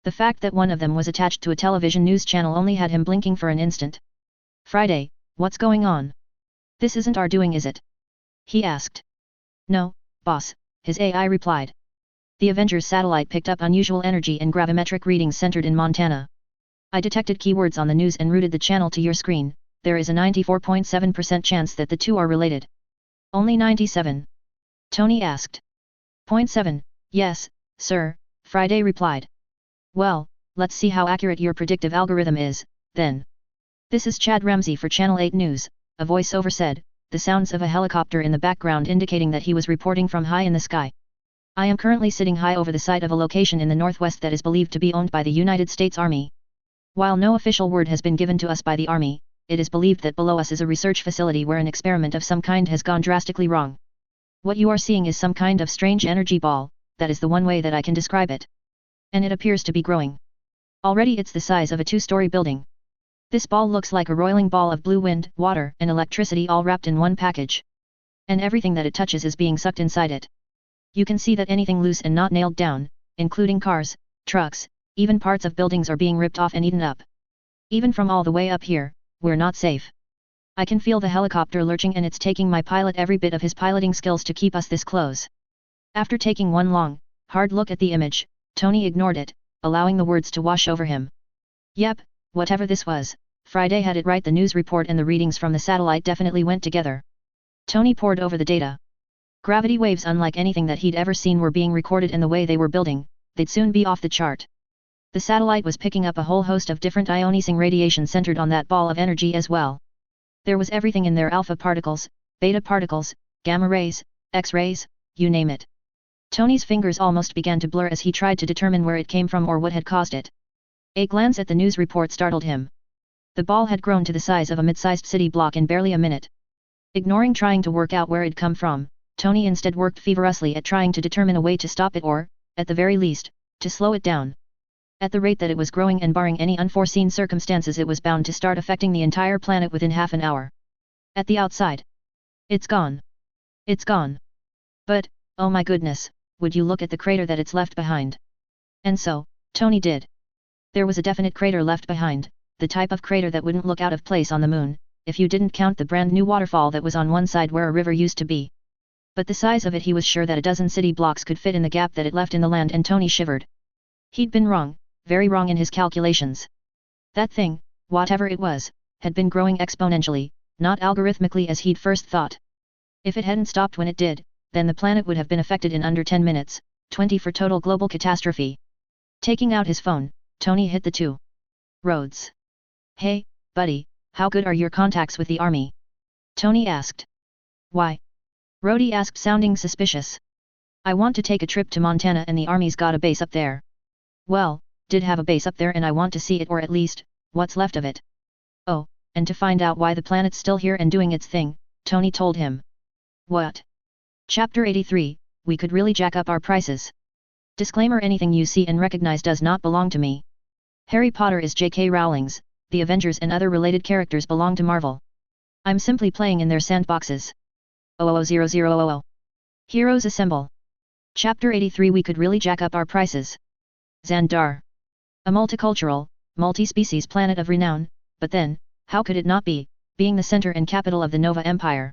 S1: The fact that one of them was attached to a television news channel only had him blinking for an instant. Friday, what's going on? This isn't our doing, is it? He asked. No, boss, his AI replied. The Avengers satellite picked up unusual energy and gravimetric readings centered in Montana. I detected keywords on the news and routed the channel to your screen. There is a 94.7% chance that the two are related. Only 97? Tony asked. 0.7, yes, sir, Friday replied. Well, let's see how accurate your predictive algorithm is, then. This is Chad Ramsey for Channel 8 News, a voiceover said, the sounds of a helicopter in the background indicating that he was reporting from high in the sky. I am currently sitting high over the site of a location in the northwest that is believed to be owned by the United States Army. While no official word has been given to us by the Army, it is believed that below us is a research facility where an experiment of some kind has gone drastically wrong. What you are seeing is some kind of strange energy ball, that is the one way that I can describe it. And it appears to be growing. Already it's the size of a 2-story building. This ball looks like a roiling ball of blue wind, water, and electricity all wrapped in one package. And everything that it touches is being sucked inside it. You can see that anything loose and not nailed down, including cars, trucks, even parts of buildings are being ripped off and eaten up. Even from all the way up here, we're not safe. I can feel the helicopter lurching and it's taking my pilot every bit of his piloting skills to keep us this close. After taking one long, hard look at the image, Tony ignored it, allowing the words to wash over him. Yep, whatever this was, Friday had it right. The news report and the readings from the satellite definitely went together. Tony pored over the data. Gravity waves unlike anything that he'd ever seen were being recorded, and the way they were building, they'd soon be off the chart. The satellite was picking up a whole host of different ionizing radiation centered on that ball of energy as well. There was everything in there: alpha particles, beta particles, gamma rays, X-rays, you name it. Tony's fingers almost began to blur as he tried to determine where it came from or what had caused it. A glance at the news report startled him. The ball had grown to the size of a mid-sized city block in barely a minute. Ignoring trying to work out where it'd come from, Tony instead worked feverishly at trying to determine a way to stop it or, at the very least, to slow it down. At the rate that it was growing and barring any unforeseen circumstances, it was bound to start affecting the entire planet within half an hour. At the outside. It's gone. It's gone. But, oh my goodness, would you look at the crater that it's left behind? And so, Tony did. There was a definite crater left behind, the type of crater that wouldn't look out of place on the moon, if you didn't count the brand new waterfall that was on one side where a river used to be. But the size of it, he was sure that a dozen city blocks could fit in the gap that it left in the land, and Tony shivered. He'd been wrong, very wrong in his calculations. That thing, whatever it was, had been growing exponentially, not algorithmically as he'd first thought. If it hadn't stopped when it did, then the planet would have been affected in under 10 minutes, 20 for total global catastrophe. Taking out his phone, Tony hit the 2 roads. Hey, buddy, how good are your contacts with the Army? Tony asked. Why? Rhodey asked, sounding suspicious. I want to take a trip to Montana and the Army's got a base up there. Well, did have a base up there and I want to see it, or at least, what's left of it. Oh, and to find out why the planet's still here and doing its thing, Tony told him. What? Chapter 83, we could really jack up our prices. Disclaimer: anything you see and recognize does not belong to me. Harry Potter is J.K. Rowling's, the Avengers and other related characters belong to Marvel. I'm simply playing in their sandboxes. 000000. Heroes assemble. Chapter 83, we could really jack up our prices. Xandar. A multicultural, multi-species planet of renown, but then, how could it not be, being the center and capital of the Nova Empire?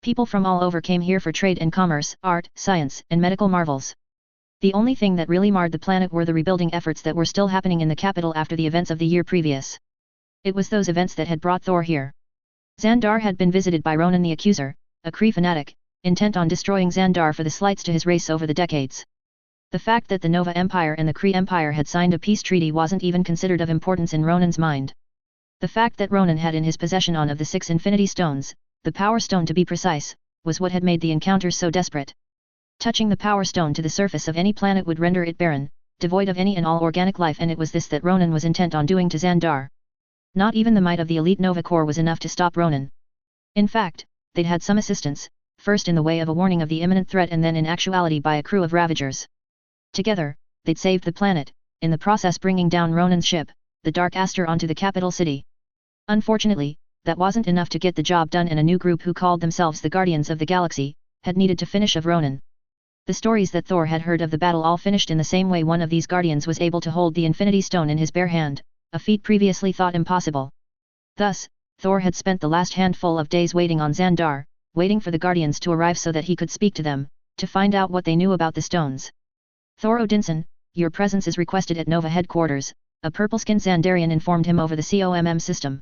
S1: People from all over came here for trade and commerce, art, science, and medical marvels. The only thing that really marred the planet were the rebuilding efforts that were still happening in the capital after the events of the year previous. It was those events that had brought Thor here. Xandar had been visited by Ronan the Accuser, a Kree fanatic, intent on destroying Xandar for the slights to his race over the decades. The fact that the Nova Empire and the Kree Empire had signed a peace treaty wasn't even considered of importance in Ronan's mind. The fact that Ronan had in his possession one of the 6 Infinity Stones, the Power Stone to be precise, was what had made the encounter so desperate. Touching the Power Stone to the surface of any planet would render it barren, devoid of any and all organic life, and it was this that Ronan was intent on doing to Xandar. Not even the might of the elite Nova Corps was enough to stop Ronan. In fact, they'd had some assistance, first in the way of a warning of the imminent threat and then in actuality by a crew of Ravagers. Together, they'd saved the planet, in the process bringing down Ronan's ship, the Dark Aster, onto the capital city. Unfortunately, that wasn't enough to get the job done, and a new group who called themselves the Guardians of the Galaxy, had needed to finish of Ronan. The stories that Thor had heard of the battle all finished in the same way. One of these Guardians was able to hold the Infinity Stone in his bare hand, a feat previously thought impossible. Thus, Thor had spent the last handful of days waiting on Xandar, waiting for the Guardians to arrive so that he could speak to them, to find out what they knew about the stones. Thor Odinson, your presence is requested at Nova headquarters, a purple-skinned Xandarian informed him over the COMM system.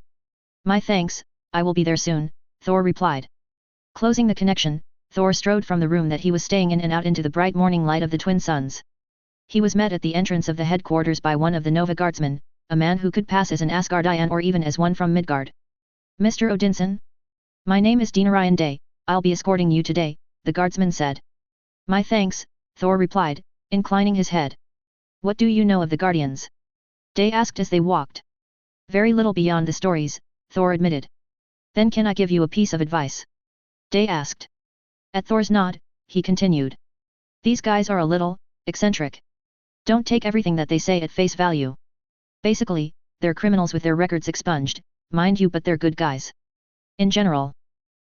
S1: My thanks, I will be there soon, Thor replied. Closing the connection, Thor strode from the room that he was staying in and out into the bright morning light of the twin suns. He was met at the entrance of the headquarters by one of the Nova Guardsmen, a man who could pass as an Asgardian or even as one from Midgard. Mr. Odinson? My name is Dinarian Day, I'll be escorting you today, the guardsman said. My thanks, Thor replied, inclining his head. What do you know of the Guardians? Day asked as they walked. Very little beyond the stories, Thor admitted. Then can I give you a piece of advice? Day asked. At Thor's nod, he continued. These guys are a little eccentric. Don't take everything that they say at face value. Basically, they're criminals with their records expunged, mind you, but they're good guys. In general.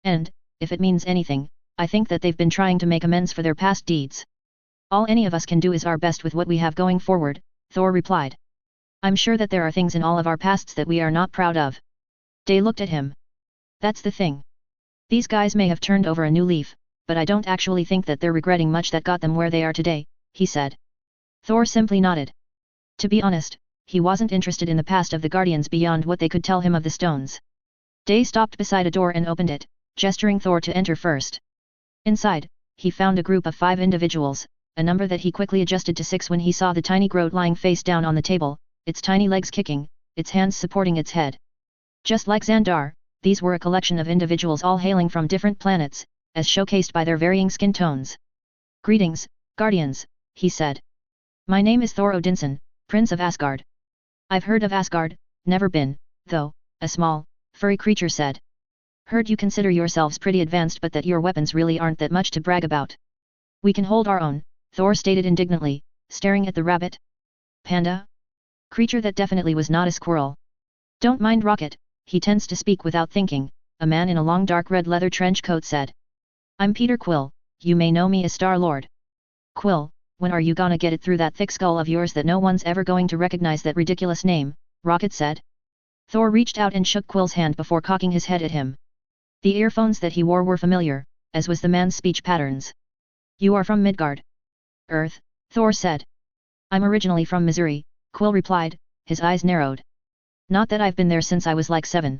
S1: And, if it means anything, I think that they've been trying to make amends for their past deeds. All any of us can do is our best with what we have going forward, Thor replied. I'm sure that there are things in all of our pasts that we are not proud of. Day looked at him. That's the thing. These guys may have turned over a new leaf, but I don't actually think that they're regretting much that got them where they are today, he said. Thor simply nodded. To be honest, he wasn't interested in the past of the Guardians beyond what they could tell him of the stones. Day stopped beside a door and opened it, gesturing Thor to enter first. Inside, he found a group of 5 individuals, a number that he quickly adjusted to 6 when he saw the tiny Groot lying face down on the table, its tiny legs kicking, its hands supporting its head. Just like Xandar, these were a collection of individuals all hailing from different planets, as showcased by their varying skin tones. Greetings, Guardians, he said. My name is Thor Odinson, Prince of Asgard. I've heard of Asgard, never been, though, a small, furry creature said. Heard you consider yourselves pretty advanced but that your weapons really aren't that much to brag about. We can hold our own, Thor stated indignantly, staring at the rabbit. Panda? Creature that definitely was not a squirrel. Don't mind Rocket, he tends to speak without thinking, a man in a long dark red leather trench coat said. I'm Peter Quill, you may know me as Star-Lord. Quill, when are you gonna get it through that thick skull of yours that no one's ever going to recognize that ridiculous name, Rocket said. Thor reached out and shook Quill's hand before cocking his head at him. The earphones that he wore were familiar, as was the man's speech patterns. You are from Midgard. Earth, Thor said. I'm originally from Missouri, Quill replied, his eyes narrowed. Not that I've been there since I was like 7.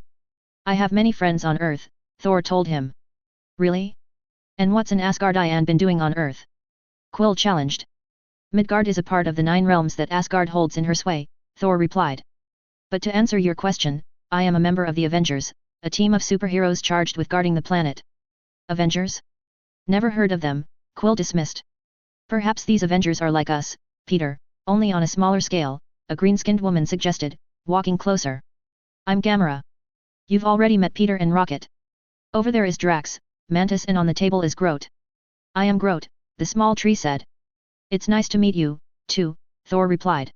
S1: I have many friends on Earth, Thor told him. Really? And what's an Asgardian been doing on Earth? Quill challenged. Midgard is a part of the 9 realms that Asgard holds in her sway, Thor replied. But to answer your question, I am a member of the Avengers, a team of superheroes charged with guarding the planet. Avengers? Never heard of them, Quill dismissed. Perhaps these Avengers are like us, Peter, only on a smaller scale, a green-skinned woman suggested, walking closer. I'm Gamera. You've already met Peter and Rocket. Over there is Drax, Mantis, and on the table is Groot. I am Groot, the small tree said. It's nice to meet you, too, Thor replied.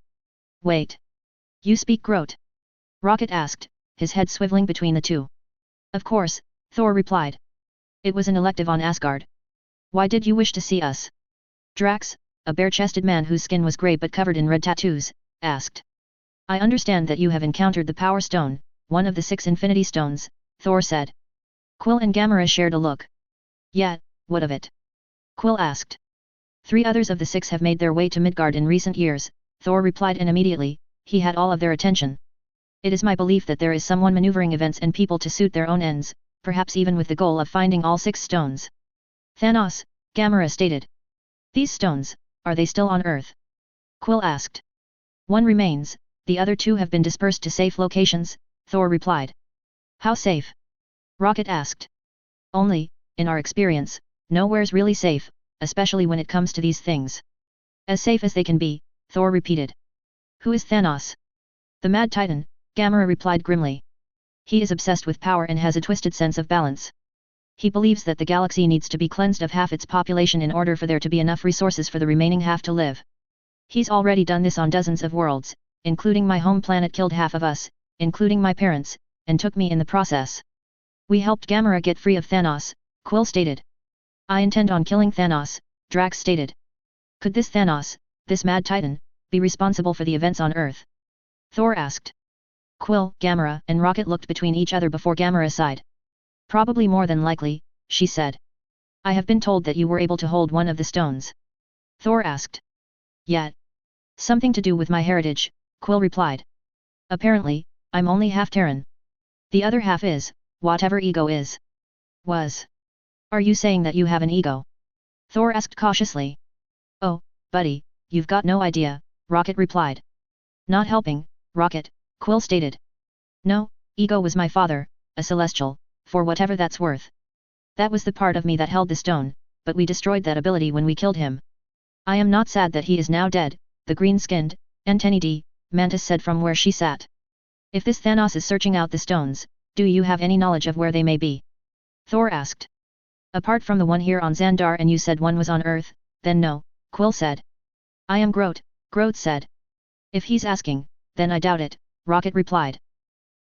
S1: Wait. You speak Groot? Rocket asked, his head swiveling between the two. Of course, Thor replied. It was an elective on Asgard. Why did you wish to see us? Drax, a bare-chested man whose skin was grey but covered in red tattoos, asked. I understand that you have encountered the Power Stone, one of the 6 Infinity Stones, Thor said. Quill and Gamera shared a look. Yeah, what of it? Quill asked. 3 others of the 6 have made their way to Midgard in recent years, Thor replied, and immediately, he had all of their attention. It is my belief that there is someone maneuvering events and people to suit their own ends, perhaps even with the goal of finding all 6 stones. Thanos, Gamera stated. These stones, are they still on Earth? Quill asked. One remains, the other 2 have been dispersed to safe locations, Thor replied. How safe? Rocket asked. Only, in our experience, nowhere's really safe, especially when it comes to these things. As safe as they can be, Thor repeated. Who is Thanos? The Mad Titan, Gamera replied grimly. He is obsessed with power and has a twisted sense of balance. He believes that the galaxy needs to be cleansed of half its population in order for there to be enough resources for the remaining half to live. He's already done this on dozens of worlds, including my home planet, killed half of us, including my parents, and took me in the process. We helped Gamera get free of Thanos, Quill stated. I intend on killing Thanos, Drax stated. Could this Thanos, this Mad Titan, be responsible for the events on Earth? Thor asked. Quill, Gamera, and Rocket looked between each other before Gamera sighed. Probably more than likely, she said. I have been told that you were able to hold one of the stones. Thor asked. Yet. Something to do with my heritage, Quill replied. Apparently, I'm only half Terran. The other half is, whatever ego is. Was. Are you saying that you have an ego? Thor asked cautiously. Oh, buddy, you've got no idea, Rocket replied. Not helping, Rocket, Quill stated. No, ego was my father, a celestial, for whatever that's worth. That was the part of me that held the stone, but we destroyed that ability when we killed him. I am not sad that he is now dead, the green-skinned, Antennae, Mantis said from where she sat. If this Thanos is searching out the stones, do you have any knowledge of where they may be? Thor asked. Apart from the one here on Xandar, and you said one was on Earth, then no, Quill said. I am Groot, Groot said. If he's asking, then I doubt it, Rocket replied.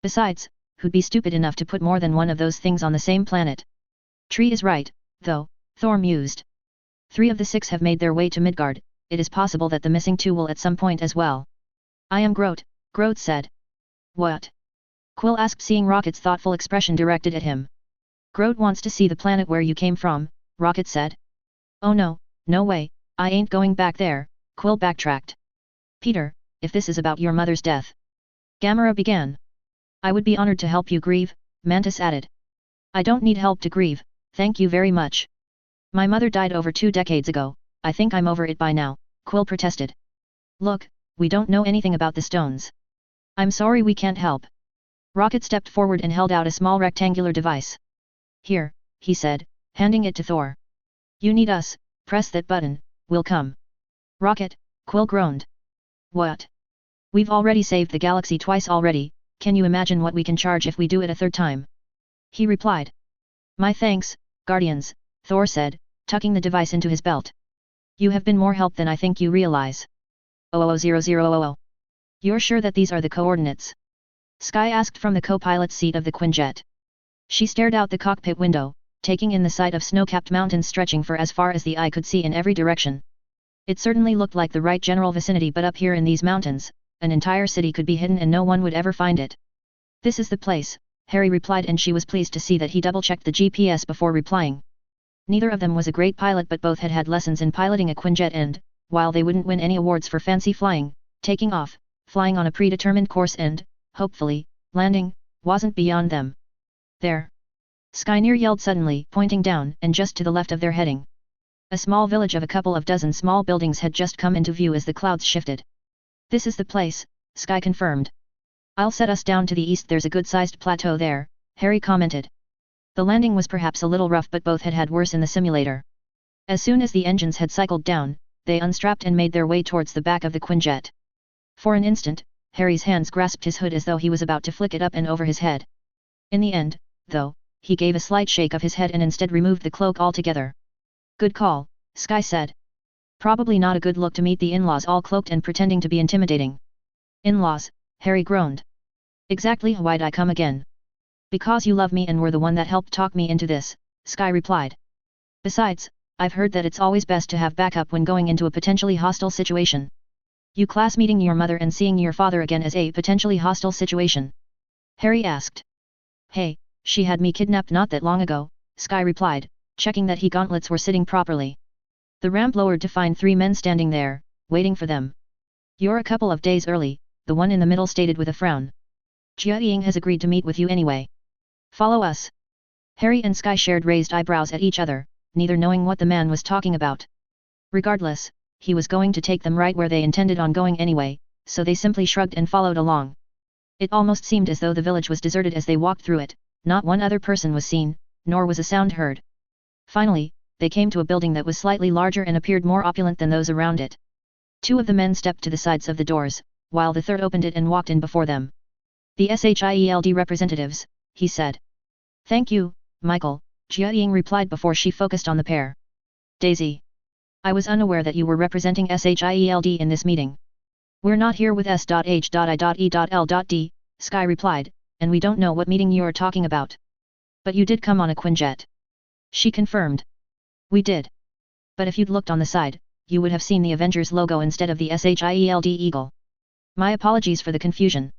S1: Besides, who'd be stupid enough to put more than one of those things on the same planet? Tree is right, though, Thor mused. 3 of the 6 have made their way to Midgard, it is possible that the missing 2 will at some point as well. I am Groot, Groot said. What? Quill asked, seeing Rocket's thoughtful expression directed at him. Groot wants to see the planet where you came from, Rocket said. Oh no, no way, I ain't going back there, Quill backtracked. Peter, if this is about your mother's death. Gamera began. I would be honored to help you grieve, Mantis added. I don't need help to grieve, thank you very much. My mother died over 2 decades ago, I think I'm over it by now, Quill protested. Look, we don't know anything about the stones. I'm sorry we can't help. Rocket stepped forward and held out a small rectangular device. Here, he said, handing it to Thor. You need us, press that button, we'll come. Rocket, Quill groaned. What? We've already saved the galaxy twice already, can you imagine what we can charge if we do it a 3rd time? He replied. My thanks, Guardians, Thor said, tucking the device into his belt. You have been more help than I think you realize. 000000. You're sure that these are the coordinates? Sky asked from the co-pilot's seat of the Quinjet. She stared out the cockpit window, taking in the sight of snow-capped mountains stretching for as far as the eye could see in every direction. It certainly looked like the right general vicinity, but up here in these mountains, an entire city could be hidden and no one would ever find it. This is the place, Harry replied, and she was pleased to see that he double-checked the GPS before replying. Neither of them was a great pilot, but both had had lessons in piloting a Quinjet and, while they wouldn't win any awards for fancy flying, taking off, flying on a predetermined course and, hopefully, landing, wasn't beyond them. There! Skyneer yelled suddenly, pointing down and just to the left of their heading. A small village of a couple of dozen small buildings had just come into view as the clouds shifted. This is the place, Sky confirmed. I'll set us down to the east, there's a good-sized plateau there, Harry commented. The landing was perhaps a little rough, but both had had worse in the simulator. As soon as the engines had cycled down, they unstrapped and made their way towards the back of the Quinjet. For an instant, Harry's hands grasped his hood as though he was about to flick it up and over his head. In the end, though, he gave a slight shake of his head and instead removed the cloak altogether. Good call, Sky said. Probably not a good look to meet the in-laws all cloaked and pretending to be intimidating. In-laws, Harry groaned. Exactly, why'd I come again? Because you love me and were the one that helped talk me into this, Sky replied. Besides, I've heard that it's always best to have backup when going into a potentially hostile situation. You class meeting your mother and seeing your father again as a potentially hostile situation? Harry asked. Hey, she had me kidnapped not that long ago, Sky replied, checking that his gauntlets were sitting properly. The ramp lowered to find 3 men standing there, waiting for them. You're a couple of days early, the one in the middle stated with a frown. Jia Ying has agreed to meet with you anyway. Follow us. Harry and Sky shared raised eyebrows at each other, neither knowing what the man was talking about. Regardless, he was going to take them right where they intended on going anyway, so they simply shrugged and followed along. It almost seemed as though the village was deserted as they walked through it, not one other person was seen, nor was a sound heard. Finally, they came to a building that was slightly larger and appeared more opulent than those around it. 2 of the men stepped to the sides of the doors, while the third opened it and walked in before them. The SHIELD representatives, he said. Thank you, Michael, Jia Ying replied before she focused on the pair. Daisy. I was unaware that you were representing SHIELD in this meeting. We're not here with S.H.I.E.L.D, Sky replied, and we don't know what meeting you're talking about. But you did come on a Quinjet. She confirmed. We did. But if you'd looked on the side, you would have seen the Avengers logo instead of the SHIELD eagle. My apologies for the confusion.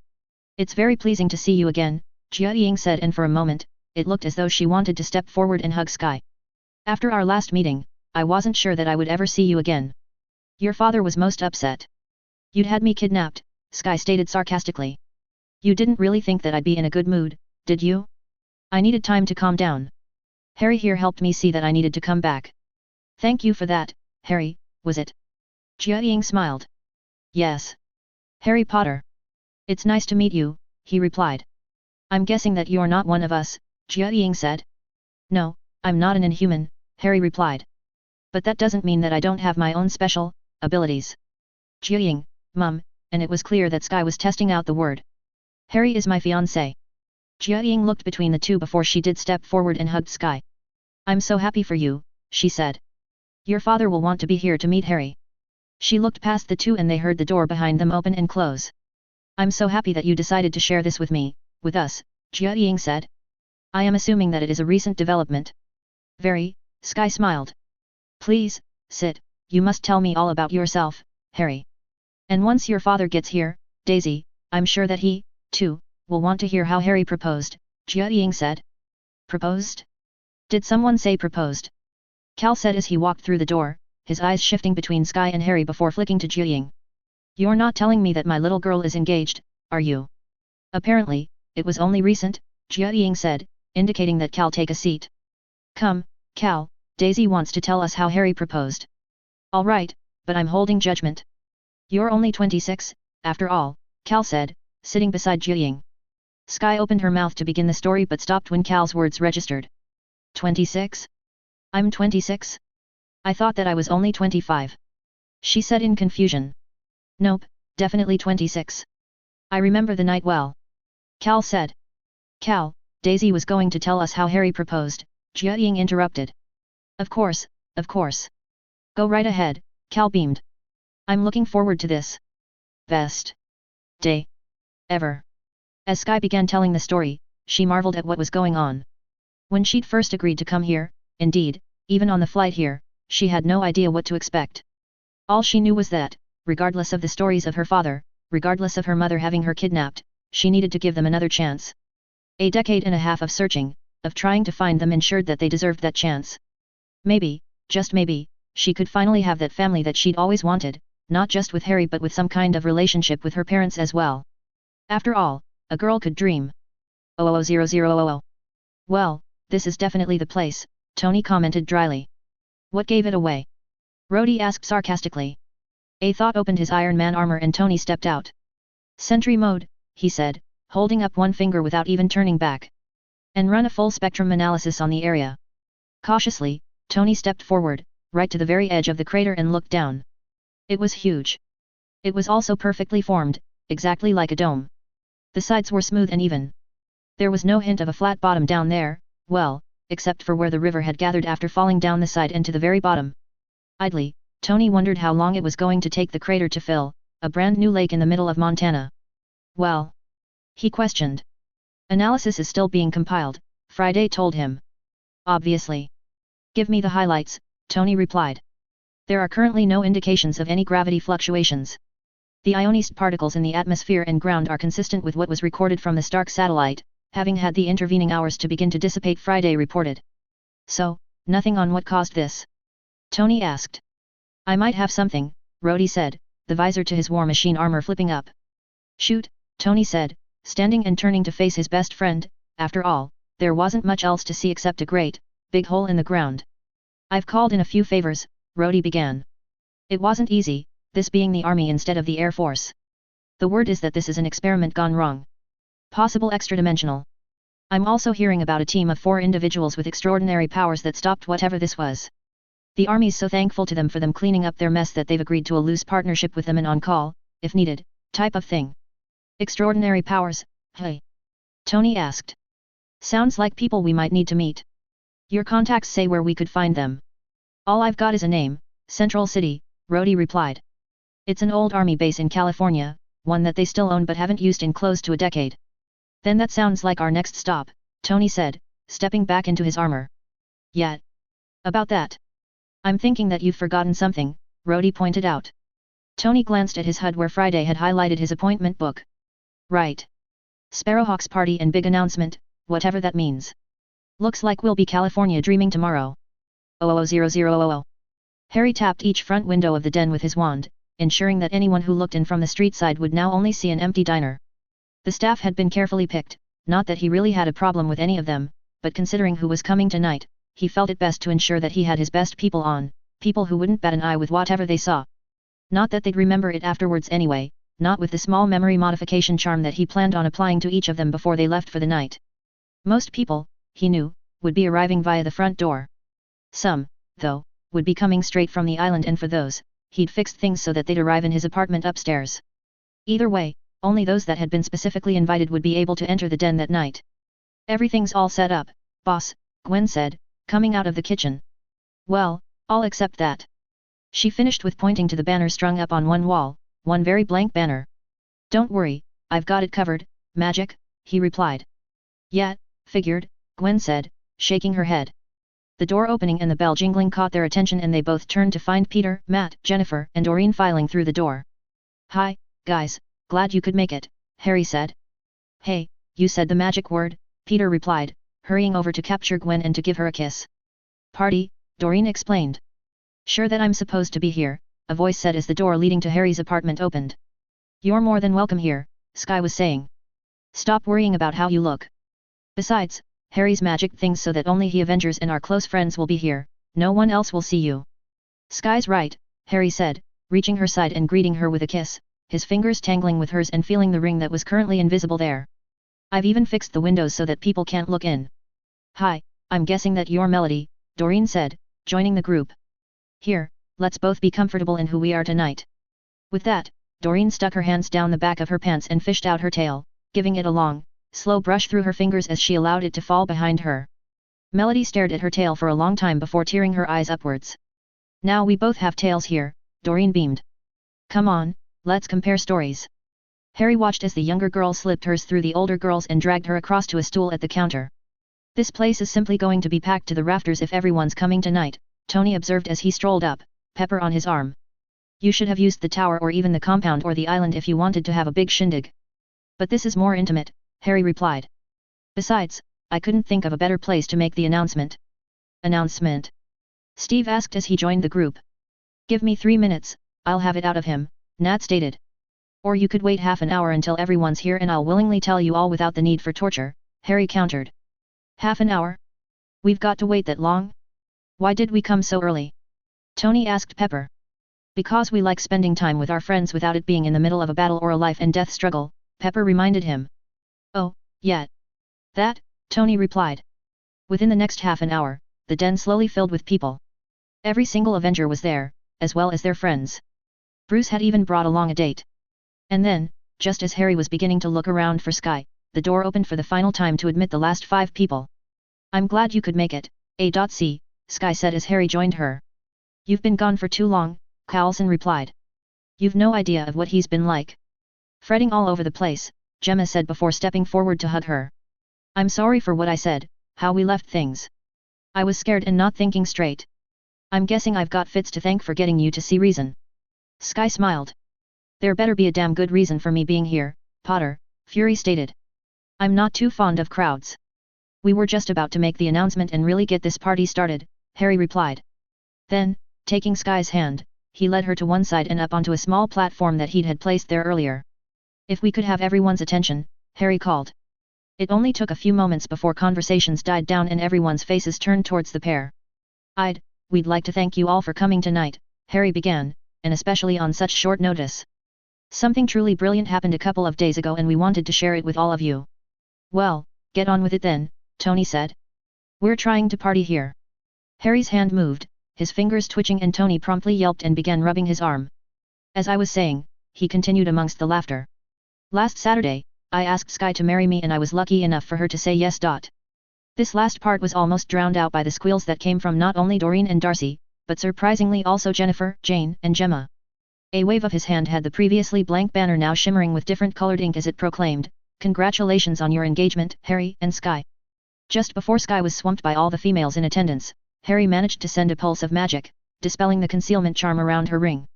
S1: It's very pleasing to see you again, Jia Ying said, and for a moment, it looked as though she wanted to step forward and hug Sky. After our last meeting, I wasn't sure that I would ever see you again. Your father was most upset. You'd had me kidnapped, Sky stated sarcastically. You didn't really think that I'd be in a good mood, did you? I needed time to calm down. Harry here helped me see that I needed to come back. Thank you for that, Harry, was it? Jia Ying smiled. Yes. Harry Potter. It's nice to meet you, he replied. I'm guessing that you're not one of us, Jia Ying said. No, I'm not an inhuman, Harry replied. But that doesn't mean that I don't have my own special abilities. Jia Ying, Mum, and it was clear that Sky was testing out the word. Harry is my fiancé. Jia Ying looked between the 2 before she did step forward and hugged Sky. I'm so happy for you, she said. Your father will want to be here to meet Harry. She looked past the 2 and they heard the door behind them open and close. I'm so happy that you decided to share this with me, with us, Jia Ying said. I am assuming that it is a recent development. Very, Sky smiled. Please, sit, you must tell me all about yourself, Harry. And once your father gets here, Daisy, I'm sure that he, too, will want to hear how Harry proposed, Jia Ying said. Proposed? Did someone say proposed? Cal said as he walked through the door, his eyes shifting between Sky and Harry before flicking to Jia Ying. You're not telling me that my little girl is engaged, are you? Apparently, it was only recent, Jia Ying said, indicating that Cal take a seat. Come, Cal, Daisy wants to tell us how Harry proposed. All right, but I'm holding judgment. You're only 26, after all, Cal said, sitting beside Jia Ying. Sky opened her mouth to begin the story but stopped when Cal's words registered. 26? I'm 26? I thought that I was only 25. She said in confusion. Nope, definitely 26. I remember the night well. Cal said. Cal, Daisy was going to tell us how Harry proposed, Jia Ying interrupted. Of course, of course. Go right ahead, Cal beamed. I'm looking forward to this. Best day ever. As Sky began telling the story, she marveled at what was going on. When she'd first agreed to come here, indeed, even on the flight here, she had no idea what to expect. All she knew was that, regardless of the stories of her father, regardless of her mother having her kidnapped, she needed to give them another chance. A decade and a half of searching, of trying to find them ensured that they deserved that chance. Maybe, just maybe, she could finally have that family that she'd always wanted, not just with Harry but with some kind of relationship with her parents as well. After all, a girl could dream. 00000. Well, this is definitely the place, Tony commented dryly. What gave it away? Rhodey asked sarcastically. A thought opened his Iron Man armor and Tony stepped out. Sentry mode, he said, holding up one finger without even turning back. And run a full spectrum analysis on the area. Cautiously, Tony stepped forward, right to the very edge of the crater and looked down. It was huge. It was also perfectly formed, exactly like a dome. The sides were smooth and even. There was no hint of a flat bottom down there, well, except for where the river had gathered after falling down the side and to the very bottom. Idly, Tony wondered how long it was going to take the crater to fill, a brand new lake in the middle of Montana. Well? He questioned. Analysis is still being compiled, Friday told him. Obviously. Give me the highlights, Tony replied. There are currently no indications of any gravity fluctuations. The ionized particles in the atmosphere and ground are consistent with what was recorded from the Stark satellite, having had the intervening hours to begin to dissipate, Friday reported. So, nothing on what caused this? Tony asked. I might have something, Rhodey said, the visor to his war machine armor flipping up. Shoot, Tony said, standing and turning to face his best friend. After all, there wasn't much else to see except a great, big hole in the ground. I've called in a few favors, Rhodey began. It wasn't easy, this being the army instead of the Air Force. The word is that this is an experiment gone wrong. Possible extra-dimensional. I'm also hearing about a team of 4 individuals with extraordinary powers that stopped whatever this was. The army's so thankful to them for them cleaning up their mess that they've agreed to a loose partnership with them and on call, if needed, type of thing. Extraordinary powers, hey? Tony asked. Sounds like people we might need to meet. Your contacts say where we could find them. All I've got is a name, Central City, Rhodey replied. It's an old army base in California, one that they still own but haven't used in close to a decade. Then that sounds like our next stop, Tony said, stepping back into his armor. Yet. About that. I'm thinking that you've forgotten something, Rhodey pointed out. Tony glanced at his HUD where Friday had highlighted his appointment book. Right. Sparrowhawk's party and big announcement, whatever that means. Looks like we'll be California dreaming tomorrow. 000000. Harry tapped each front window of the den with his wand, ensuring that anyone who looked in from the street side would now only see an empty diner. The staff had been carefully picked, not that he really had a problem with any of them, but considering who was coming tonight, he felt it best to ensure that he had his best people on, people who wouldn't bat an eye with whatever they saw. Not that they'd remember it afterwards anyway, not with the small memory modification charm that he planned on applying to each of them before they left for the night. Most people, he knew, would be arriving via the front door. Some, though, would be coming straight from the island, and for those, he'd fixed things so that they'd arrive in his apartment upstairs. Either way, only those that had been specifically invited would be able to enter the den that night. Everything's all set up, boss, Gwen said, coming out of the kitchen. Well, all except that. She finished with pointing to the banner strung up on one wall, one very blank banner. Don't worry, I've got it covered, magic, he replied. Yeah, figured, Gwen said, shaking her head. The door opening and the bell jingling caught their attention, and they both turned to find Peter, Matt, Jennifer, and Doreen filing through the door. Hi, guys, glad you could make it, Harry said. Hey, you said the magic word, Peter replied, hurrying over to capture Gwen and to give her a kiss. Party, Doreen explained. Sure that I'm supposed to be here, a voice said as the door leading to Harry's apartment opened. You're more than welcome here, Sky was saying. Stop worrying about how you look. Besides, Harry's magic things so that only he Avengers and our close friends will be here, no one else will see you. Sky's right, Harry said, reaching her side and greeting her with a kiss, his fingers tangling with hers and feeling the ring that was currently invisible there. I've even fixed the windows so that people can't look in. Hi, I'm guessing that you're Melody, Doreen said, joining the group. Here, let's both be comfortable in who we are tonight. With that, Doreen stuck her hands down the back of her pants and fished out her tail, giving it a long, slow brush through her fingers as she allowed it to fall behind her. Melody stared at her tail for a long time before tearing her eyes upwards. Now we both have tails here, Doreen beamed. Come on, let's compare stories. Harry watched as the younger girl slipped hers through the older girl's and dragged her across to a stool at the counter. This place is simply going to be packed to the rafters if everyone's coming tonight, Tony observed as he strolled up, Pepper on his arm. You should have used the tower or even the compound or the island if you wanted to have a big shindig. But this is more intimate, Harry replied. Besides, I couldn't think of a better place to make the announcement. Announcement? Steve asked as he joined the group. Give me 3 minutes, I'll have it out of him, Nat stated. Or you could wait half an hour until everyone's here and I'll willingly tell you all without the need for torture, Harry countered. Half an hour? We've got to wait that long? Why did we come so early? Tony asked Pepper. Because we like spending time with our friends without it being in the middle of a battle or a life and death struggle, Pepper reminded him. Oh, yeah. That, Tony replied. Within the next half an hour, the den slowly filled with people. Every single Avenger was there, as well as their friends. Bruce had even brought along a date. And then, just as Harry was beginning to look around for Sky, the door opened for the final time to admit the last 5 people. I'm glad you could make it, A.C., Sky said as Harry joined her. You've been gone for too long, Coulson replied. You've no idea of what he's been like. Fretting all over the place, Gemma said before stepping forward to hug her. I'm sorry for what I said, how we left things. I was scared and not thinking straight. I'm guessing I've got Fitz to thank for getting you to see reason. Sky smiled. There better be a damn good reason for me being here, Potter, Fury stated. I'm not too fond of crowds. We were just about to make the announcement and really get this party started, Harry replied. Then, taking Sky's hand, he led her to one side and up onto a small platform that he'd had placed there earlier. If we could have everyone's attention, Harry called. It only took a few moments before conversations died down and everyone's faces turned towards the pair. We'd like to thank you all for coming tonight, Harry began, and especially on such short notice. Something truly brilliant happened a couple of days ago and we wanted to share it with all of you. Well, get on with it then, Tony said. We're trying to party here. Harry's hand moved, his fingers twitching and Tony promptly yelped and began rubbing his arm. As I was saying, he continued amongst the laughter. Last Saturday, I asked Sky to marry me and I was lucky enough for her to say yes. This last part was almost drowned out by the squeals that came from not only Doreen and Darcy, but surprisingly also Jennifer, Jane, and Gemma. A wave of his hand had the previously blank banner now shimmering with different colored ink as it proclaimed, "Congratulations on your engagement, Harry and Sky." Just before Sky was swamped by all the females in attendance, Harry managed to send a pulse of magic, dispelling the concealment charm around her ring.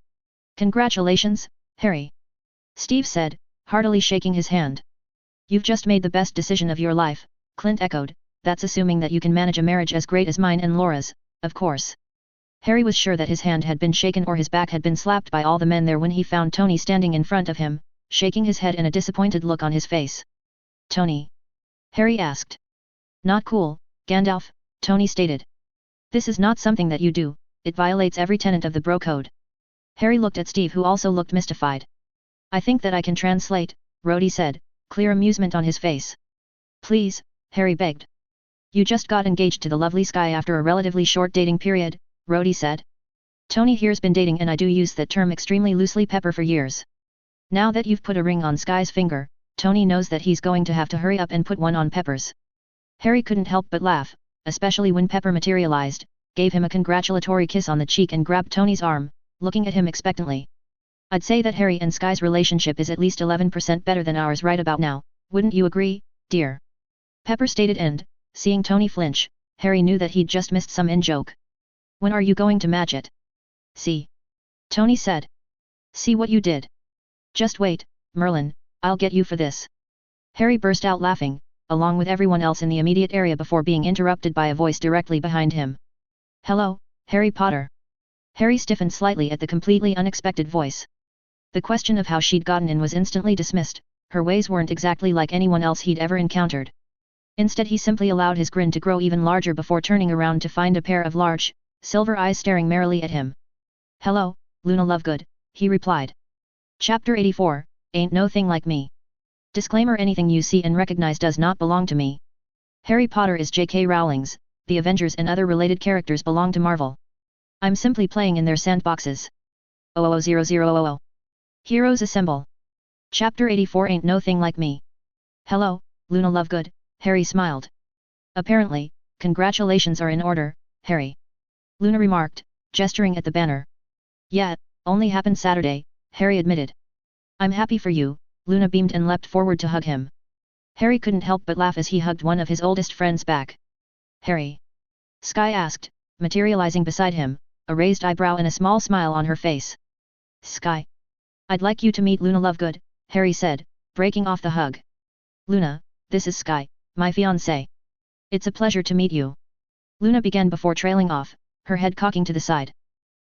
S1: "Congratulations, Harry," Steve said, heartily shaking his hand. "You've just made the best decision of your life," Clint echoed. "That's assuming that you can manage a marriage as great as mine and Laura's, of course." Harry was sure that his hand had been shaken or his back had been slapped by all the men there when he found Tony standing in front of him, shaking his head and a disappointed look on his face. "Tony?" Harry asked. "Not cool, Gandalf," Tony stated. "This is not something that you do, it violates every tenet of the bro code." Harry looked at Steve who also looked mystified. "I think that I can translate," Rhodey said, clear amusement on his face. "Please," Harry begged. "You just got engaged to the lovely Sky after a relatively short dating period," Rhodey said. "Tony here's been dating and I do use that term extremely loosely Pepper for years. Now that you've put a ring on Sky's finger, Tony knows that he's going to have to hurry up and put one on Pepper's." Harry couldn't help but laugh, especially when Pepper materialized, gave him a congratulatory kiss on the cheek and grabbed Tony's arm, looking at him expectantly. "I'd say that Harry and Sky's relationship is at least 11% better than ours right about now, wouldn't you agree, dear?" Pepper stated and, seeing Tony flinch, Harry knew that he'd just missed some in-joke. "When are you going to match it?" "See?" Tony said. "See what you did? Just wait, Merlin, I'll get you for this." Harry burst out laughing, along with everyone else in the immediate area before being interrupted by a voice directly behind him. "Hello, Harry Potter." Harry stiffened slightly at the completely unexpected voice. The question of how she'd gotten in was instantly dismissed, her ways weren't exactly like anyone else he'd ever encountered. Instead he simply allowed his grin to grow even larger before turning around to find a pair of large, silver eyes staring merrily at him. "Hello, Luna Lovegood," he replied. Chapter 84, Ain't No Thing Like Me. Disclaimer: anything you see and recognize does not belong to me. Harry Potter is J.K. Rowling's, the Avengers and other related characters belong to Marvel. I'm simply playing in their sandboxes. 000000. Heroes Assemble. Chapter 84, Ain't No Thing Like Me. "Hello, Luna Lovegood," Harry smiled. "Apparently, congratulations are in order, Harry," Luna remarked, gesturing at the banner. "Yeah, it only happened Saturday," Harry admitted. "I'm happy for you," Luna beamed and leapt forward to hug him. Harry couldn't help but laugh as he hugged one of his oldest friends back. "Harry?" Sky asked, materializing beside him, a raised eyebrow and a small smile on her face. "Sky? I'd like you to meet Luna Lovegood," Harry said, breaking off the hug. "Luna, this is Sky, my fiancé. It's a pleasure to meet you," Luna began before trailing off, her head cocking to the side.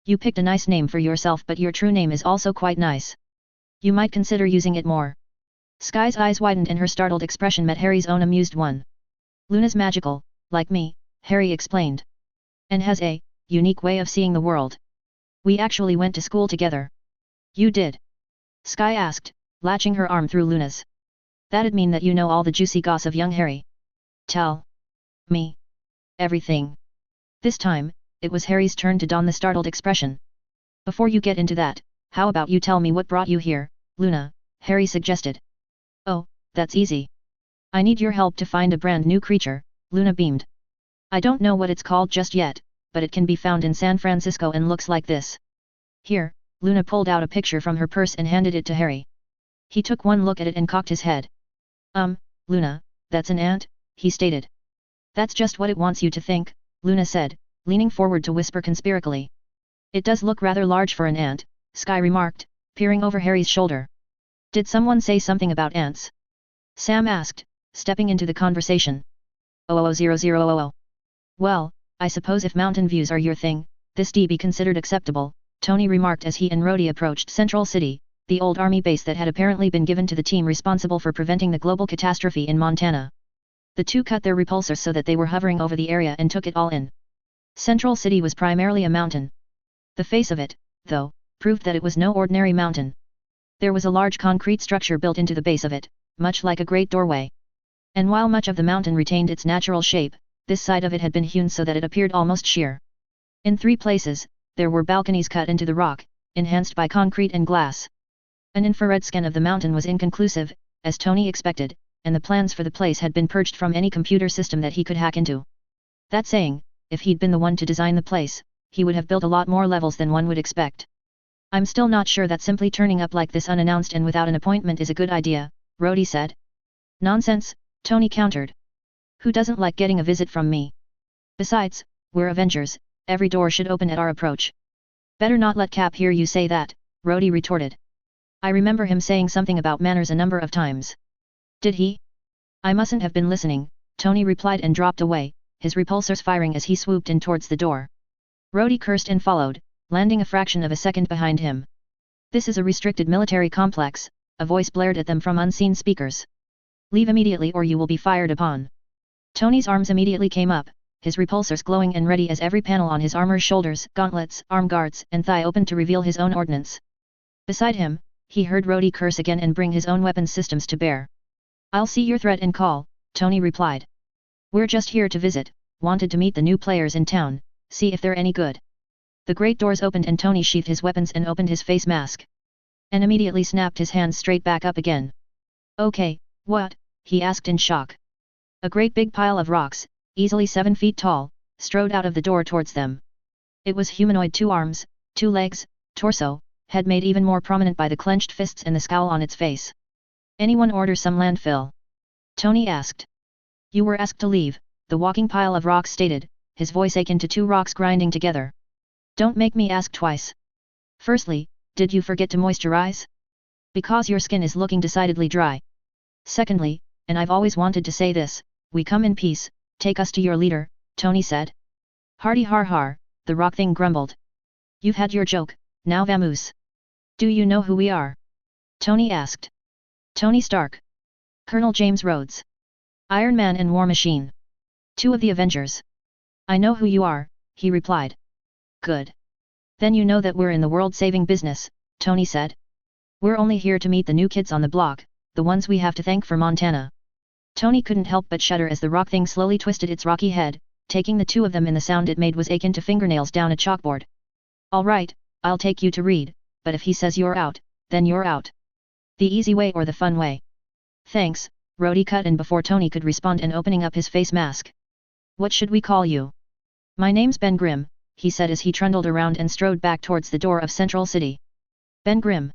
S1: "You picked a nice name for yourself, but your true name is also quite nice. You might consider using it more." Sky's eyes widened and her startled expression met Harry's own amused one. "Luna's magical, like me," Harry explained. "And has a unique way of seeing the world. We actually went to school together." "You did?" Sky asked, latching her arm through Luna's. "That'd mean that you know all the juicy goss of young Harry. Tell me everything." This time, it was Harry's turn to don the startled expression. "Before you get into that, how about you tell me what brought you here, Luna?" Harry suggested. "Oh, that's easy. I need your help to find a brand new creature," Luna beamed. "I don't know what it's called just yet, but it can be found in San Francisco and looks like this." "Here," Luna pulled out a picture from her purse and handed it to Harry. He took one look at it and cocked his head. Luna, that's an ant," he stated. "That's just what it wants you to think," Luna said, leaning forward to whisper conspiracally. "It does look rather large for an ant," Sky remarked, peering over Harry's shoulder. "Did someone say something about ants?" Sam asked, stepping into the conversation. 000000. "Well, I suppose if mountain views are your thing, this'd be considered acceptable," Tony remarked as he and Rhodey approached Central City, the old army base that had apparently been given to the team responsible for preventing the global catastrophe in Montana. The two cut their repulsors so that they were hovering over the area and took it all in. Central City was primarily a mountain. The face of it, though, proved that it was no ordinary mountain. There was a large concrete structure built into the base of it, much like a great doorway. And while much of the mountain retained its natural shape, this side of it had been hewn so that it appeared almost sheer. In 3 places, there were balconies cut into the rock, enhanced by concrete and glass. An infrared scan of the mountain was inconclusive, as Tony expected, and the plans for the place had been purged from any computer system that he could hack into. That saying, if he'd been the one to design the place, he would have built a lot more levels than one would expect. I'm still not sure that simply turning up like this unannounced and without an appointment is a good idea, Rhodey said. Nonsense, Tony countered. Who doesn't like getting a visit from me? Besides, we're Avengers, every door should open at our approach. Better not let Cap hear you say that, Rhodey retorted. I remember him saying something about manners a number of times. Did he? I mustn't have been listening, Tony replied and dropped away, his repulsors firing as he swooped in towards the door. Rhodey cursed and followed, landing a fraction of a second behind him. This is a restricted military complex, a voice blared at them from unseen speakers. Leave immediately or you will be fired upon. Tony's arms immediately came up, his repulsors glowing and ready as every panel on his armor's shoulders, gauntlets, arm guards, and thigh opened to reveal his own ordnance. Beside him, he heard Rhodey curse again and bring his own weapons systems to bear. I'll see your threat and call, Tony replied. We're just here to visit, wanted to meet the new players in town, see if they're any good. The great doors opened and Tony sheathed his weapons and opened his face mask. And immediately snapped his hands straight back up again. Okay, what? He asked in shock. A great big pile of rocks, easily 7 feet tall, strode out of the door towards them. It was humanoid, 2 arms, 2 legs, torso, head made even more prominent by the clenched fists and the scowl on its face. Anyone order some landfill? Tony asked. You were asked to leave, the walking pile of rocks stated, his voice akin to 2 rocks grinding together. Don't make me ask twice. Firstly, did you forget to moisturize? Because your skin is looking decidedly dry. Secondly, and I've always wanted to say this, we come in peace, take us to your leader, Tony said. Hardy har har, the rock thing grumbled. You've had your joke, now vamoose. Do you know who we are? Tony asked. Tony Stark. Colonel James Rhodes. Iron Man and War Machine. 2 of the Avengers. I know who you are, he replied. Good. Then you know that we're in the world-saving business, Tony said. We're only here to meet the new kids on the block, the ones we have to thank for Montana. Tony couldn't help but shudder as the rock thing slowly twisted its rocky head, taking the 2 of them, and the sound it made was akin to fingernails down a chalkboard. All right, I'll take you to Reed, but if he says you're out, then you're out. The easy way or the fun way? Thanks, Rhodey cut in before Tony could respond and opening up his face mask. What should we call you? My name's Ben Grimm, he said as he trundled around and strode back towards the door of Central City. Ben Grimm.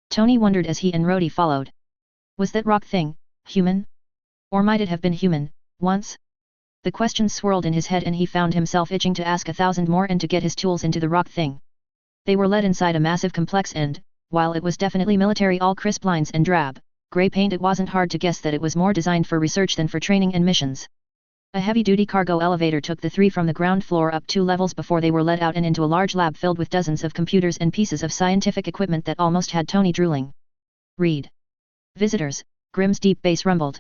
S1: Tony wondered as he and Rhodey followed. Was that rock thing human? Or might it have been human, once? The questions swirled in his head and he found himself itching to ask 1,000 more and to get his tools into the rock thing. They were led inside a massive complex and, while it was definitely military, all crisp lines and drab, grey paint, it wasn't hard to guess that it was more designed for research than for training and missions. A heavy-duty cargo elevator took the 3 from the ground floor up 2 levels before they were led out and into a large lab filled with dozens of computers and pieces of scientific equipment that almost had Tony drooling. Read. Visitors, Grimm's deep bass rumbled.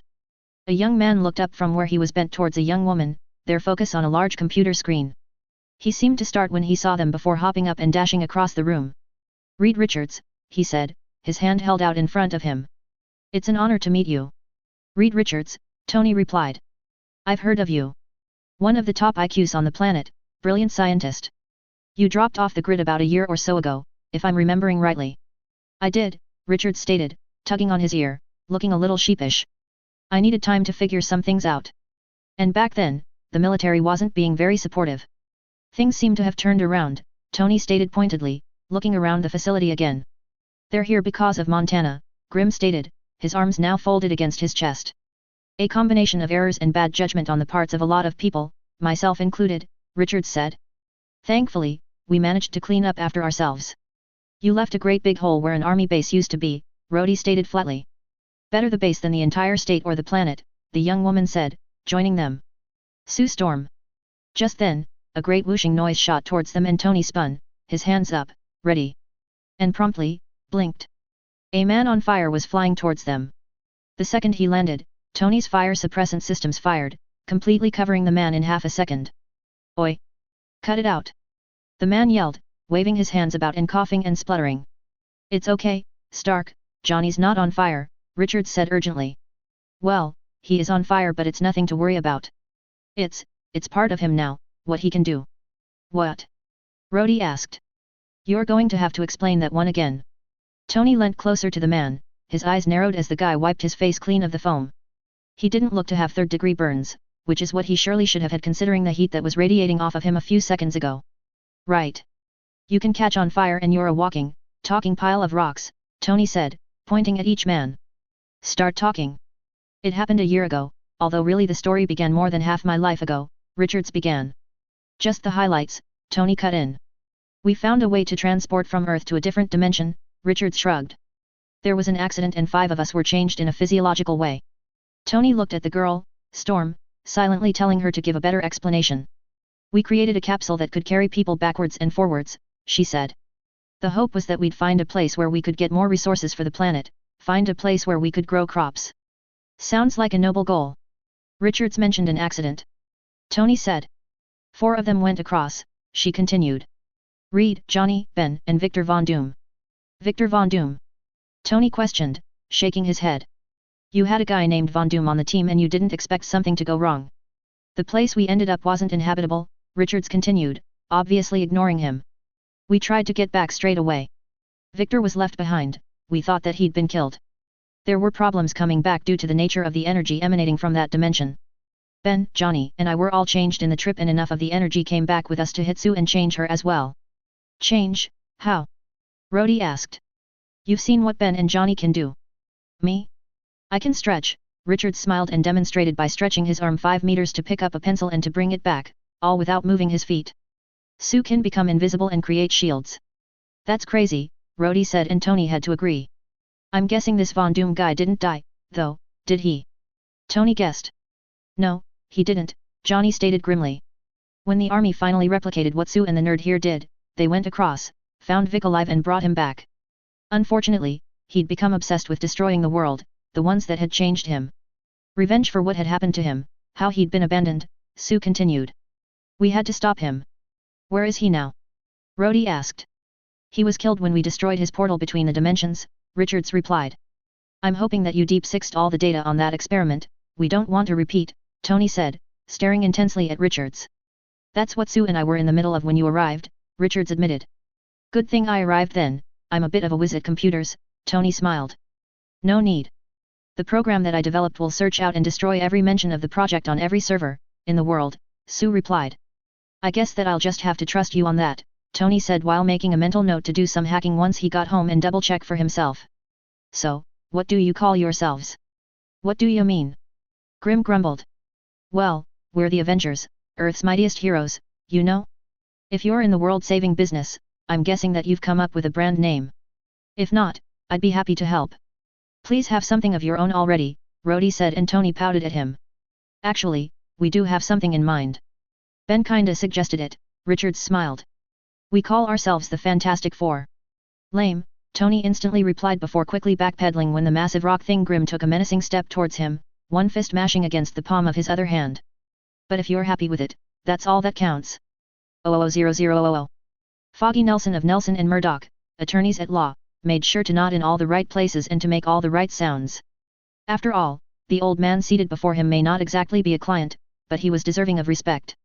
S1: A young man looked up from where he was bent towards a young woman, their focus on a large computer screen. He seemed to start when he saw them before hopping up and dashing across the room. Reed Richards, he said, his hand held out in front of him. It's an honor to meet you. Reed Richards, Tony replied. I've heard of you. One of the top IQs on the planet, brilliant scientist. You dropped off the grid about a year or so ago, if I'm remembering rightly. I did, Richards stated, tugging on his ear, looking a little sheepish. I needed time to figure some things out. And back then, the military wasn't being very supportive. Things seem to have turned around, Tony stated pointedly, looking around the facility again. They're here because of Montana, Grimm stated, his arms now folded against his chest. A combination of errors and bad judgment on the parts of a lot of people, myself included, Richards said. Thankfully, we managed to clean up after ourselves. You left a great big hole where an army base used to be, Rhodey stated flatly. Better the base than the entire state or the planet, the young woman said, joining them. Sue Storm. Just then, a great whooshing noise shot towards them and Tony spun, his hands up, ready. And promptly, blinked. A man on fire was flying towards them. The second he landed, Tony's fire suppressant systems fired, completely covering the man in half a second. Oi! Cut it out! The man yelled, waving his hands about and coughing and spluttering. It's okay, Stark, Johnny's not on fire, Richards said urgently. Well, he is on fire but it's nothing to worry about. It's part of him now, what he can do. What? Rhodey asked. You're going to have to explain that one again. Tony leant closer to the man, his eyes narrowed as the guy wiped his face clean of the foam. He didn't look to have third-degree burns, which is what he surely should have had considering the heat that was radiating off of him a few seconds ago. Right. You can catch on fire and you're a walking, talking pile of rocks, Tony said, pointing at each man. Start talking. It happened a year ago, although really the story began more than half my life ago, Richards began. Just the highlights, Tony cut in. We found a way to transport from Earth to a different dimension, Richards shrugged. There was an accident and 5 of us were changed in a physiological way. Tony looked at the girl, Storm, silently telling her to give a better explanation. We created a capsule that could carry people backwards and forwards, she said. The hope was that we'd find a place where we could get more resources for the planet, find a place where we could grow crops. Sounds like a noble goal. Richards mentioned an accident. Tony said. 4 of them went across, she continued. Reed, Johnny, Ben, and Victor Von Doom. Victor Von Doom? Tony questioned, shaking his head. You had a guy named Von Doom on the team and you didn't expect something to go wrong. The place we ended up wasn't inhabitable, Richards continued, obviously ignoring him. We tried to get back straight away. Victor was left behind, we thought that he'd been killed. There were problems coming back due to the nature of the energy emanating from that dimension. Ben, Johnny, and I were all changed in the trip and enough of the energy came back with us to hit Sue and change her as well. Change? How? Rhodey asked. You've seen what Ben and Johnny can do. Me? I can stretch, Richard smiled and demonstrated by stretching his arm 5 meters to pick up a pencil and to bring it back, all without moving his feet. Sue can become invisible and create shields. That's crazy, Rhodey said and Tony had to agree. I'm guessing this Von Doom guy didn't die, though, did he? Tony guessed. No, he didn't, Johnny stated grimly. When the army finally replicated what Sue and the nerd here did, they went across, found Vic alive and brought him back. Unfortunately, he'd become obsessed with destroying the world, the ones that had changed him. Revenge for what had happened to him, how he'd been abandoned, Sue continued. We had to stop him. Where is he now? Rhodey asked. He was killed when we destroyed his portal between the dimensions, Richards replied. I'm hoping that you deep-sixed all the data on that experiment, we don't want a repeat, Tony said, staring intensely at Richards. That's what Sue and I were in the middle of when you arrived, Richards admitted. Good thing I arrived then, I'm a bit of a whiz at computers, Tony smiled. No need. The program that I developed will search out and destroy every mention of the project on every server, in the world, Sue replied. I guess that I'll just have to trust you on that, Tony said while making a mental note to do some hacking once he got home and double-check for himself. So, what do you call yourselves? What do you mean? Grim grumbled. Well, we're the Avengers, Earth's mightiest heroes, you know? If you're in the world-saving business, I'm guessing that you've come up with a brand name. If not, I'd be happy to help. Please have something of your own already, Rhodey said and Tony pouted at him. Actually, we do have something in mind. Ben kinda suggested it, Richards smiled. We call ourselves the Fantastic Four. Lame, Tony instantly replied before quickly backpedaling when the massive rock thing Grim took a menacing step towards him, one fist mashing against the palm of his other hand. But if you're happy with it, that's all that counts. 00000. Foggy Nelson of Nelson and Murdoch, attorneys at law, made sure to nod in all the right places and to make all the right sounds. After all, the old man seated before him may not exactly be a client, but he was deserving of respect.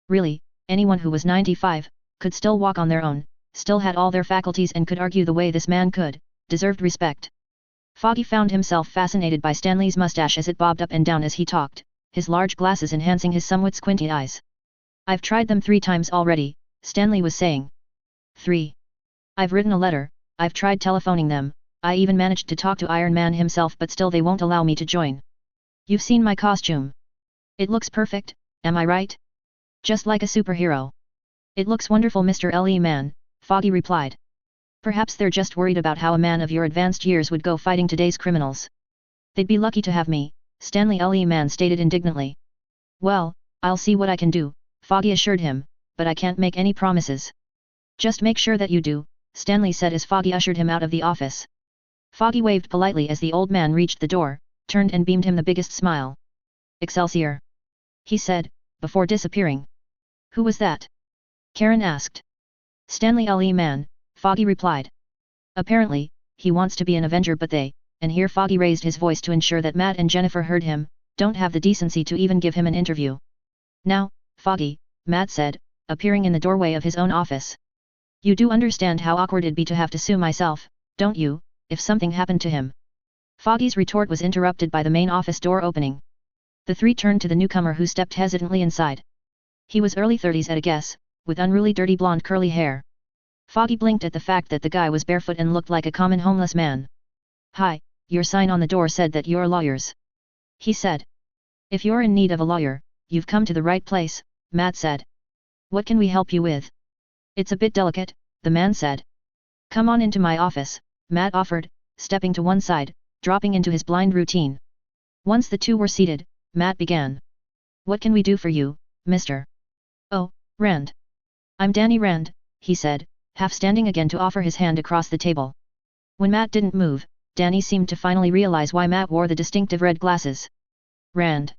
S1: Really, anyone who was 95, could still walk on their own, still had all their faculties and could argue the way this man could, deserved respect. Foggy found himself fascinated by Stanley's mustache as it bobbed up and down as he talked, his large glasses enhancing his somewhat squinty eyes. I've tried them 3 times already, Stanley was saying. 3. I've written a letter, I've tried telephoning them, I even managed to talk to Iron Man himself but still they won't allow me to join. You've seen my costume. It looks perfect, am I right? Just like a superhero. It looks wonderful Mr. L.E. Man, Foggy replied. Perhaps they're just worried about how a man of your advanced years would go fighting today's criminals. They'd be lucky to have me, Stanley L.E. Man stated indignantly. Well, I'll see what I can do, Foggy assured him, but I can't make any promises. Just make sure that you do, Stanley said as Foggy ushered him out of the office. Foggy waved politely as the old man reached the door, turned and beamed him the biggest smile. Excelsior! He said, before disappearing. Who was that? Karen asked. Stanley Ali Man, Foggy replied. Apparently, he wants to be an Avenger but they, and here Foggy raised his voice to ensure that Matt and Jennifer heard him, don't have the decency to even give him an interview. Now, Foggy, Matt said, appearing in the doorway of his own office. You do understand how awkward it'd be to have to sue myself, don't you, if something happened to him? Foggy's retort was interrupted by the main office door opening. The three turned to the newcomer who stepped hesitantly inside. He was early 30s at a guess, with unruly dirty blonde curly hair. Foggy blinked at the fact that the guy was barefoot and looked like a common homeless man. Hi, your sign on the door said that you're lawyers. He said. If you're in need of a lawyer, you've come to the right place, Matt said. What can we help you with? It's a bit delicate, the man said. Come on into my office, Matt offered, stepping to one side, dropping into his blind routine. Once the two were seated, Matt began. What can we do for you, Mr. Oh, Rand. I'm Danny Rand, he said, half standing again to offer his hand across the table. When Matt didn't move, Danny seemed to finally realize why Matt wore the distinctive red glasses. Rand.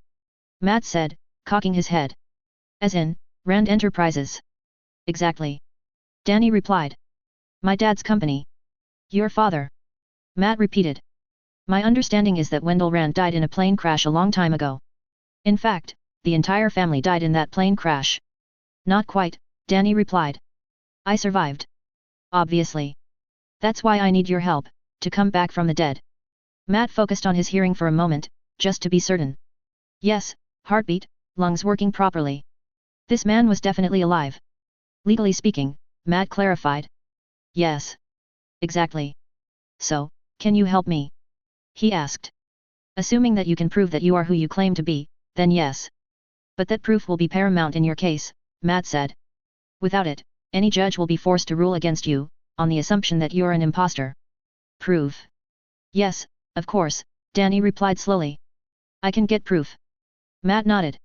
S1: Matt said, cocking his head. As in, Rand Enterprises. Exactly. Danny replied. My dad's company. Your father. Matt repeated. My understanding is that Wendell Rand died in a plane crash a long time ago. In fact, the entire family died in that plane crash. Not quite, Danny replied. I survived. Obviously. That's why I need your help, to come back from the dead. Matt focused on his hearing for a moment, just to be certain. Yes, heartbeat, lungs working properly. This man was definitely alive. Legally speaking, Matt clarified. Yes. Exactly. So, can you help me? He asked. Assuming that you can prove that you are who you claim to be, then yes. But that proof will be paramount in your case, Matt said. Without it, any judge will be forced to rule against you, on the assumption that you're an imposter. Proof? Yes, of course, Danny replied slowly. I can get proof. Matt nodded.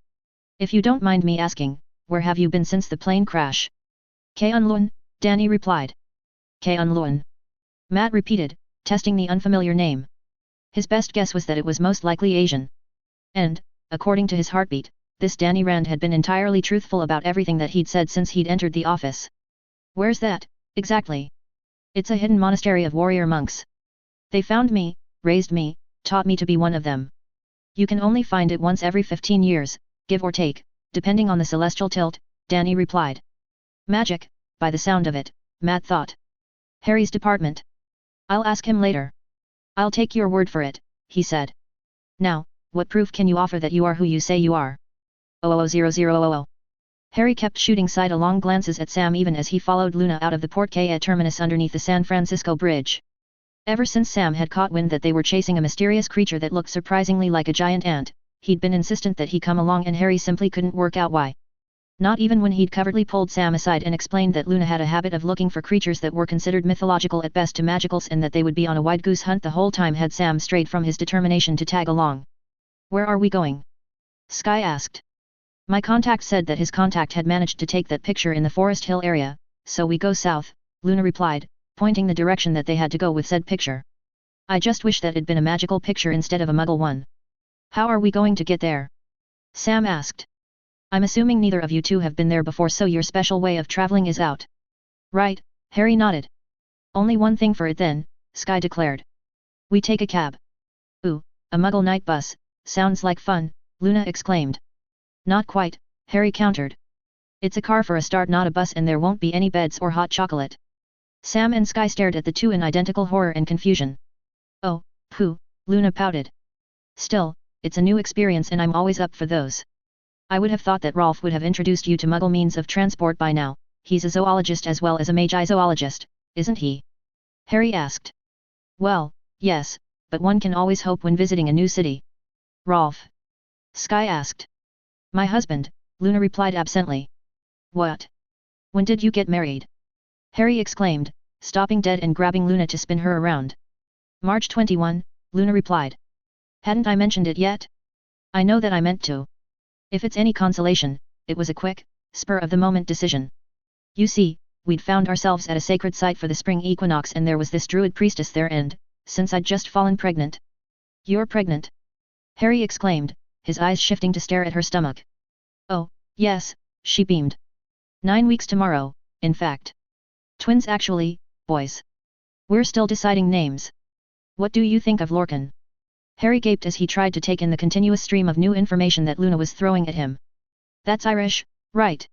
S1: If you don't mind me asking, where have you been since the plane crash? K'un-Lun, Danny replied. K'un-Lun. Matt repeated, testing the unfamiliar name. His best guess was that it was most likely Asian. And, according to his heartbeat, this Danny Rand had been entirely truthful about everything that he'd said since he'd entered the office. Where's that, exactly? It's a hidden monastery of warrior monks. They found me, raised me, taught me to be one of them. You can only find it once every 15 years, give or take, depending on the celestial tilt, Danny replied. Magic, by the sound of it, Matt thought. Harry's department. I'll ask him later. I'll take your word for it, he said. Now, what proof can you offer that you are who you say you are? 00000. Harry kept shooting sidelong glances at Sam even as he followed Luna out of the Port K terminus underneath the San Francisco Bridge. Ever since Sam had caught wind that they were chasing a mysterious creature that looked surprisingly like a giant ant, he'd been insistent that he come along and Harry simply couldn't work out why. Not even when he'd covertly pulled Sam aside and explained that Luna had a habit of looking for creatures that were considered mythological at best to magicals and that they would be on a wild goose hunt the whole time had Sam strayed from his determination to tag along. Where are we going? Sky asked. My contact said that his contact had managed to take that picture in the Forest Hill area, so we go south, Luna replied, pointing the direction that they had to go with said picture. I just wish that it'd been a magical picture instead of a muggle one. How are we going to get there? Sam asked. I'm assuming neither of you two have been there before, so your special way of traveling is out. Right, Harry nodded. Only one thing for it then, Sky declared. We take a cab. Ooh, a muggle night bus, sounds like fun, Luna exclaimed. Not quite, Harry countered. It's a car for a start, not a bus, and there won't be any beds or hot chocolate. Sam and Sky stared at the two in identical horror and confusion. Oh, pooh, Luna pouted. Still, it's a new experience and I'm always up for those. I would have thought that Rolf would have introduced you to muggle means of transport by now. He's a zoologist as well as a magi zoologist, isn't he? Harry asked. Well, yes, but one can always hope when visiting a new city. Rolf? Sky asked. My husband, Luna replied absently. What? When did you get married? Harry exclaimed, stopping dead and grabbing Luna to spin her around. March 21, Luna replied. Hadn't I mentioned it yet? I know that I meant to. If it's any consolation, it was a quick, spur-of-the-moment decision. You see, we'd found ourselves at a sacred site for the spring equinox and there was this druid priestess there and, since I'd just fallen pregnant. You're pregnant? Harry exclaimed, his eyes shifting to stare at her stomach. Oh, yes, she beamed. 9 weeks tomorrow, in fact. Twins actually, boys. We're still deciding names. What do you think of Lorcan? Harry gaped as he tried to take in the continuous stream of new information that Luna was throwing at him. That's Irish, right?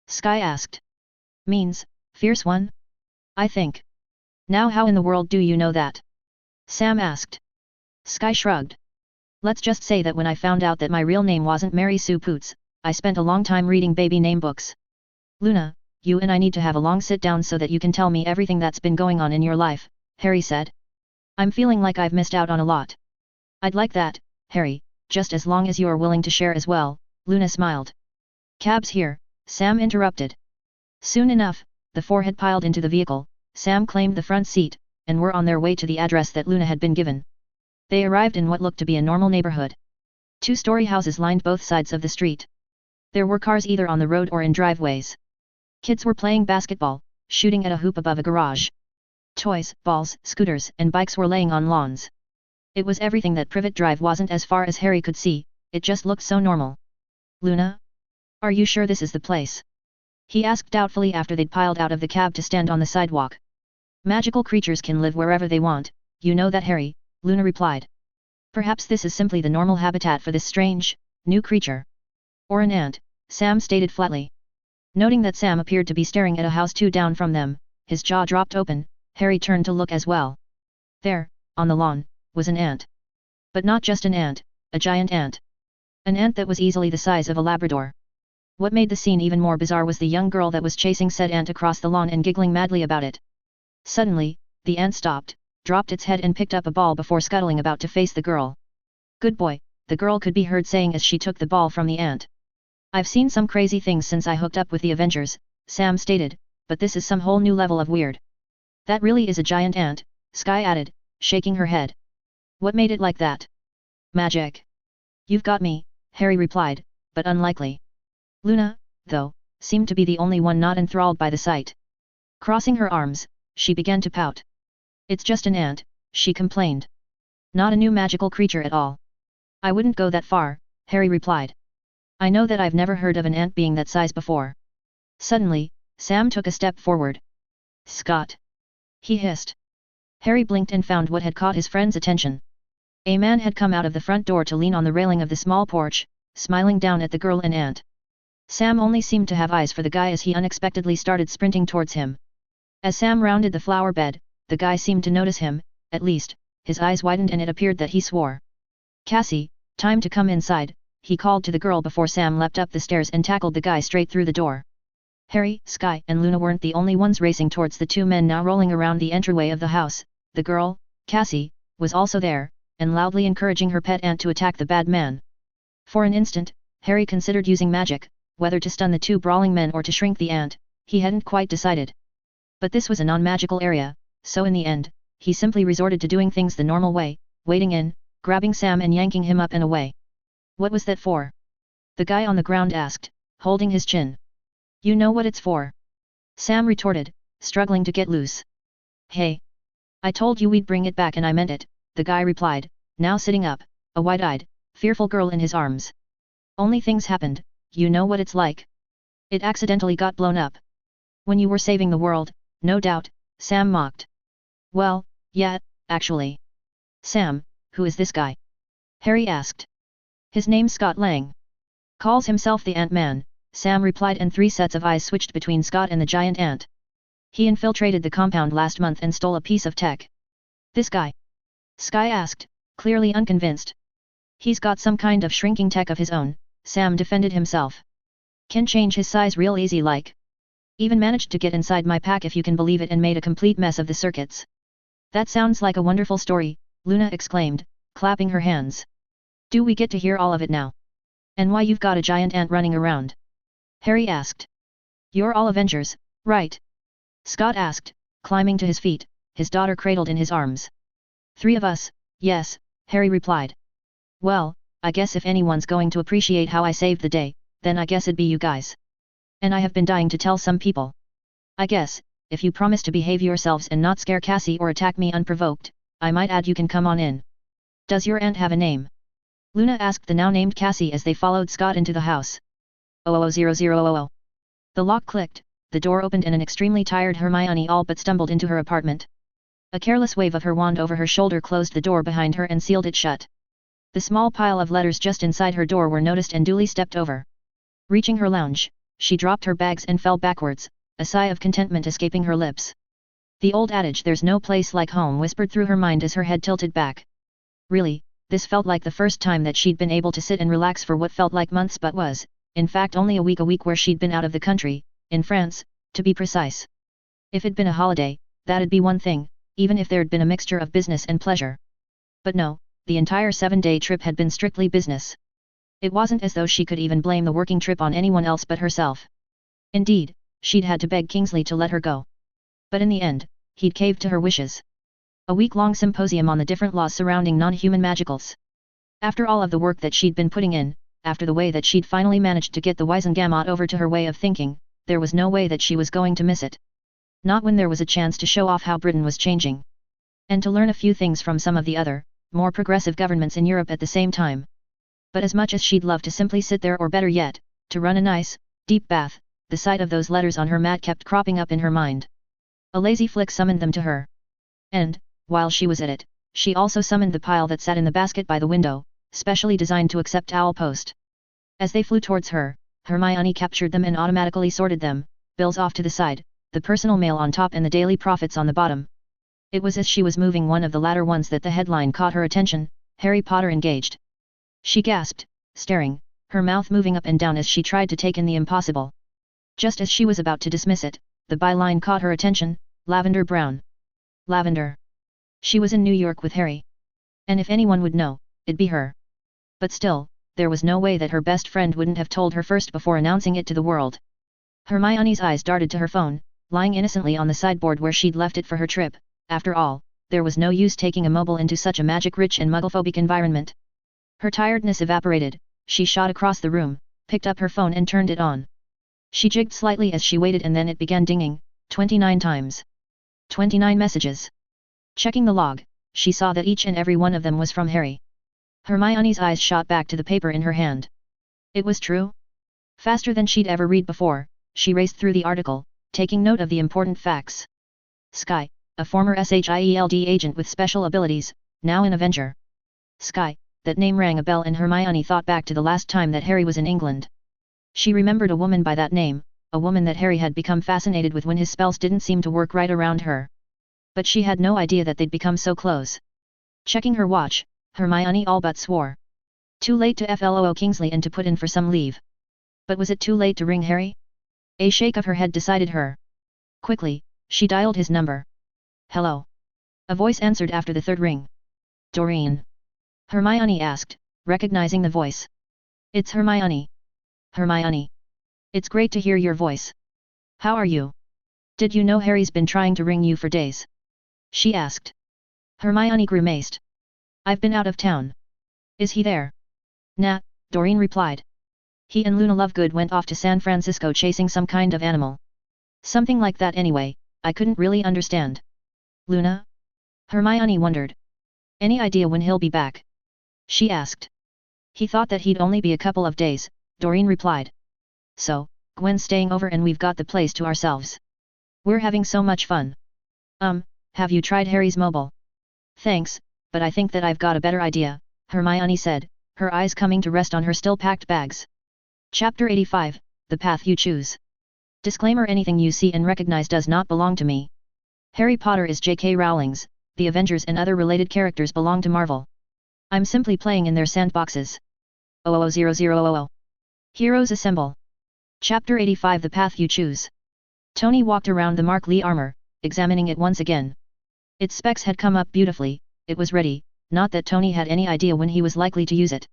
S1: Sky asked. Means, fierce one? I think. Now how in the world do you know that? Sam asked. Sky shrugged. Let's just say that when I found out that my real name wasn't Mary Sue Poots, I spent a long time reading baby name books. Luna, you and I need to have a long sit down so that you can tell me everything that's been going on in your life, Harry said. I'm feeling like I've missed out on a lot. I'd like that, Harry, just as long as you are willing to share as well, Luna smiled. Cab's here, Sam interrupted. Soon enough, the four had piled into the vehicle, Sam claimed the front seat, and were on their way to the address that Luna had been given. They arrived in what looked to be a normal neighborhood. 2-story houses lined both sides of the street. There were cars either on the road or in driveways. Kids were playing basketball, shooting at a hoop above a garage. Toys, balls, scooters, and bikes were laying on lawns. It was everything that Privet Drive wasn't as far as Harry could see, it just looked so normal. Luna? Are you sure this is the place? He asked doubtfully after they'd piled out of the cab to stand on the sidewalk. Magical creatures can live wherever they want, you know that, Harry, Luna replied. Perhaps this is simply the normal habitat for this strange, new creature. Or an ant, Sam stated flatly. Noting that Sam appeared to be staring at a house 2 down from them, his jaw dropped open, Harry turned to look as well. There, on the lawn, was an ant. But not just an ant, a giant ant. An ant that was easily the size of a Labrador. What made the scene even more bizarre was the young girl that was chasing said ant across the lawn and giggling madly about it. Suddenly, the ant stopped, dropped its head and picked up a ball before scuttling about to face the girl. Good boy, the girl could be heard saying as she took the ball from the ant. I've seen some crazy things since I hooked up with the Avengers, Sam stated, but this is some whole new level of weird. That really is a giant ant, Sky added, shaking her head. What made it like that? Magic. You've got me, Harry replied, but unlikely. Luna, though, seemed to be the only one not enthralled by the sight. Crossing her arms, she began to pout. It's just an ant, she complained. Not a new magical creature at all. I wouldn't go that far, Harry replied. I know that I've never heard of an ant being that size before. Suddenly, Sam took a step forward. Scott! He hissed. Harry blinked and found what had caught his friend's attention. A man had come out of the front door to lean on the railing of the small porch, smiling down at the girl and ant. Sam only seemed to have eyes for the guy as he unexpectedly started sprinting towards him. As Sam rounded the flower bed, the guy seemed to notice him, at least, his eyes widened and it appeared that he swore. Cassie, time to come inside, he called to the girl before Sam leapt up the stairs and tackled the guy straight through the door. Harry, Sky and Luna weren't the only ones racing towards the 2 men now rolling around the entryway of the house. The girl, Cassie, was also there, and loudly encouraging her pet ant to attack the bad man. For an instant, Harry considered using magic, whether to stun the 2 brawling men or to shrink the ant, he hadn't quite decided. But this was a non-magical area, so in the end, he simply resorted to doing things the normal way, wading in, grabbing Sam and yanking him up and away. What was that for? The guy on the ground asked, holding his chin. You know what it's for. Sam retorted, struggling to get loose. Hey! I told you we'd bring it back and I meant it, the guy replied, now sitting up, a wide-eyed, fearful girl in his arms. Only things happened, you know what it's like. It accidentally got blown up. When you were saving the world, no doubt, Sam mocked. Well, yeah, actually. Sam, who is this guy? Harry asked. His name's Scott Lang. Calls himself the Ant-Man, Sam replied and 3 sets of eyes switched between Scott and the giant ant. He infiltrated the compound last month and stole a piece of tech. This guy? Sky asked, clearly unconvinced. He's got some kind of shrinking tech of his own, Sam defended himself. Can change his size real easy like. Even managed to get inside my pack if you can believe it and made a complete mess of the circuits. That sounds like a wonderful story, Luna exclaimed, clapping her hands. Do we get to hear all of it now? And why you've got a giant ant running around? Harry asked. You're all Avengers, right? Scott asked, climbing to his feet, his daughter cradled in his arms. 3 of us, yes, Harry replied. Well, I guess if anyone's going to appreciate how I saved the day, then I guess it'd be you guys. And I have been dying to tell some people. I guess, if you promise to behave yourselves and not scare Cassie or attack me unprovoked, I might add you can come on in. Does your aunt have a name? Luna asked the now named Cassie as they followed Scott into the house. 00000. The lock clicked, the door opened and an extremely tired Hermione all but stumbled into her apartment. A careless wave of her wand over her shoulder closed the door behind her and sealed it shut. The small pile of letters just inside her door were noticed and duly stepped over. Reaching her lounge, she dropped her bags and fell backwards, a sigh of contentment escaping her lips. The old adage "there's no place like home" whispered through her mind as her head tilted back. Really, this felt like the first time that she'd been able to sit and relax for what felt like months but was, in fact, only a week where she'd been out of the country, in France, to be precise. If it'd been a holiday, that'd be one thing, even if there'd been a mixture of business and pleasure. But no, the entire 7-day trip had been strictly business. It wasn't as though she could even blame the working trip on anyone else but herself. Indeed, she'd had to beg Kingsley to let her go. But in the end, he'd caved to her wishes. A week-long symposium on the different laws surrounding non-human magicals. After all of the work that she'd been putting in, after the way that she'd finally managed to get the Wisengamot over to her way of thinking, there was no way that she was going to miss it. Not when there was a chance to show off how Britain was changing. And to learn a few things from some of the other, more progressive governments in Europe at the same time. But as much as she'd love to simply sit there or better yet, to run a nice, deep bath, the sight of those letters on her mat kept cropping up in her mind. A lazy flick summoned them to her. And, while she was at it, she also summoned the pile that sat in the basket by the window, specially designed to accept Owl Post. As they flew towards her, Hermione captured them and automatically sorted them, bills off to the side, the personal mail on top and the daily profits on the bottom. It was as she was moving one of the latter ones that the headline caught her attention: Harry Potter engaged. She gasped, staring, her mouth moving up and down as she tried to take in the impossible. Just as she was about to dismiss it, the byline caught her attention: Lavender Brown. Lavender. She was in New York with Harry. And if anyone would know, it'd be her. But still, there was no way that her best friend wouldn't have told her first before announcing it to the world. Hermione's eyes darted to her phone, lying innocently on the sideboard where she'd left it for her trip. After all, there was no use taking a mobile into such a magic-rich and muggle-phobic environment. Her tiredness evaporated, she shot across the room, picked up her phone and turned it on. She jigged slightly as she waited and then it began dinging, 29 times. 29 messages. Checking the log, she saw that each and every one of them was from Harry. Hermione's eyes shot back to the paper in her hand. It was true. Faster than she'd ever read before, she raced through the article, taking note of the important facts. Skye, a former SHIELD agent with special abilities, now an Avenger. Skye, that name rang a bell and Hermione thought back to the last time that Harry was in England. She remembered a woman by that name, a woman that Harry had become fascinated with when his spells didn't seem to work right around her. But she had no idea that they'd become so close. Checking her watch, Hermione all but swore. Too late to FLOO Kingsley and to put in for some leave. But was it too late to ring Harry? A shake of her head decided her. Quickly, she dialed his number. Hello. A voice answered after the third ring. Doreen. Hermione asked, recognizing the voice. It's Hermione. Hermione. It's great to hear your voice. How are you? Did you know Harry's been trying to ring you for days? She asked. Hermione grimaced. I've been out of town. Is he there? Nah, Doreen replied. He and Luna Lovegood went off to San Francisco chasing some kind of animal. Something like that anyway, I couldn't really understand. Luna? Hermione wondered. Any idea when he'll be back? She asked. He thought that he'd only be a couple of days, Doreen replied. So, Gwen's staying over and we've got the place to ourselves. We're having so much fun. Have you tried Harry's mobile? Thanks, but I think that I've got a better idea, Hermione said, her eyes coming to rest on her still-packed bags. Chapter 85, The Path You Choose. Disclaimer: anything you see and recognize does not belong to me. Harry Potter is J.K. Rowling's, the Avengers and other related characters belong to Marvel. I'm simply playing in their sandboxes. 00000. Heroes Assemble. Chapter 85, The Path You Choose. Tony walked around the Mark Lee armor, examining it once again. Its specs had come up beautifully, it was ready, not that Tony had any idea when he was likely to use it.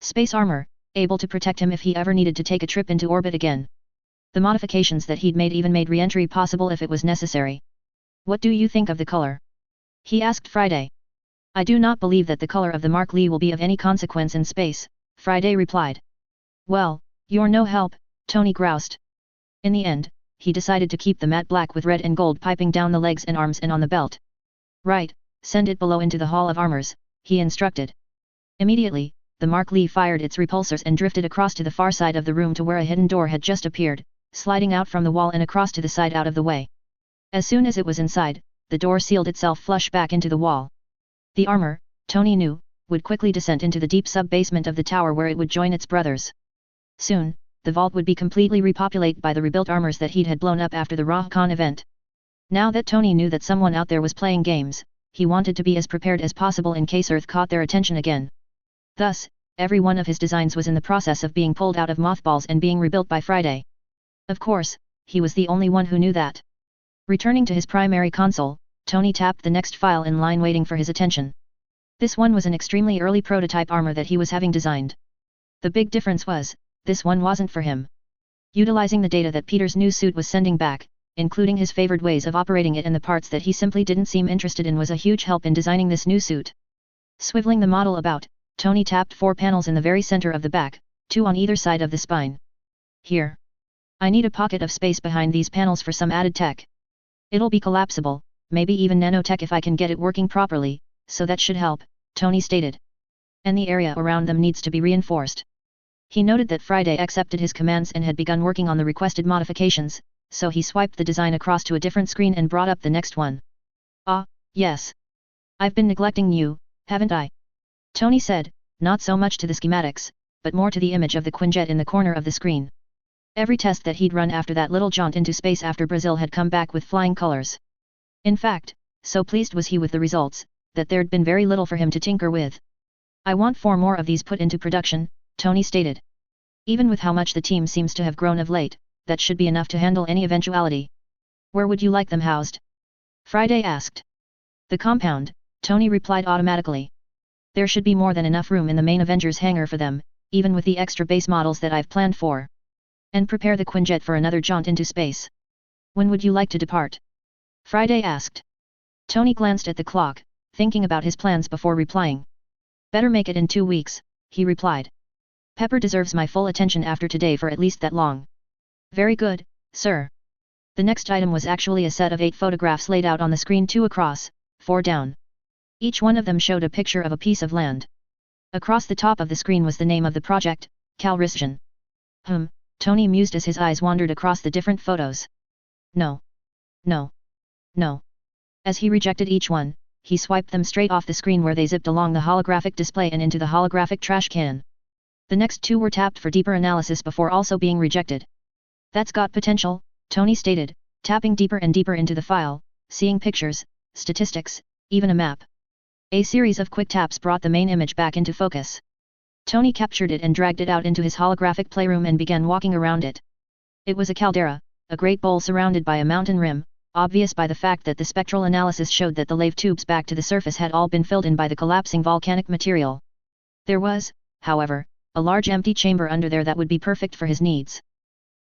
S1: Space armor, able to protect him if he ever needed to take a trip into orbit again. The modifications that he'd made even made re-entry possible if it was necessary. What do you think of the color? He asked Friday. I do not believe that the color of the Mark Lee will be of any consequence in space, Friday replied. Well, you're no help, Tony groused. In the end, he decided to keep the matte black with red and gold piping down the legs and arms and on the belt. Right, send it below into the Hall of Armors, he instructed. Immediately, the Mark Lee fired its repulsors and drifted across to the far side of the room to where a hidden door had just appeared, sliding out from the wall and across to the side out of the way. As soon as it was inside, the door sealed itself flush back into the wall. The armor, Tony knew, would quickly descend into the deep sub-basement of the tower where it would join its brothers. Soon, the vault would be completely repopulated by the rebuilt armors that he'd had blown up after the Rahkan event. Now that Tony knew that someone out there was playing games, he wanted to be as prepared as possible in case Earth caught their attention again. Thus, every one of his designs was in the process of being pulled out of mothballs and being rebuilt by Friday. Of course, he was the only one who knew that. Returning to his primary console, Tony tapped the next file in line waiting for his attention. This one was an extremely early prototype armor that he was having designed. The big difference was, this one wasn't for him. Utilizing the data that Peter's new suit was sending back, including his favored ways of operating it and the parts that he simply didn't seem interested in, was a huge help in designing this new suit. Swiveling the model about, Tony tapped 4 panels in the very center of the back, 2 on either side of the spine. Here. I need a pocket of space behind these panels for some added tech. It'll be collapsible, maybe even nanotech if I can get it working properly, so that should help, Tony stated. And the area around them needs to be reinforced. He noted that Friday accepted his commands and had begun working on the requested modifications, so he swiped the design across to a different screen and brought up the next one. Ah, yes. I've been neglecting you, haven't I? Tony said, not so much to the schematics, but more to the image of the Quinjet in the corner of the screen. Every test that he'd run after that little jaunt into space after Brazil had come back with flying colors. In fact, so pleased was he with the results, that there'd been very little for him to tinker with. I want 4 more of these put into production, Tony stated. Even with how much the team seems to have grown of late, that should be enough to handle any eventuality. Where would you like them housed? Friday asked. The compound, Tony replied automatically. There should be more than enough room in the main Avengers hangar for them, even with the extra base models that I've planned for. And prepare the Quinjet for another jaunt into space. When would you like to depart? Friday asked. Tony glanced at the clock, thinking about his plans before replying. Better make it in 2 weeks, he replied. Pepper deserves my full attention after today for at least that long. Very good, sir. The next item was actually a set of 8 photographs laid out on the screen, 2 across, 4 down. Each one of them showed a picture of a piece of land. Across the top of the screen was the name of the project, Calrissian. Tony mused as his eyes wandered across the different photos. No. No. No. As he rejected each one, he swiped them straight off the screen where they zipped along the holographic display and into the holographic trash can. The next 2 were tapped for deeper analysis before also being rejected. That's got potential, Tony stated, tapping deeper and deeper into the file, seeing pictures, statistics, even a map. A series of quick taps brought the main image back into focus. Tony captured it and dragged it out into his holographic playroom and began walking around it. It was a caldera, a great bowl surrounded by a mountain rim, obvious by the fact that the spectral analysis showed that the lave tubes back to the surface had all been filled in by the collapsing volcanic material. There was, however, a large empty chamber under there that would be perfect for his needs.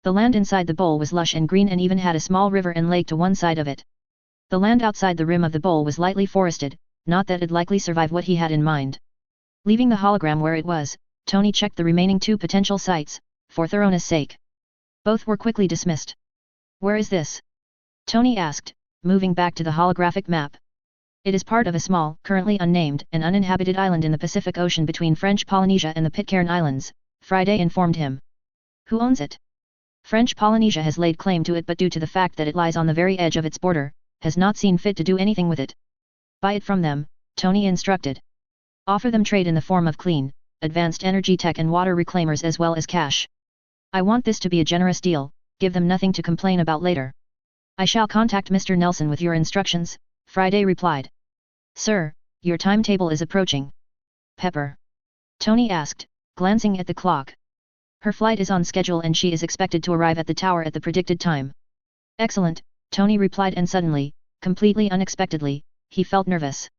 S1: The land inside the bowl was lush and green and even had a small river and lake to one side of it. The land outside the rim of the bowl was lightly forested, not that it'd likely survive what he had in mind. Leaving the hologram where it was, Tony checked the remaining 2 potential sites, for thoroughness sake. Both were quickly dismissed. Where is this? Tony asked, moving back to the holographic map. It is part of a small, currently unnamed and uninhabited island in the Pacific Ocean between French Polynesia and the Pitcairn Islands, Friday informed him. Who owns it? French Polynesia has laid claim to it, but due to the fact that it lies on the very edge of its border, has not seen fit to do anything with it. Buy it from them, Tony instructed. Offer them trade in the form of clean, advanced energy tech and water reclaimers as well as cash. I want this to be a generous deal, give them nothing to complain about later. I shall contact Mr. Nelson with your instructions, Friday replied. Sir, your timetable is approaching. Pepper? Tony asked, glancing at the clock. Her flight is on schedule and she is expected to arrive at the tower at the predicted time. Excellent, Tony replied, and suddenly, completely unexpectedly, he felt nervous.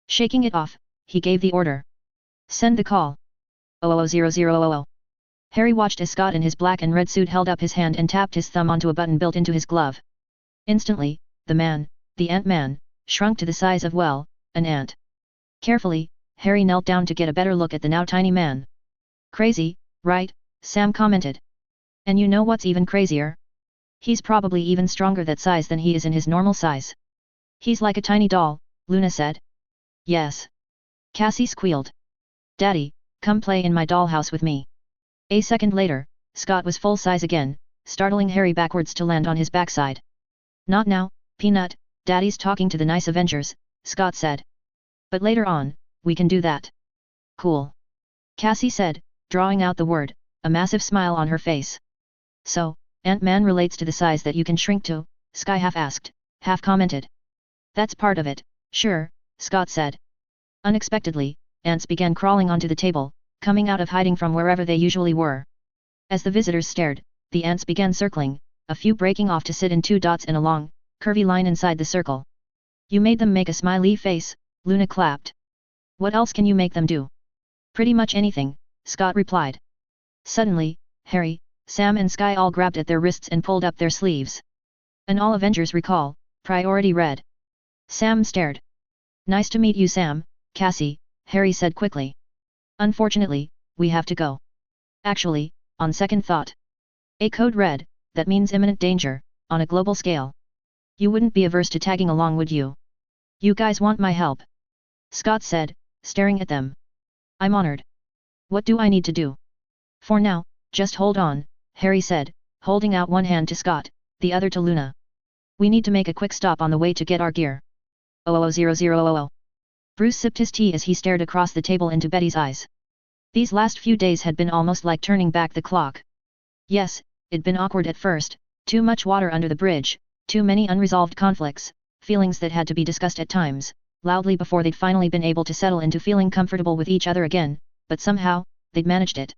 S1: Shaking it off, he gave the order. Send the call. 000000. Harry watched as Scott in his black and red suit held up his hand and tapped his thumb onto a button built into his glove. Instantly, the Ant-Man, shrunk to the size of, well, an ant. Carefully, Harry knelt down to get a better look at the now tiny man. Crazy, right? Sam commented. And you know what's even crazier? He's probably even stronger that size than he is in his normal size. He's like a tiny doll, Luna said. Yes. Cassie squealed. Daddy, come play in my dollhouse with me. A second later, Scott was full size again, startling Harry backwards to land on his backside. Not now, Peanut, Daddy's talking to the nice Avengers, Scott said. But later on, we can do that. Cool. Cassie said, drawing out the word, a massive smile on her face. So, Ant-Man relates to the size that you can shrink to? Sky half asked, half commented. That's part of it, sure, Scott said. Unexpectedly, ants began crawling onto the table, coming out of hiding from wherever they usually were. As the visitors stared, the ants began circling, a few breaking off to sit in 2 dots in a long, curvy line inside the circle. You made them make a smiley face, Luna clapped. What else can you make them do? Pretty much anything, Scott replied. Suddenly, Harry, Sam and Sky all grabbed at their wrists and pulled up their sleeves. An all Avengers recall, priority red. Sam stared. Nice to meet you Sam, Cassie, Harry said quickly. Unfortunately, we have to go. Actually, on second thought. A code red, that means imminent danger, on a global scale. You wouldn't be averse to tagging along, would you? You guys want my help? Scott said, staring at them. I'm honored. What do I need to do? For now, just hold on, Harry said, holding out one hand to Scott, the other to Luna. We need to make a quick stop on the way to get our gear. 00000. Bruce sipped his tea as he stared across the table into Betty's eyes. These last few days had been almost like turning back the clock. Yes, it'd been awkward at first, too much water under the bridge, too many unresolved conflicts, feelings that had to be discussed at times, loudly before they'd finally been able to settle into feeling comfortable with each other again, but somehow, they'd managed it.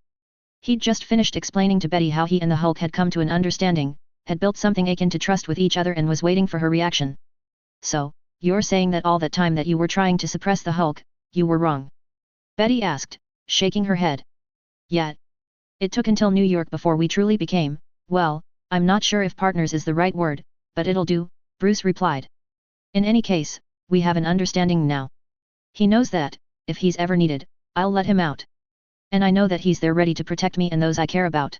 S1: He'd just finished explaining to Betty how he and the Hulk had come to an understanding, had built something akin to trust with each other and was waiting for her reaction. So, you're saying that all that time that you were trying to suppress the Hulk, you were wrong? Betty asked, shaking her head. Yeah. It took until New York before we truly became, well, I'm not sure if partners is the right word, but it'll do, Bruce replied. In any case, we have an understanding now. He knows that, if he's ever needed, I'll let him out. And I know that he's there ready to protect me and those I care about.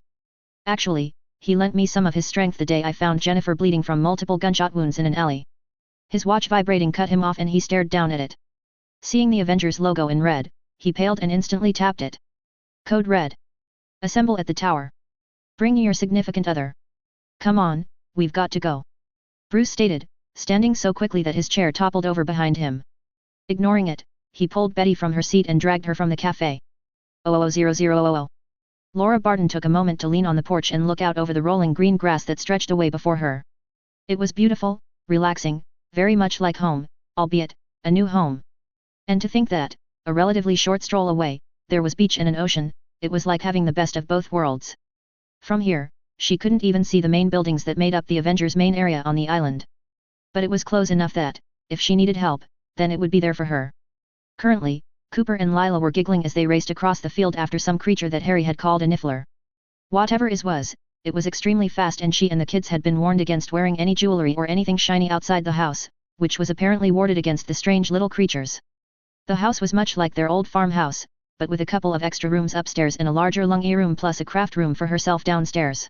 S1: Actually, he lent me some of his strength the day I found Jennifer bleeding from multiple gunshot wounds in an alley. His watch vibrating cut him off and he stared down at it. Seeing the Avengers logo in red, he paled and instantly tapped it. Code red. Assemble at the tower. Bring your significant other. Come on, we've got to go. Bruce stated, standing so quickly that his chair toppled over behind him. Ignoring it, he pulled Betty from her seat and dragged her from the cafe. 00000. Laura Barton took a moment to lean on the porch and look out over the rolling green grass that stretched away before her. It was beautiful, relaxing, very much like home, albeit, a new home. And to think that, a relatively short stroll away, there was beach and an ocean, it was like having the best of both worlds. From here, she couldn't even see the main buildings that made up the Avengers' main area on the island. But it was close enough that, if she needed help, then it would be there for her. Currently, Cooper and Lila were giggling as they raced across the field after some creature that Harry had called a niffler. Whatever it was extremely fast and she and the kids had been warned against wearing any jewelry or anything shiny outside the house, which was apparently warded against the strange little creatures. The house was much like their old farmhouse, but with a couple of extra rooms upstairs and a larger lungy room plus a craft room for herself downstairs.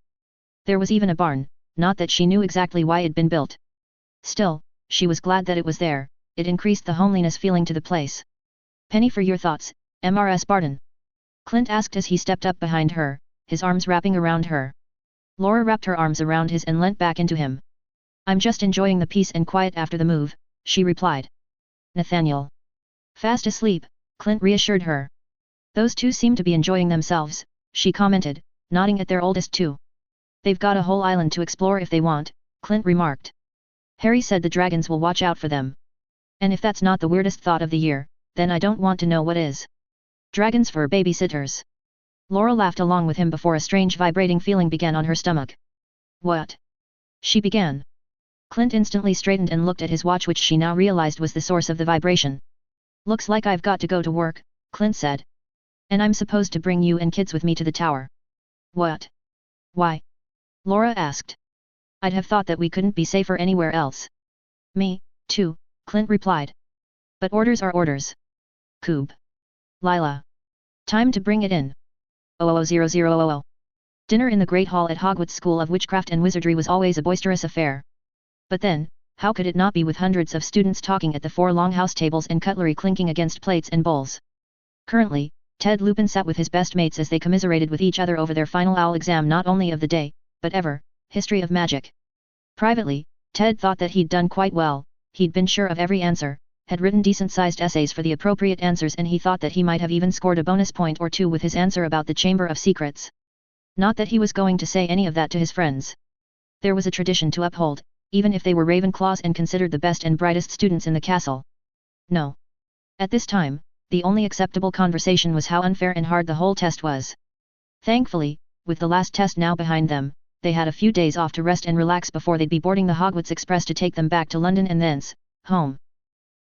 S1: There was even a barn, not that she knew exactly why it'd been built. Still, she was glad that it was there, it increased the homeliness feeling to the place. Penny, for your thoughts, Mrs. Barton? Clint asked as he stepped up behind her, his arms wrapping around her. Laura wrapped her arms around his and leant back into him. I'm just enjoying the peace and quiet after the move, she replied. Nathaniel. Fast asleep, Clint reassured her. Those two seem to be enjoying themselves, she commented, nodding at their oldest two. They've got a whole island to explore if they want, Clint remarked. Harry said the dragons will watch out for them. And if that's not the weirdest thought of the year, then I don't want to know what is. Dragons for babysitters. Laura laughed along with him before a strange vibrating feeling began on her stomach. What? She began. Clint instantly straightened and looked at his watch, which she now realized was the source of the vibration. Looks like I've got to go to work, Clint said. And I'm supposed to bring you and kids with me to the tower. What? Why? Laura asked. I'd have thought that we couldn't be safer anywhere else. Me, too, Clint replied. But orders are orders. Coob. Lila. Time to bring it in. 00000. Dinner in the Great Hall at Hogwarts School of Witchcraft and Wizardry was always a boisterous affair. But then, how could it not be with hundreds of students talking at the 4 long house tables and cutlery clinking against plates and bowls? Currently, Ted Lupin sat with his best mates as they commiserated with each other over their final OWL exam, not only of the day, but ever, history of magic. Privately, Ted thought that he'd done quite well. He'd been sure of every answer, had written decent-sized essays for the appropriate answers, and he thought that he might have even scored a bonus point or 2 with his answer about the Chamber of Secrets. Not that he was going to say any of that to his friends. There was a tradition to uphold, even if they were Ravenclaws and considered the best and brightest students in the castle. No. At this time, the only acceptable conversation was how unfair and hard the whole test was. Thankfully, with the last test now behind them, they had a few days off to rest and relax before they'd be boarding the Hogwarts Express to take them back to London and thence, home.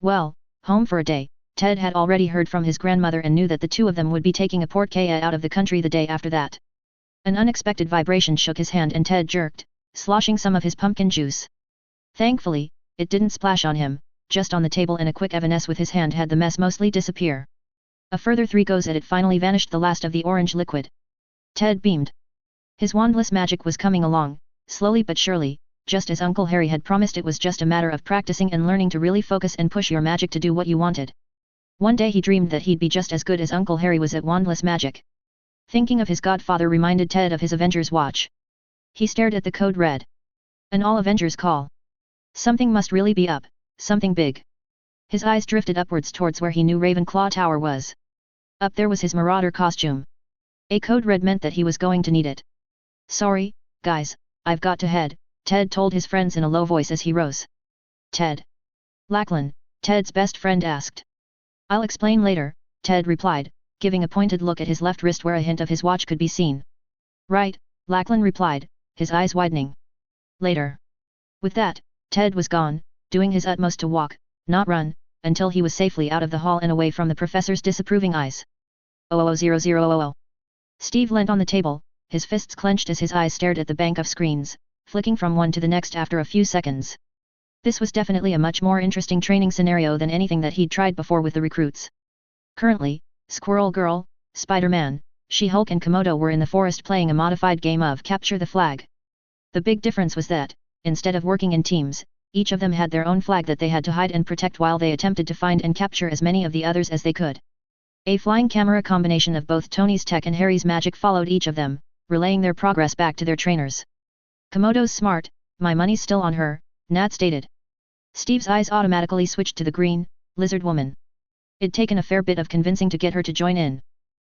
S1: Well, home for a day. Ted had already heard from his grandmother and knew that the two of them would be taking a portkaya out of the country the day after that. An unexpected vibration shook his hand and Ted jerked, sloshing some of his pumpkin juice. Thankfully, it didn't splash on him, just on the table, and a quick evanescence with his hand had the mess mostly disappear. A further 3 goes at it finally vanished the last of the orange liquid. Ted beamed. His wandless magic was coming along, slowly but surely, just as Uncle Harry had promised. It was just a matter of practicing and learning to really focus and push your magic to do what you wanted. One day he dreamed that he'd be just as good as Uncle Harry was at wandless magic. Thinking of his godfather reminded Ted of his Avengers watch. He stared at the code red. An all Avengers call. Something must really be up, something big. His eyes drifted upwards towards where he knew Ravenclaw Tower was. Up there was his marauder costume. A code red meant that he was going to need it. Sorry, guys, I've got to head, Ted told his friends in a low voice as he rose. Ted. Lachlan, Ted's best friend asked. I'll explain later, Ted replied, giving a pointed look at his left wrist where a hint of his watch could be seen. Right, Lachlan replied, his eyes widening. Later. With that, Ted was gone, doing his utmost to walk, not run, until he was safely out of the hall and away from the professor's disapproving eyes. 00000. Steve leant on the table, his fists clenched as his eyes stared at the bank of screens, flicking from one to the next after a few seconds. This was definitely a much more interesting training scenario than anything that he'd tried before with the recruits. Currently, Squirrel Girl, Spider-Man, She-Hulk and Komodo were in the forest playing a modified game of Capture the Flag. The big difference was that, instead of working in teams, each of them had their own flag that they had to hide and protect while they attempted to find and capture as many of the others as they could. A flying camera combination of both Tony's tech and Harry's magic followed each of them, relaying their progress back to their trainers. Komodo's smart, my money's still on her, Nat stated. Steve's eyes automatically switched to the green, lizard woman. It'd taken a fair bit of convincing to get her to join in.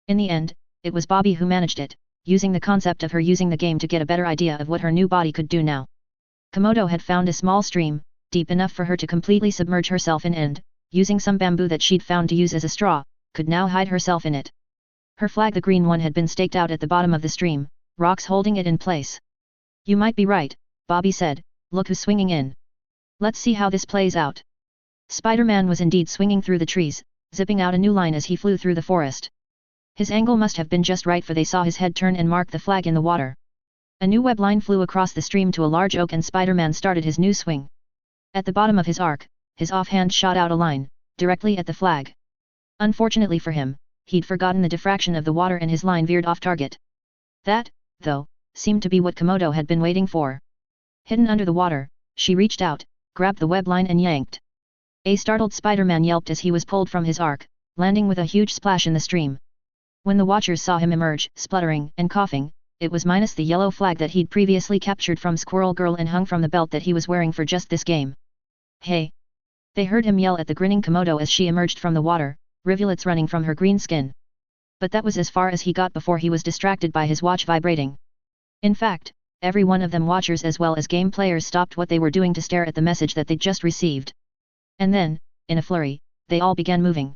S1: In the end, it was Bobby who managed it, using the concept of her using the game to get a better idea of what her new body could do now. Komodo had found a small stream, deep enough for her to completely submerge herself in and, using some bamboo that she'd found to use as a straw, could now hide herself in it. Her flag, the green one, had been staked out at the bottom of the stream, rocks holding it in place. You might be right, Bobby said, look who's swinging in. Let's see how this plays out. Spider-Man was indeed swinging through the trees, zipping out a new line as he flew through the forest. His angle must have been just right, for they saw his head turn and mark the flag in the water. A new web line flew across the stream to a large oak and Spider-Man started his new swing. At the bottom of his arc, his offhand shot out a line, directly at the flag. Unfortunately for him, he'd forgotten the diffraction of the water and his line veered off target. That, though, seemed to be what Komodo had been waiting for. Hidden under the water, she reached out, grabbed the web line and yanked. A startled Spider-Man yelped as he was pulled from his arc, landing with a huge splash in the stream. When the watchers saw him emerge, spluttering and coughing, it was minus the yellow flag that he'd previously captured from Squirrel Girl and hung from the belt that he was wearing for just this game. Hey! They heard him yell at the grinning Komodo as she emerged from the water, rivulets running from her green skin. But that was as far as he got before he was distracted by his watch vibrating. In fact, every one of them, watchers as well as game players, stopped what they were doing to stare at the message that they'd just received. And then, in a flurry, they all began moving.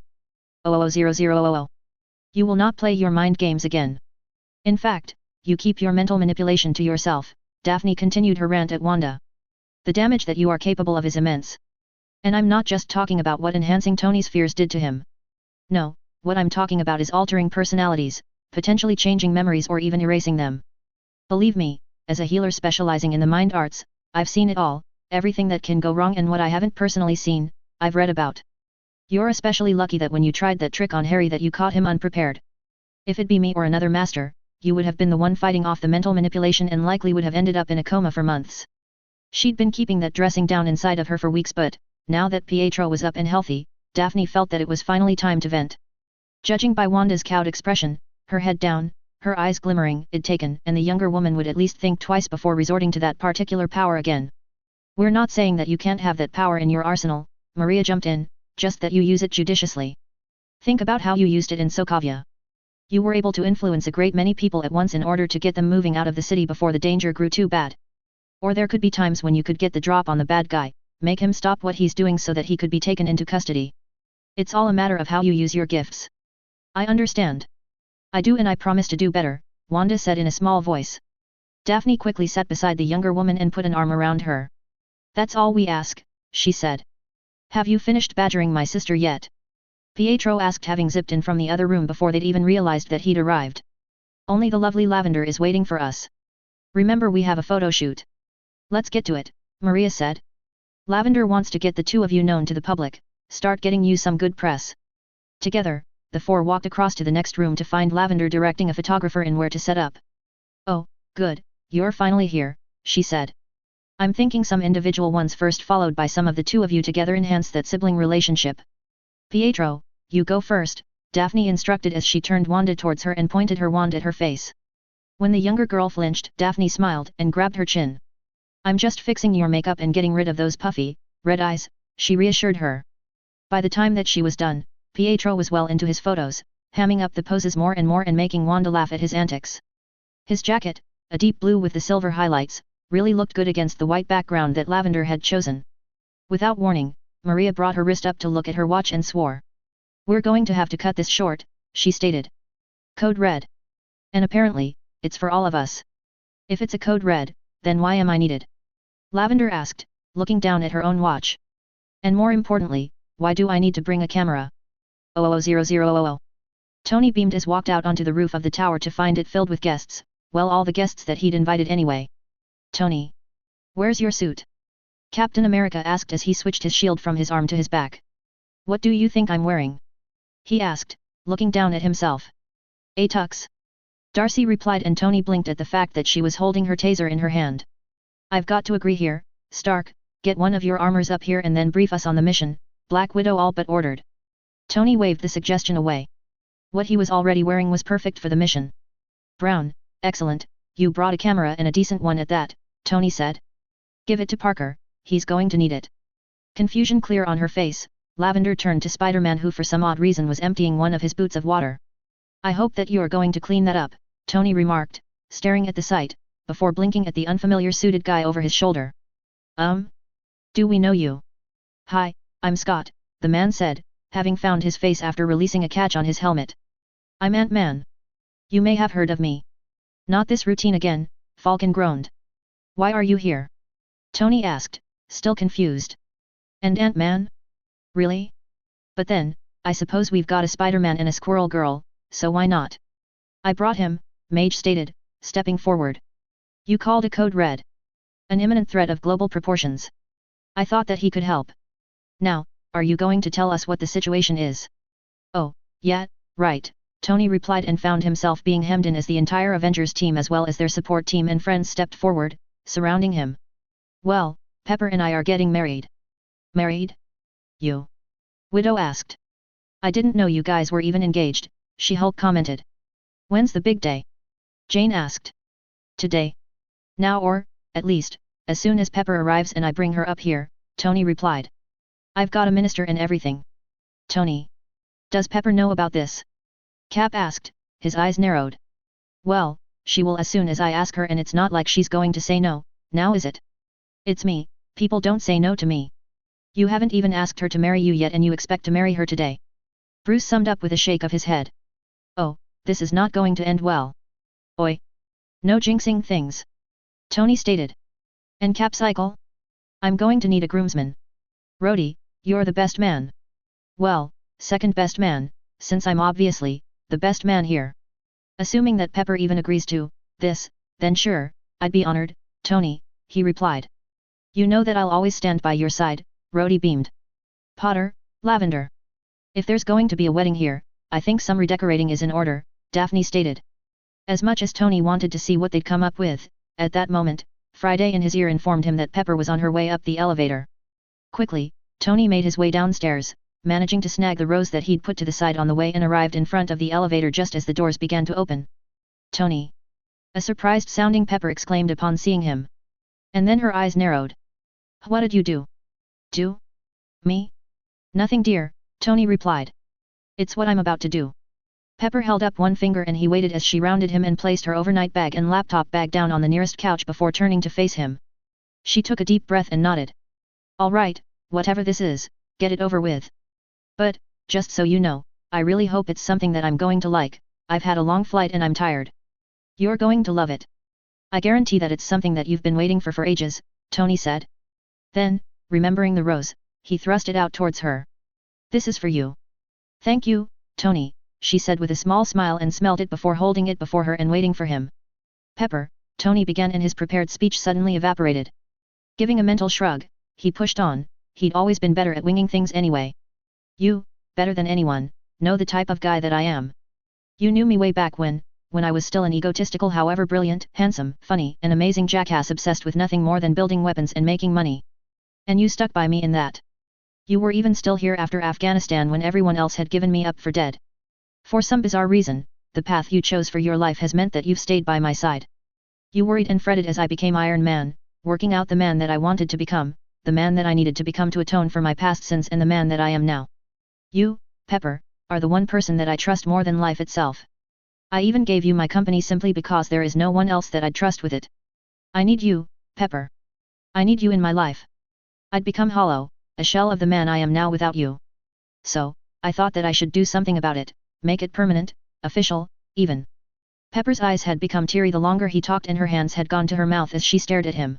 S1: 00000. You will not play your mind games again. In fact, you keep your mental manipulation to yourself, Daphne continued her rant at Wanda. The damage that you are capable of is immense. And I'm not just talking about what enhancing Tony's fears did to him. No, what I'm talking about is altering personalities, potentially changing memories or even erasing them. Believe me, as a healer specializing in the mind arts, I've seen it all, everything that can go wrong, and what I haven't personally seen, I've read about. You're especially lucky that when you tried that trick on Harry that you caught him unprepared. If it be me or another master, you would have been the one fighting off the mental manipulation and likely would have ended up in a coma for months. She'd been keeping that dressing down inside of her for weeks, but, now that Pietro was up and healthy, Daphne felt that it was finally time to vent. Judging by Wanda's cowed expression, her head down, her eyes glimmering, it taken, and the younger woman would at least think twice before resorting to that particular power again. We're not saying that you can't have that power in your arsenal, Maria jumped in, just that you use it judiciously. Think about how you used it in Sokovia. You were able to influence a great many people at once in order to get them moving out of the city before the danger grew too bad. Or there could be times when you could get the drop on the bad guy, make him stop what he's doing so that he could be taken into custody. It's all a matter of how you use your gifts. I understand. I do, and I promise to do better, Wanda said in a small voice. Daphne quickly sat beside the younger woman and put an arm around her. That's all we ask, she said. Have you finished badgering my sister yet? Pietro asked, having zipped in from the other room before they'd even realized that he'd arrived. Only the lovely Lavender is waiting for us. Remember, we have a photo shoot. Let's get to it, Maria said. Lavender wants to get the two of you known to the public, start getting you some good press. Together, the four walked across to the next room to find Lavender directing a photographer in where to set up. Oh, good, you're finally here, she said. I'm thinking some individual ones first, followed by some of the two of you together enhance that sibling relationship. Pietro, you go first, Daphne instructed as she turned Wanda towards her and pointed her wand at her face. When the younger girl flinched, Daphne smiled and grabbed her chin. I'm just fixing your makeup and getting rid of those puffy, red eyes, she reassured her. By the time that she was done, Pietro was well into his photos, hamming up the poses more and more and making Wanda laugh at his antics. His jacket, a deep blue with the silver highlights, really looked good against the white background that Lavender had chosen. Without warning, Maria brought her wrist up to look at her watch and swore. We're going to have to cut this short, she stated. Code red. And apparently, it's for all of us. If it's a code red, then why am I needed? Lavender asked, looking down at her own watch. And more importantly, why do I need to bring a camera? 000000. Tony beamed as walked out onto the roof of the tower to find it filled with guests, well, all the guests that he'd invited anyway. Tony. Where's your suit? Captain America asked as he switched his shield from his arm to his back. What do you think I'm wearing? He asked, looking down at himself. A tux. Darcy replied, and Tony blinked at the fact that she was holding her taser in her hand. I've got to agree here, Stark, get one of your armors up here and then brief us on the mission, Black Widow all but ordered. Tony waved the suggestion away. What he was already wearing was perfect for the mission. Brown, excellent, you brought a camera and a decent one at that, Tony said. Give it to Parker, he's going to need it. Confusion clear on her face, Lavender turned to Spider-Man, who for some odd reason was emptying one of his boots of water. I hope that you're going to clean that up, Tony remarked, staring at the sight, before blinking at the unfamiliar suited guy over his shoulder. Do we know you? Hi, I'm Scott, the man said, having found his face after releasing a catch on his helmet. I'm Ant-Man. You may have heard of me. Not this routine again, Falcon groaned. Why are you here? Tony asked, still confused. And Ant-Man? Really? But then, I suppose we've got a Spider-Man and a Squirrel Girl, so why not? I brought him, Mage stated, stepping forward. You called a code red. An imminent threat of global proportions. I thought that he could help. Now, are you going to tell us what the situation is? Oh, yeah, right, Tony replied and found himself being hemmed in as the entire Avengers team as well as their support team and friends stepped forward, surrounding him. Well, Pepper and I are getting married. Married? You? Widow asked. I didn't know you guys were even engaged, She-Hulk commented. When's the big day? Jane asked. Today. Now, or, at least, as soon as Pepper arrives and I bring her up here, Tony replied. I've got a minister and everything. Tony. Does Pepper know about this? Cap asked, his eyes narrowed. Well, she will as soon as I ask her, and it's not like she's going to say no, now is it? It's me, people don't say no to me. You haven't even asked her to marry you yet and you expect to marry her today. Bruce summed up with a shake of his head. Oh, this is not going to end well. Oi. No jinxing things. Tony stated. And Cap cycle? I'm going to need a groomsman. Rhodey, you're the best man. Well, second best man, since I'm obviously the best man here. Assuming that Pepper even agrees to this, then sure, I'd be honored, Tony, he replied. You know that I'll always stand by your side, Rhodey beamed. Potter, Lavender. If there's going to be a wedding here, I think some redecorating is in order, Daphne stated. As much as Tony wanted to see what they'd come up with, at that moment, Friday in his ear informed him that Pepper was on her way up the elevator. Quickly, Tony made his way downstairs, managing to snag the rose that he'd put to the side on the way and arrived in front of the elevator just as the doors began to open. Tony! A surprised-sounding Pepper exclaimed upon seeing him. And then her eyes narrowed. What did you do? Do? Me? Nothing, dear, Tony replied. It's what I'm about to do. Pepper held up one finger and he waited as she rounded him and placed her overnight bag and laptop bag down on the nearest couch before turning to face him. She took a deep breath and nodded. All right, whatever this is, get it over with. But, just so you know, I really hope it's something that I'm going to like. I've had a long flight and I'm tired. You're going to love it. I guarantee that it's something that you've been waiting for ages, Tony said. Then, remembering the rose, he thrust it out towards her. This is for you. Thank you, Tony, she said with a small smile and smelled it before holding it before her and waiting for him. Pepper, Tony began and his prepared speech suddenly evaporated. Giving a mental shrug, he pushed on, he'd always been better at winging things anyway. You, better than anyone, know the type of guy that I am. You knew me way back when I was still an egotistical however brilliant, handsome, funny, and amazing jackass obsessed with nothing more than building weapons and making money. And you stuck by me in that. You were even still here after Afghanistan when everyone else had given me up for dead. For some bizarre reason, the path you chose for your life has meant that you've stayed by my side. You worried and fretted as I became Iron Man, working out the man that I wanted to become, the man that I needed to become to atone for my past sins and the man that I am now. You, Pepper, are the one person that I trust more than life itself. I even gave you my company simply because there is no one else that I'd trust with it. I need you, Pepper. I need you in my life. I'd become hollow, a shell of the man I am now without you. So, I thought that I should do something about it, make it permanent, official, even. Pepper's eyes had become teary the longer he talked and her hands had gone to her mouth as she stared at him.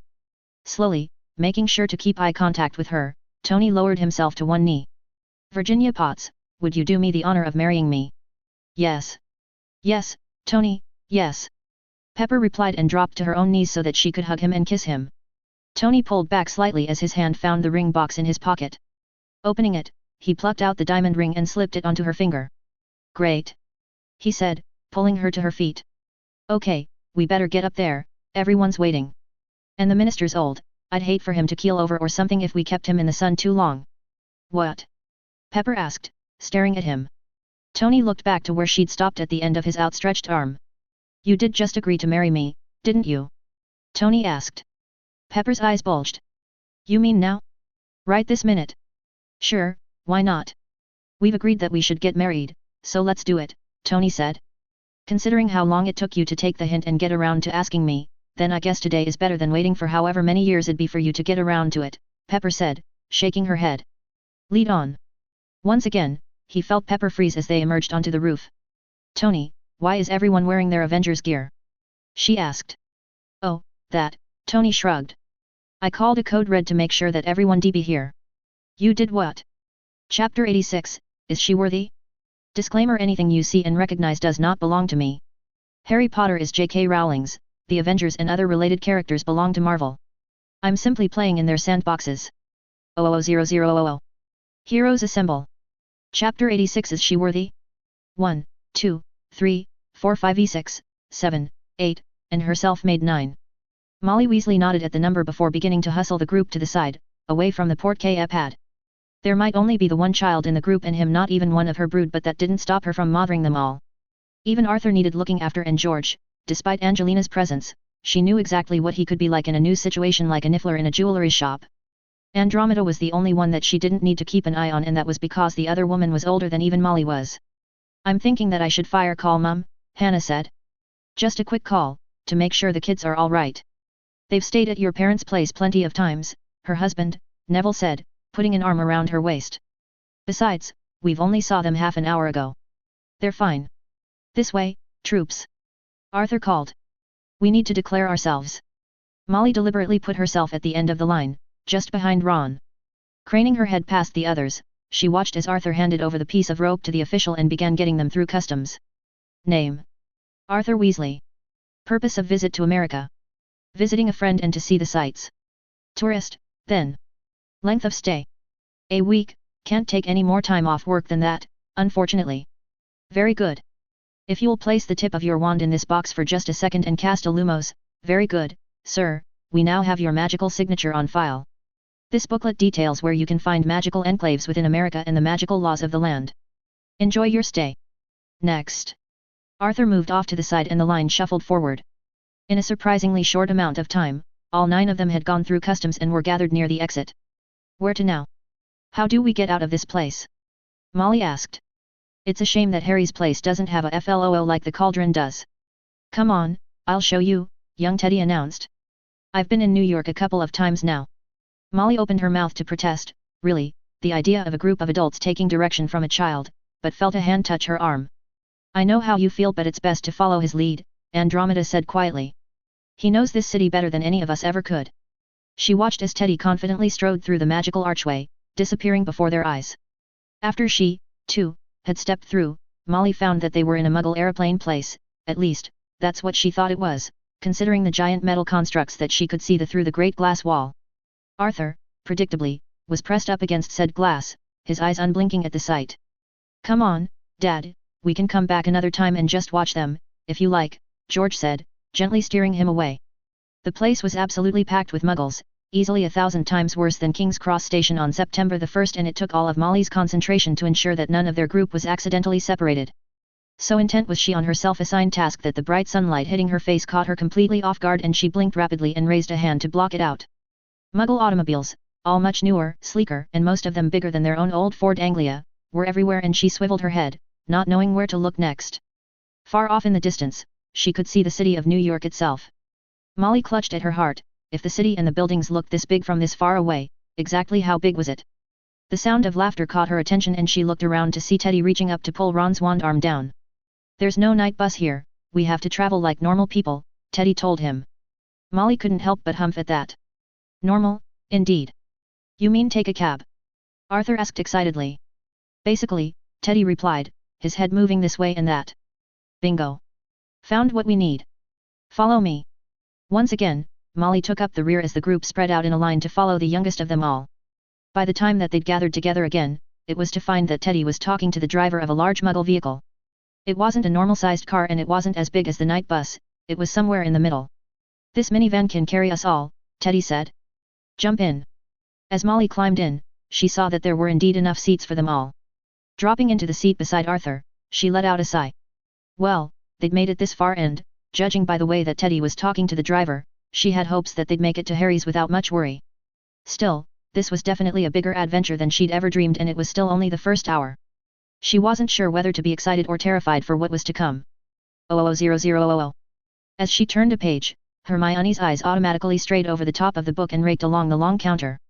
S1: Slowly, making sure to keep eye contact with her, Tony lowered himself to one knee. Virginia Potts, would you do me the honor of marrying me? Yes. Yes, Tony, yes. Pepper replied and dropped to her own knees so that she could hug him and kiss him. Tony pulled back slightly as his hand found the ring box in his pocket. Opening it, he plucked out the diamond ring and slipped it onto her finger. Great. He said, pulling her to her feet. Okay, we better get up there, everyone's waiting. And the minister's old, I'd hate for him to keel over or something if we kept him in the sun too long. What? Pepper asked, staring at him. Tony looked back to where she'd stopped at the end of his outstretched arm. You did just agree to marry me, didn't you? Tony asked. Pepper's eyes bulged. You mean now? Right this minute? Sure, why not? We've agreed that we should get married, so let's do it, Tony said. Considering how long it took you to take the hint and get around to asking me, then I guess today is better than waiting for however many years it'd be for you to get around to it, Pepper said, shaking her head. Lead on. Once again, he felt Pepper freeze as they emerged onto the roof. Tony, why is everyone wearing their Avengers gear? She asked. Oh, that, Tony shrugged. I called a code red to make sure that everyone'd be here. You did what? Chapter 86, Is She Worthy? Disclaimer: anything you see and recognize does not belong to me. Harry Potter is J.K. Rowling's, the Avengers and other related characters belong to Marvel. I'm simply playing in their sandboxes. 000000. Heroes assemble. Chapter 86 Is She Worthy? 1, 2, 3, 4 5 E6, 7, 8, and herself made 9. Molly Weasley nodded at the number before beginning to hustle the group to the side, away from the port-pad. There might only be the one child in the group and him not even one of her brood, but that didn't stop her from mothering them all. Even Arthur needed looking after, and George, despite Angelina's presence, she knew exactly what he could be like in a new situation, like a niffler in a jewelry shop. Andromeda was the only one that she didn't need to keep an eye on, and that was because the other woman was older than even Molly was. I'm thinking that I should call Mum, Hannah said. Just a quick call, to make sure the kids are all right. They've stayed at your parents' place plenty of times, her husband, Neville said, putting an arm around her waist. Besides, we've only saw them half an hour ago. They're fine. This way, troops. Arthur called. We need to declare ourselves. Molly deliberately put herself at the end of the line, just behind Ron. Craning her head past the others, she watched as Arthur handed over the piece of rope to the official and began getting them through customs. Name: Arthur Weasley. Purpose of visit to America: visiting a friend and to see the sights. Tourist, then. Length of stay: a week, can't take any more time off work than that, unfortunately. Very good. If you'll place the tip of your wand in this box for just a second and cast a Lumos, very good, sir, we now have your magical signature on file. This booklet details where you can find magical enclaves within America and the magical laws of the land. Enjoy your stay. Next. Arthur moved off to the side and the line shuffled forward. In a surprisingly short amount of time, all 9 of them had gone through customs and were gathered near the exit. Where to now? How do we get out of this place? Molly asked. It's a shame that Harry's place doesn't have a FLOO like the cauldron does. Come on, I'll show you, young Teddy announced. I've been in New York a couple of times now. Molly opened her mouth to protest, really, the idea of a group of adults taking direction from a child, but felt a hand touch her arm. I know how you feel, but it's best to follow his lead, Andromeda said quietly. He knows this city better than any of us ever could. She watched as Teddy confidently strode through the magical archway, disappearing before their eyes. After she, too, had stepped through, Molly found that they were in a Muggle aeroplane place, at least, that's what she thought it was, considering the giant metal constructs that she could see through the great glass wall. Arthur, predictably, was pressed up against said glass, his eyes unblinking at the sight. Come on, Dad, we can come back another time and just watch them, if you like, George said, gently steering him away. The place was absolutely packed with Muggles, easily 1,000 times worse than King's Cross Station on September the 1st, and it took all of Molly's concentration to ensure that none of their group was accidentally separated. So intent was she on her self-assigned task that the bright sunlight hitting her face caught her completely off guard, and she blinked rapidly and raised a hand to block it out. Muggle automobiles, all much newer, sleeker, and most of them bigger than their own old Ford Anglia, were everywhere, and she swiveled her head, not knowing where to look next. Far off in the distance, she could see the city of New York itself. Molly clutched at her heart. If the city and the buildings looked this big from this far away, exactly how big was it? The sound of laughter caught her attention, and she looked around to see Teddy reaching up to pull Ron's wand arm down. There's no night bus here, we have to travel like normal people, Teddy told him. Molly couldn't help but humph at that. Normal, indeed. You mean take a cab? Arthur asked excitedly. Basically, Teddy replied, his head moving this way and that. Bingo. Found what we need. Follow me. Once again, Molly took up the rear as the group spread out in a line to follow the youngest of them all. By the time that they'd gathered together again, it was to find that Teddy was talking to the driver of a large Muggle vehicle. It wasn't a normal-sized car, and it wasn't as big as the night bus, it was somewhere in the middle. This minivan can carry us all, Teddy said. Jump in. As Molly climbed in, she saw that there were indeed enough seats for them all. Dropping into the seat beside Arthur, she let out a sigh. Well, they'd made it this far, and, judging by the way that Teddy was talking to the driver, she had hopes that they'd make it to Harry's without much worry. Still, this was definitely a bigger adventure than she'd ever dreamed, and it was still only the first hour. She wasn't sure whether to be excited or terrified for what was to come. 00000. As she turned a page, Hermione's eyes automatically strayed over the top of the book and raked along the long counter.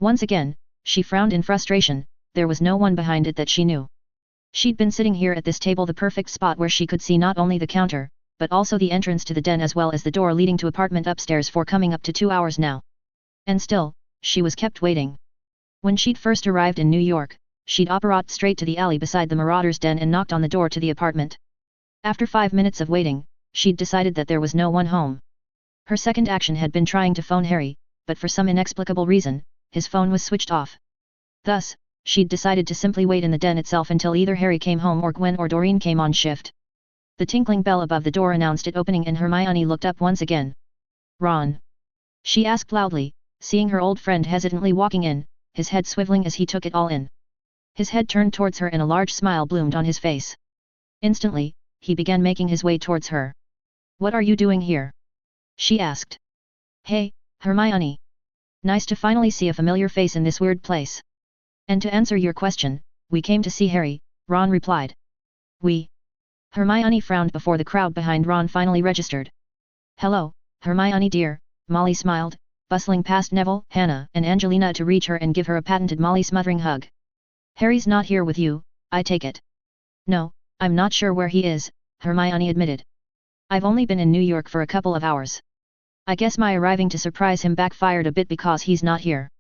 S1: Once again, she frowned in frustration. There was no one behind it that she knew. She'd been sitting here at this table, the perfect spot where she could see not only the counter, but also the entrance to the den as well as the door leading to apartment upstairs, for coming up to 2 hours now. And still, she was kept waiting. When she'd first arrived in New York, she'd operate straight to the alley beside the Marauder's den and knocked on the door to the apartment. After 5 minutes of waiting, she'd decided that there was no one home. Her second action had been trying to phone Harry, but for some inexplicable reason, his phone was switched off. Thus, she'd decided to simply wait in the den itself until either Harry came home or Gwen or Doreen came on shift. The tinkling bell above the door announced it opening, and Hermione looked up once again. Ron? She asked loudly, seeing her old friend hesitantly walking in, his head swiveling as he took it all in. His head turned towards her and a large smile bloomed on his face. Instantly, he began making his way towards her. What are you doing here? She asked. Hey, Hermione. Nice to finally see a familiar face in this weird place. And to answer your question, we came to see Harry, Ron replied. We? Hermione frowned before the crowd behind Ron finally registered. Hello, Hermione dear, Molly smiled, bustling past Neville, Hannah, and Angelina to reach her and give her a patented Molly smothering hug. Harry's not here with you, I take it. No, I'm not sure where he is, Hermione admitted. I've only been in New York for a couple of hours. I guess my arriving to surprise him backfired a bit because he's not here.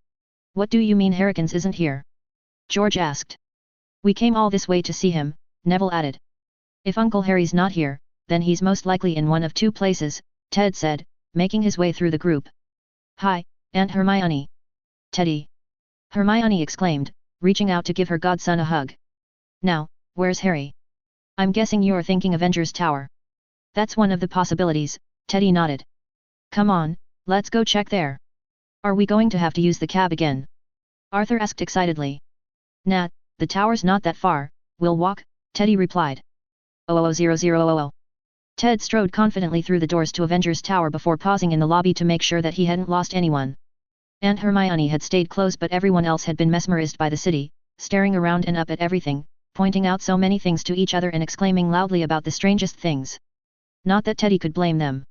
S1: What do you mean Harrikins isn't here? George asked. We came all this way to see him, Neville added. If Uncle Harry's not here, then he's most likely in one of two places, Ted said, making his way through the group. Hi, Aunt Hermione. Teddy. Hermione exclaimed, reaching out to give her godson a hug. Now, where's Harry? I'm guessing you're thinking Avengers Tower. That's one of the possibilities, Teddy nodded. Come on, let's go check there. Are we going to have to use the cab again? Arthur asked excitedly. Nah, the tower's not that far, we'll walk, Teddy replied. 00000. Ted strode confidently through the doors to Avengers Tower before pausing in the lobby to make sure that he hadn't lost anyone. Aunt Hermione had stayed close, but everyone else had been mesmerized by the city, staring around and up at everything, pointing out so many things to each other and exclaiming loudly about the strangest things. Not that Teddy could blame them.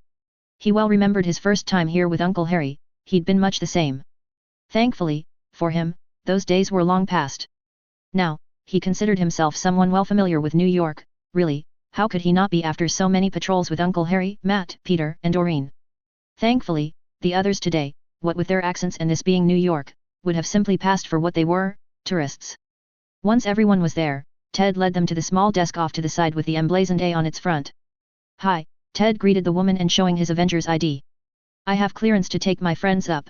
S1: He well remembered his first time here with Uncle Harry, he'd been much the same. Thankfully, for him, those days were long past. Now, he considered himself someone well familiar with New York. Really, how could he not be after so many patrols with Uncle Harry, Matt, Peter, and Doreen? Thankfully, the others today, what with their accents and this being New York, would have simply passed for what they were, tourists. Once everyone was there, Ted led them to the small desk off to the side with the emblazoned A on its front. Hi, Ted greeted the woman and showing his Avengers ID. I have clearance to take my friends up.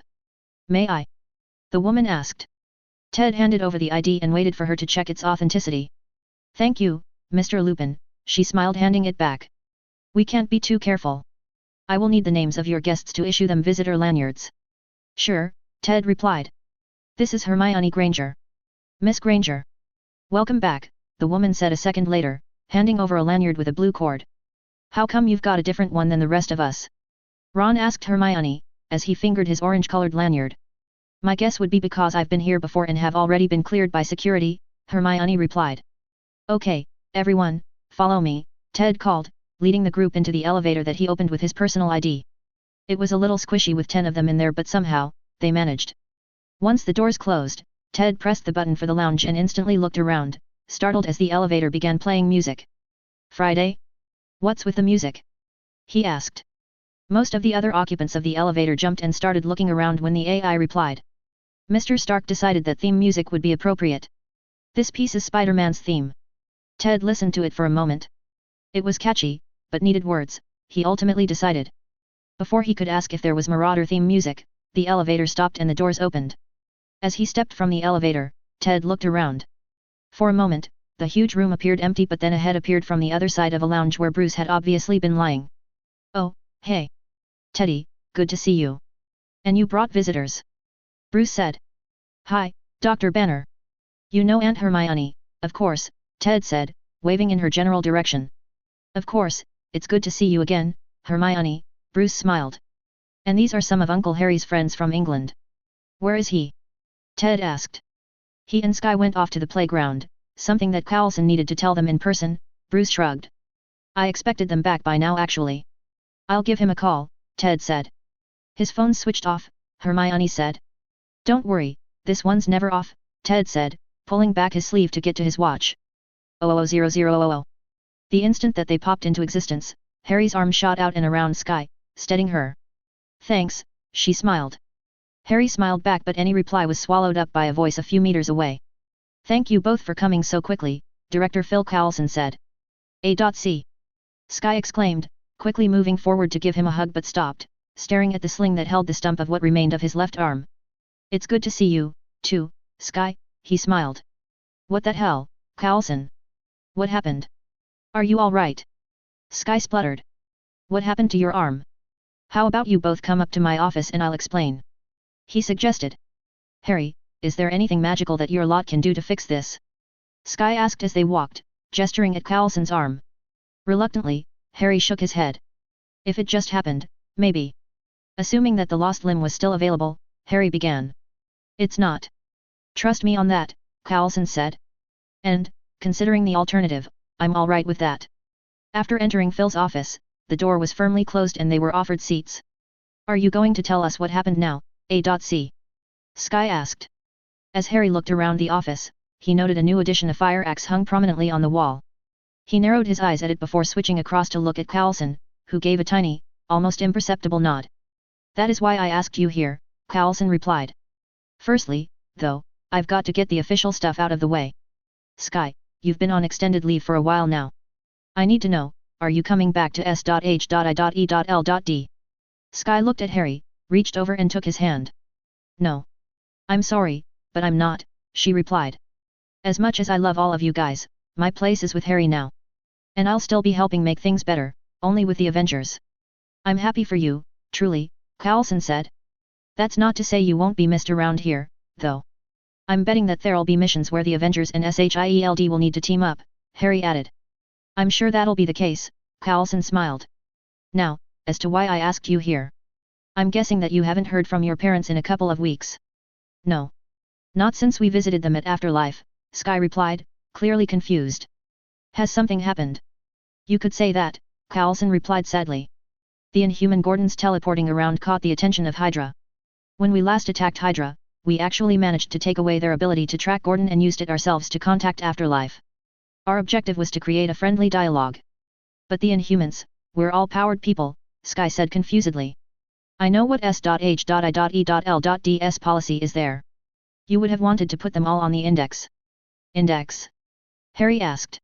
S1: May I? The woman asked. Ted handed over the ID and waited for her to check its authenticity. Thank you, Mr. Lupin, she smiled handing it back. We can't be too careful. I will need the names of your guests to issue them visitor lanyards. Sure, Ted replied. This is Hermione Granger. Miss Granger. Welcome back, the woman said a second later, handing over a lanyard with a blue cord. How come you've got a different one than the rest of us? Ron asked Hermione, as he fingered his orange-colored lanyard. My guess would be because I've been here before and have already been cleared by security, Hermione replied. Okay, everyone, follow me, Ted called, leading the group into the elevator that he opened with his personal ID. It was a little squishy with 10 of them in there, but somehow, they managed. Once the doors closed, Ted pressed the button for the lounge and instantly looked around, startled as the elevator began playing music. Friday? What's with the music? He asked. Most of the other occupants of the elevator jumped and started looking around when the AI replied. Mr. Stark decided that theme music would be appropriate. This piece is Spider-Man's theme. Ted listened to it for a moment. It was catchy, but needed words, he ultimately decided. Before he could ask if there was Marauder theme music, the elevator stopped and the doors opened. As he stepped from the elevator, Ted looked around. For a moment, the huge room appeared empty, but then a head appeared from the other side of a lounge where Bruce had obviously been lying. Oh, hey. Teddy, good to see you. And you brought visitors. Bruce said. Hi, Dr. Banner. You know Aunt Hermione, of course, Ted said, waving in her general direction. Of course, it's good to see you again, Hermione, Bruce smiled. And these are some of Uncle Harry's friends from England. Where is he? Ted asked. He and Skye went off to the playground, something that Coulson needed to tell them in person, Bruce shrugged. I expected them back by now actually. I'll give him a call, Ted said. His phone switched off, Hermione said. Don't worry, this one's never off, Ted said, pulling back his sleeve to get to his watch. 00000. The instant that they popped into existence, Harry's arm shot out and around Skye, steadying her. Thanks, she smiled. Harry smiled back, but any reply was swallowed up by a voice a few meters away. Thank you both for coming so quickly, Director Phil Coulson said. A.C. Skye exclaimed, quickly moving forward to give him a hug but stopped, staring at the sling that held the stump of what remained of his left arm. It's good to see you, too, Skye, he smiled. What the hell, Coulson? What happened? Are you all right? Skye spluttered. What happened to your arm? How about you both come up to my office and I'll explain? He suggested. Harry, is there anything magical that your lot can do to fix this? Skye asked as they walked, gesturing at Coulson's arm. Reluctantly, Harry shook his head. If it just happened, maybe. Assuming that the lost limb was still available, Harry began. It's not. Trust me on that, Coulson said. And, considering the alternative, I'm all right with that. After entering Phil's office, the door was firmly closed and they were offered seats. Are you going to tell us what happened now, A.C.? Skye asked. As Harry looked around the office, he noted a new addition, a fire axe hung prominently on the wall. He narrowed his eyes at it before switching across to look at Coulson, who gave a tiny, almost imperceptible nod. That is why I asked you here, Coulson replied. Firstly, though, I've got to get the official stuff out of the way. Skye, you've been on extended leave for a while now. I need to know, are you coming back to S.H.I.E.L.D? Skye looked at Harry, reached over and took his hand. No. I'm sorry, but I'm not, she replied. As much as I love all of you guys, my place is with Harry now. And I'll still be helping make things better, only with the Avengers. I'm happy for you, truly, Coulson said. That's not to say you won't be missed around here, though. I'm betting that there'll be missions where the Avengers and SHIELD will need to team up, Harry added. I'm sure that'll be the case, Coulson smiled. Now, as to why I asked you here. I'm guessing that you haven't heard from your parents in a couple of weeks. No. Not since we visited them at Afterlife, Sky replied, clearly confused. Has something happened? You could say that, Coulson replied sadly. The Inhuman Gordons teleporting around caught the attention of Hydra. When we last attacked Hydra, we actually managed to take away their ability to track Gordon and used it ourselves to contact Afterlife. Our objective was to create a friendly dialogue. But the Inhumans, we're all powered people, Sky said confusedly. I know what S.H.I.E.L.D.S policy is there. You would have wanted to put them all on the index. Index? Harry asked.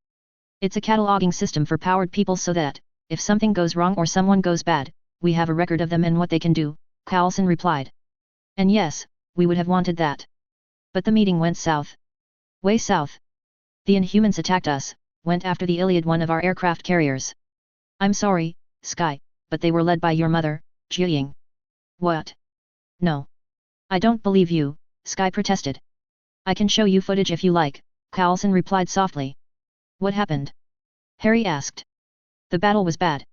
S1: It's a cataloging system for powered people so that, if something goes wrong or someone goes bad, we have a record of them and what they can do, Coulson replied. And yes, we would have wanted that. But the meeting went south. Way south. The Inhumans attacked us, went after the Iliad, one of our aircraft carriers. I'm sorry, Sky, but they were led by your mother, Jiaying. What? No. I don't believe you, Sky protested. I can show you footage if you like, Coulson replied softly. What happened? Harry asked. The battle was bad.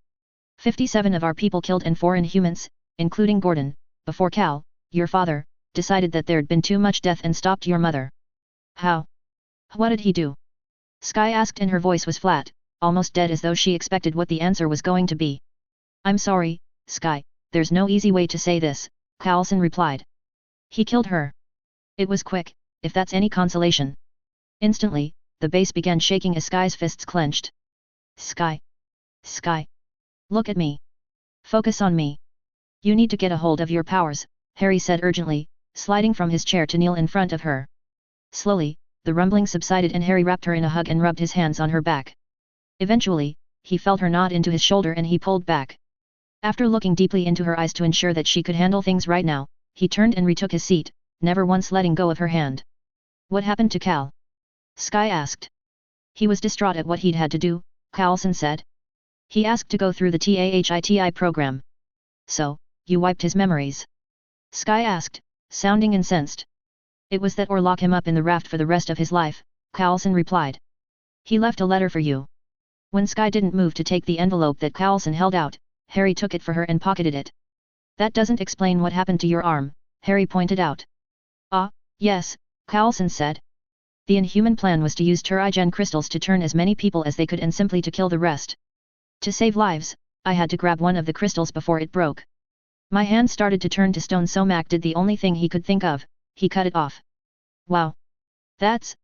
S1: 57 of our people killed and 4 Inhumans, including Gordon, before Cal, your father, decided that there'd been too much death and stopped your mother. How? What did he do? Sky asked and her voice was flat, almost dead, as though she expected what the answer was going to be. I'm sorry, Sky, there's no easy way to say this, Coulson replied. He killed her. It was quick, if that's any consolation. Instantly, the base began shaking as Sky's fists clenched. Sky. Sky. Look at me. Focus on me. You need to get a hold of your powers, Harry said urgently, sliding from his chair to kneel in front of her. Slowly, the rumbling subsided and Harry wrapped her in a hug and rubbed his hands on her back. Eventually, he felt her nod into his shoulder and he pulled back. After looking deeply into her eyes to ensure that she could handle things right now, he turned and retook his seat, never once letting go of her hand. What happened to Cal? Sky asked. He was distraught at what he'd had to do, Coulson said. He asked to go through the TAHITI program. So, you wiped his memories? Sky asked, sounding incensed. It was that or lock him up in the raft for the rest of his life, Coulson replied. He left a letter for you. When Sky didn't move to take the envelope that Coulson held out, Harry took it for her and pocketed it. That doesn't explain what happened to your arm, Harry pointed out. Ah, yes, Coulson said. The Inhuman plan was to use Turigen crystals to turn as many people as they could and simply to kill the rest. To save lives, I had to grab one of the crystals before it broke. My hand started to turn to stone, so Mac did the only thing he could think of, he cut it off. Wow. That's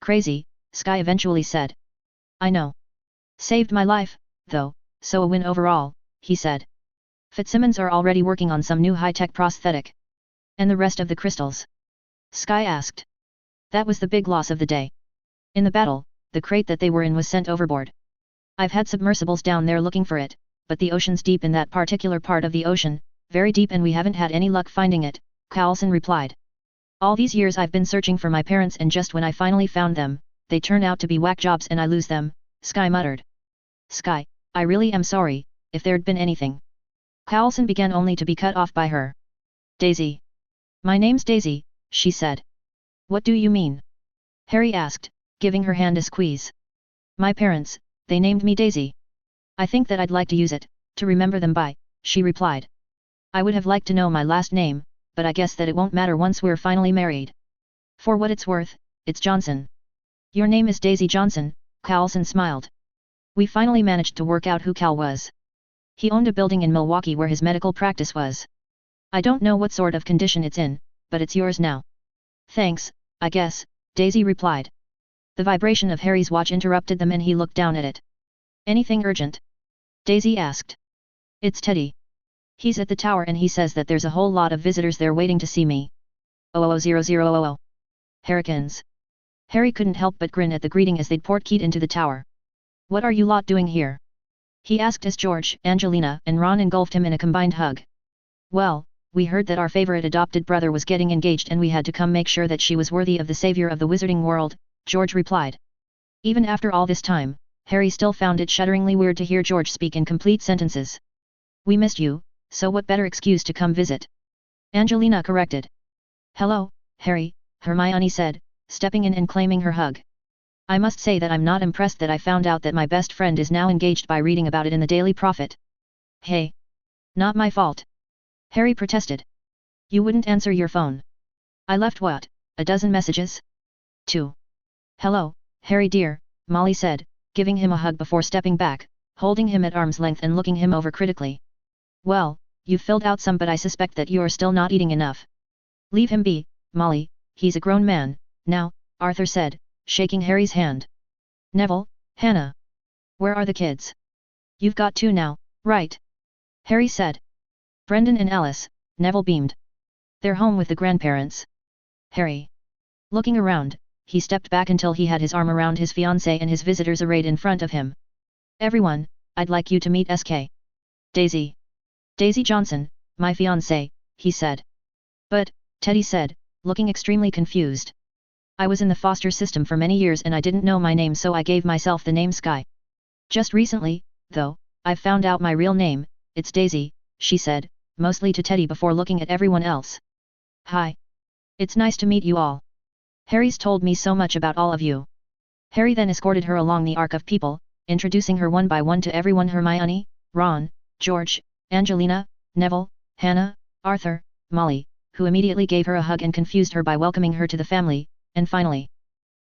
S1: crazy, Sky eventually said. I know. Saved my life, though, so a win overall, he said. Fitzsimmons are already working on some new high-tech prosthetic. And the rest of the crystals? Sky asked. That was the big loss of the day. In the battle, the crate that they were in was sent overboard. I've had submersibles down there looking for it, but the ocean's deep in that particular part of the ocean, very deep, and we haven't had any luck finding it, Coulson replied. All these years I've been searching for my parents, and just when I finally found them, they turn out to be whack jobs and I lose them, Sky muttered. Sky, I really am sorry, if there'd been anything. Coulson began only to be cut off by her. Daisy. My name's Daisy, she said. What do you mean? Harry asked, giving her hand a squeeze. My parents, they named me Daisy. I think that I'd like to use it, to remember them by, she replied. I would have liked to know my last name, but I guess that it won't matter once we're finally married. For what it's worth, it's Johnson. Your name is Daisy Johnson, Coulson smiled. We finally managed to work out who Cal was. He owned a building in Milwaukee where his medical practice was. I don't know what sort of condition it's in, but it's yours now. Thanks, I guess, Daisy replied. The vibration of Harry's watch interrupted them and he looked down at it. Anything urgent? Daisy asked. It's Teddy. He's at the tower and he says that there's a whole lot of visitors there waiting to see me. 000000. Hurricanes. Harry couldn't help but grin at the greeting as they'd portkeyed into the tower. What are you lot doing here? He asked as George, Angelina, and Ron engulfed him in a combined hug. Well, we heard that our favorite adopted brother was getting engaged and we had to come make sure that she was worthy of the savior of the wizarding world, George replied. Even after all this time, Harry still found it shudderingly weird to hear George speak in complete sentences. We missed you, so what better excuse to come visit? Angelina corrected. Hello, Harry, Hermione said, stepping in and claiming her hug. I must say that I'm not impressed that I found out that my best friend is now engaged by reading about it in the Daily Prophet. Hey! Not my fault. Harry protested. You wouldn't answer your phone. I left what, a dozen messages? 2. Hello, Harry dear, Molly said, giving him a hug before stepping back, holding him at arm's length and looking him over critically. Well, you've filled out some but I suspect that you're still not eating enough. Leave him be, Molly, he's a grown man, now, Arthur said, shaking Harry's hand. Neville, Hannah. Where are the kids? You've got 2 now, right? Harry said. Brendan and Alice, Neville beamed. They're home with the grandparents. Harry. Looking around, he stepped back until he had his arm around his fiancée and his visitors arrayed in front of him. Everyone, I'd like you to meet SK. Daisy. Daisy Johnson, my fiancée, he said. But, Teddy said, looking extremely confused. I was in the foster system for many years and I didn't know my name so I gave myself the name Sky. Just recently, though, I've found out my real name, it's Daisy, she said, mostly to Teddy before looking at everyone else. Hi. It's nice to meet you all. Harry's told me so much about all of you. Harry then escorted her along the arc of people, introducing her one by one to everyone: Hermione, Ron, George, Angelina, Neville, Hannah, Arthur, Molly, who immediately gave her a hug and confused her by welcoming her to the family, and finally.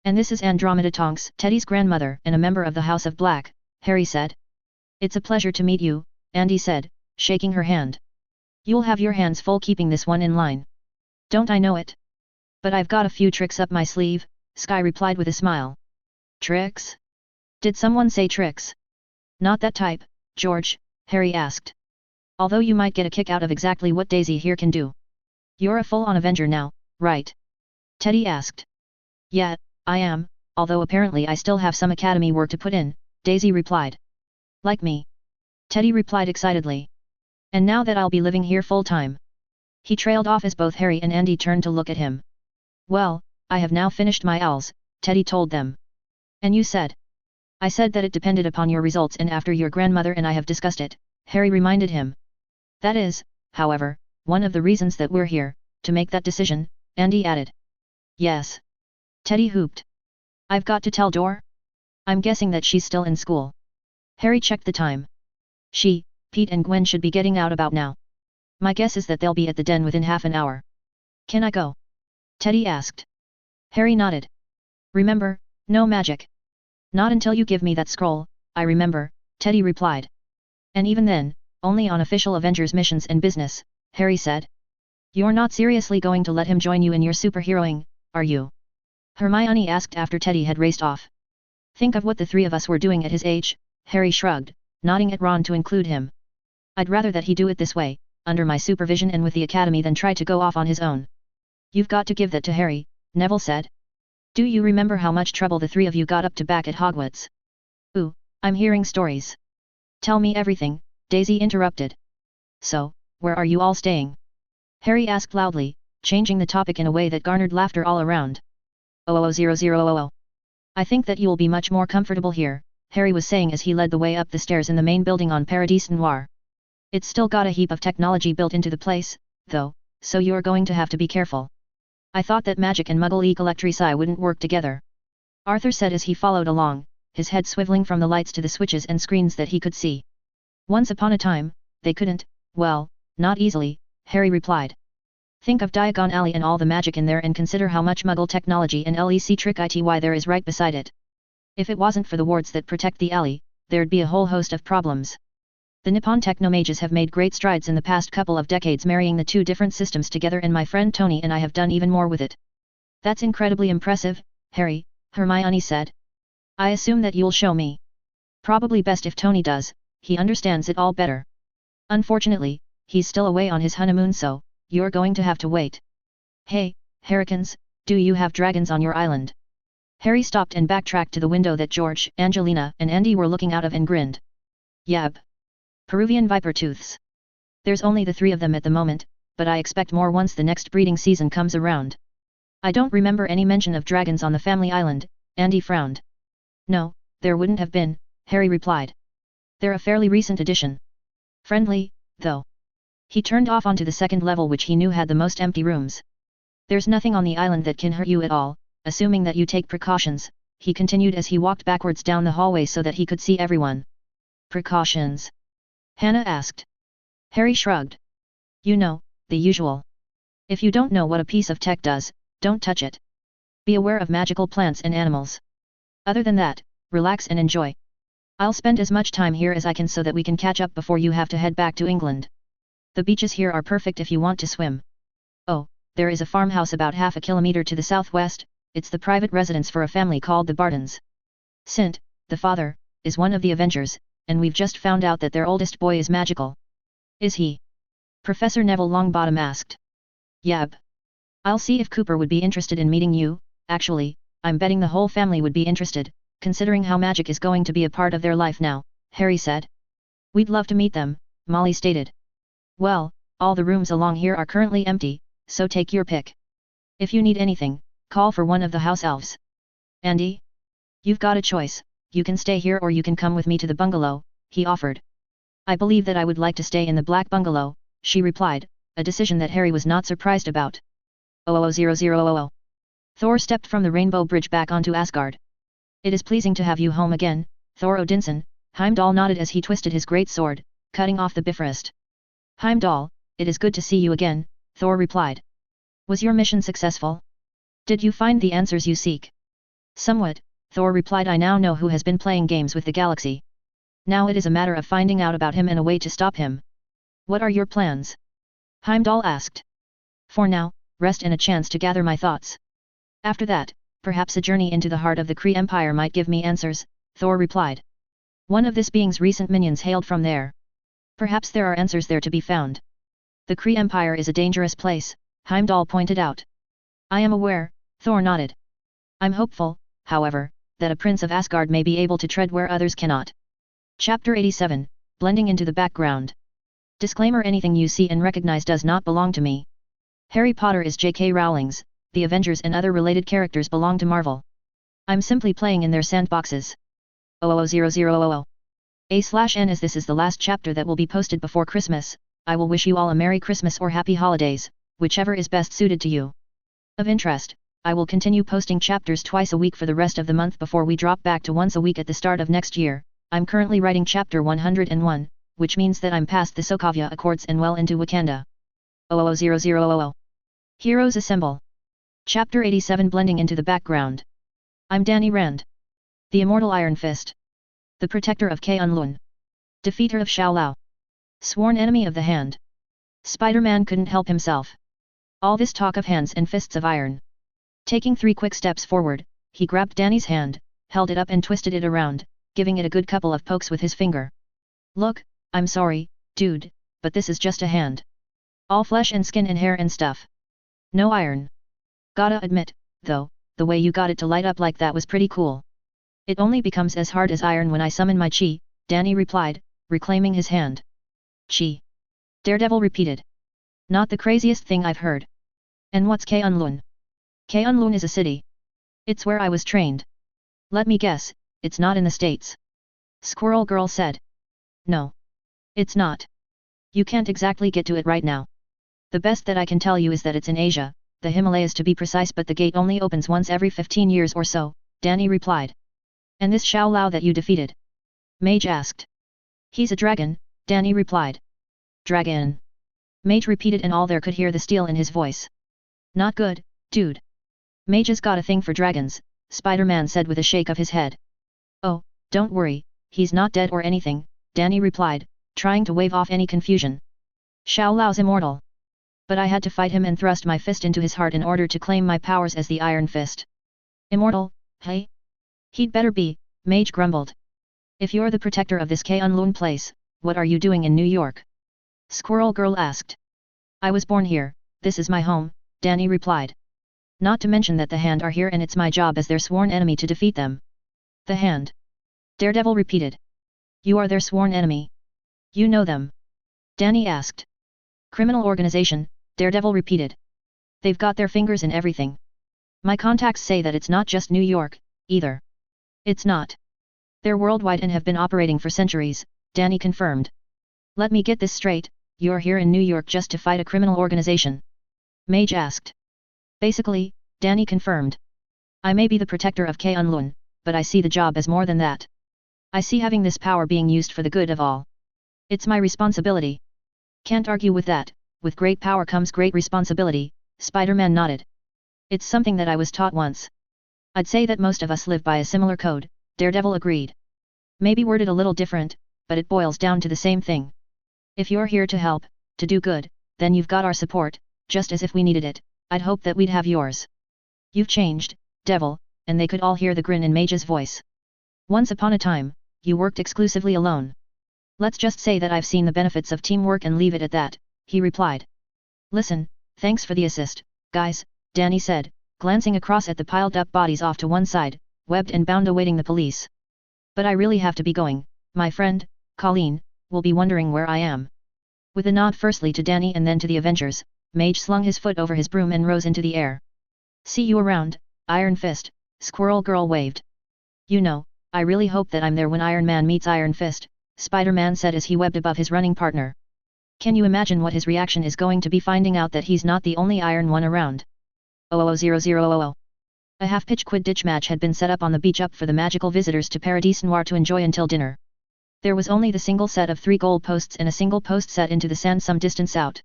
S1: And this is Andromeda Tonks, Teddy's grandmother and a member of the House of Black, Harry said. It's a pleasure to meet you, Andy said, shaking her hand. You'll have your hands full keeping this one in line. Don't I know it? But I've got a few tricks up my sleeve, Sky replied with a smile. Tricks? Did someone say tricks? Not that type, George, Harry asked. Although you might get a kick out of exactly what Daisy here can do. You're a full-on Avenger now, right? Teddy asked. Yeah, I am, although apparently I still have some academy work to put in, Daisy replied. Like me. Teddy replied excitedly. And now that I'll be living here full-time. He trailed off as both Harry and Andy turned to look at him. Well, I have now finished my owls, Teddy told them. And you said? I said that it depended upon your results and after your grandmother and I have discussed it, Harry reminded him. That is, however, one of the reasons that we're here, to make that decision, Andy added. Yes. Teddy hooped. I've got to tell Dor? I'm guessing that she's still in school. Harry checked the time. She, Pete and Gwen should be getting out about now. My guess is that they'll be at the den within half an hour. Can I go? Teddy asked. Harry nodded. Remember, no magic. Not until you give me that scroll, I remember, Teddy replied. And even then, only on official Avengers missions and business, Harry said. You're not seriously going to let him join you in your superheroing, are you? Hermione asked after Teddy had raced off. Think of what the 3 of us were doing at his age, Harry shrugged, nodding at Ron to include him. I'd rather that he do it this way, under my supervision and with the academy than try to go off on his own. You've got to give that to Harry, Neville said. Do you remember how much trouble the 3 of you got up to back at Hogwarts? Ooh, I'm hearing stories. Tell me everything, Daisy interrupted. So, where are you all staying? Harry asked loudly, changing the topic in a way that garnered laughter all around. 00000. I think that you'll be much more comfortable here, Harry was saying as he led the way up the stairs in the main building on Paradis Noir. It's still got a heap of technology built into the place, though, so you're going to have to be careful. I thought that magic and Muggle-Electricity wouldn't work together. Arthur said as he followed along, his head swiveling from the lights to the switches and screens that he could see. Once upon a time, they couldn't, well, not easily, Harry replied. Think of Diagon Alley and all the magic in there and consider how much Muggle technology and Electricity there is right beside it. If it wasn't for the wards that protect the alley, there'd be a whole host of problems. The Nippon Technomages have made great strides in the past couple of decades marrying the 2 different systems together and my friend Tony and I have done even more with it. That's incredibly impressive, Harry, Hermione said. I assume that you'll show me. Probably best if Tony does, he understands it all better. Unfortunately, he's still away on his honeymoon so, you're going to have to wait. Hey, Harrikins, do you have dragons on your island? Harry stopped and backtracked to the window that George, Angelina and Andy were looking out of and grinned. Yab. Peruvian viper tooths. There's only the 3 of them at the moment, but I expect more once the next breeding season comes around. I don't remember any mention of dragons on the family island, Andy frowned. No, there wouldn't have been, Harry replied. They're a fairly recent addition. Friendly, though. He turned off onto the second level, which he knew had the most empty rooms. There's nothing on the island that can hurt you at all, assuming that you take precautions, he continued as he walked backwards down the hallway so that he could see everyone. Precautions? Hannah asked. Harry shrugged. You know, the usual. If you don't know what a piece of tech does, don't touch it. Be aware of magical plants and animals. Other than that, relax and enjoy. I'll spend as much time here as I can so that we can catch up before you have to head back to England. The beaches here are perfect if you want to swim. Oh, there is a farmhouse about half a kilometer to the southwest, it's the private residence for a family called the Bartons. Sint, the father, is one of the Avengers, and we've just found out that their oldest boy is magical. Is he? Professor Neville Longbottom asked. Yep. I'll see if Cooper would be interested in meeting you. Actually, I'm betting the whole family would be interested, considering how magic is going to be a part of their life now, Harry said. We'd love to meet them, Molly stated. Well, all the rooms along here are currently empty, so take your pick. If you need anything, call for one of the house elves. Andy? You've got a choice, you can stay here or you can come with me to the bungalow, he offered. I believe that I would like to stay in the black bungalow, she replied, a decision that Harry was not surprised about. 00000. Thor stepped from the Rainbow Bridge back onto Asgard. It is pleasing to have you home again, Thor Odinson, Heimdall nodded as he twisted his great sword, cutting off the Bifrost. Heimdall, it is good to see you again, Thor replied. Was your mission successful? Did you find the answers you seek? Somewhat, Thor replied. I now know who has been playing games with the galaxy. Now it is a matter of finding out about him and a way to stop him. What are your plans? Heimdall asked. For now, rest and a chance to gather my thoughts. After that, perhaps a journey into the heart of the Kree Empire might give me answers, Thor replied. One of this being's recent minions hailed from there. Perhaps there are answers there to be found. The Kree Empire is a dangerous place, Heimdall pointed out. I am aware, Thor nodded. I'm hopeful, however, that a prince of Asgard may be able to tread where others cannot. Chapter 87, Blending into the Background. Disclaimer: anything you see and recognize does not belong to me. Harry Potter is J.K. Rowling's, the Avengers and other related characters belong to Marvel. I'm simply playing in their sandboxes. 00000. A/N as this is the last chapter that will be posted before Christmas, I will wish you all a Merry Christmas or Happy Holidays, whichever is best suited to you. Of interest, I will continue posting chapters twice a week for the rest of the month before we drop back to once a week at the start of next year. I'm currently writing chapter 101, which means that I'm past the Sokovia Accords and well into Wakanda. 00000. Heroes Assemble. Chapter 87, Blending into the Background. I'm Danny Rand. The Immortal Iron Fist. The Protector of K'un-Lun. Defeater of Shao Lao. Sworn enemy of the Hand. Spider-Man couldn't help himself. All this talk of hands and fists of iron. Taking 3 quick steps forward, he grabbed Danny's hand, held it up and twisted it around, giving it a good couple of pokes with his finger. Look, I'm sorry, dude, but this is just a hand. All flesh and skin and hair and stuff. No iron. Gotta admit, though, the way you got it to light up like that was pretty cool. It only becomes as hard as iron when I summon my chi, Danny replied, reclaiming his hand. Chi. Daredevil repeated. Not the craziest thing I've heard. And what's K'un-Lun? K'un-Lun is a city. It's where I was trained. Let me guess, it's not in the States. Squirrel Girl said. No. It's not. You can't exactly get to it right now. The best that I can tell you is that it's in Asia, the Himalayas to be precise, but the gate only opens once every 15 years or so, Danny replied. And this Shao Lao that you defeated? Mage asked. He's a dragon, Danny replied. Dragon. Mage repeated, and all there could hear the steel in his voice. Not good, dude. Mage's got a thing for dragons, Spider-Man said with a shake of his head. Oh, don't worry, he's not dead or anything, Danny replied, trying to wave off any confusion. Shao Lao's immortal. But I had to fight him and thrust my fist into his heart in order to claim my powers as the Iron Fist. Immortal, hey? He'd better be, Mage grumbled. If you're the protector of this K'un-Lun place, what are you doing in New York? Squirrel Girl asked. I was born here, this is my home, Danny replied. Not to mention that the Hand are here and it's my job as their sworn enemy to defeat them. The Hand. Daredevil repeated. You are their sworn enemy. You know them? Danny asked. Criminal organization, Daredevil repeated. They've got their fingers in everything. My contacts say that it's not just New York, either. It's not. They're worldwide and have been operating for centuries, Danny confirmed. Let me get this straight, you're here in New York just to fight a criminal organization? Mage asked. Basically, Danny confirmed. I may be the protector of Kunlun, but I see the job as more than that. I see having this power being used for the good of all. It's my responsibility. Can't argue with that, with great power comes great responsibility, Spider-Man nodded. It's something that I was taught once. I'd say that most of us live by a similar code, Daredevil agreed. Maybe worded a little different, but it boils down to the same thing. If you're here to help, to do good, then you've got our support, just as if we needed it, I'd hope that we'd have yours. You've changed, Devil, and they could all hear the grin in Mage's voice. Once upon a time, you worked exclusively alone. Let's just say that I've seen the benefits of teamwork and leave it at that, he replied. Listen, thanks for the assist, guys, Danny said, glancing across at the piled-up bodies off to one side, webbed and bound awaiting the police. But I really have to be going, my friend, Colleen, will be wondering where I am. With a nod firstly to Danny and then to the Avengers, Mage slung his foot over his broom and rose into the air. See you around, Iron Fist, Squirrel Girl waved. You know, I really hope that I'm there when Iron Man meets Iron Fist, Spider-Man said as he webbed above his running partner. Can you imagine what his reaction is going to be finding out that he's not the only Iron One around? 00000. A half-pitch Quidditch match had been set up on the beach up for the magical visitors to Paradis Noir to enjoy until dinner. There was only the single set of 3 goal posts and a single post set into the sand some distance out.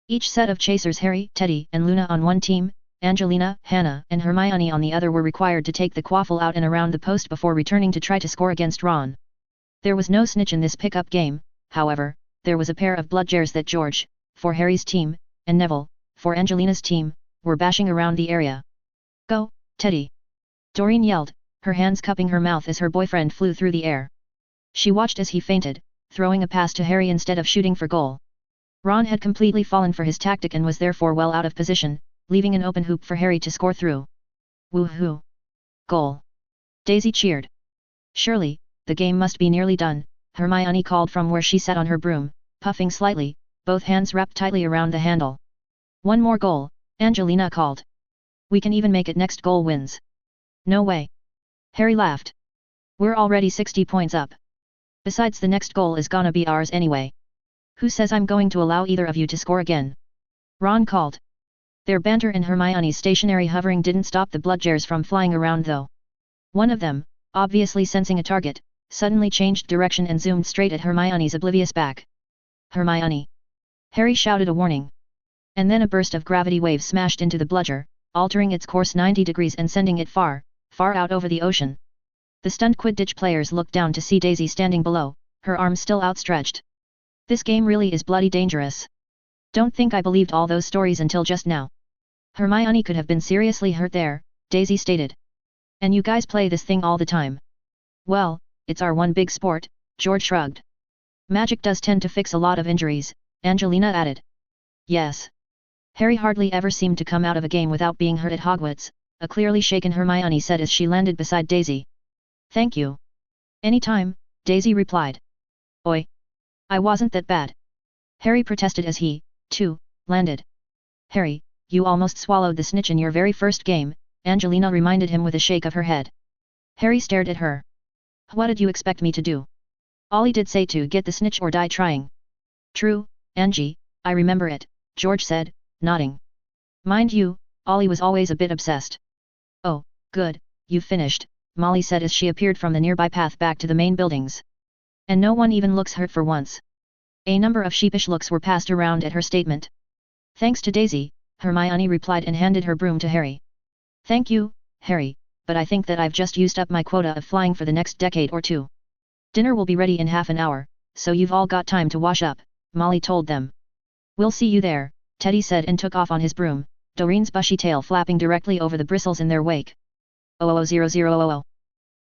S1: Each set of chasers Harry, Teddy, and Luna on one team, Angelina, Hannah, and Hermione on the other were required to take the quaffle out and around the post before returning to try to score against Ron. There was no snitch in this pick-up game, however, there was a pair of bludgers that George, for Harry's team, and Neville, for Angelina's team, were bashing around the area. Go, Teddy! Doreen yelled, her hands cupping her mouth as her boyfriend flew through the air. She watched as he feinted, throwing a pass to Harry instead of shooting for goal. Ron had completely fallen for his tactic and was therefore well out of position, leaving an open hoop for Harry to score through. Woohoo! Goal! Daisy cheered. Surely, the game must be nearly done, Hermione called from where she sat on her broom, puffing slightly, both hands wrapped tightly around the handle. One more goal, Angelina called. We can even make it next goal wins. No way. Harry laughed. We're already 60 points up. Besides the next goal is gonna be ours anyway. Who says I'm going to allow either of you to score again? Ron called. Their banter and Hermione's stationary hovering didn't stop the bludgers from flying around though. One of them, obviously sensing a target, suddenly changed direction and zoomed straight at Hermione's oblivious back. Hermione! Harry shouted a warning. And then a burst of gravity waves smashed into the bludger, altering its course 90 degrees and sending it far, far out over the ocean. The stunned Quidditch players looked down to see Daisy standing below, her arms still outstretched. This game really is bloody dangerous. Don't think I believed all those stories until just now. Hermione could have been seriously hurt there, Daisy stated. And you guys play this thing all the time. Well, it's our one big sport, George shrugged. Magic does tend to fix a lot of injuries, Angelina added. Yes. Harry hardly ever seemed to come out of a game without being hurt at Hogwarts, a clearly shaken Hermione said as she landed beside Daisy. Thank you. Anytime, Daisy replied. Oi. I wasn't that bad. Harry protested as he, too, landed. Harry, you almost swallowed the snitch in your very first game, Angelina reminded him with a shake of her head. Harry stared at her. What did you expect me to do? Ollie did say to get the snitch or die trying. True, Angie, I remember it, George said, nodding. Mind you, Ollie was always a bit obsessed. Oh, good, you've finished, Molly said as she appeared from the nearby path back to the main buildings. And no one even looks hurt for once. A number of sheepish looks were passed around at her statement. Thanks to Daisy, Hermione replied and handed her broom to Harry. Thank you, Harry, but I think that I've just used up my quota of flying for the next decade or two. Dinner will be ready in half an hour, so you've all got time to wash up, Molly told them. We'll see you there, Teddy said and took off on his broom, Doreen's bushy tail flapping directly over the bristles in their wake. 00000.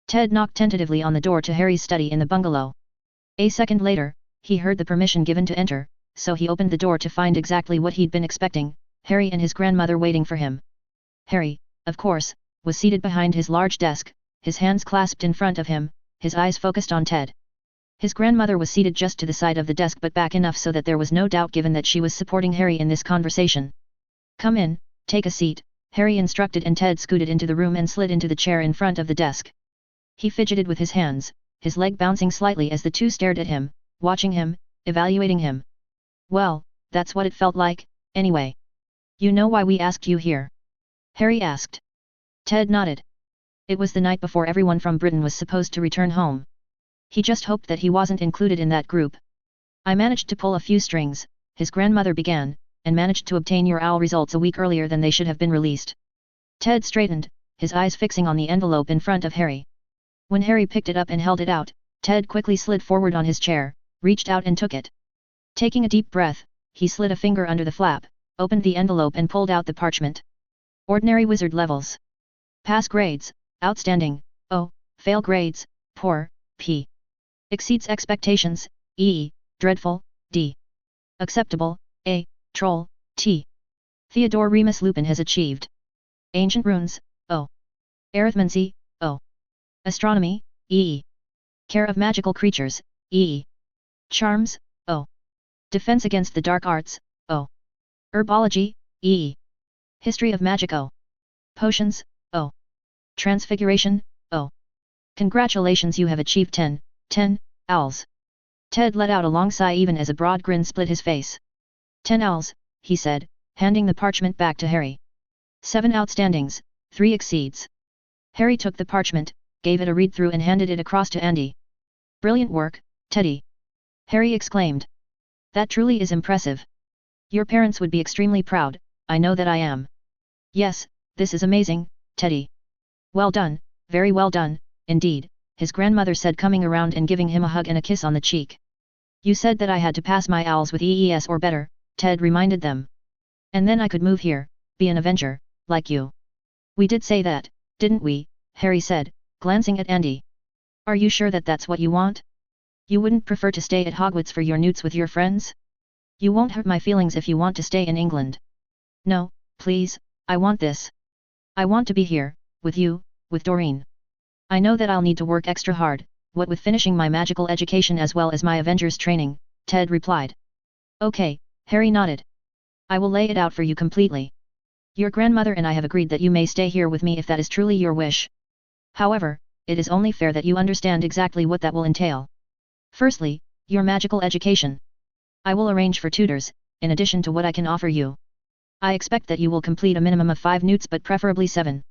S1: Ted knocked tentatively on the door to Harry's study in the bungalow. A second later, he heard the permission given to enter, so he opened the door to find exactly what he'd been expecting, Harry and his grandmother waiting for him. Harry, of course, was seated behind his large desk, his hands clasped in front of him, his eyes focused on Ted. His grandmother was seated just to the side of the desk but back enough so that there was no doubt given that she was supporting Harry in this conversation. Come in, take a seat, Harry instructed and Ted scooted into the room and slid into the chair in front of the desk. He fidgeted with his hands, his leg bouncing slightly as the two stared at him, watching him, evaluating him. Well, that's what it felt like, anyway. You know why we asked you here? Harry asked. Ted nodded. It was the night before everyone from Britain was supposed to return home. He just hoped that he wasn't included in that group. I managed to pull a few strings, his grandmother began, and managed to obtain your OWL results a week earlier than they should have been released. Ted straightened, his eyes fixing on the envelope in front of Harry. When Harry picked it up and held it out, Ted quickly slid forward on his chair, reached out and took it. Taking a deep breath, he slid a finger under the flap, opened the envelope and pulled out the parchment. Ordinary wizard levels. Pass grades, outstanding, O, fail grades, poor, P. Exceeds expectations, E, dreadful, D. Acceptable, A, troll, T. Theodore Remus Lupin has achieved. Ancient runes, O. Arithmancy, O. Astronomy, E. Care of magical creatures, E. Charms, O. Defense against the dark arts, O. Herbology, E. History of magic, O. Potions, O. Transfiguration, O. Congratulations, you have achieved 10 owls. Ted let out a long sigh even as a broad grin split his face. 10 owls, he said, handing the parchment back to Harry. 7 outstandings, 3 exceeds. Harry took the parchment, gave it a read-through and handed it across to Andy. Brilliant work, Teddy. Harry exclaimed. That truly is impressive. Your parents would be extremely proud, I know that I am. Yes, this is amazing, Teddy. Well done, very well done, indeed, his grandmother said, coming around and giving him a hug and a kiss on the cheek. You said that I had to pass my owls with EES or better, Ted reminded them. And then I could move here, be an Avenger, like you. We did say that, didn't we? Harry said, glancing at Andy. Are you sure that that's what you want? You wouldn't prefer to stay at Hogwarts for your newts with your friends? You won't hurt my feelings if you want to stay in England. No, please, I want this. I want to be here, with you, with Doreen. I know that I'll need to work extra hard, what with finishing my magical education as well as my Avengers training, Ted replied. Okay, Harry nodded. I will lay it out for you completely. Your grandmother and I have agreed that you may stay here with me if that is truly your wish. However, it is only fair that you understand exactly what that will entail. Firstly, your magical education. I will arrange for tutors, in addition to what I can offer you. I expect that you will complete a minimum of 5 newts but preferably 7.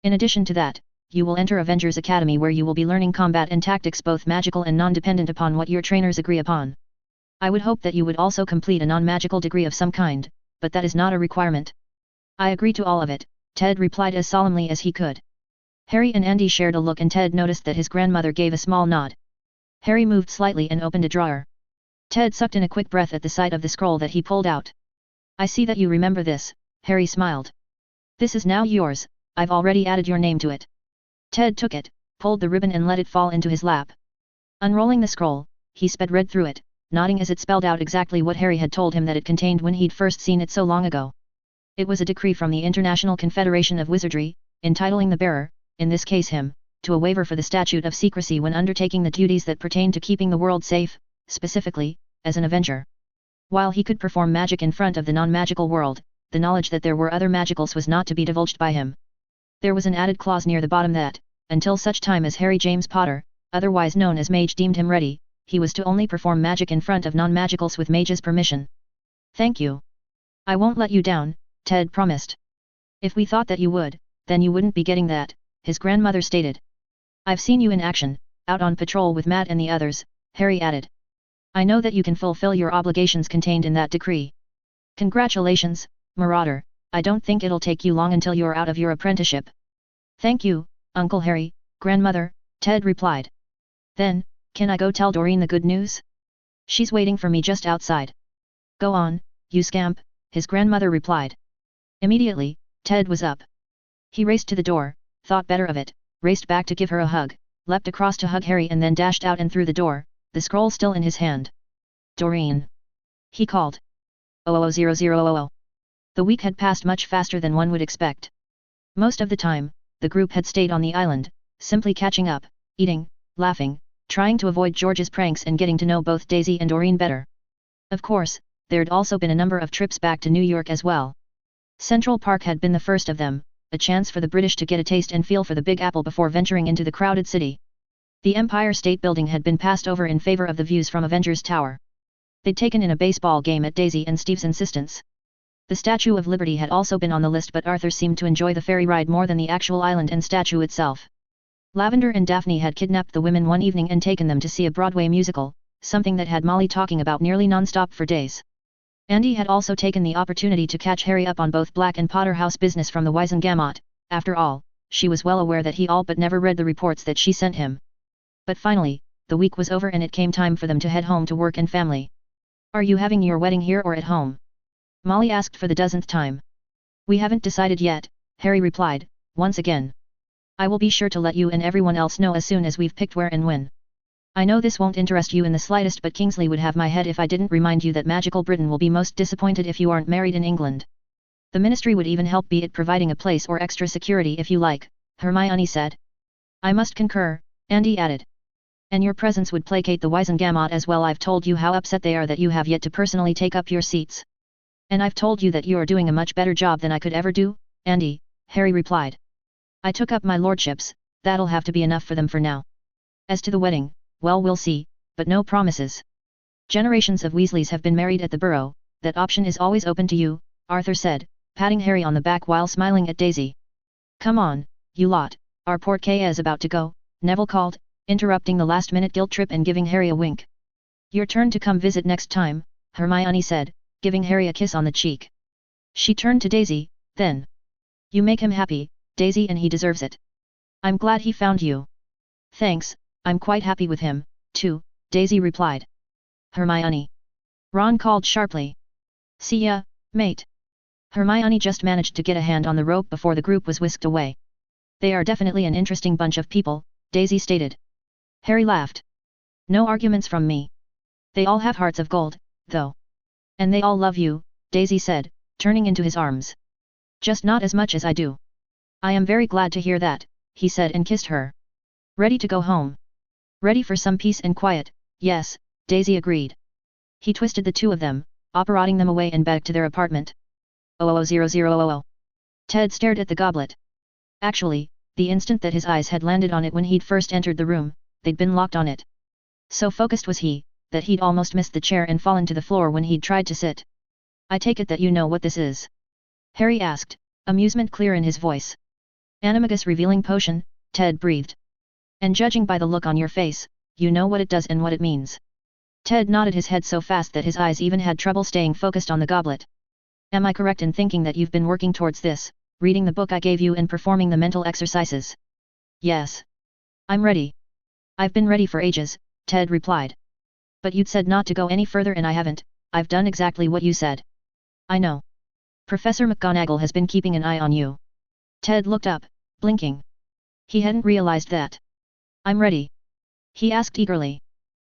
S1: In addition to that, you will enter Avengers Academy where you will be learning combat and tactics both magical and non-dependent upon what your trainers agree upon. I would hope that you would also complete a non-magical degree of some kind, but that is not a requirement. I agree to all of it, Ted replied as solemnly as he could. Harry and Andy shared a look and Ted noticed that his grandmother gave a small nod. Harry moved slightly and opened a drawer. Ted sucked in a quick breath at the sight of the scroll that he pulled out. I see that you remember this, Harry smiled. This is now yours, I've already added your name to it. Ted took it, pulled the ribbon and let it fall into his lap. Unrolling the scroll, he read through it, nodding as it spelled out exactly what Harry had told him that it contained when he'd first seen it so long ago. It was a decree from the International Confederation of Wizardry, entitling the bearer, in this case him, to a waiver for the statute of secrecy when undertaking the duties that pertain to keeping the world safe, specifically, as an Avenger. While he could perform magic in front of the non-magical world, the knowledge that there were other magicals was not to be divulged by him. There was an added clause near the bottom that, until such time as Harry James Potter, otherwise known as Mage, deemed him ready, he was to only perform magic in front of non-magicals with Mage's permission. Thank you. I won't let you down, Ted promised. If we thought that you would, then you wouldn't be getting that, his grandmother stated. I've seen you in action, out on patrol with Matt and the others, Harry added. I know that you can fulfill your obligations contained in that decree. Congratulations, Marauder, I don't think it'll take you long until you're out of your apprenticeship. Thank you, Uncle Harry, Grandmother, Ted replied. Then, can I go tell Doreen the good news? She's waiting for me just outside. Go on, you scamp, his grandmother replied. Immediately, Ted was up. He raced to the door, thought better of it, raced back to give her a hug, leapt across to hug Harry and then dashed out and through the door, the scroll still in his hand. Doreen. He called. 000000. The week had passed much faster than one would expect. Most of the time, the group had stayed on the island, simply catching up, eating, laughing, trying to avoid George's pranks and getting to know both Daisy and Doreen better. Of course, there'd also been a number of trips back to New York as well. Central Park had been the first of them, a chance for the British to get a taste and feel for the Big Apple before venturing into the crowded city. The Empire State Building had been passed over in favor of the views from Avengers Tower. They'd taken in a baseball game at Daisy and Steve's insistence. The Statue of Liberty had also been on the list, but Arthur seemed to enjoy the ferry ride more than the actual island and statue itself. Lavender and Daphne had kidnapped the women one evening and taken them to see a Broadway musical, something that had Molly talking about nearly non-stop for days. Andy had also taken the opportunity to catch Harry up on both Black and Potter House business from the Wizengamot. After all, she was well aware that he all but never read the reports that she sent him. But finally, the week was over and it came time for them to head home to work and family. "Are you having your wedding here or at home?" Molly asked for the dozenth time. "We haven't decided yet," Harry replied, once again. "I will be sure to let you and everyone else know as soon as we've picked where and when. I know this won't interest you in the slightest, but Kingsley would have my head if I didn't remind you that Magical Britain will be most disappointed if you aren't married in England. The Ministry would even help, be it providing a place or extra security if you like," Hermione said. "I must concur," Andy added. "And your presence would placate the Wizengamot as well. I've told you how upset they are that you have yet to personally take up your seats. And I've told you that you are doing a much better job than I could ever do, Andy," Harry replied. "I took up my lordships, that'll have to be enough for them for now. As to the wedding, well, we'll see, but no promises. Generations of Weasleys have been married at the Burrow, that option is always open to you," Arthur said, patting Harry on the back while smiling at Daisy. "Come on, you lot, our portkay is about to go," Neville called, interrupting the last-minute guilt trip and giving Harry a wink. "Your turn to come visit next time," Hermione said, giving Harry a kiss on the cheek. She turned to Daisy, then. "You make him happy, Daisy, and he deserves it. I'm glad he found you." "Thanks, I'm quite happy with him, too," Daisy replied. "Hermione." Ron called sharply. "See ya, mate." Hermione just managed to get a hand on the rope before the group was whisked away. "They are definitely an interesting bunch of people," Daisy stated. Harry laughed. "No arguments from me. They all have hearts of gold, though. And they all love you," Daisy said, turning into his arms. "Just not as much as I do." "I am very glad to hear that," he said and kissed her. "Ready to go home?" "Ready for some peace and quiet, yes," Daisy agreed. He twisted the two of them, operating them away and back to their apartment. 00000. Ted stared at the goblet. Actually, the instant that his eyes had landed on it when he'd first entered the room, they'd been locked on it. So focused was he, that he'd almost missed the chair and fallen to the floor when he'd tried to sit. "I take it that you know what this is?" Harry asked, amusement clear in his voice. "Animagus revealing potion," Ted breathed. "And judging by the look on your face, you know what it does and what it means." Ted nodded his head so fast that his eyes even had trouble staying focused on the goblet. "Am I correct in thinking that you've been working towards this, reading the book I gave you and performing the mental exercises?" "Yes. I'm ready." "I've been ready for ages," Ted replied. "But you'd said not to go any further and I haven't. I've done exactly what you said." "I know. Professor McGonagall has been keeping an eye on you." Ted looked up, blinking. He hadn't realized that. "I'm ready?" he asked eagerly.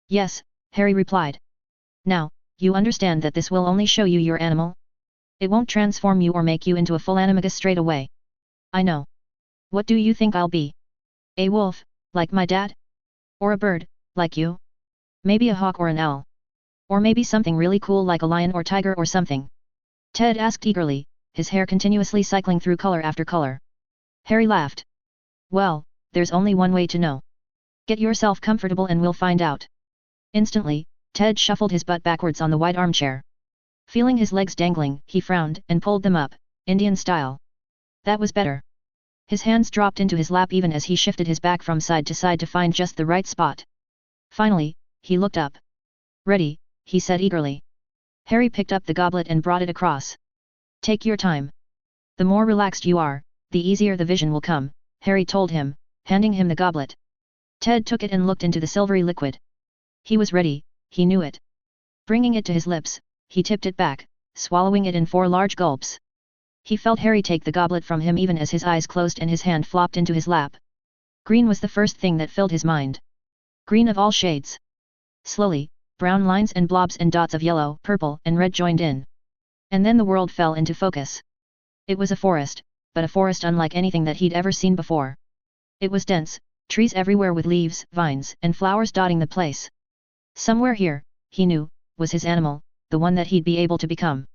S1: "Yes," Harry replied. "Now, you understand that this will only show you your animal? It won't transform you or make you into a full animagus straight away." "I know. What do you think I'll be? A wolf, like my dad? Or a bird, like you? Maybe a hawk or an owl? Or maybe something really cool like a lion or tiger or something?" Ted asked eagerly, his hair continuously cycling through color after color. Harry laughed. "Well, there's only one way to know. Get yourself comfortable and we'll find out." Instantly, Ted shuffled his butt backwards on the wide armchair. Feeling his legs dangling, he frowned and pulled them up, Indian style. That was better. His hands dropped into his lap even as he shifted his back from side to side to find just the right spot. Finally, he looked up. "Ready," he said eagerly. Harry picked up the goblet and brought it across. "Take your time. The more relaxed you are, the easier the vision will come," Harry told him, handing him the goblet. Ted took it and looked into the silvery liquid. He was ready, he knew it. Bringing it to his lips, he tipped it back, swallowing it in 4 large gulps. He felt Harry take the goblet from him even as his eyes closed and his hand flopped into his lap. Green was the first thing that filled his mind. Green of all shades. Slowly, brown lines and blobs and dots of yellow, purple, and red joined in. And then the world fell into focus. It was a forest, but a forest unlike anything that he'd ever seen before. It was dense, trees everywhere with leaves, vines, and flowers dotting the place. Somewhere here, he knew, was his animal, the one that he'd be able to become.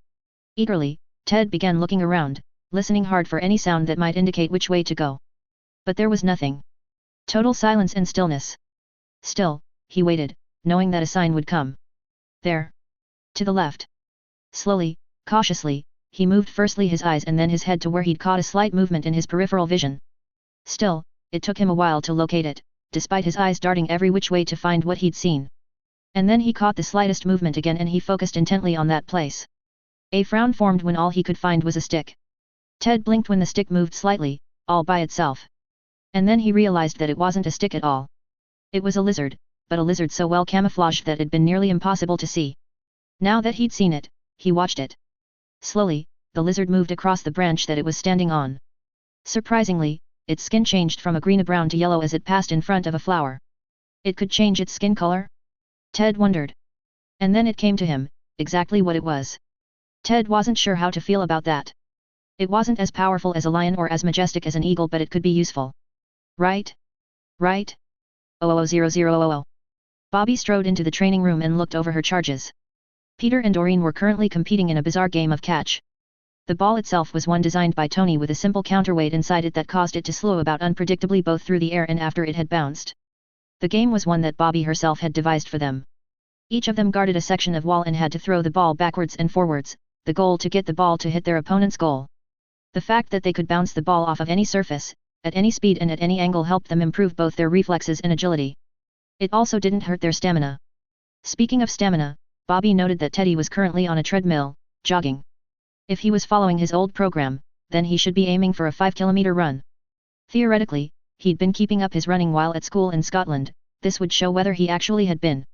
S1: Eagerly, Ted began looking around, listening hard for any sound that might indicate which way to go. But there was nothing. Total silence and stillness. Still, he waited, knowing that a sign would come. There. To the left. Slowly, cautiously, he moved firstly his eyes and then his head to where he'd caught a slight movement in his peripheral vision. Still, it took him a while to locate it, despite his eyes darting every which way to find what he'd seen. And then he caught the slightest movement again and he focused intently on that place. A frown formed when all he could find was a stick. Ted blinked when the stick moved slightly, all by itself. And then he realized that it wasn't a stick at all. It was a lizard, but a lizard so well camouflaged that it'd been nearly impossible to see. Now that he'd seen it, he watched it. Slowly, the lizard moved across the branch that it was standing on. Surprisingly, its skin changed from a green-brown to yellow as it passed in front of a flower. It could change its skin color? Ted wondered. And then it came to him, exactly what it was. Ted wasn't sure how to feel about that. It wasn't as powerful as a lion or as majestic as an eagle, but it could be useful. Right? Right? 00000. Bobby strode into the training room and looked over her charges. Peter and Doreen were currently competing in a bizarre game of catch. The ball itself was one designed by Tony with a simple counterweight inside it that caused it to slow about unpredictably both through the air and after it had bounced. The game was one that Bobby herself had devised for them. Each of them guarded a section of wall and had to throw the ball backwards and forwards, the goal to get the ball to hit their opponent's goal. The fact that they could bounce the ball off of any surface, at any speed and at any angle helped them improve both their reflexes and agility. It also didn't hurt their stamina. Speaking of stamina, Bobby noted that Teddy was currently on a treadmill, jogging. If he was following his old program, then he should be aiming for a 5-kilometer run. Theoretically, he'd been keeping up his running while at school in Scotland, this would show whether he actually had been.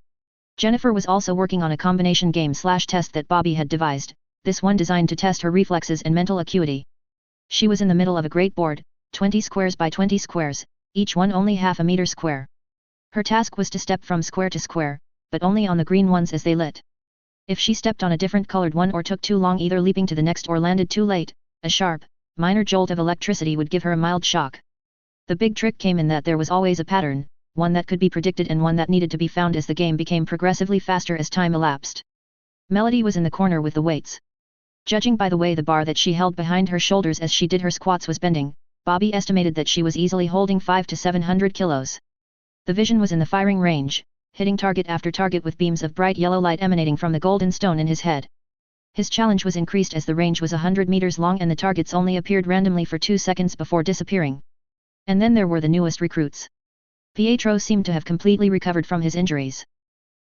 S1: Jennifer was also working on a combination game/test that Bobby had devised, this one designed to test her reflexes and mental acuity. She was in the middle of a great board, 20 squares by 20 squares, each one only half a meter square. Her task was to step from square to square, but only on the green ones as they lit. If she stepped on a different colored one or took too long either leaping to the next or landed too late, a sharp, minor jolt of electricity would give her a mild shock. The big trick came in that there was always a pattern, one that could be predicted and one that needed to be found as the game became progressively faster as time elapsed. Melody was in the corner with the weights. Judging by the way the bar that she held behind her shoulders as she did her squats was bending, Bobby estimated that she was easily holding 500 to 700 kilos. The vision was in the firing range, hitting target after target with beams of bright yellow light emanating from the golden stone in his head. His challenge was increased as the range was 100 meters long and the targets only appeared randomly for 2 seconds before disappearing. And then there were the newest recruits. Pietro seemed to have completely recovered from his injuries.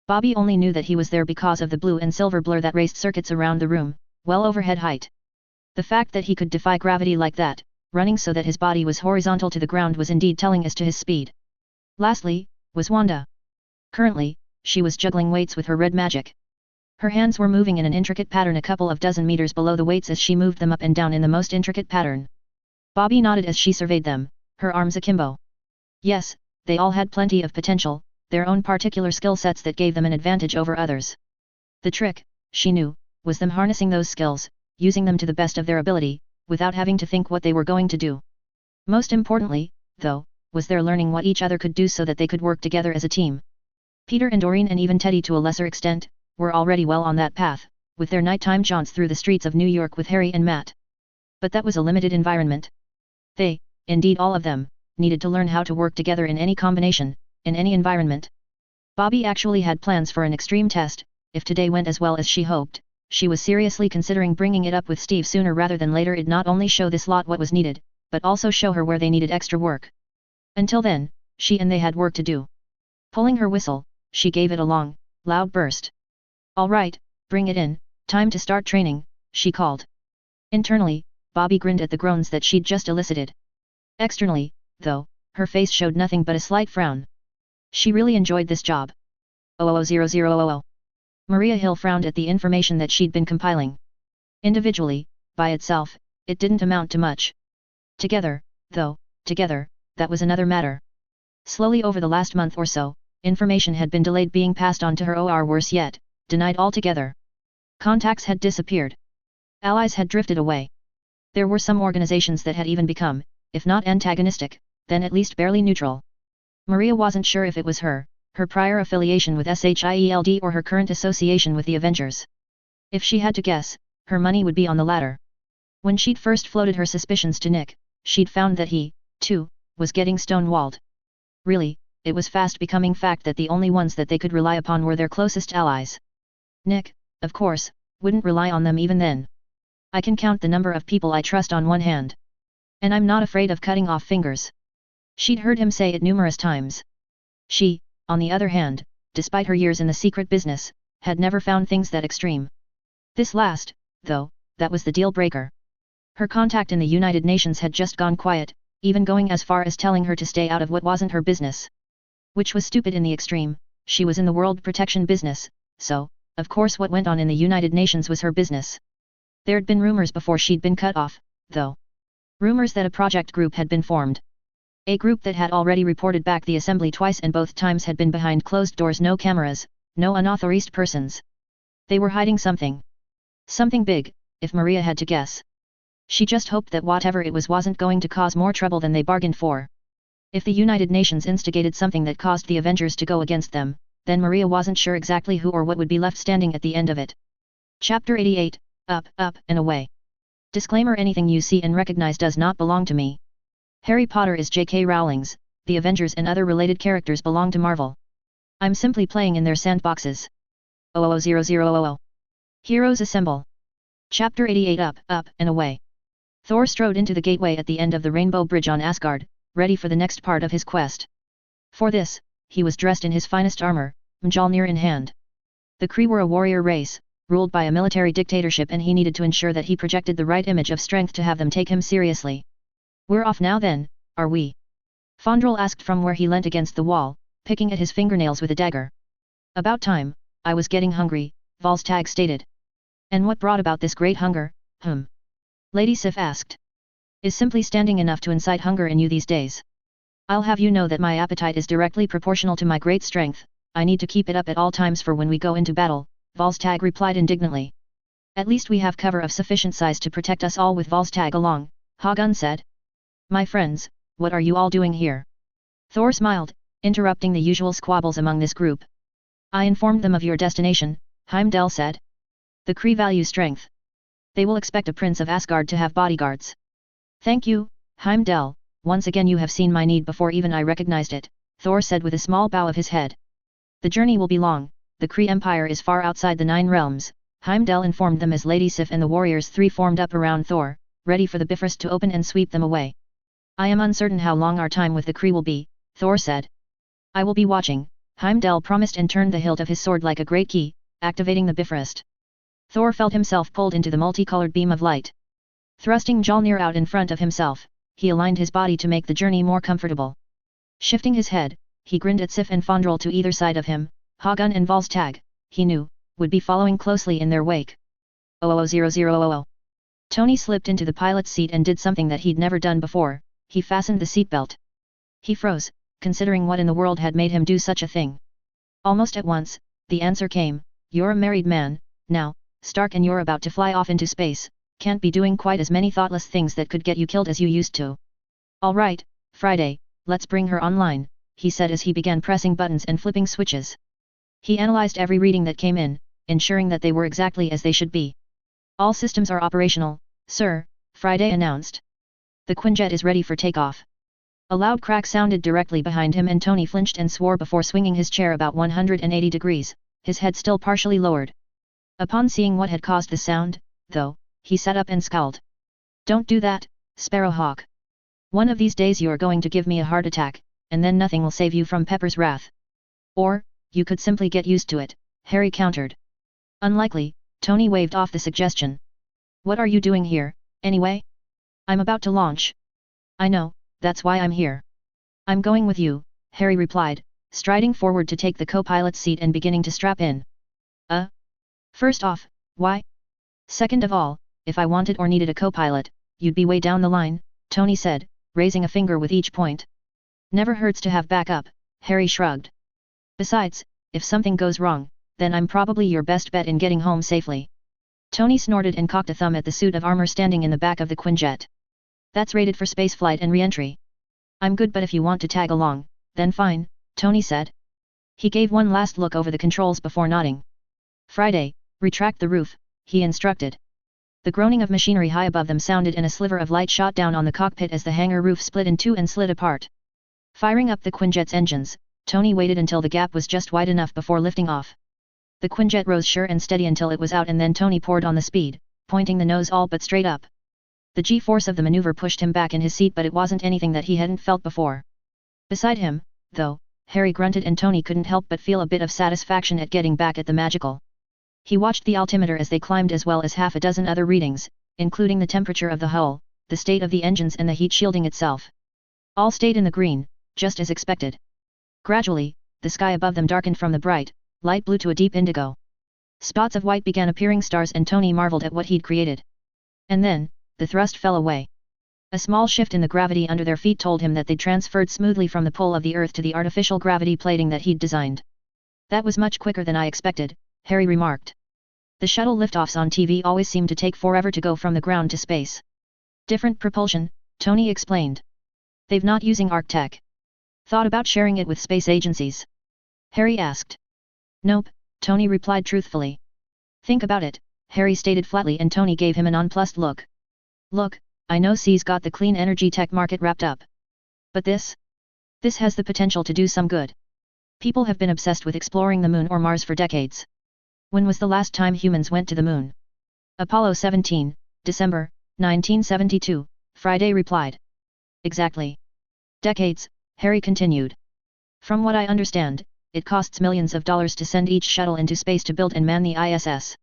S1: Bobby only knew that he was there because of the blue and silver blur that raced circuits around the room, well over head height. The fact that he could defy gravity like that, running so that his body was horizontal to the ground, was indeed telling as to his speed. Lastly, was Wanda. Currently, she was juggling weights with her red magic. Her hands were moving in an intricate pattern a couple of dozen meters below the weights as she moved them up and down in the most intricate pattern. Bobby nodded as she surveyed them, her arms akimbo. Yes, they all had plenty of potential, their own particular skill sets that gave them an advantage over others. The trick, she knew, was them harnessing those skills, using them to the best of their ability, without having to think what they were going to do. Most importantly, though, was their learning what each other could do so that they could work together as a team. Peter and Doreen, and even Teddy to a lesser extent, were already well on that path, with their nighttime jaunts through the streets of New York with Harry and Matt. But that was a limited environment. They, indeed all of them, needed to learn how to work together in any combination, in any environment. Bobby actually had plans for an extreme test. If today went as well as she hoped, she was seriously considering bringing it up with Steve sooner rather than later. It'd not only show this lot what was needed, but also show her where they needed extra work. Until then, she and they had work to do. Pulling her whistle, she gave it a long, loud burst. "All right, bring it in, time to start training," she called. Internally, Bobby grinned at the groans that she'd just elicited. Externally, though, her face showed nothing but a slight frown. She really enjoyed this job. 00000. Maria Hill frowned at the information that she'd been compiling. Individually, by itself, it didn't amount to much. Together, though, that was another matter. Slowly over the last month or so, information had been delayed being passed on to her, or worse yet, denied altogether. Contacts had disappeared. Allies had drifted away. There were some organizations that had even become, if not antagonistic, then at least barely neutral. Maria wasn't sure if it was her prior affiliation with SHIELD or her current association with the Avengers. If she had to guess, her money would be on the latter. When she'd first floated her suspicions to Nick, she'd found that he, too, was getting stonewalled. Really, it was fast becoming fact that the only ones that they could rely upon were their closest allies. Nick, of course, wouldn't rely on them even then. I can count the number of people I trust on one hand. And I'm not afraid of cutting off fingers. She'd heard him say it numerous times. She, on the other hand, despite her years in the secret business, had never found things that extreme. This last, though, that was the deal breaker. Her contact in the United Nations had just gone quiet, even going as far as telling her to stay out of what wasn't her business. Which was stupid in the extreme. She was in the world protection business, so, of course what went on in the United Nations was her business. There'd been rumors before she'd been cut off, though. Rumors that a project group had been formed. A group that had already reported back the assembly twice and both times had been behind closed doors, no cameras, no unauthorized persons. They were hiding something. Something big, if Maria had to guess. She just hoped that whatever it was wasn't going to cause more trouble than they bargained for. If the United Nations instigated something that caused the Avengers to go against them, then Maria wasn't sure exactly who or what would be left standing at the end of it. Chapter 88, Up, and Away. Disclaimer: anything you see and recognize does not belong to me. Harry Potter is J.K. Rowling's, the Avengers and other related characters belong to Marvel. I'm simply playing in their sandboxes. 000000. Heroes Assemble. Chapter 88 Up, and Away. Thor strode into the gateway at the end of the Rainbow Bridge on Asgard, ready for the next part of his quest. For this, he was dressed in his finest armor, Mjolnir in hand. The Kree were a warrior race, ruled by a military dictatorship, and he needed to ensure that he projected the right image of strength to have them take him seriously. We're off now then, are we? Fondrel asked from where he leant against the wall, picking at his fingernails with a dagger. About time, I was getting hungry, Volstagg stated. And what brought about this great hunger, Lady Sif asked. Is simply standing enough to incite hunger in you these days? I'll have you know that my appetite is directly proportional to my great strength. I need to keep it up at all times for when we go into battle, Volstagg replied indignantly. At least we have cover of sufficient size to protect us all with Volstagg along, Hagun said. My friends, what are you all doing here? Thor smiled, interrupting the usual squabbles among this group. I informed them of your destination, Heimdall said. The Kree value strength. They will expect a Prince of Asgard to have bodyguards. Thank you, Heimdall, once again you have seen my need before even I recognized it, Thor said with a small bow of his head. The journey will be long, the Kree Empire is far outside the Nine Realms, Heimdall informed them as Lady Sif and the warriors three formed up around Thor, ready for the Bifrost to open and sweep them away. I am uncertain how long our time with the Kree will be, Thor said. I will be watching, Heimdall promised and turned the hilt of his sword like a great key, activating the Bifrost. Thor felt himself pulled into the multicolored beam of light. Thrusting Mjolnir out in front of himself, he aligned his body to make the journey more comfortable. Shifting his head, he grinned at Sif and Fondrel to either side of him. Hagun and Volstagg, he knew, would be following closely in their wake. 000000. Tony slipped into the pilot's seat and did something that he'd never done before. He fastened the seatbelt. He froze, considering what in the world had made him do such a thing. Almost at once, the answer came, you're a married man, now, Stark, and you're about to fly off into space, can't be doing quite as many thoughtless things that could get you killed as you used to. All right, Friday, let's bring her online, he said as he began pressing buttons and flipping switches. He analyzed every reading that came in, ensuring that they were exactly as they should be. All systems are operational, sir, Friday announced. The Quinjet is ready for takeoff. A loud crack sounded directly behind him and Tony flinched and swore before swinging his chair about 180 degrees, his head still partially lowered. Upon seeing what had caused the sound, though, he sat up and scowled. Don't do that, Sparrowhawk. One of these days you're going to give me a heart attack, and then nothing will save you from Pepper's wrath. Or, you could simply get used to it, Harry countered. Unlikely, Tony waved off the suggestion. What are you doing here, anyway? I'm about to launch. I know, that's why I'm here. I'm going with you, Harry replied, striding forward to take the co-pilot's seat and beginning to strap in. First off, why? Second of all, if I wanted or needed a co-pilot, you'd be way down the line, Tony said, raising a finger with each point. Never hurts to have backup, Harry shrugged. Besides, if something goes wrong, then I'm probably your best bet in getting home safely. Tony snorted and cocked a thumb at the suit of armor standing in the back of the Quinjet. That's rated for spaceflight and re-entry. I'm good, but if you want to tag along, then fine, Tony said. He gave one last look over the controls before nodding. Friday, retract the roof, he instructed. The groaning of machinery high above them sounded and a sliver of light shot down on the cockpit as the hangar roof split in two and slid apart. Firing up the Quinjet's engines, Tony waited until the gap was just wide enough before lifting off. The Quinjet rose sure and steady until it was out, and then Tony poured on the speed, pointing the nose all but straight up. The G-force of the maneuver pushed him back in his seat, but it wasn't anything that he hadn't felt before. Beside him, though, Harry grunted, and Tony couldn't help but feel a bit of satisfaction at getting back at the magical. He watched the altimeter as they climbed, as well as half a dozen other readings, including the temperature of the hull, the state of the engines and the heat shielding itself. All stayed in the green, just as expected. Gradually, the sky above them darkened from the bright, light blue to a deep indigo. Spots of white began appearing, stars, and Tony marveled at what he'd created. And then, the thrust fell away. A small shift in the gravity under their feet told him that they'd transferred smoothly from the pull of the Earth to the artificial gravity plating that he'd designed. That was much quicker than I expected, Harry remarked. The shuttle liftoffs on TV always seem to take forever to go from the ground to space. Different propulsion, Tony explained. They've not using Arc tech. Thought about sharing it with space agencies? Harry asked. Nope, Tony replied truthfully. Think about it, Harry stated flatly, and Tony gave him a nonplussed look. Look, I know C's got the clean energy tech market wrapped up. But this has the potential to do some good. People have been obsessed with exploring the moon or Mars for decades. When was the last time humans went to the moon? Apollo 17, December, 1972, Friday replied. Exactly. Decades, Harry continued. From what I understand, it costs millions of dollars to send each shuttle into space to build and man the ISS.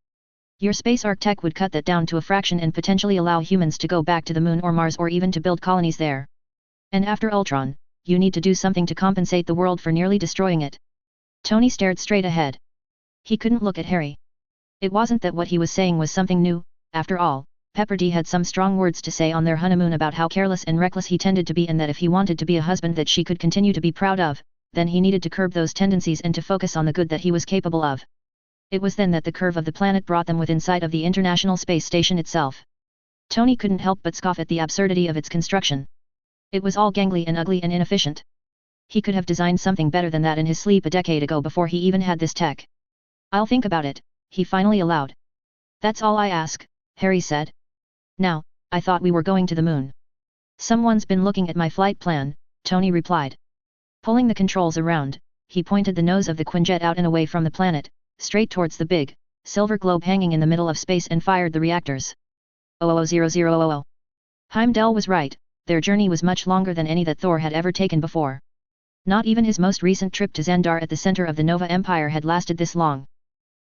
S1: Your space arc tech would cut that down to a fraction and potentially allow humans to go back to the moon or Mars, or even to build colonies there. And after Ultron, you need to do something to compensate the world for nearly destroying it. Tony stared straight ahead. He couldn't look at Harry. It wasn't that what he was saying was something new. After all, Pepperdy had some strong words to say on their honeymoon about how careless and reckless he tended to be, and that if he wanted to be a husband that she could continue to be proud of, then he needed to curb those tendencies and to focus on the good that he was capable of. It was then that the curve of the planet brought them within sight of the International Space Station itself. Tony couldn't help but scoff at the absurdity of its construction. It was all gangly and ugly and inefficient. He could have designed something better than that in his sleep a decade ago, before he even had this tech. I'll think about it, he finally allowed. That's all I ask, Harry said. Now, I thought we were going to the moon. Someone's been looking at my flight plan, Tony replied. Pulling the controls around, he pointed the nose of the Quinjet out and away from the planet, straight towards the big, silver globe hanging in the middle of space, and fired the reactors. 000000. Heimdall was right, their journey was much longer than any that Thor had ever taken before. Not even his most recent trip to Xandar at the center of the Nova Empire had lasted this long.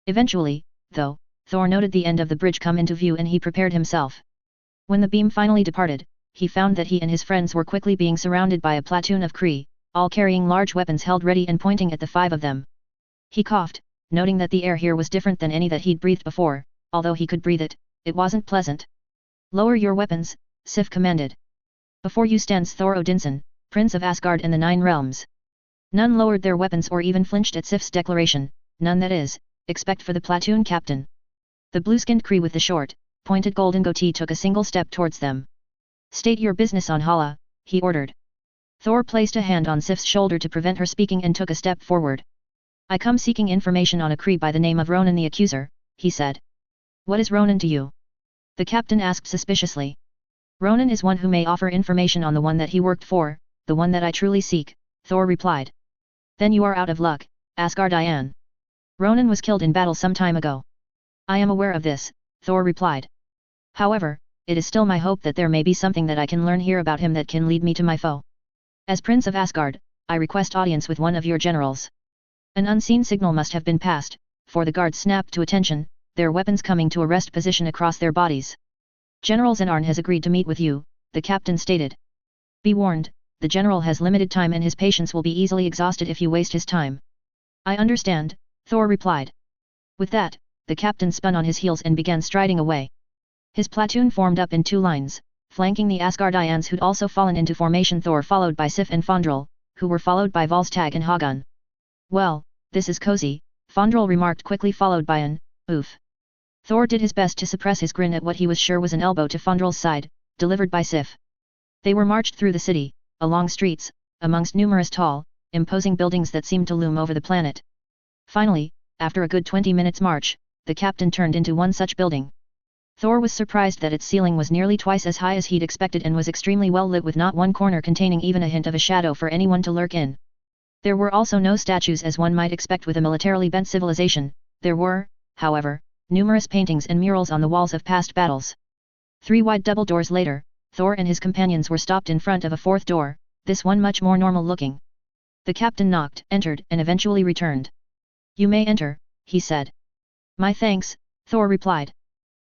S1: Eventually, though, Thor noted the end of the bridge come into view, and he prepared himself. When the beam finally departed, he found that he and his friends were quickly being surrounded by a platoon of Kree, all carrying large weapons held ready and pointing at the five of them. He coughed, noting that the air here was different than any that he'd breathed before. Although he could breathe it, it wasn't pleasant. Lower your weapons, Sif commanded. Before you stands Thor Odinson, Prince of Asgard and the Nine Realms. None lowered their weapons or even flinched at Sif's declaration, none, that is, except for the platoon captain. The blue-skinned Kree with the short, pointed golden goatee took a single step towards them. State your business on Hala, he ordered. Thor placed a hand on Sif's shoulder to prevent her speaking and took a step forward. I come seeking information on a Kree by the name of Ronan the Accuser, he said. What is Ronan to you? The captain asked suspiciously. Ronan is one who may offer information on the one that he worked for, the one that I truly seek, Thor replied. Then you are out of luck, Asgardian. Ronan was killed in battle some time ago. I am aware of this, Thor replied. However, it is still my hope that there may be something that I can learn here about him that can lead me to my foe. As Prince of Asgard, I request audience with one of your generals. An unseen signal must have been passed, for the guards snapped to attention, their weapons coming to a rest position across their bodies. General Zenarn has agreed to meet with you, the captain stated. Be warned, the general has limited time and his patience will be easily exhausted if you waste his time. I understand, Thor replied. With that, the captain spun on his heels and began striding away. His platoon formed up in two lines, flanking the Asgardians who'd also fallen into formation. Thor followed by Sif and Fandral, who were followed by Volstagg and Hagun. Well, this is cozy, Fandral remarked quickly, followed by an oof. Thor did his best to suppress his grin at what he was sure was an elbow to Fandral's side, delivered by Sif. They were marched through the city, along streets, amongst numerous tall, imposing buildings that seemed to loom over the planet. Finally, after a good 20 minutes march, the captain turned into one such building. Thor was surprised that its ceiling was nearly twice as high as he'd expected and was extremely well lit, with not one corner containing even a hint of a shadow for anyone to lurk in. There were also no statues as one might expect with a militarily bent civilization. There were, however, numerous paintings and murals on the walls of past battles. 3 wide double doors later, Thor and his companions were stopped in front of a 4th door, this one much more normal looking. The captain knocked, entered, and eventually returned. "You may enter," he said. "My thanks," Thor replied.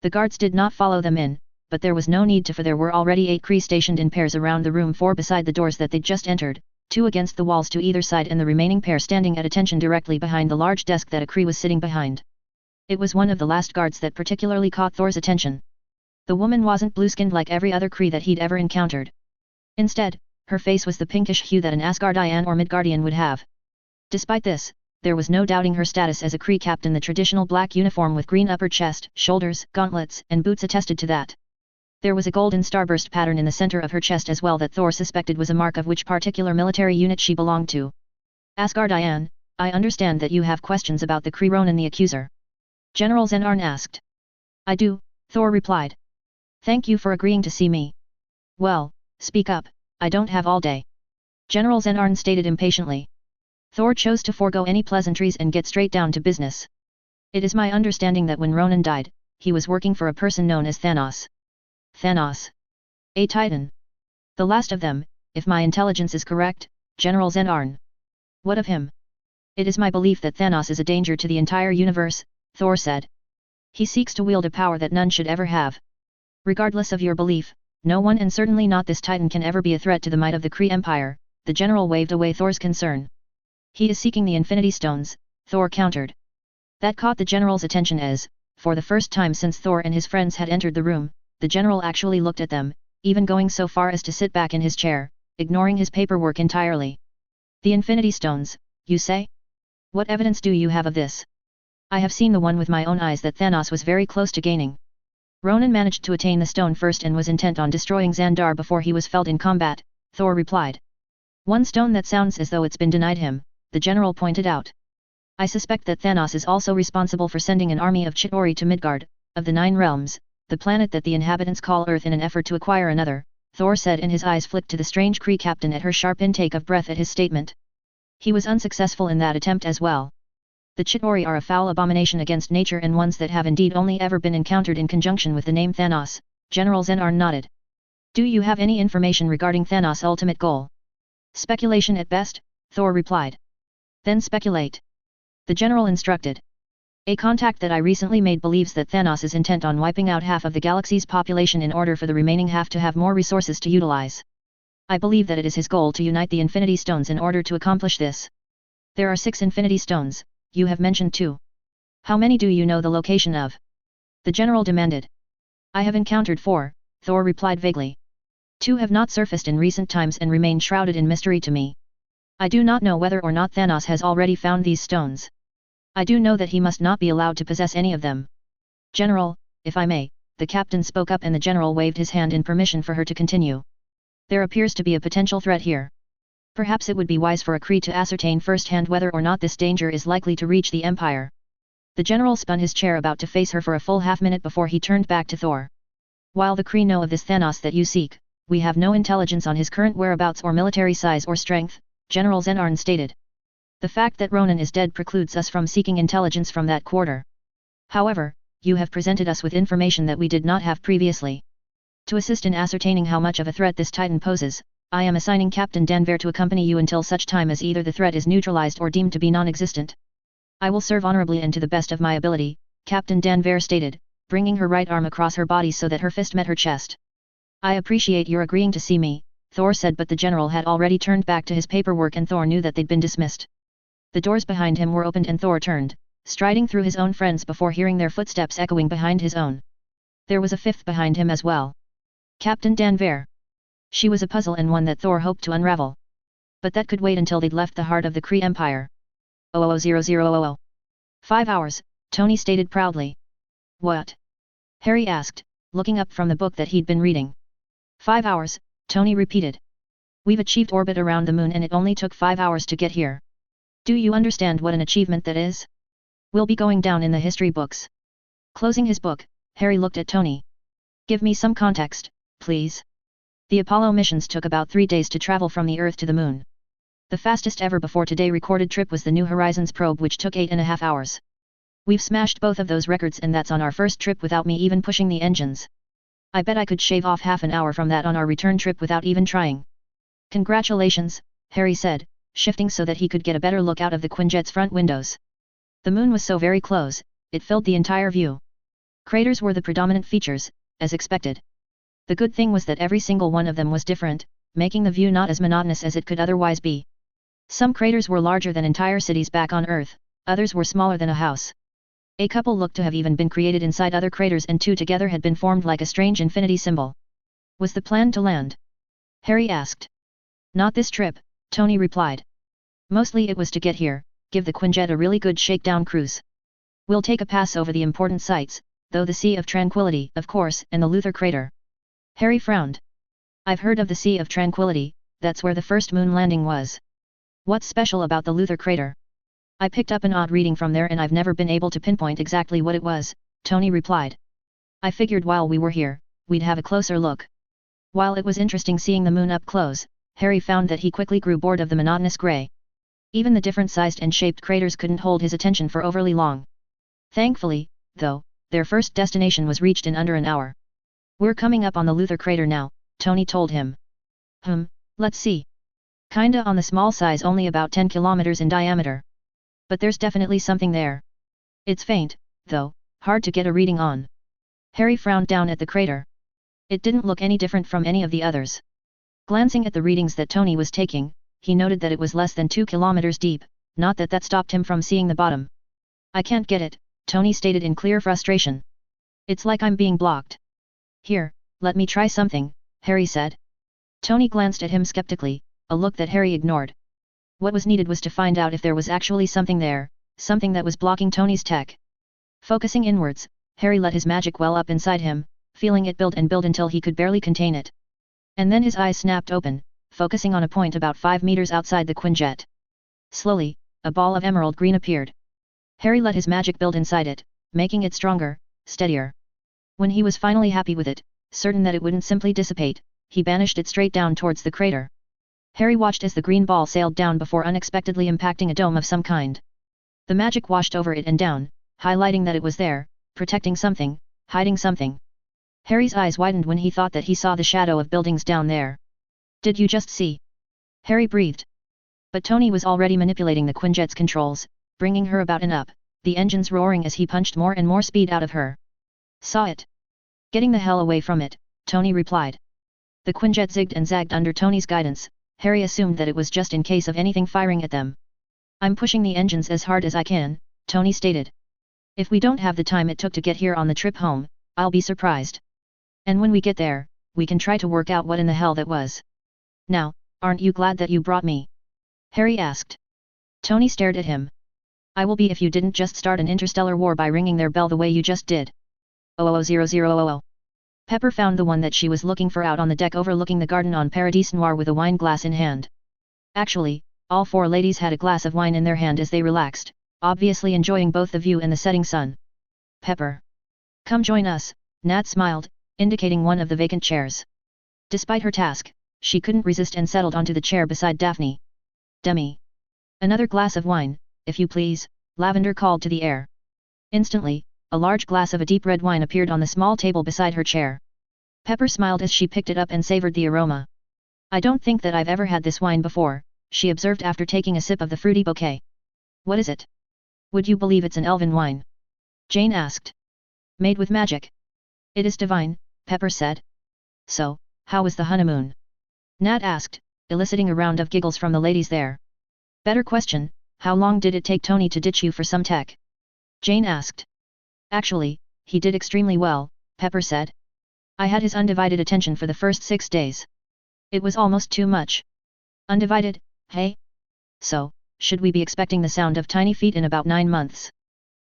S1: The guards did not follow them in, but there was no need to, for there were already 8 Kree stationed in pairs around the room, 4 beside the doors that they'd just entered, 2 against the walls to either side, and the remaining pair standing at attention directly behind the large desk that a Kree was sitting behind. It was one of the last guards that particularly caught Thor's attention. The woman wasn't blue-skinned like every other Kree that he'd ever encountered. Instead, her face was the pinkish hue that an Asgardian or Midgardian would have. Despite this, there was no doubting her status as a Kree captain. The traditional black uniform with green upper chest, shoulders, gauntlets, and boots attested to that. There was a golden starburst pattern in the center of her chest as well that Thor suspected was a mark of which particular military unit she belonged to. "Asgardian, I understand that you have questions about the Kree Ronan the Accuser," General Zenarn asked. "I do," Thor replied. "Thank you for agreeing to see me." "Well, speak up, I don't have all day," General Zenarn stated impatiently. Thor chose to forego any pleasantries and get straight down to business. "It is my understanding that when Ronan died, he was working for a person known as Thanos." "Thanos? A Titan? The last of them, if my intelligence is correct, General Zenarn. What of him?" "It is my belief that Thanos is a danger to the entire universe," Thor said. "He seeks to wield a power that none should ever have. Regardless of your belief, no one, and certainly not this Titan, can ever be a threat to the might of the Kree Empire." The general waved away Thor's concern. "He is seeking the Infinity Stones," Thor countered. That caught the general's attention as, for the first time since Thor and his friends had entered the room, the general actually looked at them, even going so far as to sit back in his chair, ignoring his paperwork entirely. "The Infinity Stones, you say? What evidence do you have of this?" "I have seen the one with my own eyes that Thanos was very close to gaining. Ronan managed to attain the stone first and was intent on destroying Xandar before he was felled in combat," Thor replied. "One stone that sounds as though it's been denied him," the general pointed out. "I suspect that Thanos is also responsible for sending an army of Chitauri to Midgard, of the 9 realms, the planet that the inhabitants call Earth, in an effort to acquire another," Thor said, and his eyes flicked to the strange Kree captain at her sharp intake of breath at his statement. "He was unsuccessful in that attempt as well. The Chitauri are a foul abomination against nature, and ones that have indeed only ever been encountered in conjunction with the name Thanos," General Zenarn nodded. "Do you have any information regarding Thanos' ultimate goal?" "Speculation at best," Thor replied. "Then speculate," the general instructed. "A contact that I recently made believes that Thanos is intent on wiping out half of the galaxy's population in order for the remaining half to have more resources to utilize. I believe that it is his goal to unite the Infinity Stones in order to accomplish this. There are 6 Infinity Stones, you have mentioned 2. How many do you know the location of?" the general demanded. "I have encountered 4, Thor replied vaguely. 2 have not surfaced in recent times and remain shrouded in mystery to me. I do not know whether or not Thanos has already found these stones. I do know that he must not be allowed to possess any of them." "General, if I may," the captain spoke up, and the general waved his hand in permission for her to continue. "There appears to be a potential threat here. Perhaps it would be wise for a Kree to ascertain firsthand whether or not this danger is likely to reach the Empire." The general spun his chair about to face her for a full half-minute before he turned back to Thor. "While the Kree know of this Thanos that you seek, we have no intelligence on his current whereabouts or military size or strength," General Zenarn stated. "The fact that Ronan is dead precludes us from seeking intelligence from that quarter. However, you have presented us with information that we did not have previously. To assist in ascertaining how much of a threat this Titan poses, I am assigning Captain Danver to accompany you until such time as either the threat is neutralized or deemed to be non-existent." "I will serve honorably and to the best of my ability," Captain Danver stated, bringing her right arm across her body so that her fist met her chest. "I appreciate your agreeing to see me," Thor said, but the general had already turned back to his paperwork and Thor knew that they'd been dismissed. The doors behind him were opened and Thor turned, striding through his own friends before hearing their footsteps echoing behind his own. There was a 5th behind him as well. Captain Danver. She was a puzzle, and one that Thor hoped to unravel. But that could wait until they'd left the heart of the Kree Empire. 000000. 5 hours, Tony stated proudly. "What?" Harry asked, looking up from the book that he'd been reading. 5 hours, Tony repeated. "We've achieved orbit around the moon and it only took 5 hours to get here. Do you understand what an achievement that is? We'll be going down in the history books." Closing his book, Harry looked at Tony. "Give me some context, please." The Apollo missions took about 3 days to travel from the Earth to the moon. The fastest ever before today recorded trip was the New Horizons probe, which took 8.5 hours. We've smashed both of those records, and that's on our first trip without me even pushing the engines. I bet I could shave off half an hour from that on our return trip without even trying. Congratulations, Harry said, shifting so that he could get a better look out of the Quinjet's front windows. The moon was so very close, it filled the entire view. Craters were the predominant features, as expected. The good thing was that every single one of them was different, making the view not as monotonous as it could otherwise be. Some craters were larger than entire cities back on Earth, others were smaller than a house. A couple looked to have even been created inside other craters, and two together had been formed like a strange infinity symbol. Was the plan to land? Harry asked. Not this trip, Tony replied. Mostly it was to get here, give the Quinjet a really good shakedown cruise. We'll take a pass over the important sites, though, the Sea of Tranquility, of course, and the Luther crater. Harry frowned. I've heard of the Sea of Tranquility, that's where the first moon landing was. What's special about the Luther crater? I picked up an odd reading from there and I've never been able to pinpoint exactly what it was, Tony replied. I figured while we were here, we'd have a closer look. While it was interesting seeing the moon up close, Harry found that he quickly grew bored of the monotonous grey. Even the different sized and shaped craters couldn't hold his attention for overly long. Thankfully, though, their first destination was reached in under an hour. We're coming up on the Luther crater now, Tony told him. Let's see. Kinda on the small size, only about 10 kilometers in diameter. But there's definitely something there. It's faint, though, hard to get a reading on. Harry frowned down at the crater. It didn't look any different from any of the others. Glancing at the readings that Tony was taking, he noted that it was less than 2 kilometers deep, not that that stopped him from seeing the bottom. I can't get it, Tony stated in clear frustration. It's like I'm being blocked. Here, let me try something, Harry said. Tony glanced at him skeptically, a look that Harry ignored. What was needed was to find out if there was actually something there, something that was blocking Tony's tech. Focusing inwards, Harry let his magic well up inside him, feeling it build and build until he could barely contain it. And then his eyes snapped open, focusing on a point about 5 meters outside the Quinjet. Slowly, a ball of emerald green appeared. Harry let his magic build inside it, making it stronger, steadier. When he was finally happy with it, certain that it wouldn't simply dissipate, he banished it straight down towards the crater. Harry watched as the green ball sailed down before unexpectedly impacting a dome of some kind. The magic washed over it and down, highlighting that it was there, protecting something, hiding something. Harry's eyes widened when he thought that he saw the shadow of buildings down there. Did you just see? Harry breathed. But Tony was already manipulating the Quinjet's controls, bringing her about and up, the engines roaring as he punched more and more speed out of her. Saw it. Getting the hell away from it, Tony replied. The Quinjet zigged and zagged under Tony's guidance. Harry assumed that it was just in case of anything firing at them. I'm pushing the engines as hard as I can, Tony stated. If we don't have the time it took to get here on the trip home, I'll be surprised. And when we get there, we can try to work out what in the hell that was. Now, aren't you glad that you brought me? Harry asked. Tony stared at him. I will be if you didn't just start an interstellar war by ringing their bell the way you just did. 000000. Pepper found the one that she was looking for out on the deck overlooking the garden on Paradis Noir with a wine glass in hand. Actually, all 4 ladies had a glass of wine in their hand as they relaxed, obviously enjoying both the view and the setting sun. Pepper. Come join us, Nat smiled, indicating one of the vacant chairs. Despite her task, she couldn't resist and settled onto the chair beside Daphne. Demi. Another glass of wine, if you please, Lavender called to the air. Instantly, a large glass of a deep red wine appeared on the small table beside her chair. Pepper smiled as she picked it up and savored the aroma. I don't think that I've ever had this wine before, she observed after taking a sip of the fruity bouquet. What is it? Would you believe it's an elven wine? Jane asked. Made with magic. It is divine, Pepper said. So, how was the honeymoon? Nat asked, eliciting a round of giggles from the ladies there. Better question, how long did it take Tony to ditch you for some tech? Jane asked. Actually, he did extremely well, Pepper said. I had his undivided attention for the first 6 days. It was almost too much. Undivided, hey? So, should we be expecting the sound of tiny feet in about 9 months?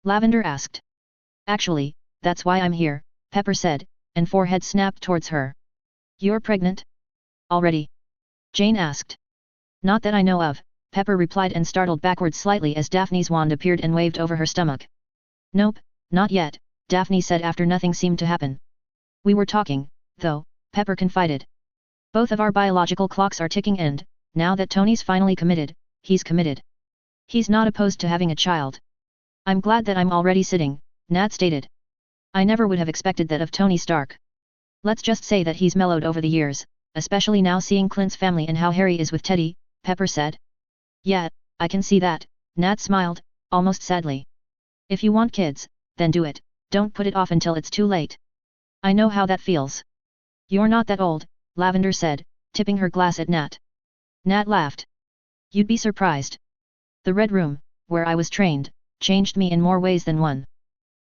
S1: Lavender asked. Actually, that's why I'm here, Pepper said, and forehead snapped towards her. You're pregnant? Already? Jane asked. Not that I know of, Pepper replied and startled backwards slightly as Daphne's wand appeared and waved over her stomach. Nope, not yet, Daphne said after nothing seemed to happen. We were talking, though, Pepper confided. Both of our biological clocks are ticking and, now that Tony's finally committed, he's committed. He's not opposed to having a child. I'm glad that I'm already sitting, Nat stated. I never would have expected that of Tony Stark. Let's just say that he's mellowed over the years, especially now seeing Clint's family and how Harry is with Teddy, Pepper said. Yeah, I can see that, Nat smiled, almost sadly. If you want kids, then do it, don't put it off until it's too late. I know how that feels. You're not that old, Lavender said, tipping her glass at Nat. Nat laughed. You'd be surprised. The Red Room, where I was trained, changed me in more ways than one.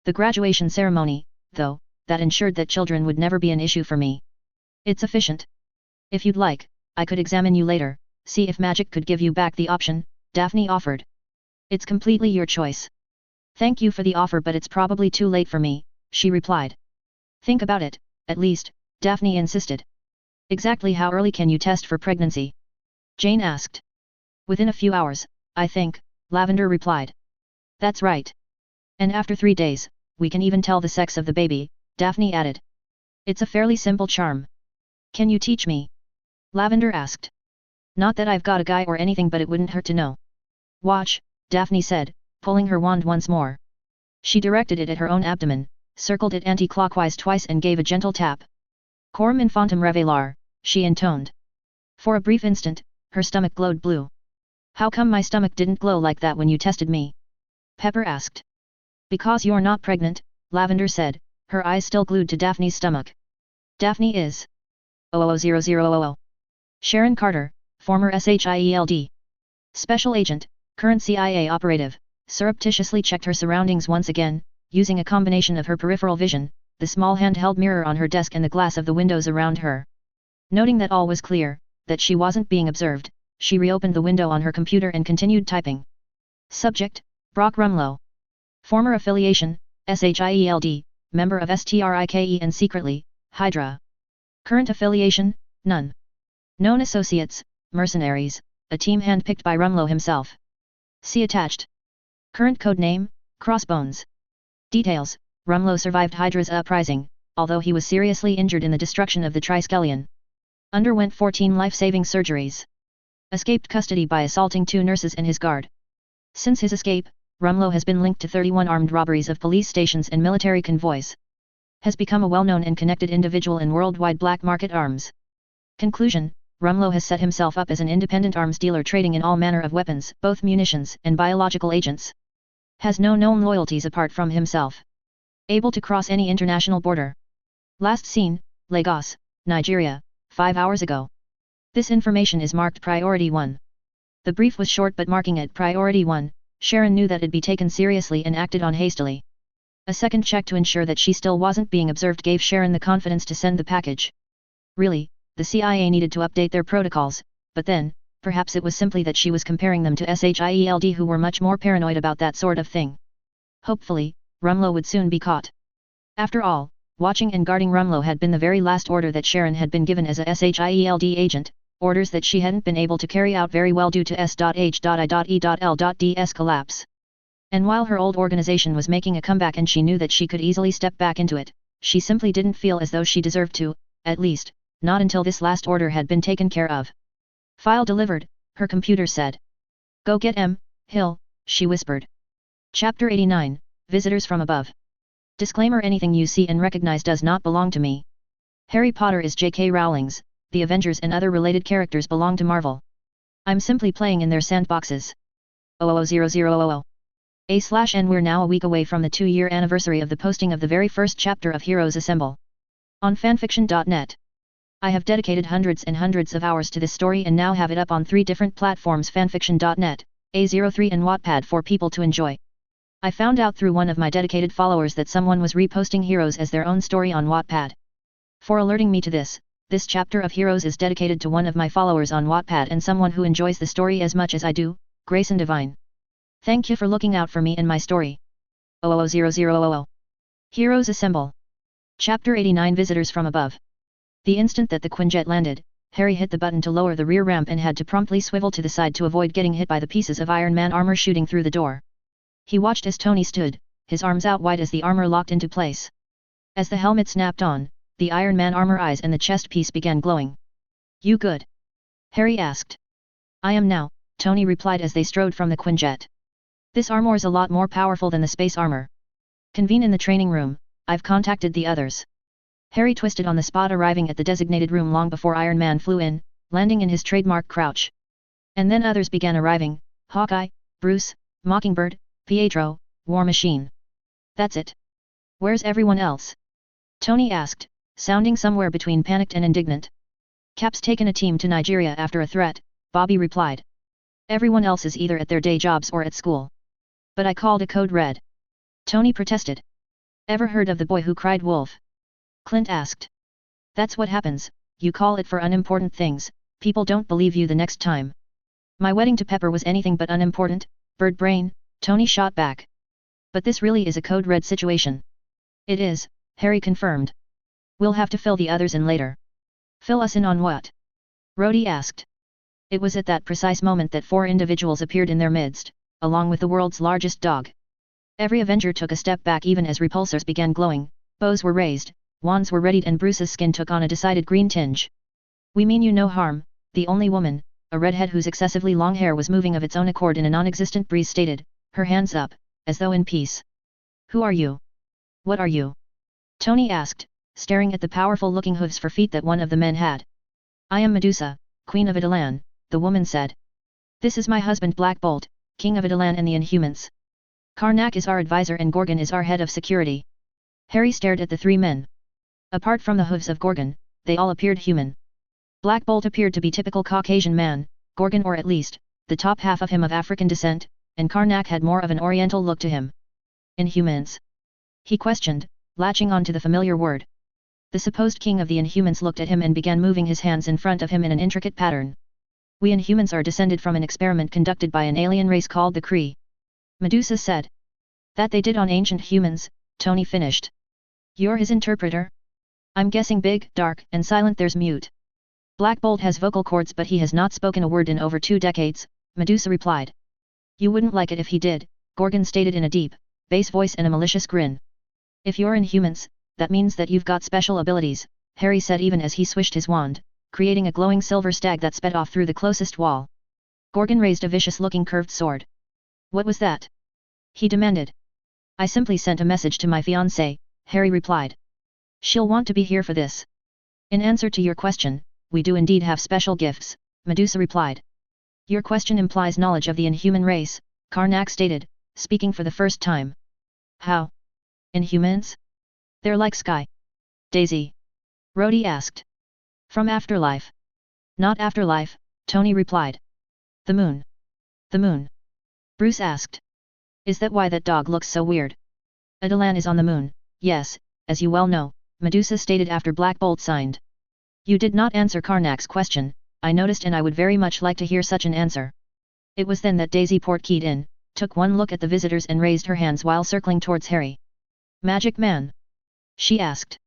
S1: The graduation ceremony, though, that ensured that children would never be an issue for me. It's efficient. If you'd like, I could examine you later, see if magic could give you back the option, Daphne offered. It's completely your choice. Thank you for the offer, but it's probably too late for me, she replied. Think about it, at least, Daphne insisted. Exactly how early can you test for pregnancy? Jane asked. Within a few hours, I think, Lavender replied. That's right. And after 3 days, we can even tell the sex of the baby, Daphne added. It's a fairly simple charm. Can you teach me? Lavender asked. Not that I've got a guy or anything, but it wouldn't hurt to know. Watch, Daphne said, pulling her wand once more. She directed it at her own abdomen, circled it anti-clockwise twice and gave a gentle tap. Coram infantem revelar, she intoned. For a brief instant, her stomach glowed blue. How come my stomach didn't glow like that when you tested me? Pepper asked. Because you're not pregnant, Lavender said, her eyes still glued to Daphne's stomach. Daphne is 000000. Sharon Carter, former SHIELD Special Agent, current CIA operative, surreptitiously checked her surroundings once again, using a combination of her peripheral vision, the small handheld mirror on her desk and the glass of the windows around her. Noting that all was clear, that she wasn't being observed, she reopened the window on her computer and continued typing. Subject, Brock Rumlow. Former affiliation, SHIELD, member of STRIKE and secretly, Hydra. Current affiliation, none. Known associates, mercenaries, a team handpicked by Rumlow himself. See attached. Current code name, Crossbones. Details, Rumlow survived Hydra's uprising, although he was seriously injured in the destruction of the Triskelion. Underwent 14 life-saving surgeries. Escaped custody by assaulting 2 nurses and his guard. Since his escape, Rumlow has been linked to 31 armed robberies of police stations and military convoys. Has become a well-known and connected individual in worldwide black market arms. Conclusion, Rumlow has set himself up as an independent arms dealer trading in all manner of weapons, both munitions and biological agents. Has no known loyalties apart from himself. Able to cross any international border. Last seen, Lagos, Nigeria, 5 hours ago. This information is marked Priority 1. The brief was short, but marking it Priority 1, Sharon knew that it'd be taken seriously and acted on hastily. A second check to ensure that she still wasn't being observed gave Sharon the confidence to send the package. Really, the CIA needed to update their protocols, but then, perhaps it was simply that she was comparing them to SHIELD, who were much more paranoid about that sort of thing. Hopefully, Rumlow would soon be caught. After all, watching and guarding Rumlow had been the very last order that Sharon had been given as a SHIELD agent, orders that she hadn't been able to carry out very well due to S.H.I.E.L.D's collapse. And while her old organization was making a comeback and she knew that she could easily step back into it, she simply didn't feel as though she deserved to, at least, not until this last order had been taken care of. File delivered, her computer said. Go get M. Hill, she whispered. Chapter 89, Visitors from Above. Disclaimer: anything you see and recognize does not belong to me. Harry Potter is J.K. Rowling's, the Avengers and other related characters belong to Marvel. I'm simply playing in their sandboxes. 00000. And we're now a week away from the 2-year anniversary of the posting of the very first chapter of Heroes Assemble. On fanfiction.net. I have dedicated hundreds and hundreds of hours to this story and now have it up on 3 different platforms: fanfiction.net, A03 and Wattpad for people to enjoy. I found out through one of my dedicated followers that someone was reposting Heroes as their own story on Wattpad. For alerting me to this chapter of Heroes is dedicated to one of my followers on Wattpad and someone who enjoys the story as much as I do, Grayson Divine. Thank you for looking out for me and my story. 00000. Heroes Assemble. Chapter 89, Visitors from Above. The instant that the Quinjet landed, Harry hit the button to lower the rear ramp and had to promptly swivel to the side to avoid getting hit by the pieces of Iron Man armor shooting through the door. He watched as Tony stood, his arms out wide as the armor locked into place. As the helmet snapped on, the Iron Man armor eyes and the chest piece began glowing. You good? Harry asked. I am now, Tony replied as they strode from the Quinjet. This armor's a lot more powerful than the space armor. Convene in the training room, I've contacted the others. Harry twisted on the spot, arriving at the designated room long before Iron Man flew in, landing in his trademark crouch. And then others began arriving: Hawkeye, Bruce, Mockingbird, Pietro, War Machine. That's it. Where's everyone else? Tony asked, sounding somewhere between panicked and indignant. Cap's taken a team to Nigeria after a threat, Bobby replied. Everyone else is either at their day jobs or at school. But I called a code red. Tony protested. Ever heard of the boy who cried wolf? Clint asked. That's what happens, you call it for unimportant things, people don't believe you the next time. My wedding to Pepper was anything but unimportant, bird brain, Tony shot back. But this really is a code red situation. It is, Harry confirmed. We'll have to fill the others in later. Fill us in on what? Rhodey asked. It was at that precise moment that 4 individuals appeared in their midst, along with the world's largest dog. Every Avenger took a step back even as repulsors began glowing, bows were raised, wands were readied, and Bruce's skin took on a decided green tinge. We mean you no harm, the only woman, a redhead whose excessively long hair was moving of its own accord in a non-existent breeze, stated, her hands up, as though in peace. Who are you? What are you? Tony asked, staring at the powerful-looking hooves for feet that one of the men had. I am Medusa, Queen of Italan, the woman said. This is my husband Black Bolt, King of Italan and the Inhumans. Karnak is our advisor and Gorgon is our head of security. Harry stared at the 3 men. Apart from the hooves of Gorgon, they all appeared human. Black Bolt appeared to be typical Caucasian man, Gorgon or at least, the top half of him of African descent, and Karnak had more of an oriental look to him. Inhumans? He questioned, latching on to the familiar word. The supposed king of the Inhumans looked at him and began moving his hands in front of him in an intricate pattern. We Inhumans are descended from an experiment conducted by an alien race called the Kree. Medusa said. That they did on ancient humans, Tony finished. You're his interpreter? I'm guessing big, dark, and silent. There's mute. Black Bolt has vocal cords but he has not spoken a word in over 2 decades, Medusa replied. You wouldn't like it if he did, Gorgon stated in a deep, bass voice and a malicious grin. If you're Inhumans, that means that you've got special abilities, Harry said even as he swished his wand, creating a glowing silver stag that sped off through the closest wall. Gorgon raised a vicious-looking curved sword. What was that? He demanded. I simply sent a message to my fiancée, Harry replied. She'll want to be here for this. In answer to your question, we do indeed have special gifts, Medusa replied. Your question implies knowledge of the Inhuman race, Karnak stated, speaking for the first time. How? Inhumans? They're like Sky. Daisy? Rhodey asked. From afterlife. Not afterlife, Tony replied. The moon. The moon. Bruce asked. Is that why that dog looks so weird? Italan is on the moon, yes, as you well know, Medusa stated after Black Bolt signed. You did not answer Karnak's question, I noticed, and I would very much like to hear such an answer. It was then that Daisy portkeyed in, took one look at the visitors and raised her hands while circling towards Harry. Magic Man? She asked.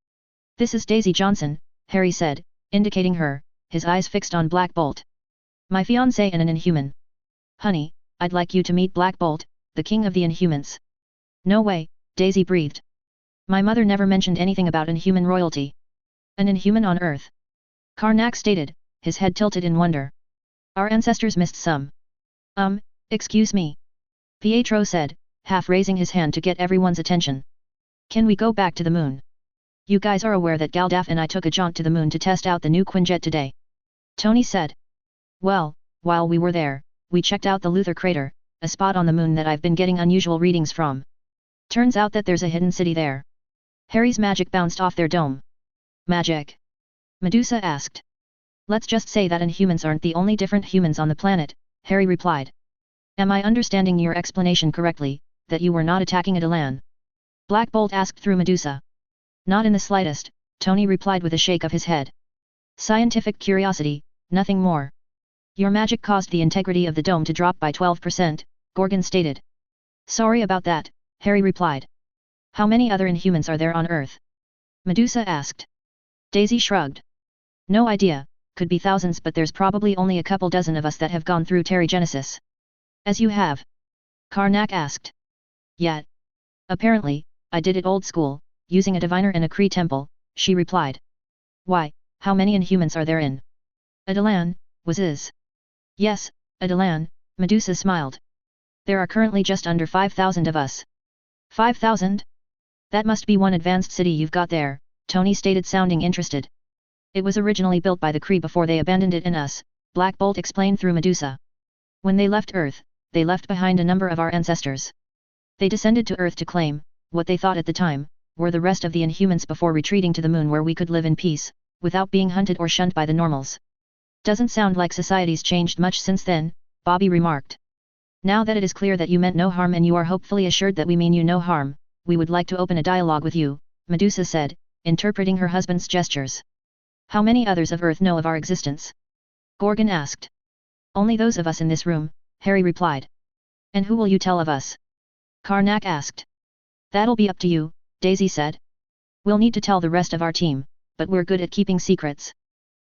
S1: This is Daisy Johnson, Harry said, indicating her, his eyes fixed on Black Bolt. My fiancé and an Inhuman. Honey, I'd like you to meet Black Bolt, the king of the Inhumans. No way, Daisy breathed. My mother never mentioned anything about Inhuman royalty. An Inhuman on Earth? Karnak stated, his head tilted in wonder. Our ancestors missed some. Excuse me. Pietro said, half raising his hand to get everyone's attention. Can we go back to the moon? You guys are aware that Galdaf and I took a jaunt to the moon to test out the new Quinjet today. Tony said. Well, while we were there, we checked out the Luther crater, a spot on the moon that I've been getting unusual readings from. Turns out that there's a hidden city there. Harry's magic bounced off their dome. Magic? Medusa asked. Let's just say that Inhumans aren't the only different humans on the planet, Harry replied. Am I understanding your explanation correctly, that you were not attacking Italan? Black Bolt asked through Medusa. Not in the slightest, Tony replied with a shake of his head. Scientific curiosity, nothing more. Your magic caused the integrity of the dome to drop by 12%, Gorgon stated. Sorry about that, Harry replied. How many other Inhumans are there on Earth? Medusa asked. Daisy shrugged. No idea, could be thousands, but there's probably only a couple dozen of us that have gone through Terrigenesis. As you have? Karnak asked. Yet. Apparently, I did it old school, using a diviner and a Kree temple, she replied. Why, how many Inhumans are there in Italan, was is? Yes, Adelan, Medusa smiled. There are currently just under 5,000 of us. 5,000? That must be one advanced city you've got there, Tony stated sounding interested. It was originally built by the Kree before they abandoned it in us, Black Bolt explained through Medusa. When they left Earth, they left behind a number of our ancestors. They descended to Earth to claim, what they thought at the time, were the rest of the Inhumans before retreating to the moon where we could live in peace, without being hunted or shunned by the normals. Doesn't sound like society's changed much since then, Bobby remarked. Now that it is clear that you meant no harm and you are hopefully assured that we mean you no harm, we would like to open a dialogue with you, Medusa said, interpreting her husband's gestures. How many others of Earth know of our existence? Gorgon asked. Only those of us in this room, Harry replied. And who will you tell of us? Karnak asked. That'll be up to you, Daisy said. We'll need to tell the rest of our team, but we're good at keeping secrets.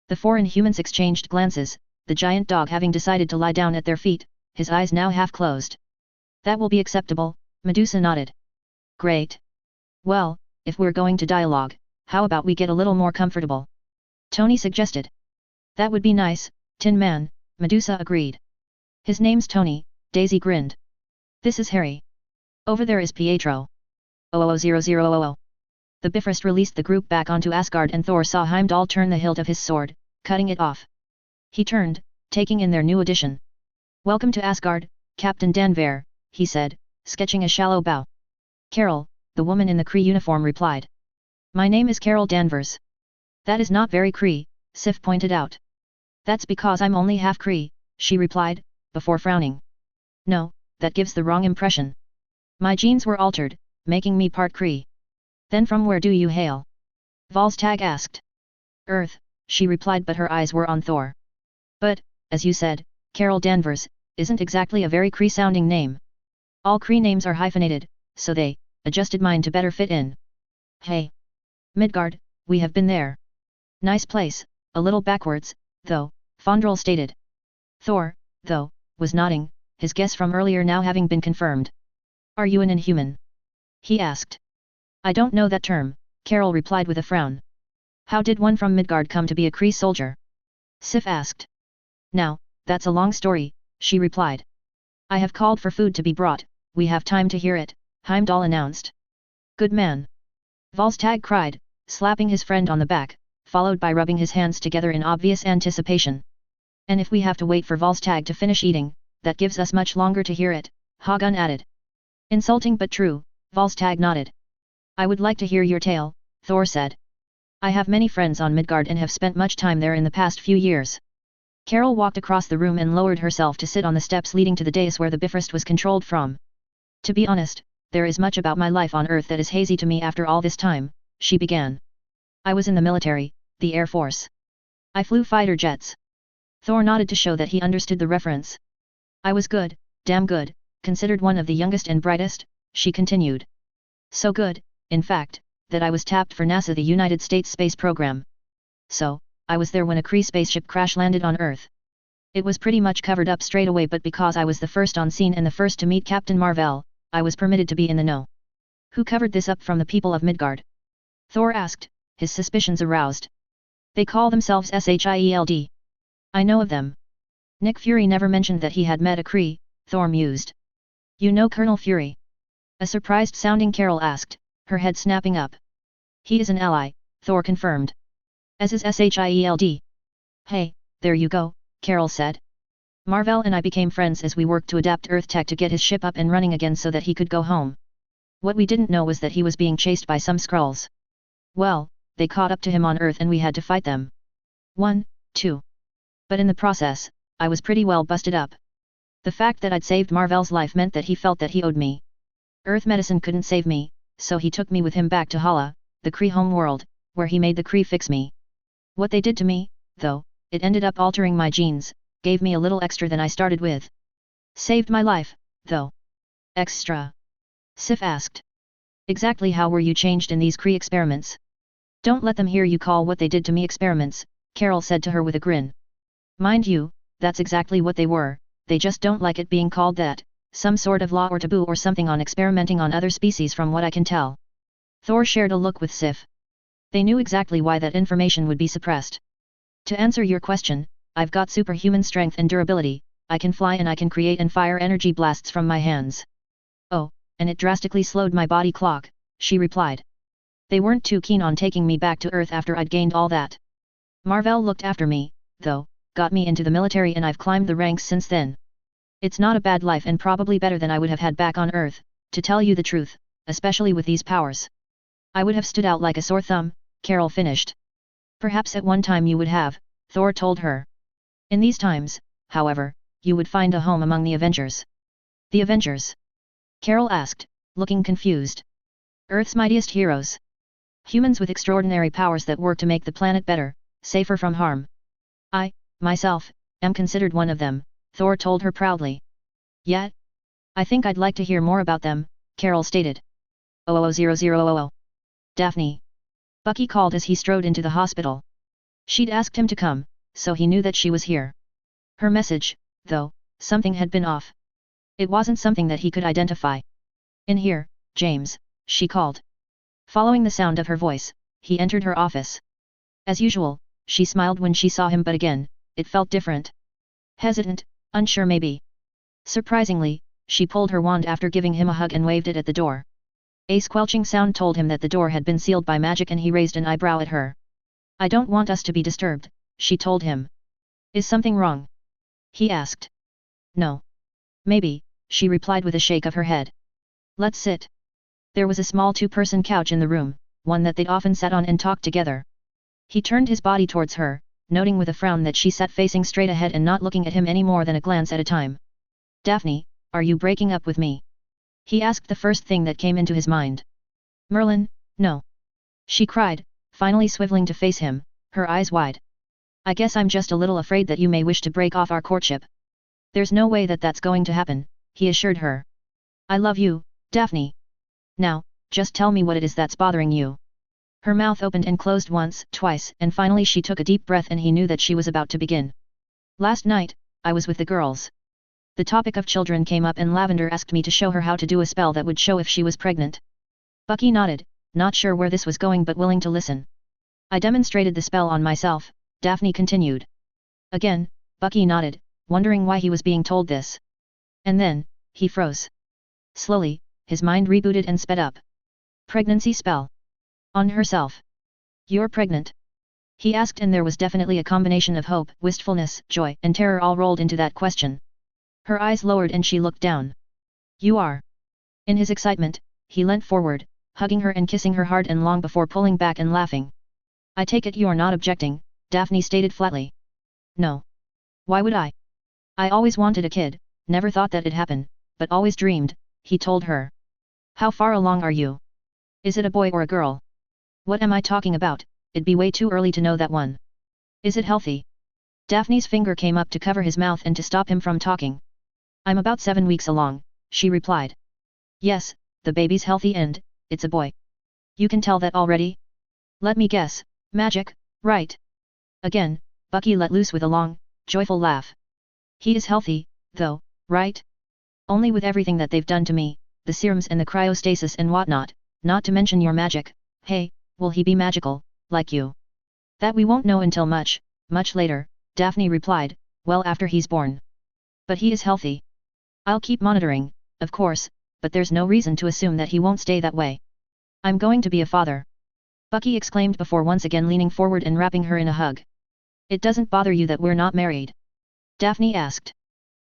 S1: The four Inhumans exchanged glances, the giant dog having decided to lie down at their feet, his eyes now half closed. That will be acceptable, Medusa nodded. Great. Well, if we're going to dialogue, how about we get a little more comfortable? Tony suggested. That would be nice, Tin Man, Medusa agreed. His name's Tony, Daisy grinned. This is Harry. Over there is Pietro. 00000. The Bifrost released the group back onto Asgard and Thor saw Heimdall turn the hilt of his sword, cutting it off. He turned, taking in their new addition. Welcome to Asgard, Captain Danver, he said, sketching a shallow bow. Carol, the woman in the Kree uniform replied. My name is Carol Danvers. That is not very Kree, Sif pointed out. That's because I'm only half Kree, she replied, before frowning. No, that gives the wrong impression. My genes were altered, making me part Kree. Then from where do you hail? Volstagg asked. Earth, she replied, but her eyes were on Thor. But, as you said, Carol Danvers, isn't exactly a very Kree-sounding name. All Kree names are hyphenated, so they adjusted mine to better fit in. Hey! Midgard, we have been there. Nice place, a little backwards, though, Fondrel stated. Thor, though, was nodding, his guess from earlier now having been confirmed. Are you an Inhuman? He asked. I don't know that term, Carol replied with a frown. How did one from Midgard come to be a Kree soldier? Sif asked. Now, that's a long story, she replied. I have called for food to be brought, we have time to hear it, Heimdall announced. Good man. Volstagg cried, slapping his friend on the back, followed by rubbing his hands together in obvious anticipation. And if we have to wait for Volstagg to finish eating, that gives us much longer to hear it, Hagun added. Insulting but true, Volstagg nodded. I would like to hear your tale, Thor said. I have many friends on Midgard and have spent much time there in the past few years. Carol walked across the room and lowered herself to sit on the steps leading to the dais where the Bifrost was controlled from. To be honest, there is much about my life on Earth that is hazy to me after all this time, she began. I was in the military, the Air Force. I flew fighter jets. Thor nodded to show that he understood the reference. I was good, damn good, considered one of the youngest and brightest, she continued. So good, in fact, that I was tapped for NASA, the United States Space Program. So, I was there when a Kree spaceship crash-landed on Earth. It was pretty much covered up straight away, but because I was the first on scene and the first to meet Captain Marvel, I was permitted to be in the know. Who covered this up from the people of Midgard? Thor asked, his suspicions aroused. They call themselves SHIELD. I know of them. Nick Fury never mentioned that he had met a Kree, Thor mused. You know Colonel Fury? A surprised-sounding Carol asked, her head snapping up. He is an ally, Thor confirmed. As is SHIELD. Hey, there you go, Carol said. Marvel and I became friends as we worked to adapt Earth tech to get his ship up and running again so that he could go home. What we didn't know was that he was being chased by some Skrulls. Well, they caught up to him on Earth and we had to fight them. 1, 2. But in the process, I was pretty well busted up. The fact that I'd saved Marvel's life meant that he felt that he owed me. Earth medicine couldn't save me, so he took me with him back to Hala, the Kree home world, where he made the Kree fix me. What they did to me, though, it ended up altering my genes, gave me a little extra than I started with. Saved my life, though. Extra? Sif asked. Exactly how were you changed in these Kree experiments? Don't let them hear you call what they did to me experiments, Carol said to her with a grin. Mind you, that's exactly what they were, they just don't like it being called that, some sort of law or taboo or something on experimenting on other species from what I can tell. Thor shared a look with Sif. They knew exactly why that information would be suppressed. To answer your question, I've got superhuman strength and durability, I can fly and I can create and fire energy blasts from my hands. Oh, and it drastically slowed my body clock, she replied. They weren't too keen on taking me back to Earth after I'd gained all that. Marvell looked after me, though, got me into the military and I've climbed the ranks since then. It's not a bad life and probably better than I would have had back on Earth, to tell you the truth, especially with these powers. I would have stood out like a sore thumb, Carol finished. Perhaps at one time you would have, Thor told her. In these times, however, you would find a home among the Avengers. The Avengers? Carol asked, looking confused. Earth's mightiest heroes. Humans with extraordinary powers that work to make the planet better, safer from harm. I, myself, am considered one of them, Thor told her proudly. Yet? I think I'd like to hear more about them, Carol stated. 000000. Daphne. Bucky called as he strode into the hospital. She'd asked him to come, so he knew that she was here. Her message, though, something had been off. It wasn't something that he could identify. In here, James, she called. Following the sound of her voice, he entered her office. As usual, she smiled when she saw him, but again, it felt different. Hesitant, unsure maybe. Surprisingly, she pulled her wand after giving him a hug and waved it at the door. A squelching sound told him that the door had been sealed by magic and he raised an eyebrow at her. I don't want us to be disturbed, she told him. Is something wrong? He asked. No. Maybe, she replied with a shake of her head. Let's sit. There was a small two-person couch in the room, one that they'd often sat on and talked together. He turned his body towards her, noting with a frown that she sat facing straight ahead and not looking at him any more than a glance at a time. Daphne, are you breaking up with me? He asked, the first thing that came into his mind. Merlin, no. She cried, finally swiveling to face him, her eyes wide. I guess I'm just a little afraid that you may wish to break off our courtship. There's no way that that's going to happen, he assured her. I love you, Daphne. Now, just tell me what it is that's bothering you. Her mouth opened and closed once, twice, and finally she took a deep breath and he knew that she was about to begin. Last night, I was with the girls. The topic of children came up and Lavender asked me to show her how to do a spell that would show if she was pregnant. Bucky nodded, not sure where this was going but willing to listen. I demonstrated the spell on myself, Daphne continued. Again, Bucky nodded, wondering why he was being told this. And then, he froze. Slowly, his mind rebooted and sped up. Pregnancy spell. On herself. You're pregnant? He asked, and there was definitely a combination of hope, wistfulness, joy, and terror all rolled into that question. Her eyes lowered and she looked down. You are. In his excitement, he leant forward, hugging her and kissing her hard and long before pulling back and laughing. I take it you're not objecting, Daphne stated flatly. No. Why would I? I always wanted a kid, never thought that it'd happen, but always dreamed, he told her. How far along are you? Is it a boy or a girl? What am I talking about? It'd be way too early to know that one. Is it healthy? Daphne's finger came up to cover his mouth and to stop him from talking. I'm about 7 weeks along, she replied. Yes, the baby's healthy and, it's a boy. You can tell that already? Let me guess, magic, right? Again, Bucky let loose with a long, joyful laugh. He is healthy, though, right? Only with everything that they've done to me, the serums and the cryostasis and whatnot, not to mention your magic. Hey, will he be magical, like you? That we won't know until much later, Daphne replied, well after he's born. But he is healthy. I'll keep monitoring, of course, but there's no reason to assume that he won't stay that way. I'm going to be a father. Bucky exclaimed before once again leaning forward and wrapping her in a hug. It doesn't bother you that we're not married? Daphne asked.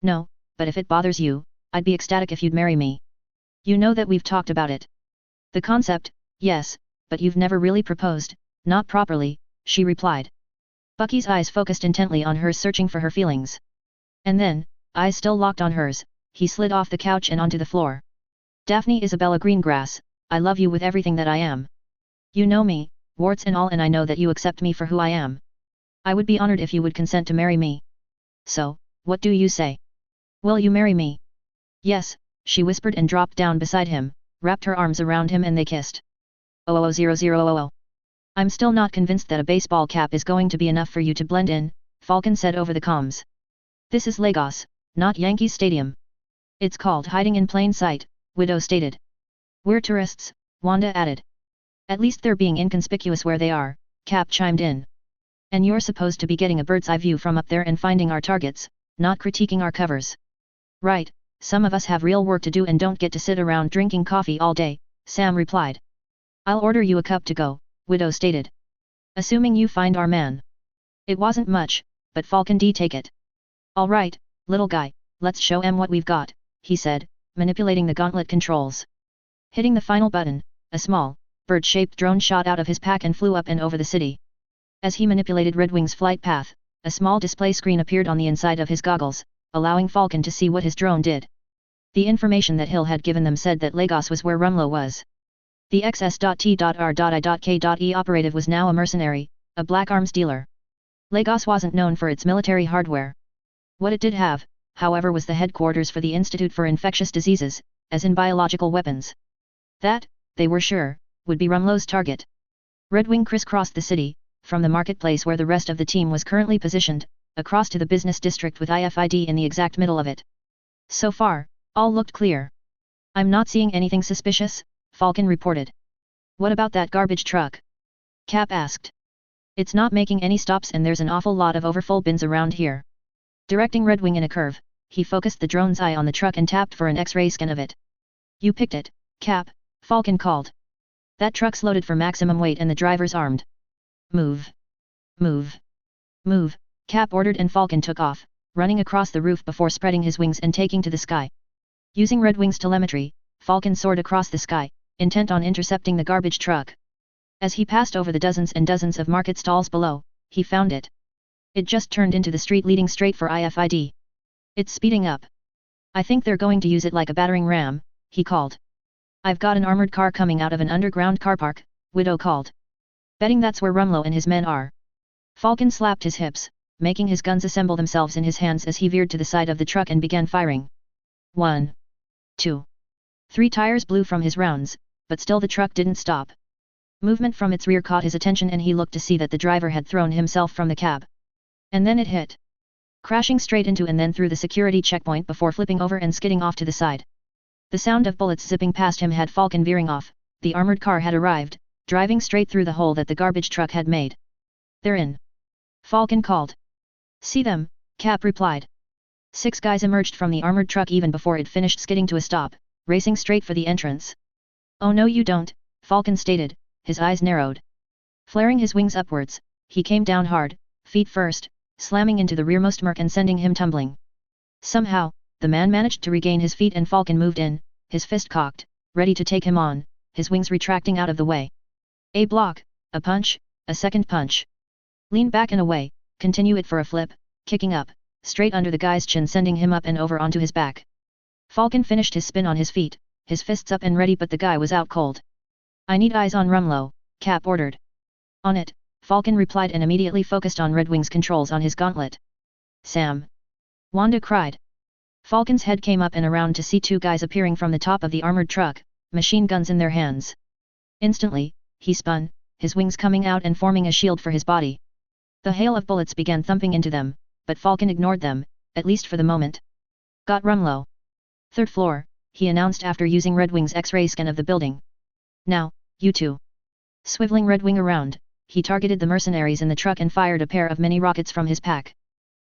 S1: No, but if it bothers you, I'd be ecstatic if you'd marry me. You know that we've talked about it. The concept, yes, but you've never really proposed, not properly, she replied. Bucky's eyes focused intently on hers, searching for her feelings. And then, eyes still locked on hers, he slid off the couch and onto the floor. Daphne Isabella Greengrass, I love you with everything that I am. You know me, warts and all, and I know that you accept me for who I am. I would be honored if you would consent to marry me. So, what do you say? Will you marry me? Yes, she whispered and dropped down beside him, wrapped her arms around him and they kissed. 000000. I'm still not convinced that a baseball cap is going to be enough for you to blend in, Falcon said over the comms. This is Lagos, not Yankee Stadium. It's called hiding in plain sight, Widow stated. We're tourists, Wanda added. At least they're being inconspicuous where they are, Cap chimed in. And you're supposed to be getting a bird's eye view from up there and finding our targets, not critiquing our covers. Right, some of us have real work to do and don't get to sit around drinking coffee all day, Sam replied. I'll order you a cup to go, Widow stated. Assuming you find our man. It wasn't much, but Falcon D take it. All right, little guy, let's show 'em what we've got, he said, manipulating the gauntlet controls. Hitting the final button, a small, bird-shaped drone shot out of his pack and flew up and over the city. As he manipulated Redwing's flight path, a small display screen appeared on the inside of his goggles, allowing Falcon to see what his drone did. The information that Hill had given them said that Lagos was where Rumlow was. The XS.T.R.I.K.E operative was now a mercenary, a black arms dealer. Lagos wasn't known for its military hardware. What it did have, however, was the headquarters for the Institute for Infectious Diseases, as in biological weapons. That, they were sure, would be Rumlow's target. Redwing crisscrossed the city, from the marketplace where the rest of the team was currently positioned, across to the business district with IFID in the exact middle of it. So far, all looked clear. I'm not seeing anything suspicious, Falcon reported. What about that garbage truck? Cap asked. It's not making any stops and there's an awful lot of overfull bins around here. Directing Redwing in a curve, he focused the drone's eye on the truck and tapped for an X-ray scan of it. You picked it, Cap, Falcon called. That truck's loaded for maximum weight and the driver's armed. Move. Move. Move, Cap ordered and Falcon took off, running across the roof before spreading his wings and taking to the sky. Using Redwing's telemetry, Falcon soared across the sky, intent on intercepting the garbage truck. As he passed over the dozens and dozens of market stalls below, he found it. It just turned into the street leading straight for IFID. It's speeding up. I think they're going to use it like a battering ram, he called. I've got an armored car coming out of an underground car park, Widow called. Betting that's where Rumlow and his men are. Falcon slapped his hips, making his guns assemble themselves in his hands as he veered to the side of the truck and began firing. 1. 2. 3 tires blew from his rounds, but still the truck didn't stop. Movement from its rear caught his attention and he looked to see that the driver had thrown himself from the cab. And then it hit. Crashing straight into and then through the security checkpoint before flipping over and skidding off to the side. The sound of bullets zipping past him had Falcon veering off. The armored car had arrived, driving straight through the hole that the garbage truck had made. They're in. Falcon called. See them, Cap replied. 6 guys emerged from the armored truck even before it finished skidding to a stop, racing straight for the entrance. Oh no you don't, Falcon stated, his eyes narrowed. Flaring his wings upwards, he came down hard, feet first, slamming into the rearmost Merc and sending him tumbling. Somehow, the man managed to regain his feet and Falcon moved in, his fist cocked, ready to take him on, his wings retracting out of the way. A block, a punch, a second punch. Lean back and away, continue it for a flip, kicking up, straight under the guy's chin sending him up and over onto his back. Falcon finished his spin on his feet, his fists up and ready but the guy was out cold. I need eyes on Rumlow, Cap ordered. On it, Falcon replied and immediately focused on Redwing's controls on his gauntlet. Sam! Wanda cried. Falcon's head came up and around to see 2 guys appearing from the top of the armored truck, machine guns in their hands. Instantly, he spun, his wings coming out and forming a shield for his body. The hail of bullets began thumping into them, but Falcon ignored them, at least for the moment. Got Rumlow. 3rd floor, he announced after using Redwing's X-ray scan of the building. Now, you 2. Swiveling Redwing around, he targeted the mercenaries in the truck and fired a pair of mini rockets from his pack.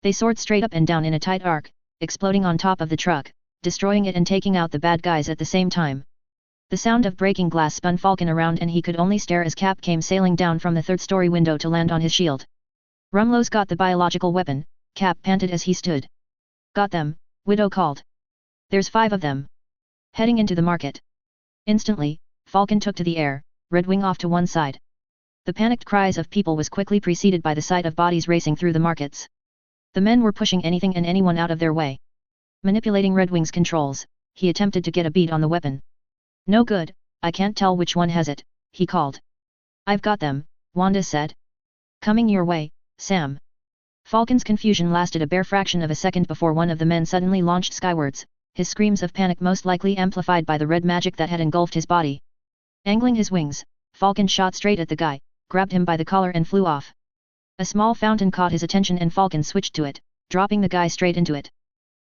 S1: They soared straight up and down in a tight arc, exploding on top of the truck, destroying it and taking out the bad guys at the same time. The sound of breaking glass spun Falcon around and he could only stare as Cap came sailing down from the 3rd-story window to land on his shield. Rumlow's got the biological weapon, Cap panted as he stood. Got them, Widow called. There's 5 of them. Heading into the market. Instantly, Falcon took to the air, Redwing off to one side. The panicked cries of people was quickly preceded by the sight of bodies racing through the markets. The men were pushing anything and anyone out of their way. Manipulating Redwing's controls, he attempted to get a bead on the weapon. No good, I can't tell which one has it, he called. I've got them, Wanda said. Coming your way, Sam. Falcon's confusion lasted a bare fraction of a second before one of the men suddenly launched skywards, his screams of panic most likely amplified by the red magic that had engulfed his body. Angling his wings, Falcon shot straight at the guy, grabbed him by the collar and flew off. A small fountain caught his attention and Falcon switched to it, dropping the guy straight into it.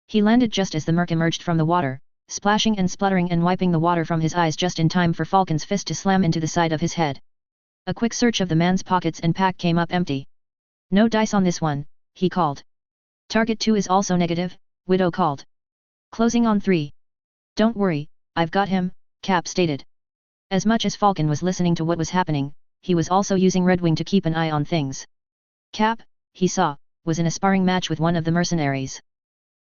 S1: He landed just as the Merc emerged from the water, splashing and spluttering and wiping the water from his eyes just in time for Falcon's fist to slam into the side of his head. A quick search of the man's pockets and pack came up empty. No dice on this one, he called. Target 2 is also negative, Widow called. Closing on 3. Don't worry, I've got him, Cap stated. As much as Falcon was listening to what was happening, he was also using Redwing to keep an eye on things. Cap, he saw, was in a sparring match with one of the mercenaries.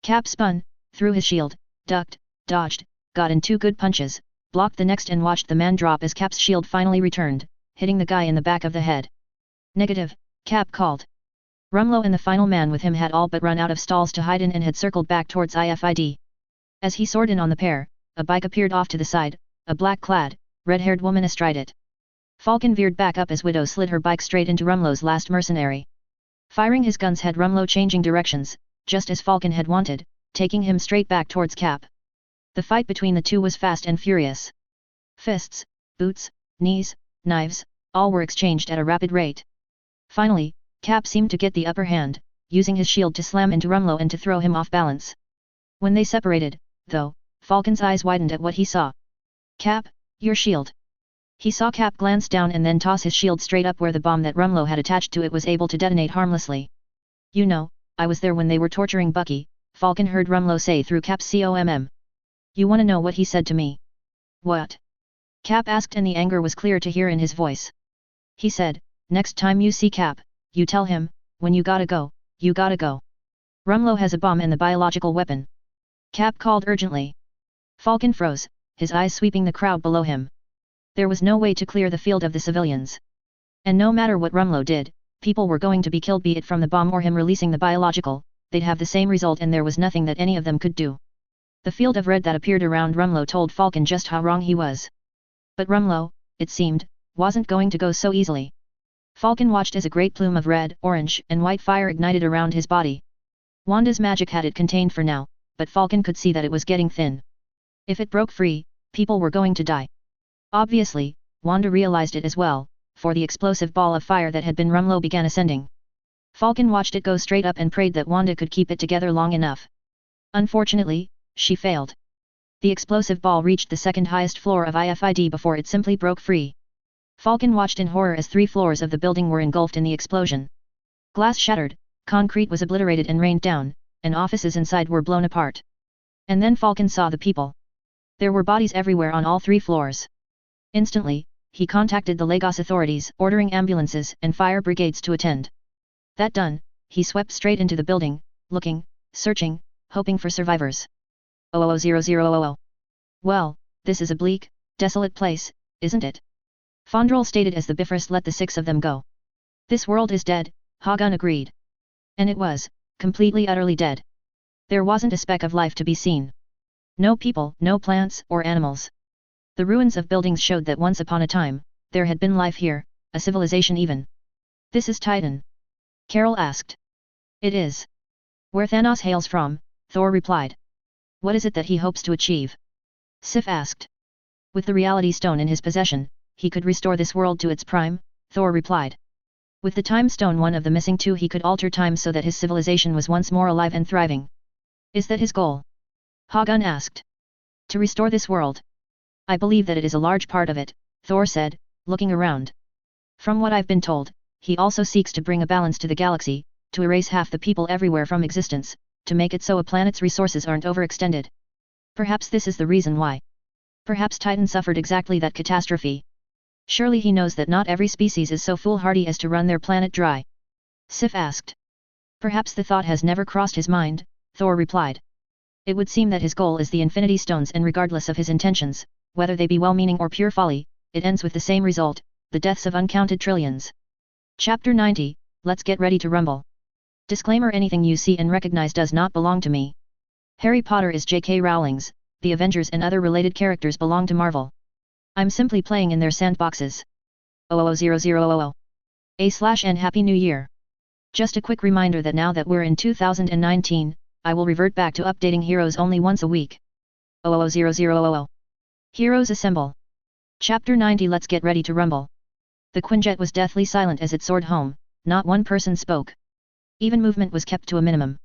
S1: Cap spun, threw his shield, ducked, dodged, got in 2 good punches, blocked the next and watched the man drop as Cap's shield finally returned, hitting the guy in the back of the head. Negative, Cap called. Rumlow and the final man with him had all but run out of stalls to hide in and had circled back towards IFID. As he soared in on the pair, a bike appeared off to the side, a black-clad, red-haired woman astride it. Falcon veered back up as Widow slid her bike straight into Rumlow's last mercenary. Firing his guns had Rumlow changing directions, just as Falcon had wanted, taking him straight back towards Cap. The fight between the two was fast and furious. Fists, boots, knees, knives, all were exchanged at a rapid rate. Finally, Cap seemed to get the upper hand, using his shield to slam into Rumlow and to throw him off balance. When they separated, though, Falcon's eyes widened at what he saw. Cap, your shield. He saw Cap glance down and then toss his shield straight up where the bomb that Rumlow had attached to it was able to detonate harmlessly. You know, I was there when they were torturing Bucky, Falcon heard Rumlow say through Cap's comm. You wanna know what he said to me? What? Cap asked and the anger was clear to hear in his voice. He said, next time you see Cap, you tell him, when you gotta go, you gotta go. Rumlow has a bomb and the biological weapon. Cap called urgently. Falcon froze, his eyes sweeping the crowd below him. There was no way to clear the field of the civilians. And no matter what Rumlow did, people were going to be killed, be it from the bomb or him releasing the biological, they'd have the same result and there was nothing that any of them could do. The field of red that appeared around Rumlow told Falcon just how wrong he was. But Rumlow, it seemed, wasn't going to go so easily. Falcon watched as a great plume of red, orange, and white fire ignited around his body. Wanda's magic had it contained for now, but Falcon could see that it was getting thin. If it broke free, people were going to die. Obviously, Wanda realized it as well, for the explosive ball of fire that had been Rumlow began ascending. Falcon watched it go straight up and prayed that Wanda could keep it together long enough. Unfortunately, she failed. The explosive ball reached the second highest floor of IFID before it simply broke free. Falcon watched in horror as 3 floors of the building were engulfed in the explosion. Glass shattered, concrete was obliterated and rained down, and offices inside were blown apart. And then Falcon saw the people. There were bodies everywhere on all 3 floors. Instantly, he contacted the Lagos authorities, ordering ambulances and fire brigades to attend. That done, he swept straight into the building, looking, searching, hoping for survivors. 00000. Well, this is a bleak, desolate place, isn't it? Fondrel stated as the Bifrost let the 6 of them go. This world is dead, Hagun agreed. And it was, completely utterly dead. There wasn't a speck of life to be seen. No people, no plants, or animals. The ruins of buildings showed that once upon a time, there had been life here, a civilization even. This is Titan? Carol asked. It is. Where Thanos hails from, Thor replied. What is it that he hopes to achieve? Sif asked. With the reality stone in his possession, he could restore this world to its prime, Thor replied. With the time stone, one of the missing 2, he could alter time so that his civilization was once more alive and thriving. Is that his goal? Hagun asked. To restore this world. I believe that it is a large part of it, Thor said, looking around. From what I've been told, he also seeks to bring a balance to the galaxy, to erase half the people everywhere from existence, to make it so a planet's resources aren't overextended. Perhaps this is the reason why. Perhaps Titan suffered exactly that catastrophe. Surely he knows that not every species is so foolhardy as to run their planet dry. Sif asked. Perhaps the thought has never crossed his mind, Thor replied. It would seem that his goal is the Infinity Stones, and regardless of his intentions, whether they be well-meaning or pure folly, it ends with the same result, the deaths of uncounted trillions. Chapter 90, Let's get ready to rumble. Disclaimer: anything you see and recognize does not belong to me. Harry Potter is J.K. Rowling's, the Avengers and other related characters belong to Marvel. I'm simply playing in their sandboxes. 00000. /and Happy New Year. Just a quick reminder that now that we're in 2019, I will revert back to updating heroes only once a week. 00000. Heroes assemble. Chapter 90. Let's get ready to rumble. The Quinjet was deathly silent as it soared home, not one person spoke. Even movement was kept to a minimum.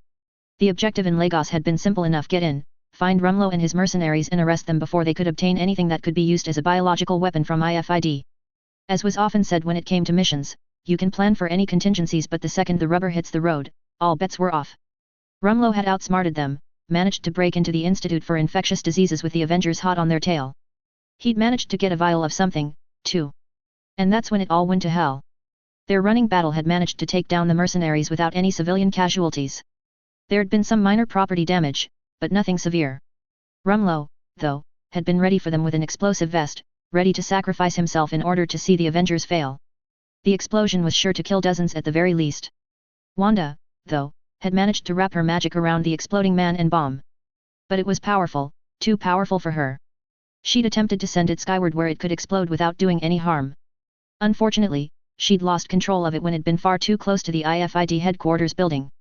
S1: The objective in Lagos had been simple enough: get in, find Rumlow and his mercenaries and arrest them before they could obtain anything that could be used as a biological weapon from IFID. As was often said when it came to missions, you can plan for any contingencies, but the second the rubber hits the road, all bets were off. Rumlow had outsmarted them, managed to break into the Institute for Infectious Diseases with the Avengers hot on their tail. He'd managed to get a vial of something, too. And that's when it all went to hell. Their running battle had managed to take down the mercenaries without any civilian casualties. There'd been some minor property damage, but nothing severe. Rumlow, though, had been ready for them with an explosive vest, ready to sacrifice himself in order to see the Avengers fail. The explosion was sure to kill dozens at the very least. Wanda, though, had managed to wrap her magic around the exploding man and bomb. But it was powerful, too powerful for her. She'd attempted to send it skyward where it could explode without doing any harm. Unfortunately, she'd lost control of it when it'd been far too close to the IFID headquarters building.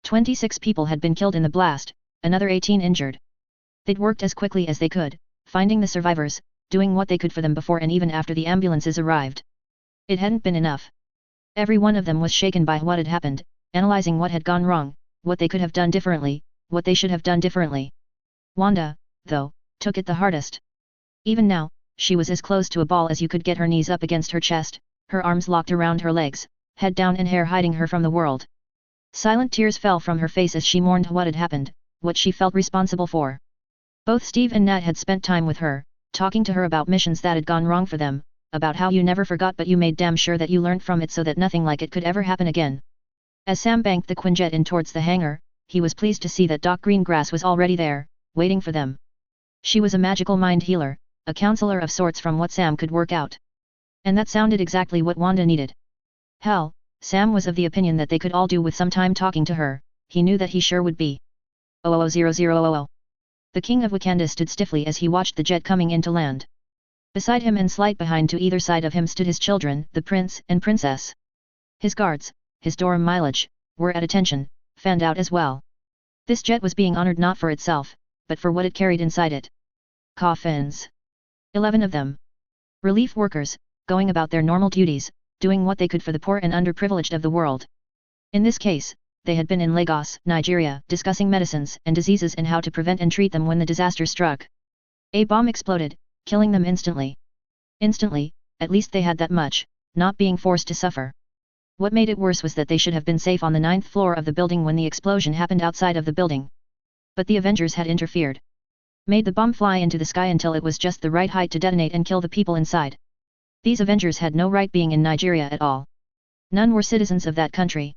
S1: 26 people had been killed in the blast, another 18 injured. They'd worked as quickly as they could, finding the survivors, doing what they could for them before and even after the ambulances arrived. It hadn't been enough. Every one of them was shaken by what had happened, analyzing what had gone wrong, what they could have done differently, what they should have done differently. Wanda, though, took it the hardest. Even now, she was as close to a ball as you could get, her knees up against her chest, her arms locked around her legs, head down and hair hiding her from the world. Silent tears fell from her face as she mourned what had happened, what she felt responsible for. Both Steve and Nat had spent time with her, talking to her about missions that had gone wrong for them, about how you never forgot but you made damn sure that you learned from it so that nothing like it could ever happen again. As Sam banked the Quinjet in towards the hangar, he was pleased to see that Doc Greengrass was already there, waiting for them. She was a magical mind healer, a counselor of sorts from what Sam could work out. And that sounded exactly what Wanda needed. Hell, Sam was of the opinion that they could all do with some time talking to her, he knew that he sure would be. 00000. The King of Wakanda stood stiffly as he watched the jet coming in to land. Beside him and slight behind to either side of him stood his children, the prince and princess. His guards, his Durham mileage, were at attention, fanned out as well. This jet was being honored not for itself, but for what it carried inside it. Coffins. 11 of them. Relief workers, going about their normal duties, doing what they could for the poor and underprivileged of the world. In this case, they had been in Lagos, Nigeria, discussing medicines and diseases and how to prevent and treat them when the disaster struck. A bomb exploded, killing them instantly. Instantly, at least they had that much, not being forced to suffer. What made it worse was that they should have been safe on the 9th floor of the building when the explosion happened outside of the building. But the Avengers had interfered. Made the bomb fly into the sky until it was just the right height to detonate and kill the people inside. These Avengers had no right being in Nigeria at all. None were citizens of that country.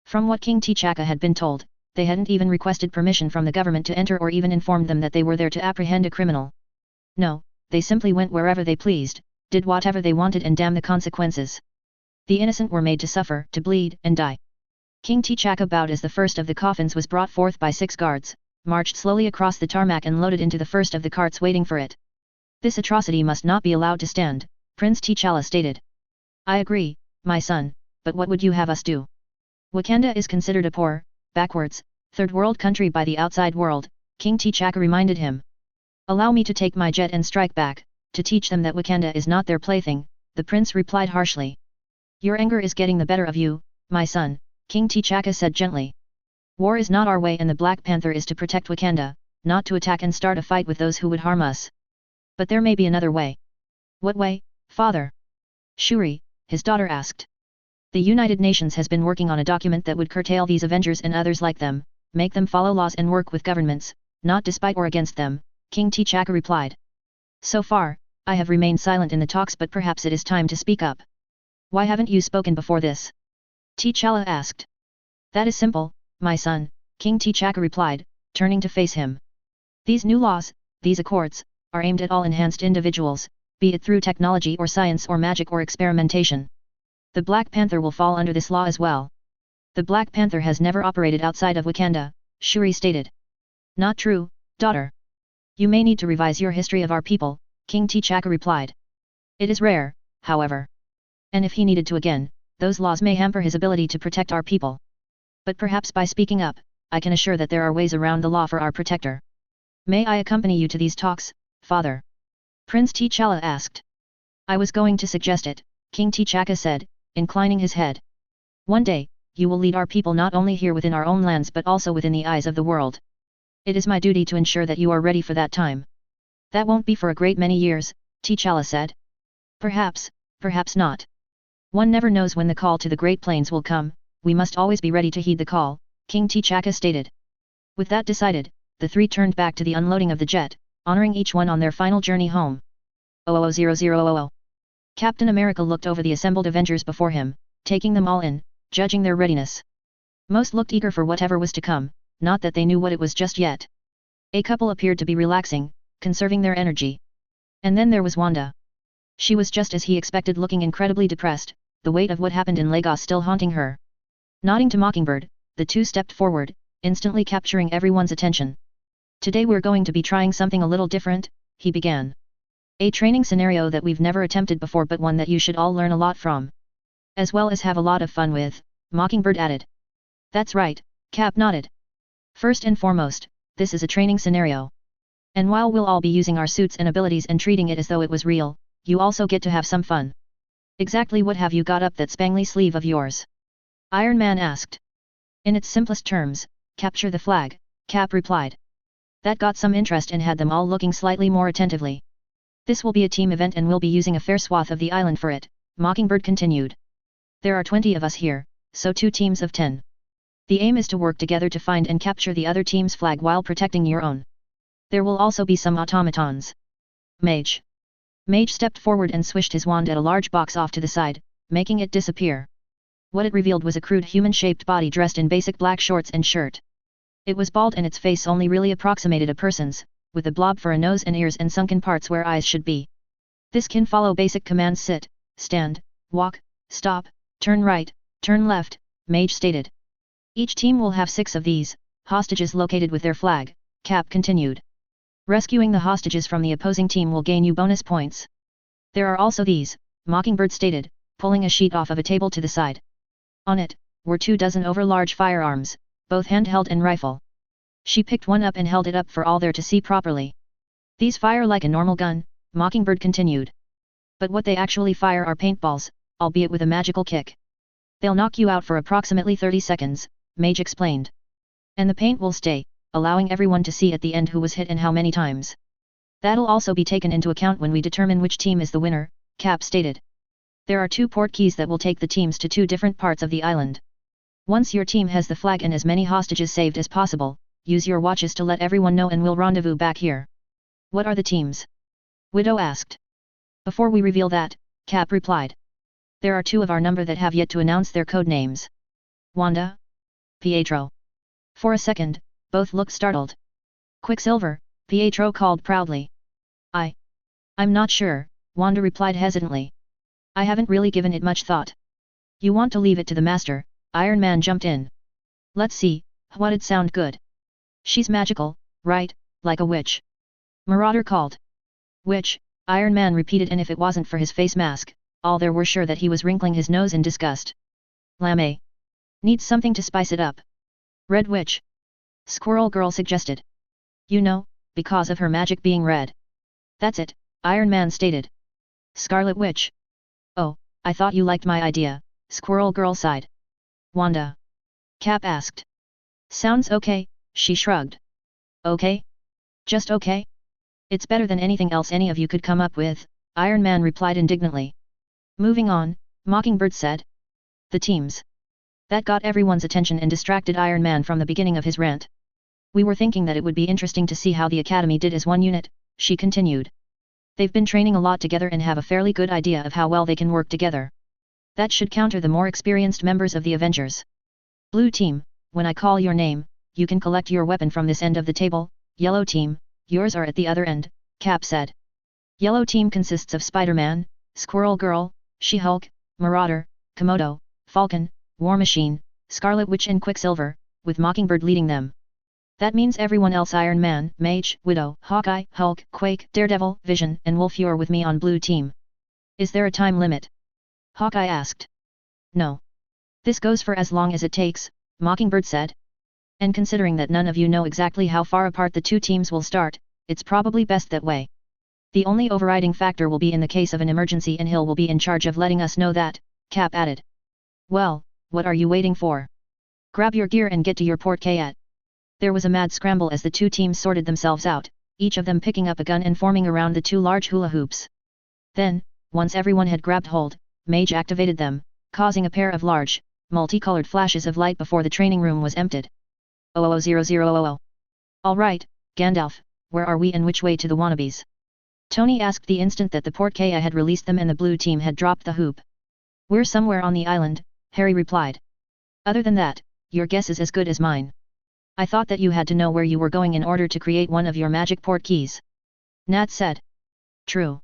S1: From what King T'Chaka had been told, they hadn't even requested permission from the government to enter or even informed them that they were there to apprehend a criminal. No, they simply went wherever they pleased, did whatever they wanted and damn the consequences. The innocent were made to suffer, to bleed, and die. King T'Chaka bowed as the first of the coffins was brought forth by 6 guards, marched slowly across the tarmac and loaded into the first of the carts waiting for it. This atrocity must not be allowed to stand, Prince T'Challa stated. I agree, my son, but what would you have us do? Wakanda is considered a poor, backwards, third world country by the outside world, King T'Chaka reminded him. Allow me to take my jet and strike back, to teach them that Wakanda is not their plaything, the prince replied harshly. Your anger is getting the better of you, my son, King T'Chaka said gently. War is not our way and the Black Panther is to protect Wakanda, not to attack and start a fight with those who would harm us. But there may be another way. What way, father? Shuri, his daughter asked. The United Nations has been working on a document that would curtail these Avengers and others like them, make them follow laws and work with governments, not despite or against them, King T'Chaka replied. So far, I have remained silent in the talks but perhaps it is time to speak up. Why haven't you spoken before this? T'Challa asked. That is simple, my son, King T'Chaka replied, turning to face him. These new laws, these accords, are aimed at all enhanced individuals, be it through technology or science or magic or experimentation. The Black Panther will fall under this law as well. The Black Panther has never operated outside of Wakanda, Shuri stated. Not true, daughter. You may need to revise your history of our people, King T'Chaka replied. It is rare, however. And if he needed to again, those laws may hamper his ability to protect our people. But perhaps by speaking up, I can assure that there are ways around the law for our protector. May I accompany you to these talks, father? Prince T'Challa asked. I was going to suggest it, King T'Chaka said, inclining his head. One day, you will lead our people not only here within our own lands but also within the eyes of the world. It is my duty to ensure that you are ready for that time. That won't be for a great many years, T'Challa said. Perhaps, perhaps not. One never knows when the call to the Great Plains will come, we must always be ready to heed the call, King T'Chaka stated. With that decided, the three turned back to the unloading of the jet, honoring each one on their final journey home. 000000. Captain America looked over the assembled Avengers before him, taking them all in, judging their readiness. Most looked eager for whatever was to come, not that they knew what it was just yet. A couple appeared to be relaxing, conserving their energy. And then there was Wanda. She was just as he expected, looking incredibly depressed, the weight of what happened in Lagos still haunting her. Nodding to Mockingbird, the two stepped forward, instantly capturing everyone's attention. Today we're going to be trying something a little different, he began. A training scenario that we've never attempted before, but one that you should all learn a lot from. As well as have a lot of fun with, Mockingbird added. That's right, Cap nodded. First and foremost, this is a training scenario. And while we'll all be using our suits and abilities and treating it as though it was real, you also get to have some fun. Exactly what have you got up that spangly sleeve of yours? Iron Man asked. In its simplest terms, capture the flag, Cap replied. That got some interest and had them all looking slightly more attentively. This will be a team event and we'll be using a fair swath of the island for it, Mockingbird continued. There are 20 of us here, so 2 teams of 10. The aim is to work together to find and capture the other team's flag while protecting your own. There will also be some automatons. Mage. Mage stepped forward and swished his wand at a large box off to the side, making it disappear. What it revealed was a crude human-shaped body dressed in basic black shorts and shirt. It was bald and its face only really approximated a person's, with a blob for a nose and ears and sunken parts where eyes should be. This can follow basic commands: sit, stand, walk, stop, turn right, turn left, Mage stated. Each team will have 6 of these, hostages located with their flag, Cap continued. Rescuing the hostages from the opposing team will gain you bonus points. There are also these, Mockingbird stated, pulling a sheet off of a table to the side. On it, were 24 overlarge firearms, both handheld and rifle. She picked one up and held it up for all there to see properly. These fire like a normal gun, Mockingbird continued. But what they actually fire are paintballs, albeit with a magical kick. They'll knock you out for approximately 30 seconds, Mage explained. And the paint will stay, allowing everyone to see at the end who was hit and how many times. That'll also be taken into account when we determine which team is the winner, Cap stated. There are 2 port keys that will take the teams to 2 different parts of the island. Once your team has the flag and as many hostages saved as possible, use your watches to let everyone know and we'll rendezvous back here. What are the teams? Widow asked. Before we reveal that, Cap replied. There are 2 of our number that have yet to announce their code names. Wanda? Pietro. For a second, both looked startled. Quicksilver, Pietro called proudly. I'm not sure, Wanda replied hesitantly. I haven't really given it much thought. You want to leave it to the master, Iron Man jumped in. Let's see, what'd sound good? She's magical, right, like a witch. Marauder called. Witch, Iron Man repeated, and if it wasn't for his face mask, all there were sure that he was wrinkling his nose in disgust. Lame. Needs something to spice it up. Red Witch. Squirrel Girl suggested. You know, because of her magic being red. That's it, Iron Man stated. Scarlet Witch. Oh, I thought you liked my idea, Squirrel Girl sighed. Wanda. Cap asked. Sounds okay, she shrugged. Okay? Just okay? It's better than anything else any of you could come up with, Iron Man replied indignantly. Moving on, Mockingbird said. The teams. That got everyone's attention and distracted Iron Man from the beginning of his rant. We were thinking that it would be interesting to see how the Academy did as one unit, she continued. They've been training a lot together and have a fairly good idea of how well they can work together. That should counter the more experienced members of the Avengers. Blue team, when I call your name, you can collect your weapon from this end of the table. Yellow team, yours are at the other end, Cap said. Yellow team consists of Spider-Man, Squirrel Girl, She-Hulk, Marauder, Komodo, Falcon, War Machine, Scarlet Witch and Quicksilver, with Mockingbird leading them. That means everyone else: Iron Man, Mage, Widow, Hawkeye, Hulk, Quake, Daredevil, Vision and Wolf. You're with me on blue team. Is there a time limit? Hawkeye asked. No. This goes for as long as it takes, Mockingbird said. And considering that none of you know exactly how far apart the 2 teams will start, it's probably best that way. The only overriding factor will be in the case of an emergency, and Hill will be in charge of letting us know that, Cap added. Well, what are you waiting for? Grab your gear and get to your port K. There was a mad scramble as the 2 teams sorted themselves out, each of them picking up a gun and forming around the 2 large hula hoops. Then, once everyone had grabbed hold, Mage activated them, causing a pair of large, multicolored flashes of light before the training room was emptied. 000000. Alright, Gandalf, where are we and which way to the wannabes? Tony asked the instant that the Portkaya had released them and the blue team had dropped the hoop. We're somewhere on the island, Harry replied. Other than that, your guess is as good as mine. I thought that you had to know where you were going in order to create one of your magic port keys. Nat said. True.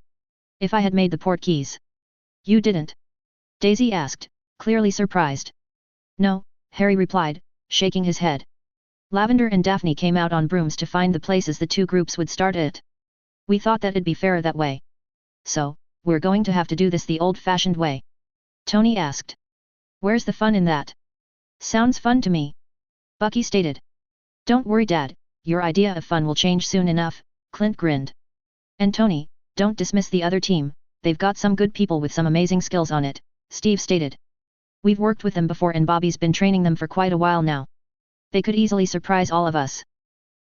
S1: If I had made the port keys. You didn't? Daisy asked, clearly surprised. No, Harry replied, shaking his head. Lavender and Daphne came out on brooms to find the places the two groups would start at. We thought that it'd be fairer that way. So, we're going to have to do this the old-fashioned way. Tony asked. Where's the fun in that? Sounds fun to me. Bucky stated. Don't worry Dad, your idea of fun will change soon enough, Clint grinned. And Tony, don't dismiss the other team, they've got some good people with some amazing skills on it, Steve stated. We've worked with them before and Bobby's been training them for quite a while now. They could easily surprise all of us.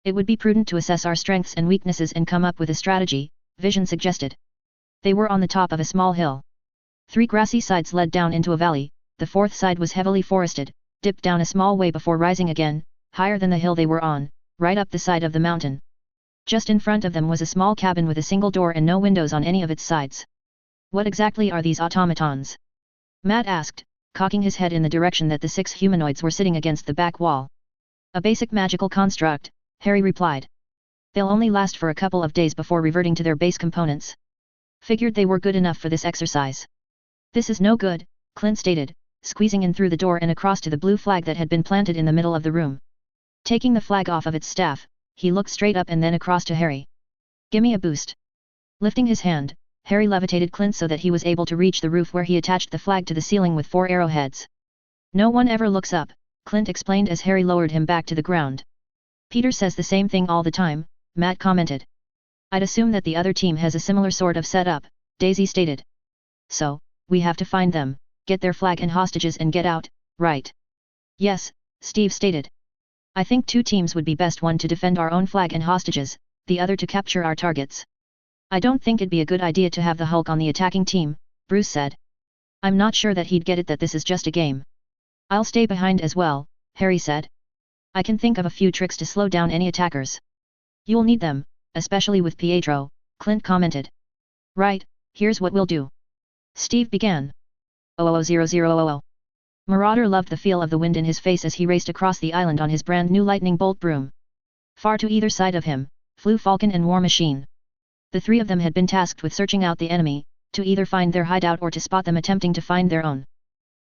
S1: It would be prudent to assess our strengths and weaknesses and come up with a strategy, Vision suggested. They were on the top of a small hill. 3 grassy sides led down into a valley, the 4th side was heavily forested, dipped down a small way before rising again, higher than the hill they were on, right up the side of the mountain. Just in front of them was a small cabin with a single door and no windows on any of its sides. What exactly are these automatons? Matt asked, cocking his head in the direction that the 6 humanoids were sitting against the back wall. A basic magical construct, Harry replied. They'll only last for a couple of days before reverting to their base components. Figured they were good enough for this exercise. This is no good, Clint stated, squeezing in through the door and across to the blue flag that had been planted in the middle of the room. Taking the flag off of its staff, he looked straight up and then across to Harry. Gimme a boost. Lifting his hand, Harry levitated Clint so that he was able to reach the roof where he attached the flag to the ceiling with 4 arrowheads. No one ever looks up, Clint explained as Harry lowered him back to the ground. Peter says the same thing all the time, Matt commented. I'd assume that the other team has a similar sort of setup, Daisy stated. So, we have to find them, get their flag and hostages and get out, right? Yes, Steve stated. I think 2 teams would be best, one to defend our own flag and hostages, the other to capture our targets. I don't think it'd be a good idea to have the Hulk on the attacking team, Bruce said. I'm not sure that he'd get it that this is just a game. I'll stay behind as well, Harry said. I can think of a few tricks to slow down any attackers. You'll need them, especially with Pietro, Clint commented. Right, here's what we'll do. Steve began. 00000. Marauder loved the feel of the wind in his face as he raced across the island on his brand new lightning bolt broom. Far to either side of him, flew Falcon and War Machine. The 3 of them had been tasked with searching out the enemy, to either find their hideout or to spot them attempting to find their own.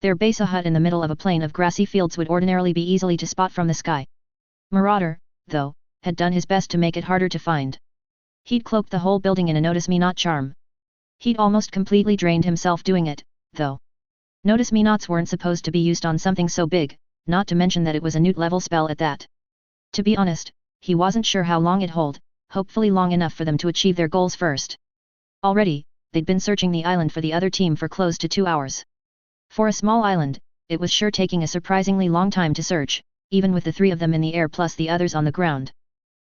S1: Their base, a hut in the middle of a plain of grassy fields, would ordinarily be easily to spot from the sky. Marauder, though, had done his best to make it harder to find. He'd cloaked the whole building in a Notice Me Not charm. He'd almost completely drained himself doing it, though. Notice Me Nots weren't supposed to be used on something so big, not to mention that it was a newt level spell at that. To be honest, he wasn't sure how long it'd hold, hopefully long enough for them to achieve their goals first. Already, they'd been searching the island for the other team for close to 2 hours. For a small island, it was sure taking a surprisingly long time to search, even with the 3 of them in the air plus the others on the ground.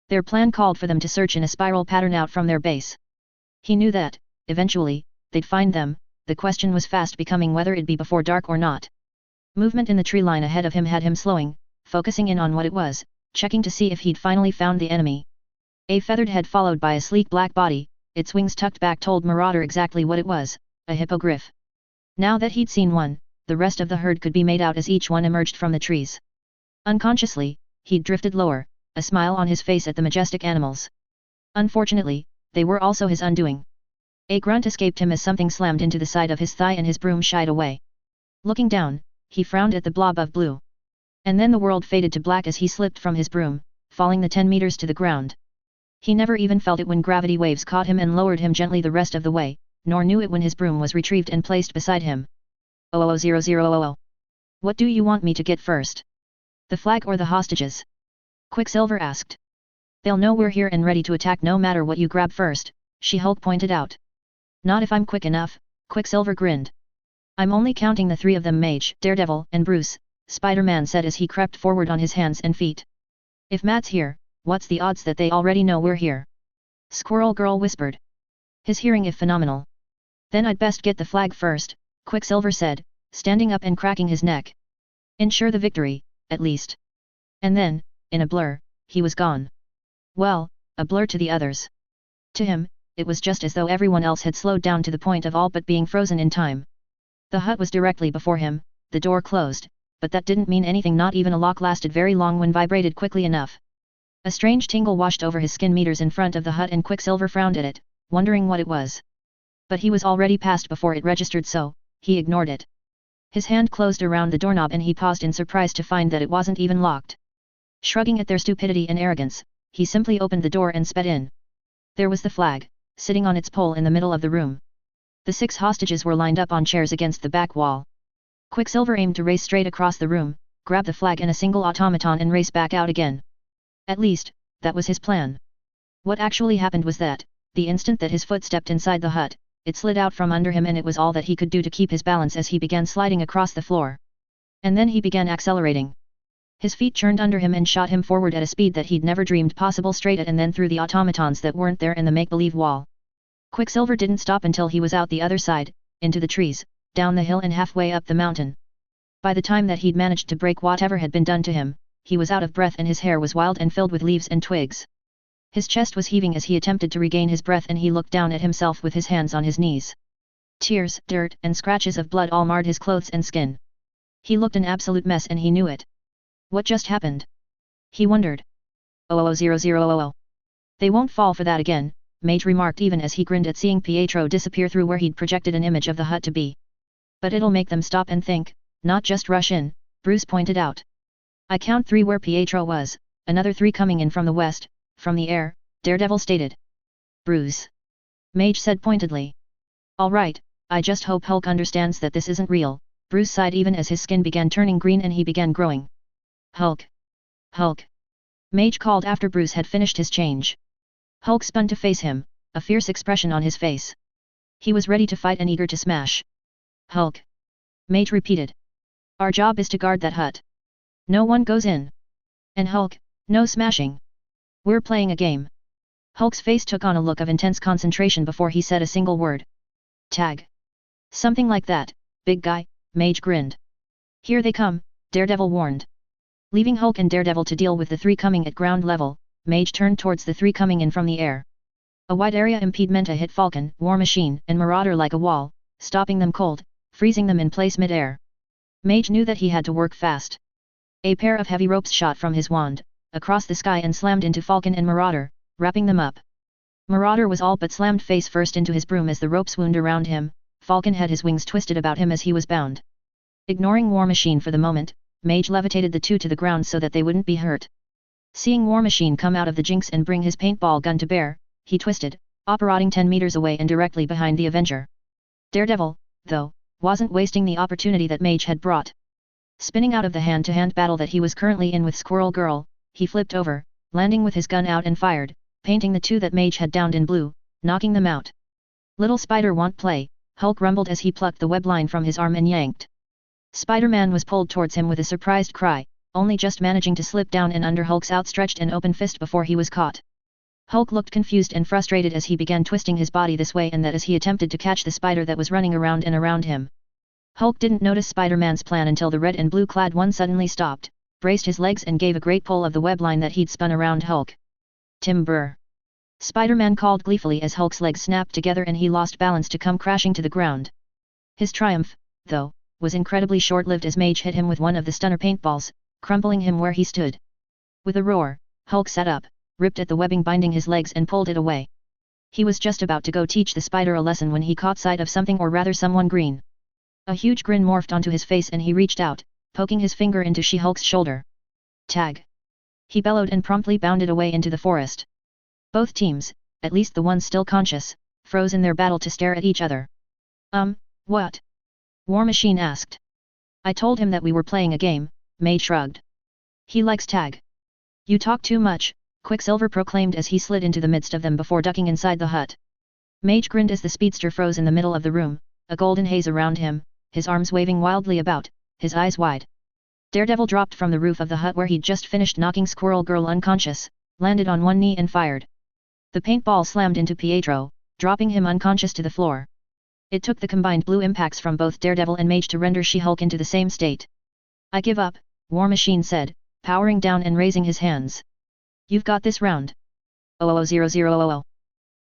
S1: Their plan called for them to search in a spiral pattern out from their base. He knew that, eventually, they'd find them. The question was fast becoming whether it'd be before dark or not. Movement in the tree line ahead of him had him slowing, focusing in on what it was, checking to see if he'd finally found the enemy. A feathered head followed by a sleek black body, its wings tucked back told Marauder exactly what it was, a hippogriff. Now that he'd seen one, the rest of the herd could be made out as each one emerged from the trees. Unconsciously, he'd drifted lower, a smile on his face at the majestic animals. Unfortunately, they were also his undoing. A grunt escaped him as something slammed into the side of his thigh and his broom shied away. Looking down, he frowned at the blob of blue. And then the world faded to black as he slipped from his broom, falling the 10 meters to the ground. He never even felt it when gravity waves caught him and lowered him gently the rest of the way, nor knew it when his broom was retrieved and placed beside him. 00000. What do you want me to get first? The flag or the hostages? Quicksilver asked. They'll know we're here and ready to attack no matter what you grab first, She-Hulk pointed out. Not if I'm quick enough, Quicksilver grinned. I'm only counting the 3 of them, Mage, Daredevil, and Bruce, Spider-Man said as he crept forward on his hands and feet. If Matt's here, what's the odds that they already know we're here? Squirrel Girl whispered. His hearing is phenomenal. Then I'd best get the flag first, Quicksilver said, standing up and cracking his neck. Ensure the victory, at least. And then, in a blur, he was gone. Well, a blur to the others. To him, it was just as though everyone else had slowed down to the point of all but being frozen in time. The hut was directly before him, the door closed, but that didn't mean anything. Not even a lock lasted very long when vibrated quickly enough. A strange tingle washed over his skin meters in front of the hut and Quicksilver frowned at it, wondering what it was. But he was already past before it registered, so he ignored it. His hand closed around the doorknob and he paused in surprise to find that it wasn't even locked. Shrugging at their stupidity and arrogance, he simply opened the door and sped in. There was the flag, sitting on its pole in the middle of the room. The 6 hostages were lined up on chairs against the back wall. Quicksilver aimed to race straight across the room, grab the flag and a single automaton and race back out again. At least, that was his plan. What actually happened was that, the instant that his foot stepped inside the hut, it slid out from under him and it was all that he could do to keep his balance as he began sliding across the floor. And then he began accelerating. His feet churned under him and shot him forward at a speed that he'd never dreamed possible, straight at and then through the automatons that weren't there in the make-believe wall. Quicksilver didn't stop until he was out the other side, into the trees, down the hill and halfway up the mountain. By the time that he'd managed to break whatever had been done to him, he was out of breath and his hair was wild and filled with leaves and twigs. His chest was heaving as he attempted to regain his breath and he looked down at himself with his hands on his knees. Tears, dirt, and scratches of blood all marred his clothes and skin. He looked an absolute mess and he knew it. What just happened? He wondered. 00000. They won't fall for that again, Mage remarked even as he grinned at seeing Pietro disappear through where he'd projected an image of the hut to be. But it'll make them stop and think, not just rush in, Bruce pointed out. I count 3 where Pietro was, another 3 coming in from the west, from the air, Daredevil stated. Bruce. Mage said pointedly. All right, I just hope Hulk understands that this isn't real, Bruce sighed even as his skin began turning green and he began growing. Hulk. Hulk. Mage called after Bruce had finished his change. Hulk spun to face him, a fierce expression on his face. He was ready to fight and eager to smash. Hulk. Mage repeated. Our job is to guard that hut. No one goes in. And Hulk, no smashing. We're playing a game. Hulk's face took on a look of intense concentration before he said a single word. Tag. Something like that, big guy, Mage grinned. Here they come, Daredevil warned. Leaving Hulk and Daredevil to deal with the 3 coming at ground level, Mage turned towards the 3 coming in from the air. A wide area impedimenta hit Falcon, War Machine, and Marauder like a wall, stopping them cold, freezing them in place mid-air. Mage knew that he had to work fast. A pair of heavy ropes shot from his wand, across the sky and slammed into Falcon and Marauder, wrapping them up. Marauder was all but slammed face first into his broom as the ropes wound around him, Falcon had his wings twisted about him as he was bound. Ignoring War Machine for the moment, Mage levitated the 2 to the ground so that they wouldn't be hurt. Seeing War Machine come out of the jinx and bring his paintball gun to bear, he twisted, operating 10 meters away and directly behind the Avenger. Daredevil, though, wasn't wasting the opportunity that Mage had brought. Spinning out of the hand-to-hand battle that he was currently in with Squirrel Girl, he flipped over, landing with his gun out and fired, painting the 2 that Mage had downed in blue, knocking them out. Little Spider want play, Hulk rumbled as he plucked the web line from his arm and yanked. Spider-Man was pulled towards him with a surprised cry, only just managing to slip down and under Hulk's outstretched and open fist before he was caught. Hulk looked confused and frustrated as he began twisting his body this way and that as he attempted to catch the spider that was running around and around him. Hulk didn't notice Spider-Man's plan until the red and blue-clad one suddenly stopped, braced his legs and gave a great pull of the web line that he'd spun around Hulk. Timber! Spider-Man called gleefully as Hulk's legs snapped together and he lost balance to come crashing to the ground. His triumph, though, was incredibly short-lived as Mage hit him with one of the stunner paintballs, crumpling him where he stood. With a roar, Hulk sat up, ripped at the webbing binding his legs and pulled it away. He was just about to go teach the spider a lesson when he caught sight of something or rather someone green. A huge grin morphed onto his face and he reached out, poking his finger into She-Hulk's shoulder. Tag! He bellowed and promptly bounded away into the forest. Both teams, at least the ones still conscious, froze in their battle to stare at each other. What? War Machine asked. I told him that we were playing a game, Mage shrugged. He likes tag. You talk too much, Quicksilver proclaimed as he slid into the midst of them before ducking inside the hut. Mage grinned as the speedster froze in the middle of the room, a golden haze around him, his arms waving wildly about, his eyes wide. Daredevil dropped from the roof of the hut where he'd just finished knocking Squirrel Girl unconscious, landed on one knee and fired. The paintball slammed into Pietro, dropping him unconscious to the floor. It took the combined blue impacts from both Daredevil and Mage to render She-Hulk into the same state. I give up, War Machine said, powering down and raising his hands. You've got this round. 00000.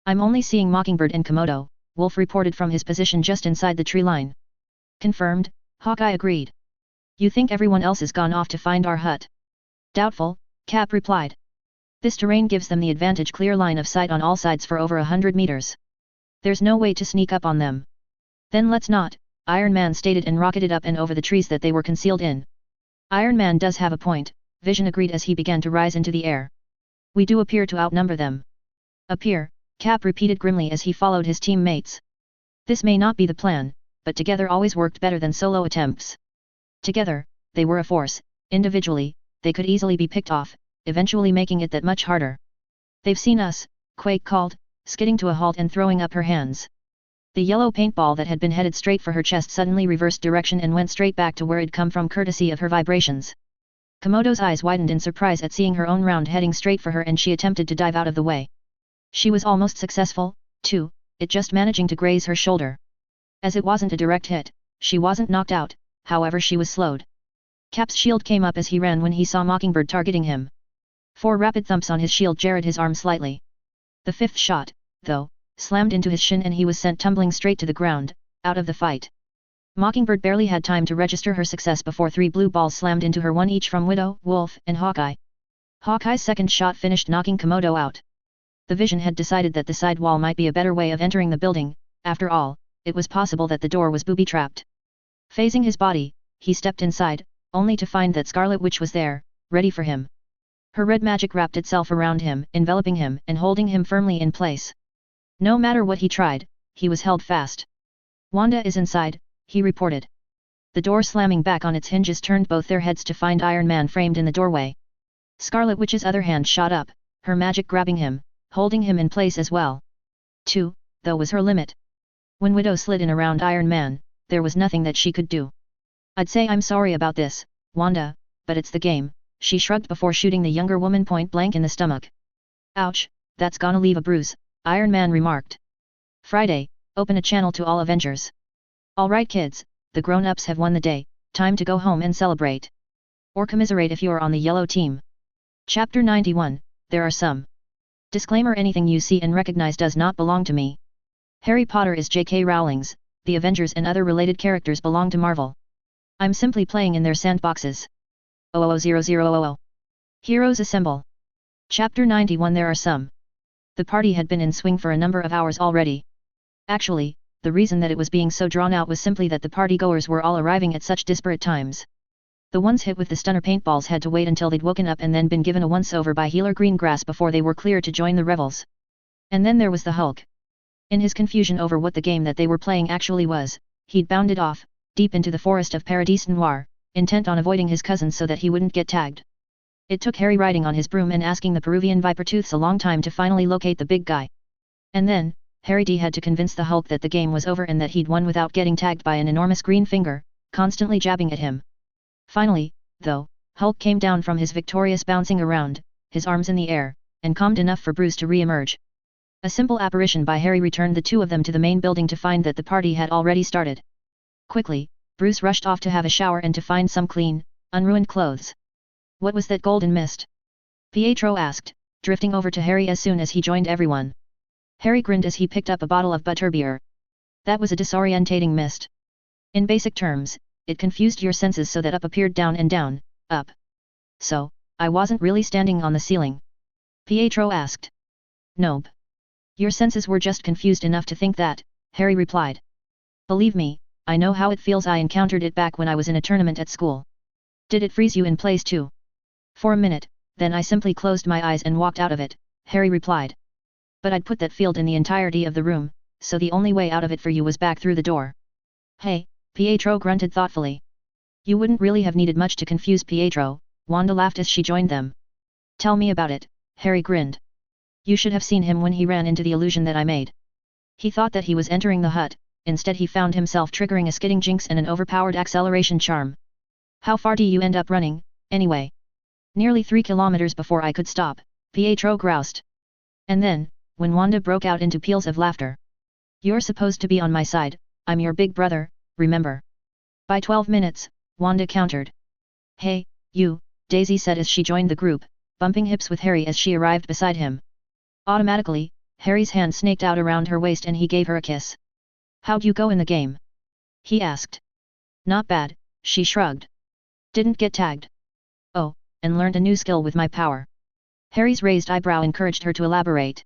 S1: I'm only seeing Mockingbird and Komodo, Wolf reported from his position just inside the tree line. Confirmed, Hawkeye agreed. You think everyone else is gone off to find our hut? Doubtful, Cap replied. This terrain gives them the advantage clear line of sight on all sides for over 100 meters. There's no way to sneak up on them. Then let's not, Iron Man stated and rocketed up and over the trees that they were concealed in. Iron Man does have a point, Vision agreed as he began to rise into the air. We do appear to outnumber them. Appear, Cap repeated grimly as he followed his teammates. This may not be the plan, but together always worked better than solo attempts. Together, they were a force, individually, they could easily be picked off, eventually making it that much harder. They've seen us, Quake called, skidding to a halt and throwing up her hands. The yellow paintball that had been headed straight for her chest suddenly reversed direction and went straight back to where it'd come from courtesy of her vibrations. Komodo's eyes widened in surprise at seeing her own round heading straight for her and she attempted to dive out of the way. She was almost successful, too, it just managing to graze her shoulder. As it wasn't a direct hit, she wasn't knocked out, however she was slowed. Cap's shield came up as he ran when he saw Mockingbird targeting him. 4 rapid thumps on his shield jarred his arm slightly. The 5th shot, though, slammed into his shin and he was sent tumbling straight to the ground, out of the fight. Mockingbird barely had time to register her success before 3 blue balls slammed into her, one each from Widow, Wolf, and Hawkeye. Hawkeye's second shot finished knocking Komodo out. The Vision had decided that the side wall might be a better way of entering the building, after all, it was possible that the door was booby-trapped. Phasing his body, he stepped inside, only to find that Scarlet Witch was there, ready for him. Her red magic wrapped itself around him, enveloping him and holding him firmly in place. No matter what he tried, he was held fast. Wanda is inside, he reported. The door slamming back on its hinges turned both their heads to find Iron Man framed in the doorway. Scarlet Witch's other hand shot up, her magic grabbing him, holding him in place as well. 2, though was her limit. When Widow slid in around Iron Man, there was nothing that she could do. I'd say I'm sorry about this, Wanda, but it's the game, she shrugged before shooting the younger woman point blank in the stomach. Ouch, that's gonna leave a bruise, Iron Man remarked. Friday, open a channel to all Avengers. Alright kids, the grown-ups have won the day, time to go home and celebrate. Or commiserate if you're on the yellow team. Chapter 91, there are some. Disclaimer: anything you see and recognize does not belong to me. Harry Potter is J.K. Rowling's, the Avengers and other related characters belong to Marvel. I'm simply playing in their sandboxes. 00000. Heroes assemble. Chapter 91. There are some. The party had been in swing for a number of hours already. Actually, the reason that it was being so drawn out was simply that the party-goers were all arriving at such disparate times. The ones hit with the stunner paintballs had to wait until they'd woken up and then been given a once-over by healer Greengrass before they were clear to join the revels. And then there was the Hulk. In his confusion over what the game that they were playing actually was, he'd bounded off, deep into the forest of Paradis Noir, intent on avoiding his cousins so that he wouldn't get tagged. It took Harry riding on his broom and asking the Peruvian Vipertooths a long time to finally locate the big guy. And then, Harry D had to convince the Hulk that the game was over and that he'd won without getting tagged by an enormous green finger, constantly jabbing at him. Finally, though, Hulk came down from his victorious bouncing around, his arms in the air, and calmed enough for Bruce to re-emerge. A simple apparition by Harry returned the two of them to the main building to find that the party had already started. Quickly, Bruce rushed off to have a shower and to find some clean, unruined clothes. What was that golden mist? Pietro asked, drifting over to Harry as soon as he joined everyone. Harry grinned as he picked up a bottle of butterbeer. That was a disorientating mist. In basic terms, it confused your senses so that up appeared down and down, up. So, I wasn't really standing on the ceiling? Pietro asked. Nope. Your senses were just confused enough to think that, Harry replied. Believe me, I know how it feels. I encountered it back when I was in a tournament at school. Did it freeze you in place too? For a minute, then I simply closed my eyes and walked out of it, Harry replied. But I'd put that field in the entirety of the room, so the only way out of it for you was back through the door. Hey, Pietro grunted thoughtfully. You wouldn't really have needed much to confuse Pietro, Wanda laughed as she joined them. Tell me about it, Harry grinned. You should have seen him when he ran into the illusion that I made. He thought that he was entering the hut, instead he found himself triggering a skidding jinx and an overpowered acceleration charm. How far do you end up running, anyway? Nearly 3 kilometers before I could stop, Pietro groused. And then, when Wanda broke out into peals of laughter. You're supposed to be on my side, I'm your big brother, remember? By 12 minutes, Wanda countered. Hey, you, Daisy said as she joined the group, bumping hips with Harry as she arrived beside him. Automatically, Harry's hand snaked out around her waist and he gave her a kiss. How'd you go in the game? He asked. Not bad, she shrugged. Didn't get tagged. Oh, and learned a new skill with my power. Harry's raised eyebrow encouraged her to elaborate.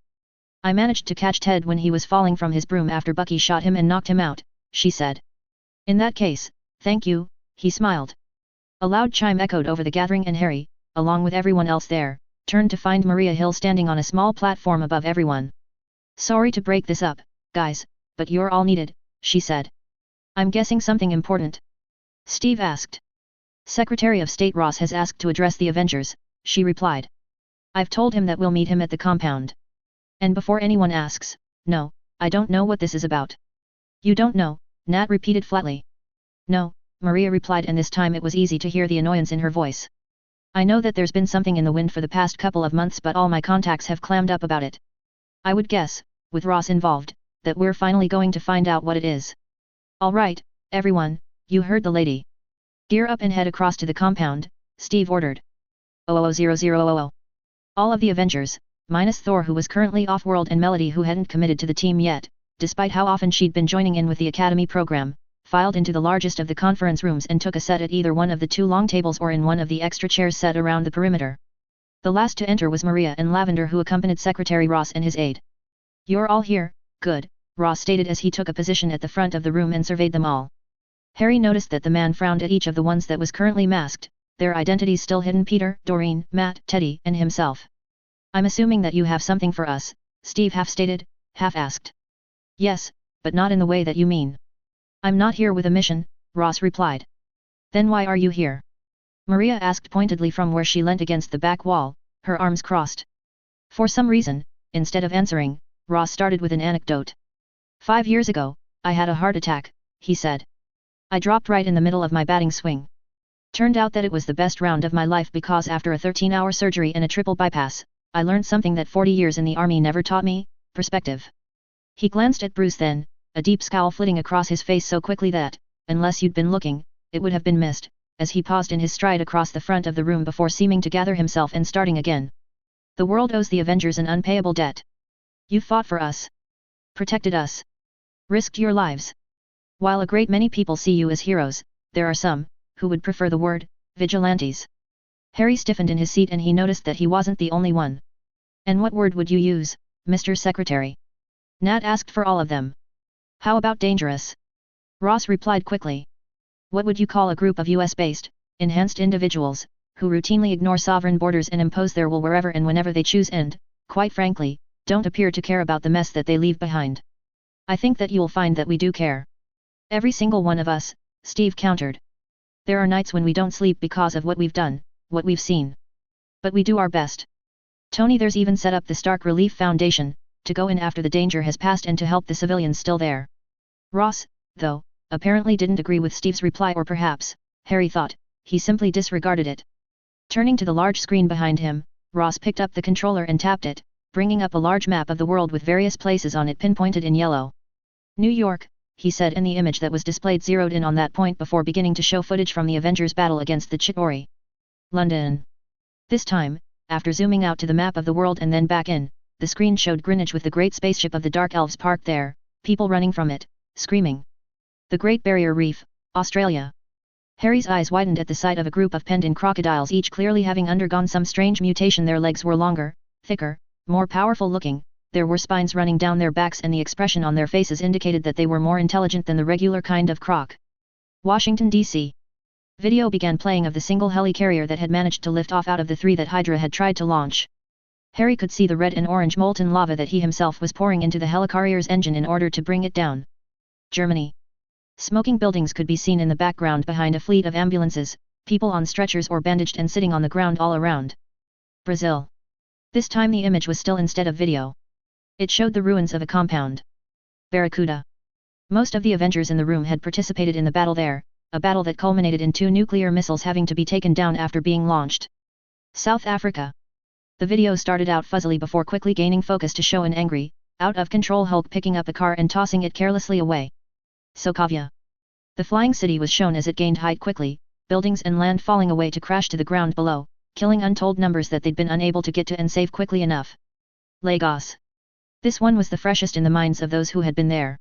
S1: I managed to catch Ted when he was falling from his broom after Bucky shot him and knocked him out, she said. In that case, thank you, he smiled. A loud chime echoed over the gathering and Harry, along with everyone else there, turned to find Maria Hill standing on a small platform above everyone. Sorry to break this up, guys, but you're all needed, she said. I'm guessing something important? Steve asked. Secretary of State Ross has asked to address the Avengers, she replied. I've told him that we'll meet him at the compound. And before anyone asks, no, I don't know what this is about. You don't know, Nat repeated flatly. No, Maria replied, and this time it was easy to hear the annoyance in her voice. I know that there's been something in the wind for the past couple of months, but all my contacts have clammed up about it. I would guess, with Ross involved, that we're finally going to find out what it is. All right, everyone, you heard the lady. Gear up and head across to the compound, Steve ordered. 000000. All of the Avengers, minus Thor, who was currently off-world, and Melody, who hadn't committed to the team yet, despite how often she'd been joining in with the Academy program, filed into the largest of the conference rooms and took a set at either one of the two long tables or in one of the extra chairs set around the perimeter. The last to enter was Maria and Lavender, who accompanied Secretary Ross and his aide. You're all here, good, Ross stated as he took a position at the front of the room and surveyed them all. Harry noticed that the man frowned at each of the ones that was currently masked, their identities still hidden: Peter, Doreen, Matt, Teddy, and himself. I'm assuming that you have something for us, Steve half stated, half asked. Yes, but not in the way that you mean. I'm not here with a mission, Ross replied. Then why are you here? Maria asked pointedly from where she leant against the back wall, her arms crossed. For some reason, instead of answering, Ross started with an anecdote. 5 years ago, I had a heart attack, he said. I dropped right in the middle of my batting swing. Turned out that it was the best round of my life because after a 13-hour surgery and a triple bypass, I learned something that 40 years in the army never taught me: perspective. He glanced at Bruce then, a deep scowl flitting across his face so quickly that, unless you'd been looking, it would have been missed, as he paused in his stride across the front of the room before seeming to gather himself and starting again. The world owes the Avengers an unpayable debt. You fought for us. Protected us. Risked your lives. While a great many people see you as heroes, there are some, who would prefer the word, vigilantes. Harry stiffened in his seat and he noticed that he wasn't the only one. And what word would you use, Mr. Secretary? Nat asked for all of them. How about dangerous? Ross replied quickly. What would you call a group of US-based, enhanced individuals, who routinely ignore sovereign borders and impose their will wherever and whenever they choose and, quite frankly, don't appear to care about the mess that they leave behind? I think that you'll find that we do care. Every single one of us, Steve countered. There are nights when we don't sleep because of what we've done, what we've seen. But we do our best. Tony there's even set up the Stark Relief Foundation, to go in after the danger has passed and to help the civilians still there. Ross, though, apparently didn't agree with Steve's reply, or perhaps, Harry thought, he simply disregarded it. Turning to the large screen behind him, Ross picked up the controller and tapped it, bringing up a large map of the world with various places on it pinpointed in yellow. New York, he said, and the image that was displayed zeroed in on that point before beginning to show footage from the Avengers' battle against the Chitauri. London. This time, after zooming out to the map of the world and then back in, the screen showed Greenwich with the great spaceship of the Dark Elves parked there, people running from it, screaming. The Great Barrier Reef, Australia. Harry's eyes widened at the sight of a group of penned-in crocodiles, each clearly having undergone some strange mutation. Their legs were longer, thicker, more powerful looking, there were spines running down their backs, and the expression on their faces indicated that they were more intelligent than the regular kind of croc. Washington, D.C. Video began playing of the single helicarrier that had managed to lift off out of the 3 that Hydra had tried to launch. Harry could see the red and orange molten lava that he himself was pouring into the helicarrier's engine in order to bring it down. Germany. Smoking buildings could be seen in the background behind a fleet of ambulances, people on stretchers or bandaged and sitting on the ground all around. Brazil. This time the image was still instead of video. It showed the ruins of a compound. Barracuda. Most of the Avengers in the room had participated in the battle there, a battle that culminated in 2 nuclear missiles having to be taken down after being launched. South Africa. The video started out fuzzily before quickly gaining focus to show an angry, out-of-control Hulk picking up a car and tossing it carelessly away. Sokovia. The flying city was shown as it gained height quickly, buildings and land falling away to crash to the ground below, killing untold numbers that they'd been unable to get to and save quickly enough. Lagos. This one was the freshest in the minds of those who had been there.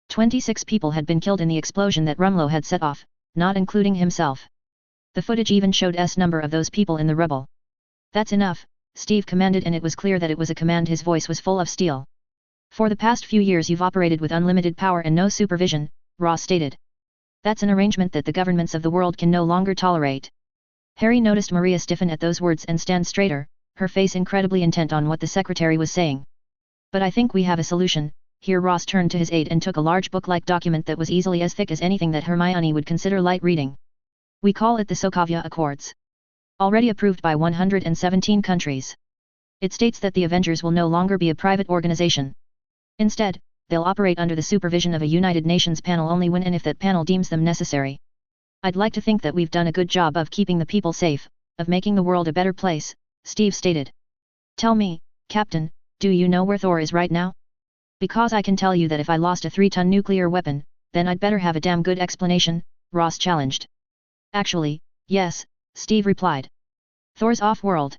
S1: 26 people had been killed in the explosion that Rumlow had set off, not including himself. The footage even showed S number of those people in the rubble. That's enough, Steve commanded, and it was clear that it was a command. His voice was full of steel. For the past few years you've operated with unlimited power and no supervision, Ross stated. That's an arrangement that the governments of the world can no longer tolerate. Harry noticed Maria stiffen at those words and stand straighter, her face incredibly intent on what the secretary was saying. But I think we have a solution. Here Ross turned to his aide and took a large book-like document that was easily as thick as anything that Hermione would consider light reading. We call it the Sokovia Accords. Already approved by 117 countries. It states that the Avengers will no longer be a private organization. Instead, they'll operate under the supervision of a United Nations panel only when and if that panel deems them necessary. I'd like to think that we've done a good job of keeping the people safe, of making the world a better place, Steve stated. Tell me, Captain, do you know where Thor is right now? Because I can tell you that if I lost a 3-ton nuclear weapon, then I'd better have a damn good explanation, Ross challenged. Actually, yes, Steve replied. Thor's off-world.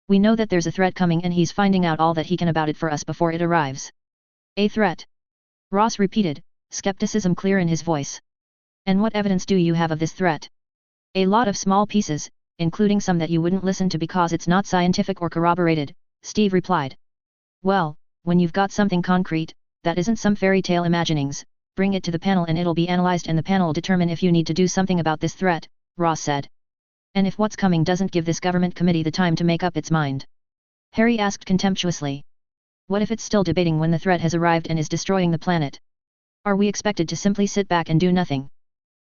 S1: We know that there's a threat coming and he's finding out all that he can about it for us before it arrives. A threat? Ross repeated, skepticism clear in his voice. And what evidence do you have of this threat? A lot of small pieces, including some that you wouldn't listen to because it's not scientific or corroborated, Steve replied. Well, when you've got something concrete, that isn't some fairy tale imaginings, bring it to the panel and it'll be analyzed and the panel will determine if you need to do something about this threat, Ross said. And if what's coming doesn't give this government committee the time to make up its mind? Harry asked contemptuously. What if it's still debating when the threat has arrived and is destroying the planet? Are we expected to simply sit back and do nothing?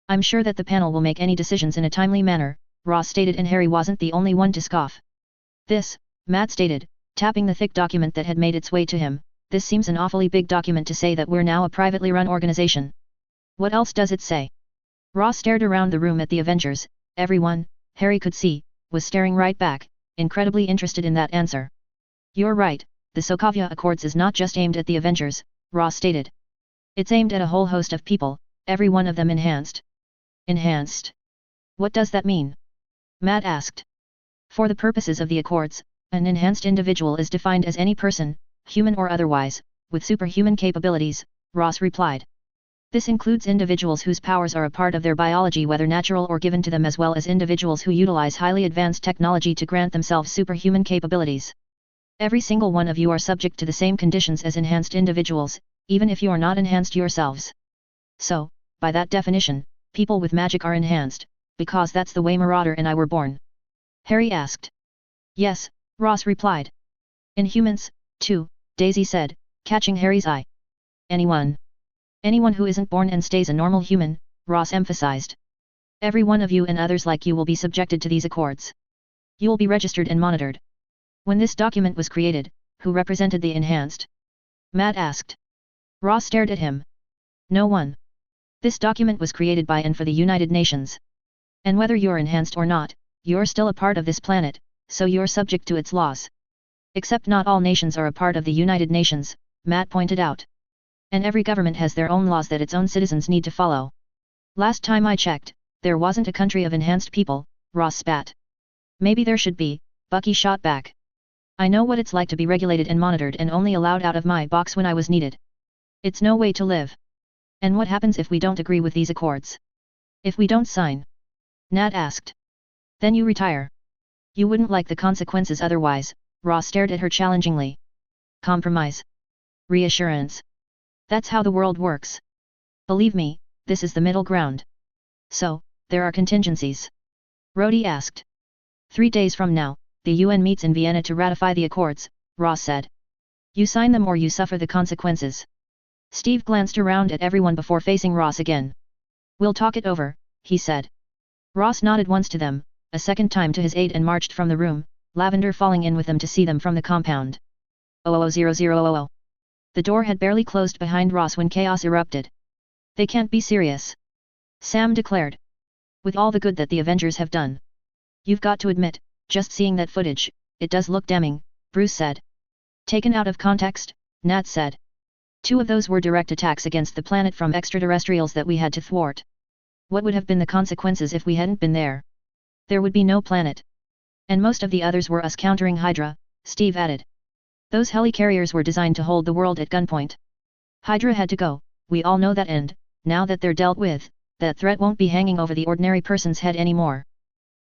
S1: I'm sure that the panel will make any decisions in a timely manner, Ross stated, and Harry wasn't the only one to scoff. This, Matt stated, tapping the thick document that had made its way to him, this seems an awfully big document to say that we're now a privately run organization. What else does it say? Ross stared around the room at the Avengers. Everyone, Harry could see, was staring right back, incredibly interested in that answer. You're right, the Sokovia Accords is not just aimed at the Avengers, Ross stated. It's aimed at a whole host of people, every one of them enhanced. Enhanced? What does that mean? Matt asked. For the purposes of the Accords, an enhanced individual is defined as any person, human or otherwise, with superhuman capabilities, Ross replied. This includes individuals whose powers are a part of their biology, whether natural or given to them, as well as individuals who utilize highly advanced technology to grant themselves superhuman capabilities. Every single one of you are subject to the same conditions as enhanced individuals, even if you are not enhanced yourselves. So, by that definition, people with magic are enhanced, because that's the way Marauder and I were born. Harry asked. Yes, Ross replied. Inhumans, too, Daisy said, catching Harry's eye. Anyone who isn't born and stays a normal human, Ross emphasized. Every one of you and others like you will be subjected to these accords. You will be registered and monitored. When this document was created, who represented the enhanced? Matt asked. Ross stared at him. No one. This document was created by and for the United Nations. And whether you're enhanced or not, you're still a part of this planet, so you're subject to its laws. Except not all nations are a part of the United Nations, Matt pointed out. And every government has their own laws that its own citizens need to follow. Last time I checked, there wasn't a country of enhanced people, Ross spat. Maybe there should be, Bucky shot back. I know what it's like to be regulated and monitored and only allowed out of my box when I was needed. It's no way to live. And what happens if we don't agree with these accords? If we don't sign? Nat asked. Then you retire. You wouldn't like the consequences otherwise, Ross stared at her challengingly. Compromise. Reassurance. That's how the world works. Believe me, this is the middle ground. So, there are contingencies. Rhodey asked. 3 days from now, the UN meets in Vienna to ratify the accords, Ross said. You sign them or you suffer the consequences. Steve glanced around at everyone before facing Ross again. We'll talk it over, he said. Ross nodded once to them, a second time to his aide, and marched from the room, Lavender falling in with them to see them from the compound. 000000. The door had barely closed behind Ross when chaos erupted. They can't be serious. Sam declared. With all the good that the Avengers have done. You've got to admit, just seeing that footage, it does look damning, Bruce said. Taken out of context, Nat said. 2 of those were direct attacks against the planet from extraterrestrials that we had to thwart. What would have been the consequences if we hadn't been there? There would be no planet. And most of the others were us countering Hydra, Steve added. Those helicarriers were designed to hold the world at gunpoint. Hydra had to go, we all know that, and, now that they're dealt with, that threat won't be hanging over the ordinary person's head anymore.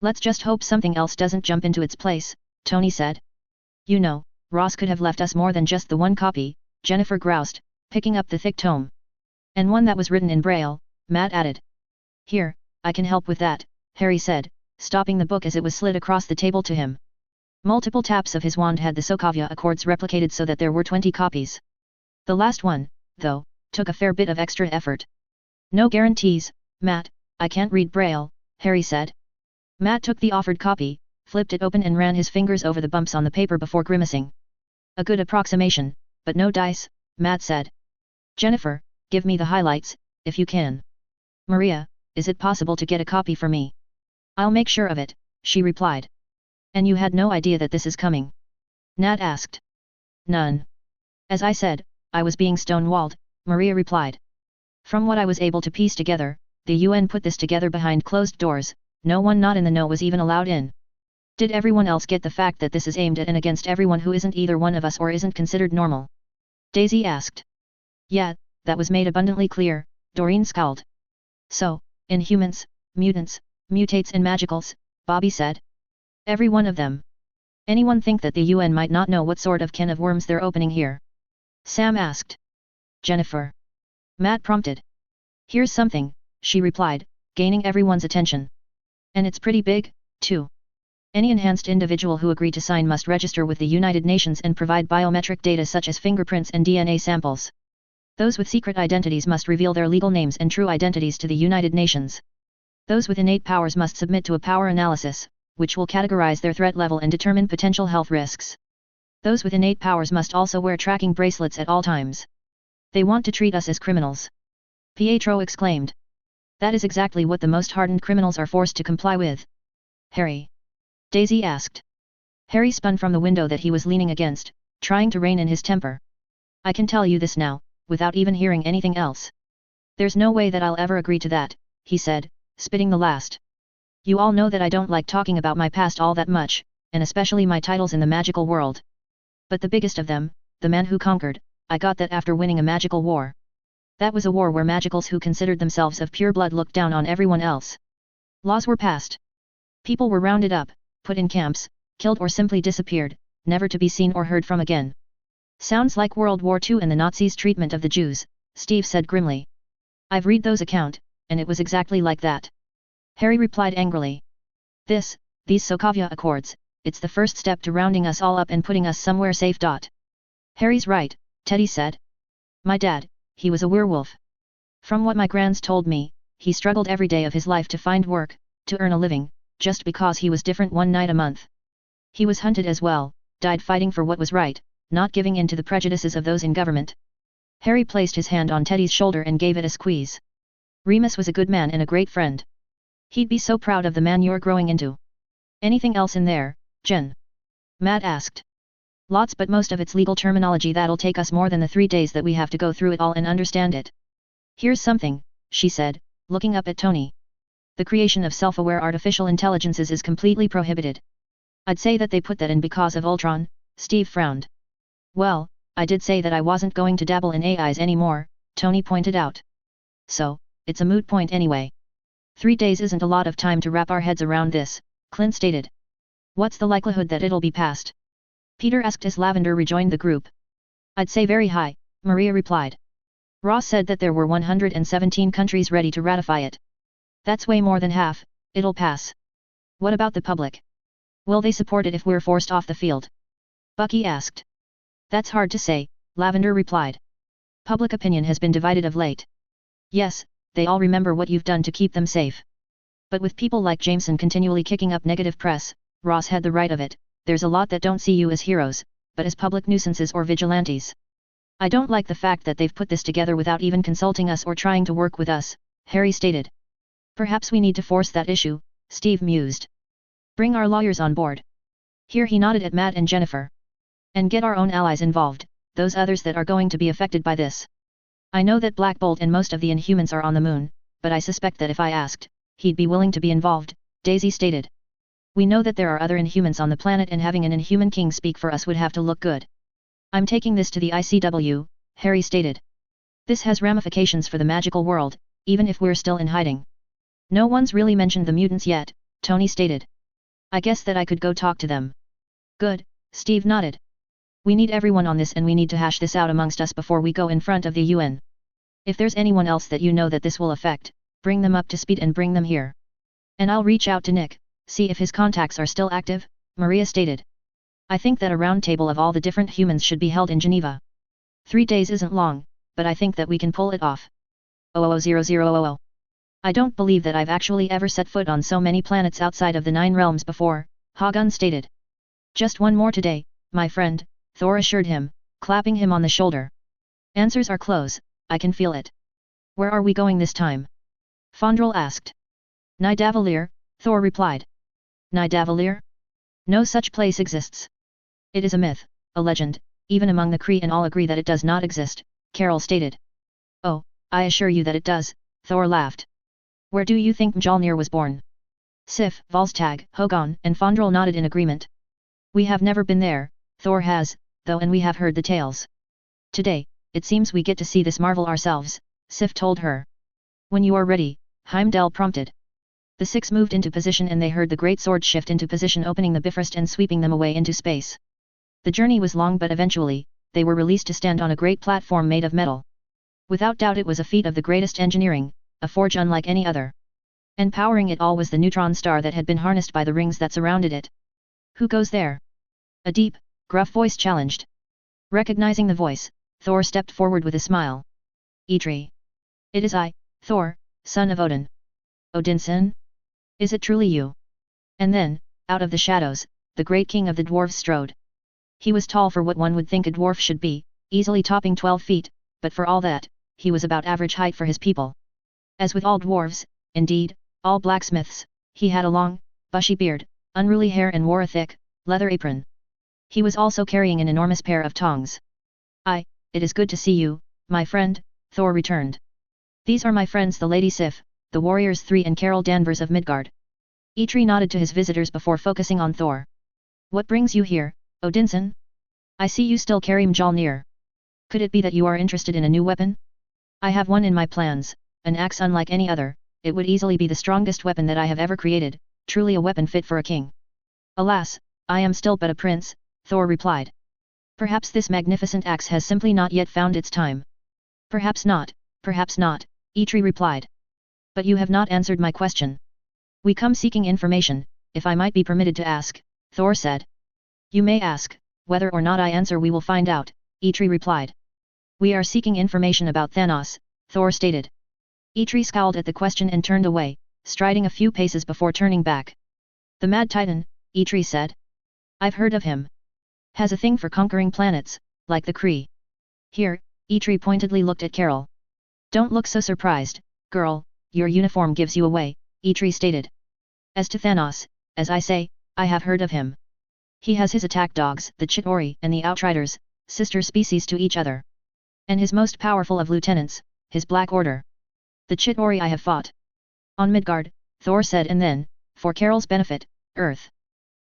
S1: Let's just hope something else doesn't jump into its place, Tony said. You know, Ross could have left us more than just the one copy, Jennifer groused, picking up the thick tome. And one that was written in Braille, Matt added. Here, I can help with that, Harry said, stopping the book as it was slid across the table to him. Multiple taps of his wand had the Sokovia Accords replicated so that there were 20 copies. The last one, though, took a fair bit of extra effort. No guarantees, Matt, I can't read Braille, Harry said. Matt took the offered copy, flipped it open and ran his fingers over the bumps on the paper before grimacing. A good approximation, but no dice, Matt said. Jennifer, give me the highlights, if you can. Maria, is it possible to get a copy for me? I'll make sure of it, she replied. And you had no idea that this is coming? Nat asked. None. As I said, I was being stonewalled, Maria replied. From what I was able to piece together, the UN put this together behind closed doors, no one not in the know was even allowed in. Did everyone else get the fact that this is aimed at and against everyone who isn't either one of us or isn't considered normal? Daisy asked. Yeah, that was made abundantly clear, Doreen scowled. So, Inhumans, mutants, mutates and magicals, Bobby said. Every one of them. Anyone think that the UN might not know what sort of can of worms they're opening here? Sam asked. Jennifer. Matt prompted. Here's something, she replied, gaining everyone's attention. And it's pretty big, too. Any enhanced individual who agree to sign must register with the United Nations and provide biometric data such as fingerprints and DNA samples. Those with secret identities must reveal their legal names and true identities to the United Nations. Those with innate powers must submit to a power analysis, which will categorize their threat level and determine potential health risks. Those with innate powers must also wear tracking bracelets at all times. They want to treat us as criminals. Pietro exclaimed. That is exactly what the most hardened criminals are forced to comply with. Harry. Daisy asked. Harry spun from the window that he was leaning against, trying to rein in his temper. I can tell you this now, without even hearing anything else. There's no way that I'll ever agree to that, he said, spitting the last. You all know that I don't like talking about my past all that much, and especially my titles in the magical world. But the biggest of them, the man who conquered, I got that after winning a magical war. That was a war where magicals who considered themselves of pure blood looked down on everyone else. Laws were passed. People were rounded up, put in camps, killed or simply disappeared, never to be seen or heard from again. Sounds like World War II and the Nazis' treatment of the Jews, Steve said grimly. I've read those account, and it was exactly like that. Harry replied angrily. These Sokovia Accords, it's the first step to rounding us all up and putting us somewhere safe. Harry's right, Teddy said. My dad, he was a werewolf. From what my grands told me, he struggled every day of his life to find work, to earn a living, just because he was different one night a month. He was hunted as well, died fighting for what was right, not giving in to the prejudices of those in government. Harry placed his hand on Teddy's shoulder and gave it a squeeze. Remus was a good man and a great friend. He'd be so proud of the man you're growing into. Anything else in there, Jen? Matt asked. Lots, but most of it's legal terminology that'll take us more than the 3 days that we have to go through it all and understand it. Here's something, she said, looking up at Tony. The creation of self-aware artificial intelligences is completely prohibited. I'd say that they put that in because of Ultron, Steve frowned. Well, I did say that I wasn't going to dabble in AIs anymore, Tony pointed out. So, it's a moot point anyway. 3 days isn't a lot of time to wrap our heads around this, Clint stated. What's the likelihood that it'll be passed? Peter asked as Lavender rejoined the group. I'd say very high, Maria replied. Ross said that there were 117 countries ready to ratify it. That's way more than half, it'll pass. What about the public? Will they support it if we're forced off the field? Bucky asked. That's hard to say, Lavender replied. Public opinion has been divided of late. Yes, they all remember what you've done to keep them safe. But with people like Jameson continually kicking up negative press, Ross had the right of it, there's a lot that don't see you as heroes, but as public nuisances or vigilantes. I don't like the fact that they've put this together without even consulting us or trying to work with us, Harry stated. Perhaps we need to force that issue, Steve mused. Bring our lawyers on board. Here he nodded at Matt and Jennifer. And get our own allies involved, those others that are going to be affected by this. I know that Black Bolt and most of the Inhumans are on the moon, but I suspect that if I asked, he'd be willing to be involved, Daisy stated. We know that there are other Inhumans on the planet and having an Inhuman king speak for us would have to look good. I'm taking this to the ICW, Harry stated. This has ramifications for the magical world, even if we're still in hiding. No one's really mentioned the mutants yet, Tony stated. I guess that I could go talk to them. Good, Steve nodded. We need everyone on this and we need to hash this out amongst us before we go in front of the UN. If there's anyone else that you know that this will affect, bring them up to speed and bring them here. And I'll reach out to Nick, see if his contacts are still active, Maria stated. I think that a round table of all the different humans should be held in Geneva. 3 days isn't long, but I think that we can pull it off. 000000. I don't believe that I've actually ever set foot on so many planets outside of the 9 realms before, Ha-gun stated. Just one more today, my friend, Thor assured him, clapping him on the shoulder. Answers are close, I can feel it. Where are we going this time? Fondrel asked. Nidavellir, Thor replied. Nidavellir? No such place exists. It is a myth, a legend, even among the Kree, and all agree that it does not exist, Carol stated. Oh, I assure you that it does, Thor laughed. Where do you think Mjolnir was born? Sif, Volstagg, Hogun, and Fondrel nodded in agreement. We have never been there, Thor has, though, and we have heard the tales. Today, it seems we get to see this marvel ourselves, Sif told her. When you are ready, Heimdall prompted. The 6 moved into position and they heard the great sword shift into position, opening the Bifrost and sweeping them away into space. The journey was long, but eventually, they were released to stand on a great platform made of metal. Without doubt it was a feat of the greatest engineering, a forge unlike any other. And powering it all was the neutron star that had been harnessed by the rings that surrounded it. Who goes there? A deep, gruff voice challenged. Recognizing the voice, Thor stepped forward with a smile. Eitri. It is I, Thor, son of Odin. Odinson? Is it truly you? And then, out of the shadows, the great king of the dwarves strode. He was tall for what one would think a dwarf should be, easily topping 12 feet, but for all that, he was about average height for his people. As with all dwarves, indeed, all blacksmiths, he had a long, bushy beard, unruly hair and wore a thick, leather apron. He was also carrying an enormous pair of tongs. It is good to see you, my friend, Thor returned. These are my friends the Lady Sif, the Warriors 3 and Carol Danvers of Midgard. Eitri nodded to his visitors before focusing on Thor. What brings you here, Odinson? I see you still carry Mjolnir. Could it be that you are interested in a new weapon? I have one in my plans, an axe unlike any other. It would easily be the strongest weapon that I have ever created, truly a weapon fit for a king. Alas, I am still but a prince, Thor replied. Perhaps this magnificent axe has simply not yet found its time. Perhaps not, Eitri replied. But you have not answered my question. We come seeking information, if I might be permitted to ask, Thor said. You may ask, whether or not I answer we will find out, Eitri replied. We are seeking information about Thanos, Thor stated. Eitri scowled at the question and turned away, striding a few paces before turning back. The Mad Titan, Eitri said. I've heard of him. Has a thing for conquering planets, like the Kree. Here, Eitri pointedly looked at Carol. Don't look so surprised, girl, your uniform gives you away, Eitri stated. As to Thanos, as I say, I have heard of him. He has his attack dogs, the Chitauri and the Outriders, sister species to each other. And his most powerful of lieutenants, his Black Order. The Chitauri I have fought on Midgard, Thor said, and then, for Carol's benefit, Earth.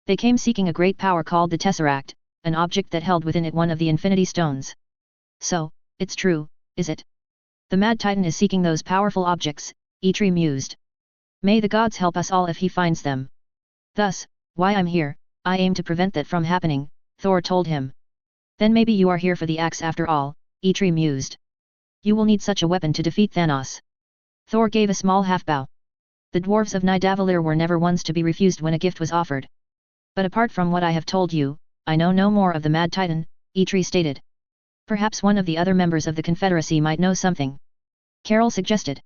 S1: They came seeking a great power called the Tesseract, an object that held within it one of the Infinity Stones. So, it's true, is it? The Mad Titan is seeking those powerful objects, Eitri mused. May the gods help us all if he finds them. Thus, why I'm here, I aim to prevent that from happening, Thor told him. Then maybe you are here for the axe after all, Eitri mused. You will need such a weapon to defeat Thanos. Thor gave a small half-bow. The dwarves of Nidavellir were never ones to be refused when a gift was offered. But apart from what I have told you, I know no more of the Mad Titan, Eitri stated. Perhaps one of the other members of the Confederacy might know something. Carol suggested.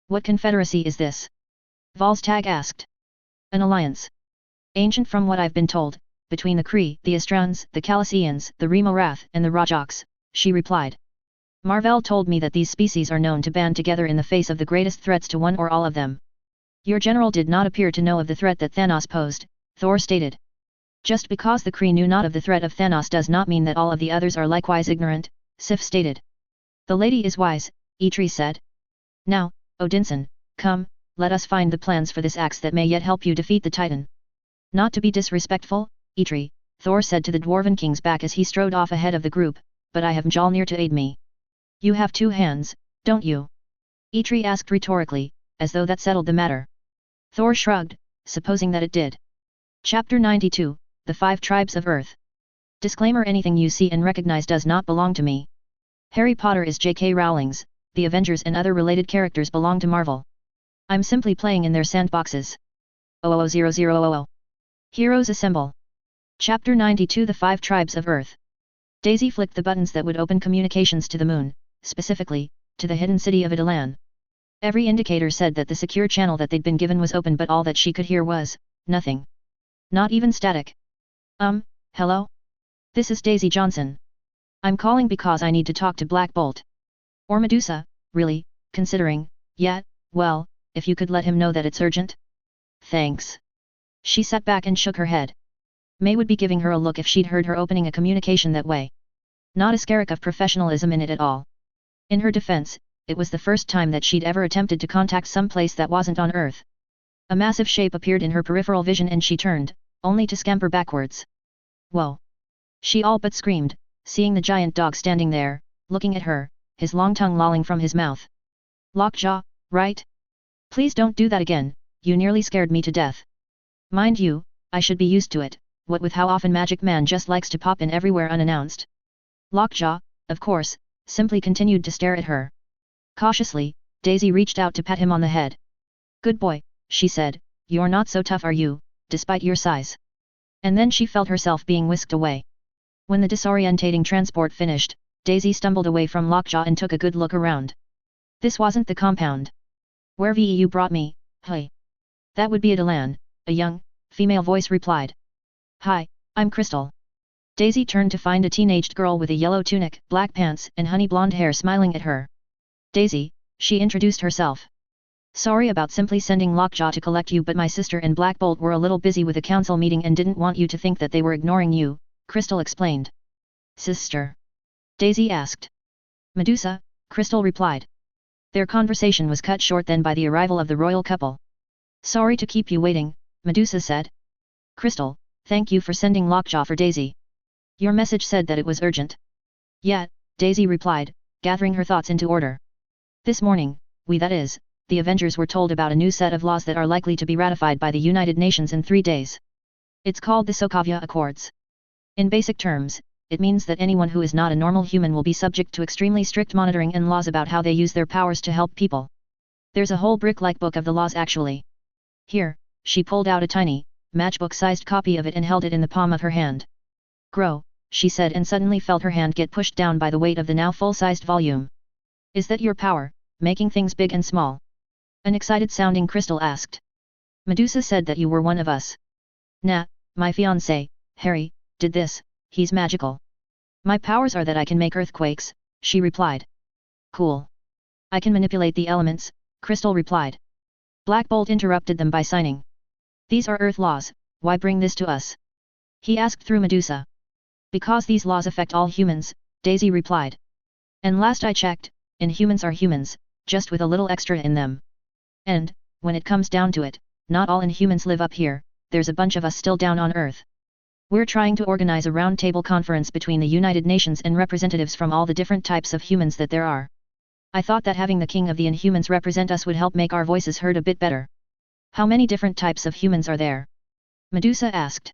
S1: What confederacy is this? Volstagg asked. An alliance. Ancient from what I've been told, between the Kree, the Astrans, the Calicians, the Remorath and the Rajaks, she replied. Marvell told me that these species are known to band together in the face of the greatest threats to one or all of them. Your general did not appear to know of the threat that Thanos posed, Thor stated. Just because the Kree knew not of the threat of Thanos does not mean that all of the others are likewise ignorant, Sif stated. The lady is wise, Eitri said. Now, Odinson, come, let us find the plans for this axe that may yet help you defeat the Titan. Not to be disrespectful, Eitri, Thor said to the Dwarven King's back as he strode off ahead of the group, but I have Mjolnir to aid me. You have 2 hands, don't you? Eitri asked rhetorically, as though that settled the matter. Thor shrugged, supposing that it did. Chapter 92, The 5 Tribes of Earth. Disclaimer: anything you see and recognize does not belong to me. Harry Potter is J.K. Rowling's, the Avengers and other related characters belong to Marvel. I'm simply playing in their sandboxes. 00000. Heroes Assemble. Chapter 92, The 5 Tribes of Earth. Daisy flicked the buttons that would open communications to the moon, specifically, to the hidden city of Idalan. Every indicator said that the secure channel that they'd been given was open, but all that she could hear was nothing. Not even static. Hello? This is Daisy Johnson. I'm calling because I need to talk to Black Bolt. Or Medusa, really, considering, yeah, well, if you could let him know that it's urgent. Thanks. She sat back and shook her head. May would be giving her a look if she'd heard her opening a communication that way. Not a skerrick of professionalism in it at all. In her defense, it was the first time that she'd ever attempted to contact some place that wasn't on Earth. A massive shape appeared in her peripheral vision and she turned, only to scamper backwards. Whoa! She all but screamed, seeing the giant dog standing there, looking at her, his long tongue lolling from his mouth. Lockjaw, right? Please don't do that again, you nearly scared me to death. Mind you, I should be used to it, what with how often Magic Man just likes to pop in everywhere unannounced. Lockjaw, of course, simply continued to stare at her. Cautiously, Daisy reached out to pat him on the head. Good boy, she said, you're not so tough, are you, despite your size. And then she felt herself being whisked away. When the disorientating transport finished, Daisy stumbled away from Lockjaw and took a good look around. This wasn't the compound. Where you brought me, hey? That would be Idalan, a young, female voice replied. Hi, I'm Crystal. Daisy turned to find a teenaged girl with a yellow tunic, black pants and honey blonde hair smiling at her. Daisy, she introduced herself. Sorry about simply sending Lockjaw to collect you, but my sister and Black Bolt were a little busy with a council meeting and didn't want you to think that they were ignoring you, Crystal explained. Sister? Daisy asked. Medusa, Crystal replied. Their conversation was cut short then by the arrival of the royal couple. Sorry to keep you waiting, Medusa said. Crystal, thank you for sending Lockjaw for Daisy. Your message said that it was urgent. Yeah, Daisy replied, gathering her thoughts into order. This morning, that is, the Avengers were told about a new set of laws that are likely to be ratified by the United Nations in 3 days. It's called the Sokovia Accords. In basic terms, it means that anyone who is not a normal human will be subject to extremely strict monitoring and laws about how they use their powers to help people. There's a whole brick-like book of the laws actually. Here, she pulled out a tiny, matchbook-sized copy of it and held it in the palm of her hand. Grow, she said, and suddenly felt her hand get pushed down by the weight of the now full-sized volume. Is that your power, making things big and small? An excited-sounding Crystal asked. Medusa said that you were one of us. Nah, my fiancé, Harry, did this, he's magical. My powers are that I can make earthquakes, she replied. Cool. I can manipulate the elements, Crystal replied. Black Bolt interrupted them by signing. These are Earth laws, why bring this to us? He asked through Medusa. Because these laws affect all humans, Daisy replied. And last I checked, Inhumans are humans, just with a little extra in them. And, when it comes down to it, not all Inhumans live up here, there's a bunch of us still down on Earth. We're trying to organize a roundtable conference between the United Nations and representatives from all the different types of humans that there are. I thought that having the King of the Inhumans represent us would help make our voices heard a bit better. How many different types of humans are there? Medusa asked.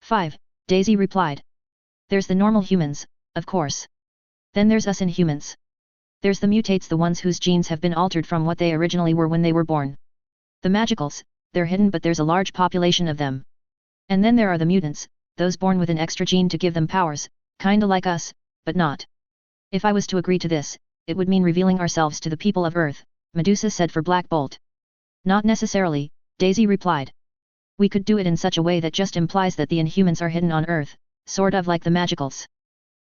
S1: 5, Daisy replied. There's the normal humans, of course. Then there's us Inhumans. There's the mutates, the ones whose genes have been altered from what they originally were when they were born. The magicals, they're hidden but there's a large population of them. And then there are the mutants, those born with an extra gene to give them powers, kinda like us, but not. If I was to agree to this, it would mean revealing ourselves to the people of Earth, Medusa said for Black Bolt. Not necessarily, Daisy replied. We could do it in such a way that just implies that the Inhumans are hidden on Earth, sort of like the magicals.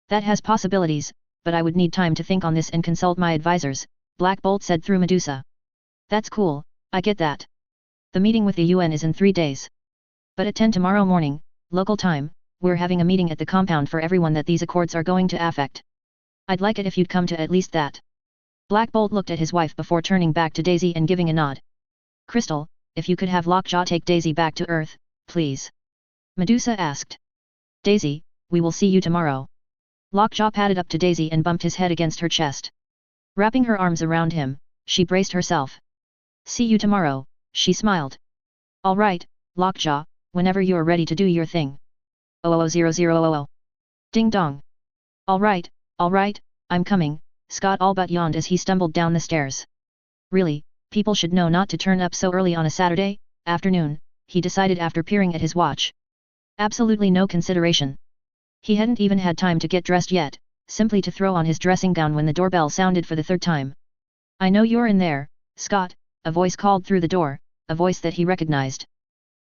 S1: That has possibilities, but I would need time to think on this and consult my advisors, Black Bolt said through Medusa. That's cool, I get that. The meeting with the UN is in 3 days. But at 10 tomorrow morning, local time, we're having a meeting at the compound for everyone that these accords are going to affect. I'd like it if you'd come to at least that. Black Bolt looked at his wife before turning back to Daisy and giving a nod. Crystal, if you could have Lockjaw take Daisy back to Earth, please. Medusa asked. Daisy, we will see you tomorrow. Lockjaw padded up to Daisy and bumped his head against her chest. Wrapping her arms around him, she braced herself. See you tomorrow, she smiled. All right, Lockjaw, whenever you're ready to do your thing. 00000. Ding dong. All right, I'm coming, Scott all but yawned as he stumbled down the stairs. Really, people should know not to turn up so early on a Saturday afternoon, he decided after peering at his watch. Absolutely no consideration. He hadn't even had time to get dressed yet, simply to throw on his dressing gown when the doorbell sounded for the third time. I know you're in there, Scott, a voice called through the door, a voice that he recognized.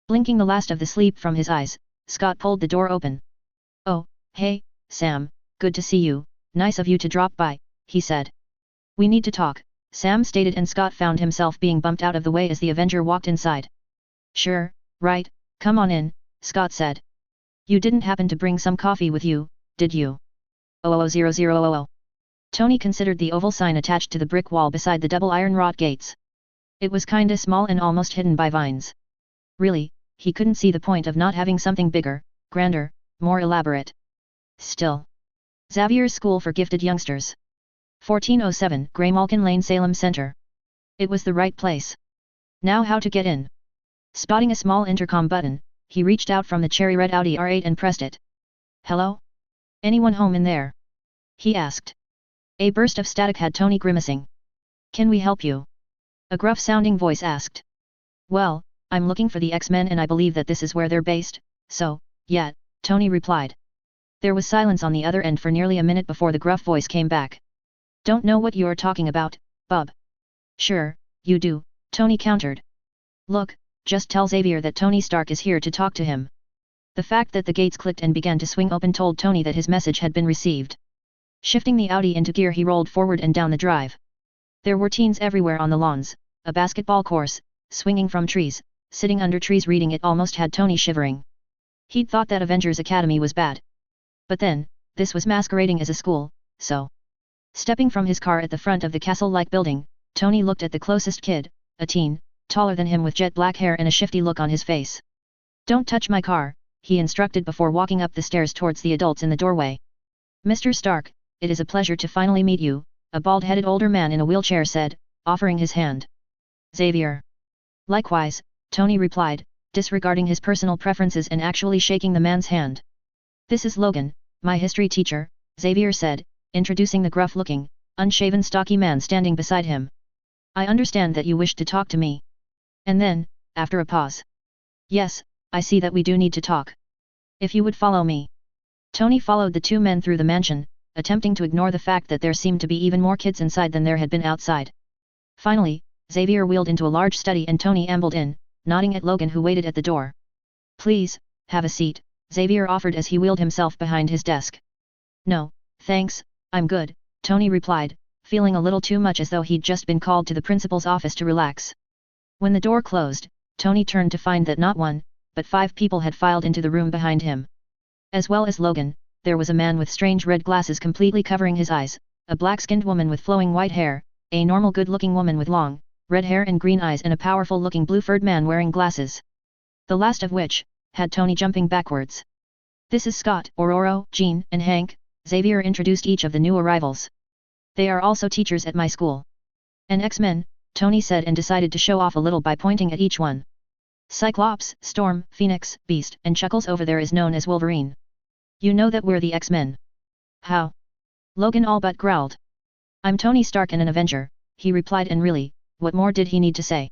S1: Blinking the last of the sleep from his eyes, Scott pulled the door open. Oh, hey, Sam, good to see you, nice of you to drop by, he said. We need to talk, Sam stated, and Scott found himself being bumped out of the way as the Avenger walked inside. Sure, right, come on in, Scott said. You didn't happen to bring some coffee with you, did you? 00000. Tony considered the oval sign attached to the brick wall beside the double iron wrought gates. It was kinda small and almost hidden by vines. Really, he couldn't see the point of not having something bigger, grander, more elaborate. Still. Xavier's School for Gifted Youngsters. 1407 Graymalkin Lane, Salem Center. It was the right place. Now how to get in? Spotting a small intercom button, he reached out from the cherry red Audi R8 and pressed it. Hello? Anyone home in there? He asked. A burst of static had Tony grimacing. Can we help you? A gruff-sounding voice asked. Well, I'm looking for the X-Men and I believe that this is where they're based, so, yeah, Tony replied. There was silence on the other end for nearly a minute before the gruff voice came back. Don't know what you're talking about, bub. Sure, you do, Tony countered. Look, just tell Xavier that Tony Stark is here to talk to him. The fact that the gates clicked and began to swing open told Tony that his message had been received. Shifting the Audi into gear, he rolled forward and down the drive. There were teens everywhere on the lawns, a basketball course, swinging from trees, sitting under trees reading. It almost had Tony shivering. He'd thought that Avengers Academy was bad. But then, this was masquerading as a school, so. Stepping from his car at the front of the castle-like building, Tony looked at the closest kid, a teen, taller than him with jet black hair and a shifty look on his face. Don't touch my car, he instructed before walking up the stairs towards the adults in the doorway. Mr. Stark, it is a pleasure to finally meet you, a bald-headed older man in a wheelchair said, offering his hand. Xavier. Likewise, Tony replied, disregarding his personal preferences and actually shaking the man's hand. This is Logan, my history teacher, Xavier said, introducing the gruff-looking, unshaven stocky man standing beside him. I understand that you wish to talk to me. And then, after a pause. Yes, I see that we do need to talk. If you would follow me. Tony followed the two men through the mansion, attempting to ignore the fact that there seemed to be even more kids inside than there had been outside. Finally, Xavier wheeled into a large study and Tony ambled in, nodding at Logan who waited at the door. Please, have a seat, Xavier offered as he wheeled himself behind his desk. No, thanks, I'm good, Tony replied, feeling a little too much as though he'd just been called to the principal's office to relax. When the door closed, Tony turned to find that not one, but 5 people had filed into the room behind him. As well as Logan, there was a man with strange red glasses completely covering his eyes, a black-skinned woman with flowing white hair, a normal good-looking woman with long, red hair and green eyes, and a powerful-looking blue-furred man wearing glasses. The last of which, had Tony jumping backwards. This is Scott, Ororo, Jean, and Hank, Xavier introduced each of the new arrivals. They are also teachers at my school. And X-Men, Tony said and decided to show off a little by pointing at each one. Cyclops, Storm, Phoenix, Beast, and Chuckles over there is known as Wolverine. You know that we're the X-Men. How? Logan all but growled. I'm Tony Stark and an Avenger, he replied, and really, what more did he need to say?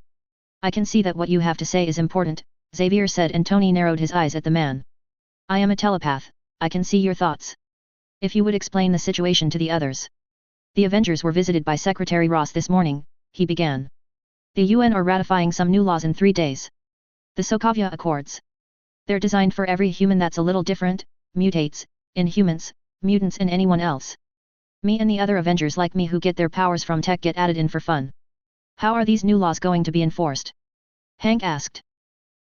S1: I can see that what you have to say is important, Xavier said, and Tony narrowed his eyes at the man. I am a telepath, I can see your thoughts. If you would explain the situation to the others. The Avengers were visited by Secretary Ross this morning, he began. The UN are ratifying some new laws in 3 days. The Sokovia Accords. They're designed for every human that's a little different, mutates, inhumans, mutants and anyone else. Me and the other Avengers like me who get their powers from tech get added in for fun. How are these new laws going to be enforced? Hank asked.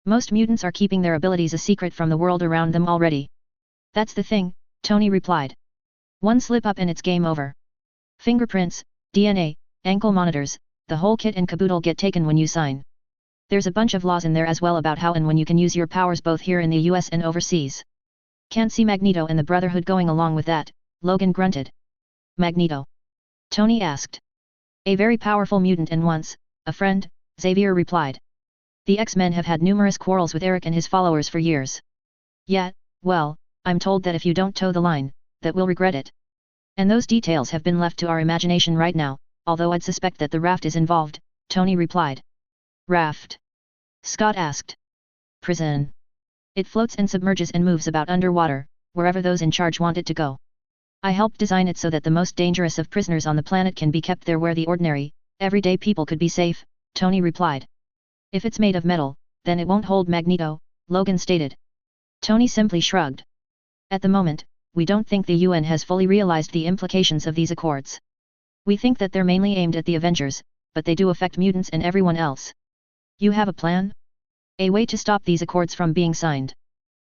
S1: Most mutants are keeping their abilities a secret from the world around them already. That's the thing, Tony replied. One slip up and it's game over. Fingerprints, DNA, ankle monitors, the whole kit and caboodle get taken when you sign. There's a bunch of laws in there as well about how and when you can use your powers both here in the US and overseas. Can't see Magneto and the Brotherhood going along with that, Logan grunted. Magneto? Tony asked. A very powerful mutant and once, a friend, Xavier replied. The X-Men have had numerous quarrels with Eric and his followers for years. Yet, well, I'm told that if you don't toe the line, that we'll regret it. And those details have been left to our imagination right now, although I'd suspect that the raft is involved, Tony replied. Raft? Scott asked. Prison. It floats and submerges and moves about underwater, wherever those in charge want it to go. I helped design it so that the most dangerous of prisoners on the planet can be kept there where the ordinary, everyday people could be safe, Tony replied. If it's made of metal, then it won't hold Magneto, Logan stated. Tony simply shrugged. At the moment, we don't think the UN has fully realized the implications of these accords. We think that they're mainly aimed at the Avengers, but they do affect mutants and everyone else. You have a plan? A way to stop these accords from being signed?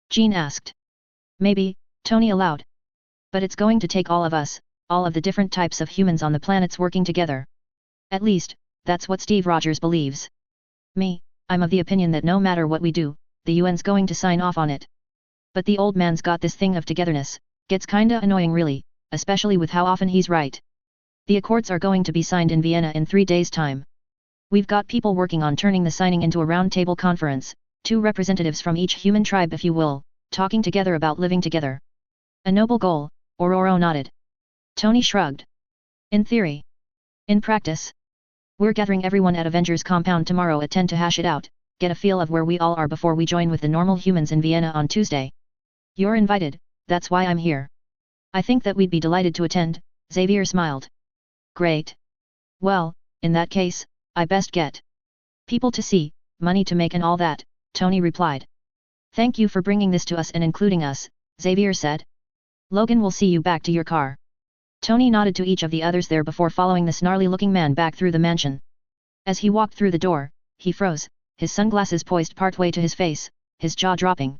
S1: Jean asked. Maybe, Tony allowed. But it's going to take all of us, all of the different types of humans on the planets working together. At least, that's what Steve Rogers believes. Me, I'm of the opinion that no matter what we do, the UN's going to sign off on it. But the old man's got this thing of togetherness, gets kinda annoying really, especially with how often he's right. The accords are going to be signed in Vienna in 3 days' time. We've got people working on turning the signing into a round-table conference, 2 representatives from each human tribe if you will, talking together about living together. A noble goal, Ororo nodded. Tony shrugged. In theory. In practice. We're gathering everyone at Avengers Compound tomorrow at 10 to hash it out, get a feel of where we all are before we join with the normal humans in Vienna on Tuesday. You're invited, that's why I'm here. I think that we'd be delighted to attend, Xavier smiled. Great. Well, in that case, I best get people to see, money to make and all that, Tony replied. Thank you for bringing this to us and including us, Xavier said. Logan will see you back to your car. Tony nodded to each of the others there before following the snarly-looking man back through the mansion. As he walked through the door, he froze, his sunglasses poised partway to his face, his jaw dropping.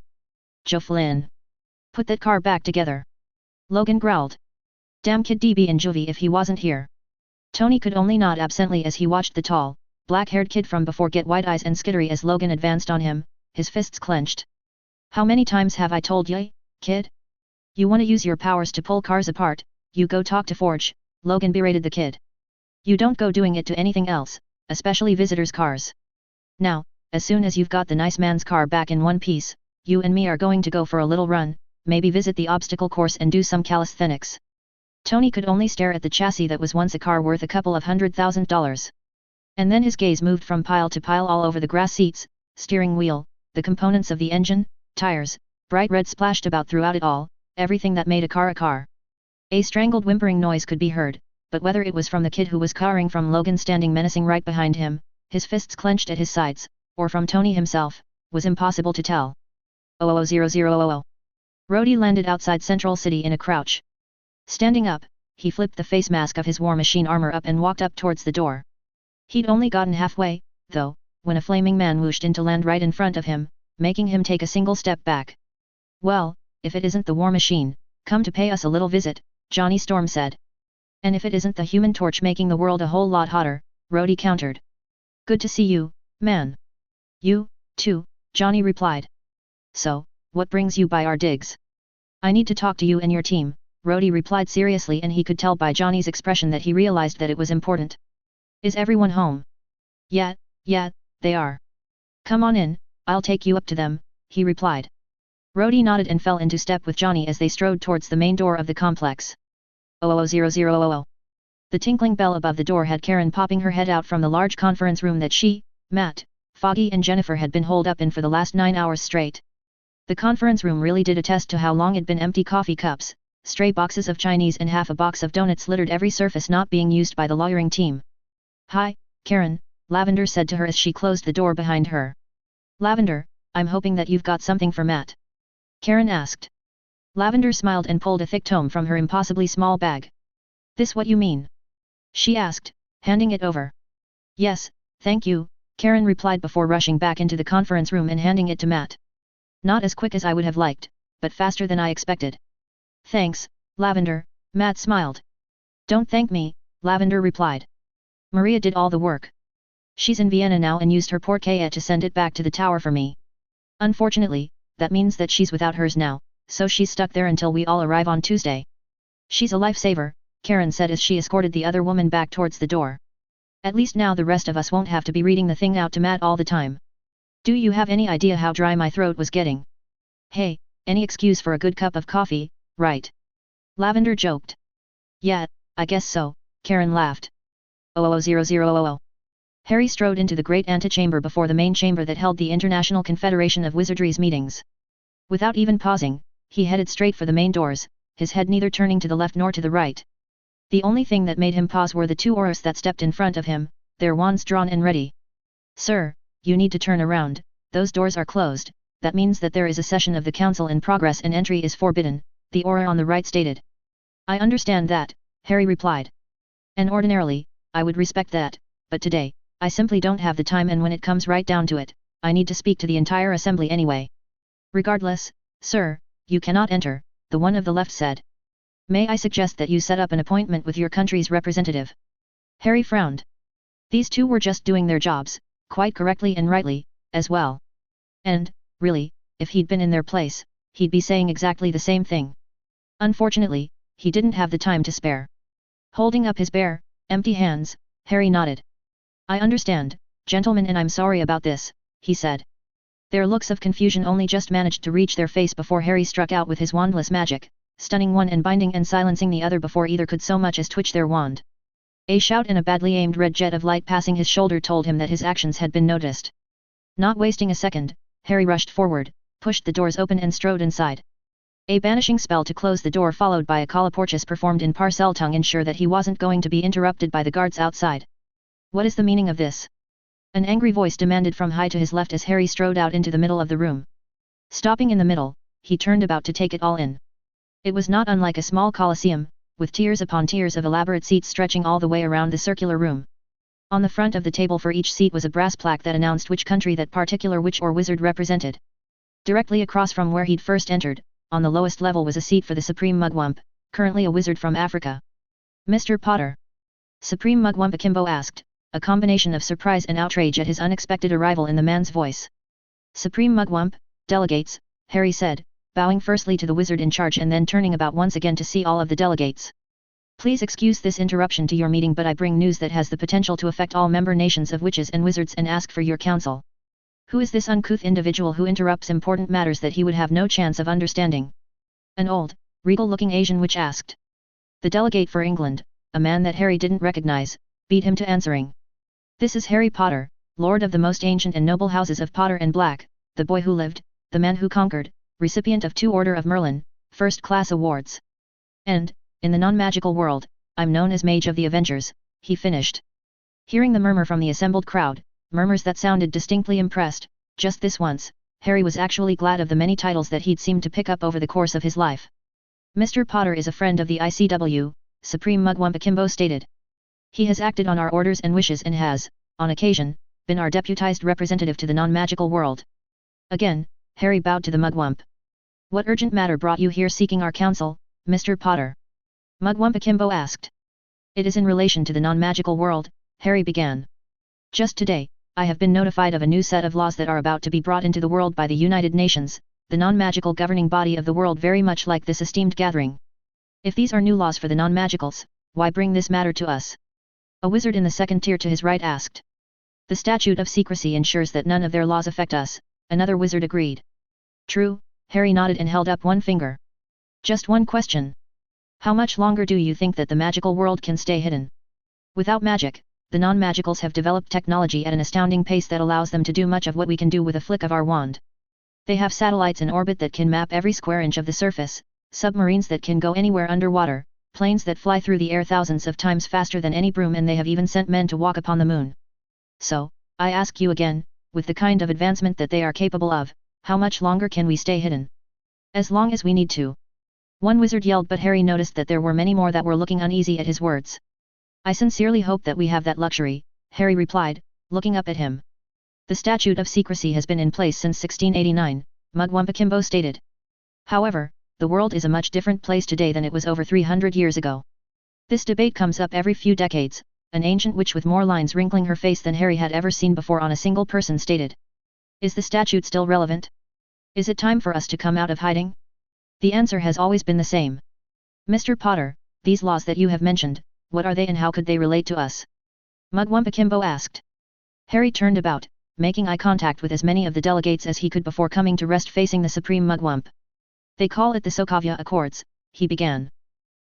S1: Joe Flynn. Put that car back together. Logan growled. Damn kid DB and juvie if he wasn't here. Tony could only nod absently as he watched the tall, black-haired kid from before get wide eyes and skittery as Logan advanced on him, his fists clenched. How many times have I told ya, kid? You wanna use your powers to pull cars apart, you go talk to Forge, Logan berated the kid. You don't go doing it to anything else, especially visitors' cars. Now, as soon as you've got the nice man's car back in one piece, you and me are going to go for a little run, maybe visit the obstacle course and do some calisthenics. Tony could only stare at the chassis that was once a car worth a couple of $100,000. And then his gaze moved from pile to pile all over the grass seats, steering wheel, the components of the engine, tires, bright red splashed about throughout it all, everything that made a car a car. A strangled whimpering noise could be heard, but whether it was from the kid who was cowering from Logan standing menacing right behind him, his fists clenched at his sides, or from Tony himself, was impossible to tell. 00000. Rhodey landed outside Central City in a crouch. Standing up, he flipped the face mask of his War Machine armor up and walked up towards the door. He'd only gotten halfway, though, when a flaming man whooshed in to land right in front of him, making him take a single step back. Well, if it isn't the War Machine, come to pay us a little visit, Johnny Storm said. And if it isn't the Human Torch making the world a whole lot hotter, Rhodey countered. Good to see you, man. You, too, Johnny replied. So, what brings you by our digs? I need to talk to you and your team, Rhodey replied seriously, and he could tell by Johnny's expression that he realized that it was important. Is everyone home? Yeah, they are. Come on in, I'll take you up to them, he replied. Rhodey nodded and fell into step with Johnny as they strode towards the main door of the complex. 00000. The tinkling bell above the door had Karen popping her head out from the large conference room that she, Matt, Foggy and Jennifer had been holed up in for the last 9 hours straight. The conference room really did attest to how long it'd been empty. Coffee cups, stray boxes of Chinese and half a box of donuts littered every surface not being used by the lawyering team. Hi, Karen, Lavender said to her as she closed the door behind her. Lavender, I'm hoping that you've got something for Matt. Karen asked. Lavender smiled and pulled a thick tome from her impossibly small bag. This what you mean? She asked, handing it over. Yes, thank you, Karen replied before rushing back into the conference room and handing it to Matt. Not as quick as I would have liked, but faster than I expected. Thanks, Lavender, Matt smiled. Don't thank me, Lavender replied. Maria did all the work. She's in Vienna now and used her portkey to send it back to the tower for me. Unfortunately, that means that she's without hers now, so she's stuck there until we all arrive on Tuesday. She's a lifesaver, Karen said as she escorted the other woman back towards the door. At least now the rest of us won't have to be reading the thing out to Matt all the time. Do you have any idea how dry my throat was getting? Hey, any excuse for a good cup of coffee, right? Lavender joked. Yeah, I guess so, Karen laughed. 000000. Harry strode into the great antechamber before the main chamber that held the International Confederation of Wizardry's meetings. Without even pausing, he headed straight for the main doors, his head neither turning to the left nor to the right. The only thing that made him pause were the two Aurors that stepped in front of him, their wands drawn and ready. Sir, you need to turn around, those doors are closed, that means that there is a session of the council in progress and entry is forbidden, the Auror on the right stated. I understand that, Harry replied. And ordinarily, I would respect that, but today, I simply don't have the time and when it comes right down to it, I need to speak to the entire assembly anyway. Regardless, sir, you cannot enter, the one of the left said. May I suggest that you set up an appointment with your country's representative? Harry frowned. These two were just doing their jobs, quite correctly and rightly, as well. And, really, if he'd been in their place, he'd be saying exactly the same thing. Unfortunately, he didn't have the time to spare. Holding up his bare, empty hands, Harry nodded. I understand, gentlemen, and I'm sorry about this, he said. Their looks of confusion only just managed to reach their face before Harry struck out with his wandless magic, stunning one and binding and silencing the other before either could so much as twitch their wand. A shout and a badly aimed red jet of light passing his shoulder told him that his actions had been noticed. Not wasting a second, Harry rushed forward, pushed the doors open and strode inside. A banishing spell to close the door followed by a Colloportus performed in Parcel tongue ensure that he wasn't going to be interrupted by the guards outside. What is the meaning of this? An angry voice demanded from high to his left as Harry strode out into the middle of the room. Stopping in the middle, he turned about to take it all in. It was not unlike a small coliseum, with tiers upon tiers of elaborate seats stretching all the way around the circular room. On the front of the table for each seat was a brass plaque that announced which country that particular witch or wizard represented. Directly across from where he'd first entered, on the lowest level was a seat for the Supreme Mugwump, currently a wizard from Africa. Mr. Potter? Supreme Mugwump Akimbo asked, a combination of surprise and outrage at his unexpected arrival in the man's voice. Supreme Mugwump, delegates, Harry said, bowing firstly to the wizard in charge and then turning about once again to see all of the delegates. Please excuse this interruption to your meeting, but I bring news that has the potential to affect all member nations of witches and wizards and ask for your counsel. Who is this uncouth individual who interrupts important matters that he would have no chance of understanding? An old, regal-looking Asian witch asked. The delegate for England, a man that Harry didn't recognize, beat him to answering. This is Harry Potter, Lord of the most ancient and noble houses of Potter and Black, the boy who lived, the man who conquered, recipient of 2 Order of Merlin, first-class awards. And, in the non-magical world, I'm known as Mage of the Avengers, he finished. Hearing the murmur from the assembled crowd, murmurs that sounded distinctly impressed, just this once, Harry was actually glad of the many titles that he'd seemed to pick up over the course of his life. Mr. Potter is a friend of the ICW, Supreme Mugwump Akimbo stated. He has acted on our orders and wishes and has, on occasion, been our deputized representative to the non-magical world. Again, Harry bowed to the Mugwump. What urgent matter brought you here seeking our counsel, Mr. Potter? Mugwump Akimbo asked. It is in relation to the non-magical world, Harry began. Just today, I have been notified of a new set of laws that are about to be brought into the world by the United Nations, the non-magical governing body of the world, very much like this esteemed gathering. If these are new laws for the non-magicals, why bring this matter to us? A wizard in the second tier to his right asked. The statute of secrecy ensures that none of their laws affect us, another wizard agreed. True, Harry nodded and held up one finger. Just one question. How much longer do you think that the magical world can stay hidden? Without magic, the non-magicals have developed technology at an astounding pace that allows them to do much of what we can do with a flick of our wand. They have satellites in orbit that can map every square inch of the surface, submarines that can go anywhere underwater, planes that fly through the air thousands of times faster than any broom, and they have even sent men to walk upon the moon. So, I ask you again, with the kind of advancement that they are capable of, how much longer can we stay hidden? As long as we need to. One wizard yelled, but Harry noticed that there were many more that were looking uneasy at his words. I sincerely hope that we have that luxury, Harry replied, looking up at him. The statute of secrecy has been in place since 1689, Mugwump Akimbo stated. However, the world is a much different place today than it was over 300 years ago. This debate comes up every few decades, an ancient witch with more lines wrinkling her face than Harry had ever seen before on a single person stated. Is the statute still relevant? Is it time for us to come out of hiding? The answer has always been the same. Mr. Potter, these laws that you have mentioned, what are they and how could they relate to us? Mugwumpa Kimbo asked. Harry turned about, making eye contact with as many of the delegates as he could before coming to rest facing the Supreme Mugwump. They call it the Sokovia Accords, he began.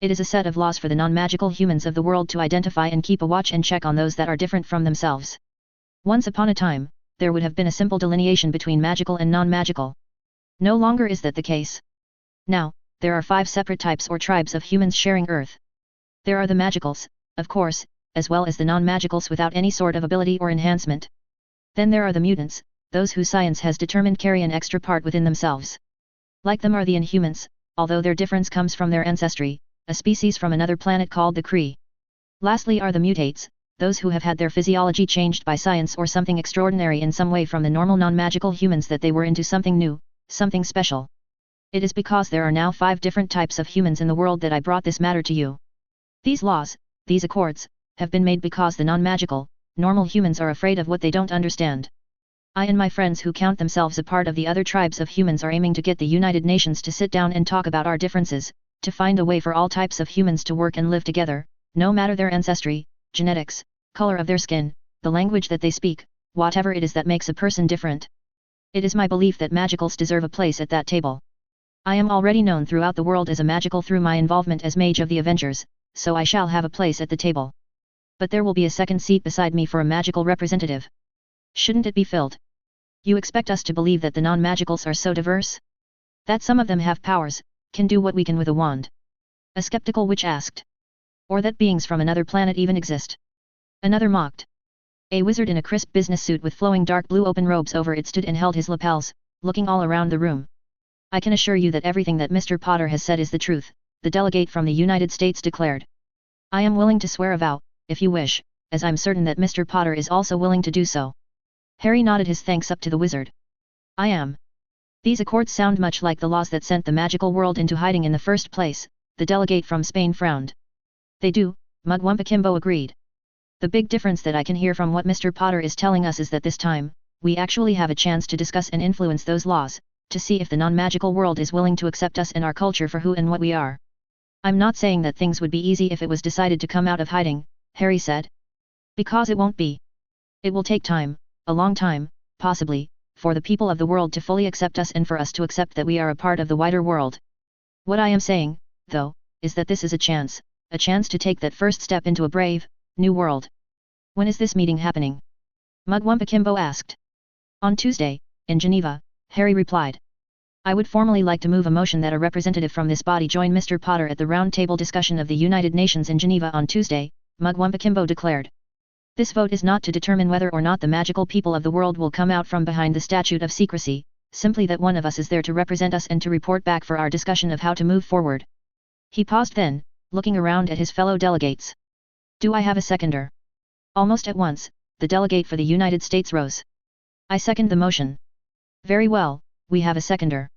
S1: It is a set of laws for the non-magical humans of the world to identify and keep a watch and check on those that are different from themselves. Once upon a time, there would have been a simple delineation between magical and non-magical. No longer is that the case. Now, there are 5 separate types or tribes of humans sharing Earth. There are the magicals, of course, as well as the non-magicals without any sort of ability or enhancement. Then there are the mutants, those who science has determined carry an extra part within themselves. Like them are the Inhumans, although their difference comes from their ancestry, a species from another planet called the Kree. Lastly are the mutates, those who have had their physiology changed by science or something extraordinary in some way from the normal non-magical humans that they were into something new, something special. It is because there are now 5 different types of humans in the world that I brought this matter to you. These laws, these accords, have been made because the non-magical, normal humans are afraid of what they don't understand. I and my friends who count themselves a part of the other tribes of humans are aiming to get the United Nations to sit down and talk about our differences, to find a way for all types of humans to work and live together, no matter their ancestry, genetics, color of their skin, the language that they speak, whatever it is that makes a person different. It is my belief that magicals deserve a place at that table. I am already known throughout the world as a magical through my involvement as Mage of the Avengers, so I shall have a place at the table. But there will be a second seat beside me for a magical representative. Shouldn't it be filled? You expect us to believe that the non-magicals are so diverse? That some of them have powers, can do what we can with a wand? A skeptical witch asked. Or that beings from another planet even exist? Another mocked. A wizard in a crisp business suit with flowing dark blue open robes over it stood and held his lapels, looking all around the room. I can assure you that everything that Mr. Potter has said is the truth, the delegate from the United States declared. I am willing to swear a vow, if you wish, as I'm certain that Mr. Potter is also willing to do so. Harry nodded his thanks up to the wizard. I am. These accords sound much like the laws that sent the magical world into hiding in the first place, the delegate from Spain frowned. They do, Mugwumpa Kimbo agreed. The big difference that I can hear from what Mr. Potter is telling us is that this time, we actually have a chance to discuss and influence those laws, to see if the non-magical world is willing to accept us and our culture for who and what we are. I'm not saying that things would be easy if it was decided to come out of hiding, Harry said. Because it won't be. It will take time, a long time, possibly, for the people of the world to fully accept us and for us to accept that we are a part of the wider world. What I am saying, though, is that this is a chance to take that first step into a brave, new world. When is this meeting happening? Mugwumpa Kimbo asked. On Tuesday, in Geneva, Harry replied. I would formally like to move a motion that a representative from this body join Mr. Potter at the round-table discussion of the United Nations in Geneva on Tuesday, Mugwumpa Kimbo declared. This vote is not to determine whether or not the magical people of the world will come out from behind the statute of secrecy, simply that one of us is there to represent us and to report back for our discussion of how to move forward. He paused then, looking around at his fellow delegates. Do I have a seconder? Almost at once, the delegate for the United States rose. I second the motion. Very well, we have a seconder.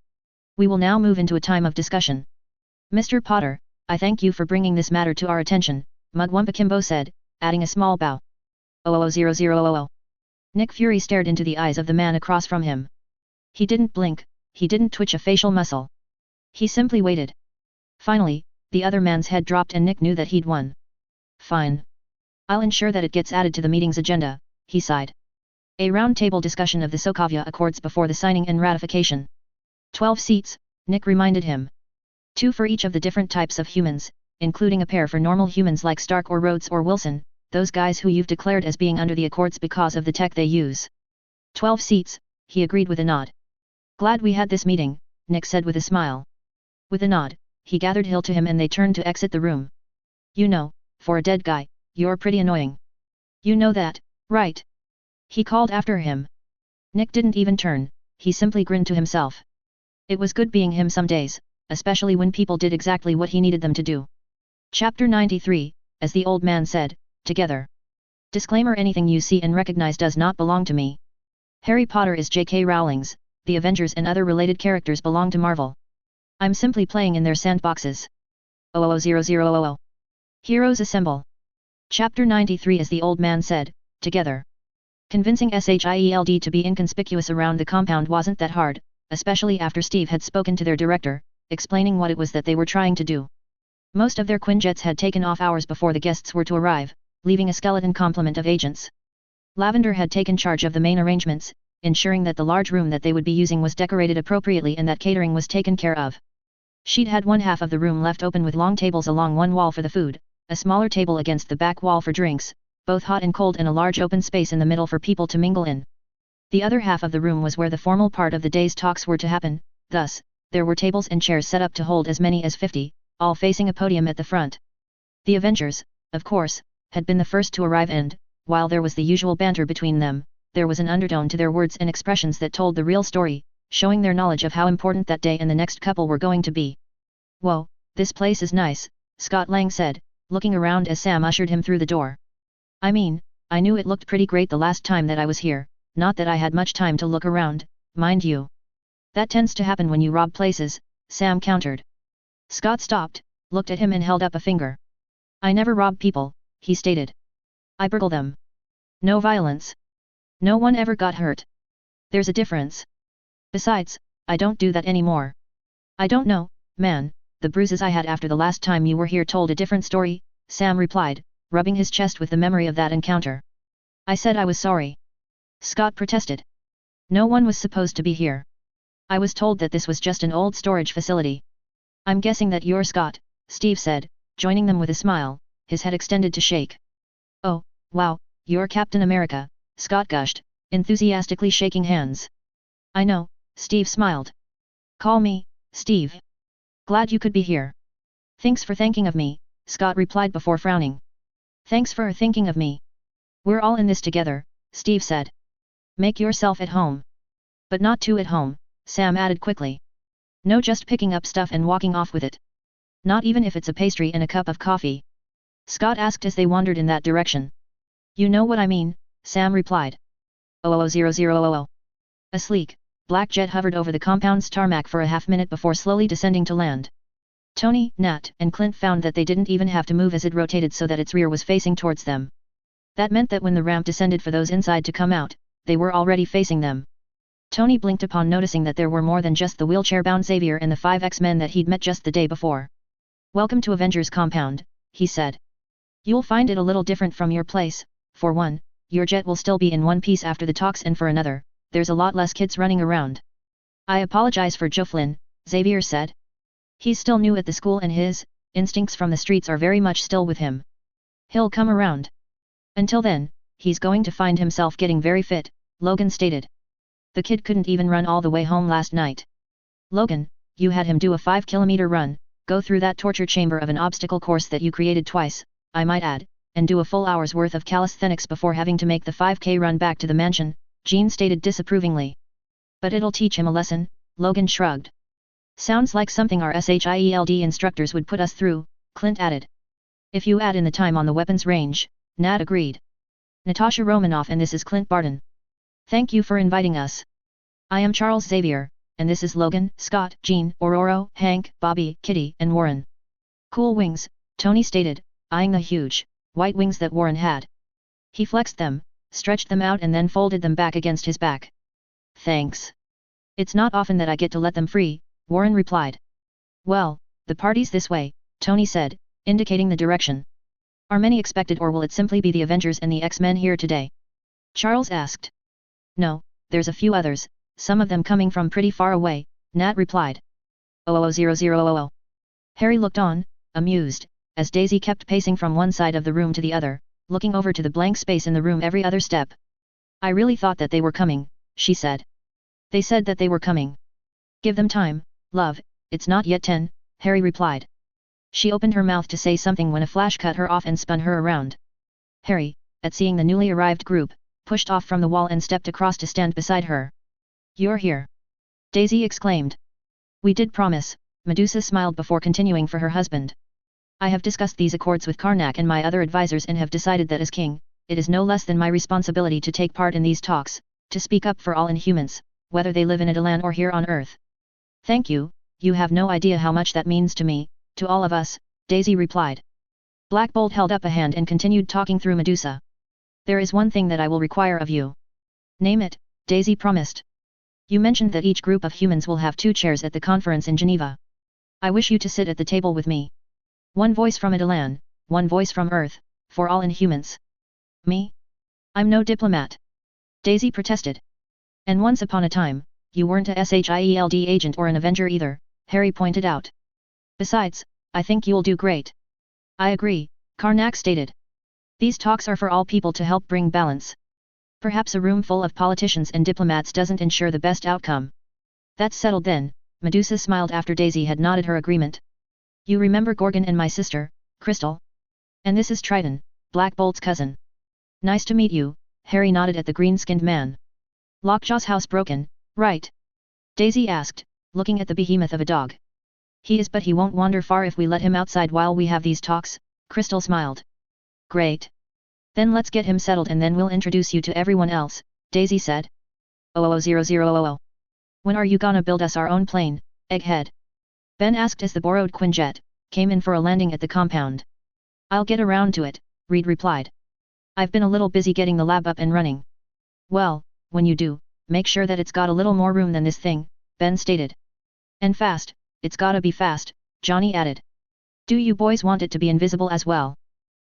S1: We will now move into a time of discussion. Mr. Potter, I thank you for bringing this matter to our attention, Mugwumpa Kimbo said, adding a small bow. 000000. Nick Fury stared into the eyes of the man across from him. He didn't blink, he didn't twitch a facial muscle. He simply waited. Finally, the other man's head dropped and Nick knew that he'd won. Fine. I'll ensure that it gets added to the meeting's agenda, he sighed. A round-table discussion of the Sokovia Accords before the signing and ratification. 12 seats, Nick reminded him. 2 for each of the different types of humans, including a pair for normal humans like Stark or Rhodes or Wilson, those guys who you've declared as being under the Accords because of the tech they use. 12 seats, he agreed with a nod. Glad we had this meeting, Nick said with a smile. With a nod, he gathered Hill to him and they turned to exit the room. You know, for a dead guy, you're pretty annoying. You know that, right? He called after him. Nick didn't even turn, he simply grinned to himself. It was good being him some days, especially when people did exactly what he needed them to do. Chapter 93, as the old man said, together. Disclaimer: anything you see and recognize does not belong to me. Harry Potter is J.K. Rowling's, the Avengers and other related characters belong to Marvel. I'm simply playing in their sandboxes. 000000. Heroes assemble. Chapter 93 as the old man said, together. Convincing SHIELD to be inconspicuous around the compound wasn't that hard, especially after Steve had spoken to their director, explaining what it was that they were trying to do. Most of their Quinjets had taken off hours before the guests were to arrive, leaving a skeleton complement of agents. Lavender had taken charge of the main arrangements, ensuring that the large room that they would be using was decorated appropriately and that catering was taken care of. She'd had one half of the room left open with long tables along one wall for the food, a smaller table against the back wall for drinks, both hot and cold, and a large open space in the middle for people to mingle in. The other half of the room was where the formal part of the day's talks were to happen, thus, there were tables and chairs set up to hold as many as 50, all facing a podium at the front. The Avengers, of course, had been the first to arrive and, while there was the usual banter between them, there was an undertone to their words and expressions that told the real story, showing their knowledge of how important that day and the next couple were going to be. "Whoa, this place is nice," Scott Lang said, looking around as Sam ushered him through the door. "I mean, I knew it looked pretty great the last time that I was here, not that I had much time to look around, mind you. That tends to happen when you rob places," Sam countered. Scott stopped, looked at him and held up a finger. "I never rob people," he stated. "I burgle them. No violence. No one ever got hurt. There's a difference. Besides, I don't do that anymore." "I don't know, man, the bruises I had after the last time you were here told a different story," Sam replied, rubbing his chest with the memory of that encounter. "I said I was sorry." Scott protested. "No one was supposed to be here. I was told that this was just an old storage facility." "I'm guessing that you're Scott," Steve said, joining them with a smile, his head extended to shake. "Oh, wow, you're Captain America," Scott gushed, enthusiastically shaking hands. "I know," Steve smiled. "Call me Steve. Glad you could be here." "Thanks for thinking of me," Scott replied before frowning. "Thanks for thinking of me. We're all in this together," Steve said. "Make yourself at home." "But not too at home," Sam added quickly. "No, just picking up stuff and walking off with it. Not even if it's a pastry and a cup of coffee?" Scott asked as they wandered in that direction. "You know what I mean," Sam replied. 00000. A sleek, black jet hovered over the compound's tarmac for a half-minute before slowly descending to land. Tony, Nat, and Clint found that they didn't even have to move as it rotated so that its rear was facing towards them. That meant that when the ramp descended for those inside to come out, they were already facing them. Tony blinked upon noticing that there were more than just the wheelchair-bound Xavier and the 5 X-Men that he'd met just the day before. "Welcome to Avengers Compound," he said. "You'll find it a little different from your place. For one, your jet will still be in one piece after the talks, and for another, there's a lot less kids running around." "I apologize for Joe Flynn," Xavier said. "He's still new at the school and his instincts from the streets are very much still with him. He'll come around. Until then, he's going to find himself getting very fit," Logan stated. "The kid couldn't even run all the way home last night." "Logan, you had him do a 5-kilometer run, go through that torture chamber of an obstacle course that you created twice, I might add, and do a full hour's worth of calisthenics before having to make the 5K run back to the mansion," Jean stated disapprovingly. "But it'll teach him a lesson," Logan shrugged. "Sounds like something our SHIELD instructors would put us through," Clint added. "If you add in the time on the weapons range," Nat agreed. "Natasha Romanoff, and this is Clint Barton. Thank you for inviting us. I am Charles Xavier, and this is Logan, Scott, Jean, Ororo, Hank, Bobby, Kitty, and Warren." "Cool wings," Tony stated, eyeing the huge, white wings that Warren had. He flexed them, stretched them out and then folded them back against his back. "Thanks. It's not often that I get to let them free," Warren replied. "Well, the party's this way," Tony said, indicating the direction. "Are many expected, or will it simply be the Avengers and the X-Men here today?" Charles asked. "No, there's a few others, some of them coming from pretty far away," Nat replied. 00000. Harry looked on, amused, as Daisy kept pacing from one side of the room to the other, looking over to the blank space in the room every other step. "I really thought that they were coming," she said. "They said that they were coming." "Give them time, love, it's not yet 10, Harry replied. She opened her mouth to say something when a flash cut her off and spun her around. Harry, at seeing the newly arrived group, pushed off from the wall and stepped across to stand beside her. "You're here!" Daisy exclaimed. "We did promise," Medusa smiled before continuing for her husband. "I have discussed these accords with Karnak and my other advisors and have decided that as king, it is no less than my responsibility to take part in these talks, to speak up for all Inhumans, whether they live in Adalan or here on Earth." "Thank you, you have no idea how much that means to me, to all of us," Daisy replied. Black Bolt held up a hand and continued talking through Medusa. "There is one thing that I will require of you." "Name it," Daisy promised. "You mentioned that each group of humans will have 2 chairs at the conference in Geneva. I wish you to sit at the table with me. One voice from Adalan, one voice from Earth, for all Inhumans. Me? I'm no diplomat. Daisy protested. And once upon a time, you weren't a SHIELD agent or an Avenger either, Harry pointed out. Besides, I think you'll do great. I agree, Karnak stated. These talks are for all people to help bring balance. Perhaps a room full of politicians and diplomats doesn't ensure the best outcome. That's settled then, Medusa smiled after Daisy had nodded her agreement. You remember Gorgon and my sister, Crystal? And this is Triton, Black Bolt's cousin. Nice to meet you, Harry nodded at the green-skinned man. Lockjaw's house broken, right? Daisy asked, looking at the behemoth of a dog. He is, but he won't wander far if we let him outside while we have these talks, Crystal smiled. Great. Then let's get him settled and then we'll introduce you to everyone else, Daisy said. 000000. When are you gonna build us our own plane, Egghead? Ben asked as the borrowed Quinjet came in for a landing at the compound. I'll get around to it, Reed replied. I've been a little busy getting the lab up and running. Well, when you do, make sure that it's got a little more room than this thing, Ben stated. And fast, it's gotta be fast, Johnny added. Do you boys want it to be invisible as well?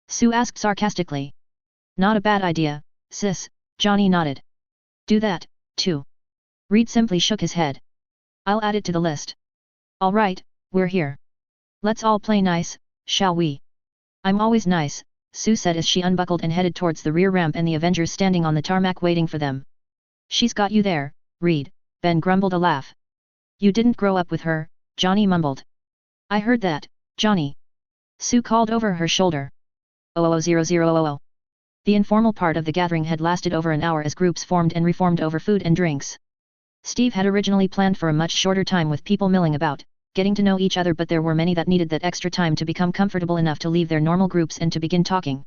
S1: Sue asked sarcastically. Not a bad idea, sis, Johnny nodded. Do that, too. Reed simply shook his head. I'll add it to the list. All right, we're here. Let's all play nice, shall we? I'm always nice, Sue said as she unbuckled and headed towards the rear ramp and the Avengers standing on the tarmac waiting for them. She's got you there, Reed, Ben grumbled a laugh. You didn't grow up with her, Johnny mumbled. I heard that, Johnny. Sue called over her shoulder. 000000. The informal part of the gathering had lasted over an hour as groups formed and reformed over food and drinks. Steve had originally planned for a much shorter time with people milling about, getting to know each other, but there were many that needed that extra time to become comfortable enough to leave their normal groups and to begin talking.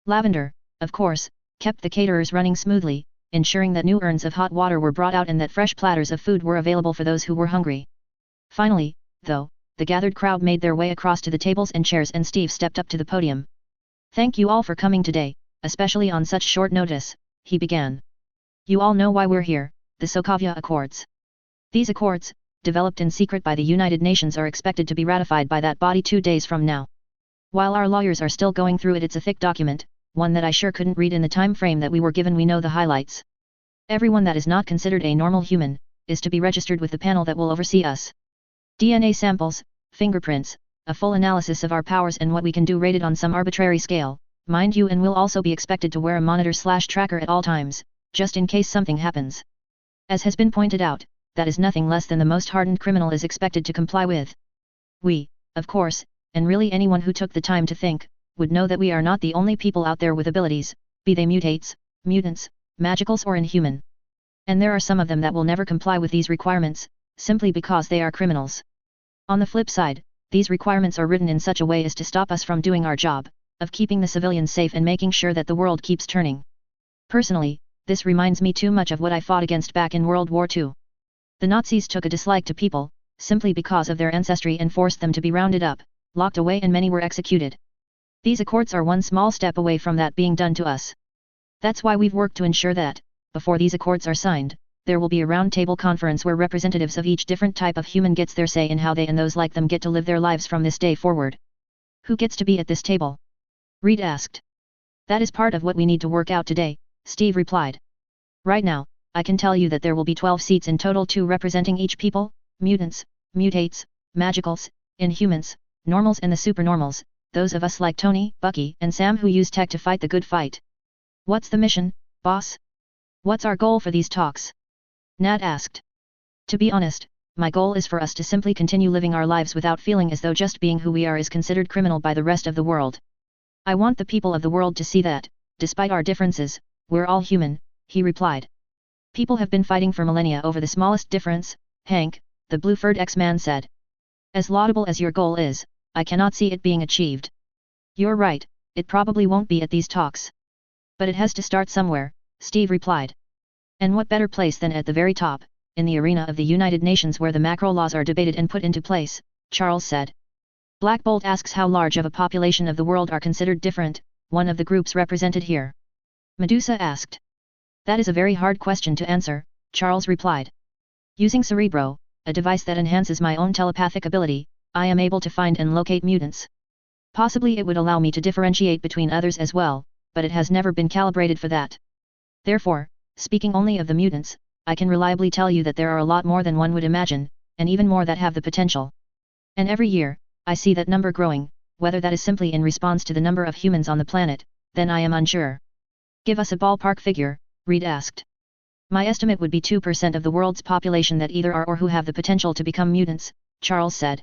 S1: Lavender, of course, kept the caterers running smoothly, ensuring that new urns of hot water were brought out and that fresh platters of food were available for those who were hungry. Finally, though, the gathered crowd made their way across to the tables and chairs and Steve stepped up to the podium. Thank you all for coming today, especially on such short notice, he began. You all know why we're here, the Sokovia Accords. These accords, developed in secret by the United Nations, are expected to be ratified by that body 2 days from now. While our lawyers are still going through it, it's a thick document, one that I sure couldn't read in the time frame that we were given. We know the highlights. Everyone that is not considered a normal human, is to be registered with the panel that will oversee us. DNA samples, fingerprints, a full analysis of our powers and what we can do rated on some arbitrary scale, mind you, and we'll also be expected to wear a monitor/tracker at all times, just in case something happens. As has been pointed out, that is nothing less than the most hardened criminal is expected to comply with. We, of course, and really anyone who took the time to think, would know that we are not the only people out there with abilities, be they mutates, mutants, magicals or inhuman. And there are some of them that will never comply with these requirements, simply because they are criminals. On the flip side, these requirements are written in such a way as to stop us from doing our job, of keeping the civilians safe and making sure that the world keeps turning. Personally, this reminds me too much of what I fought against back in World War II. The Nazis took a dislike to people, simply because of their ancestry, and forced them to be rounded up, locked away, and many were executed. These accords are one small step away from that being done to us. That's why we've worked to ensure that, before these accords are signed, there will be a roundtable conference where representatives of each different type of human gets their say in how they and those like them get to live their lives from this day forward. Who gets to be at this table? Reed asked. That is part of what we need to work out today, Steve replied. Right now, I can tell you that there will be 12 seats in total, 2 representing each people, mutants, mutates, magicals, inhumans, normals and the supernormals, those of us like Tony, Bucky, and Sam who use tech to fight the good fight. What's the mission, boss? What's our goal for these talks? Nat asked. To be honest, my goal is for us to simply continue living our lives without feeling as though just being who we are is considered criminal by the rest of the world. I want the people of the world to see that, despite our differences, we're all human, he replied. People have been fighting for millennia over the smallest difference, Hank, the blue-furred X-Man said. As laudable as your goal is, I cannot see it being achieved. You're right, it probably won't be at these talks. But it has to start somewhere, Steve replied. And what better place than at the very top, in the arena of the United Nations where the macro laws are debated and put into place, Charles said. Black Bolt asks how large of a population of the world are considered different, one of the groups represented here. Medusa asked. That is a very hard question to answer, Charles replied. Using Cerebro, a device that enhances my own telepathic ability, I am able to find and locate mutants. Possibly it would allow me to differentiate between others as well, but it has never been calibrated for that. Therefore, speaking only of the mutants, I can reliably tell you that there are a lot more than one would imagine, and even more that have the potential. And every year, I see that number growing, whether that is simply in response to the number of humans on the planet, then I am unsure. Give us a ballpark figure, Reed asked. My estimate would be 2% of the world's population that either are or who have the potential to become mutants, Charles said.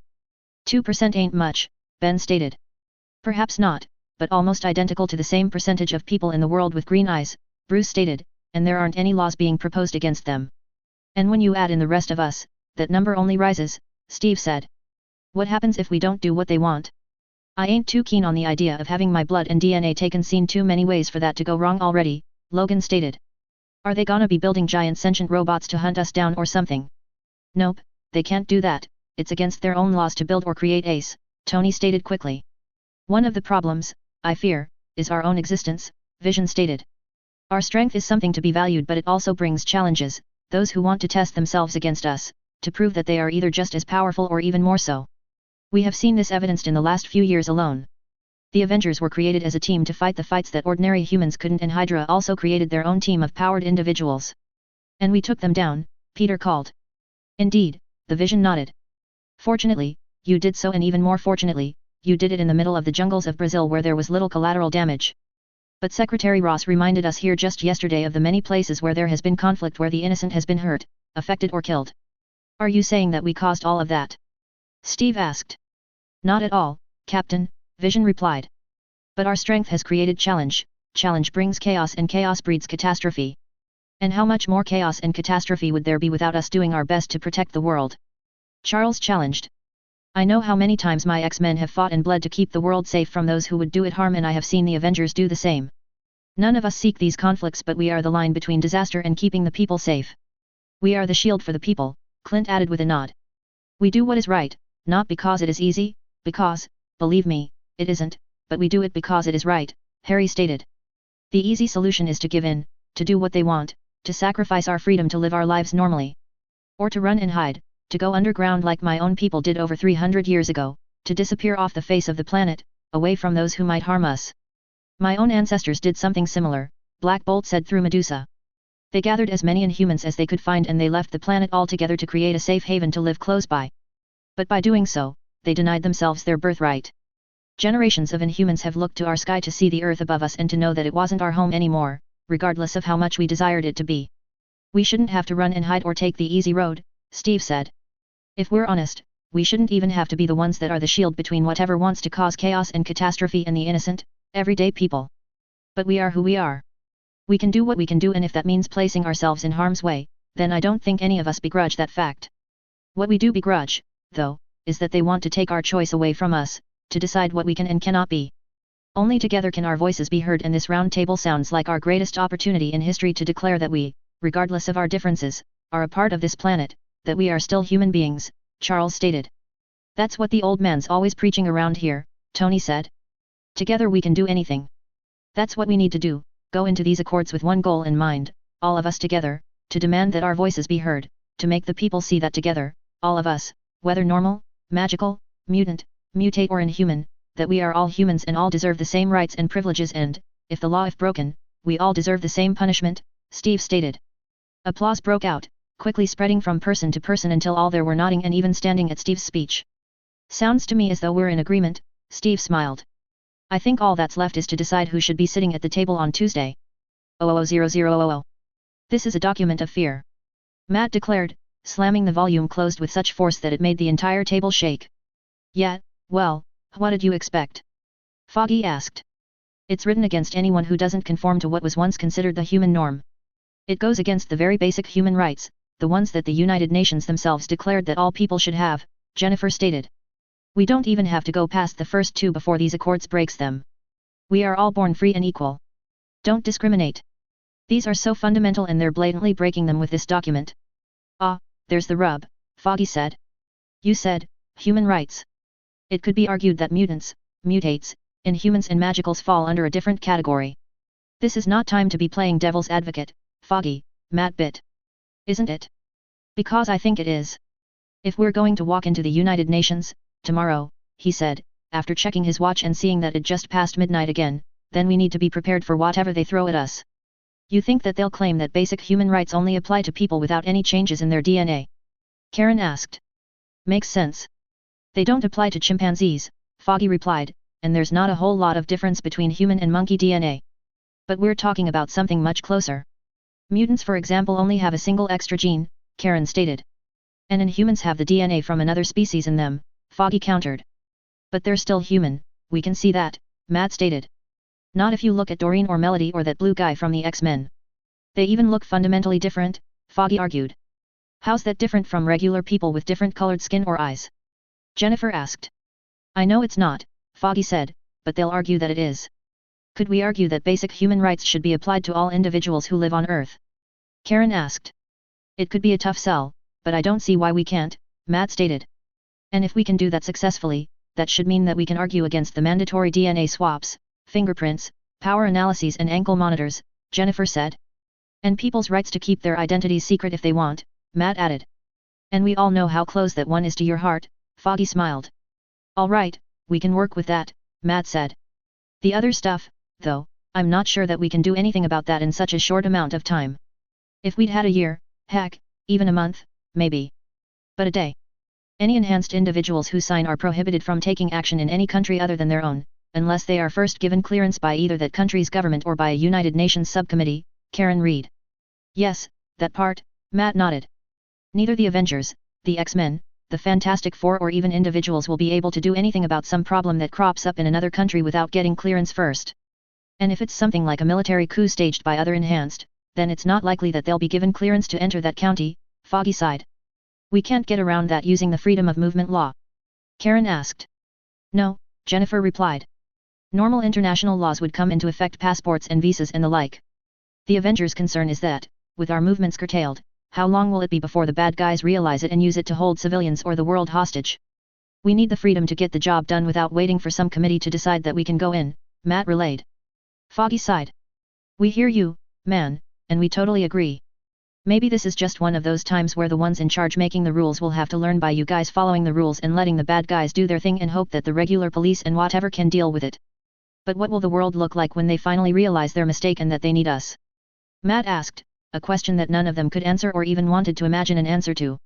S1: 2% ain't much, Ben stated. Perhaps not, but almost identical to the same percentage of people in the world with green eyes, Bruce stated, and there aren't any laws being proposed against them. And when you add in the rest of us, that number only rises, Steve said. What happens if we don't do what they want? I ain't too keen on the idea of having my blood and DNA taken. Seen too many ways for that to go wrong already, Logan stated. Are they gonna be building giant sentient robots to hunt us down or something? Nope, they can't do that, it's against their own laws to build or create ACE, Tony stated quickly. One of the problems, I fear, is our own existence, Vision stated. Our strength is something to be valued, but it also brings challenges, those who want to test themselves against us, to prove that they are either just as powerful or even more so. We have seen this evidenced in the last few years alone. The Avengers were created as a team to fight the fights that ordinary humans couldn't, and Hydra also created their own team of powered individuals. And we took them down, Peter called. Indeed, the Vision nodded. Fortunately, you did so, and even more fortunately, you did it in the middle of the jungles of Brazil where there was little collateral damage. But Secretary Ross reminded us here just yesterday of the many places where there has been conflict where the innocent has been hurt, affected or killed. Are you saying that we caused all of that? Steve asked. Not at all, Captain, Vision replied. But our strength has created challenge, challenge brings chaos and chaos breeds catastrophe. And how much more chaos and catastrophe would there be without us doing our best to protect the world? Charles challenged. I know how many times my X-Men have fought and bled to keep the world safe from those who would do it harm, and I have seen the Avengers do the same. None of us seek these conflicts, but we are the line between disaster and keeping the people safe. We are the shield for the people, Clint added with a nod. We do what is right, not because it is easy, because, believe me, it isn't, but we do it because it is right, Harry stated. The easy solution is to give in, to do what they want, to sacrifice our freedom to live our lives normally. Or to run and hide, to go underground like my own people did over 300 years ago, to disappear off the face of the planet, away from those who might harm us. My own ancestors did something similar, Black Bolt said through Medusa. They gathered as many Inhumans as they could find, and they left the planet altogether to create a safe haven to live close by. But by doing so, they denied themselves their birthright. Generations of Inhumans have looked to our sky to see the Earth above us and to know that it wasn't our home anymore, regardless of how much we desired it to be. We shouldn't have to run and hide or take the easy road, Steve said. If we're honest, we shouldn't even have to be the ones that are the shield between whatever wants to cause chaos and catastrophe and the innocent, everyday people. But we are who we are. We can do what we can do, and if that means placing ourselves in harm's way, then I don't think any of us begrudge that fact. What we do begrudge, though, is that they want to take our choice away from us, to decide what we can and cannot be. Only together can our voices be heard, and this round table sounds like our greatest opportunity in history to declare that we, regardless of our differences, are a part of this planet, that we are still human beings, Charles stated. That's what the old man's always preaching around here, Tony said. Together we can do anything. That's what we need to do, go into these accords with one goal in mind, all of us together, to demand that our voices be heard, to make the people see that together, all of us, whether normal, magical, mutant, mutate or inhuman, that we are all humans and all deserve the same rights and privileges, and, if the law is broken, we all deserve the same punishment, Steve stated. Applause broke out, quickly spreading from person to person until all there were nodding and even standing at Steve's speech. Sounds to me as though we're in agreement, Steve smiled. I think all that's left is to decide who should be sitting at the table on Tuesday. 000000. This is a document of fear, Matt declared, slamming the volume closed with such force that it made the entire table shake. Yeah, well, what did you expect? Foggy asked. It's written against anyone who doesn't conform to what was once considered the human norm. It goes against the very basic human rights, the ones that the United Nations themselves declared that all people should have, Jennifer stated. We don't even have to go past the first two before these accords breaks them. We are all born free and equal. Don't discriminate. These are so fundamental and they're blatantly breaking them with this document. Ah, there's the rub, Foggy said. You said, human rights. It could be argued that mutants, mutates, inhumans and magicals fall under a different category. This is not time to be playing devil's advocate, Foggy, Matt bit. Isn't it? Because I think it is. If we're going to walk into the United Nations, Tomorrow, he said, after checking his watch and seeing that it just passed midnight again, then we need to be prepared for whatever they throw at us. You think that they'll claim that basic human rights only apply to people without any changes in their DNA? Karen asked. Makes sense. They don't apply to chimpanzees, Foggy replied, and there's not a whole lot of difference between human and monkey DNA. But we're talking about something much closer. Mutants for example only have a single extra gene, Karen stated. And Inhumans have the DNA from another species in them, Foggy countered. But they're still human, we can see that, Matt stated. Not if you look at Doreen or Melody or that blue guy from the X-Men. They even look fundamentally different, Foggy argued. How's that different from regular people with different colored skin or eyes? Jennifer asked. I know it's not, Foggy said, but they'll argue that it is. Could we argue that basic human rights should be applied to all individuals who live on Earth? Karen asked. It could be a tough sell, but I don't see why we can't, Matt stated. And if we can do that successfully, that should mean that we can argue against the mandatory DNA swaps, fingerprints, power analyses and ankle monitors, Jennifer said. And people's rights to keep their identities secret if they want, Matt added. And we all know how close that one is to your heart, Foggy smiled. All right, we can work with that, Matt said. The other stuff, though, I'm not sure that we can do anything about that in such a short amount of time. If we'd had a year, heck, even a month, maybe. But a day. Any enhanced individuals who sign are prohibited from taking action in any country other than their own, unless they are first given clearance by either that country's government or by a United Nations subcommittee, Karen read. Yes, that part, Matt nodded. Neither the Avengers, the X-Men, the Fantastic Four or even individuals will be able to do anything about some problem that crops up in another country without getting clearance first. And if it's something like a military coup staged by other enhanced, then it's not likely that they'll be given clearance to enter that county, Foggy sighed. We can't get around that using the freedom of movement law? Karen asked. No, Jennifer replied. Normal international laws would come into effect, passports and visas and the like. The Avengers' concern is that, with our movements curtailed, how long will it be before the bad guys realize it and use it to hold civilians or the world hostage? We need the freedom to get the job done without waiting for some committee to decide that we can go in, Matt relayed. Foggy sighed. We hear you, man, and we totally agree. Maybe this is just one of those times where the ones in charge making the rules will have to learn by you guys following the rules and letting the bad guys do their thing and hope that the regular police and whatever can deal with it. But what will the world look like when they finally realize their mistake and that they need us? Matt asked, a question that none of them could answer or even wanted to imagine an answer to.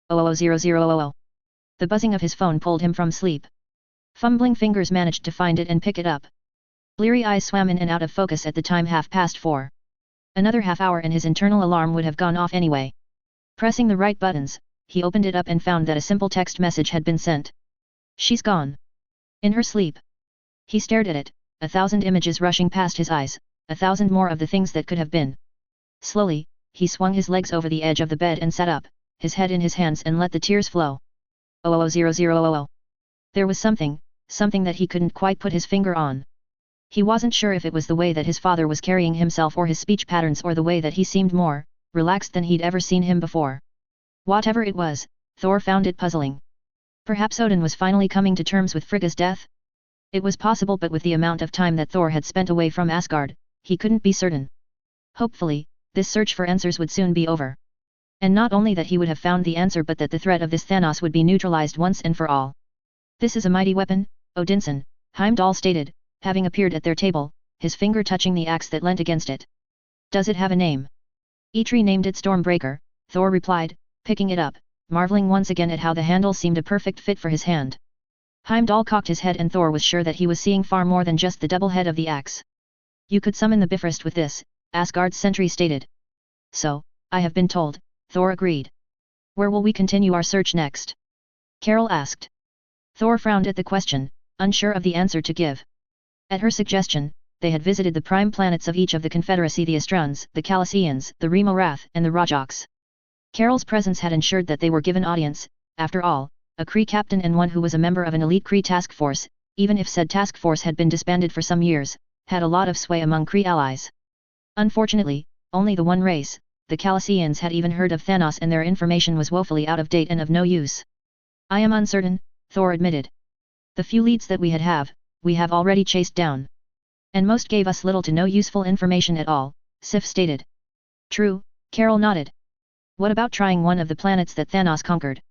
S1: 000000. The buzzing of his phone pulled him from sleep. Fumbling fingers managed to find it and pick it up. Bleary eyes swam in and out of focus at the time 4:30. Another half hour and his internal alarm would have gone off anyway. Pressing the right buttons, he opened it up and found that a simple text message had been sent. She's gone. In her sleep. He stared at it, 1,000 images rushing past his eyes, 1,000 more of the things that could have been. Slowly, he swung his legs over the edge of the bed and sat up, his head in his hands and let the tears flow. 000000. There was something that he couldn't quite put his finger on. He wasn't sure if it was the way that his father was carrying himself or his speech patterns or the way that he seemed more relaxed than he'd ever seen him before. Whatever it was, Thor found it puzzling. Perhaps Odin was finally coming to terms with Frigga's death? It was possible, but with the amount of time that Thor had spent away from Asgard, he couldn't be certain. Hopefully, this search for answers would soon be over. And not only that he would have found the answer, but that the threat of this Thanos would be neutralized once and for all. This is a mighty weapon, Odinson, Heimdall stated, having appeared at their table, his finger touching the axe that leant against it. Does it have a name? Eitri named it Stormbreaker, Thor replied, picking it up, marveling once again at how the handle seemed a perfect fit for his hand. Heimdall cocked his head and Thor was sure that he was seeing far more than just the double head of the axe. You could summon the Bifrost with this, Asgard's sentry stated. So, I have been told, Thor agreed. Where will we continue our search next? Carol asked. Thor frowned at the question, unsure of the answer to give. At her suggestion, they had visited the prime planets of each of the Confederacy, the Astrans, the Calaseans, the Remorath, and the Rajoks. Carol's presence had ensured that they were given audience. After all, a Kree captain and one who was a member of an elite Kree task force, even if said task force had been disbanded for some years, had a lot of sway among Kree allies. Unfortunately, only the one race, the Calaseans, had even heard of Thanos, and their information was woefully out of date and of no use. I am uncertain, Thor admitted. The few leads that we we have already chased down. And most gave us little to no useful information at all, Sif stated. True, Carol nodded. What about trying one of the planets that Thanos conquered?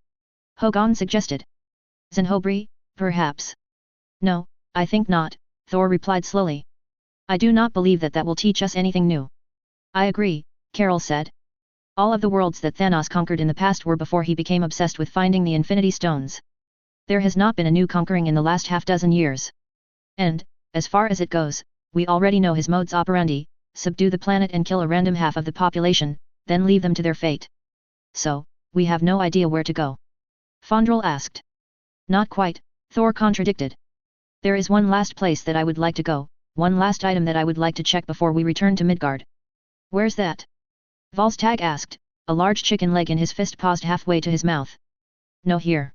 S1: Hogan suggested. Zenhobri, perhaps. No, I think not, Thor replied slowly. I do not believe that will teach us anything new. I agree, Carol said. All of the worlds that Thanos conquered in the past were before he became obsessed with finding the Infinity Stones. There has not been a new conquering in the last half-dozen years. And, as far as it goes, we already know his modus operandi: subdue the planet and kill a random half of the population, then leave them to their fate. So, we have no idea where to go. Fondrel asked. Not quite, Thor contradicted. There is one last place that I would like to go, one last item that I would like to check before we return to Midgard. Where's that? Volstagg asked, a large chicken leg in his fist paused halfway to his mouth. No, here.